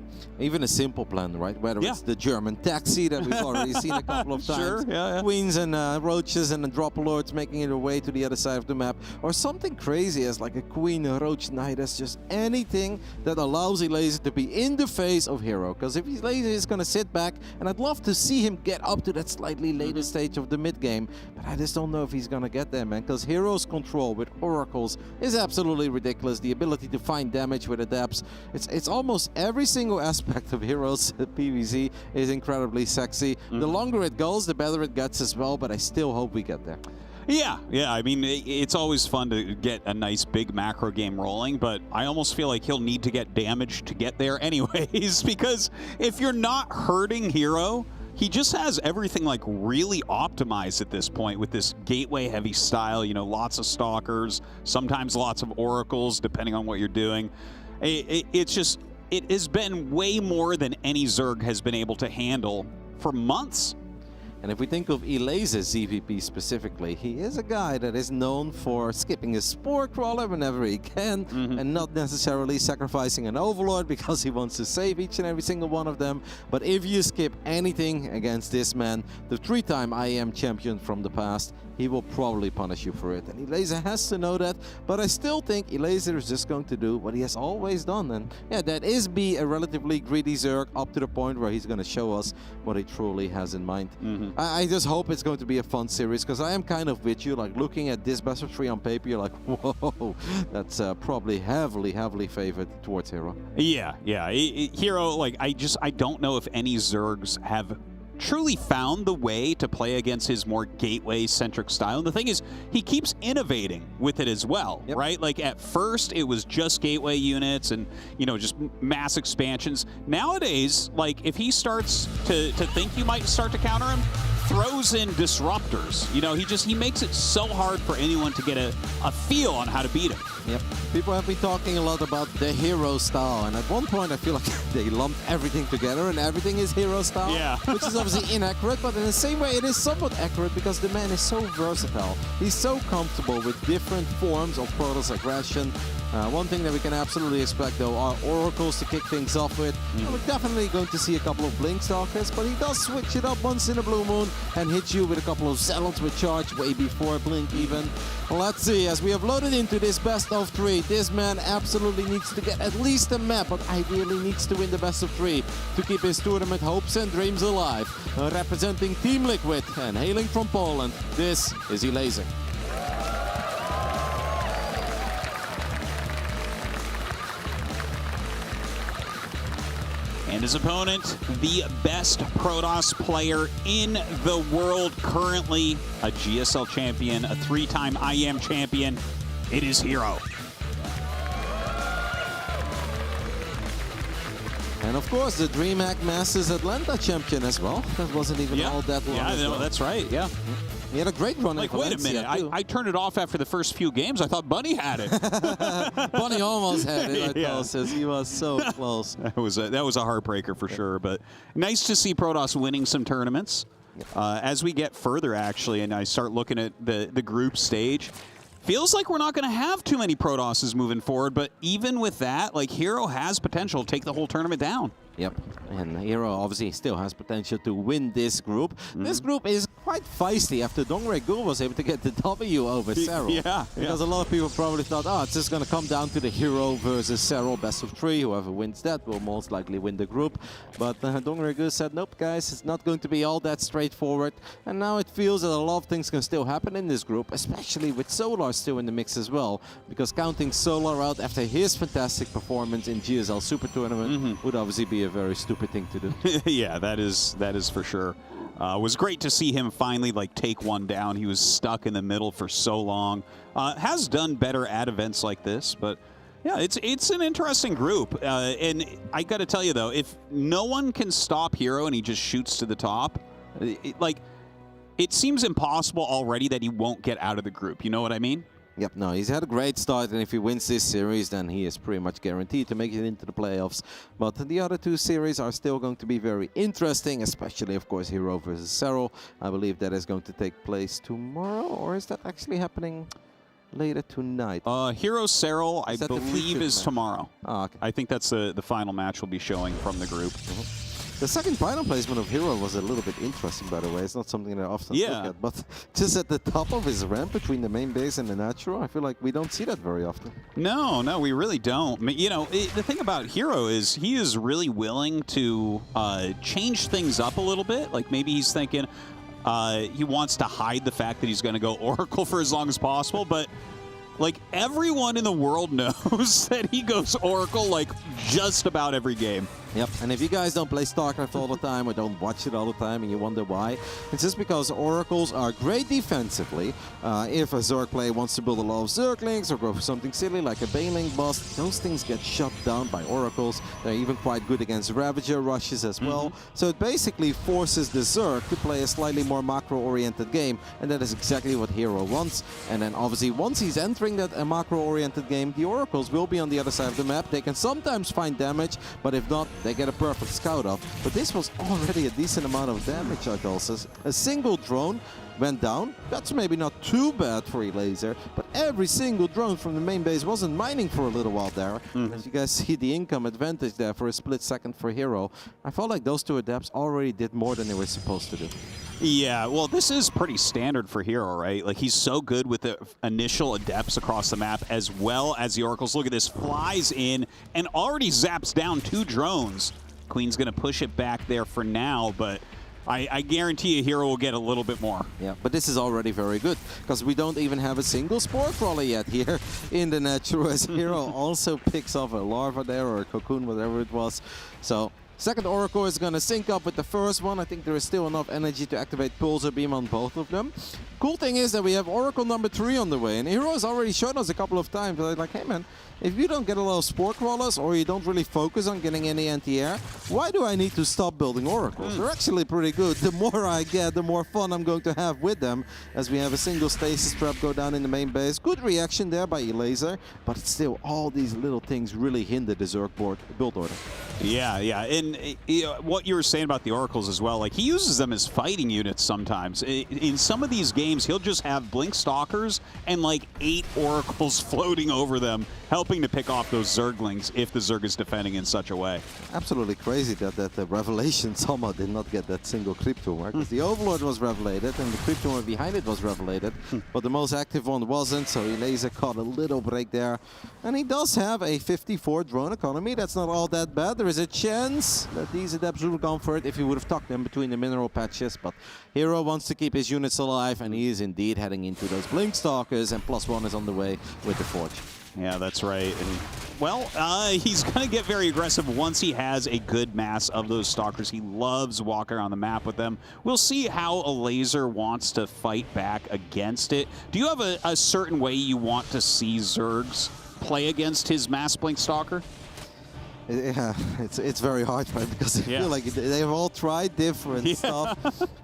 Even a simple plan, right? Whether it's the German taxi that we've already seen a couple of times, queens and roaches and drop lords making it away to the other side of the map, or something crazy as like a queen roach knight. That's just anything that allows Elaser to be in the face of Hero. Because if Elaser is going to sit back, and I'd love to see him get up to that slightly later stage of the mid game, but I just don't know if he's going to get there, man. Because Hero's control with oracles is absolutely ridiculous. The ability to find damage with adepts, it's almost every single aspect of Heroes PvZ is incredibly sexy. The longer it goes, the better it gets as well, but I still hope we get there. Yeah. I mean, it's always fun to get a nice big macro game rolling, but I almost feel like he'll need to get damage to get there anyways, because if you're not hurting Hero, he just has everything like really optimized at this point with this gateway heavy style, you know, lots of stalkers, sometimes lots of oracles, depending on what you're doing. It has been way more than any Zerg has been able to handle for months. And if we think of Elaser's ZVP specifically, he is a guy that is known for skipping his Spore Crawler whenever he can and not necessarily sacrificing an Overlord because he wants to save each and every single one of them. But if you skip anything against this man, the 3-time IEM champion from the past, he will probably punish you for it. And Elaser has to know that, but I still think Elaser is just going to do what he has always done. And yeah, that is be a relatively greedy Zerg up to the point where he's going to show us what he truly has in mind. I just hope it's going to be a fun series, because I am kind of with you, like looking at this best of 3 on paper, you're like, whoa, that's probably heavily favored towards Hero. Yeah. Hero, like, I don't know if any Zergs have truly found the way to play against his more gateway-centric style. And the thing is, he keeps innovating with it as well, right? Like, at first, it was just gateway units and, you know, just mass expansions. Nowadays, like, if he starts to think you might start to counter him, throws in disruptors. You know, he makes it so hard for anyone to get a feel on how to beat him. Yep. People have been talking a lot about the Hero style, and at one point I feel like they lumped everything together and everything is Hero style, which is obviously inaccurate, but in the same way it is somewhat accurate because the man is so versatile. He's so comfortable with different forms of Protoss aggression. One thing that we can absolutely expect, though, are oracles to kick things off with. We're definitely going to see a couple of blink stalkers, but he does switch it up once in a blue moon and hit you with a couple of zealots with charge way before blink even. Well, let's see, as we have loaded into this best of 3, this man absolutely needs to get at least a map, but ideally needs to win the best of 3 to keep his tournament hopes and dreams alive. Representing Team Liquid and hailing from Poland, this is Elaser. And his opponent, the best Protoss player in the world currently, a GSL champion, a 3-time IEM champion. It is Hero. And of course, the DreamHack Masters Atlanta champion as well. That wasn't even all that long. Yeah, no, that's right. Yeah. He had a great run. Like, wait a minute. I turned it off after the first few games. I thought Bunny had it. Bunny almost had it. I Yeah. thought, says he was so close. That was a heartbreaker for sure. But nice to see Protoss winning some tournaments. As we get further, actually, and I start looking at the group stage, feels like we're not going to have too many Protosses moving forward. But even with that, like, Hero has potential to take the whole tournament down. Yep, and Hero obviously still has potential to win this group. This group is quite feisty after Dongre Gul was able to get the W over Serral. Yeah, because a lot of people probably thought, oh, it's just going to come down to the Hero versus Serral best of 3. Whoever wins that will most likely win the group. But Dongre Gul said, nope, guys, it's not going to be all that straightforward. And now it feels that a lot of things can still happen in this group, especially with Solar still in the mix as well. Because counting Solar out after his fantastic performance in GSL Super Tournament would obviously be a very stupid thing to do. Yeah, that is for sure. It was great to see him finally like take one down. He was stuck in the middle for so long. Has done better at events like this, but yeah, it's an interesting group. And I got to tell you though, if no one can stop Hero and he just shoots to the top, it seems impossible already that he won't get out of the group. You know what I mean? Yep, no, he's had a great start, and if he wins this series, then he is pretty much guaranteed to make it into the playoffs. But the other two series are still going to be very interesting, especially, of course, Hero versus Serral. I believe that is going to take place tomorrow, or is that actually happening later tonight? Hero Serral, I believe, is tomorrow. Oh, okay. I think that's the final match we'll be showing from the group. The second final placement of Hero was a little bit interesting, by the way. It's not something that I often look at, but just at the top of his ramp between the main base and the natural, I feel like we don't see that very often. No, we really don't. You know, the thing about Hero is he is really willing to change things up a little bit. Like maybe he's thinking he wants to hide the fact that he's going to go Oracle for as long as possible, but like everyone in the world knows that he goes Oracle like just about every game. Yep, and if you guys don't play StarCraft all the time or don't watch it all the time and you wonder why, it's just because Oracles are great defensively. If a Zerg player wants to build a lot of Zerglings or go for something silly like a Baneling bust, those things get shut down by Oracles. They're even quite good against Ravager rushes as well. So it basically forces the Zerg to play a slightly more macro-oriented game, and that is exactly what Hero wants. And then obviously once he's entering that macro-oriented game, the Oracles will be on the other side of the map. They can sometimes find damage, but if not, they get a perfect scout off. But this was already a decent amount of damage, I also. A single drone went down. That's maybe not too bad for a laser, but every single drone from the main base wasn't mining for a little while there. As you guys see the income advantage there for a split second for Hero, I felt like those two adepts already did more than they were supposed to do. Yeah, well, this is pretty standard for Hero, right? Like, he's so good with the initial adepts across the map as well as the Oracles. Look at this, flies in and already zaps down 2 drones. Queen's going to push it back there for now, but I guarantee you Hero will get a little bit more. Yeah, but this is already very good, because we don't even have a single Spore Crawler yet here in the natural, as Hero also picks off a larva there, or a cocoon, whatever it was. So second Oracle is going to sync up with the first one. I think there is still enough energy to activate Pulsar Beam on both of them. Cool thing is that we have Oracle number 3 on the way, and Hero has already shown us a couple of times. They're like, hey man, if you don't get a lot of Spore Crawlers or you don't really focus on getting any anti-air, why do I need to stop building Oracles? They're actually pretty good. The more I get, the more fun I'm going to have with them, as we have a single stasis trap go down in the main base. Good reaction there by Elaser, but still all these little things really hinder the Zerg build order. Yeah, and what you were saying about the Oracles as well, like he uses them as fighting units sometimes. In some of these games, he'll just have Blink Stalkers and like 8 Oracles floating over them, helping to pick off those Zerglings if the Zerg is defending in such a way. Absolutely crazy that the Revelation somehow did not get that single creep tumor, because the Overlord was revelated and the creep tumor behind it was revelated, but the most active one wasn't, so Elaser caught a little break there. And he does have a 54 drone economy. That's not all that bad. There is a chance that these adepts would have gone for it if he would have tucked them between the mineral patches, but Hero wants to keep his units alive, and he is indeed heading into those Blink Stalkers, and +1 is on the way with the Forge. Yeah, that's right. And, well, he's going to get very aggressive once he has a good mass of those Stalkers. He loves walking around the map with them. We'll see how a laser wants to fight back against it. Do you have a certain way you want to see Zergs play against his mass Blink Stalker? Yeah, it's very hard, right? Because I feel like they've all tried different stuff.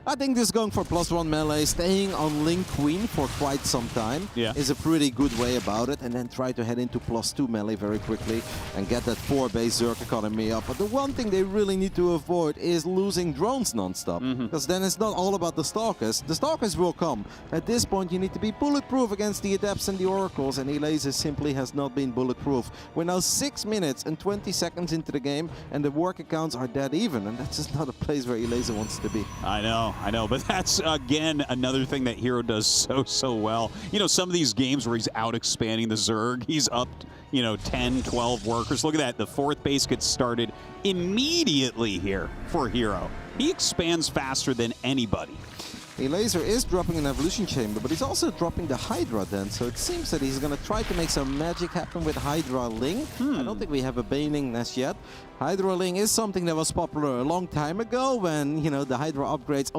I think this going for +1 melee, staying on Link Queen for quite some time is a pretty good way about it, and then try to head into +2 melee very quickly and get that 4 base Zerg economy up. But the one thing they really need to avoid is losing drones non-stop, because then it's not all about the Stalkers. The Stalkers will come. At this point, you need to be bulletproof against the Adepts and the Oracles, and Elazer simply has not been bulletproof. We're now 6 minutes and 20 seconds into the game, and the work accounts are dead even, and that's just not a place where Elazer wants to be. I know, but that's, again, another thing that Hero does so well. You know, some of these games where he's out-expanding the Zerg, he's up, 10, 12 workers. Look at that, the 4th base gets started immediately here for Hero. He expands faster than anybody. Elazer is dropping an Evolution Chamber, but he's also dropping the Hydra then, so it seems that he's going to try to make some magic happen with Hydra Ling. I don't think we have a Baneling nest yet. Hydra Ling is something that was popular a long time ago when, the Hydra upgrades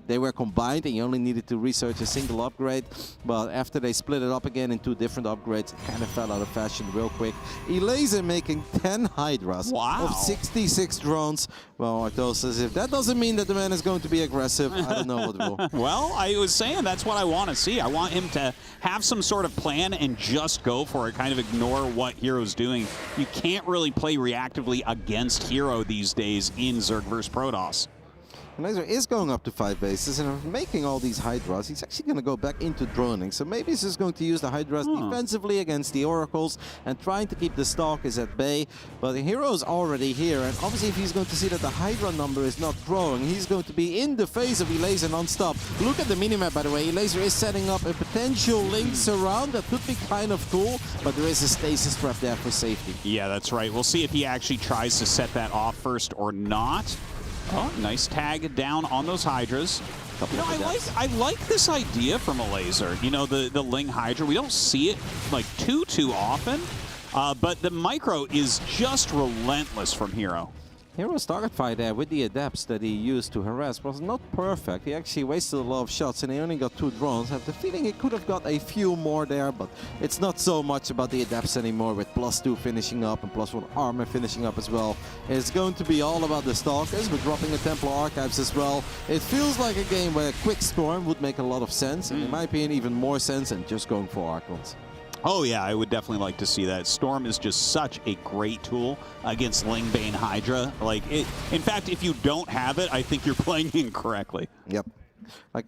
they were combined and you only needed to research a single upgrade. But after they split it up again in 2 different upgrades, it kind of fell out of fashion real quick. Elazer making 10 Hydras of 66 drones. Well, Arthos, if that doesn't mean that the man is going to be aggressive, I don't know what will. Well, I was saying that's what I want to see. I want him to have some sort of plan and just go for it, kind of ignore what Hero's doing. You can't really play reactively against Hero these days in Zerg vs. Protoss. Elazer is going up to 5 bases and making all these Hydras. He's actually going to go back into droning. So maybe he's just going to use the Hydras defensively against the Oracles and trying to keep the Stalkers at bay. But the Hero's already here, and obviously if he's going to see that the Hydra number is not growing, he's going to be in the face of Elazer non-stop. Look at the minimap, by the way. Elazer is setting up a potential Link surround that could be kind of cool, but there is a stasis trap there for safety. Yeah, that's right. We'll see if he actually tries to set that off first or not. Oh, nice tag down on those Hydras. I like this idea from Elazer. The Ling Hydra. We don't see it like too often, but the micro is just relentless from Hero. Hero's target fight there with the Adepts that he used to harass was not perfect. He actually wasted a lot of shots and he only got 2 drones. I have the feeling he could have got a few more there, but it's not so much about the Adepts anymore with +2 finishing up and +1 armor finishing up as well. It's going to be all about the Stalkers, but dropping the Templar Archives as well. It feels like a game where a quick Storm would make a lot of sense, and in my opinion even more sense than just going for Archons. Oh yeah, I would definitely like to see that. Storm is just such a great tool against Lingbane Hydra. In fact, if you don't have it, I think you're playing incorrectly. Yep.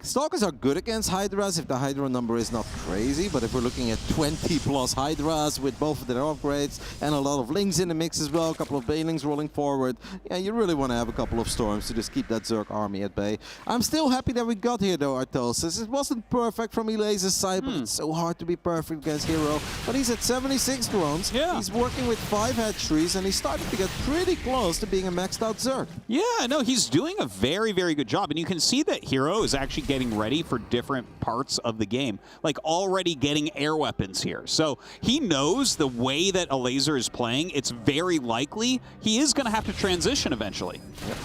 Stalkers are good against Hydras if the Hydra number is not crazy, but if we're looking at 20+ Hydras with both of their upgrades and a lot of Lings in the mix as well, a couple of Banelings rolling forward, yeah, you really want to have a couple of Storms to just keep that Zerg army at bay. I'm still happy that we got here though, Arthos. It wasn't perfect from Elazer's side, but it's so hard to be perfect against Hero. But he's at 76 drones, he's working with 5 hatcheries, and he's starting to get pretty close to being a maxed out Zerg. Yeah, no, he's doing a very, very good job, and you can see that Hero is actually getting ready for different parts of the game, already getting air weapons here. So he knows the way that Elazer is playing, it's very likely he is going to have to transition eventually. Yep.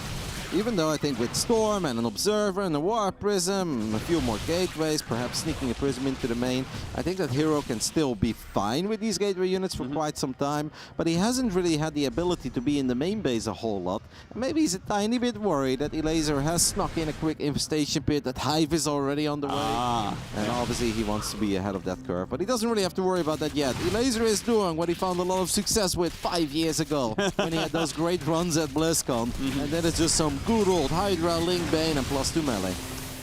Even though I think with Storm and an Observer and a War Prism, a few more gateways, perhaps sneaking a Prism into the main, I think that Hero can still be fine with these gateway units for quite some time, but he hasn't really had the ability to be in the main base a whole lot. And maybe he's a tiny bit worried that Elazer has snuck in a quick infestation pit, that Hive is already on the way, and obviously he wants to be ahead of that curve, but he doesn't really have to worry about that yet. Elazer is doing what he found a lot of success with 5 years ago, when he had those great runs at BlizzCon, and that is just some good old Hydra, Ling Bane, and +2 melee.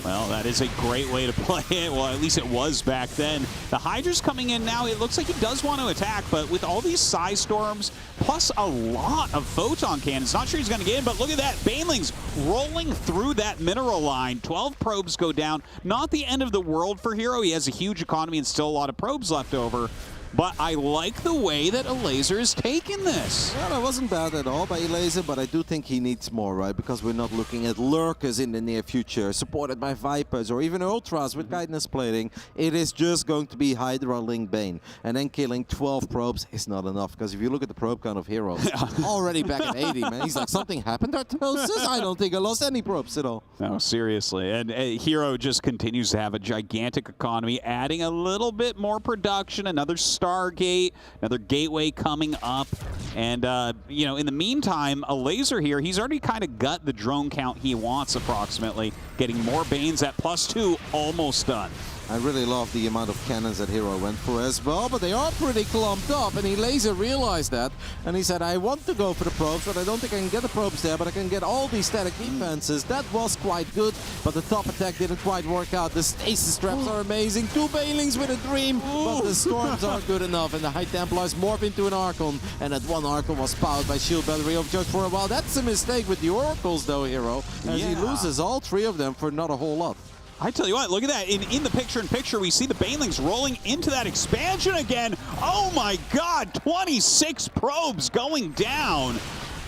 Well, that is a great way to play it. Well, at least it was back then. The Hydra's coming in now. It looks like he does want to attack, but with all these Psy Storms, plus a lot of Photon Cannons, not sure he's going to get in, but look at that. Banelings rolling through that mineral line. 12 probes go down. Not the end of the world for Hero. He has a huge economy and still a lot of probes left over. But I like the way that Elazer is taking this. Yeah, that wasn't bad at all by Elazer, but I do think he needs more, right? Because we're not looking at Lurkers in the near future, supported by Vipers or even Ultras with guidance plating. It is just going to be Hydra, Ling, Bane. And then killing 12 probes is not enough, because if you look at the probe count of Hero, already back at 80, man. He's like, something happened, Arthos? I don't think I lost any probes at all. No, seriously. And Hero just continues to have a gigantic economy, adding a little bit more production, another Stargate, another gateway coming up. And, you know, in the meantime, a laser here, he's already kind of got the drone count he wants approximately. Getting more Banes at +2, almost done. I really love the amount of cannons that Hero went for as well, but they are pretty clumped up, and Laser realized that, and he said, I want to go for the probes, but I don't think I can get the probes there, but I can get all these static defenses. That was quite good, but the top attack didn't quite work out. The stasis traps are amazing. 2 Banelings with a dream, but the storms aren't good enough, and the High Templars morph into an Archon, and that one Archon was powered by Shield Battery of just for a while. That's a mistake with the Oracles, though, Hero, as he loses all 3 of them for not a whole lot. I tell you what, look at that. In the picture-in-picture, we see the Banelings rolling into that expansion again. Oh my god, 26 probes going down.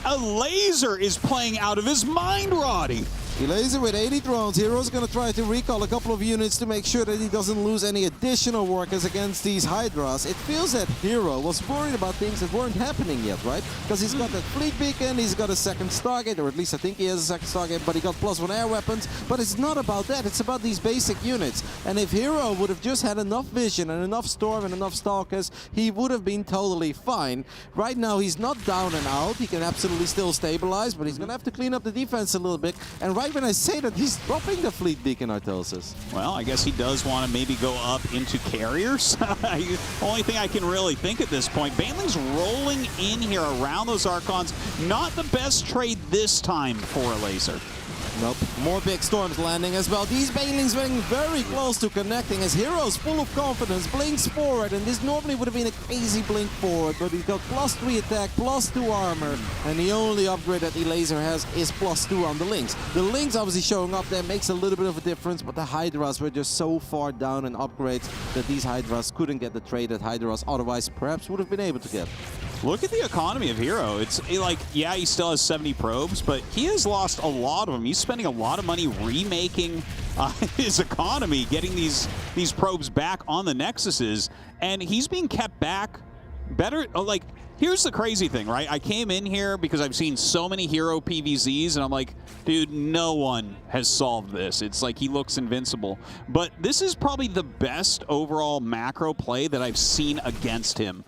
A laser is playing out of his mind, Roddy. Laser with 80 drones. Hero's going to try to recall a couple of units to make sure that he doesn't lose any additional workers against these Hydras. It feels that Hero was worried about things that weren't happening yet, right? Because he's got that fleet beacon, he's got a second Stargate, or at least I think he has a second Stargate, but he got +1 air weapons. But it's not about that, it's about these basic units. And if Hero would have just had enough vision and enough Storm and enough Stalkers, he would have been totally fine. Right now, he's not down and out. He can absolutely still stabilize, but he's going to have to clean up the defense a little bit. And right when I say that, he's dropping the fleet beacon, Artosis. Well, I guess he does want to maybe go up into carriers. Only thing I can really think at this point. Baneling's rolling in here around those Archons. Not the best trade this time for a laser. Nope. More big storms landing as well. These Banelings getting very close to connecting as Hero's full of confidence, blinks forward, and this normally would have been a crazy blink forward, but he's got +3 attack, +2 armor, and the only upgrade that the laser has is +2 on the Lynx. The Lynx obviously showing up there makes a little bit of a difference, but the Hydras were just so far down in upgrades that these Hydras couldn't get the trade that Hydras otherwise perhaps would have been able to get. Look at the economy of Hero. It's like, yeah, he still has 70 probes, but he has lost a lot of them. He's spending a lot of money remaking his economy, getting these probes back on the Nexuses, and he's being kept back better. Like, here's the crazy thing, right? I came in here because I've seen so many Hero PVZs, and I'm like, dude, no one has solved this. It's like he looks invincible. But this is probably the best overall macro play that I've seen against him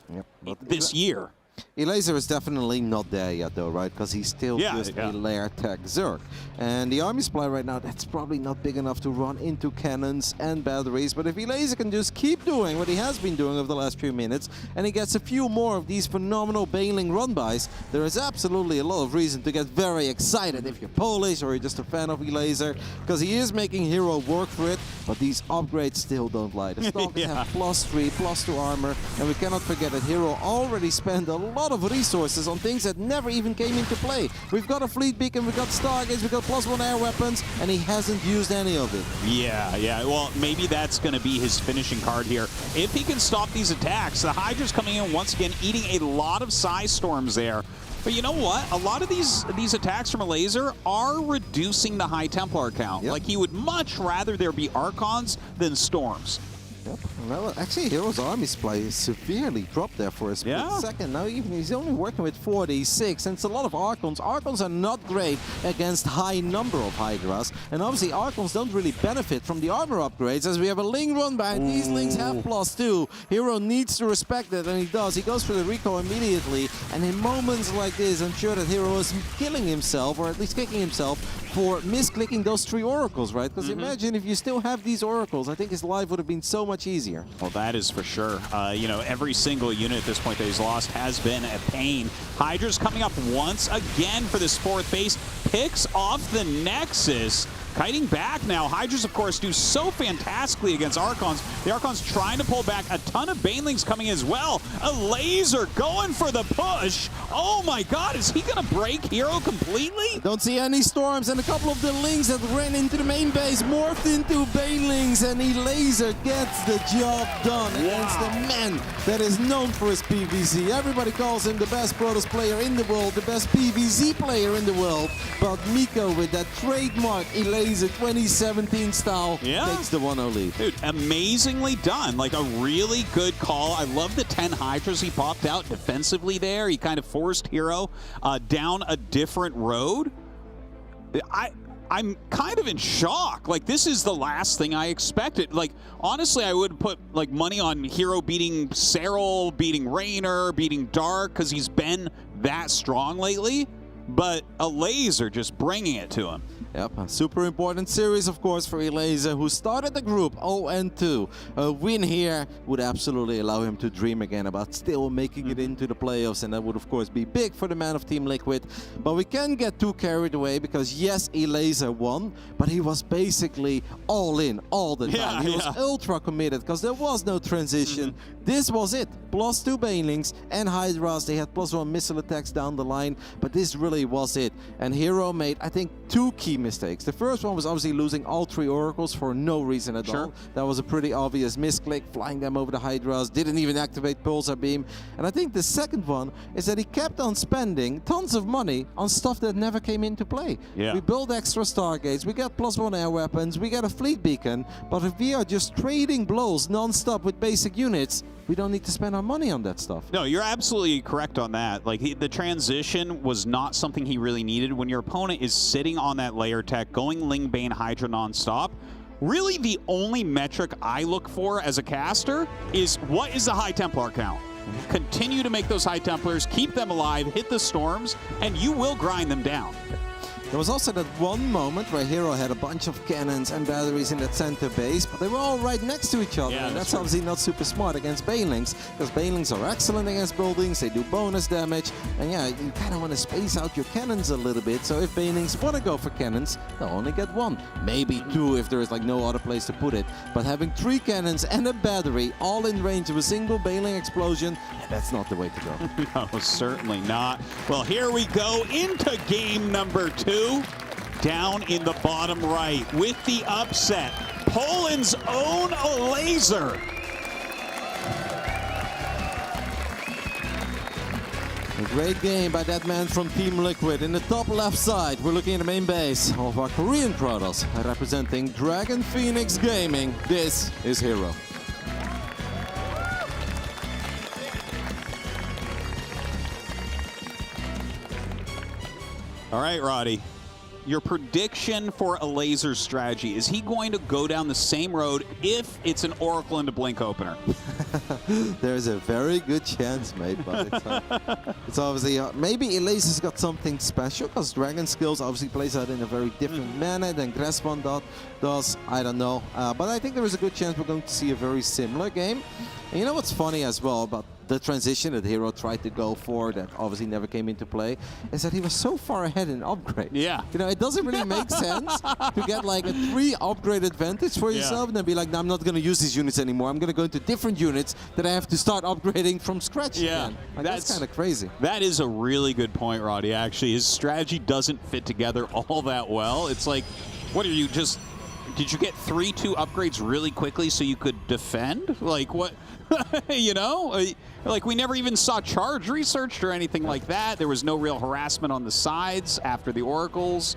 this year. Laser is definitely not there yet, though, right? Because he's still just a lair tech Zerg. And the army supply right now, that's probably not big enough to run into cannons and batteries. But if Laser can just keep doing what he has been doing over the last few minutes, and he gets a few more of these phenomenal Baneling run-bys, there is absolutely a lot of reason to get very excited if you're Polish or you're just a fan of Laser, because he is making Hero work for it, but these upgrades still don't lie. The Stalkers have +3, +2 armor, and we cannot forget that Hero already spent a lot of resources on things that never even came into play. We've got a fleet beacon, we've got Stargates, we've got +1 air weapons, and he hasn't used any of it. Yeah. Well, maybe that's going to be his finishing card here. If he can stop these attacks, the Hydra's coming in once again, eating a lot of Psy Storms there. But you know what? A lot of these attacks from a laser are reducing the High Templar count. Like, he would much rather there be Archons than Storms. Yep. Well, actually, Hero's army supply is severely dropped there for a split second. Now even he's only working with 46, and it's a lot of Archons. Archons are not great against high number of Hydras, and obviously Archons don't really benefit from the armor upgrades, as we have a Ling run by, and these Lings have +2. Hero needs to respect it, and he does. He goes for the recall immediately, and in moments like this, I'm sure that Hero is killing himself, or at least kicking himself, for misclicking those 3 Oracles, right? Because imagine if you still have these Oracles, I think his life would have been so much easier. Well, that is for sure. You know, every single unit at this point that he's lost has been a pain. Hydra's coming up once again for this 4th base, picks off the Nexus. Kiting back now. Hydras, of course, do so fantastically against Archons. The Archons trying to pull back. A ton of Banelings coming as well. A laser going for the push. Oh my god, is he going to break Hero completely? Don't see any Storms, and a couple of the Lings that ran into the main base morphed into Banelings, and Laser gets the job done against the man that is known for his PvZ. Everybody calls him the best Protoss player in the world, the best PvZ player in the world, but Miko with that trademark Laser 2017 style takes the 1-0 lead. Dude, amazingly done. Like, a really good call. I love the 10 Hydras he popped out defensively there. He kind of forced Hero down a different road. I'm kind of in shock. Like, this is the last thing I expected. Like, honestly, I would put like money on Hero beating Serral, beating Reynor, beating Dark, because he's been that strong lately. But a laser just bringing it to him. Yep, a super important series, of course, for Elaser, who started the group 0-2. A win here would absolutely allow him to dream again about still making it into the playoffs, and that would, of course, be big for the man of Team Liquid. But we can't get too carried away, because yes, Elaser won, but he was basically all in all the time. He was ultra committed, because there was no transition. This was it. +2 Banelings and Hydras. They had +1 missile attacks down the line, but this really was it. And Hero made, I think, 2 key mistakes. The first one was obviously losing all 3 Oracles for no reason at all. That was a pretty obvious misclick, flying them over the Hydras, didn't even activate Pulsar Beam. And I think the second one is that he kept on spending tons of money on stuff that never came into play. We build extra Stargates, we got +1 air weapons, we got a fleet beacon, but if we are just trading blows non-stop with basic units, we don't need to spend our money on that stuff. No, you're absolutely correct on that. Like, the transition was not something he really needed. When your opponent is sitting on that layer tech, going Ling Bane Hydra non-stop, really the only metric I look for as a caster is what is the High Templar count? Continue to make those High Templars, keep them alive, hit the storms, and you will grind them down. There was also that one moment where Hero had a bunch of cannons and batteries in that center base, but they were all right next to each other, and that's obviously not super smart against Banelings, because Banelings are excellent against buildings, they do bonus damage, and yeah, you kind of want to space out your cannons a little bit, so if Banelings want to go for cannons, they'll only get 1, maybe 2 if there is like no other place to put it, but having 3 cannons and a battery all in range of a single Baneling explosion, that's not the way to go. No, certainly not. Well, here we go into game number 2. Down in the bottom right with the upset, Poland's own Laser. A great game by that man from Team Liquid. In the top left side, we're looking at the main base of our Korean Protoss, representing Dragon Phoenix Gaming. This is Hero. All right, Roddy. Your prediction for a Laser's strategy, is he going to go down the same road if it's an Oracle into Blink opener? There's a very good chance, mate, but it's obviously, maybe Elaser's got something special, because Dragon Skills obviously plays out in a very different manner than Gressman does. I don't know, but I think there is a good chance we're going to see a very similar game. And you know what's funny as well about the transition that Hero tried to go for that obviously never came into play is that he was so far ahead in upgrade. Yeah. You know, it doesn't really make sense to get like a 3 upgrade advantage for yourself and then be like, no, I'm not going to use these units anymore. I'm going to go into different units that I have to start upgrading from scratch again. Like, that's kind of crazy. That is a really good point, Roddy, actually. His strategy doesn't fit together all that well. It's like, what are you just... Did you get 3-2 upgrades really quickly so you could defend? Like, what... you know? Like, we never even saw charge researched or anything like that. There was no real harassment on the sides after the Oracles.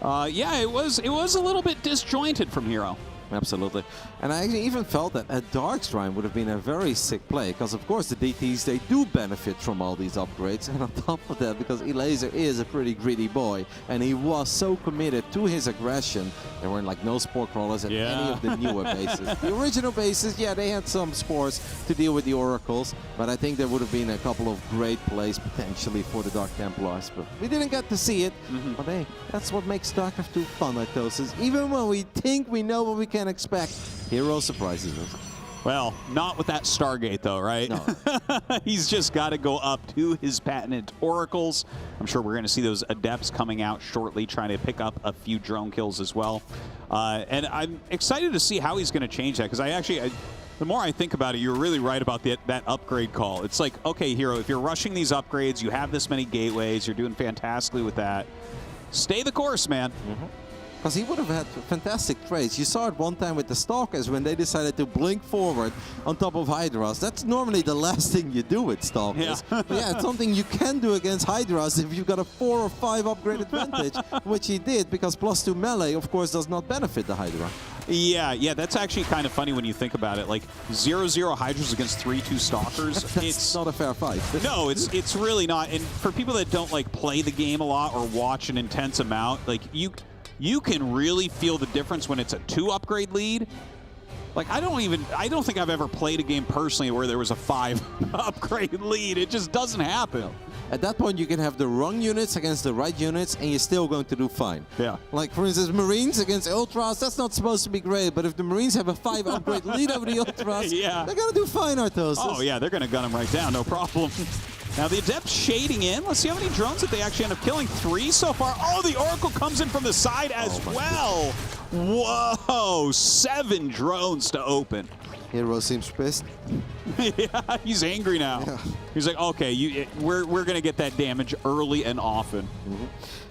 Yeah, it was a little bit disjointed from Hero. Absolutely. And I even felt that a Dark Shrine would have been a very sick play, because of course the DTs, they do benefit from all these upgrades, and on top of that, because Elaser is a pretty greedy boy, and he was so committed to his aggression, there were like no spore crawlers at any of the newer bases. The original bases, yeah, they had some spores to deal with the Oracles, but I think there would have been a couple of great plays potentially for the Dark Templars, but we didn't get to see it. But hey, that's what makes StarCraft 2 fun, Mitosis. Even when we think we know what we can expect, Hero surprises us. Well, not with that Stargate, though, right? No. He's just got to go up to his patented Oracles. I'm sure we're going to see those Adepts coming out shortly, trying to pick up a few drone kills as well. And I'm excited to see how he's going to change that, because the more I think about it, you're really right about that upgrade call. It's like, okay, Hero, if you're rushing these upgrades, you have this many gateways, you're doing fantastically with that. Stay the course, man. Because he would have had fantastic trades. You saw it one time with the Stalkers when they decided to blink forward on top of Hydras. That's normally the last thing you do with Stalkers. But yeah, it's something you can do against Hydras if you've got a 4 or 5 upgrade advantage, which he did, because +2 melee, of course, does not benefit the Hydra. Yeah, that's actually kind of funny when you think about it. Like 0-0 Hydras against 3-2 Stalkers. It's not a fair fight. No, it's really not. And for people that don't like play the game a lot or watch an intense amount, like you can really feel the difference when it's a 2 upgrade lead. Like, I don't think I've ever played a game personally where there was a 5 upgrade lead. It just doesn't happen. At that point, you can have the wrong units against the right units, and you're still going to do fine. Yeah. Like, for instance, Marines against Ultras, that's not supposed to be great, but if the Marines have a 5 upgrade lead over the Ultras, yeah, they're going to do fine, Artosis. Oh, yeah, they're going to gun them right down, no problem. Now, the Adepts shading in. Let's see how many drones that they actually end up killing. 3 so far. Oh, the Oracle comes in from the side as well. Whoa, 7 drones to open. Hero seems pissed. Yeah, he's angry now. Yeah. He's like, okay, we're going to get that damage early and often.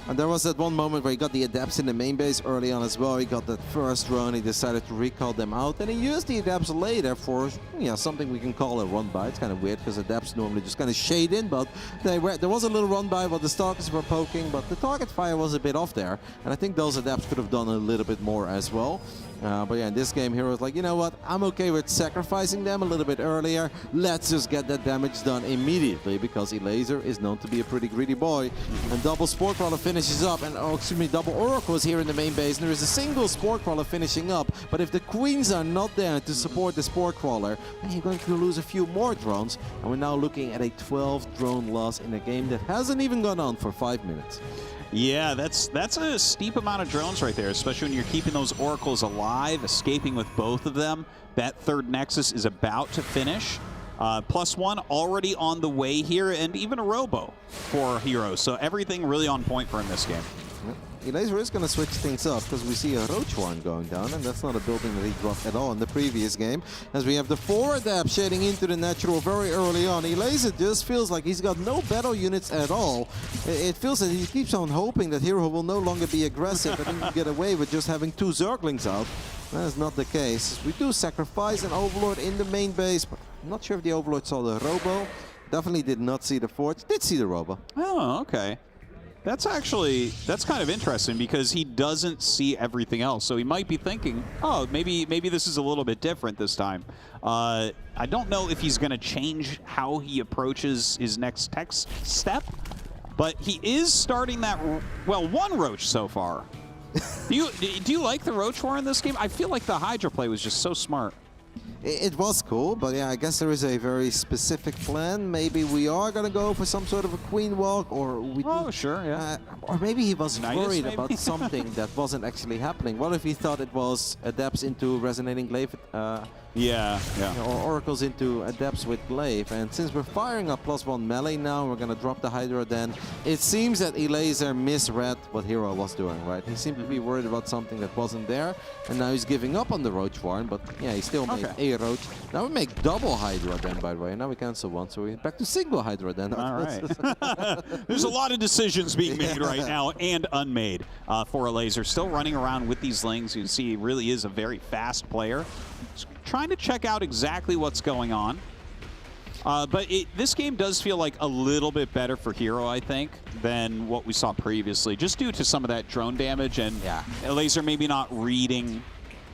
And there was that one moment where he got the Adepts in the main base early on as well. He got that first drone, he decided to recall them out, and he used the Adepts later for something we can call a run-by. It's kind of weird because Adepts normally just kind of shade in, but there was a little run-by while the Stalkers were poking, but the target fire was a bit off there, and I think those Adepts could have done a little bit more as well. But yeah, in this game, Hero's like, you know what, I'm okay with sacrificing them a little bit earlier. Let's just get that damage done immediately, because Elaser is known to be a pretty greedy boy. And double Spore Crawler finishes up, and double Oracle is here in the main base, and there is a single Spore Crawler finishing up. But if the Queens are not there to support the Spore Crawler, then you're going to lose a few more drones. And we're now looking at a 12 drone loss in a game that hasn't even gone on for 5 minutes. Yeah, that's a steep amount of drones right there, especially when you're keeping those Oracles alive, escaping with both of them. That third Nexus is about to finish. +1 already on the way here, and even a Robo for Heroes. So everything really on point for him this game. Elaser is going to switch things up because we see a Ro24 going down, and that's not a building that he dropped at all in the previous game. As we have the 4 Adepts shading into the natural very early on. Elaser just feels like he's got no battle units at all. It feels that he keeps on hoping that Hero will no longer be aggressive and he can get away with just having 2 Zerglings out. That is not the case. We do sacrifice an Overlord in the main base, but I'm not sure if the Overlord saw the Robo. Definitely did not see the Forge. Did see the Robo. Oh, okay. That's kind of interesting because he doesn't see everything else. So he might be thinking, oh, maybe this is a little bit different this time. I don't know if he's going to change how he approaches his next tech step, but he is starting that, well, 1 Roach so far. Do you like the Ro24 in this game? I feel like the Hydra play was just so smart. It was cool, but yeah, I guess there is a very specific plan. Maybe we are going to go for some sort of a Queen Walk, or we sure, yeah. Or maybe he was worried maybe? about something that wasn't actually happening. What if he thought it was Adepts into Resonating Glaive? Yeah. Or Oracles into Adepts with Glaive. And since we're firing up +1 melee now, we're going to drop the Hydra then. It seems that Elaser misread what Hero was doing, right? He seemed to be worried about something that wasn't there, and now he's giving up on the Ro24, but yeah, he still made a Roach. Now we make double Hydra then, by the way. Now we cancel 1, so we're back to single Hydra then. All right. There's a lot of decisions being made right now and unmade for Elaser. Still running around with these Lings. You can see he really is a very fast player. Just trying to check out exactly what's going on. But this game does feel like a little bit better for Hero, I think, than what we saw previously, just due to some of that drone damage and Elaser maybe not reading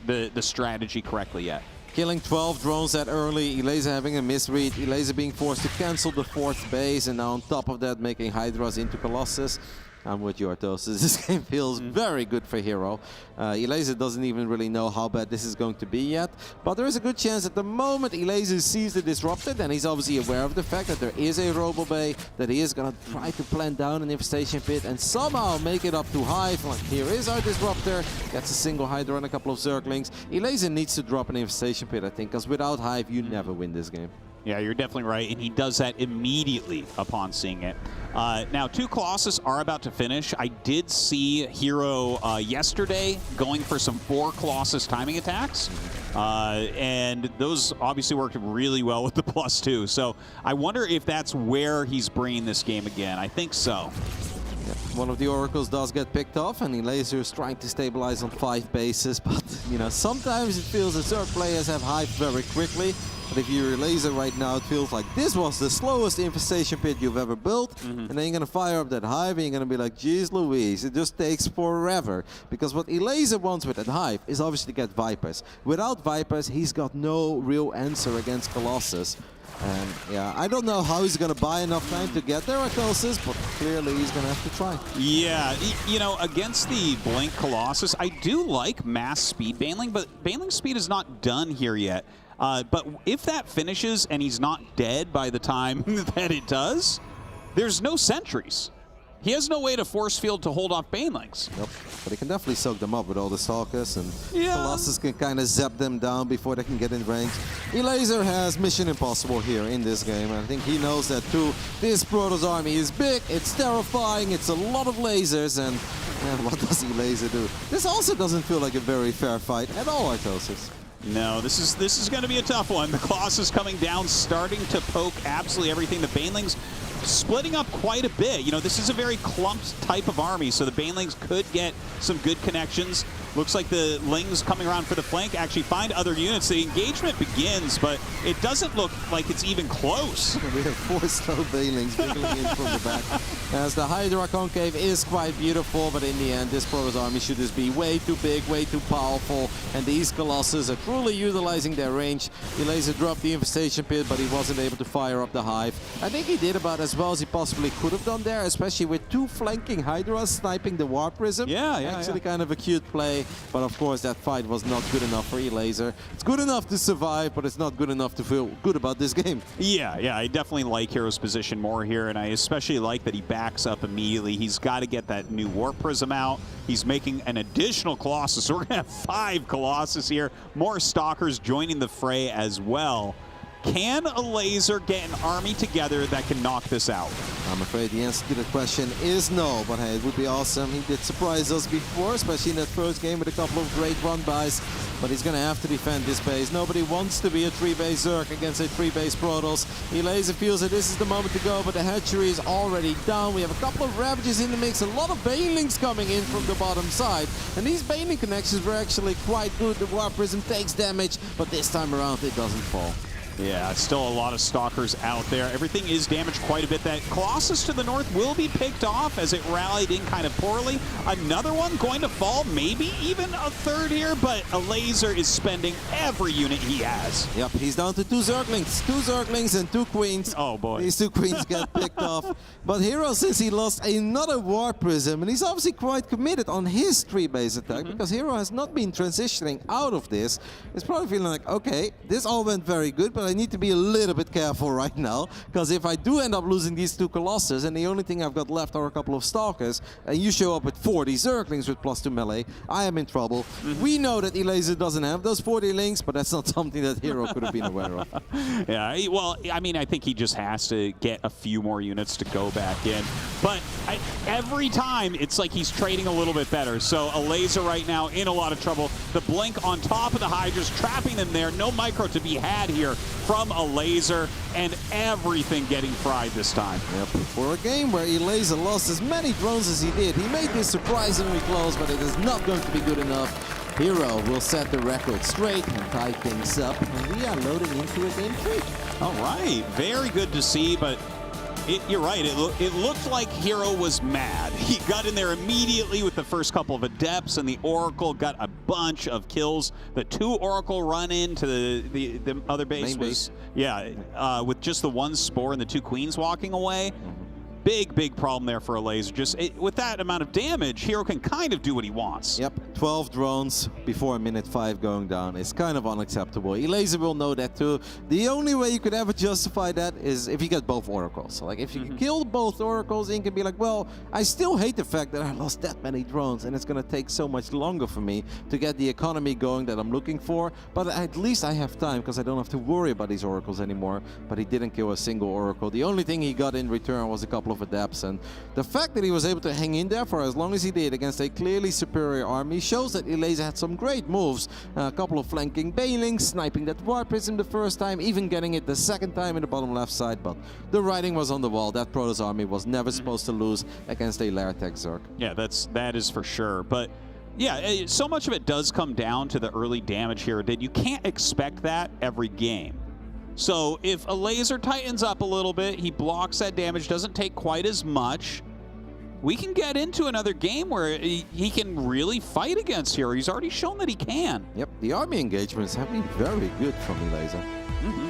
the strategy correctly yet. Killing 12 drones that early, Elaser having a misread, Elaser being forced to cancel the 4th base, and now on top of that making Hydras into Colossus. I'm with you, Artosis. This game feels very good for Hero. Elaser doesn't even really know how bad this is going to be yet, but there is a good chance at the moment Elaser sees the Disruptor, then he's obviously aware of the fact that there is a Robo Bay, that he is going to try to plant down an Infestation Pit and somehow make it up to Hive. Like, here is our Disruptor, gets a single Hydra and a couple of Zerglings. Elaser needs to drop an Infestation Pit, I think, because without Hive, you never win this game. Yeah, you're definitely right, and he does that immediately upon seeing it. Now, 2 Colossus are about to finish. I did see Hero yesterday going for some 4 Colossus timing attacks, and those obviously worked really well with the +2. So I wonder if that's where he's bringing this game again. I think so. One of the Oracles does get picked off, and Elaser is trying to stabilize on 5 bases, but, you know, sometimes it feels that Zerg players have Hive very quickly. But if you're a laser right now, it feels like this was the slowest infestation pit you've ever built. And then you're going to fire up that hive and you're going to be like, geez Louise, it just takes forever. Because what Elaser wants with that hive is obviously to get Vipers. Without Vipers, he's got no real answer against Colossus. And yeah, I don't know how he's going to buy enough time to get there at Colossus, but clearly he's going to have to try. Yeah, you know, against the Blink Colossus, I do like mass speed Baneling, but Baneling speed is not done here yet. But if that finishes and he's not dead by the time that it does, there's no sentries. He has no way to force field to hold off Banelings. Nope, but he can definitely soak them up with all the Stalkers, and Colossus can kind of zap them down before they can get in range. Elaser has Mission Impossible here in this game, and I think he knows that too. This Protoss army is big, it's terrifying, it's a lot of lasers, and what does Elaser do? This also doesn't feel like a very fair fight at all, Artosis. No, this is going to be a tough one. The Colossus coming down, starting to poke absolutely everything. The Banelings splitting up quite a bit. You know, this is a very clumped type of army, so the Banelings could get some good connections. Looks like the Lings coming around for the flank actually find other units. The engagement begins, but it doesn't look like it's even close. We have 4 slow Banelings wiggling in from the back. As the Hydra Concave is quite beautiful, but in the end, this Protoss army should just be way too big, way too powerful, and these Colossus are truly utilizing their range. Elaser dropped the Infestation Pit, but he wasn't able to fire up the Hive. I think he did about as well as he possibly could have done there, especially with 2 flanking Hydras sniping the War Prism. Actually kind of a cute play. But of course, that fight was not good enough for Elaser. It's good enough to survive, but it's not good enough to feel good about this game. Yeah, I definitely like Hero's position more here, and I especially like that he backs up immediately. He's got to get that new Warp Prism out. He's making an additional Colossus. So we're going to have 5 Colossus here. More Stalkers joining the fray as well. Can a laser get an army together that can knock this out? I'm afraid the answer to the question is no, but hey, it would be awesome. He did surprise us before, especially in that first game with a couple of great run-bys, but he's going to have to defend this base. Nobody wants to be a 3-base Zerg against a 3-base Protoss. Elaser feels that this is the moment to go, but the hatchery is already down. We have a couple of Ravages in the mix, a lot of Banelings coming in from the bottom side, and these Baneling connections were actually quite good. The War Prism takes damage, but this time around it doesn't fall. Yeah, still a lot of Stalkers out there. Everything is damaged quite a bit. That Colossus to the north will be picked off as it rallied in kind of poorly. Another one going to fall, maybe even a third here, but a laser is spending every unit he has. Yep, he's down to 2 Zerglings. 2 Zerglings and 2 Queens. Oh boy. These 2 Queens get picked off. But Hero, since he lost another War Prism, and he's obviously quite committed on his 3-base attack, because Hero has not been transitioning out of this, is probably feeling like, okay, this all went very good, but I need to be a little bit careful right now, because if I do end up losing these 2 Colossus and the only thing I've got left are a couple of Stalkers, and you show up with 40 Zerglings with +2 melee, I am in trouble. We know that Elaser doesn't have those 40 links, but that's not something that Hero could have been aware of. Yeah, well, I mean, I think he just has to get a few more units to go back in. But every time, it's like he's trading a little bit better. So a laser right now in a lot of trouble. The Blink on top of the Hydras, trapping them there. No micro to be had here from a laser, and everything getting fried this time. Yep. For a game where Elaser lost as many drones as he did, he made this surprisingly close, but it is not going to be good enough. Hero will set the record straight and tie things up, and we are loading into it in 3. All right, very good to see, but you're right, it looked like Hero was mad. He got in there immediately with the first couple of Adepts, and the Oracle got a bunch of kills. The 2 Oracle run into the other base Main was, base. yeah, with just the 1 Spore and the 2 Queens walking away. Big problem there for a laser. Just with that amount of damage, Hero can kind of do what he wants. Yep, 12 drones before minute 5 going down is kind of unacceptable. Elaser will know that too. The only way you could ever justify that is if you get both Oracles. So like if you kill both Oracles, then you can be like, well, I still hate the fact that I lost that many drones and it's going to take so much longer for me to get the economy going that I'm looking for. But at least I have time because I don't have to worry about these Oracles anymore. But he didn't kill a single Oracle. The only thing he got in return was a couple of Adepts, and the fact that he was able to hang in there for as long as he did against a clearly superior army shows that Elaser had some great moves. A couple of flanking Banelings, sniping that War Prism the first time, even getting it the second time in the bottom left side, but the writing was on the wall. That Protoss army was never supposed to lose against a Lairtech Zerg. Yeah, that is for sure, but yeah, so much of it does come down to the early damage here. That you can't expect that every game. So if a laser tightens up a little bit, he blocks that damage, doesn't take quite as much, we can get into another game where he can really fight against Hero. He's already shown that he can. Yep, the army engagements have been very good from Elaser.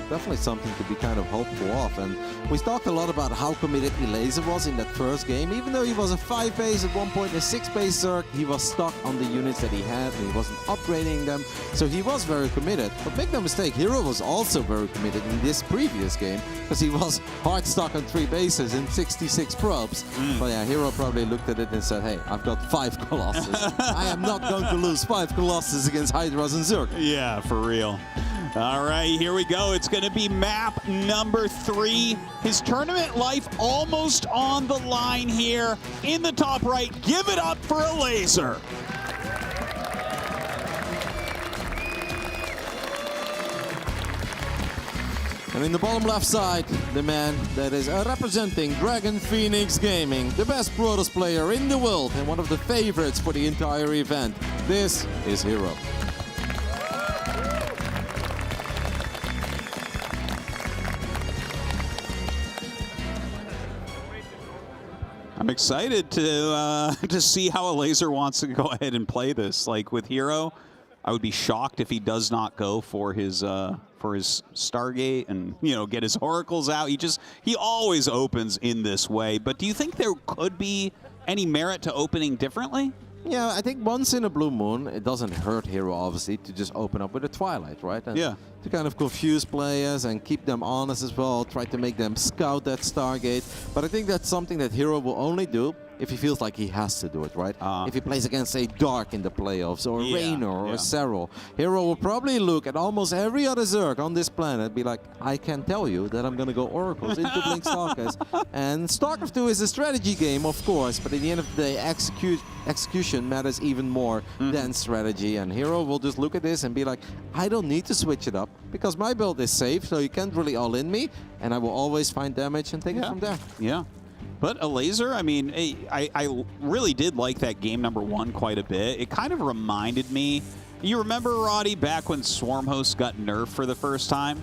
Definitely something to be kind of hopeful of. And we talked a lot about how committed Elaser was in that first game. Even though he was a 5 base at one point, a 6 base Zerg, he was stuck on the units that he had and he wasn't upgrading them. So he was very committed. But make no mistake, Hero was also very committed in this previous game because he was hard stuck on 3 bases and 66 probes. But yeah, Hero probably looked at it and said, hey, I've got 5 Colossus. I am not going to lose 5 Colossus against Hydras and Zerg. Yeah, for real. All right, here we go. It's going to be map number 3. His tournament life almost on the line here. In the top right, give it up for a laser. And in the bottom left side, the man that is representing Dragon Phoenix Gaming, the best Protoss player in the world and one of the favorites for the entire event. This is Hero. I'm excited to see how a laser wants to go ahead and play this. Like with Hero, I would be shocked if he does not go for his Stargate and get his oracles out. He always opens in this way. But do you think there could be any merit to opening differently? Yeah, I think once in a blue moon, it doesn't hurt Hero, obviously, to just open up with a Twilight, right? And yeah. To kind of confuse players and keep them honest as well, try to make them scout that Stargate. But I think that's something that Hero will only do if he feels like he has to do it, right? If he plays against, say, Dark in the playoffs, or Reynor, or Serral, Hero will probably look at almost every other Zerg on this planet and be like, I can tell you that I'm going to go Oracles into Blink Stalkers. And StarCraft 2 is a strategy game, of course, but at the end of the day, execution matters even more than strategy. And Hero will just look at this and be like, I don't need to switch it up because my build is safe, so you can't really all-in me, and I will always find damage and take it from there. Yeah. But a laser, I mean, I really did like that game number 1 quite a bit. It kind of reminded me, you remember, Roddy, back when Swarm Host got nerfed for the first time?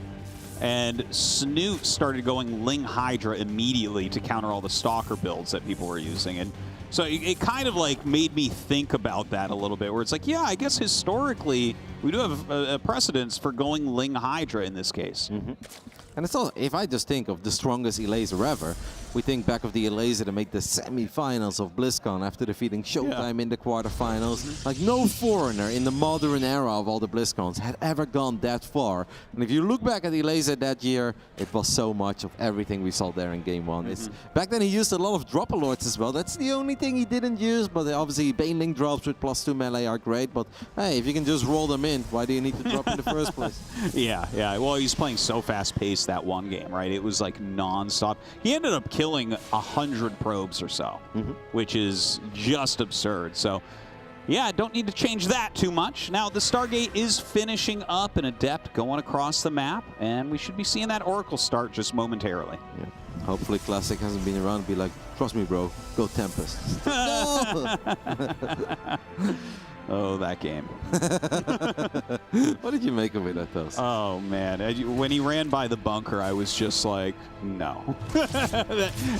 And Snoot started going Ling Hydra immediately to counter all the Stalker builds that people were using. And so it kind of like made me think about that a little bit, where it's like, yeah, I guess historically we do have a precedence for going Ling Hydra in this case. And it's all, if I just think of the strongest Elaser ever, we think back of the Elaser that made the semi-finals of BlizzCon after defeating Showtime in the quarterfinals. Like no foreigner in the modern era of all the BlizzCons had ever gone that far. And if you look back at Elaser that year, it was so much of everything we saw there in Game 1. It's, back then he used a lot of drop alerts as well. That's the only thing he didn't use, but obviously Baneling drops with +2 melee are great. But hey, if you can just roll them in, why do you need to drop in the first place? Yeah. Well, he's playing so fast-paced that one game, right? It was like non-stop. He ended up killing 100 probes or so, which is just absurd. So, yeah, don't need to change that too much. Now, the Stargate is finishing up, an Adept going across the map, and we should be seeing that Oracle start just momentarily. Yeah. Hopefully Classic hasn't been around to be like, trust me, bro, go Tempest. No! Oh, that game. What did you make of it at those? Oh, man. When he ran by the bunker, I was just like, no.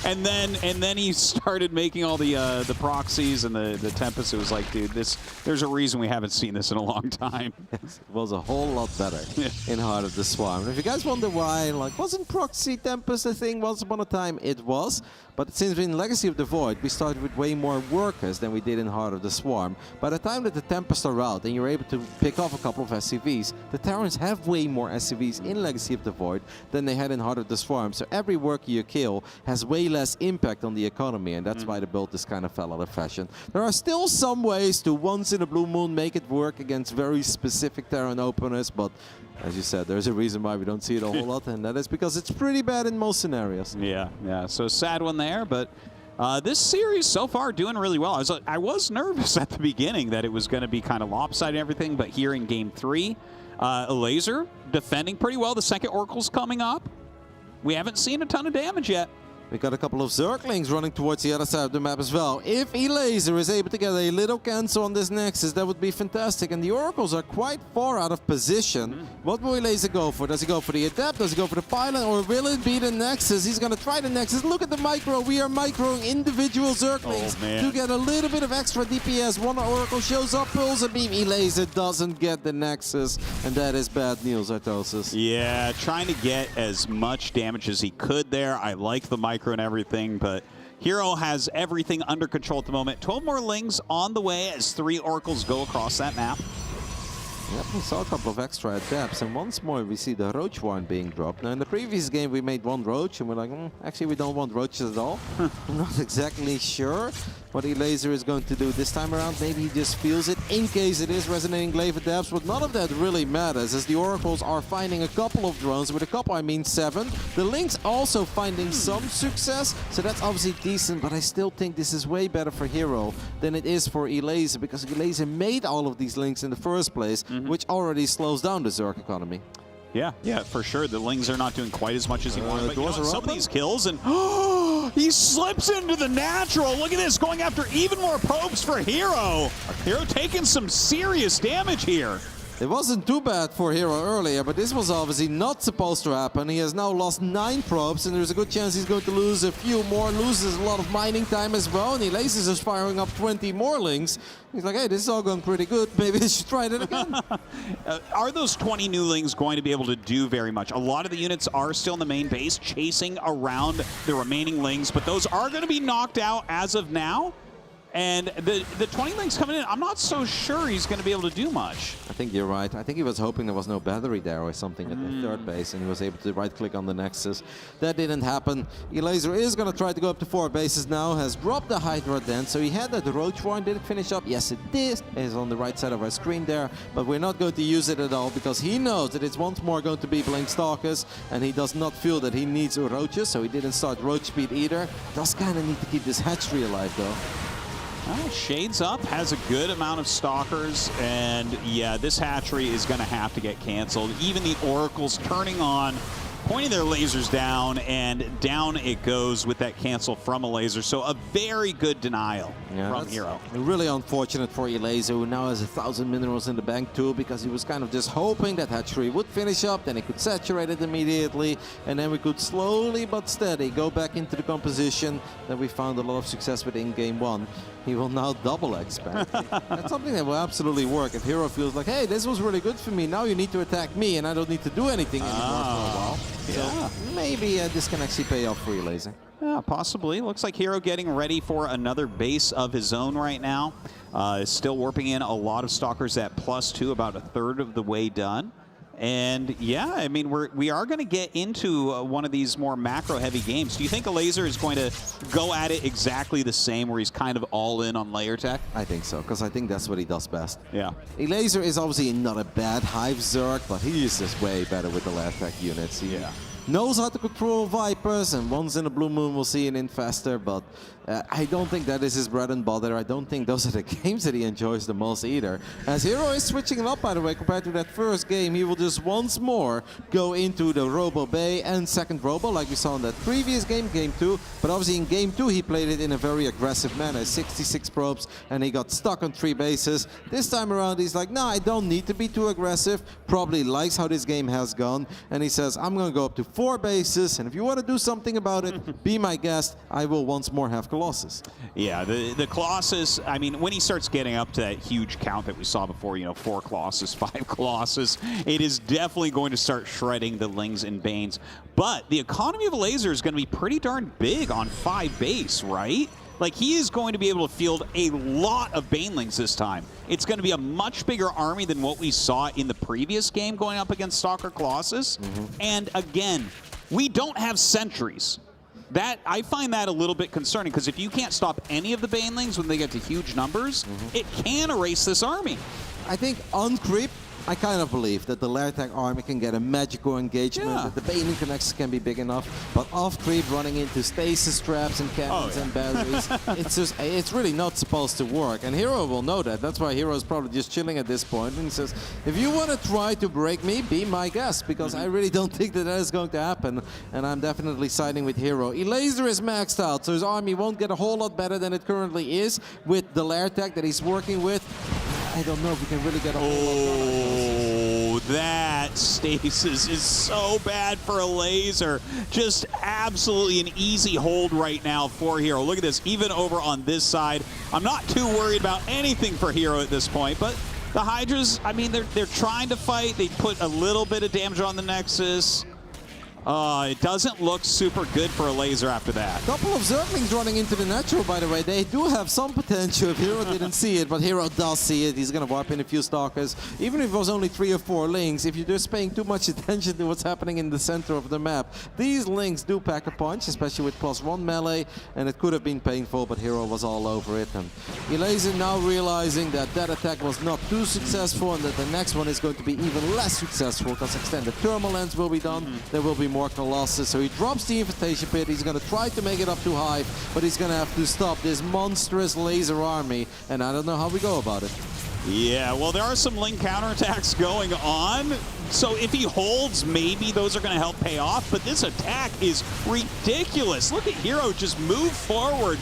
and then he started making all the proxies and the Tempest. It was like, dude, there's a reason we haven't seen this in a long time. Yes, it was a whole lot better in Heart of the Swarm. And if you guys wonder why, like, wasn't Proxy Tempest a thing once upon a time? It was. But since in Legacy of the Void, we started with way more workers than we did in Heart of the Swarm. By the time that the Tempest are out and you're able to pick off a couple of SCVs, the Terrans have way more SCVs in Legacy of the Void than they had in Heart of the Swarm. So every worker you kill has way less impact on the economy, and that's why the build just kind of fell out of fashion. There are still some ways to once in a blue moon make it work against very specific Terran openers, but as you said, there's a reason why we don't see it a whole lot, and that is because it's pretty bad in most scenarios. Yeah. So sad one there, but this series so far doing really well. I was nervous at the beginning that it was going to be kind of lopsided and everything, but here in Game 3, a laser defending pretty well. The second Oracle's coming up. We haven't seen a ton of damage yet. We got a couple of Zerglings running towards the other side of the map as well. If Elaser is able to get a little cancel on this Nexus, that would be fantastic. And the Oracles are quite far out of position. What will Elaser go for? Does he go for the Adept? Does he go for the Pylon? Or will it be the Nexus? He's going to try the Nexus. Look at the micro. We are microing individual Zerglings to get a little bit of extra DPS. One Oracle shows up, pulls a beam. Elaser doesn't get the Nexus. And that is bad news, Artosis. Yeah, trying to get as much damage as he could there. I like the micro and everything, but Hero has everything under control at the moment. 12 more Lings on the way as 3 Oracles go across that map. Yep, we saw a couple of extra adepts, and once more we see the Roach one being dropped. Now, in the previous game, we made 1 Roach, and we're like, actually, we don't want Roaches at all. I'm not exactly sure what Elaser is going to do this time around. Maybe he just feels it in case it is Resonating Glaive Adepts, but none of that really matters, as the Oracles are finding a couple of drones. With a couple, I mean 7. The Lynx also finding some success, so that's obviously decent, but I still think this is way better for Hero than it is for Elaser, because Elaser made all of these Lynx in the first place, which already slows down the Zerg economy. Yeah, for sure. The Lings are not doing quite as much as he wanted. But doors are some open. of these kills, and he slips into the natural. Look at this, going after even more probes for Hero. Hero taking some serious damage here. It wasn't too bad for Hero earlier, but this was obviously not supposed to happen. He has now lost 9 probes, and there's a good chance he's going to lose a few more. Loses a lot of mining time as well, and Elaser is firing up 20 more Lings. He's like, hey, this is all going pretty good. Maybe I should try that again. Are those 20 new Lings going to be able to do very much? A lot of the units are still in the main base, chasing around the remaining Lings, but those are going to be knocked out as of now. And the 20 Lings coming in, I'm not so sure he's going to be able to do much. I think you're right. I think he was hoping there was no battery there or something at the third base, and he was able to right-click on the Nexus. That didn't happen. Elaser is going to try to go up to 4 bases now, has dropped the Hydra then, so he had that Roach Warren. Did it finish up? Yes, it did. It is on the right side of our screen there, but we're not going to use it at all because he knows that it's once more going to be Blink Stalkers, and he does not feel that he needs Roaches, so he didn't start Roach Speed either. Does kind of need to keep this hatchery alive, though. Well, Shades Up has a good amount of Stalkers, and yeah, this hatchery is going to have to get canceled. Even the Oracles turning on, pointing their lasers down, and down it goes with that cancel from a laser. So a very good denial from Hero. Really unfortunate for Elaser, who now has 1,000 minerals in the bank too, because he was kind of just hoping that hatchery would finish up, then he could saturate it immediately, and then we could slowly but steady go back into the composition that we found a lot of success with in Game 1. He will now double expand. That's something that will absolutely work. If Hero feels like, hey, this was really good for me, now you need to attack me and I don't need to do anything anymore for a while. Yeah. So maybe this can actually pay off for Elaser. Yeah, possibly. Looks like Hero getting ready for another base of his own right now. Still warping in a lot of Stalkers at +2, about 1/3 of the way done. And yeah, I mean, we are going to get into one of these more macro-heavy games. Do you think Elaser is going to go at it exactly the same, where he's kind of all in on layer tech? I think so, because I think that's what he does best. Yeah. Elaser is obviously not a bad Hive Zerg, but he is just way better with the layer tech units. He knows how to control Vipers, and once in a blue moon we'll see an Infestor, but I don't think that is his bread and butter. I don't think those are the games that he enjoys the most either. As Hero is switching it up, by the way, compared to that first game, he will just once more go into the Robo Bay and second Robo, like we saw in that previous game, Game 2. But obviously in Game 2, he played it in a very aggressive manner. 66 probes, and he got stuck on 3 bases. This time around, he's like, no, I don't need to be too aggressive. Probably likes how this game has gone. And he says, I'm going to go up to 4 bases, and if you want to do something about it, be my guest. I will once more have Colossus. Yeah, the Colossus, I mean, when he starts getting up to that huge count that we saw before, you know, 4 Colossus, 5 Colossus, it is definitely going to start shredding the Lings and Banes. But the economy of a laser is going to be pretty darn big on 5 base, right? Like, he is going to be able to field a lot of Banelings this time. It's going to be a much bigger army than what we saw in the previous game going up against Stalker Colossus. And again, we don't have sentries. That, I find that a little bit concerning, because if you can't stop any of the Banelings when they get to huge numbers, it can erase this army. I think on creep, I kind of believe that the lair attack army can get a magical engagement, that the baiting connections can be big enough, but off creep running into stasis traps and cannons and batteries, it's really not supposed to work. And Hero will know that. That's why Hero is probably just chilling at this point. And he says, if you want to try to break me, be my guest, because I really don't think that is going to happen. And I'm definitely siding with Hero. Elazer is maxed out, so his army won't get a whole lot better than it currently is with the lair attack that he's working with. I don't know if we can really get a whole lot better. That stasis is so bad for a laser. Just absolutely an easy hold right now for Hero. Look at this, even over on this side. I'm not too worried about anything for Hero at this point, but the Hydras, I mean, they're trying to fight. They put a little bit of damage on the Nexus. It doesn't look super good for a laser after that. Couple of Zerglings running into the natural, by the way. They do have some potential. If Hero didn't see it, but Hero does see it. He's going to warp in a few Stalkers. Even if it was only 3 or 4 Lings, if you're just paying too much attention to what's happening in the center of the map, these Lings do pack a punch, especially with +1 melee, and it could have been painful, but Hero was all over it. And Elazer now realizing that that attack was not too successful and that the next one is going to be even less successful because extended thermal lens will be done. There will be more Colossus, so he drops the Invitation Pit. He's going to try to make it up to Hive, but he's going to have to stop this monstrous laser army, and I don't know how we go about it. Yeah, well, there are some Ling counterattacks going on, so if he holds, maybe those are going to help pay off, but this attack is ridiculous. Look at Hero just move forward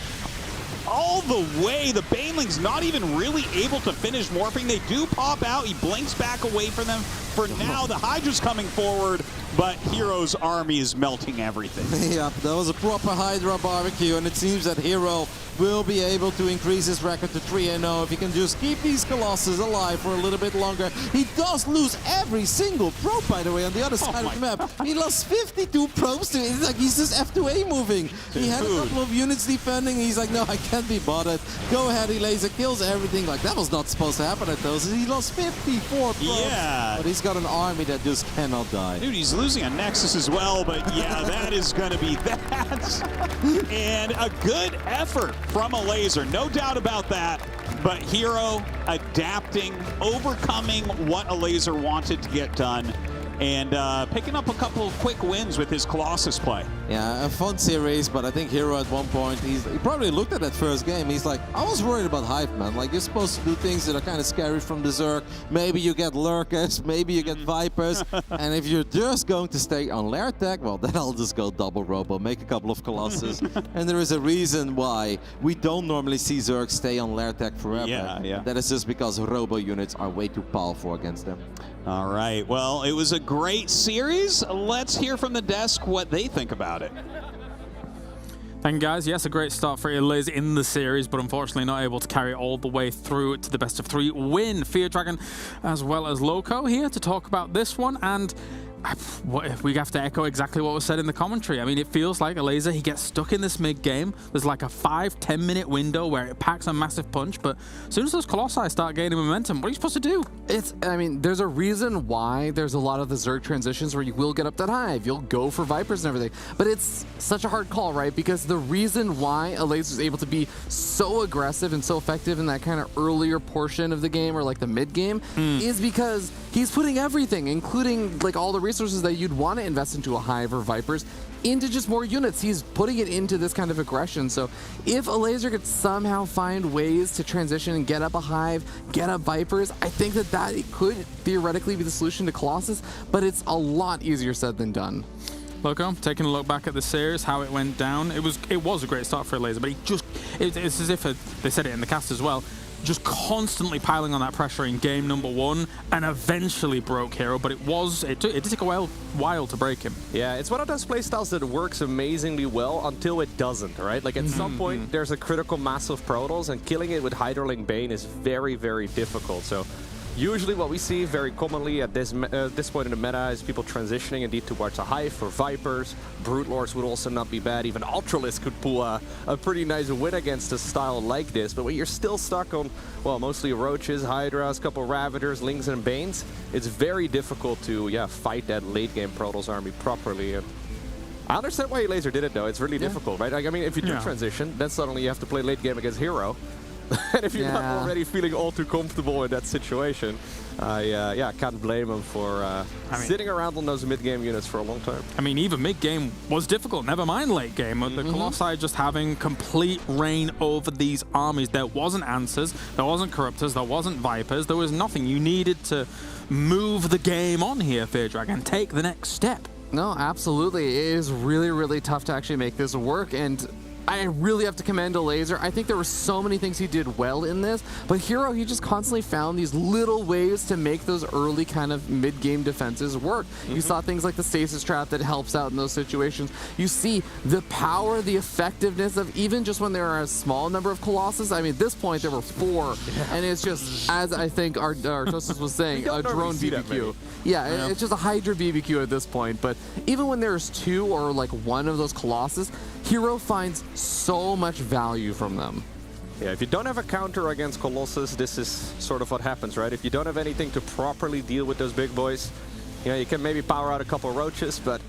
all the way. The Baneling's not even really able to finish morphing. They do pop out. He blinks back away from them. For now, the Hydra's coming forward, but Hero's army is melting everything. Yeah, that was a proper Hydra barbecue, and it seems that Hero will be able to increase his record to 3-0 if he can just keep these Colossus alive for a little bit longer. He does lose every single probe, by the way, on the other side of the map. He lost 52 probes to it. It's like he's just F2A moving. He had a couple of units defending. He's like, no, I can't be bothered. Go ahead, Elazer kills everything. Like, that was not supposed to happen at those. He lost 54 probes. Yeah. But he's got an army that just cannot die. Dude, he's losing a Nexus as well, but yeah, that is going to be that. And a good effort from a laser, no doubt about that. But Hero adapting, overcoming what a laser wanted to get done, and picking up a couple of quick wins with his Colossus play. Yeah, a fun series, but I think Hero at one point, he probably looked at that first game. He's like, I was worried about Hive, man. Like, you're supposed to do things that are kind of scary from the Zerg. Maybe you get Lurkers, maybe you get Vipers. And if you're just going to stay on lair attack, well, then I'll just go double Robo, make a couple of Colossus. And there is a reason why we don't normally see Zerg stay on lair attack forever. Yeah. That is just because Robo units are way too powerful against them. All right, well, it was a great series. Let's hear from the desk what they think about it. Thank you, guys. Yes, a great start for Elazer in the series, but unfortunately not able to carry it all the way through to the best of 3 win. Fear Dragon as well as Loco here to talk about this one, and we have to echo exactly what was said in the commentary. I mean, it feels like Elazer, he gets stuck in this mid-game. There's like a 5-10 minute window where it packs a massive punch, but as soon as those Colossi start gaining momentum, what are you supposed to do? I mean, there's a reason why there's a lot of the Zerg transitions where you will get up that Hive, you'll go for Vipers and everything, but it's such a hard call, right? Because the reason why Elazer is able to be so aggressive and so effective in that kind of earlier portion of the game, or like the mid-game, is because he's putting everything, including like all the resources that you'd want to invest into a Hive or Vipers, into just more units. He's putting it into this kind of aggression. So if Elazer could somehow find ways to transition and get up a Hive, get up Vipers, I think that it could theoretically be the solution to Colossus, but it's a lot easier said than done. Loco, taking a look back at the series, how it went down, it was a great start for Elazer, but it's as if they said it in the cast as well, just constantly piling on that pressure in game number 1 and eventually broke Hero, but it did take a while to break him. Yeah, it's one of those playstyles that works amazingly well until it doesn't, right? Like at some point there's a critical mass of Protals, and killing it with Hydralink Bane is very, very difficult. So usually what we see very commonly at this point in the meta is people transitioning indeed towards a Hive for Vipers. Brute Lords would also not be bad. Even Ultralisk could pull a pretty nice win against a style like this. But when you're still stuck on, well, mostly Roaches, Hydras, a couple Ravagers, Lings, and Banes, it's very difficult to, fight that late-game Protals army properly. And I understand why Elazer did it, though. It's really difficult, right? Like, I mean, if you do transition, then suddenly you have to play late game against Hero. And if you're not already feeling all too comfortable in that situation, I can't blame him for sitting around on those mid-game units for a long time. I mean, even mid-game was difficult, never mind late game. The Colossi just having complete reign over these armies. There wasn't Answers, there wasn't Corruptors, there wasn't Vipers, there was nothing. You needed to move the game on here, Fear Dragon, take the next step. No, absolutely. It is really, really tough to actually make this work, and I really have to commend Laser. I think there were so many things he did well in this, but Hero, he just constantly found these little ways to make those early kind of mid-game defenses work. You saw things like the Stasis Trap that helps out in those situations. You see the power, the effectiveness of even just when there are a small number of Colossus. I mean, at this point, there were 4, and it's just, as I think our Tosis was saying, a drone BBQ. Yeah, it's just a Hydra BBQ at this point, but even when there's 2 or like 1 of those Colossus, Hero finds so much value from them. Yeah, if you don't have a counter against Colossus, this is sort of what happens, right? If you don't have anything to properly deal with those big boys, you know, you can maybe power out a couple roaches, but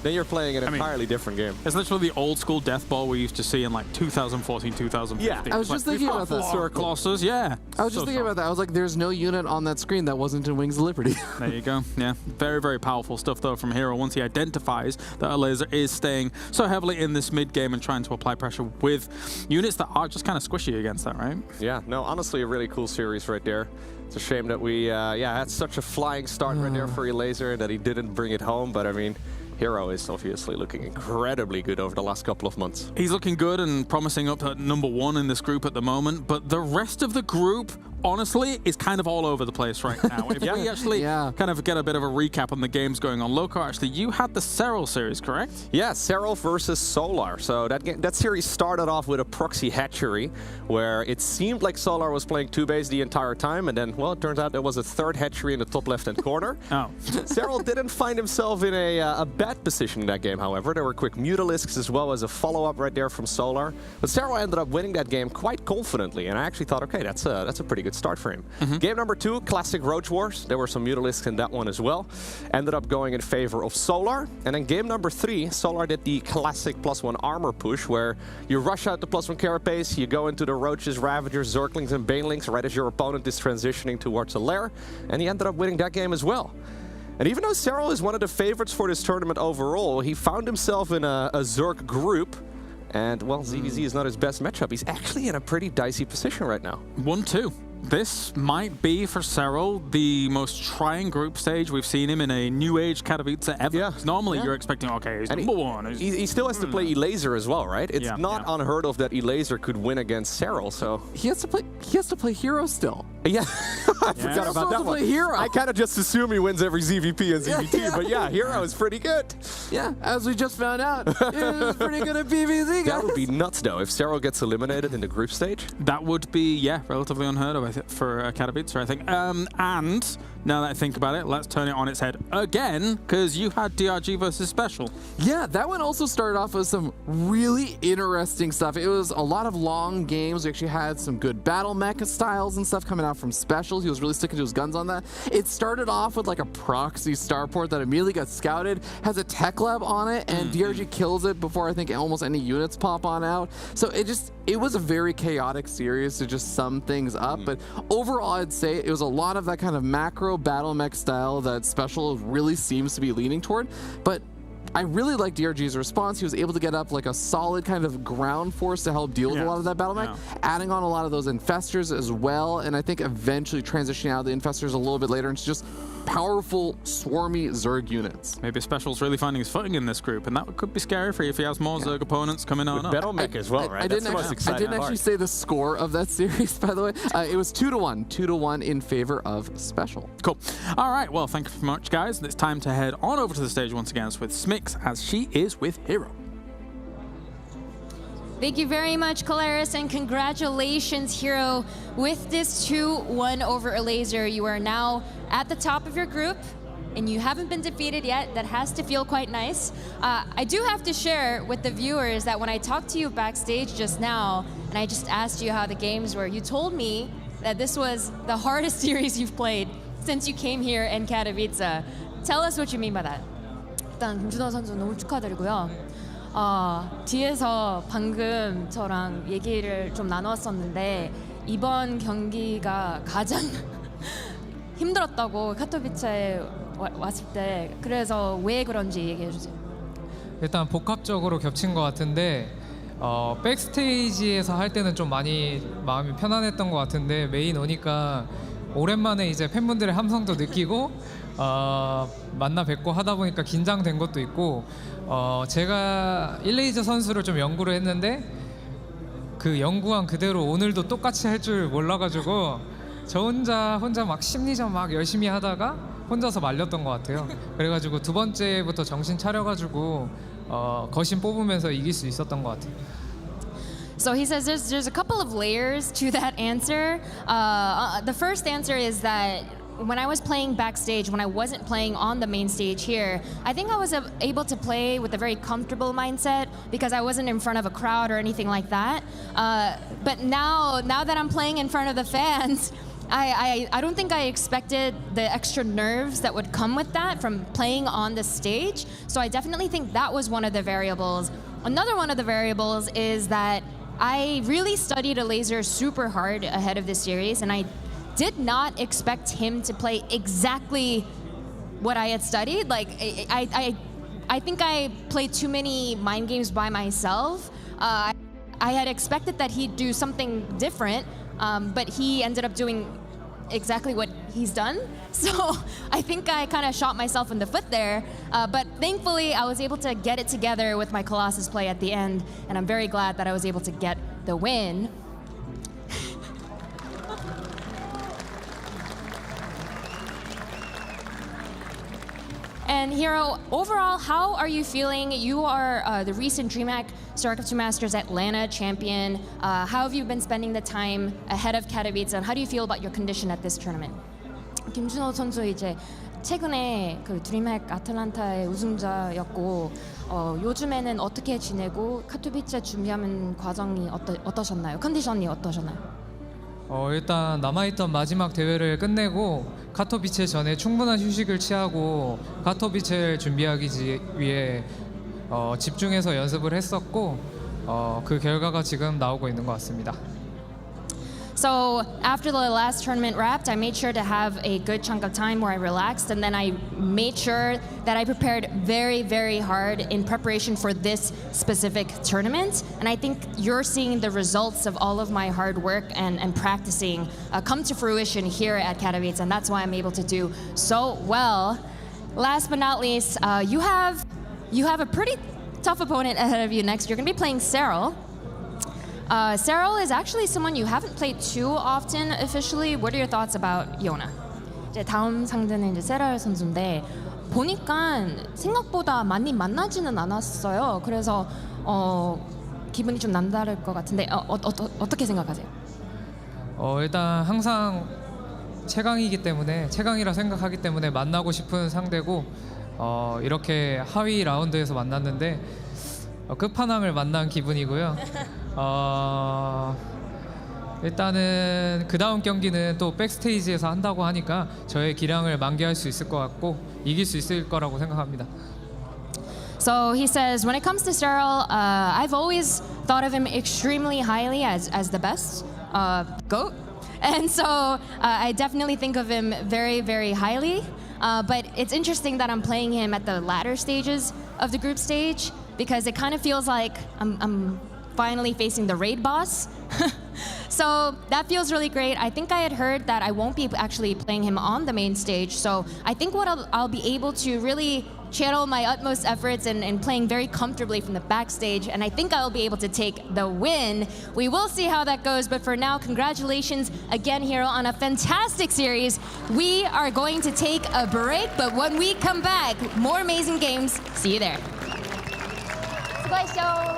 then you're playing an entirely different game. It's literally the old school death ball we used to see in like 2014, 2015. Yeah, I was just thinking about that. Colossus, yeah. I was just thinking about that. I was like, there's no unit on that screen that wasn't in Wings of Liberty. There you go. Yeah, very, very powerful stuff though from Hero once he identifies that Laser is staying so heavily in this mid game and trying to apply pressure with units that are just kind of squishy against that, right? Yeah, no, honestly, a really cool series right there. It's a shame that we had such a flying start right there for Laser and that he didn't bring it home, but I mean, Hero is obviously looking incredibly good over the last couple of months. He's looking good and promising up at #1 in this group at the moment, but the rest of the group, honestly, is kind of all over the place right now. If we actually kind of get a bit of a recap on the games going on, Loco, actually, you had the Serral series, correct? Yeah, Serral versus Solar. So that series started off with a proxy hatchery, where it seemed like Solar was playing 2-base the entire time, and then, well, it turns out there was a 3rd hatchery in the top left-hand corner. Serral didn't find himself in a bad position in that game, however. There were quick Mutalisks as well as a follow-up right there from Solar. But Serral ended up winning that game quite confidently, and I actually thought, okay, that's a pretty good start for him. Game number 2, classic Roach Wars. There were some Mutalisks in that one as well. Ended up going in favor of Solar. And then game number 3, Solar did the classic +1 armor push, where you rush out the +1 carapace, you go into the Roaches, Ravagers, Zerglings, and Banelings right as your opponent is transitioning towards a lair. And he ended up winning that game as well. And even though Serral is one of the favorites for this tournament overall, he found himself in a Zerg group. And, well, ZVZ is not his best matchup. He's actually in a pretty dicey position right now. 1-2. This might be, for Serral, the most trying group stage we've seen him in a new age Katowice ever. Yeah. Normally, you're expecting, okay, he's #1. He still has to play Laser as well, right? It's not unheard of that Laser could win against Serral, so... He has to play Hero still. Yeah, I forgot about that one. Hero. I kind of just assume he wins every ZVP and ZVT, but yeah, Hero is pretty good. Yeah, as we just found out, he's pretty good at PvZ, guys. That would be nuts, though, if Serral gets eliminated in the group stage. That would be, relatively unheard of for Katowice, I think. And now that I think about it, let's turn it on its head again, because you had DRG versus Special. Yeah, that one also started off with some really interesting stuff. It was a lot of long games. We actually had some good battle mecha styles and stuff coming out from Special. He was really sticking to his guns on that. It started off with like a proxy starport that immediately got scouted, has a tech lab on it, and DRG kills it before I think almost any units pop on out. So it was a very chaotic series to just sum things up, but overall I'd say it was a lot of that kind of macro battle mech style that Special really seems to be leaning toward. But I really like DRG's response. He was able to get up like a solid kind of ground force to help deal with a lot of that battle mech, adding on a lot of those infestors as well, and I think eventually transitioning out of the infestors a little bit later into just powerful, swarmy Zerg units. Maybe Special's really finding his footing in this group, and that could be scary for you if he has more Zerg opponents coming on up. Battle mech as well, right? I didn't actually say the score of that series, by the way. It was 2-1. 2-1 in favor of Special. Cool. All right, well, thank you very much, guys. It's time to head on over to the stage once again with Smix, as she is with Hero. Thank you very much, Calaris, and congratulations, Hero. With this 2-1 over Laser, you are now at the top of your group, and you haven't been defeated yet. That has to feel quite nice. I do have to share with the viewers that when I talked to you backstage just now, and I just asked you how the games were, you told me that this was the hardest series you've played since you came here in Katowice. Tell us what you mean by that. 일단 김준호 선수 너무 축하드리고요. 뒤에서 방금 저랑 얘기를 좀 나눴었는데 이번 경기가 가장 힘들었다고 카토비체에 왔을 때. 그래서 왜 그런지 얘기해 주세요. 일단 복합적으로 겹친 것 같은데 백스테이지에서 할 때는 좀 많이 마음이 편안했던 것 같은데 메인 오니까 오랜만에 이제 팬분들의 함성도 느끼고 만나 뵙고 하다 보니까 긴장된 것도 있고 제가 1레이저 선수를 좀 연구를 했는데 그 연구한 그대로 오늘도 똑같이 할 줄 몰라가지고 저 혼자 막 심리전 막 열심히 하다가 혼자서 말렸던 것 같아요. 그래가지고 두 번째부터 정신 차려가지고 거신 뽑으면서 이길 수 있었던 것 같아요. So he says there's a couple of layers to that answer. The first answer is that when I was playing backstage, when I wasn't playing on the main stage here, I think I was able to play with a very comfortable mindset because I wasn't in front of a crowd or anything like that. But now that I'm playing in front of the fans, I don't think I expected the extra nerves that would come with that from playing on the stage. So I definitely think that was one of the variables. Another one of the variables is that I really studied a laser super hard ahead of this series, and I did not expect him to play exactly what I had studied. Like I think I played too many mind games by myself. I had expected that he'd do something different, but he ended up doing exactly what he's done. So I think I kind of shot myself in the foot there. But thankfully, I was able to get it together with my Colossus play at the end, and I'm very glad that I was able to get the win. And Hero, overall, how are you feeling? You are the recent DreamHack StarCraft 2 Masters Atlanta champion. How have you been spending the time ahead of Katowice, and how do you feel about your condition at this tournament? 김준호 선수 이제 최근에 그 드림핵 아틀란타의 우승자였고 요즘에는 어떻게 지내고 카토비체 준비하는 과정이 어떠셨나요? 컨디션이 어떠셨나요? 일단 남아있던 마지막 대회를 끝내고 카토비체 전에 충분한 휴식을 취하고 카토비체를 준비하기 위해 집중해서 연습을 했었고 그 결과가 지금 나오고 있는 것 같습니다. So after the last tournament wrapped, I made sure to have a good chunk of time where I relaxed, and then I made sure that I prepared very, very hard in preparation for this specific tournament. And I think you're seeing the results of all of my hard work and practicing come to fruition here at Katowice, and that's why I'm able to do so well. Last but not least, you have a pretty tough opponent ahead of you next. You're going to be playing Serral. Serral is actually someone you haven't played too often officially. What are your thoughts about Yona? 이제 다음 상대는 이제 세랄 선수인데 보니까 생각보다 많이 만나지는 않았어요. 그래서 기분이 좀 남다를 것 같은데 어떻게 생각하세요? 일단 항상 최강이기 때문에 최강이라 생각하기 때문에 만나고 싶은 상대고 이렇게 하위 라운드에서 만났는데 끝판왕을 만난 기분이고요. 일단은 그 다음 경기는 또 백스테이지에서 한다고 하니까 저의 기량을 만개할 수 있을 것 같고 이길 수 있을 거라고 생각합니다. So he says, when it comes to Serral, I've always thought of him extremely highly as the best GOAT. And so I definitely think of him very, very highly. But it's interesting that I'm playing him at the latter stages of the group stage because it kind of feels like I'm finally facing the raid boss. So that feels really great. I think I had heard that I won't be actually playing him on the main stage. So I think what I'll be able to really channel my utmost efforts and playing very comfortably from the backstage. And I think I'll be able to take the win. We will see how that goes. But for now, congratulations again, Hero, on a fantastic series. We are going to take a break. But when we come back, more amazing games. See you there. 수고하셨어요.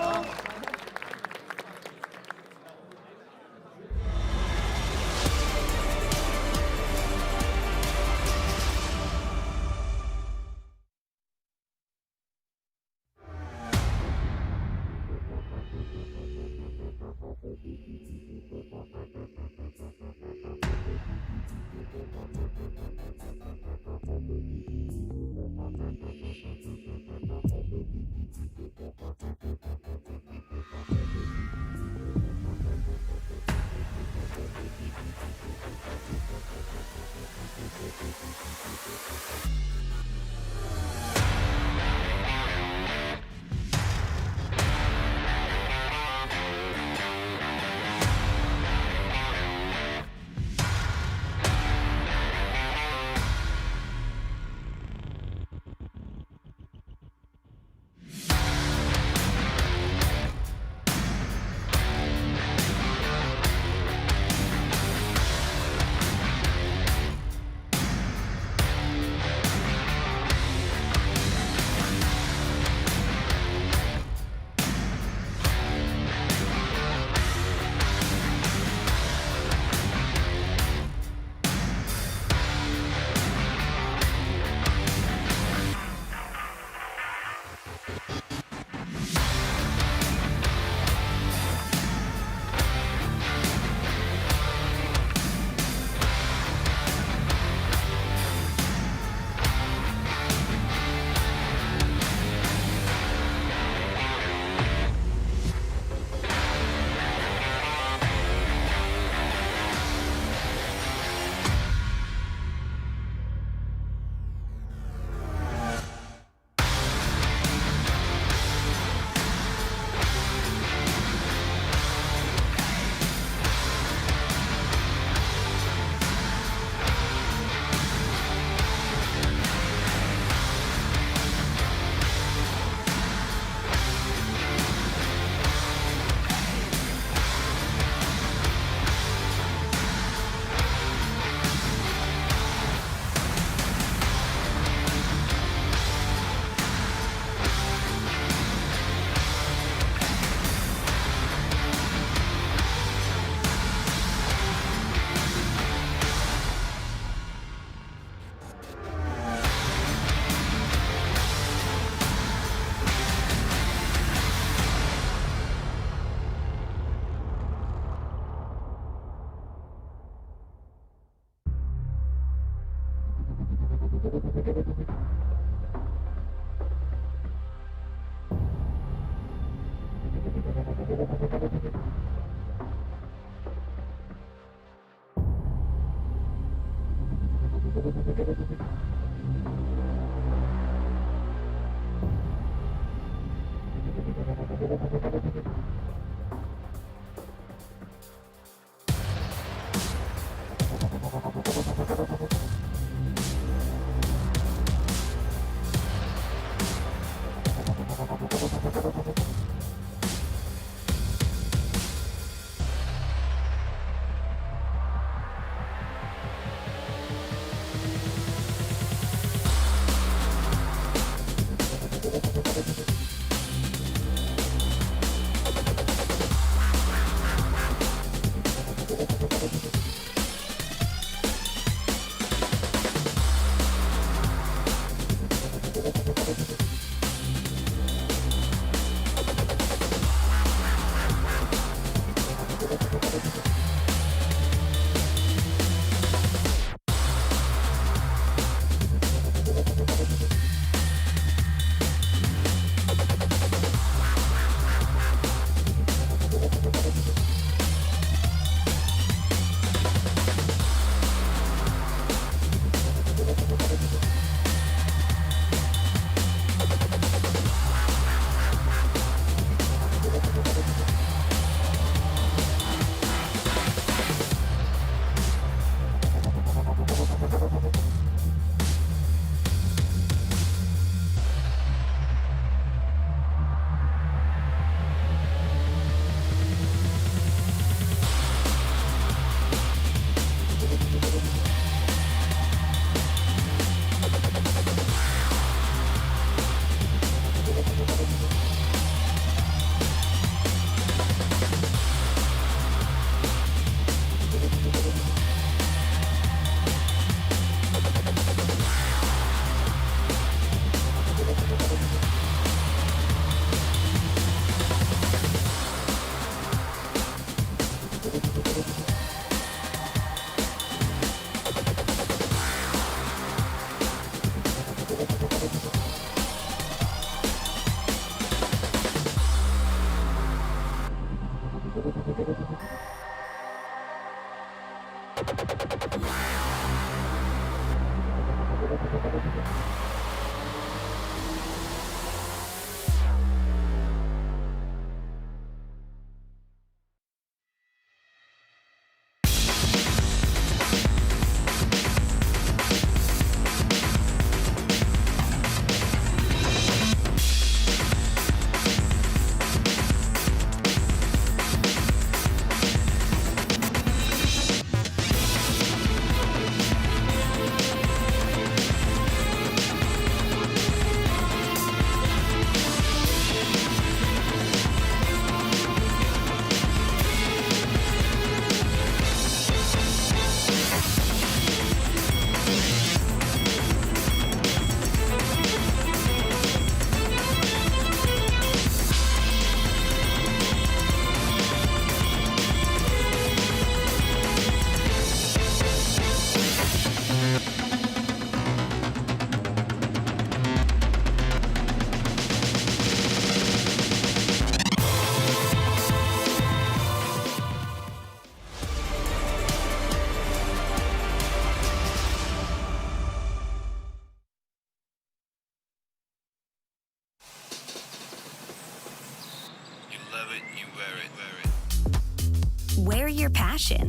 Wear your passion.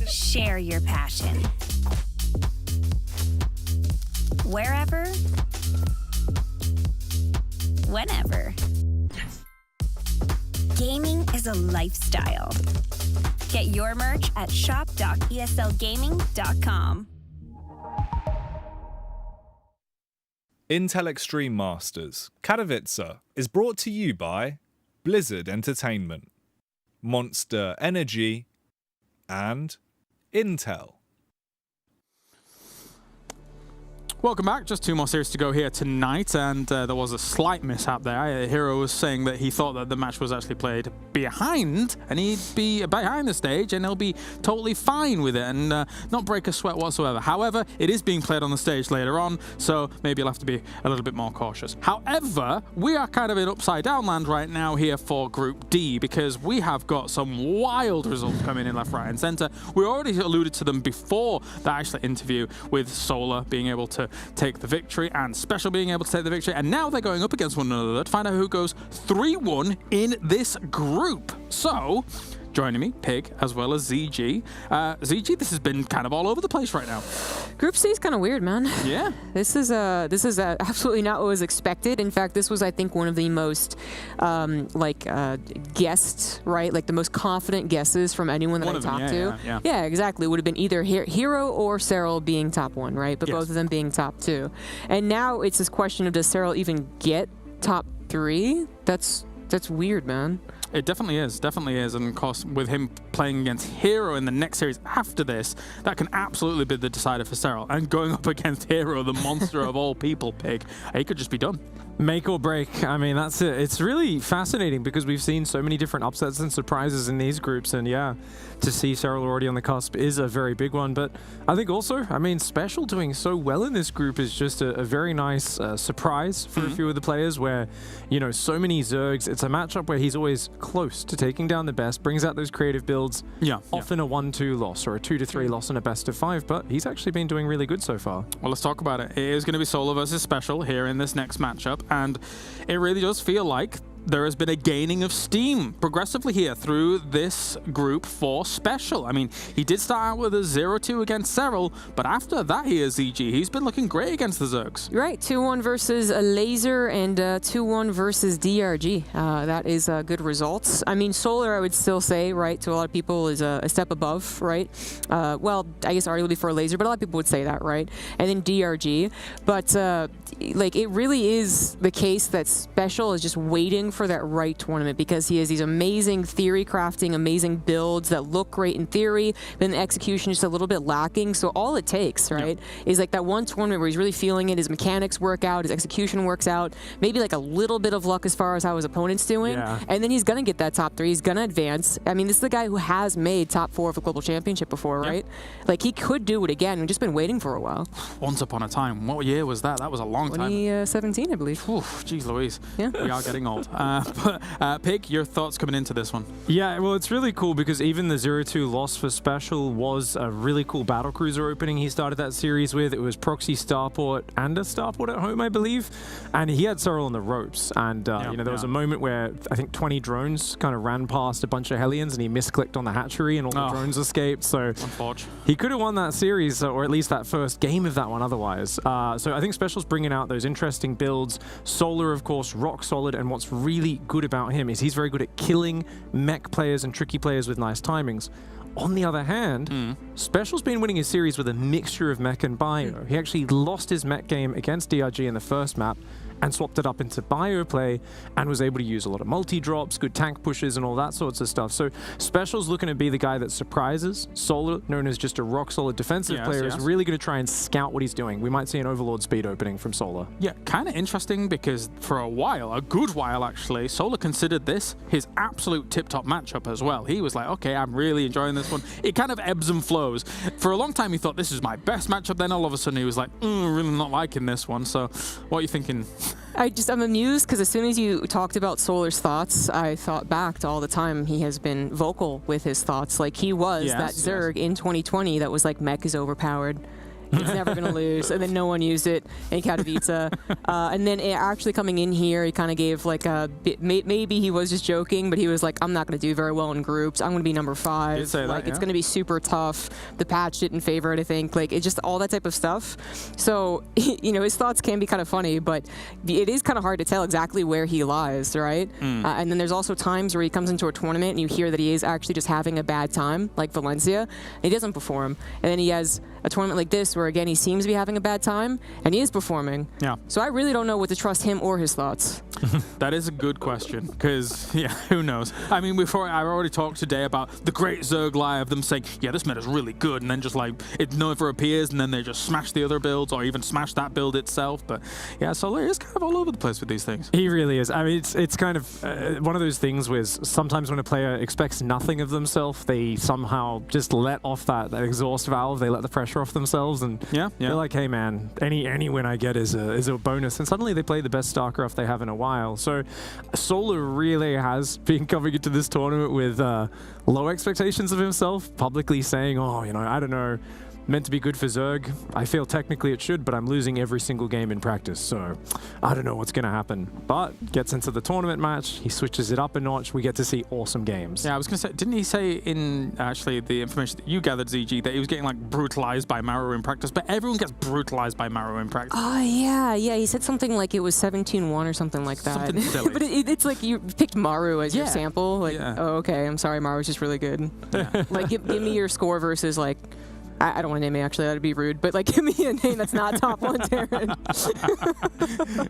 Share your passion. Wherever, whenever. Gaming is a lifestyle. Get your merch at shop.eslgaming.com. Intel Extreme Masters Katowice is brought to you by Blizzard Entertainment, Monster Energy, and Intel. Welcome back. Just 2 more series to go here tonight, and there was a slight mishap there. Hero was saying that he thought that the match was actually played behind, and he'd be behind the stage, and he'll be totally fine with it and not break a sweat whatsoever. However, it is being played on the stage later on, so maybe you'll have to be a little bit more cautious. However, we are kind of in upside down land right now here for Group D, because we have got some wild results coming in left, right, and center. We already alluded to them before the actual interview, with Solar being able to take the victory and Special being able to take the victory, and now they're going up against one another to find out who goes 3-1 in this group. So, joining me, Pig, as well as ZG. ZG, this has been kind of all over the place right now. Group C is kind of weird, man. Yeah. This is absolutely not what was expected. In fact, this was, I think, one of the most guessed, right? Like the most confident guesses from anyone that I talked to. Yeah, exactly. It would have been either Hero or Serral being top 1, right? But both of them being top 2. And now it's this question of, does Serral even get top 3? That's weird, man. It definitely is, and of course with him playing against Hero in the next series after this, that can absolutely be the decider for Serral. And going up against Hero, the monster of all people, Pig, he could just be done. Make or break. I mean, that's it. It's really fascinating because we've seen so many different upsets and surprises in these groups, and yeah, to see Serral already on the cusp is a very big one. But I think also, I mean, Special doing so well in this group is just a very nice surprise for a few of the players, where, you know, so many Zergs. It's a matchup where he's always close to taking down the best, brings out those creative builds. Often a 1-2 loss or a 2-3 loss in a best of 5, but he's actually been doing really good so far. Well, let's talk about it. It is going to be Solo versus Special here in this next matchup, and it really does feel like there has been a gaining of steam progressively here through this group for Special. I mean, he did start out with a 0-2 against Serral, but after that here, ZG, he's been looking great against the Zergs. Right, 2-1 versus a Laser and 2-1 versus DRG. That is good results. I mean, Solar, I would still say, right, to a lot of people is a step above, right? Well, I guess arguably for a Laser, but a lot of people would say that, right? And then DRG. But, like, it really is the case that Special is just waiting for that right tournament, because he has these amazing theory crafting, amazing builds that look great in theory, but the execution is just a little bit lacking. So all it takes, right, is like that one tournament where he's really feeling it, his mechanics work out, his execution works out, maybe like a little bit of luck as far as how his opponent's doing, and then he's gonna get that top 3, he's gonna advance. I mean, this is the guy who has made top 4 of a global championship before, right? Like, he could do it again. We've just been waiting for a while. Once upon a time. What year was that? That was a long time. 2017, I believe. Jeez Louise. Yeah. We are getting old. But Pig, your thoughts coming into this one? Yeah, well, it's really cool because even the 0-2 loss for Special was a really cool battlecruiser opening he started that series with. It was Proxy Starport and a Starport at home, I believe, and he had Serral on the ropes. And you know, there was a moment where I think 20 drones kind of ran past a bunch of Hellions, and he misclicked on the hatchery, and all the drones escaped. So he could have won that series, or at least that first game of that one otherwise. So I think Special's bringing out those interesting builds. Solar, of course, rock solid, and what's really good about him is he's very good at killing mech players and tricky players with nice timings. On the other hand, Special's been winning his series with a mixture of mech and bio. He actually lost his mech game against DRG in the first map and swapped it up into bio play and was able to use a lot of multi-drops, good tank pushes, and all that sorts of stuff. So Special's looking to be the guy that surprises. Solar, known as just a rock-solid defensive player, is really going to try and scout what he's doing. We might see an Overlord speed opening from Solar. Yeah, kind of interesting, because for a while, a good while actually, Solar considered this his absolute tip-top matchup as well. He was like, okay, I'm really enjoying this one. It kind of ebbs and flows. For a long time, he thought this is my best matchup. Then all of a sudden, he was like, really not liking this one. So what are you thinking? I'm amused because as soon as you talked about Solar's thoughts, I thought back to all the time he has been vocal with his thoughts. Like, he was that Zerg in 2020 that was like, mech is overpowered. He's never going to lose. And then no one used it in Katowice. And then actually coming in here, he kind of gave like a bit, maybe he was just joking, but he was like, I'm not going to do very well in groups. I'm going to be number 5. It's going to be super tough. The patch didn't favor it, I think. Like, it's just all that type of stuff. So, you know, his thoughts can be kind of funny, but it is kind of hard to tell exactly where he lies, right? And then there's also times where he comes into a tournament and you hear that he is actually just having a bad time, like Valencia, and he doesn't perform. And then he has a tournament like this where, again, he seems to be having a bad time, and he is performing. So I really don't know what to trust him or his thoughts. That is a good question, because, yeah, who knows? I mean, I already talked today about the great Zerg lie of them saying, yeah, this meta's really good, and then just like, it never appears, and then they just smash the other builds, or even smash that build itself. But yeah, Solar is kind of all over the place with these things. He really is. I mean, it's kind of one of those things where sometimes when a player expects nothing of themselves, they somehow just let off that exhaust valve, they let the pressure off themselves, and they're like, hey man, any win I get is a bonus, and suddenly they play the best StarCraft they have in a while. So Solar really has been coming into this tournament with low expectations of himself, publicly saying, oh, you know, I don't know, meant to be good for Zerg. I feel technically it should, but I'm losing every single game in practice, so I don't know what's going to happen. But gets into the tournament match, he switches it up a notch, we get to see awesome games. Yeah, I was going to say, didn't he say in actually the information that you gathered, ZG, that he was getting like brutalized by Maru in practice, but everyone gets brutalized by Maru in practice. Oh, yeah, he said something like it was 17-1 or something like that. Something silly. But it's like you picked Maru as your sample. Like, oh, okay, I'm sorry, Maru's just really good. Like, give me your score versus like, I don't want to name it, actually, that'd be rude, but like, give me a name that's not top 1 Terran.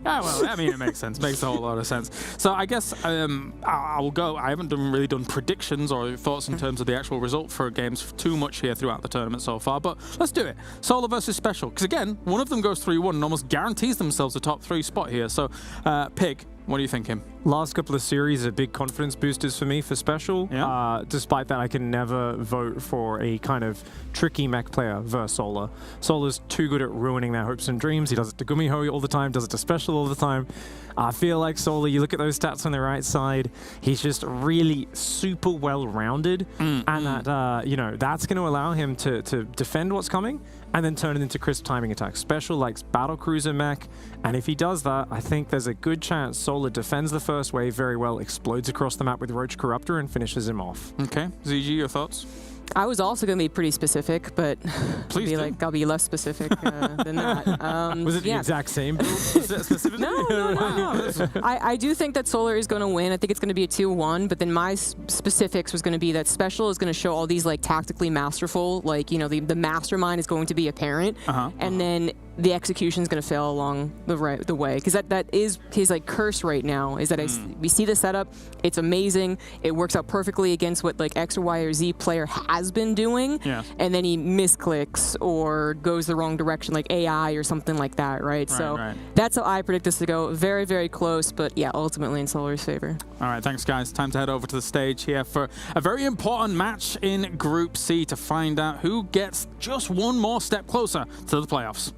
Well, I mean, it makes sense. Makes a whole lot of sense. So I guess I'll go. I haven't really done predictions or thoughts in terms of the actual result for games too much here throughout the tournament so far, but let's do it. Solar versus Special, because again, one of them goes 3-1 and almost guarantees themselves a top 3 spot here. So, Pig, what are you thinking? Last couple of series are big confidence boosters for me for Special. Yeah. Despite that, I can never vote for a kind of tricky mech player versus Solar. Solar's too good at ruining their hopes and dreams. He does it to Gumiho all the time, does it to Special all the time. I feel like Solar, you look at those stats on the right side, he's just really super well-rounded, and that, you know, that's going to allow him to defend what's coming and then turn it into crisp timing attacks. Special likes battlecruiser mech, and if he does that, I think there's a good chance Solar defends the first wave very well, explodes across the map with Roach Corruptor, and finishes him off. Okay, ZG, your thoughts? I was also going to be pretty specific, but I'll be less specific than that. Was it the exact same build? Was it specific? No. I do think that Solar is going to win. I think it's going to be a 2-1, but then my specifics was going to be that Special is going to show all these like tactically masterful, like, you know, the mastermind is going to be apparent, and then the execution is going to fail along the way, because that is his like curse right now, is that we see the setup, it's amazing, it works out perfectly against what like X or Y or Z player has been doing, and then he misclicks or goes the wrong direction, like AI or something like that, right? So that's how I predict this to go. Very, very close, but yeah, ultimately in Solar's favor. All right, thanks guys. Time to head over to the stage here for a very important match in Group C to find out who gets just one more step closer to the playoffs.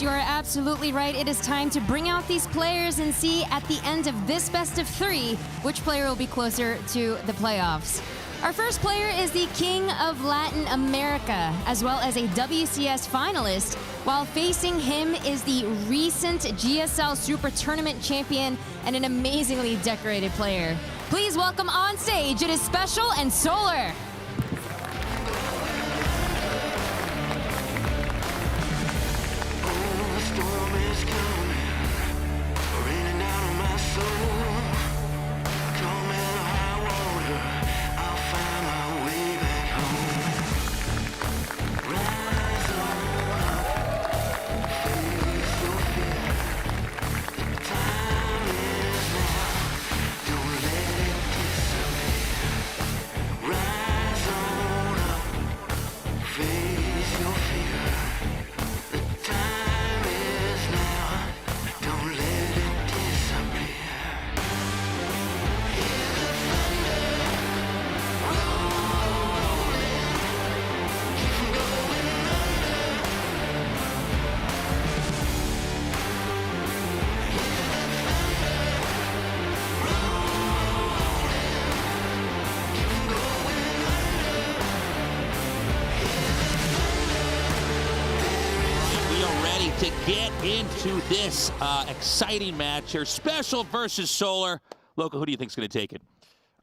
You are absolutely right. It is time to bring out these players and see at the end of this best of 3 which player will be closer to the playoffs. Our first player is the King of Latin America, as well as a WCS finalist, while facing him is the recent GSL Super Tournament champion and an amazingly decorated player. Please welcome on stage, it is Special and Solar. Right. get into this exciting match here. Special versus Solar. Loco, who do you think is going to take it?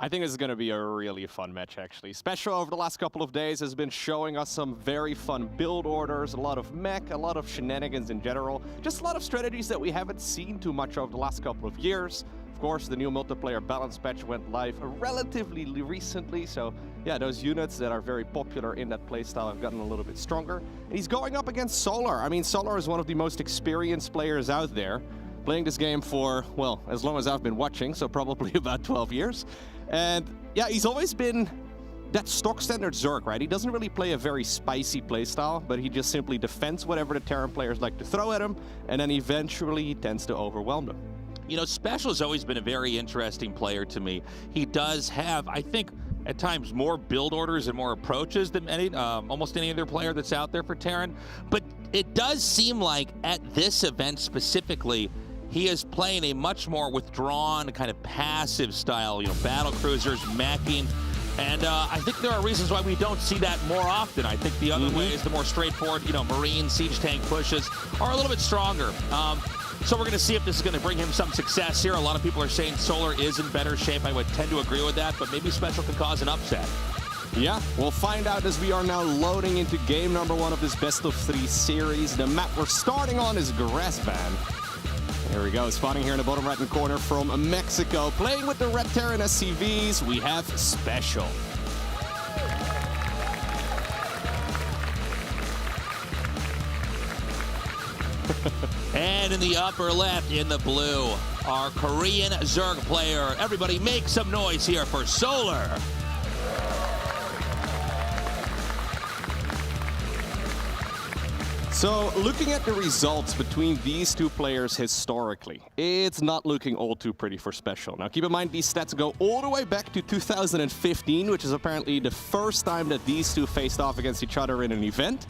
I think this is going to be a really fun match, actually. Special over the last couple of days has been showing us some very fun build orders, a lot of mech, a lot of shenanigans in general, just a lot of strategies that we haven't seen too much over the last couple of years. Of course, the new multiplayer balance patch went live relatively recently, so yeah, those units that are very popular in that playstyle have gotten a little bit stronger. And he's going up against Solar. I mean, Solar is one of the most experienced players out there, playing this game for, well, as long as I've been watching, so probably about 12 years. And yeah, he's always been that stock standard Zerg, right? He doesn't really play a very spicy playstyle, but he just simply defends whatever the Terran players like to throw at him, and then eventually he tends to overwhelm them. You know, Special has always been a very interesting player to me. He does have, I think, at times more build orders and more approaches than almost any other player that's out there for Terran. But it does seem like at this event specifically, he is playing a much more withdrawn, kind of passive style, you know, battle cruisers, meching. And I think there are reasons why we don't see that more often. I think the other ways, the more straightforward, you know, Marine, siege tank pushes are a little bit stronger. So we're going to see if this is going to bring him some success here. A lot of people are saying Solar is in better shape. I would tend to agree with that, but maybe Special can cause an upset. Yeah, we'll find out as we are now loading into game number 1 of this best-of-3 series. The map we're starting on is Grassband. There we go, spawning here in the bottom right-hand corner from Mexico. Playing with the Red Terran SCVs, we have Special. And in the upper left, in the blue, our Korean Zerg player. Everybody make some noise here for Solar. So, looking at the results between these two players historically, it's not looking all too pretty for Special. Now, keep in mind, these stats go all the way back to 2015, which is apparently the first time that these two faced off against each other in an event.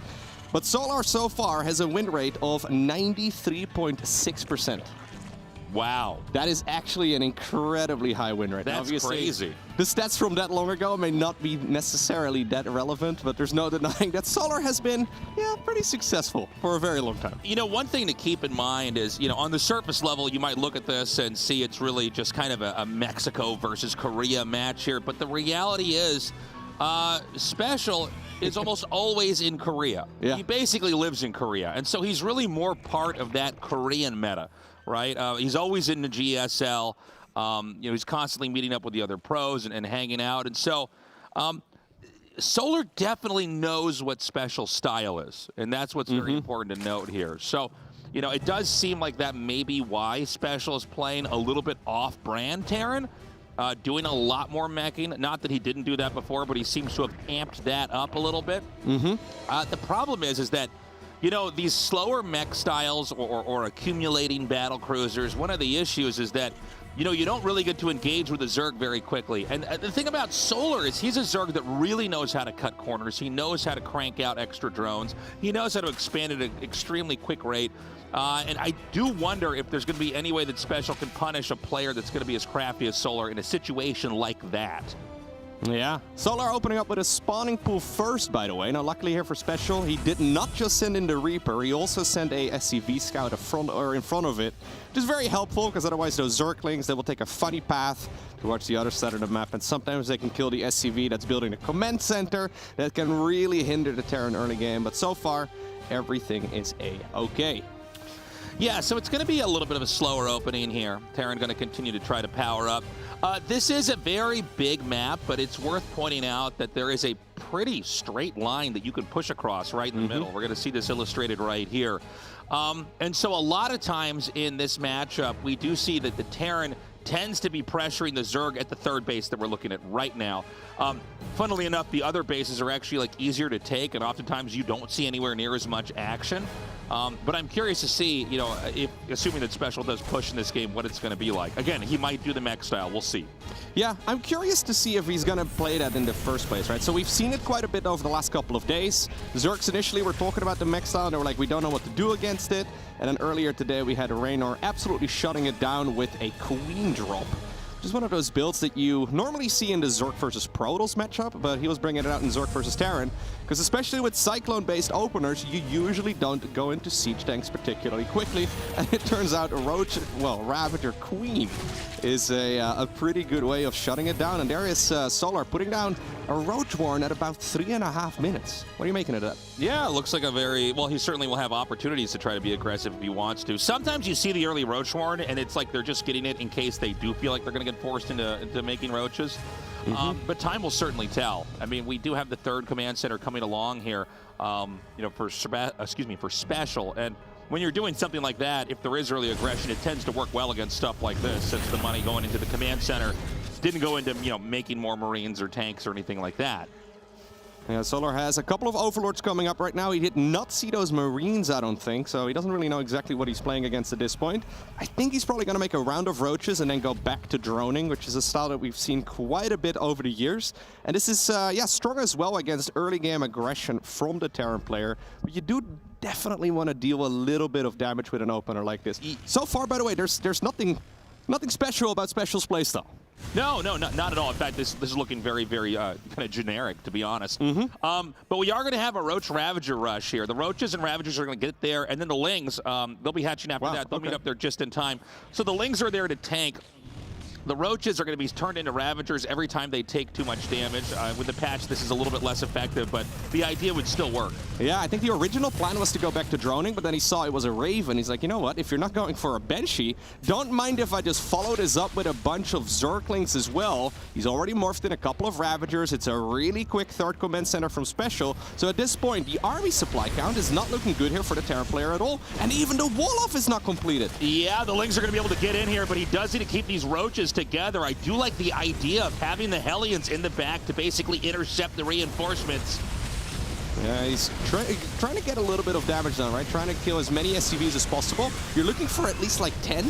But Solar so far has a win rate of 93.6%. Wow. That is actually an incredibly high win rate. That's obviously crazy. The stats from that long ago may not be necessarily that relevant, but there's no denying that Solar has been, yeah, pretty successful for a very long time. You know, one thing to keep in mind is, you know, on the surface level, you might look at this and see it's really just kind of a Mexico versus Korea match here, but the reality is, Special is almost always in Korea. Yeah. He basically lives in Korea, and so he's really more part of that Korean meta, right? He's always in the GSL. You know, he's constantly meeting up with the other pros and hanging out, and so Solar definitely knows what Special style is, and that's what's very important to note here. So, you know, it does seem like that may be why Special is playing a little bit off-brand Terran. Doing a lot more meching. Not that he didn't do that before, but he seems to have amped that up a little bit. The problem is that, you know, these slower mech styles or accumulating battle cruisers, one of the issues is that, you know, you don't really get to engage with the Zerg very quickly. And the thing about Solar is he's a Zerg that really knows how to cut corners. He knows how to crank out extra drones. He knows how to expand at an extremely quick rate. And I do wonder if there's going to be any way that Special can punish a player that's going to be as crafty as Solar in a situation like that. Yeah. Solar opening up with a spawning pool first, by the way. Now, luckily here for Special, he did not just send in the Reaper, he also sent a SCV scout in front of it, which is very helpful, because otherwise those Zerglings, they will take a funny path towards the other side of the map, and sometimes they can kill the SCV that's building the command center. That can really hinder the Terran early game, but so far, everything is A-okay. Yeah, so it's going to be a little bit of a slower opening here. Terran going to continue to try to power up. This is a very big map, but it's worth pointing out that there is a pretty straight line that you can push across right in the middle. We're going to see this illustrated right here. And so a lot of times in this matchup, we do see that the Terran tends to be pressuring the Zerg at the third base that we're looking at right now. Funnily enough, the other bases are actually like easier to take, and oftentimes you don't see anywhere near as much action. But I'm curious to see, you know, if, assuming that Special does push in this game, what it's going to be like. Again, he might do the mech style. We'll see. Yeah, I'm curious to see if he's going to play that in the first place, right? So we've seen it quite a bit over the last couple of days. Zergs initially were talking about the mech style, and they were like, we don't know what to do against it. And then earlier today, we had Reynor absolutely shutting it down with a Queen drop. Just one of those builds that you normally see in the Zerg versus Protoss matchup, but he was bringing it out in Zerg versus Terran, because especially with Cyclone-based openers, you usually don't go into siege tanks particularly quickly, and it turns out Ravager Queen is a pretty good way of shutting it down, and there is Solar putting down a Roachborn at about 3.5 minutes. What are you making of that? Yeah, it looks like a very, well, he certainly will have opportunities to try to be aggressive if he wants to. Sometimes you see the early Roachborn, and it's like they're just getting it in case they do feel like they're going to get forced into making roaches. But time will certainly tell. I mean, we do have the third command center coming along here, for special. And when you're doing something like that, if there is early aggression, it tends to work well against stuff like this, since the money going into the command center didn't go into, making more Marines or tanks or anything like that. Yeah, Solar has a couple of Overlords coming up right now. He did not see those Marines, I don't think, so he doesn't really know exactly what he's playing against at this point. I think he's probably going to make a round of Roaches and then go back to droning, which is a style that we've seen quite a bit over the years. And this is, strong as well against early game aggression from the Terran player. But you do definitely want to deal a little bit of damage with an opener like this. So far, by the way, there's nothing special about Special's playstyle. No, not at all. In fact, this is looking very, very kind of generic, to be honest. But we are going to have a Roach Ravager rush here. The Roaches and Ravagers are going to get there, and then the Lings, they'll be hatching after that. They'll meet up there just in time. So the Lings are there to tank. The Roaches are going to be turned into Ravagers every time they take too much damage. With the patch, this is a little bit less effective, but the idea would still work. Yeah, I think the original plan was to go back to droning, but then he saw it was a Raven. He's like, you know what? If you're not going for a Banshee, don't mind if I just follow this up with a bunch of Zerglings as well. He's already morphed in a couple of Ravagers. It's a really quick third command center from Special. So at this point, the army supply count is not looking good here for the Terran player at all, and even the wall-off is not completed. Yeah, the Lings are going to be able to get in here, but he does need to keep these Roaches together. I do like the idea of having the Hellions in the back to basically intercept the reinforcements. Yeah, he's trying to get a little bit of damage done, right? Trying to kill as many SCVs as possible. You're looking for at least like 10.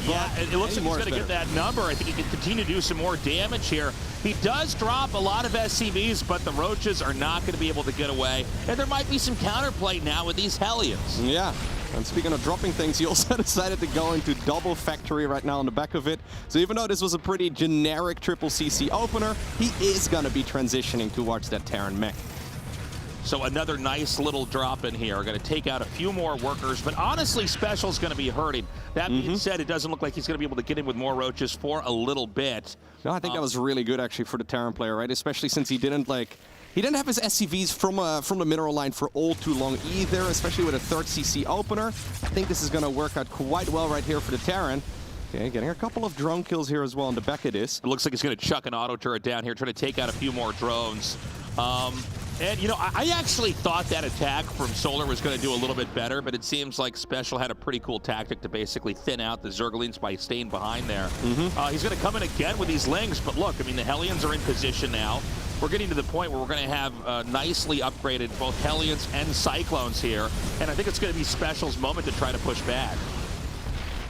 Yeah, it looks like he's going to get that number. I think he can continue to do some more damage here. He does drop a lot of SCVs, but the Roaches are not going to be able to get away. And there might be some counterplay now with these Hellions. Yeah. And speaking of dropping things, he also decided to go into double factory right now on the back of it. So even though this was a pretty generic triple CC opener, he is going to be transitioning towards that Terran mech. So another nice little drop in here. Going to take out a few more workers, but honestly, Special's going to be hurting. That being said, it doesn't look like he's going to be able to get in with more Roaches for a little bit. No, I think that was really good actually for the Terran player, right? Especially since he didn't have his SCVs from the mineral line for all too long either, especially with a third CC opener. I think this is going to work out quite well right here for the Terran. Okay, getting a couple of drone kills here as well on the back of this. It looks like he's going to chuck an auto turret down here, trying to take out a few more drones. And, I actually thought that attack from Solar was going to do a little bit better, but it seems like Special had a pretty cool tactic to basically thin out the Zerglings by staying behind there. He's going to come in again with these Lings, but look, I mean, the Hellions are in position now. We're getting to the point where we're going to have nicely upgraded both Hellions and Cyclones here, and I think it's going to be Special's moment to try to push back.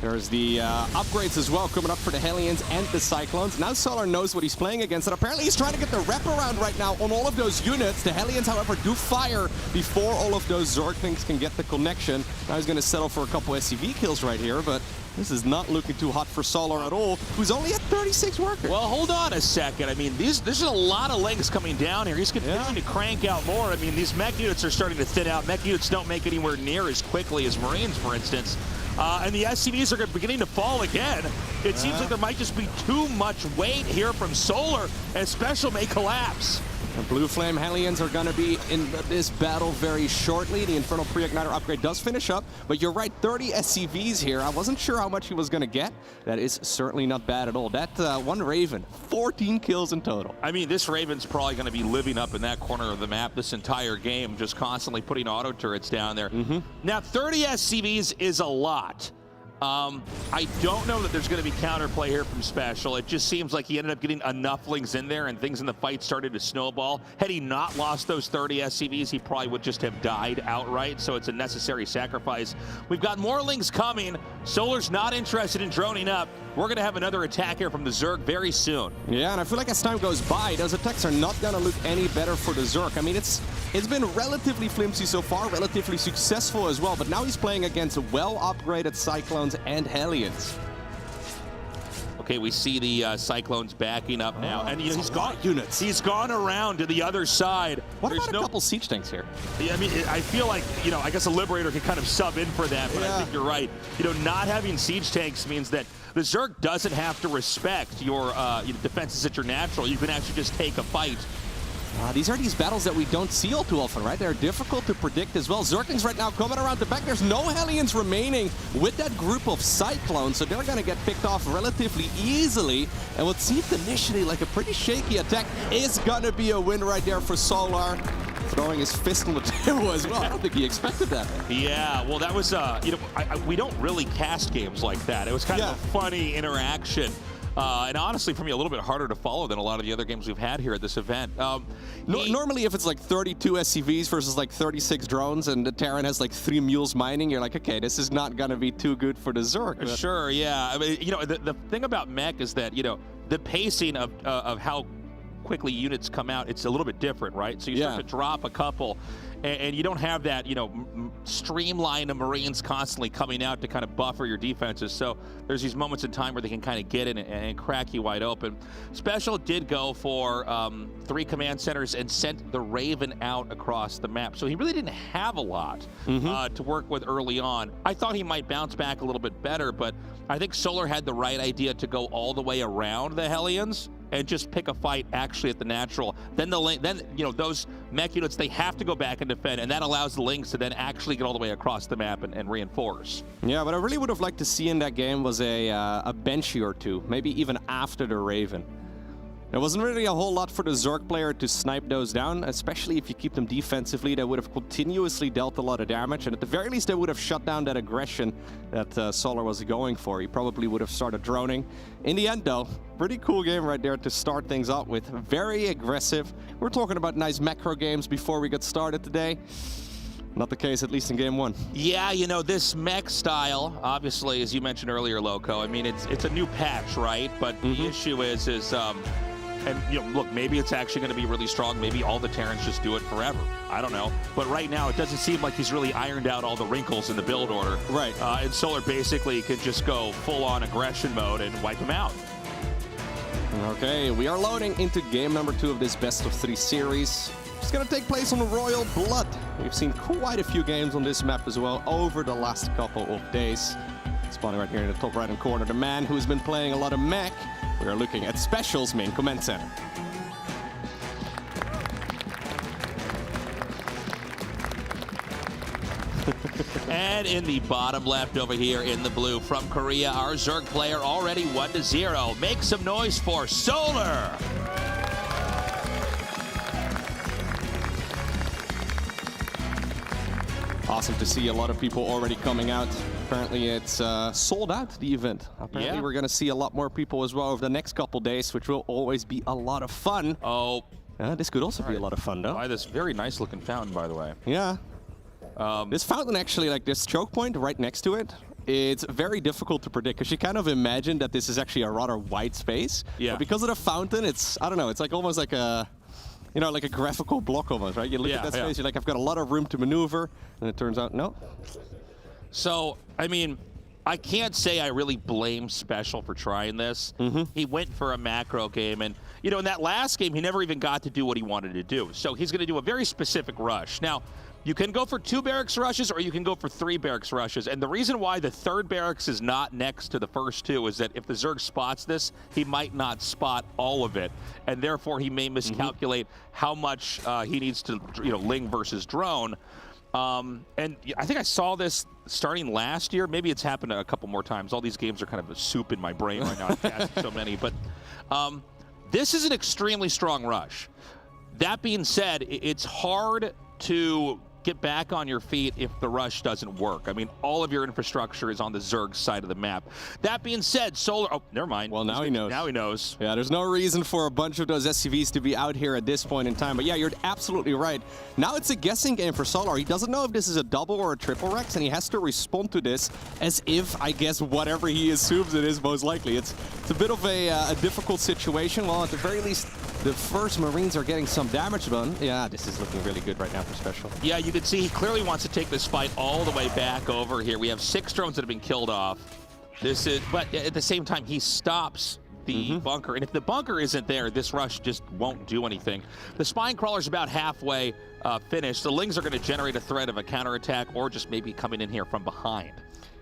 There's the upgrades as well coming up for the Hellions and the Cyclones. Now Solar knows what he's playing against, and apparently he's trying to get the wraparound right now on all of those units. The Hellions, however, do fire before all of those Zerglings can get the connection. Now he's going to settle for a couple SCV kills right here, but this is not looking too hot for Solar at all, who's only at 36 workers. Well, hold on a second. I mean, there's a lot of Lings coming down here. He's continuing to crank out more. I mean, these mech units are starting to thin out. Mech units don't make anywhere near as quickly as Marines, for instance. And the SCVs are beginning to fall again. It seems like there might just be too much weight here from Solar, and Special may collapse. The Blue Flame Hellions are going to be in this battle very shortly. The Infernal Pre-Igniter upgrade does finish up, but you're right, 30 SCVs here. I wasn't sure how much he was going to get. That is certainly not bad at all. That one Raven, 14 kills in total. I mean, this Raven's probably going to be living up in that corner of the map this entire game, just constantly putting auto turrets down there. Now, 30 SCVs is a lot. I don't know that there's going to be counterplay here from Special. It just seems like he ended up getting enough Lings in there and things in the fight started to snowball. Had he not lost those 30 SCVs, he probably would just have died outright, so it's a necessary sacrifice. We've got more Lings coming. Solar's not interested in droning up. We're going to have another attack here from the Zerg very soon. Yeah, and I feel like as time goes by, those attacks are not going to look any better for the Zerg. I mean, it's been relatively flimsy so far, relatively successful as well, but now he's playing against well-upgraded Cyclones and Hellions. Okay, we see the Cyclones backing up now, and he's gone. He's gone around to the other side. What about a couple siege tanks here? I mean, I feel like, I guess a Liberator could kind of sub in for that, but I think you're right. Not having siege tanks means that the Zerg doesn't have to respect your defenses at your natural. You can actually just take a fight. These are these battles that we don't see all too often, right? They're difficult to predict as well. Zerglings right now coming around the back. There's no Hellions remaining with that group of Cyclones, so they're going to get picked off relatively easily. And what seemed initially like a pretty shaky attack is going to be a win right there for Solar. Throwing his fist on the table as well. I don't think he expected that. Yeah, well, that was, we don't really cast games like that. It was kind of a funny interaction. And honestly, for me, a little bit harder to follow than a lot of the other games we've had here at this event. Normally, if it's like 32 SCVs versus like 36 drones and the Terran has like 3 mules mining, you're like, okay, this is not going to be too good for the Zerg. Sure, yeah. I mean, the thing about mech is that, the pacing of how quickly units come out, it's a little bit different, right? So you start to drop a couple, and you don't have that, streamline of Marines constantly coming out to kind of buffer your defenses. So there's these moments in time where they can kind of get in and crack you wide open. Special did go for 3 command centers and sent the Raven out across the map. So he really didn't have a lot to work with early on. I thought he might bounce back a little bit better, but I think Solar had the right idea to go all the way around the Hellions and just pick a fight actually at the natural. Then those mech units, they have to go back and defend, and that allows the Lings to then actually get all the way across the map and reinforce. Yeah, what I really would have liked to see in that game was a Banshee or 2, maybe even after the Raven. There wasn't really a whole lot for the Zerg player to snipe those down, especially if you keep them defensively. They would have continuously dealt a lot of damage, and at the very least, they would have shut down that aggression that Solar was going for. He probably would have started droning. In the end, though, pretty cool game right there to start things up with. Very aggressive. We're talking about nice macro games before we get started today. Not the case, at least in game 1. Yeah, this mech style, obviously, as you mentioned earlier, Loco, I mean, it's a new patch, right? But the issue is and look, maybe it's actually going to be really strong. Maybe all the Terrans just do it forever. I don't know. But right now, it doesn't seem like he's really ironed out all the wrinkles in the build order. Right. And Solar basically could just go full-on aggression mode and wipe him out. Okay, we are loading into game number 2 of this best-of-3 series. It's going to take place on Royal Blood. We've seen quite a few games on this map as well over the last couple of days. Spawning right here in the top right-hand corner, the man who's been playing a lot of mech. We are looking at Special's main command center. And in the bottom left over here in the blue from Korea, our Zerg player already 1-0. Make some noise for Solar. Awesome to see a lot of people already coming out. Apparently it's sold out, the event. Apparently we're going to see a lot more people as well over the next couple days, which will always be a lot of fun. Oh. This could also be a lot of fun, though. By this very nice looking fountain, by the way. Yeah. This fountain actually, like this choke point right next to it, it's very difficult to predict because you kind of imagine that this is actually a rather wide space. Yeah. But because of the fountain, it's, I don't know, it's like almost like a, like a graphical block almost, right? You look at that space, you're like, I've got a lot of room to maneuver, and it turns out, no. So, I mean, I can't say I really blame Special for trying this. He went for a macro game, and, in that last game, he never even got to do what he wanted to do. So he's going to do a very specific rush. Now, you can go for 2 barracks rushes, or you can go for 3 barracks rushes. And the reason why the 3rd barracks is not next to the first 2 is that if the Zerg spots this, he might not spot all of it. And therefore, he may miscalculate how much he needs to, Ling versus drone. And I think I saw this starting last year. Maybe it's happened a couple more times. All these games are kind of a soup in my brain right now. I've casted so many. But this is an extremely strong rush. That being said, it's hard to get back on your feet if the rush doesn't work. I mean, all of your infrastructure is on the Zerg side of the map. That being said, Solar... Oh, never mind. Well, now he knows. Now he knows. Yeah, there's no reason for a bunch of those SCVs to be out here at this point in time. But yeah, you're absolutely right. Now it's a guessing game for Solar. He doesn't know if this is a double or a triple Rex, and he has to respond to this as if, I guess, whatever he assumes it is most likely. It's a bit of a difficult situation. Well, at the very least, the first Marines are getting some damage done. Yeah, this is looking really good right now for Special. Yeah, you can see he clearly wants to take this fight all the way back over here. We have 6 drones that have been killed off. This is, but at the same time, he stops the bunker. And if the bunker isn't there, this rush just won't do anything. The spine crawler's about halfway finished. The Lings are going to generate a threat of a counterattack or just maybe coming in here from behind.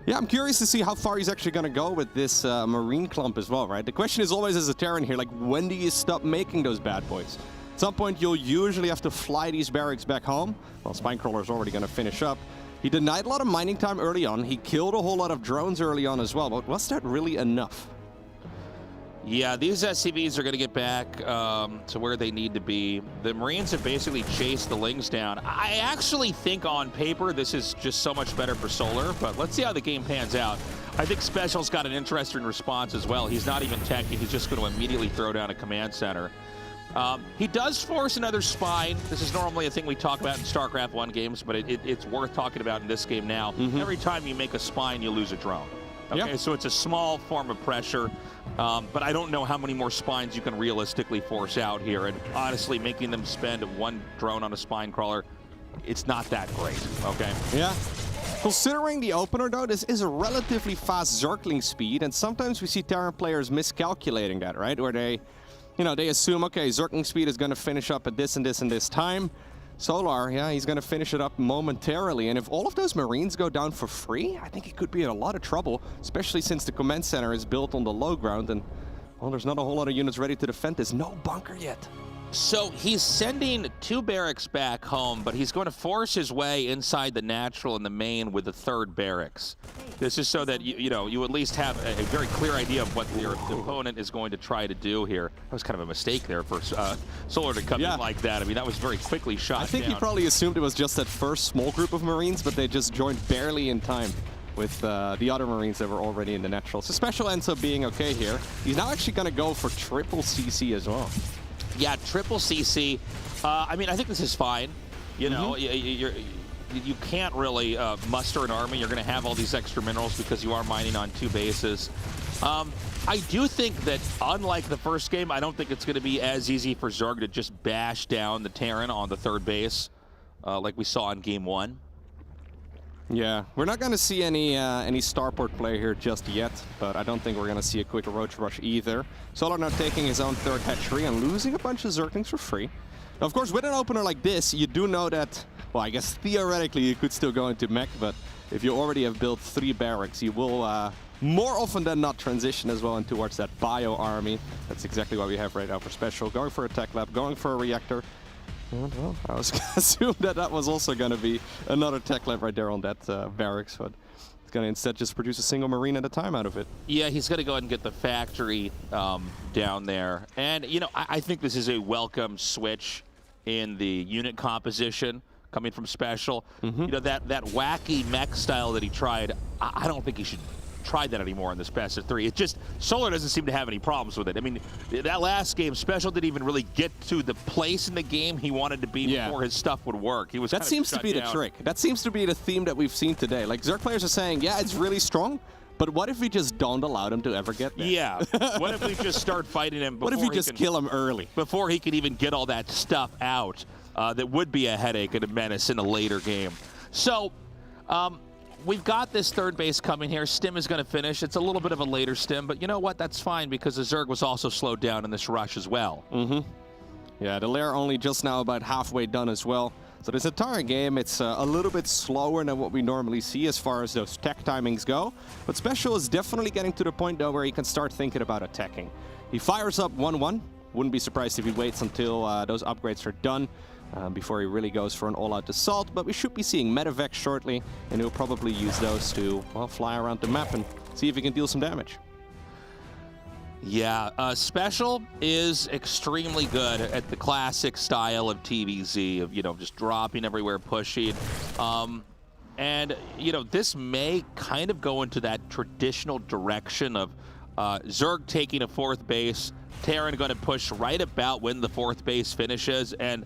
Yeah, I'm curious to see how far he's actually going to go with this Marine clump as well, right? The question is always as a Terran here, like, when do you stop making those bad boys? At some point, you'll usually have to fly these barracks back home. Well, Spinecrawler's already going to finish up. He denied a lot of mining time early on. He killed a whole lot of drones early on as well, but was that really enough? Yeah, these SCVs are going to get back to where they need to be. The Marines have basically chased the Lings down. I actually think on paper this is just so much better for Solar, but let's see how the game pans out. I think Special's got an interesting response as well. He's not even teching. He's just going to immediately throw down a command center. He does force another spine. This is normally a thing we talk about in StarCraft 1 games, but it's worth talking about in this game now. Every time you make a spine, you lose a drone. Okay, so it's a small form of pressure, but I don't know how many more spines you can realistically force out here. And honestly, making them spend one drone on a spine crawler, it's not that great, okay? Yeah. Considering the opener, though, this is a relatively fast Zergling speed, and sometimes we see Terran players miscalculating that, right? Where they, you know, they assume, okay, Zergling speed is going to finish up at this and this and this time. Solar, yeah, he's going to finish it up momentarily. And if all of those Marines go down for free, I think he could be in a lot of trouble, especially since the command center is built on the low ground. And, well, there's not a whole lot of units ready to defend this. No bunker yet. So he's sending 2 barracks back home, but he's going to force his way inside the natural and the main with the 3rd barracks. This is so that you at least have a very clear idea of what your opponent is going to try to do here. That was kind of a mistake there for Solar to come in like that. I mean, that was very quickly shot I think down. he probably assumed it was just that first small group of Marines, but they just joined barely in time with the other Marines that were already in the natural. So Special ends up being okay here. He's now actually going to go for triple CC as well. Yeah, triple CC. I mean, I think this is fine. You know, you can't really muster an army. You're going to have all these extra minerals because you are mining on 2 bases. I do think that, unlike the first game, I don't think it's going to be as easy for Zerg to just bash down the Terran on the 3rd base like we saw in Game 1. Yeah, we're not going to see any starport play here just yet, but I don't think we're going to see a quick roach rush either. Solar now taking his own 3rd hatchery and losing a bunch of Zerglings for free. Now, of course, with an opener like this, you do know that, well, I guess theoretically you could still go into mech, but if you already have built 3 barracks, you will more often than not transition as well in towards that bio army. That's exactly what we have right now for Special. Going for a tech lab, going for a reactor. Well, I was going to assume that that was also going to be another tech lab right there on that barracks, but he's going to instead just produce a single Marine at a time out of it. Yeah, he's going to go ahead and get the factory down there. And, you know, I think this is a welcome switch in the unit composition coming from Special. You know, that wacky mech style that he tried, I don't think he should try that anymore in this best of 3. It just, Solar doesn't seem to have any problems with it. I mean, that last game, Special didn't even really get to the place in the game he wanted to be before his stuff would work. He was that seems to be the trick. That seems to be the theme that we've seen today. Like, Zerg players are saying, yeah, it's really strong, but what if we just don't allow them to ever get there? Yeah. What if we just start fighting him before what if we just kill him early? Before he can even get all that stuff out that would be a headache and a menace in a later game. So, we've got this 3rd base coming here. Stim is going to finish. It's a little bit of a later stim, but you know what? That's fine because the Zerg was also slowed down in this rush as well. Yeah, the lair only just now about halfway done as well. So this entire game, it's a little bit slower than what we normally see as far as those tech timings go. But Special is definitely getting to the point, though, where he can start thinking about attacking. He fires up 1-1. Wouldn't be surprised if he waits until those upgrades are done before he really goes for an all-out assault. But we should be seeing medevacs shortly, and he'll probably use those to, well, fly around the map and see if he can deal some damage. Yeah, Special is extremely good at the classic style of TVZ, of, you know, just dropping everywhere, pushing. And, you know, this may kind of go into that traditional direction of Zerg taking a 4th base, Terran going to push right about when the 4th base finishes, and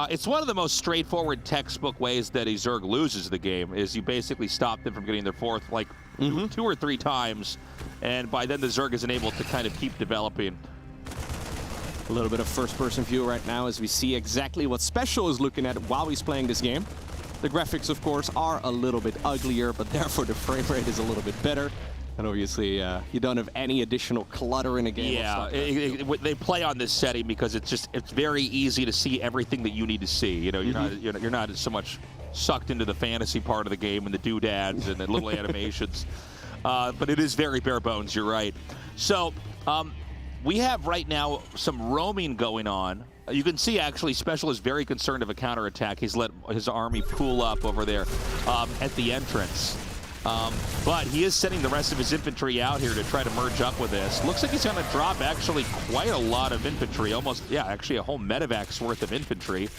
it's one of the most straightforward textbook ways that a Zerg loses the game, is you basically stop them from getting their 4th, like, 2 or 3 times, and by then the Zerg isn't able to kind of keep developing. A little bit of first-person view right now as we see exactly what Special is looking at while he's playing this game. The graphics, of course, are a little bit uglier, but therefore the frame rate is a little bit better. And obviously, you don't have any additional clutter in a game. Yeah, they play on this setting because it's very easy to see everything that you need to see. You know, you're not so much sucked into the fantasy part of the game and the doodads and the little animations. But it is very bare bones. You're right. So we have right now some roaming going on. You can see actually Special is very concerned of a counterattack. He's let his army pool up over there at the entrance. But he is sending the rest of his infantry out here to try to merge up with this. Looks like he's going to drop actually quite a lot of infantry. Almost, yeah, actually a whole medevac's worth of infantry.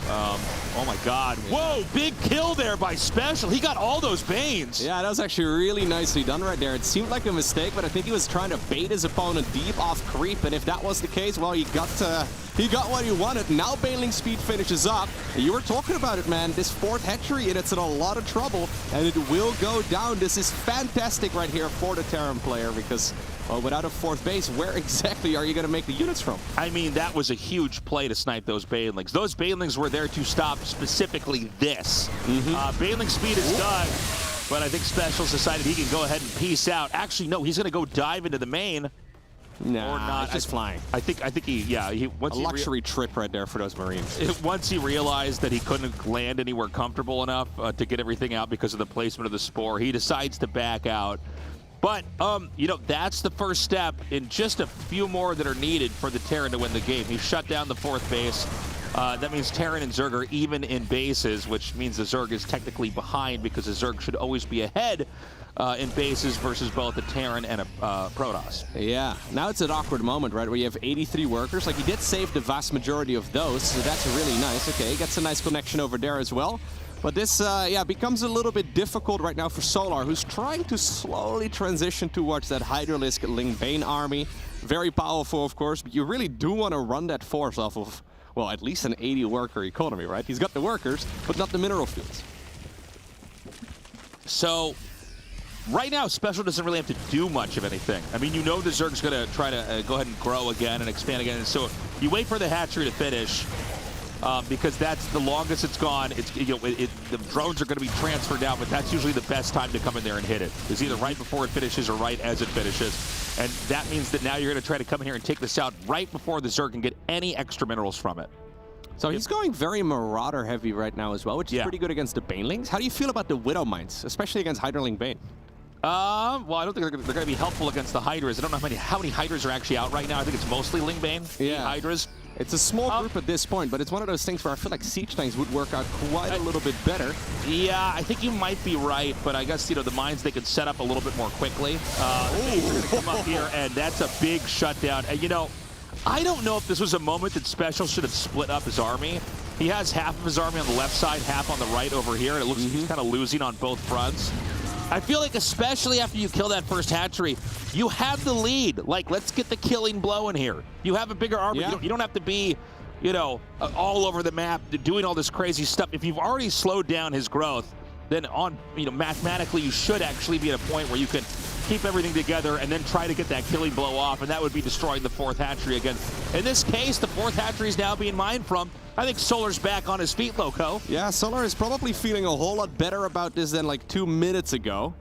Oh my God. Whoa, big kill there by Special. He got all those Banes. Yeah, that was actually really nicely done right there. It seemed like a mistake, but I think he was trying to bait his opponent deep off creep. And if that was the case, well, he got what he wanted. Now Baneling speed finishes up. You were talking about it, man. This fourth hatchery, and it's in a lot of trouble, and it will go down. This is fantastic right here for the Terran player because without a fourth base, where exactly are you going to make the units from? I mean, that was a huge play to snipe those Banelings. Those Banelings were there to stop specifically this. Baneling speed is done, but I think Special's decided he can go ahead and peace out. Actually, no, he's going to go dive into the main. Nah, or not. It's just flying. I think he once a luxury trip right there for those Marines. Once he realized that he couldn't land anywhere comfortable enough to get everything out because of the placement of the spore, he decides to back out. But, you know, that's the first step in just a few more that are needed for the Terran to win the game. He shut down the fourth base. That means Terran and Zerg are even in bases, which means the Zerg is technically behind because the Zerg should always be ahead in bases versus both a Terran and a Protoss. Yeah, now it's an awkward moment, right, where you have 83 workers. Like, he did save the vast majority of those, so that's really nice. Okay, he gets a nice connection over there as well. But this, becomes a little bit difficult right now for Solar, who's trying to slowly transition towards that Hydralisk Ling Bane army. Very powerful, of course, but you really do want to run that force off of, well, at least an 80-worker economy, right? He's got the workers, but not the mineral fields. So, right now, Special doesn't really have to do much of anything. I mean, you know the Zerg's going to try to go ahead and grow again and expand again. And so you wait for the hatchery to finish. Because that's the longest it's gone. The drones are going to be transferred out, but that's usually the best time to come in there and hit it. It's either right before it finishes or right as it finishes. And that means that now you're going to try to come in here and take this out right before the Zerg can get any extra minerals from it. So he's going very Marauder heavy right now as well, which is pretty good against the Banelings. How do you feel about the Widow Mines, especially against Hydraling Bane? Well, I don't think they're going to be helpful against the Hydras. I don't know how many Hydras are actually out right now. I think it's mostly Ling Bane, Hydras. It's a small group at this point, but it's one of those things where I feel like siege tanks would work out quite a little bit better. Yeah, I think you might be right, but I guess, you know, the mines they could set up a little bit more quickly. They're going to come up here, and that's a big shutdown. And, you know, I don't know if this was a moment that Special should have split up his army. He has half of his army on the left side, half on the right over here, and it looks like he's kind of losing on both fronts. I feel like especially after you kill that first hatchery, you have the lead. Like, let's get the killing blow in here. You have a bigger army. You don't have to be, you know, all over the map doing all this crazy stuff. If you've already slowed down his growth, then mathematically you should actually be at a point where you can keep everything together and then try to get that killing blow off, and that would be destroying the fourth hatchery again. In this case, the fourth hatchery is now being mined from. I think Solar's back on his feet, Loco. Yeah, Solar is probably feeling a whole lot better about this than like 2 minutes ago.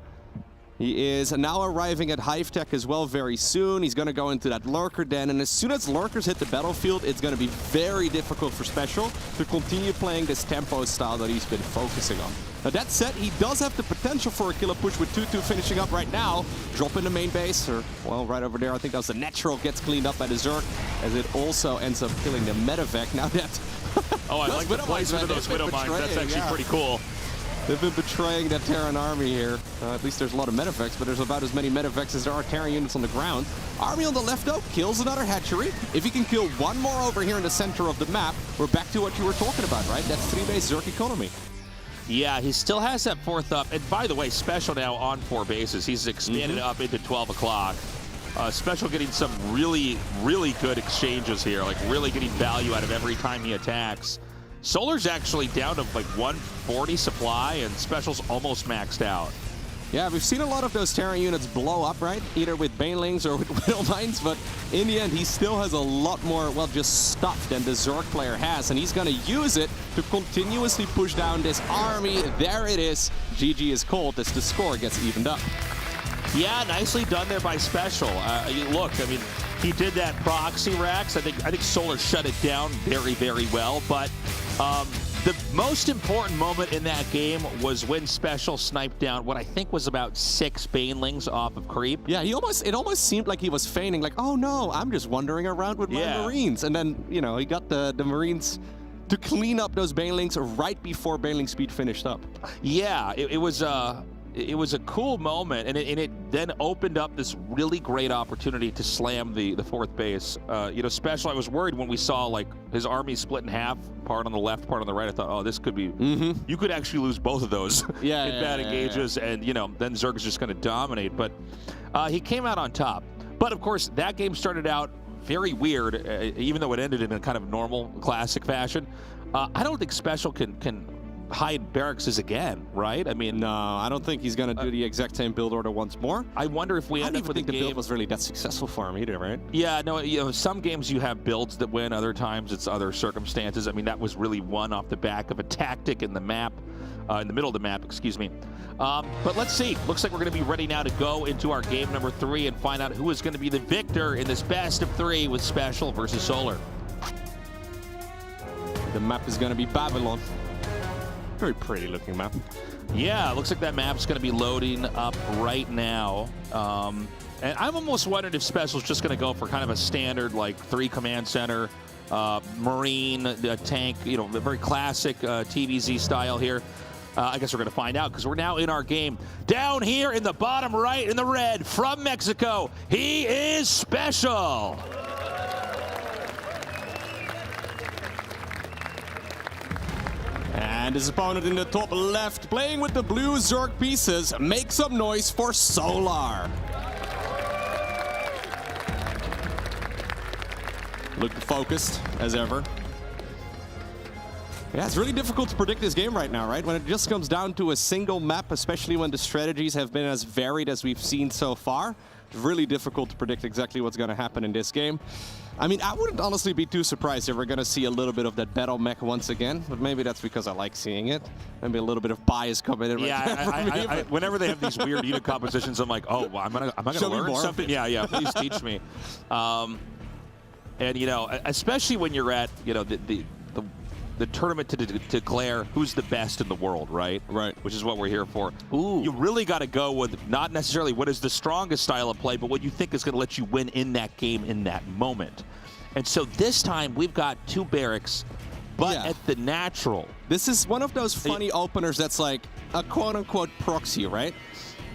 He is now arriving at Hive Tech as well very soon. He's going to go into that Lurker Den, and as soon as Lurkers hit the battlefield, it's going to be very difficult for Special to continue playing this tempo style that he's been focusing on. Now that said, he does have the potential for a killer push with 2-2 finishing up right now. Drop in the main base, or, well, right over there. I think that was the natural, gets cleaned up by the Zerg, as it also ends up killing the Medevac. Now that... Oh, I like the placement of those Widow Mines. That's actually pretty cool. They've been betraying that Terran army here. At least there's a lot of Medevacs, but there's about as many Medevacs as there are Terran units on the ground. Army on the left, though, kills another hatchery. If he can kill one more over here in the center of the map, we're back to what you were talking about, right? That 3-base Zerg economy. Yeah, he still has that fourth up. And by the way, Special now on 4 bases. He's expanded up into 12 o'clock. Special getting some really, really good exchanges here, like really getting value out of every time he attacks. Solar's actually down to like 140 supply, and Special's almost maxed out. Yeah, we've seen a lot of those Terran units blow up, right? Either with Banelings or with Widow Mines, but in the end, he still has a lot more, well, just stuff than the Zerg player has, and he's going to use it to continuously push down this army. There it is. GG is called as the score gets evened up. Yeah, nicely done there by Special. Look, I mean, he did that proxy racks. I think Solar shut it down very, very well. But the most important moment in that game was when Special sniped down what I think was about 6 Banelings off of creep. Yeah, it almost seemed like he was feigning, like, oh no, I'm just wandering around with my Marines. And then, you know, he got the Marines to clean up those Banelings right before Baneling speed finished up. Yeah, it was a cool moment, and it then opened up this really great opportunity to slam the 4th base. You know, Special, I was worried when we saw like his army split in half, part on the left, part on the right. I thought, oh, this could be, you could actually lose both of those in bad engages, and you know, then Zerg is just going to dominate. But he came out on top. But of course, that game started out very weird, even though it ended in a kind of normal, classic fashion. I don't think Special can hide barracks again, right? I mean, no, I don't think he's going to do the exact same build order once more. I wonder if we end up with a game. The build was really that successful for him either, right? Yeah, no, you know, some games you have builds that win, other times it's other circumstances. I mean, that was really won off the back of a tactic in the map, in the middle of the map, excuse me. But let's see. Looks like we're going to be ready now to go into our game number 3 and find out who is going to be the victor in this best of 3 with Special versus Solar. The map is going to be Babylon. Very pretty looking map. Yeah, looks like that map's going to be loading up right now. And I'm almost wondering if Special's just going to go for kind of a standard, like 3 command center, Marine, tank, you know, a very classic TVZ style here. I guess we're going to find out because we're now in our game. Down here in the bottom right in the red from Mexico, he is Special. And his opponent in the top left, playing with the blue Zerg pieces, make some noise for Solar. Looked focused, as ever. Yeah, it's really difficult to predict this game right now, right? When it just comes down to a single map, especially when the strategies have been as varied as we've seen so far. It's really difficult to predict exactly what's going to happen in this game. I mean, I wouldn't honestly be too surprised if we're going to see a little bit of that battle mech once again, but maybe that's because I like seeing it. Maybe a little bit of bias coming in. Yeah, whenever they have these weird unit compositions, I'm like, oh, well, am I going to learn something? Yeah, please teach me. And, you know, especially when you're at, you know, the tournament to declare who's the best in the world, right? Right. Which is what we're here for. Ooh. You really got to go with not necessarily what is the strongest style of play, but what you think is going to let you win in that game in that moment. And so this time we've got 2 barracks, but at the natural. This is one of those funny openers that's like a quote-unquote proxy, right?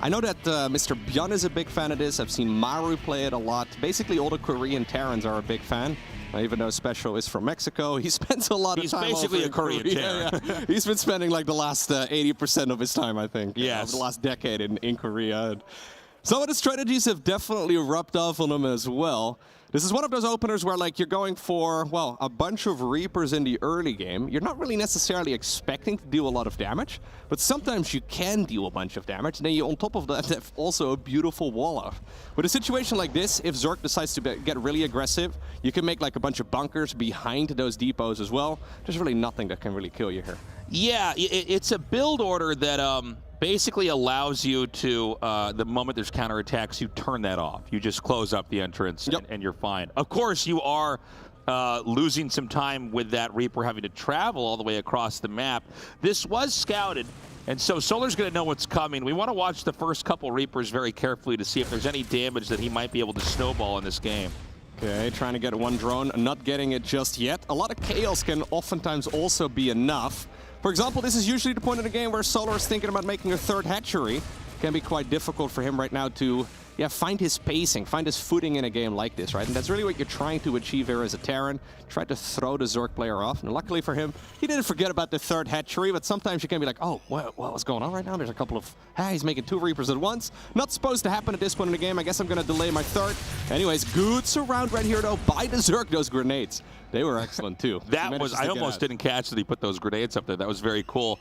I know that Mr. Björn is a big fan of this. I've seen Maru play it a lot. Basically, all the Korean Terrans are a big fan. Even though Special is from Mexico, he spends a lot of time. He's basically a Korean Terran. Yeah. He's been spending like the last 80% of his time, I think. Yes. Over the last decade in Korea. And some of the strategies have definitely rubbed off on him as well. This is one of those openers where like you're going for, well, a bunch of Reapers in the early game. You're not really necessarily expecting to do a lot of damage, but sometimes you can do a bunch of damage. And then you, on top of that, have also a beautiful wall off. With a situation like this, if Zerg decides to get really aggressive, you can make like a bunch of bunkers behind those depots as well. There's really nothing that can really kill you here. Yeah, it's a build order that basically allows you to, the moment there's counterattacks, you turn that off. You just close up the entrance and you're fine. Of course, you are losing some time with that Reaper having to travel all the way across the map. This was scouted, and so Solar's going to know what's coming. We want to watch the first couple Reapers very carefully to see if there's any damage that he might be able to snowball in this game. Okay, trying to get one drone, not getting it just yet. A lot of chaos can oftentimes also be enough. For example, this is usually the point in the game where Solar is thinking about making a 3rd hatchery. It can be quite difficult for him right now to find his pacing, find his footing in a game like this, right? And that's really what you're trying to achieve here as a Terran. Try to throw the Zerg player off. And luckily for him, he didn't forget about the 3rd hatchery, but sometimes you can be like, oh, what's going on right now? There's a couple of, he's making 2 Reapers at once. Not supposed to happen at this point in the game. I guess I'm going to delay my 3rd. Anyways, good surround right here, though, by the Zerg, those grenades. They were excellent too. That was, I almost didn't catch that he put those grenades up there. That was very cool.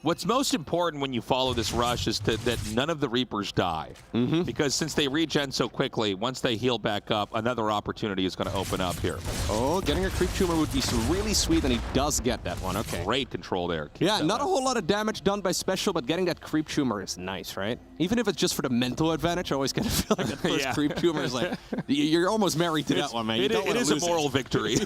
What's most important when you follow this rush is that none of the Reapers die. Because since they regen so quickly, once they heal back up, another opportunity is going to open up here. Oh, getting a creep tumor would be really sweet, and he does get that one. Okay. Great control there. Yeah, not a whole lot of damage done by Special, but getting that creep tumor is nice, right? Even if it's just for the mental advantage, I always kind of feel like that first creep tumor is like, you're almost married to that one, man. It is a moral victory.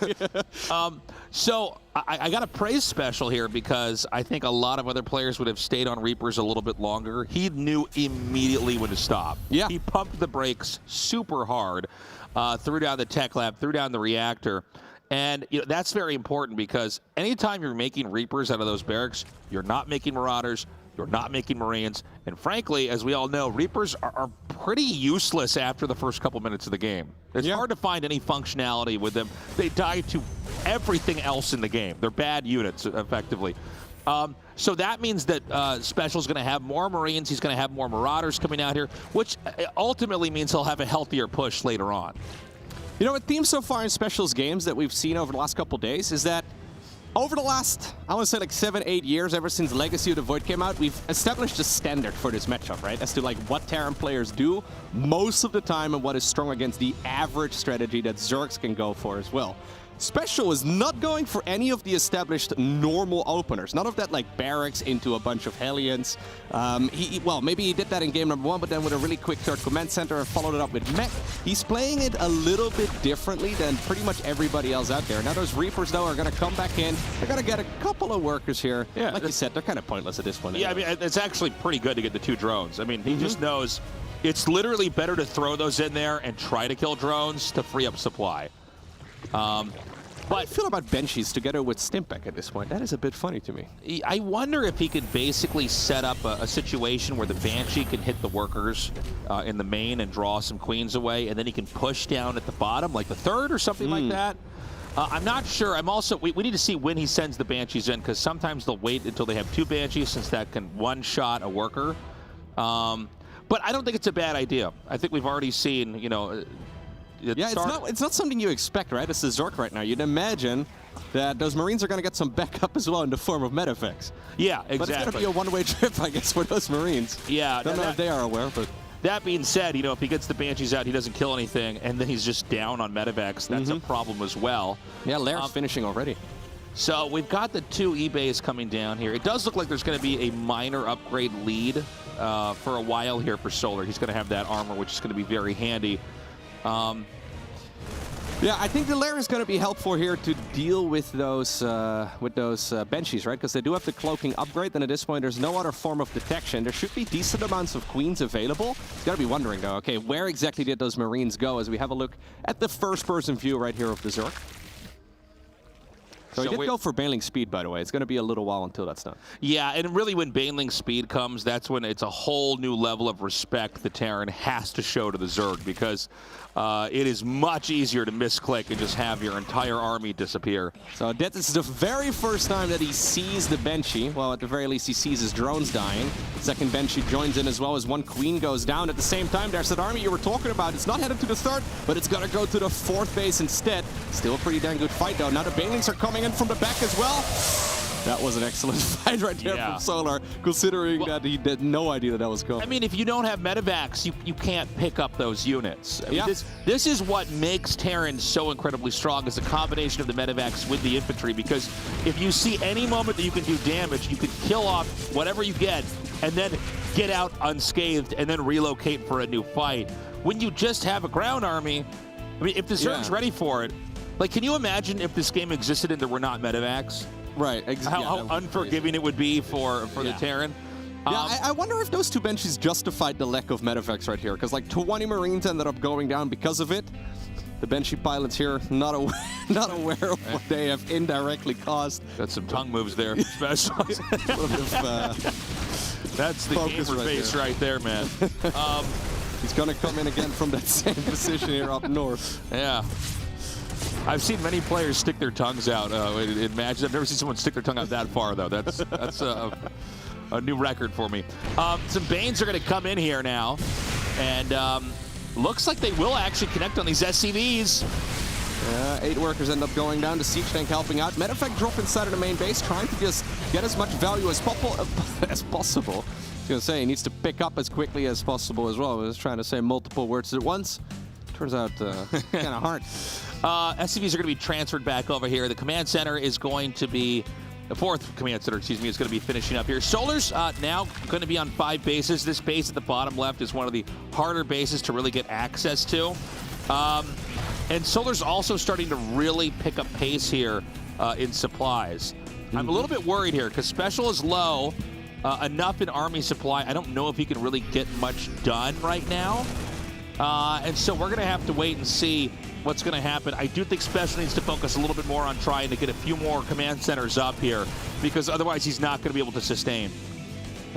So I got to praise Special here because I think a lot of other players would have stayed on Reapers a little bit longer. He knew immediately when to stop. Yeah. He pumped the brakes super hard, threw down the tech lab, threw down the reactor. And that's very important because anytime you're making Reapers out of those barracks, you're not making Marauders, you're not making Marines. And frankly, as we all know, Reapers are pretty useless after the first couple minutes of the game. It's hard to find any functionality with them. They die to everything else in the game. They're bad units, effectively. So that means that Special's going to have more Marines. He's going to have more Marauders coming out here, which ultimately means he'll have a healthier push later on. You know, a theme so far in Special's games that we've seen over the last couple days is that over the last, I want to say like 7-8 years, ever since Legacy of the Void came out, we've established a standard for this matchup, right? As to like what Terran players do most of the time and what is strong against the average strategy that Zergs can go for as well. Special is not going for any of the established normal openers. None of that like barracks into a bunch of Hellions. Well, maybe he did that in game number 1, but then with a really quick third command center and followed it up with mech. He's playing it a little bit differently than pretty much everybody else out there. Now those Reapers, though, are going to come back in. They're going to get a couple of workers here. Yeah, like you said, they're kind of pointless at this point. Yeah, anyway. I mean, it's actually pretty good to get the 2 drones. I mean, he just knows it's literally better to throw those in there and try to kill drones to free up supply. How do you feel about Banshees together with Stimpak at this point? That is a bit funny to me. I wonder if he could basically set up a situation where the Banshee can hit the workers in the main and draw some queens away, and then he can push down at the bottom, like the 3rd or something like that. I'm not sure. I'm also, we need to see when he sends the Banshees in, because sometimes they'll wait until they have 2 Banshees, since that can one-shot a worker. But I don't think it's a bad idea. I think we've already seen, you know... Yeah, it's not something you expect, right? It's the Zerg right now. You'd imagine that those Marines are going to get some backup as well in the form of medevacs. Yeah, exactly. But it's going to be a one-way trip, I guess, for those Marines. Yeah. Don't know if they are aware, but... That being said, you know, if he gets the Banshees out, he doesn't kill anything, and then he's just down on medevacs, that's a problem as well. Yeah, Lair's finishing already. So we've got the 2 E-bays coming down here. It does look like there's going to be a minor upgrade lead for a while here for Solar. He's going to have that armor, which is going to be very handy. Yeah, I think the Lair is going to be helpful here to deal with those Banshees, right? Because they do have the cloaking upgrade, and at this point there's no other form of detection. There should be decent amounts of queens available. He's got to be wondering, though, okay, where exactly did those Marines go as we have a look at the first-person view right here of the Zerg. So he did go for Baneling Speed, by the way. It's going to be a little while until that's done. Yeah, and really when Baneling Speed comes, that's when it's a whole new level of respect the Terran has to show to the Zerg, because it is much easier to misclick and just have your entire army disappear. So that is the very first time that he sees the Banshee. Well, at the very least, he sees his drones dying. Second Banshee joins in as well as 1 Queen goes down. At the same time, there's that army you were talking about. It's not headed to the 3rd, but it's going to go to the 4th base instead. Still a pretty dang good fight, though. Now the Banelings are coming in from the back as well. That was an excellent fight right there from Solar, considering that he had no idea that was coming. I mean, if you don't have medevacs, you can't pick up those units. I mean, this is what makes Terran so incredibly strong, is a combination of the medevacs with the infantry, because if you see any moment that you can do damage, you can kill off whatever you get and then get out unscathed and then relocate for a new fight. When you just have a ground army, I mean, if the Zerg's ready for it, like, can you imagine if this game existed and there were not medevacs? Right, exactly. How unforgiving it would be for the Terran. Yeah, I wonder if those 2 Banshees justified the lack of medevacs right here, because like 20 Marines ended up going down because of it. The Banshee pilots here not aware of what they have indirectly caused. That's some tongue moves there, especially. That's the gamer face right there, man. He's going to come in again from that same position here up north. Yeah. I've seen many players stick their tongues out in matches. I've never seen someone stick their tongue out that far, though. That's a new record for me. Some Banes are going to come in here now, and looks like they will actually connect on these SCVs. 8 workers end up going down. The siege tank helping out. Matter of fact, drop inside of the main base, trying to just get as much value as possible. I was going to say, he needs to pick up as quickly as possible as well. I was trying to say multiple words at once. Turns out kind of hard. SCVs are going to be transferred back over here. The command center is going to be, the 4th command center, excuse me, is going to be finishing up here. Solar's now going to be on 5 bases. This base at the bottom left is one of the harder bases to really get access to. And Solar's also starting to really pick up pace here in supplies. I'm a little bit worried here because Special is low, enough in army supply. I don't know if he can really get much done right now. And so we're going to have to wait and see what's going to happen. I do think Special needs to focus a little bit more on trying to get a few more command centers up here because otherwise he's not going to be able to sustain.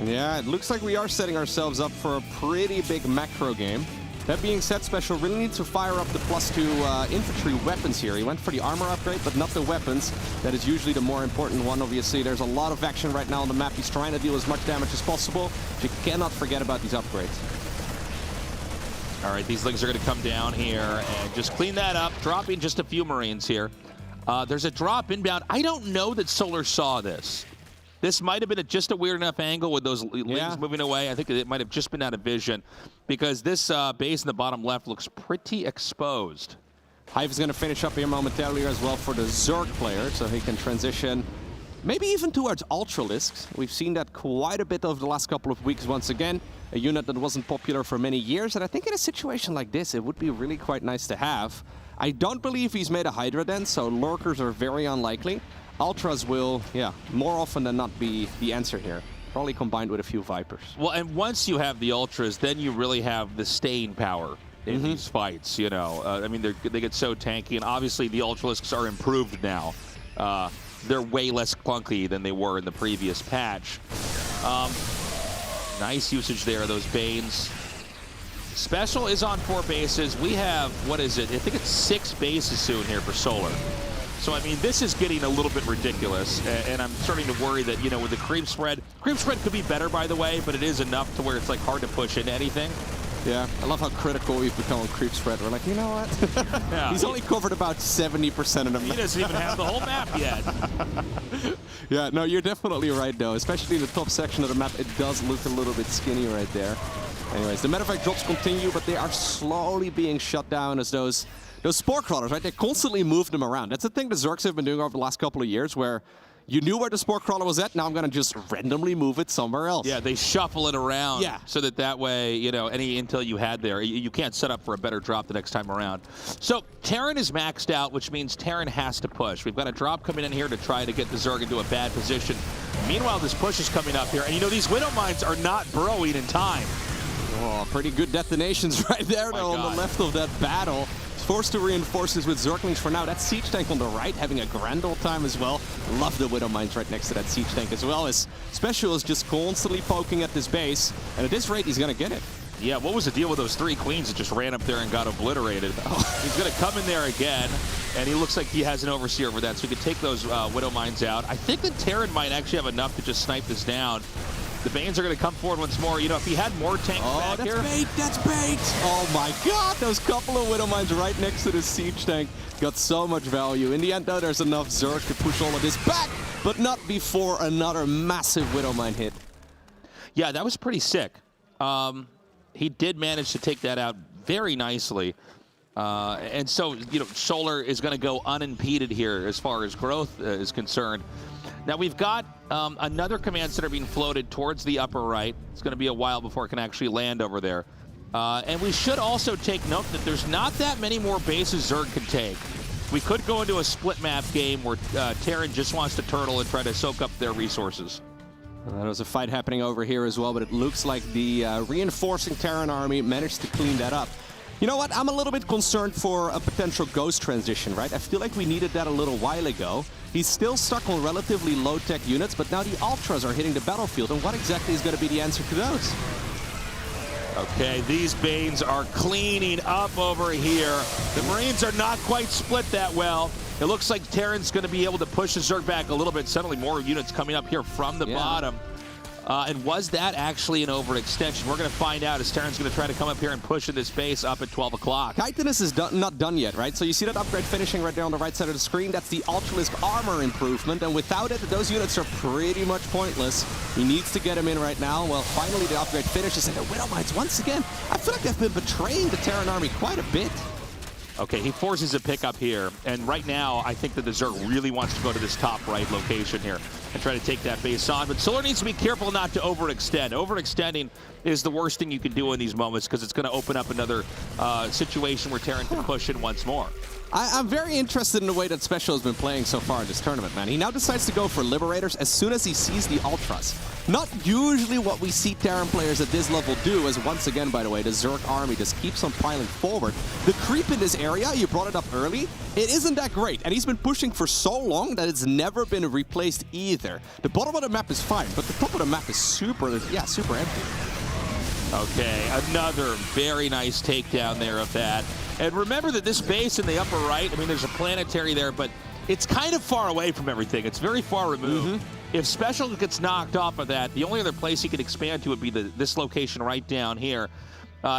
Yeah, it looks like we are setting ourselves up for a pretty big macro game. That being said, Special really needs to fire up the +2 infantry weapons here. He went for the armor upgrade, but not the weapons. That is usually the more important one, obviously. There's a lot of action right now on the map. He's trying to deal as much damage as possible. But you cannot forget about these upgrades. All right, these Lings are going to come down here and just clean that up, dropping just a few Marines here. There's a drop inbound. I don't know that Solar saw this. This might have been just a weird enough angle with those Lings moving away. I think it might have just been out of vision because this base in the bottom left looks pretty exposed. Hive is going to finish up here momentarily as well for the Zerg player, so he can transition maybe even towards Ultralisks. We've seen that quite a bit over the last couple of weeks once again. A unit that wasn't popular for many years, and I think in a situation like this, it would be really quite nice to have. I don't believe he's made a Hydra then, so Lurkers are very unlikely. Ultras will, more often than not be the answer here. Probably combined with a few Vipers. Well, and once you have the Ultras, then you really have the staying power in these fights, you know. I mean, they get so tanky, and obviously the Ultralisks are improved now. They're way less clunky than they were in the previous patch. Nice usage there of those Banes. Special is on 4 bases. We have, what is it? I think it's 6 bases soon here for Solar. So, I mean, this is getting a little bit ridiculous, and I'm starting to worry that, you know, with the creep spread could be better, by the way, but it is enough to where it's, like, hard to push into anything. Yeah, I love how critical we've become on creep spread. We're like, you know what? Yeah. He's only covered about 70% of the map. He doesn't even have the whole map yet. Yeah, no, you're definitely right, though. Especially in the top section of the map, it does look a little bit skinny right there. Anyways, the matter of fact drops continue, but they are slowly being shut down as those spore crawlers, right? They constantly move them around. That's the thing the Zergs have been doing over the last couple of years, where you knew where the spore crawler was at, now I'm going to just randomly move it somewhere else. Yeah, they shuffle it around so that way, you know, any intel you had there, you can't set up for a better drop the next time around. So Terran is maxed out, which means Terran has to push. We've got a drop coming in here to try to get the Zerg into a bad position. Meanwhile, this push is coming up here, and you know, these Widow Mines are not burrowing in time. Oh, pretty good detonations right there, though, on the left of that battle. Forced to reinforce this with Zerglings for now. That siege tank on the right having a grand old time as well. Love the Widow Mines right next to that siege tank, as well as Special is just constantly poking at this base. And at this rate, he's going to get it. Yeah, what was the deal with those 3 queens that just ran up there and got obliterated? He's going to come in there again, and he looks like he has an overseer over that, so he could take those Widow Mines out. I think that Terran might actually have enough to just snipe this down. The Banes are going to come forward once more. You know, if he had more tanks back here... Oh, that's bait! That's bait! Oh my god! Those couple of Widow Mines right next to the siege tank got so much value. In the end, though, there's enough Zerg to push all of this back, but not before another massive Widow Mine hit. Yeah, that was pretty sick. He did manage to take that out very nicely. And so, you know, Solar is going to go unimpeded here as far as growth is concerned. Now we've got another command center being floated towards the upper right. It's going to be a while before it can actually land over there. And we should also take note that there's not that many more bases Zerg can take. We could go into a split map game where Terran just wants to turtle and try to soak up their resources. There was a fight happening over here as well, but it looks like the reinforcing Terran army managed to clean that up. You know what? I'm a little bit concerned for a potential Ghost transition, right? I feel like we needed that a little while ago. He's still stuck on relatively low-tech units, but now the Ultras are hitting the battlefield, and what exactly is going to be the answer to those? Okay, these Banes are cleaning up over here. The Marines are not quite split that well. It looks like Terran's going to be able to push the Zerg back a little bit. Suddenly more units coming up here from the bottom. And was that actually an overextension? We're going to find out as Terran's going to try to come up here and push in this base up at 12 o'clock. Chitinous is not done yet, right? So you see that upgrade finishing right there on the right side of the screen. That's the Ultralisk armor improvement, and without it, those units are pretty much pointless. He needs to get him in right now. Well, finally the upgrade finishes, and the Widowmines, once again, I feel like they've been betraying the Terran army quite a bit. Okay, he forces a pickup here, and right now I think that the Zerg really wants to go to this top right location here and try to take that base on, but Solar needs to be careful not to overextend. Overextending is the worst thing you can do in these moments because it's going to open up another situation where Terran can push in once more. I'm very interested in the way that Special has been playing so far in this tournament, man. He now decides to go for Liberators as soon as he sees the Ultras. Not usually what we see Terran players at this level do, as once again, by the way, the Zerg army just keeps on piling forward. The creep in this area, you brought it up early, it isn't that great, and he's been pushing for so long that it's never been replaced either. The bottom of the map is fine, but the top of the map is super empty. Okay, another very nice takedown there of that. And remember that this base in the upper right, I mean, there's a planetary there, but it's kind of far away from everything. It's very far removed. If Special gets knocked off of that, the only other place he could expand to would be this location right down here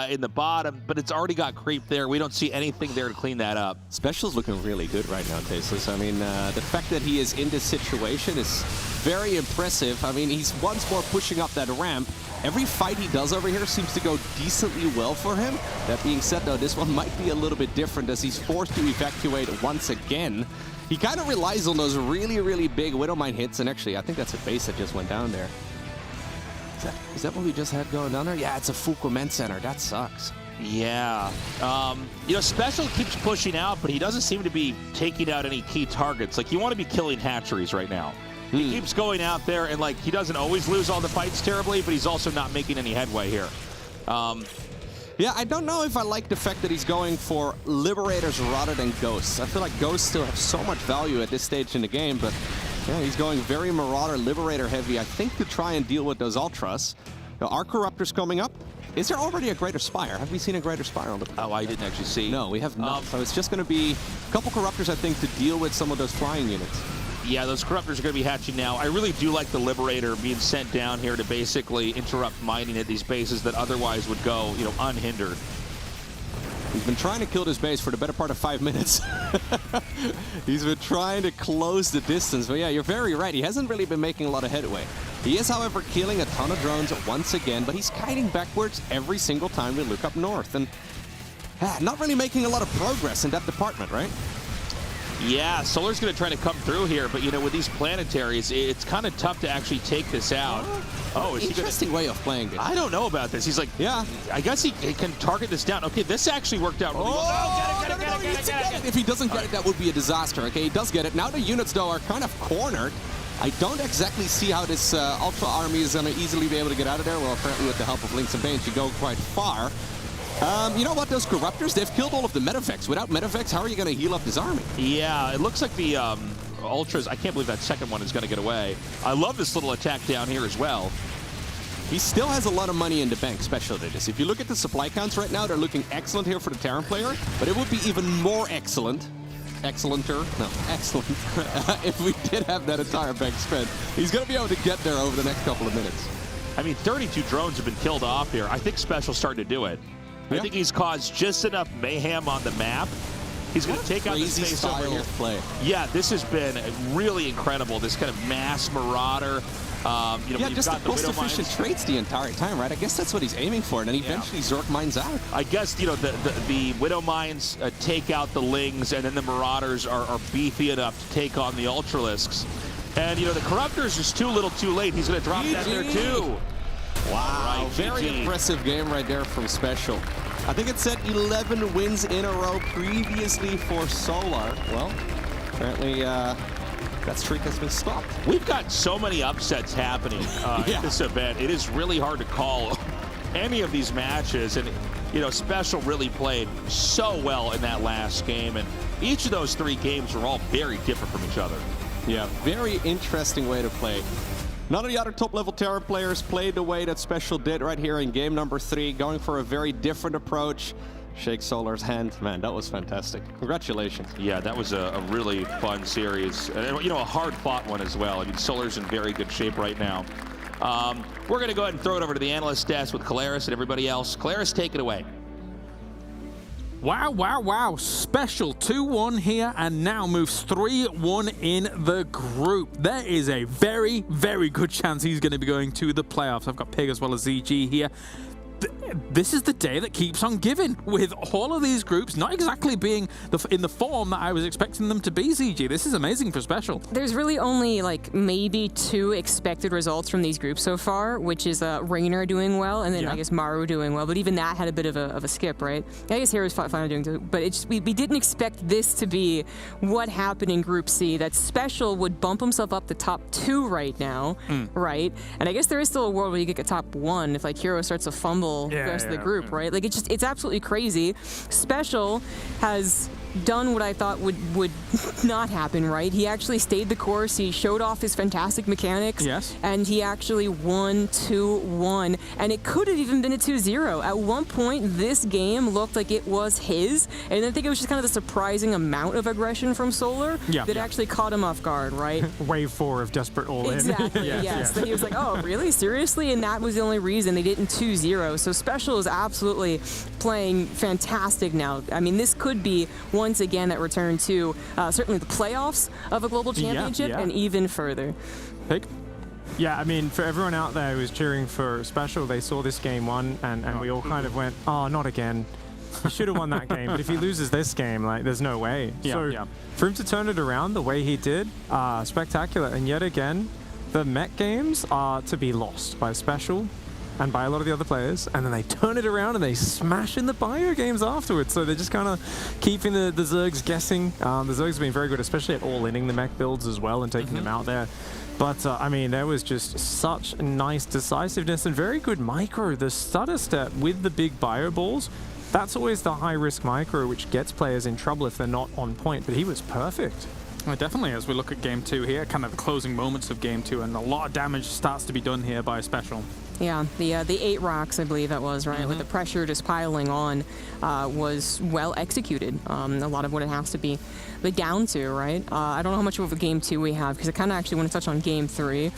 in the bottom, but it's already got creep there. We don't see anything there to clean that up. Special's looking really good right now, Tasteless. I mean, the fact that he is in this situation is very impressive. I mean, he's once more pushing up that ramp. Every fight he does over here seems to go decently well for him. That being said, though, this one might be a little bit different as he's forced to evacuate once again. He kind of relies on those really, really big Widowmine hits, and actually, I think that's a base that just went down there. Is that what we just had going down there? Yeah, it's a Fukumen Center. That sucks. Yeah. You know, Special keeps pushing out, but he doesn't seem to be taking out any key targets. Like, you want to be killing hatcheries right now. He keeps going out there, and, like, he doesn't always lose all the fights terribly, but he's also not making any headway here. Yeah, I don't know if I like the fact that he's going for Liberators rather than Ghosts. I feel like Ghosts still have so much value at this stage in the game, but yeah, he's going very Marauder, Liberator heavy, I think, to try and deal with those Ultras. Now, are Corruptors coming up? Is there already a Greater Spire? Have we seen a Greater Spire on the... Oh, I didn't actually see. No, we have not. So it's just going to be a couple Corruptors, I think, to deal with some of those flying units. Yeah, those Corruptors are going to be hatching now. I really do like the Liberator being sent down here to basically interrupt mining at these bases that otherwise would go, you know, unhindered. He's been trying to kill this base for the better part of 5 minutes. He's been trying to close the distance. But yeah, you're very right. He hasn't really been making a lot of headway. He is, however, killing a ton of drones once again, but he's kiting backwards every single time we look up north. And not really making a lot of progress in that department, right? Yeah, Solar's going to try to come through here, but, you know, with these planetaries, it's kind of tough to actually take this out. Oh, is interesting way of playing it. I don't know about this. He's like, yeah, I guess he can target this down. Okay, this actually worked out really well. Get it. If he doesn't get it, that would be a disaster. Okay, he does get it. Now the units, though, are kind of cornered. I don't exactly see how this Ultra army is going to easily be able to get out of there. Well, apparently with the help of Links and Banes, you go quite far. You know what, those Corruptors, they've killed all of the Medifex. Without Medifex, how are you going to heal up this army? Yeah, it looks like the Ultras, I can't believe that second one is going to get away. I love this little attack down here as well. He still has a lot of money in the bank, Special did this. If you look at the supply counts right now, they're looking excellent here for the Terran player, but it would be even more excellent. Excellent if we did have that entire bank spent. He's going to be able to get there over the next couple of minutes. I mean, 32 drones have been killed off here. I think Special's starting to do it. I think he's caused just enough mayhem on the map. He's going to take out this space over here. Play. Yeah, this has been really incredible. This kind of mass Marauder. You know, yeah, just the cost-efficient traits the entire time, right? I guess that's what he's aiming for, and then eventually Zerg mines out. I guess, you know, the Widow Mines take out the Lings, and then the Marauders are beefy enough to take on the Ultralisks. And, you know, the Corruptors is too little too late. He's going to drop that there, too. Wow, right, very impressive game right there from Special. I think it said 11 wins in a row previously for Solar. Well, apparently that streak has been stopped. We've got so many upsets happening in this event. It is really hard to call any of these matches. And, you know, Special really played so well in that last game. And each of those 3 games were all very different from each other. Yeah, very interesting way to play. None of the other top-level Terran players played the way that Special did right here in game number 3, going for a very different approach. Shake Solar's hand. Man, that was fantastic. Congratulations. Yeah, that was a really fun series. And, you know, a hard-fought one as well. I mean, Solar's in very good shape right now. We're going to go ahead and throw it over to the analyst desk with Colaris and everybody else. Colaris, take it away. Wow, wow, wow. Special 2-1 here and now moves 3-1 in the group. There is a very, very good chance he's going to be going to the playoffs. I've got Pig as well as ZG here. This is the day that keeps on giving with all of these groups not exactly being in the form that I was expecting them to be, ZG. This is amazing for Special. There's really only like maybe 2 expected results from these groups so far, which is Reynor doing well and then I guess Maru doing well, but even that had a bit of a skip, right? I guess Hero's finally doing too, but it's we didn't expect this to be what happened in Group C, that Special would bump himself up the top 2 right now, right? And I guess there is still a world where you get a top 1 if like Hero starts to fumble the rest of the group, right? Like it's absolutely crazy. Special has done what I thought would not happen, right? He actually stayed the course. He showed off his fantastic mechanics. Yes. And he actually won 2-1. And it could have even been a 2-0. At one point, this game looked like it was his. And I think it was just kind of the surprising amount of aggression from Solar that actually caught him off guard, right? Wave 4 of Desperate All-In. Exactly, yes. He was like, oh, really? Seriously? And that was the only reason they didn't 2-0. So Special is absolutely playing fantastic now. I mean, this could be once again that return to certainly the playoffs of a global championship and even further. Pig? Yeah, I mean, for everyone out there who was cheering for Special, they saw this game 1 and we all kind of went, oh, not again. He should have won that game, but if he loses this game, like, there's no way. For him to turn it around the way he did, spectacular. And yet again, the mech games are to be lost by Special and by a lot of the other players, and then they turn it around and they smash in the bio games afterwards. So they're just kind of keeping the Zergs guessing. The Zergs have been very good, especially at all-inning the mech builds as well and taking them out there. But, I mean, there was just such nice decisiveness and very good micro. The stutter step with the big bio balls, that's always the high-risk micro, which gets players in trouble if they're not on point, but he was perfect. Well, definitely, as we look at Game 2 here, kind of the closing moments of Game 2, and a lot of damage starts to be done here by Special. Yeah, the 8 rocks, I believe that was, right? With the pressure just piling on, was well executed. A lot of what it has to be down to, right? I don't know how much of a Game 2 we have, because I kind of actually want to touch on Game 3.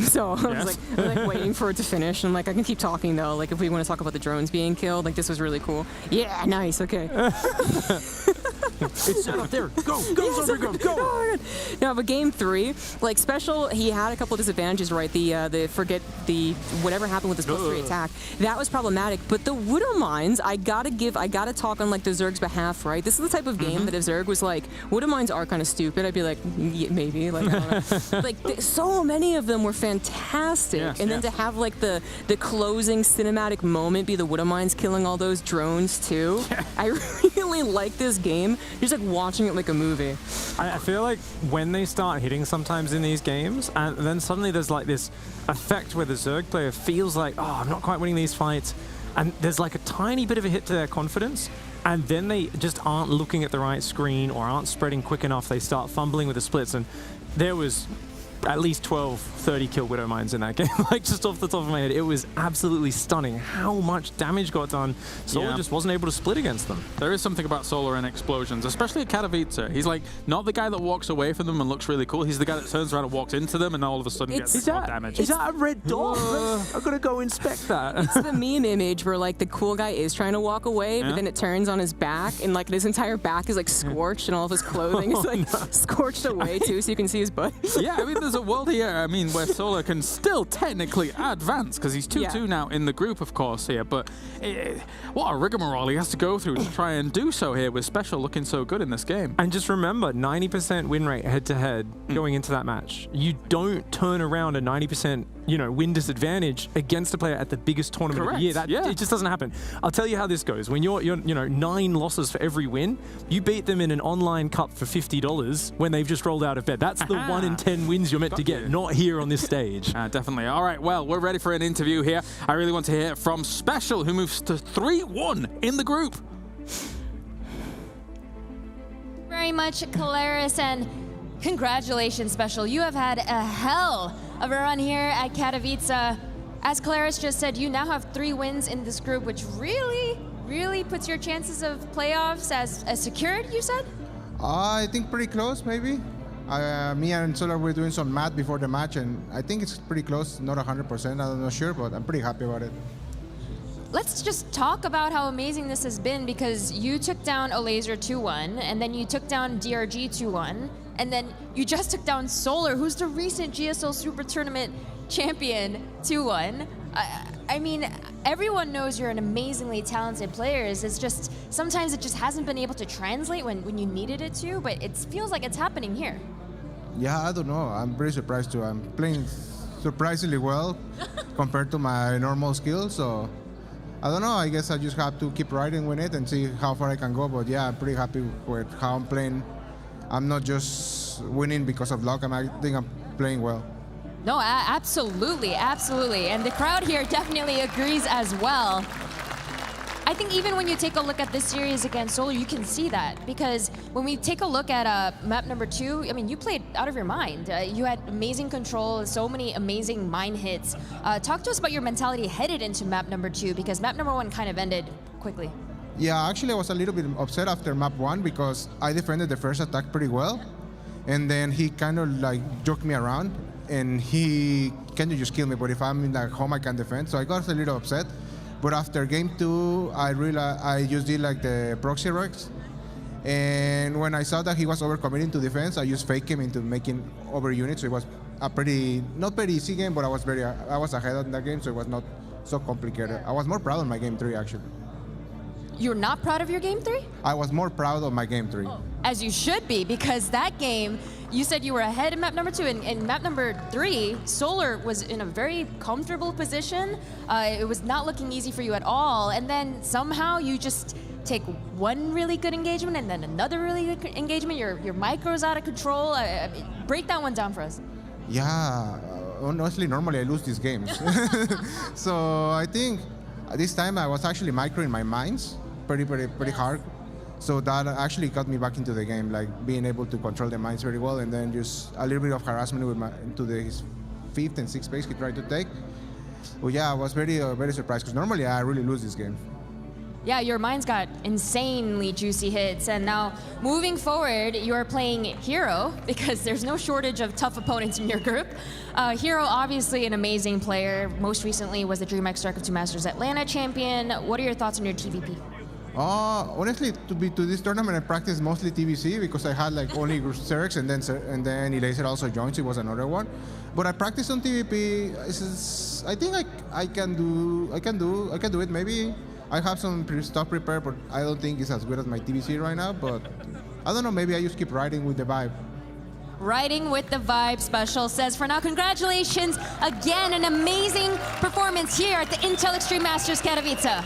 So I was like waiting for it to finish. And like, I can keep talking though. Like if we want to talk about the drones being killed, like this was really cool. Yeah, nice. Okay. It's set up there. Go, go. No, but Game 3, like Special, he had a couple of disadvantages, right? Whatever happened with his +3 attack, that was problematic. But the Widow Mines, I gotta talk on like the Zerg's behalf, right? This is the type of game that if Zerg was like, Widow Mines are kind of stupid, I'd be like, yeah, maybe. Like, I don't know. Like so many of them were fantastic, and then to have like the closing cinematic moment be the Widow Mines killing all those drones too. I really like this game. You're just like watching it like a movie. I feel like when they start hitting sometimes in these games, and then suddenly there's like this effect where the Zerg player feels like, oh, I'm not quite winning these fights, and there's like a tiny bit of a hit to their confidence, and then they just aren't looking at the right screen or aren't spreading quick enough. They start fumbling with the splits, and there was at least 12, 30 kill Widow Mines in that game. Like, just off the top of my head, it was absolutely stunning how much damage got done. Solar just wasn't able to split against them. There is something about Solar and explosions, especially at Katowice. He's like, not the guy that walks away from them and looks really cool. He's the guy that turns around and walks into them and all of a sudden gets more damage. Is that a red dot? I've got to go inspect that. It's the meme image where like the cool guy is trying to walk away, but then it turns on his back and like his entire back is like scorched and all of his clothing is like scorched away too, so you can see his butt. Yeah, I mean, there's a world here, I mean, where Solar can still technically advance, because he's 2-2 now in the group, of course, here, but what a rigmarole he has to go through to try and do so here with Special looking so good in this game. And just remember, 90% win rate head-to-head going into that match. You don't turn around a 90% win disadvantage against a player at the biggest tournament of the year. It just doesn't happen. I'll tell you how this goes. When you're 9 losses for every win, you beat them in an online cup for $50 when they've just rolled out of bed. That's the 1 in 10 wins you're meant to get, not here on this stage. Definitely. All right, well, we're ready for an interview here. I really want to hear from Special, who moves to 3-1 in the group. Very much, Colaris, and congratulations, Special. You have had a hell of a run here at Katowice. As Colaris just said, you now have 3 wins in this group, which really puts your chances of playoffs as secured, you said? I think pretty close, maybe. Me and Solar were doing some math before the match, and I think it's pretty close, not 100%, I'm not sure, but I'm pretty happy about it. Let's just talk about how amazing this has been, because you took down Olazer 2-1, and then you took down DRG 2-1, and then you just took down Solar, who's the recent GSL Super Tournament champion, 2-1. I mean, everyone knows you're an amazingly talented player. It's just, sometimes it just hasn't been able to translate when you needed it to, but it feels like it's happening here. Yeah, I don't know. I'm pretty surprised too. I'm playing surprisingly well compared to my normal skills, so I don't know. I guess I just have to keep riding with it and see how far I can go, but yeah, I'm pretty happy with how I'm playing. I'm not just winning because of luck, I think I'm playing well. No, absolutely, absolutely. And the crowd here definitely agrees as well. I think even when you take a look at this series against Solar, you can see that. Because when we take a look at map number 2, I mean, you played out of your mind. You had amazing control, so many amazing mine hits. Talk to us about your mentality headed into map number 2, because map number 1 kind of ended quickly. Yeah, actually I was a little bit upset after map 1 because I defended the first attack pretty well. And then he kind of like joked me around. And he kind of just killed me, but if I'm in like home, I can defend. So I got a little upset. But after game 2, I just did like the proxy rex. And when I saw that he was overcommitting to defense, I just faked him into making over units. So it was a not very easy game, but I was ahead of that game, so it was not so complicated. I was more proud of my game 3 actually. You're not proud of your game 3? I was more proud of my game 3. As you should be, because that game, you said you were ahead in map number 2, and in map number 3, Solar was in a very comfortable position. It was not looking easy for you at all, and then somehow you just take one really good engagement and then another really good engagement. Your micro's out of control. Break that one down for us. Yeah, honestly, normally I lose these games. So I think this time I was actually microing my mines pretty hard. So that actually got me back into the game, like being able to control the mines very well, and then just a little bit of harassment with his 5th and 6th base he tried to take. Well, yeah, I was very surprised, because normally I really lose this game. Yeah, your mines got insanely juicy hits, and now moving forward, you are playing Hero, because there's no shortage of tough opponents in your group. Hero, obviously an amazing player. Most recently was the DreamHack StarCraft 2 Masters Atlanta champion. What are your thoughts on your TVP? Honestly, to this tournament, I practiced mostly TVC because I had like only Serx, and then Elaser also joined. So it was another one. But I practiced on TVP. I think I can do it. Maybe I have some stuff prepared, but I don't think it's as good as my TVC right now. But I don't know. Maybe I just keep riding with the vibe. Riding with the vibe, Special says. For now, congratulations again, an amazing performance here at the Intel Extreme Masters Katowice.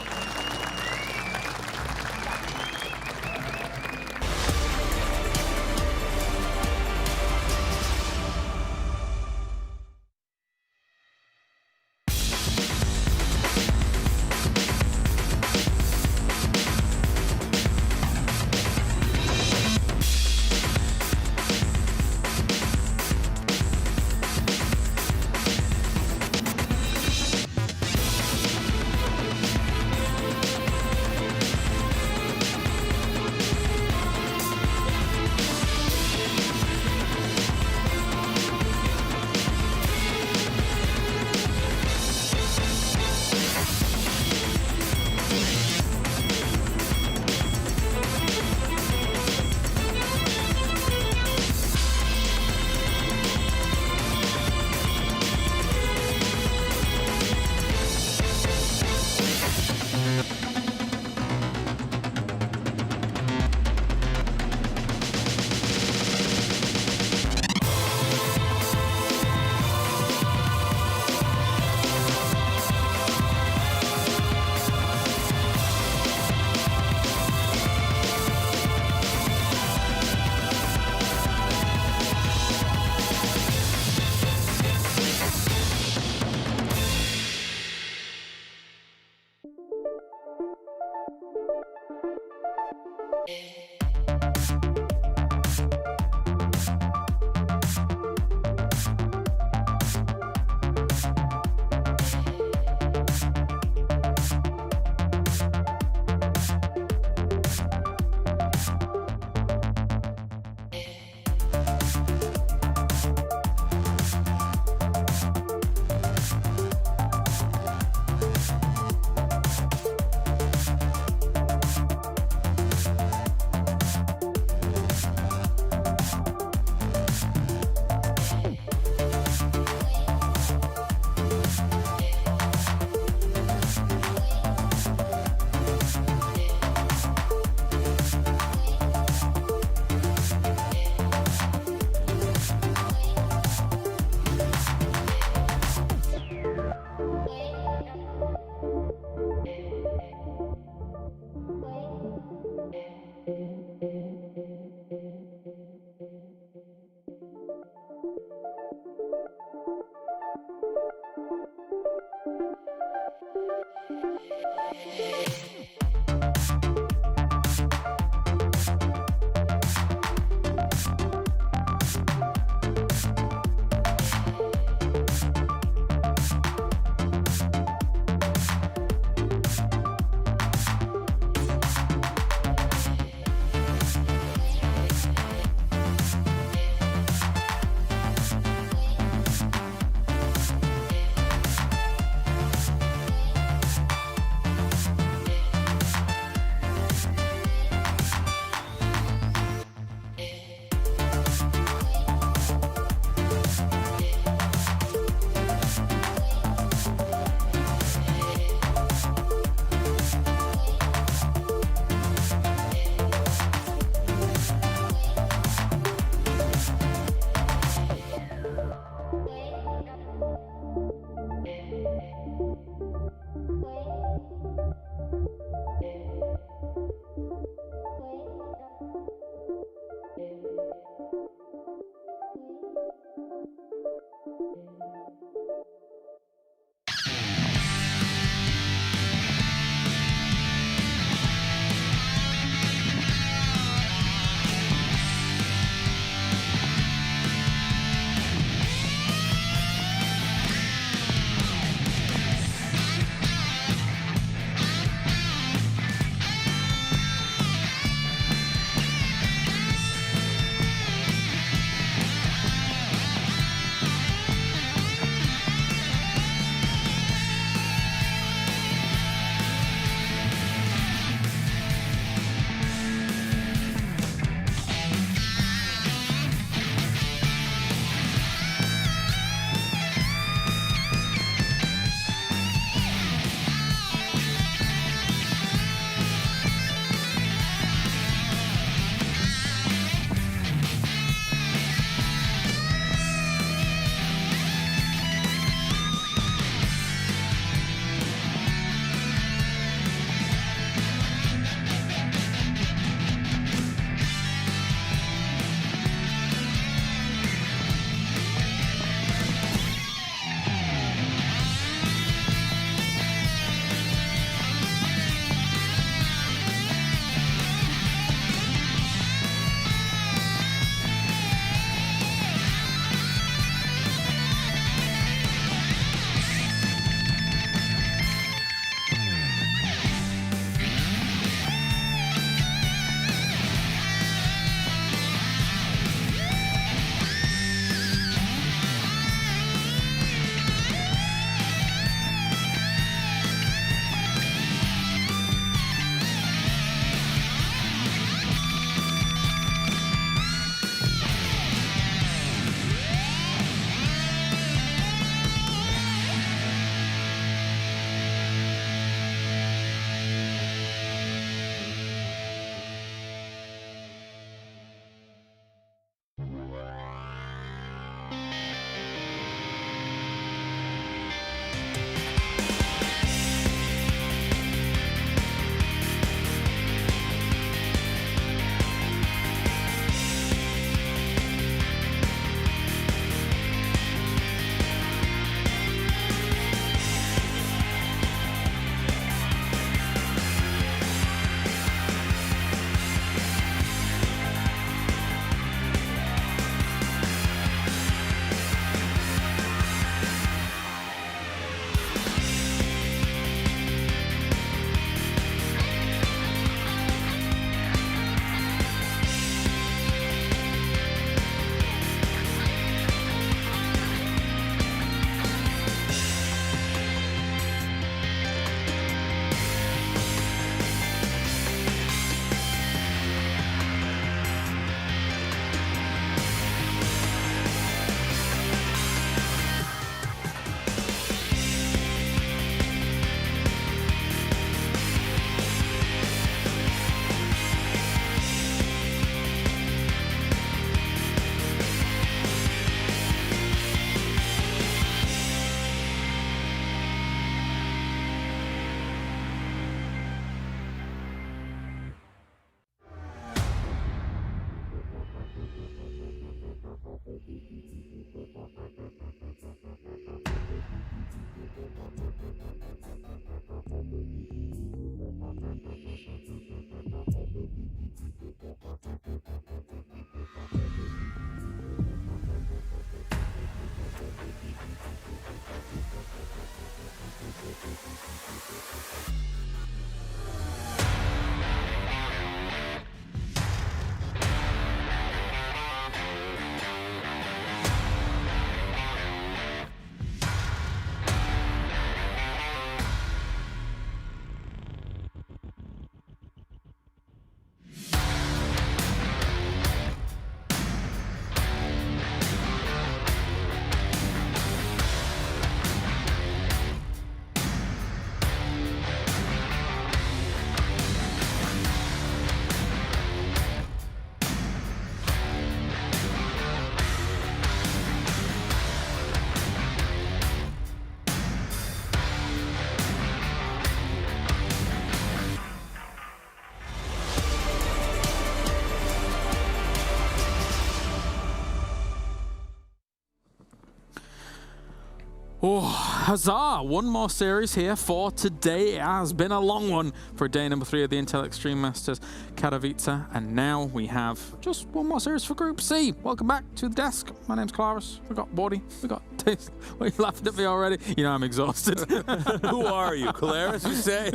Oh, huzzah! One more series here for today. It has been a long one for day number 3 of the Intel Extreme Masters Katowice. And now we have just one more series for Group C. Welcome back to the desk. My name's Claris. We got Bordy. We got Taste. Why are you laughing at me already? You know I'm exhausted. Who are you, Claris, you say?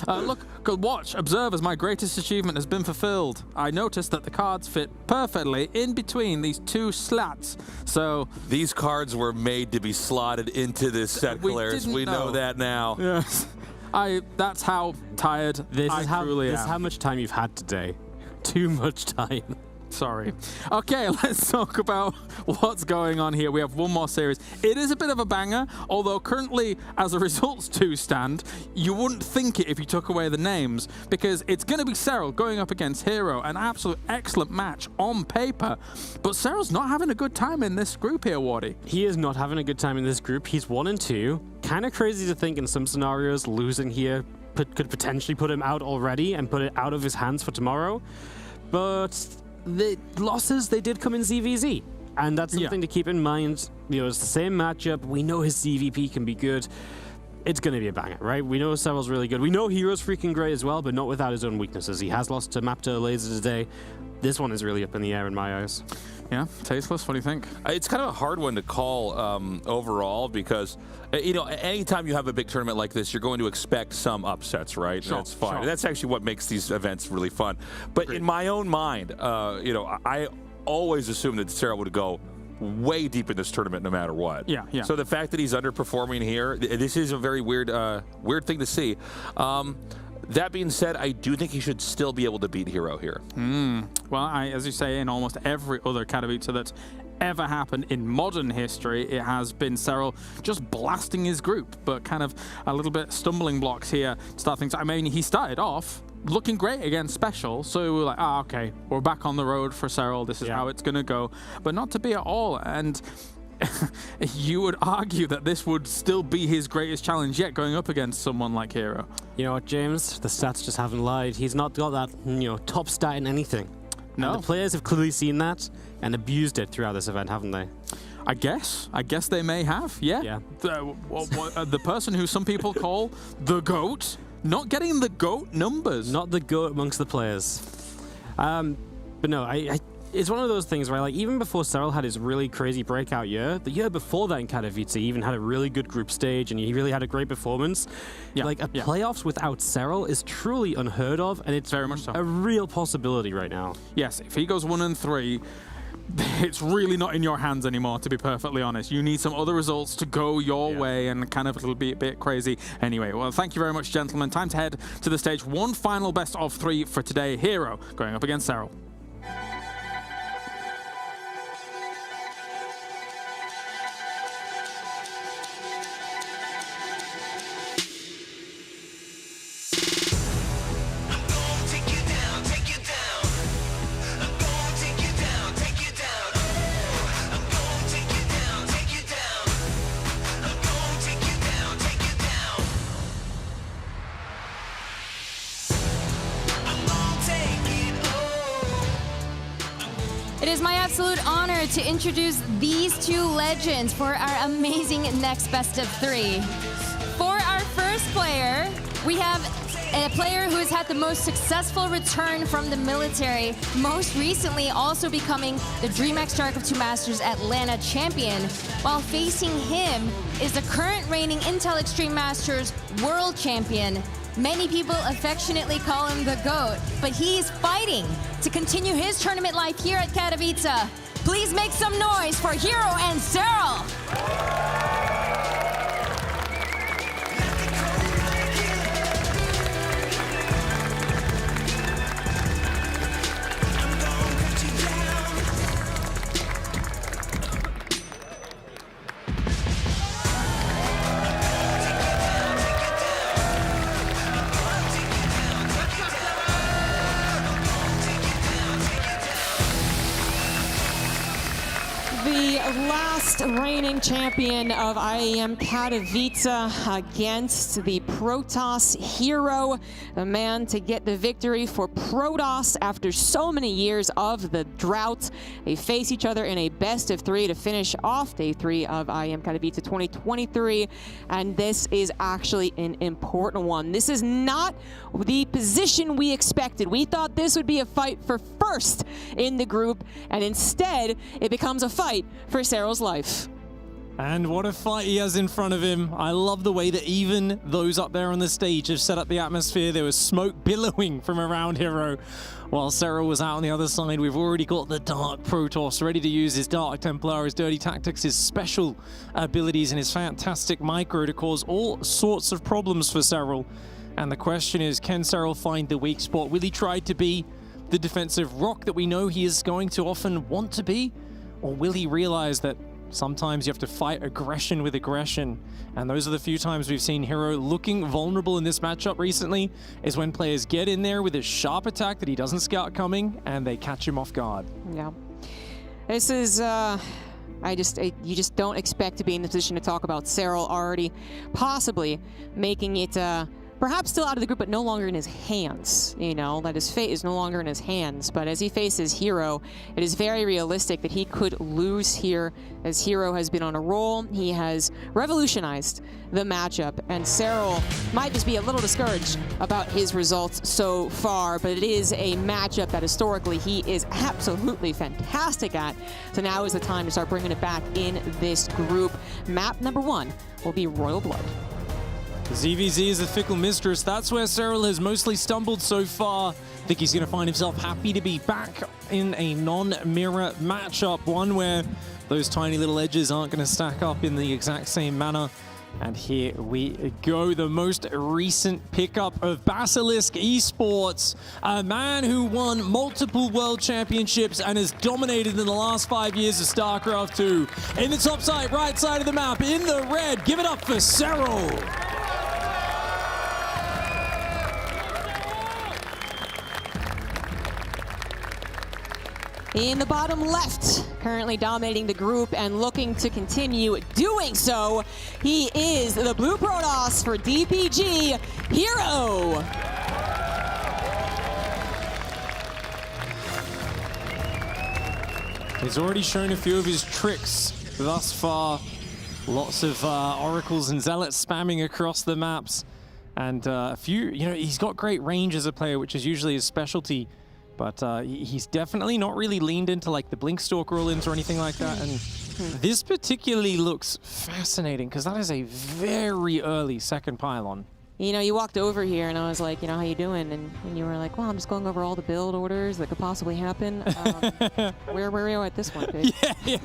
Look, watch, observe as my greatest achievement has been fulfilled. I noticed that the cards fit perfectly in between these 2 slats. So these cards were made to be slotted into this set, Claris. We know that now. Yes. That's how tired this I is how, truly this am. is how much time you've had today. Too much time. Sorry. Okay, let's talk about what's going on here. We have one more series. It is a bit of a banger, although currently, as the results 2 stand, you wouldn't think it if you took away the names, because it's going to be Serral going up against Hero, an absolute excellent match on paper. But Serral's not having a good time in this group here, Wardy. He is not having a good time in this group. He's 1-2. Kind of crazy to think in some scenarios losing here could potentially put him out already and put it out of his hands for tomorrow. But the losses, they did come in ZVZ. And that's something to keep in mind. You know, it's the same matchup. We know his CVP can be good. It's going to be a banger, right? We know Serral's really good. We know Hero's freaking great as well, but not without his own weaknesses. He has lost to Mapta Laser today. This one is really up in the air in my eyes. Yeah, Tasteless, what do you think? It's kind of a hard one to call overall because, you know, anytime you have a big tournament like this, you're going to expect some upsets, right? Sure, That's fine. sure. And that's actually what makes these events really fun. But in my own mind, you know, I always assumed that Serral would go way deep in this tournament no matter what. Yeah. So the fact that he's underperforming here, this is a very weird thing to see. That being said, I do think he should still be able to beat Hero here. Well, as you say, in almost every other Katowice that's ever happened in modern history, it has been Serral just blasting his group, but kind of a little bit stumbling blocks here to start things. I mean, he started off looking great against Special, so we were like, okay, we're back on the road for Serral. This is how it's going to go, but not to be at all. And you would argue that this would still be his greatest challenge yet, going up against someone like Hero. You know what, James? The stats just haven't lied. He's not got that, you know, top stat in anything. No. And the players have clearly seen that and abused it throughout this event, haven't they? I guess they may have, yeah. The person who some people call the GOAT, not getting the GOAT numbers. Not the GOAT amongst the players. But no, it's one of those things where, like, even before Serral had his really crazy breakout year, the year before that in Katowice, he even had a really good group stage and he really had a great performance. Playoffs without Serral is truly unheard of, and it's very much so a real possibility right now. Yes, if he goes 1-3, it's really not in your hands anymore, to be perfectly honest. You need some other results to go your way, and kind of it'll be a bit crazy. Anyway, well, thank you very much, gentlemen. Time to head to the stage. One final best of 3 for today. Hero going up against Serral. It is my absolute honor to introduce these 2 legends for our amazing next best of 3. For our first player, we have a player who has had the most successful return from the military, most recently also becoming the DreamHack StarCraft 2 Masters Atlanta champion. While facing him is the current reigning Intel Extreme Masters world champion. Many people affectionately call him the GOAT, but he's fighting to continue his tournament life here at Katowice. Please make some noise for Hero and Serral. The last next reigning champion of IEM Katowice against the Protoss hero, the man to get the victory for Protoss after so many years of the drought. They face each other in a best of 3 to finish off day 3 of IEM Katowice 2023, and this is actually an important one. This is not the position we expected. We thought this would be a fight for first in the group, and instead it becomes a fight for Serral's life. And what a fight he has in front of him. I love the way that even those up there on the stage have set up the atmosphere. There was smoke billowing from around Hero while Serral was out on the other side. We've already got the Dark Protoss ready to use his Dark Templar, his Dirty Tactics, his special abilities, and his fantastic micro to cause all sorts of problems for Serral. And the question is, can Serral find the weak spot? Will he try to be the defensive rock that we know he is going to often want to be? Or will he realize that sometimes you have to fight aggression with aggression? And those are the few times we've seen Hero looking vulnerable in this matchup recently, is when players get in there with a sharp attack that he doesn't scout coming and they catch him off guard. Yeah. This is, you just don't expect to be in the position to talk about Serral already possibly making it, perhaps still out of the group, but no longer in his hands. You know, that his fate is no longer in his hands. But as he faces Hero, it is very realistic that he could lose here, as Hero has been on a roll. He has revolutionized the matchup, and Serral might just be a little discouraged about his results so far, but it is a matchup that historically he is absolutely fantastic at. So now is the time to start bringing it back in this group. Map number 1 will be Royal Blood. ZVZ is a fickle mistress. That's where Serral has mostly stumbled so far. I think he's going to find himself happy to be back in a non-mirror matchup, one where those tiny little edges aren't going to stack up in the exact same manner. And here we go, the most recent pickup of Basilisk Esports, a man who won multiple world championships and has dominated in the last 5 years of StarCraft 2. In the top side, right side of the map, in the red, give it up for Serral. In the bottom left, currently dominating the group and looking to continue doing so, he is the Blue Protoss for DPG, Hero. He's already shown a few of his tricks thus far. Lots of oracles and zealots spamming across the maps. And a few, you know, he's got great range as a player, which is usually his specialty. But he's definitely not really leaned into like the Blinkstalk roll-ins or anything like that. And this particularly looks fascinating because that is a very early second pylon. You know, you walked over here and I was like, you know, how you doing? And you were like, well, I'm just going over all the build orders that could possibly happen. Where are you at this one, Dave? Yeah.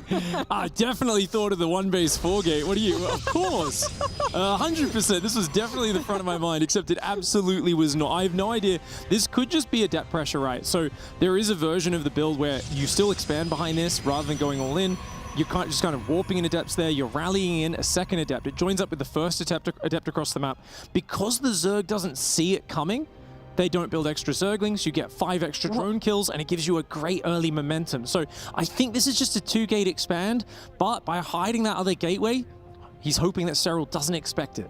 I definitely thought of the 1-base 4 gate. What are you? Of course. 100%. This was definitely the front of my mind, except it absolutely was not. I have no idea. This could just be adept pressure, right? So there is a version of the build where you still expand behind this rather than going all in. You're just kind of warping in adepts there. You're rallying in a second adept. It joins up with the first adept across the map. Because the Zerg doesn't see it coming, they don't build extra Zerglings. You get 5 extra drone kills, and it gives you a great early momentum. So I think this is just a 2-gate expand, but by hiding that other gateway, he's hoping that Serral doesn't expect it.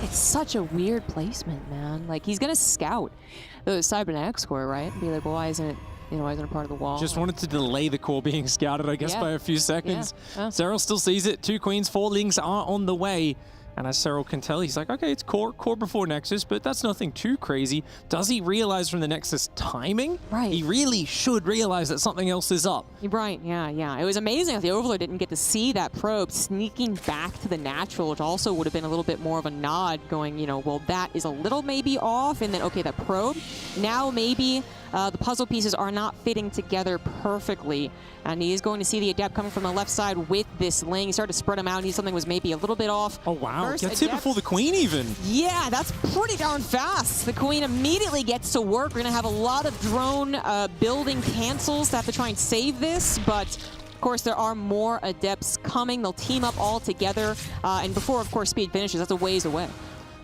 It's such a weird placement, man. Like, he's going to scout the cybernetics core, right? And be like, well, why isn't it? You know, why isn't it part of the wall? Just wanted to delay the core being scouted, I guess, by a few seconds. Yeah. Serral still sees it. 2 queens, 4 lings are on the way. And as Serral can tell, he's like, okay, it's core before Nexus, but that's nothing too crazy. Does he realize from the Nexus timing? Right. He really should realize that something else is up. You're right, yeah. It was amazing that the Overlord didn't get to see that probe sneaking back to the natural, which also would have been a little bit more of a nod going, you know, well, that is a little maybe off, and then, okay, that probe, now maybe the puzzle pieces are not fitting together perfectly, and he is going to see the adept coming from the left side with this ling. He started to spread him out, and something was maybe a little bit off. Oh, wow. First Gets hit before the queen even. Yeah, that's pretty darn fast. The queen immediately gets to work. We're going to have a lot of drone building cancels to have to try and save this, but of course, there are more adepts coming. They'll team up all together, and before, of course, speed finishes, that's a ways away.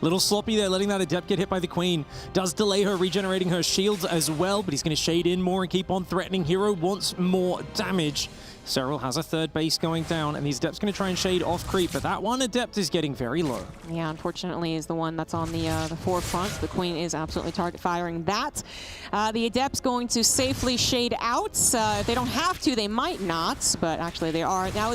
Little sloppy there, letting that adept get hit by the queen. Does delay her, regenerating her shields as well, but he's going to shade in more and keep on threatening. Hero wants more damage. Serral has a third base going down, and these Adepts going to try and shade off creep, but that one Adept is getting very low. Yeah, unfortunately is the one that's on the forefront. The Queen is absolutely target firing that. The Adept's going to safely shade out. If they don't have to, they might not, but actually they are. Now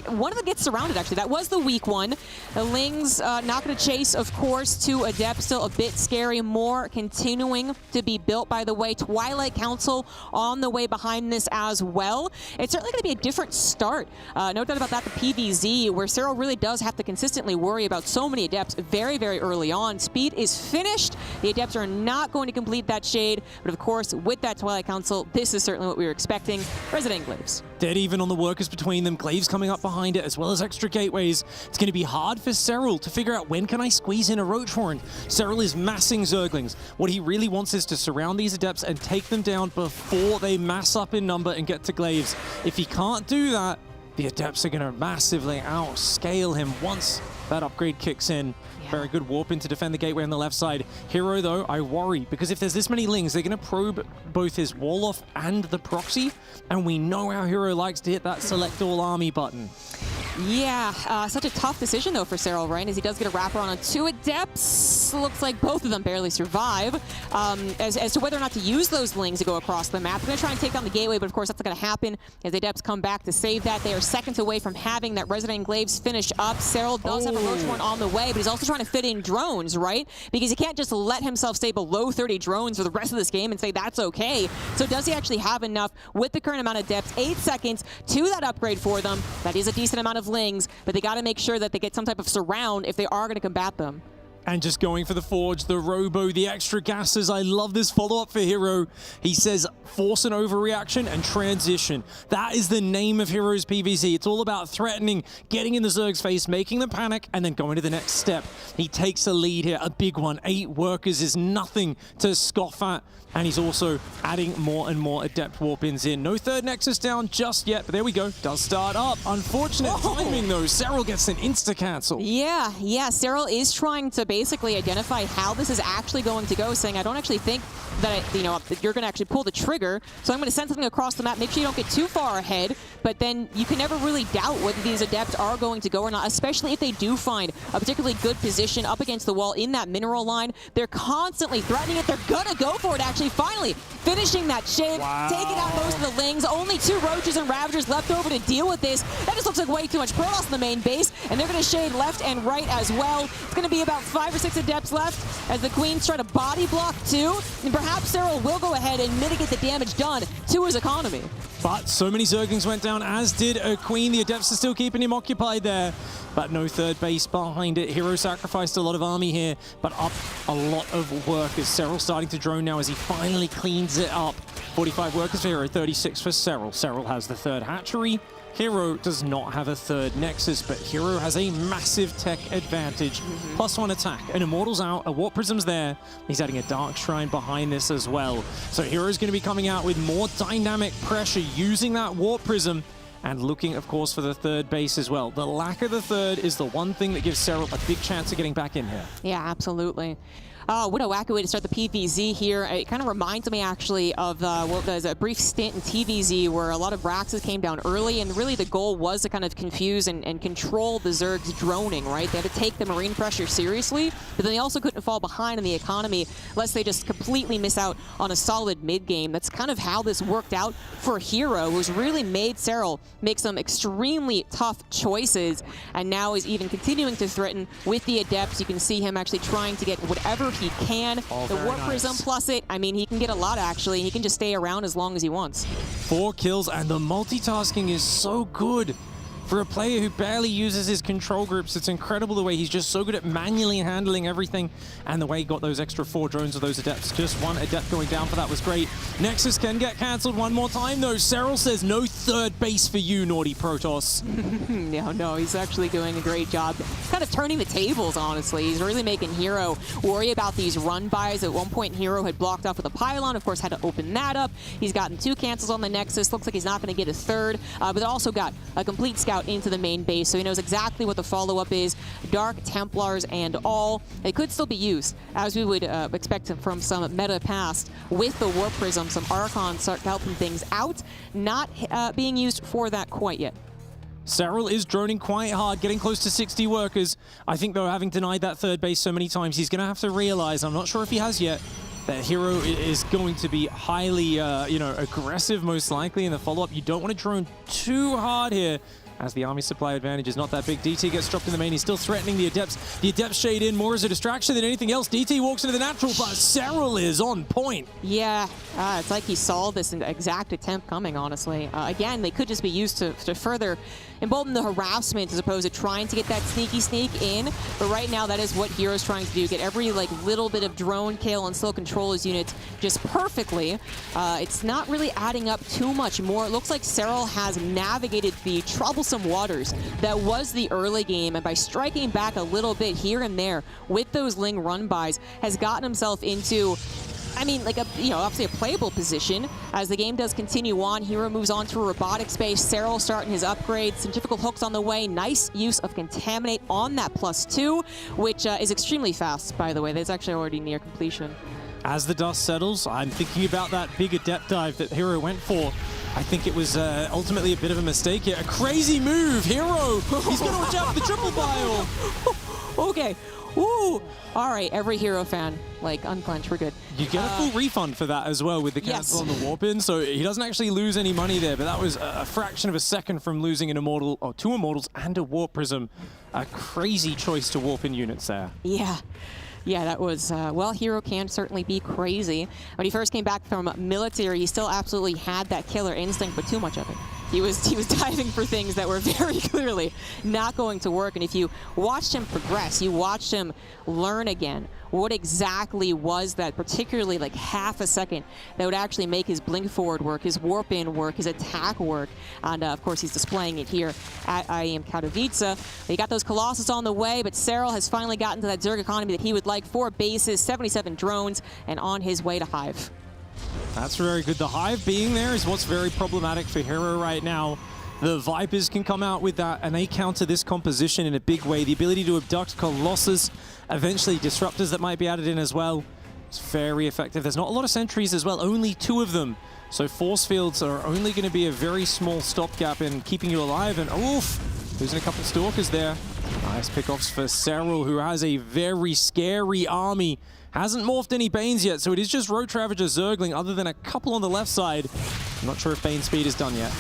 one of them gets surrounded, actually. That was the weak one. The Lings not going to chase, of course, to Adept. Still a bit scary. More continuing to be built, by the way. Twilight Council on the way behind this as well. It's certainly going to be a different start. No doubt about that, the PVZ, where Serral really does have to consistently worry about so many Adepts very, very early on. Speed is finished. The Adepts are not going to complete that shade, but of course, with that Twilight Council, this is certainly what we were expecting. Resident Glaives. Dead even on the workers between them. Glaives coming up behind it, as well as extra gateways. It's going to be hard for Serral to figure out when can I squeeze in a Roach Horn. Serral is massing Zerglings. What he really wants is to surround these Adepts and take them down before they mass up in number and get to Glaives. If he can't do that, the Adepts are going to massively outscale him once that upgrade kicks in. Very good warp in to defend the gateway on the left side. Hero, though, I worry, because if there's this many Lings, they're going to probe both his wall-off and the proxy, and we know how Hero likes to hit that select all army button. Yeah, such a tough decision, though, for Serral, right? As he does get a wraparound on 2 Adepts. Looks like both of them barely survive. As to whether or not to use those Lings to go across the map, they're going to try and take down the gateway, but of course that's not going to happen as the Adepts come back to save that. They are seconds away from having that Resident Glaives finish up. Serral does have a Roach Horn on the way, but he's also trying to fit in drones, right? Because he can't just let himself stay below 30 drones for the rest of this game and say that's okay. So does he actually have enough with the current amount of Adepts? 8 seconds to that upgrade for them. That is a decent amount of Lings, but they got to make sure that they get some type of surround if they are going to combat them. And just going for the Forge, the Robo, the extra gases. I love this follow-up for Hero. He says force an overreaction and transition. That is the name of Hero's PVZ. It's all about threatening, getting in the Zerg's face, making them panic, and then going to the next step. He takes a lead here, a big one. 8 workers is nothing to scoff at. And he's also adding more and more Adept warp-ins in. No third Nexus down just yet, but there we go. Does start up. Unfortunate timing, though. Serral gets an insta-cancel. Yeah. Serral is trying to basically identify how this is actually going to go, saying, I don't actually think that you're going to actually pull the trigger, so I'm going to send something across the map. Make sure you don't get too far ahead, but then you can never really doubt whether these Adepts are going to go or not, especially if they do find a particularly good position up against the wall in that mineral line. They're constantly threatening it. They're going to go for it, actually. Finally, finishing that shade, taking out most of the Lings. Only 2 Roaches and Ravagers left over to deal with this. That just looks like way too much Protoss in the main base, and they're going to shade left and right as well. It's going to be about 5 or 6 Adepts left as the Queens try to body block too, and perhaps Serral will go ahead and mitigate the damage done to his economy. But so many Zerglings went down, as did a Queen. The Adepts are still keeping him occupied there, but no third base behind it. Hero sacrificed a lot of army here, but up a lot of workers. Serral starting to drone now as he finally cleans it up. 45 workers for Hero, 36 for Serral. Serral has the third hatchery. Hero does not have a third Nexus, but Hero has a massive tech advantage. +1 attack. An Immortal's out, a Warp Prism's there. He's adding a Dark Shrine behind this as well. So Hero's going to be coming out with more dynamic pressure using that Warp Prism and looking, of course, for the third base as well. The lack of the third is the one thing that gives Serral a big chance of getting back in here. Yeah, absolutely. What a wacky way to start the PVZ here. It kind of reminds me, actually, of what was a brief stint in TVZ where a lot of Raxes came down early, and really the goal was to kind of confuse and control the Zerg's droning, right? They had to take the Marine pressure seriously, but then they also couldn't fall behind in the economy lest they just completely miss out on a solid mid-game. That's kind of how this worked out for Hero, who's really made Serral make some extremely tough choices, and now is even continuing to threaten with the Adepts. You can see him actually trying to get whatever he can. The Warp Prism plus it, I mean, he can get a lot, actually. He can just stay around as long as he wants. 4 kills, and the multitasking is so good. For a player who barely uses his control groups, it's incredible the way he's just so good at manually handling everything, and the way he got those extra 4 drones of those Adepts. Just 1 Adept going down for that was great. Nexus can get cancelled one more time, though. Serral says no third base for you, naughty Protoss. No, he's actually doing a great job. Kind of turning the tables, honestly. He's really making Hero worry about these run-bys. At one point, Hero had blocked off with a pylon, of course, had to open that up. He's gotten 2 cancels on the Nexus. Looks like he's not going to get a third, but they also got a complete scout out into the main base, so he knows exactly what the follow-up is. Dark, Templars, and all. It could still be used, as we would expect from some meta past, with the Warp Prism. Some Archons start helping things out, not being used for that quite yet. Serral is droning quite hard, getting close to 60 workers. I think, though, having denied that third base so many times, he's going to have to realize, I'm not sure if he has yet, that Hero is going to be highly, aggressive, most likely, in the follow-up. You don't want to drone too hard here, as the army supply advantage is not that big. DT gets dropped in the main. He's still threatening the Adepts. The Adepts shade in more as a distraction than anything else. DT walks into the natural, but Serral is on point. Yeah, it's like he saw this exact attempt coming, honestly. Again, they could just be used to further embolden the harassment as opposed to trying to get that sneaky sneak in. But right now, that is what Hero's trying to do. Get every little bit of drone kill and still control his units just perfectly. It's not really adding up too much more. It looks like Serral has navigated the troublesome waters that was the early game, and by striking back a little bit here and there with those Ling run-bys, has gotten himself into, obviously a playable position. As the game does continue on, Hero moves on to a robotic space. Serral starting his upgrades. Centrifugal hooks on the way. Nice use of Contaminate on that +2, which is extremely fast, by the way. That's actually already near completion. As the dust settles, I'm thinking about that big Adept dive that Hero went for. I think it was ultimately a bit of a mistake here. A crazy move, Hero! He's going to watch out for the triple bile! Okay. Ooh! All right, every Hero fan, unclench, we're good. You get a full refund for that as well with the cancel on the warp in, so he doesn't actually lose any money there, but that was a fraction of a second from losing an Immortal, or 2 Immortals and a Warp Prism. A crazy choice to warp in units there. Yeah. Yeah, that was, Hero can certainly be crazy. When he first came back from military, he still absolutely had that killer instinct, but too much of it. He was diving for things that were very clearly not going to work. And if you watched him progress, you watched him learn again what exactly was that, particularly half a second, that would actually make his blink forward work, his warp in work, his attack work. And of course, he's displaying it here at IEM Katowice. He got those Colossus on the way, but Serral has finally gotten to that Zerg economy that he would like. 4 bases, 77 drones, and on his way to Hive. That's very good. The Hive being there is what's very problematic for Hero right now. The Vipers can come out with that, and they counter this composition in a big way. The ability to abduct Colossus, eventually Disruptors that might be added in as well. It's very effective. There's not a lot of sentries as well, only 2 of them. So force fields are only going to be a very small stopgap in keeping you alive. And oof, losing a couple Stalkers there. Nice pickoffs for Serral, who has a very scary army. Hasn't morphed any Banes yet, so it is just Road Ravager Zergling, other than a couple on the left side. I'm not sure if Bane speed is done yet.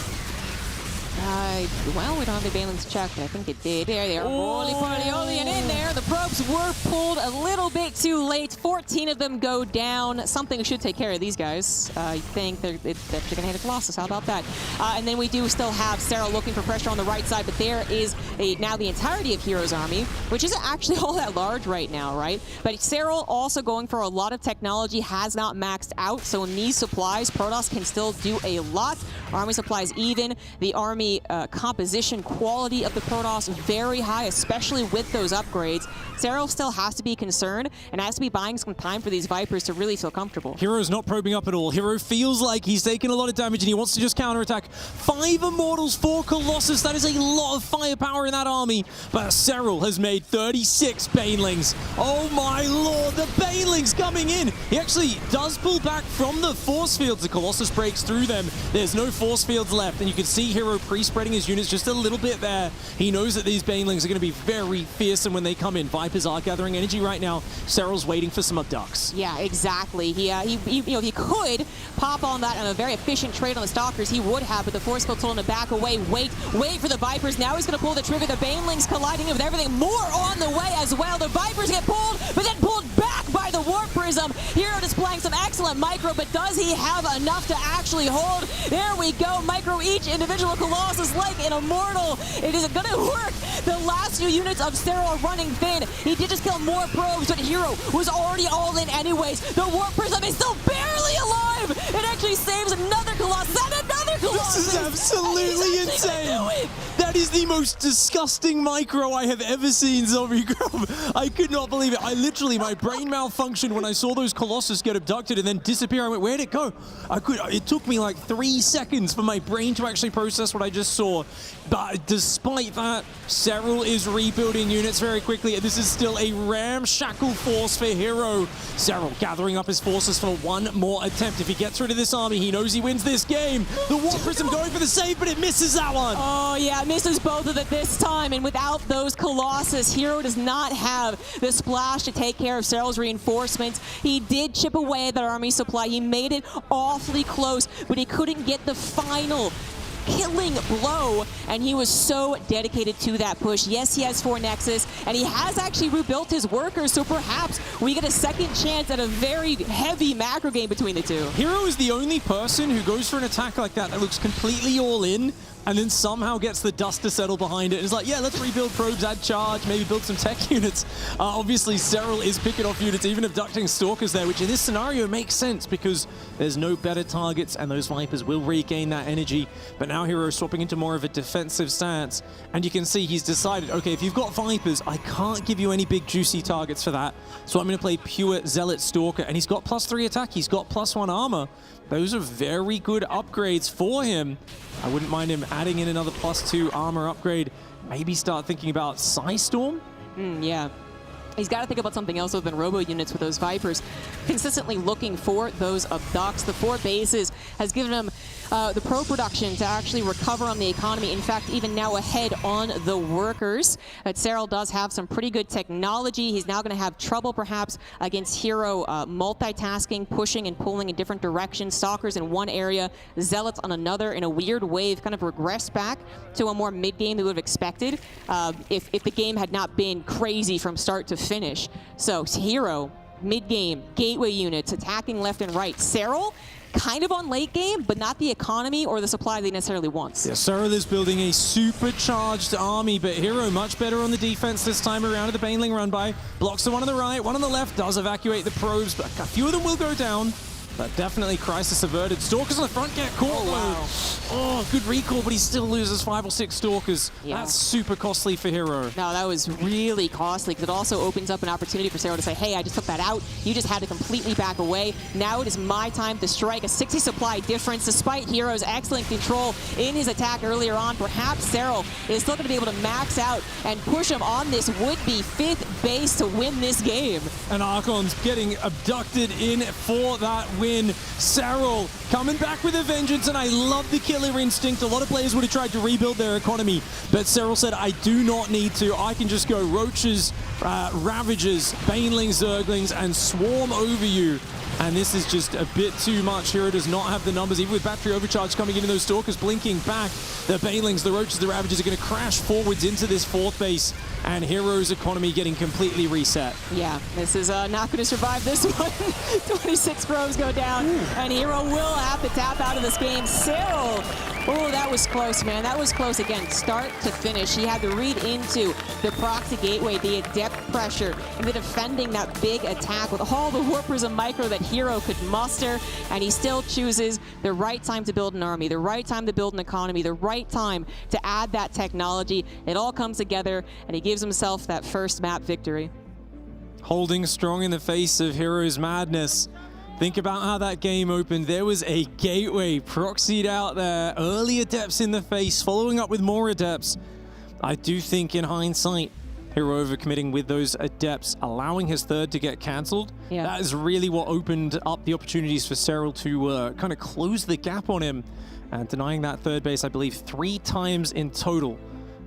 Well, we don't have the Balance checked. I think it did. There they are. Roly-poly-oly, and in there. The probes were pulled a little bit too late. 14 of them go down. Something should take care of these guys. I think they're going to hit a Colossus. How about that? And then we do still have Serral looking for pressure on the right side, but there is now the entirety of Hero's army, which isn't actually all that large right now, right? But Serral also going for a lot of technology, has not maxed out, so in these supplies, Protoss can still do a lot. Army supplies even. The army composition quality of the Protoss very high, especially with those upgrades. Serral still has to be concerned and has to be buying some time for these Vipers to really feel comfortable. Hero's not probing up at all. Hero feels like he's taking a lot of damage and he wants to just counterattack. 5 Immortals, 4 Colossus. That is a lot of firepower in that army. But Serral has made 36 Banelings. Oh my lord, the Banelings coming in. He actually does pull back from the force fields. The Colossus breaks through them. There's no force fields left, and you can see Hero pre-spreading his units just a little bit there. He knows that these Banelings are going to be very fearsome when they come in. Vipers are gathering energy right now. Serral's waiting for some abducts. Yeah, exactly. He if he could pop on that on a very efficient trade on the Stalkers, he would have, but the force field told him to back away. Wait for the Vipers. Now he's going to pull the trigger. The Banelings colliding with everything. More on the way as well. The Vipers get pulled, but then pulled back by the Warp Prism. Hero displaying some excellent micro, but does he have enough to actually hold? There we go. Micro each individual Colossus like an Immortal. It is going to work. The last few units of Serral are running thin. He did just kill more probes, but Hero was already all in anyways. The Warp Prism is still barely alive. It actually saves another Colossus and another Colossus. This is absolutely insane. That That is the most disgusting micro I have ever seen, Zombie Grub. I could not believe it. I literally, my brain malfunctioned when I saw those Colossus get abducted and then disappear. I went, where'd it go? It took me like 3 seconds for my brain to actually process what I just saw. But despite that, Serral is rebuilding units very quickly. This is still a ramshackle force for Hero. Serral gathering up his forces for one more attempt. If he gets rid of this army, he knows he wins this game. The Warp Prism going for the save, but it misses that one. Oh, yeah, misses both of it this time. And without those Colossus, Hero does not have the splash to take care of Serral's reinforcements. He did chip away at that army supply. He made it awfully close, but he couldn't get the final killing blow, and he was so dedicated to that push. Yes, he has 4 Nexus, and he has actually rebuilt his workers, so perhaps we get a second chance at a very heavy macro game between the two. Hero is the only person who goes for an attack like that looks completely all in, and then somehow gets the dust to settle behind it. It's like, yeah, let's rebuild probes, add charge, maybe build some tech units. Obviously, Serral is picking off units, even abducting Stalkers there, which in this scenario makes sense because there's no better targets and those Vipers will regain that energy. But now Hero is swapping into more of a defensive stance, and you can see he's decided, okay, if you've got Vipers, I can't give you any big juicy targets for that. So I'm going to play pure Zealot Stalker, and he's got +3 attack, he's got +1 armor. Those are very good upgrades for him. I wouldn't mind him adding in another +2 armor upgrade. Maybe start thinking about Psystorm? Yeah. He's got to think about something else other than robo units with those Vipers. Consistently looking for those abducts. The 4 bases has given him the pro production to actually recover on the economy. In fact, even now ahead on the workers. But Serral does have some pretty good technology. He's now going to have trouble perhaps against Hero multitasking, pushing and pulling in different directions. Stalkers in one area, Zealots on another. In a weird wave, kind of regressed back to a more mid-game than we would have expected if the game had not been crazy from start to finish. So Hero, mid-game, gateway units, attacking left and right. Serral, kind of on late game, but not the economy or the supply that he necessarily wants. Yeah, Serral is building a supercharged army, but Hero much better on the defense this time around at the Baneling run by. Blocks the one on the right, one on the left, does evacuate the probes, but a few of them will go down. But definitely crisis averted. Stalkers on the front get caught. Oh, wow. Oh, good recall, but he still loses 5 or 6 Stalkers. Yeah. That's super costly for Hero. No, that was really costly because it also opens up an opportunity for Serral to say, hey, I just took that out. You just had to completely back away. Now it is my time to strike. A 60 supply difference despite Hero's excellent control in his attack earlier on. Perhaps Serral is still going to be able to max out and push him on this would-be 5th base to win this game. And Archon's getting abducted in for that win. Serral coming back with a vengeance, and I love the killer instinct. A lot of players would have tried to rebuild their economy, but Serral said, I do not need to. I can just go Roaches, Ravagers, Banelings, Zerglings, and swarm over you. And this is just a bit too much. Hero does not have the numbers, even with battery overcharge coming in, those Stalkers blinking back. The Banelings, the Roaches, the Ravagers are going to crash forwards into this 4th base, and Hero's economy getting completely reset. Yeah, this is not going to survive this one. 26 probes go down, and Hero will have to tap out of this game. Serral, oh, that was close, man. That was close again, start to finish. He had to read into the proxy gateway, the adept pressure, and the defending that big attack with all the Warp Prism micro that Hero could muster, and he still chooses the right time to build an army, the right time to build an economy, the right time to add that technology. It all comes together, and he gives himself that first map victory. Holding strong in the face of Hero's madness. Think about how that game opened. There was a gateway proxied out there, early Adepts in the face, following up with more Adepts. I do think in hindsight, Hero overcommitting with those Adepts, allowing his 3rd to get cancelled. Yeah. That is really what opened up the opportunities for Serral to kind of close the gap on him. And denying that 3rd base, I believe, 3 times in total,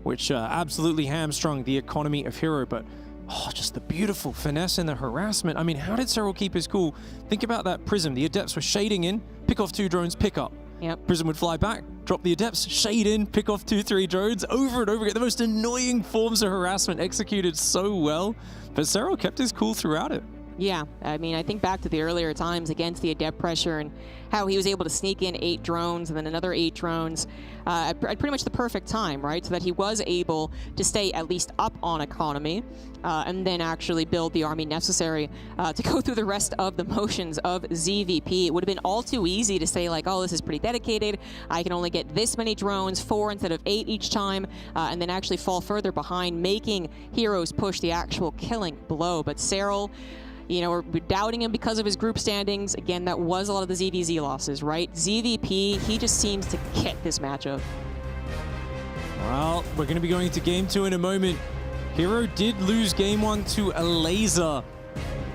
which absolutely hamstrung the economy of Hero. But oh, just the beautiful finesse and the harassment. I mean, how did Serral keep his cool? Think about that Prism. The Adepts were shading in, pick off 2 drones, pick up. Yep. Prism would fly back, drop the Adepts, shade in, pick off 2-3 drones, over and over again. The most annoying forms of harassment executed so well. But Serral kept his cool throughout it. Yeah, I mean, I think back to the earlier times against the Adept pressure and how he was able to sneak in 8 drones and then another 8 drones at pretty much the perfect time, right? So that he was able to stay at least up on economy and then actually build the army necessary to go through the rest of the motions of ZVP. It would have been all too easy to say like, oh, this is pretty dedicated. I can only get this many drones, 4 instead of 8 each time, and then actually fall further behind, making Heroes push the actual killing blow. But Serral, you know, we're doubting him because of his group standings. Again, that was a lot of the ZVZ losses, right? ZVP, he just seems to get this matchup. Well, we're going to be going to game 2 in a moment. Hero did lose game 1 to a laser.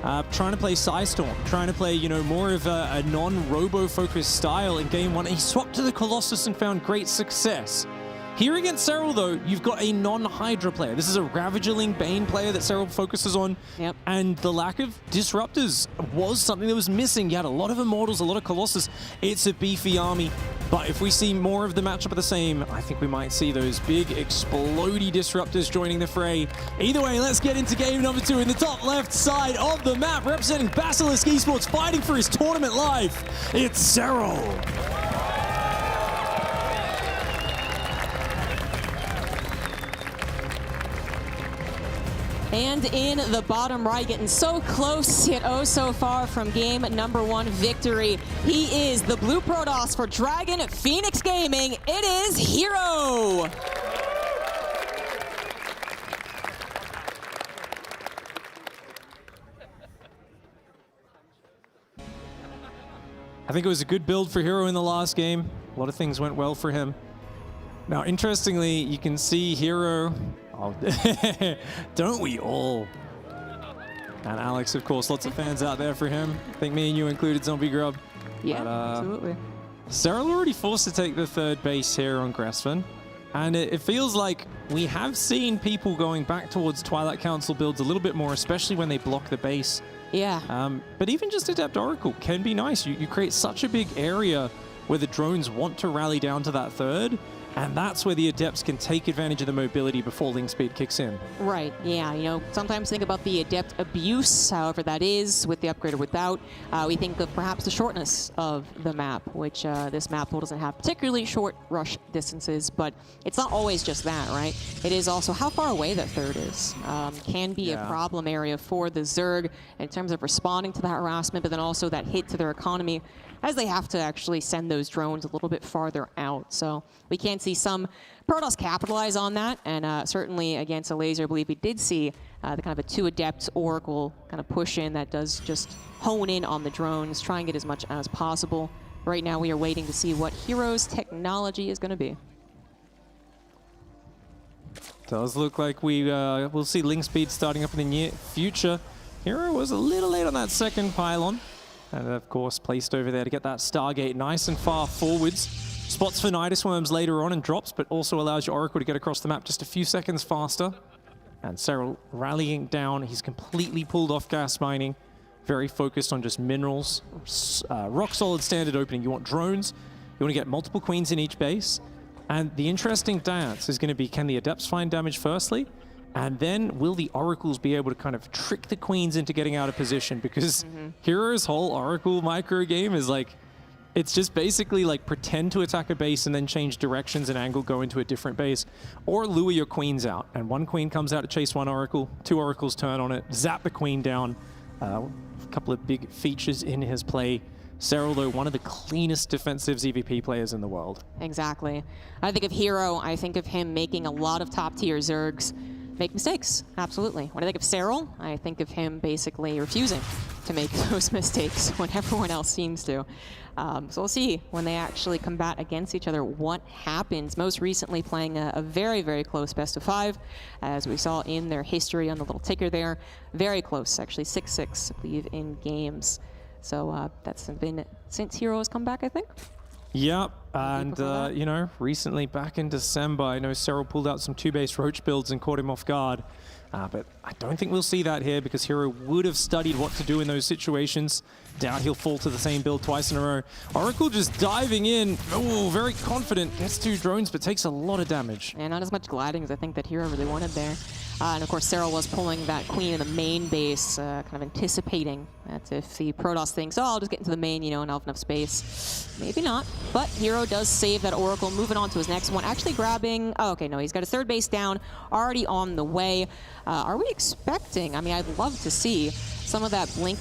Trying to play Psystorm, trying to play, you know, more of a non-robo-focused style in game 1. He swapped to the Colossus and found great success. Here against Serral, though, you've got a non-Hydra player. This is a Ravagerling Bane player that Serral focuses on. Yep. And the lack of Disruptors was something that was missing. You had a lot of Immortals, a lot of Colossus. It's a beefy army. But if we see more of the matchup of the same, I think we might see those big explodey Disruptors joining the fray. Either way, let's get into game number 2 in the top left side of the map, representing Basilisk Esports, fighting for his tournament life. It's Serral. And in the bottom right, getting so close yet oh so far from game number 1 victory. He is the Blue Protoss for Dragon Phoenix Gaming. It is Hero. I think it was a good build for Hero in the last game. A lot of things went well for him. Now, interestingly, you can see Hero. Oh, don't we all? And Alex, of course, lots of fans out there for him. I think me and you included, Zombie Grub. Yeah, absolutely. Serral already forced to take the 3rd base here on Gressven. And it feels like we have seen people going back towards Twilight Council builds a little bit more, especially when they block the base. Yeah. But even just Adept Oracle can be nice. You create such a big area where the drones want to rally down to that 3rd. And that's where the Adepts can take advantage of the mobility before link speed kicks in. Right, yeah, you know, sometimes think about the Adept abuse, however that is, with the upgrade or without. We think of perhaps the shortness of the map, which this map pool doesn't have particularly short rush distances, but it's not always just that, right? It is also how far away that 3rd is. Can be a problem area for the Zerg in terms of responding to that harassment, but then also that hit to their economy, as they have to actually send those drones a little bit farther out. So we can see some Protoss capitalize on that, and certainly against a laser, I believe we did see the kind of a 2 Adept Oracle kind of push in that does just hone in on the drones, try and get as much as possible. Right now we are waiting to see what Hero's technology is going to be. Does look like we'll see link speed starting up in the near future. Hero was a little late on that 2nd pylon. And of course, placed over there to get that Stargate nice and far forwards. Spots for Nidus Worms later on and drops, but also allows your Oracle to get across the map just a few seconds faster. And Serral rallying down. He's completely pulled off gas mining. Very focused on just minerals. Rock solid standard opening. You want drones. You want to get multiple queens in each base. And the interesting dance is going to be, can the Adepts find damage firstly? And then will the Oracles be able to kind of trick the Queens into getting out of position? Because Hero's whole Oracle micro game is like, it's just basically like pretend to attack a base and then change directions and angle, go into a different base, or lure your Queens out. And 1 Queen comes out to chase 1 Oracle, 2 Oracles turn on it, zap the Queen down. A couple of big features in his play. Serral, though, one of the cleanest defensive ZVP players in the world. Exactly. I think of Hero, I think of him making a lot of top-tier Zergs make mistakes, absolutely. When I think of Serral, I think of him basically refusing to make those mistakes when everyone else seems to. So we'll see when they actually combat against each other what happens. Most recently playing a very, very close best of 5, as we saw in their history on the little ticker there. Very close, actually 6-6, I believe, in games. So that's been since Hero has come back, I think. Yep, and you know, recently back in December, I know Serral pulled out some 2-base Roach builds and caught him off guard. But I don't think we'll see that here because Hero would have studied what to do in those situations. Doubt he'll fall to the same build twice in a row. Oracle just diving in. Oh, very confident. Gets 2 drones, but takes a lot of damage. And not as much gliding as I think that Hero really wanted there. And of course, Serral was pulling that queen in the main base, kind of anticipating that if the Protoss thinks, oh, I'll just get into the main, and I'll have enough space. Maybe not. But Hero does save that Oracle, moving on to his next one. Actually grabbing, oh, okay, no, he's got his third base down, already on the way. Are we expecting, I mean, I'd love to see some of that Blink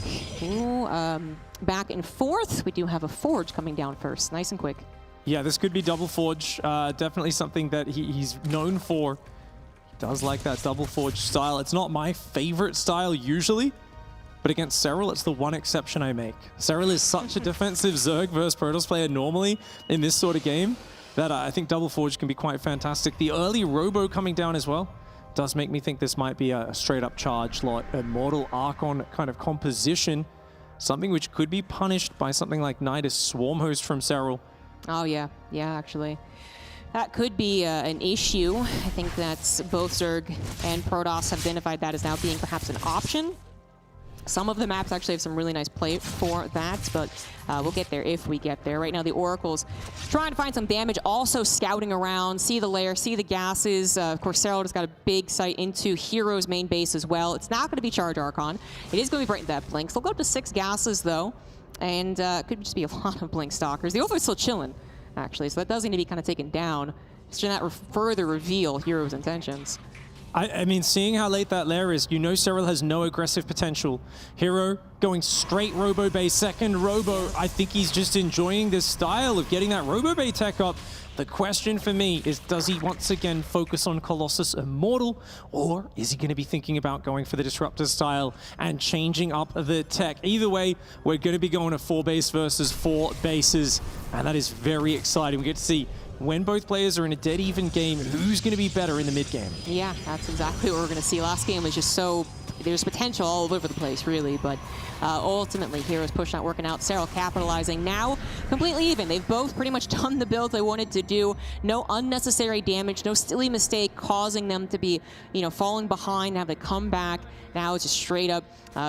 back and forth. We do have a Forge coming down first, nice and quick. Yeah, this could be double Forge. Definitely something that he's known for. Does like that double Forge style. It's not my favorite style usually, but against Serral, it's the one exception I make. Serral is such a defensive Zerg versus Protoss player normally in this sort of game that I think double Forge can be quite fantastic. The early Robo coming down as well does make me think this might be a straight up charge lot, a Mortal Archon kind of composition, something which could be punished by something like Nidus Swarm Host from Serral. Oh yeah, actually. That could be an issue. I think that both Zerg and Protoss have identified that as now being perhaps an option. Some of the maps actually have some really nice play for that, but we'll get there if we get there. Right now, the Oracle's trying to find some damage, also scouting around, see the lair, see the gases. Of course, Serral has got a big sight into Hero's main base as well. It's not going to be Charge Archon. It is going to be right into that Blink. They'll go up to 6 gases, though, and could just be a lot of Blink Stalkers. The Overlord's still chilling, actually, so that does need to be kind of taken down. Should not further reveal Hero's intentions. I mean, seeing how late that lair is, Serral has no aggressive potential. Hero going straight Robo Bay, second Robo. I think he's just enjoying this style of getting that Robo Bay tech up. The question for me is, does he once again focus on Colossus Immortal, or is he going to be thinking about going for the Disruptor style and changing up the tech? Either way, we're going to be going to 4 base versus 4 bases, and that is very exciting. We get to see when both players are in a dead even game, who's going to be better in the mid game. Yeah, that's exactly what we're going to see. Last game was just so, there's potential all over the place, really, but ultimately, Hero's push not working out. Serral capitalizing now, completely even. They've both pretty much done the build they wanted to do. No unnecessary damage, no silly mistake causing them to be, falling behind, have to come back. Now it's just straight up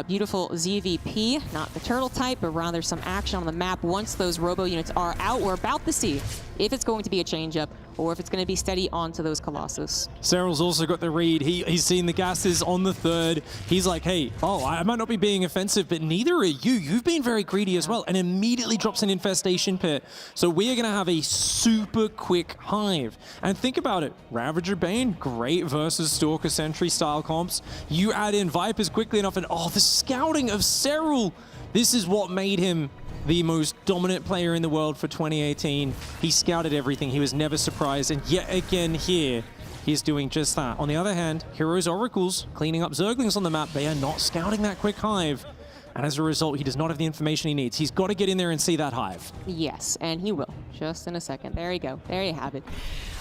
beautiful ZVP, not the turtle type, but rather some action on the map. Once those Robo units are out, we're about to see if it's going to be a change-up or if it's going to be steady onto those Colossus. Serral's also got the read. He's seen the gases on the third. He's like, hey, I might not be being offensive, but neither are you. You've been very greedy as well, and immediately drops an infestation pit. So we are going to have a super quick hive. And think about it. Ravager Bane, great versus Stalker Sentry style comps. You add in Vipers quickly enough, and the scouting of Serral. This is what made him the most dominant player in the world for 2018. He scouted everything. He was never surprised. And yet again here, he's doing just that. On the other hand, Hero's Oracles cleaning up Zerglings on the map. They are not scouting that quick hive. And as a result, he does not have the information he needs. He's got to get in there and see that hive. Yes, and he will. Just in a second. There you go. There you have it.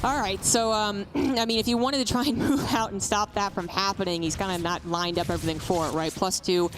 All right, so, I mean, if you wanted to try and move out and stop that from happening, he's kind of not lined up everything for it, right? +2,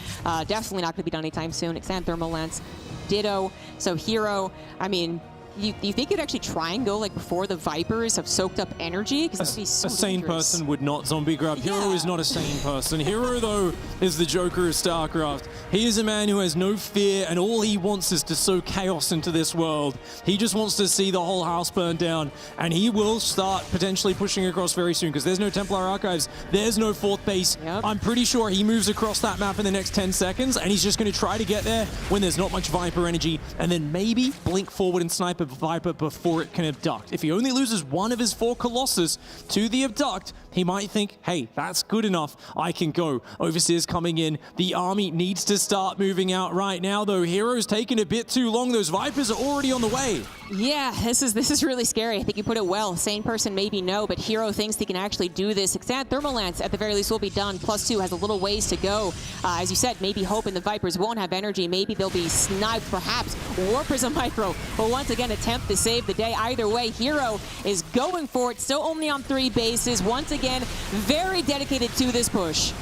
definitely not going to be done anytime soon. Extend Thermal Lens, ditto. So Hero, I mean, you think you'd actually try and go like before the Vipers have soaked up energy? Because that'd be so a sane dangerous. person would not zombie grab. Hero is not a sane person. Hero, though, is the Joker of StarCraft. He is a man who has no fear, and all he wants is to sow chaos into this world. He just wants to see the whole house burn down, and he will start potentially pushing across very soon, because there's no Templar Archives, there's no 4th base. Yep. I'm pretty sure he moves across that map in the next 10 seconds, and he's just going to try to get there when there's not much Viper energy, and then maybe blink forward and snipe a Viper before it can abduct. If he only loses one of his 4 Colossus to the abduct, he might think, hey, that's good enough. I can go. Overseer's coming in. The army needs to start moving out right now, though. Hero's taking a bit too long. Those Vipers are already on the way. Yeah, this is really scary. I think you put it well. Sane person, maybe no, but Hero thinks he can actually do this. Extended Thermal Lance, at the very least, will be done. +2 has a little ways to go. As you said, maybe hoping the Vipers won't have energy. Maybe they'll be sniped, perhaps. War Prism Micro will once again attempt to save the day. Either way, Hero is going for it. Still only on 3 bases. Once again, very dedicated to this push.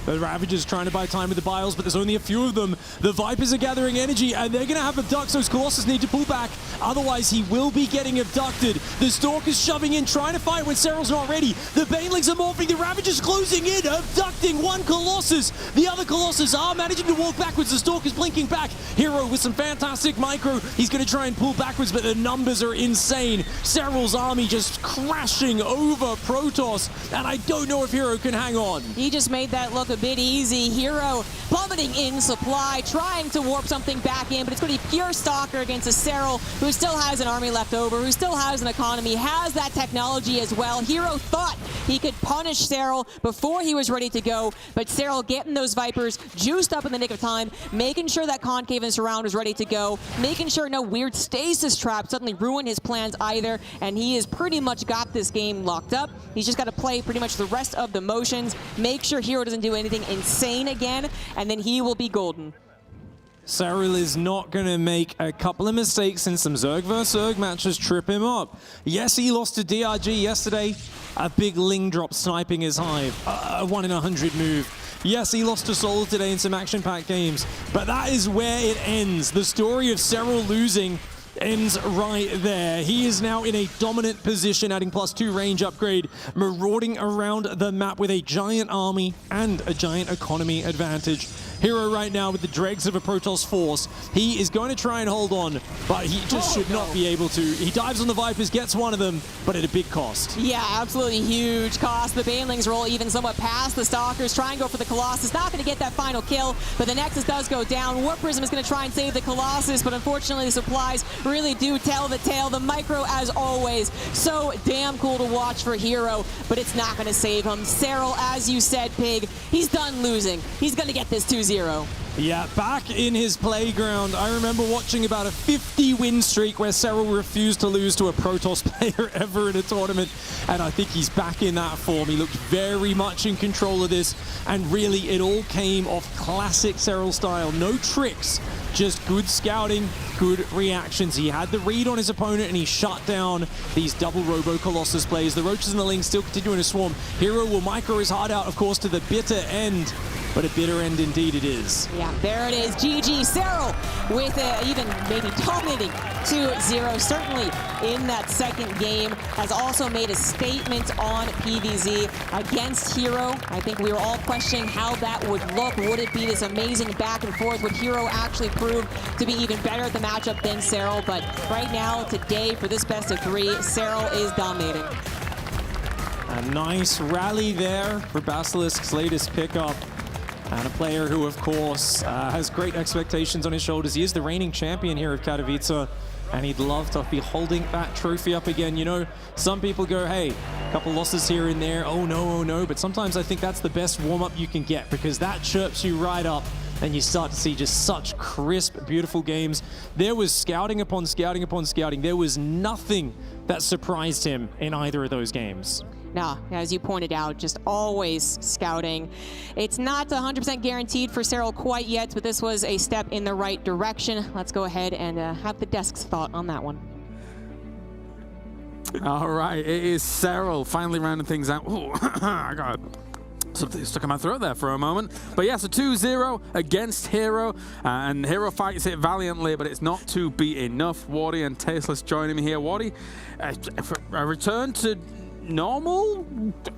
The Ravagers trying to buy time with the Biles, but there's only a few of them. The Vipers are gathering energy, and they're going to have abducts. Those Colossus need to pull back, otherwise he will be getting abducted. The Stalker's shoving in, trying to fight when Serral's not ready. The Banelings are morphing, the Ravagers closing in, abducting one Colossus. The other Colossus are managing to walk backwards. The Stalker's blinking back. Hero with some fantastic micro. He's going to try and pull backwards, but the numbers are insane. Serral's army just crashing over Protoss, and I don't know if Hero can hang on. He just made that look a bit easy. Hero plummeting in supply, trying to warp something back in, but it's going to be pure Stalker against a Serral who still has an army left over, who still has an economy, has that technology as well. Hero thought he could punish Serral before he was ready to go, but Serral getting those Vipers juiced up in the nick of time, making sure that Concave and Surround was ready to go, making sure no weird stasis trap suddenly ruined his plans either, and he has pretty much got this game locked up. He's just got to play pretty much the rest of the motions, make sure Hero doesn't do anything insane again, and then he will be golden. Serral is not going to make a couple of mistakes in some Zerg vs. Zerg matches trip him up. Yes, he lost to DRG yesterday. A big Ling drop sniping his Hive. A 1 in 100 move. Yes, he lost to Soul today in some action-packed games. But that is where it ends. The story of Serral losing ends right there. He is now in a dominant position, adding +2 range upgrade, marauding around the map with a giant army and a giant economy advantage. Hero right now with the dregs of a Protoss force. He is going to try and hold on, but he just should not be able to. He dives on the Vipers, gets one of them, but at a big cost. Yeah, absolutely huge cost. The Banelings roll even somewhat past the Stalkers, try and go for the Colossus. Not going to get that final kill, but the Nexus does go down. Warp Prism is going to try and save the Colossus, but unfortunately the supplies really do tell the tale. The micro, as always, so damn cool to watch for Hero, but it's not going to save him. Serral, as you said, Pig, he's done losing. He's going to get this 2-0. Yeah, back in his playground. I remember watching about a 50-win streak where Serral refused to lose to a Protoss player ever in a tournament, and I think he's back in that form. He looked very much in control of this, and really it all came off classic Serral style. No tricks, just good scouting, good reactions. He had the read on his opponent and he shut down these double Robo Colossus plays. The Roaches and the Lings still continuing to swarm. Hero will micro his heart out, of course, to the bitter end. But a bitter end indeed it is. Yeah, there it is. GG Serral with even maybe dominating 2-0. Certainly in that second game has also made a statement on PvZ against Hero. I think we were all questioning how that would look. Would it be this amazing back and forth? Would Hero actually prove to be even better at the matchup than Serral? But right now, today, for this best of 3, Serral is dominating. A nice rally there for Basilisk's latest pickup. And a player who, of course, has great expectations on his shoulders. He is the reigning champion here of Katowice, and he'd love to be holding that trophy up again. You know, some people go, hey, a couple losses here and there, oh no, but sometimes I think that's the best warm-up you can get, because that chirps you right up and you start to see just such crisp, beautiful games. There was scouting upon scouting upon scouting. There was nothing that surprised him in either of those games. Now, as you pointed out, just always scouting. It's not 100% guaranteed for Serral quite yet, but this was a step in the right direction. Let's go ahead and have the desk's thought on that one. All right, it is Serral finally rounding things out. Oh, I got something stuck in my throat there for a moment. But yeah, so 2-0 against Hero, and Hero fights it valiantly, but it's not to be enough. Wardy and Tasteless joining me here. Wardy, a return to normal?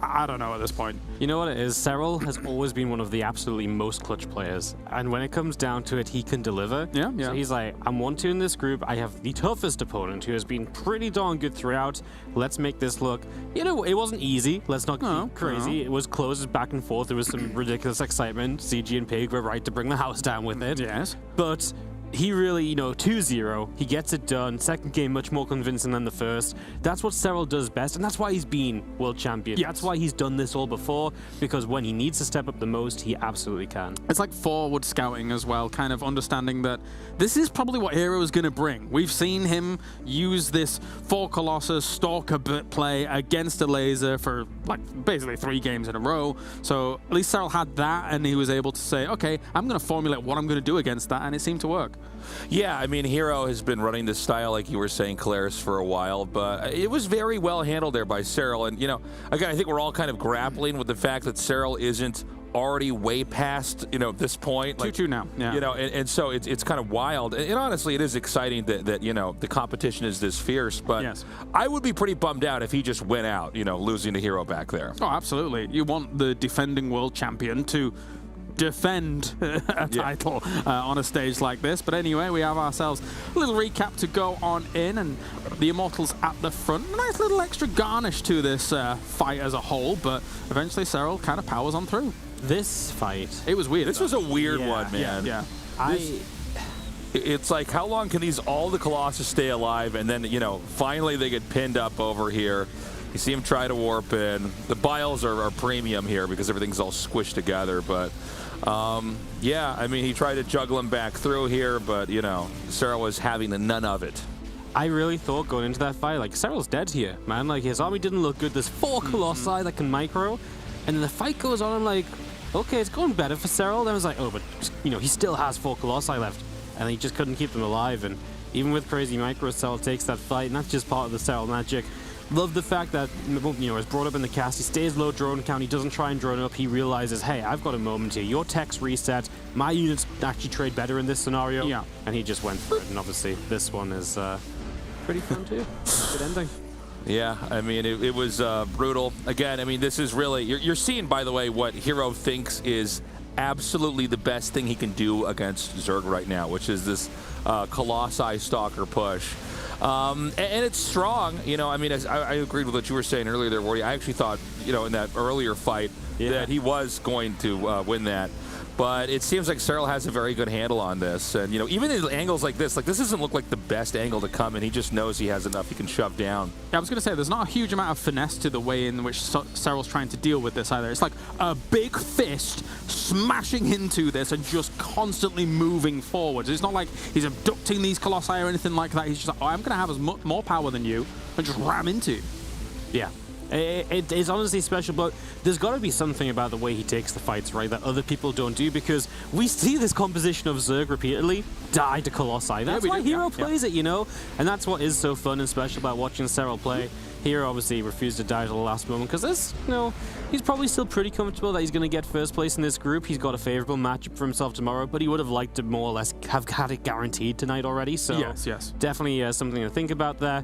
I don't know at this point. You know what it is? Serral has always been one of the absolutely most clutch players. And when it comes down to it, he can deliver. Yeah. So he's like, I'm 1-2 in this group. I have the toughest opponent who has been pretty darn good throughout. Let's make this look. You know, it wasn't easy. Let's not be crazy. It was close back and forth. There was some ridiculous excitement. CG and Pig were right to bring the house down with it. Yes. But he really, you know, 2-0, he gets it done. Second game, much more convincing than the first. That's what Serral does best, and that's why he's been world champion. Yes. That's why he's done this all before, because when he needs to step up the most, he absolutely can. It's like forward scouting as well, kind of understanding that this is probably what Hero is going to bring. We've seen him use this 4 Colossus Stalker play against a laser for like basically 3 games in a row. So at least Serral had that, and he was able to say, okay, I'm going to formulate what I'm going to do against that, and it seemed to work. Yeah, I mean, Hero has been running this style, like you were saying, Claris, for a while, but it was very well handled there by Serral. And, you know, again, I think we're all kind of grappling with the fact that Serral isn't already way past, you know, this point. 2-2 now, yeah. You know, and so it's kind of wild. And honestly, it is exciting that, you know, the competition is this fierce. But yes. I would be pretty bummed out if he just went out, you know, losing to Hero back there. Oh, absolutely. You want the defending world champion to defend a title on a stage like this. But anyway, we have ourselves a little recap to go on in, and the Immortals at the front. A nice little extra garnish to this fight as a whole, but eventually Serral kind of powers on through. This fight, it was weird. This was a weird one, man. Yeah. It's like, how long can all the Colossus stay alive? And then, you know, finally they get pinned up over here. You see him try to warp in. The biles are premium here because everything's all squished together. But, yeah, I mean, he tried to juggle him back through here, but, you know, Serral was having none of it. I really thought going into that fight, like, Serral's dead here, man. Like, his army didn't look good. There's 4 Colossi that can micro. And then the fight goes on, I'm like, okay, it's going better for Serral. Then I was like, oh, but, you know, he still has 4 Colossi left. And he just couldn't keep them alive. And even with crazy micro, Serral takes that fight, and that's just part of the Serral magic. Love the fact that, you know, is brought up in the cast. He stays low drone count. He doesn't try and drone up. He realizes, hey, I've got a moment here. Your tech's reset. My units actually trade better in this scenario. Yeah. And he just went for it. And obviously, this one is pretty fun too. Good ending. Yeah, I mean, it was brutal. Again, I mean, this is really, you're seeing, by the way, what Hero thinks is absolutely the best thing he can do against Zerg right now, which is this Colossi Stalker push. And it's strong, you know. I mean, I agreed with what you were saying earlier there, Wardy. I actually thought, you know, in that earlier fight that he was going to win that. But it seems like Serral has a very good handle on this. And, you know, even in angles like this doesn't look like the best angle to come in. He just knows he has enough he can shove down. Yeah, I was going to say, there's not a huge amount of finesse to the way in which Serral's trying to deal with this either. It's like a big fist smashing into this and just constantly moving forwards. It's not like he's abducting these Colossi or anything like that. He's just like, oh, I'm going to have as much more power than you and just ram into you. Yeah. It is honestly special, but there's got to be something about the way he takes the fights, right, that other people don't do, because we see this composition of Zerg repeatedly die to Colossi. That's why Hero plays it, you know? And that's what is so fun and special about watching Serral play. Hero obviously refused to die to the last moment because there's, you know, he's probably still pretty comfortable that he's going to get first place in this group. He's got a favorable matchup for himself tomorrow, but he would have liked to more or less have had it guaranteed tonight already. So yes. Definitely something to think about there.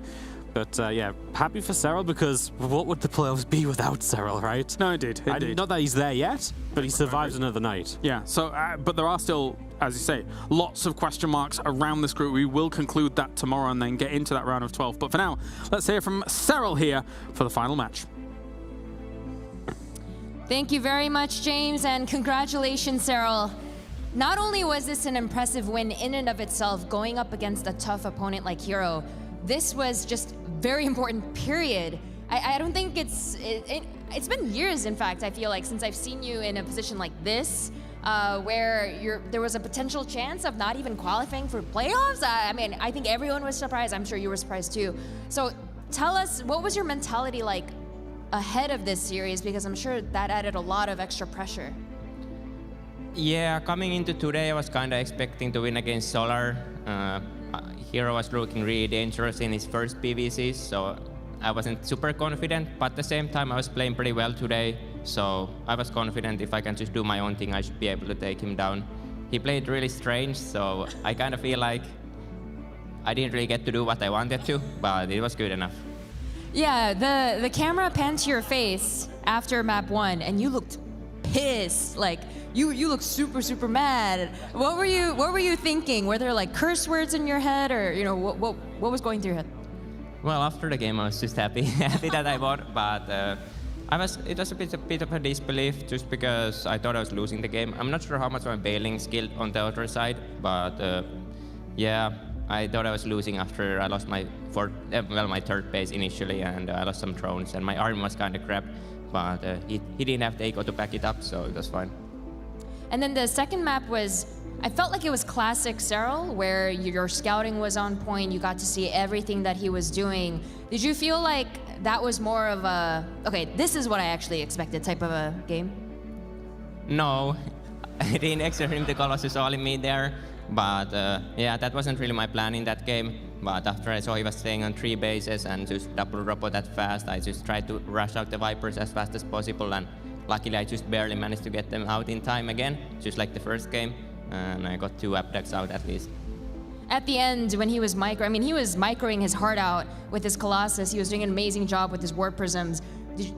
But yeah, happy for Serral, because what would the playoffs be without Serral, right? No, indeed. Not that he's there yet, but he survives another night. Yeah, so, but there are still, as you say, lots of question marks around this group. We will conclude that tomorrow and then get into that round of 12. But for now, let's hear from Serral here for the final match. Thank you very much, James, and congratulations, Serral. Not only was this an impressive win in and of itself, going up against a tough opponent like Hero, this was just very important, period. I don't think it's been years, in fact, I feel like, since I've seen you in a position like this, where there was a potential chance of not even qualifying for playoffs. I mean, I think everyone was surprised. I'm sure you were surprised too. So tell us, what was your mentality like ahead of this series? Because I'm sure that added a lot of extra pressure. Yeah, coming into today, I was kind of expecting to win against Solar. Hero was looking really dangerous in his first PVCs, so I wasn't super confident, but at the same time I was playing pretty well today, so I was confident if I can just do my own thing, I should be able to take him down. He played really strange, so I kind of feel like I didn't really get to do what I wanted to, but it was good enough. Yeah, the camera panned to your face after map 1, and you looked pissed. Like, you look super mad. What were you thinking? Were there like curse words in your head, or you know what was going through your head? Well, after the game I was just happy that I won, but it was a bit of a disbelief just because I thought I was losing the game. I'm not sure how much my bailing skill on the other side, but yeah, I thought I was losing after I lost my third base initially, and I lost some drones, and my arm was kind of crap, but he didn't have the eco to back it up, so it was fine. And then the second map was, I felt like it was classic Serral, where your scouting was on point, you got to see everything that he was doing. Did you feel like that was more of a, okay, this is what I actually expected type of a game? No, I didn't expect him to Colossus all in me there, but yeah, that wasn't really my plan in that game. But after I saw he was staying on 3 bases and just double robo that fast, I just tried to rush out the Vipers as fast as possible, and luckily I just barely managed to get them out in time again, just like the first game, and I got 2 updecks out at least. At the end, when he was he was microing his heart out with his Colossus. He was doing an amazing job with his Warp Prisms.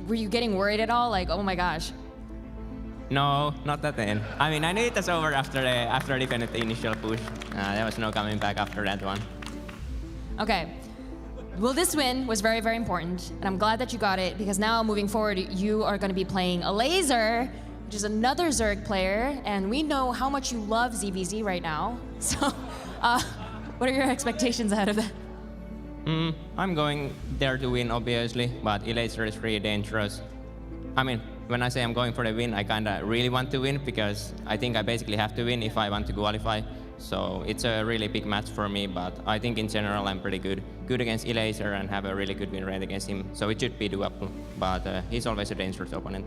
Were you getting worried at all? Like, oh my gosh. No, not at the end. I mean, I knew it was over after the kind of the initial push. There was no coming back after that one. Okay. Well, this win was very, very important, and I'm glad that you got it, because now moving forward, you are going to be playing a Laser, which is another Zerg player, and we know how much you love ZVZ right now. So, what are your expectations ahead of that? I'm going there to win, obviously, but Laser is really dangerous. I mean, when I say I'm going for the win, I kind of really want to win, because I think I basically have to win if I want to qualify. So it's a really big match for me, but I think in general I'm pretty good against Laser and have a really good win rate against him. So it should be doable, but he's always a dangerous opponent.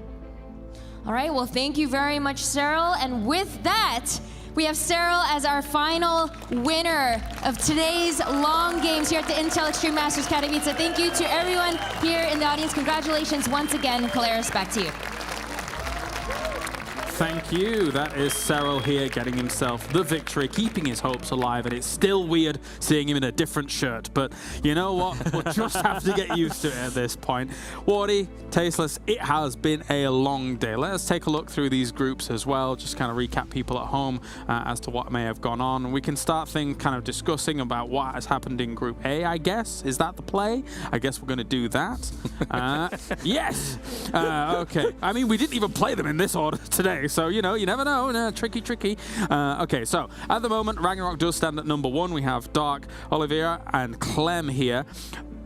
All right, well, thank you very much, Serral. And with that, we have Serral as our final winner of today's long games here at the Intel Extreme Masters Katowice. Thank you to everyone here in the audience. Congratulations once again. Kalaris, back to you. Thank you. That is Serral here getting himself the victory, keeping his hopes alive, and it's still weird seeing him in a different shirt. But you know what? We'll just have to get used to it at this point. Wardy, Tasteless, it has been a long day. Let us take a look through these groups as well, just kind of recap people at home as to what may have gone on. We can start things kind of discussing about what has happened in Group A, I guess. Is that the play? I guess we're going to do that. Yes! Okay. I mean, we didn't even play them in this order today. So, you know, you never know. Tricky. Okay, so at the moment, Ragnarok does stand at number 1. We have Dark, Oliveira, and Clem here.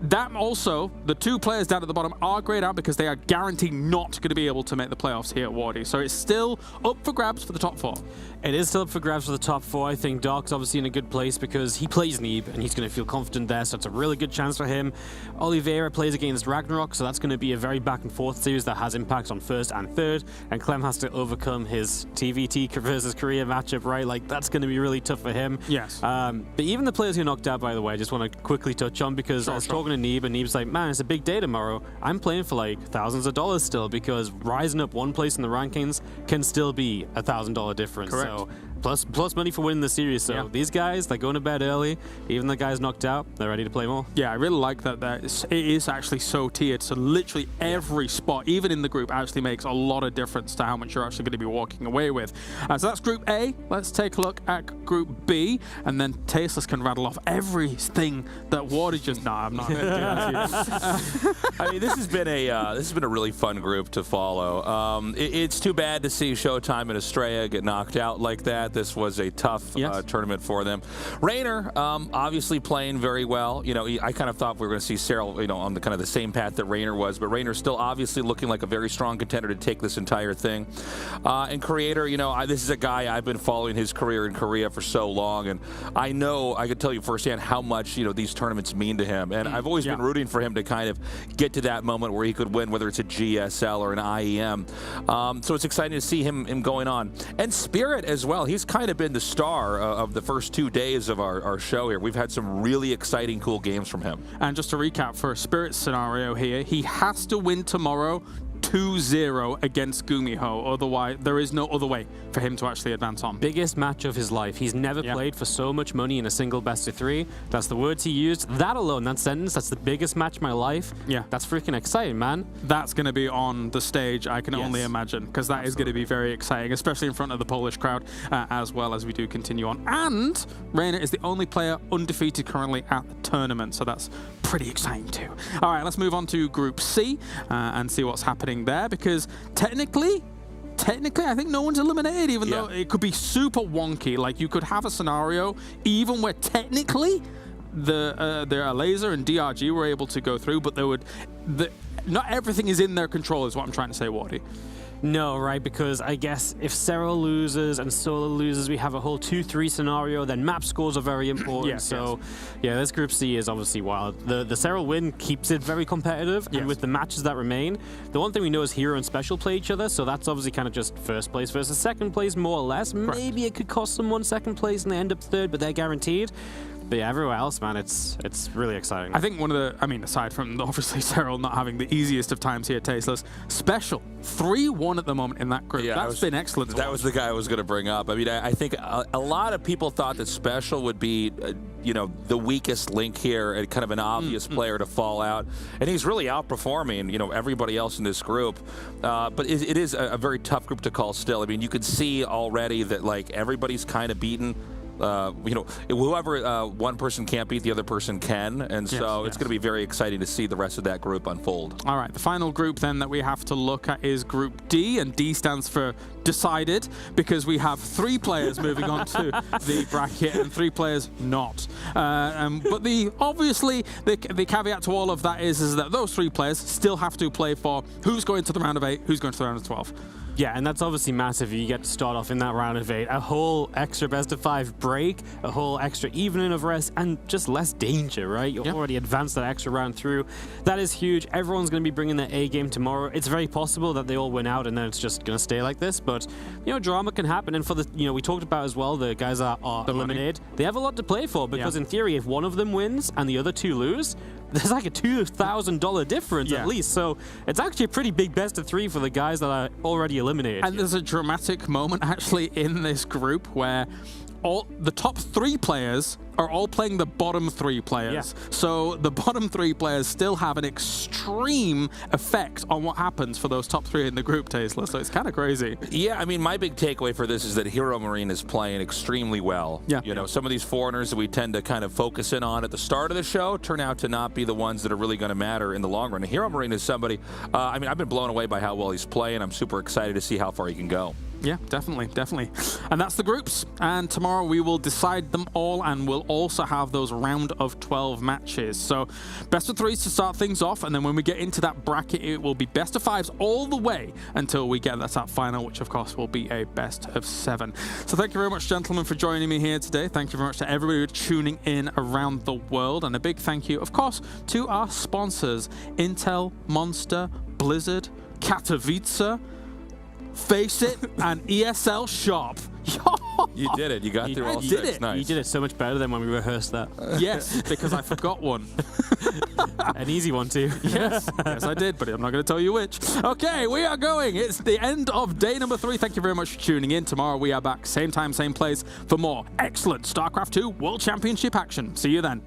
That also, the 2 players down at the bottom are grayed out because they are guaranteed not going to be able to make the playoffs here at Wardy. So it's still up for grabs for the top 4. It is still up for grabs for the top 4. I think Dark's obviously in a good place because he plays Neeb and he's going to feel confident there, so it's a really good chance for him. Oliveira plays against Ragnarok, so that's going to be a very back and forth series that has impacts on 1st and 3rd, and Clem has to overcome his TVT versus Korea matchup, right? Like, that's going to be really tough for him. Yes. But even the players who knocked out, by the way, I just want to quickly touch on, because I was talking to Neeb, and Neeb's like, man, it's a big day tomorrow. I'm playing for like thousands of dollars still, because rising up 1 place in the rankings can still be $1,000 difference. Correct. So plus money for winning the series. So these guys, they're going to bed early. Even the guys knocked out, they're ready to play more. Yeah, I really like that. It is actually so tiered. So literally every spot, even in the group, actually makes a lot of difference to how much you're actually going to be walking away with. So that's Group A. Let's take a look at Group B, and then Tasteless can rattle off everything that Wardy just. No, I'm not going to do that. I mean, this has been a really fun group to follow. It's too bad to see Showtime and Astrea get knocked out like that. This was a tough tournament for them. Reynor, obviously playing very well. You know, I kind of thought we were going to see Serral, you know, on the kind of the same path that Reynor was, but Reynor's still obviously looking like a very strong contender to take this entire thing. And Creator, you know, this is a guy I've been following his career in Korea for so long, and I know I could tell you firsthand how much, you know, these tournaments mean to him. And I've always been rooting for him to kind of get to that moment where he could win, whether it's a GSL or an IEM. So it's exciting to see him going on. And Spirit as well. He's kind of been the star of the first 2 days of our show here. We've had some really exciting, cool games from him. And just to recap, for a Spirit scenario here, he has to win tomorrow 2-0 against Gumiho. Otherwise, there is no other way for him to actually advance on. Biggest match of his life. He's never played for so much money in a single best of 3. That's the words he used. That alone, that sentence, that's the biggest match of my life. Yeah. That's freaking exciting, man. That's going to be on the stage, I can only imagine, because that is going to be very exciting, especially in front of the Polish crowd, as well as we do continue on. And Reynor is the only player undefeated currently at the tournament, so that's pretty exciting too. All right, let's move on to Group C and see what's happening there, because technically, I think no one's eliminated, even though it could be super wonky. Like, you could have a scenario even where technically the Laser and DRG were able to go through, but not everything is in their control, is what I'm trying to say, Wardy. No, right, because I guess if Serral loses and Solar loses, we have a whole 2-3 scenario, then map scores are very important. Yeah, this Group C is obviously wild. The Serral win keeps it very competitive, and with the matches that remain, the one thing we know is Hero and Special play each other, so that's obviously kind of just first place versus second place, more or less. Correct. Maybe it could cost someone second place and they end up third, but they're guaranteed. But yeah, everywhere else, man, it's really exciting. I think one of the, I mean, aside from obviously Serral not having the easiest of times here, Tasteless, Special 3-1 at the moment in that group. That's been excellent. That was the guy I was going to bring up. I mean, I think a lot of people thought that Special would be, you know, the weakest link here and kind of an obvious player to fall out. And he's really outperforming, you know, everybody else in this group. But it is a very tough group to call still. I mean, you could see already that, like, everybody's kind of beaten. You know, whoever one person can't beat, the other person can. And so it's going to be very exciting to see the rest of that group unfold. All right, the final group then that we have to look at is Group D, and D stands for decided, because we have 3 players moving on to the bracket and 3 players not. But obviously the caveat to all of that is that those 3 players still have to play for who's going to the round of 8, who's going to the round of 12. Yeah, and that's obviously massive. You get to start off in that round of 8, a whole extra best of 5 break, a whole extra evening of rest, and just less danger, right? You're already advanced that extra round through. That is huge. Everyone's going to be bringing their A game tomorrow. It's very possible that they all win out and then it's just going to stay like this, but, you know, drama can happen. And for the, you know, we talked about as well, the guys that are eliminated, they have a lot to play for, because in theory, if one of them wins and the other 2 lose, there's like a $2,000 difference at least. So it's actually a pretty big best of 3 for the guys that are already eliminated. And there's a dramatic moment actually in this group where all the top 3 players are all playing the bottom 3 players. So the bottom 3 players still have an extreme effect on what happens for those top 3 in the group, Tasteless. So it's kind of crazy. Yeah, I mean, my big takeaway for this is that Hero Marine is playing extremely well. Yeah. You know, some of these foreigners that we tend to kind of focus in on at the start of the show turn out to not be the ones that are really going to matter in the long run. And Hero Marine is somebody, I mean, I've been blown away by how well he's playing. I'm super excited to see how far he can go. Yeah, definitely. And that's the groups. And tomorrow we will decide them all, and we'll also have those round of 12 matches. So best of 3s to start things off, and then when we get into that bracket, it will be best of 5s all the way until we get that final, which of course will be a best of 7. So thank you very much, gentlemen, for joining me here today. Thank you very much to everybody tuning in around the world. And a big thank you, of course, to our sponsors, Intel, Monster, Blizzard, Katowice, Face It, and ESL Shop. You did it. You got through all 6. Nice. You did it so much better than when we rehearsed that. Yes, because I forgot one. An easy one too. Yes, I did, but I'm not going to tell you which. Okay, we are going. It's the end of day number 3. Thank you very much for tuning in. Tomorrow we are back, same time, same place, for more excellent StarCraft 2 World Championship action. See you then.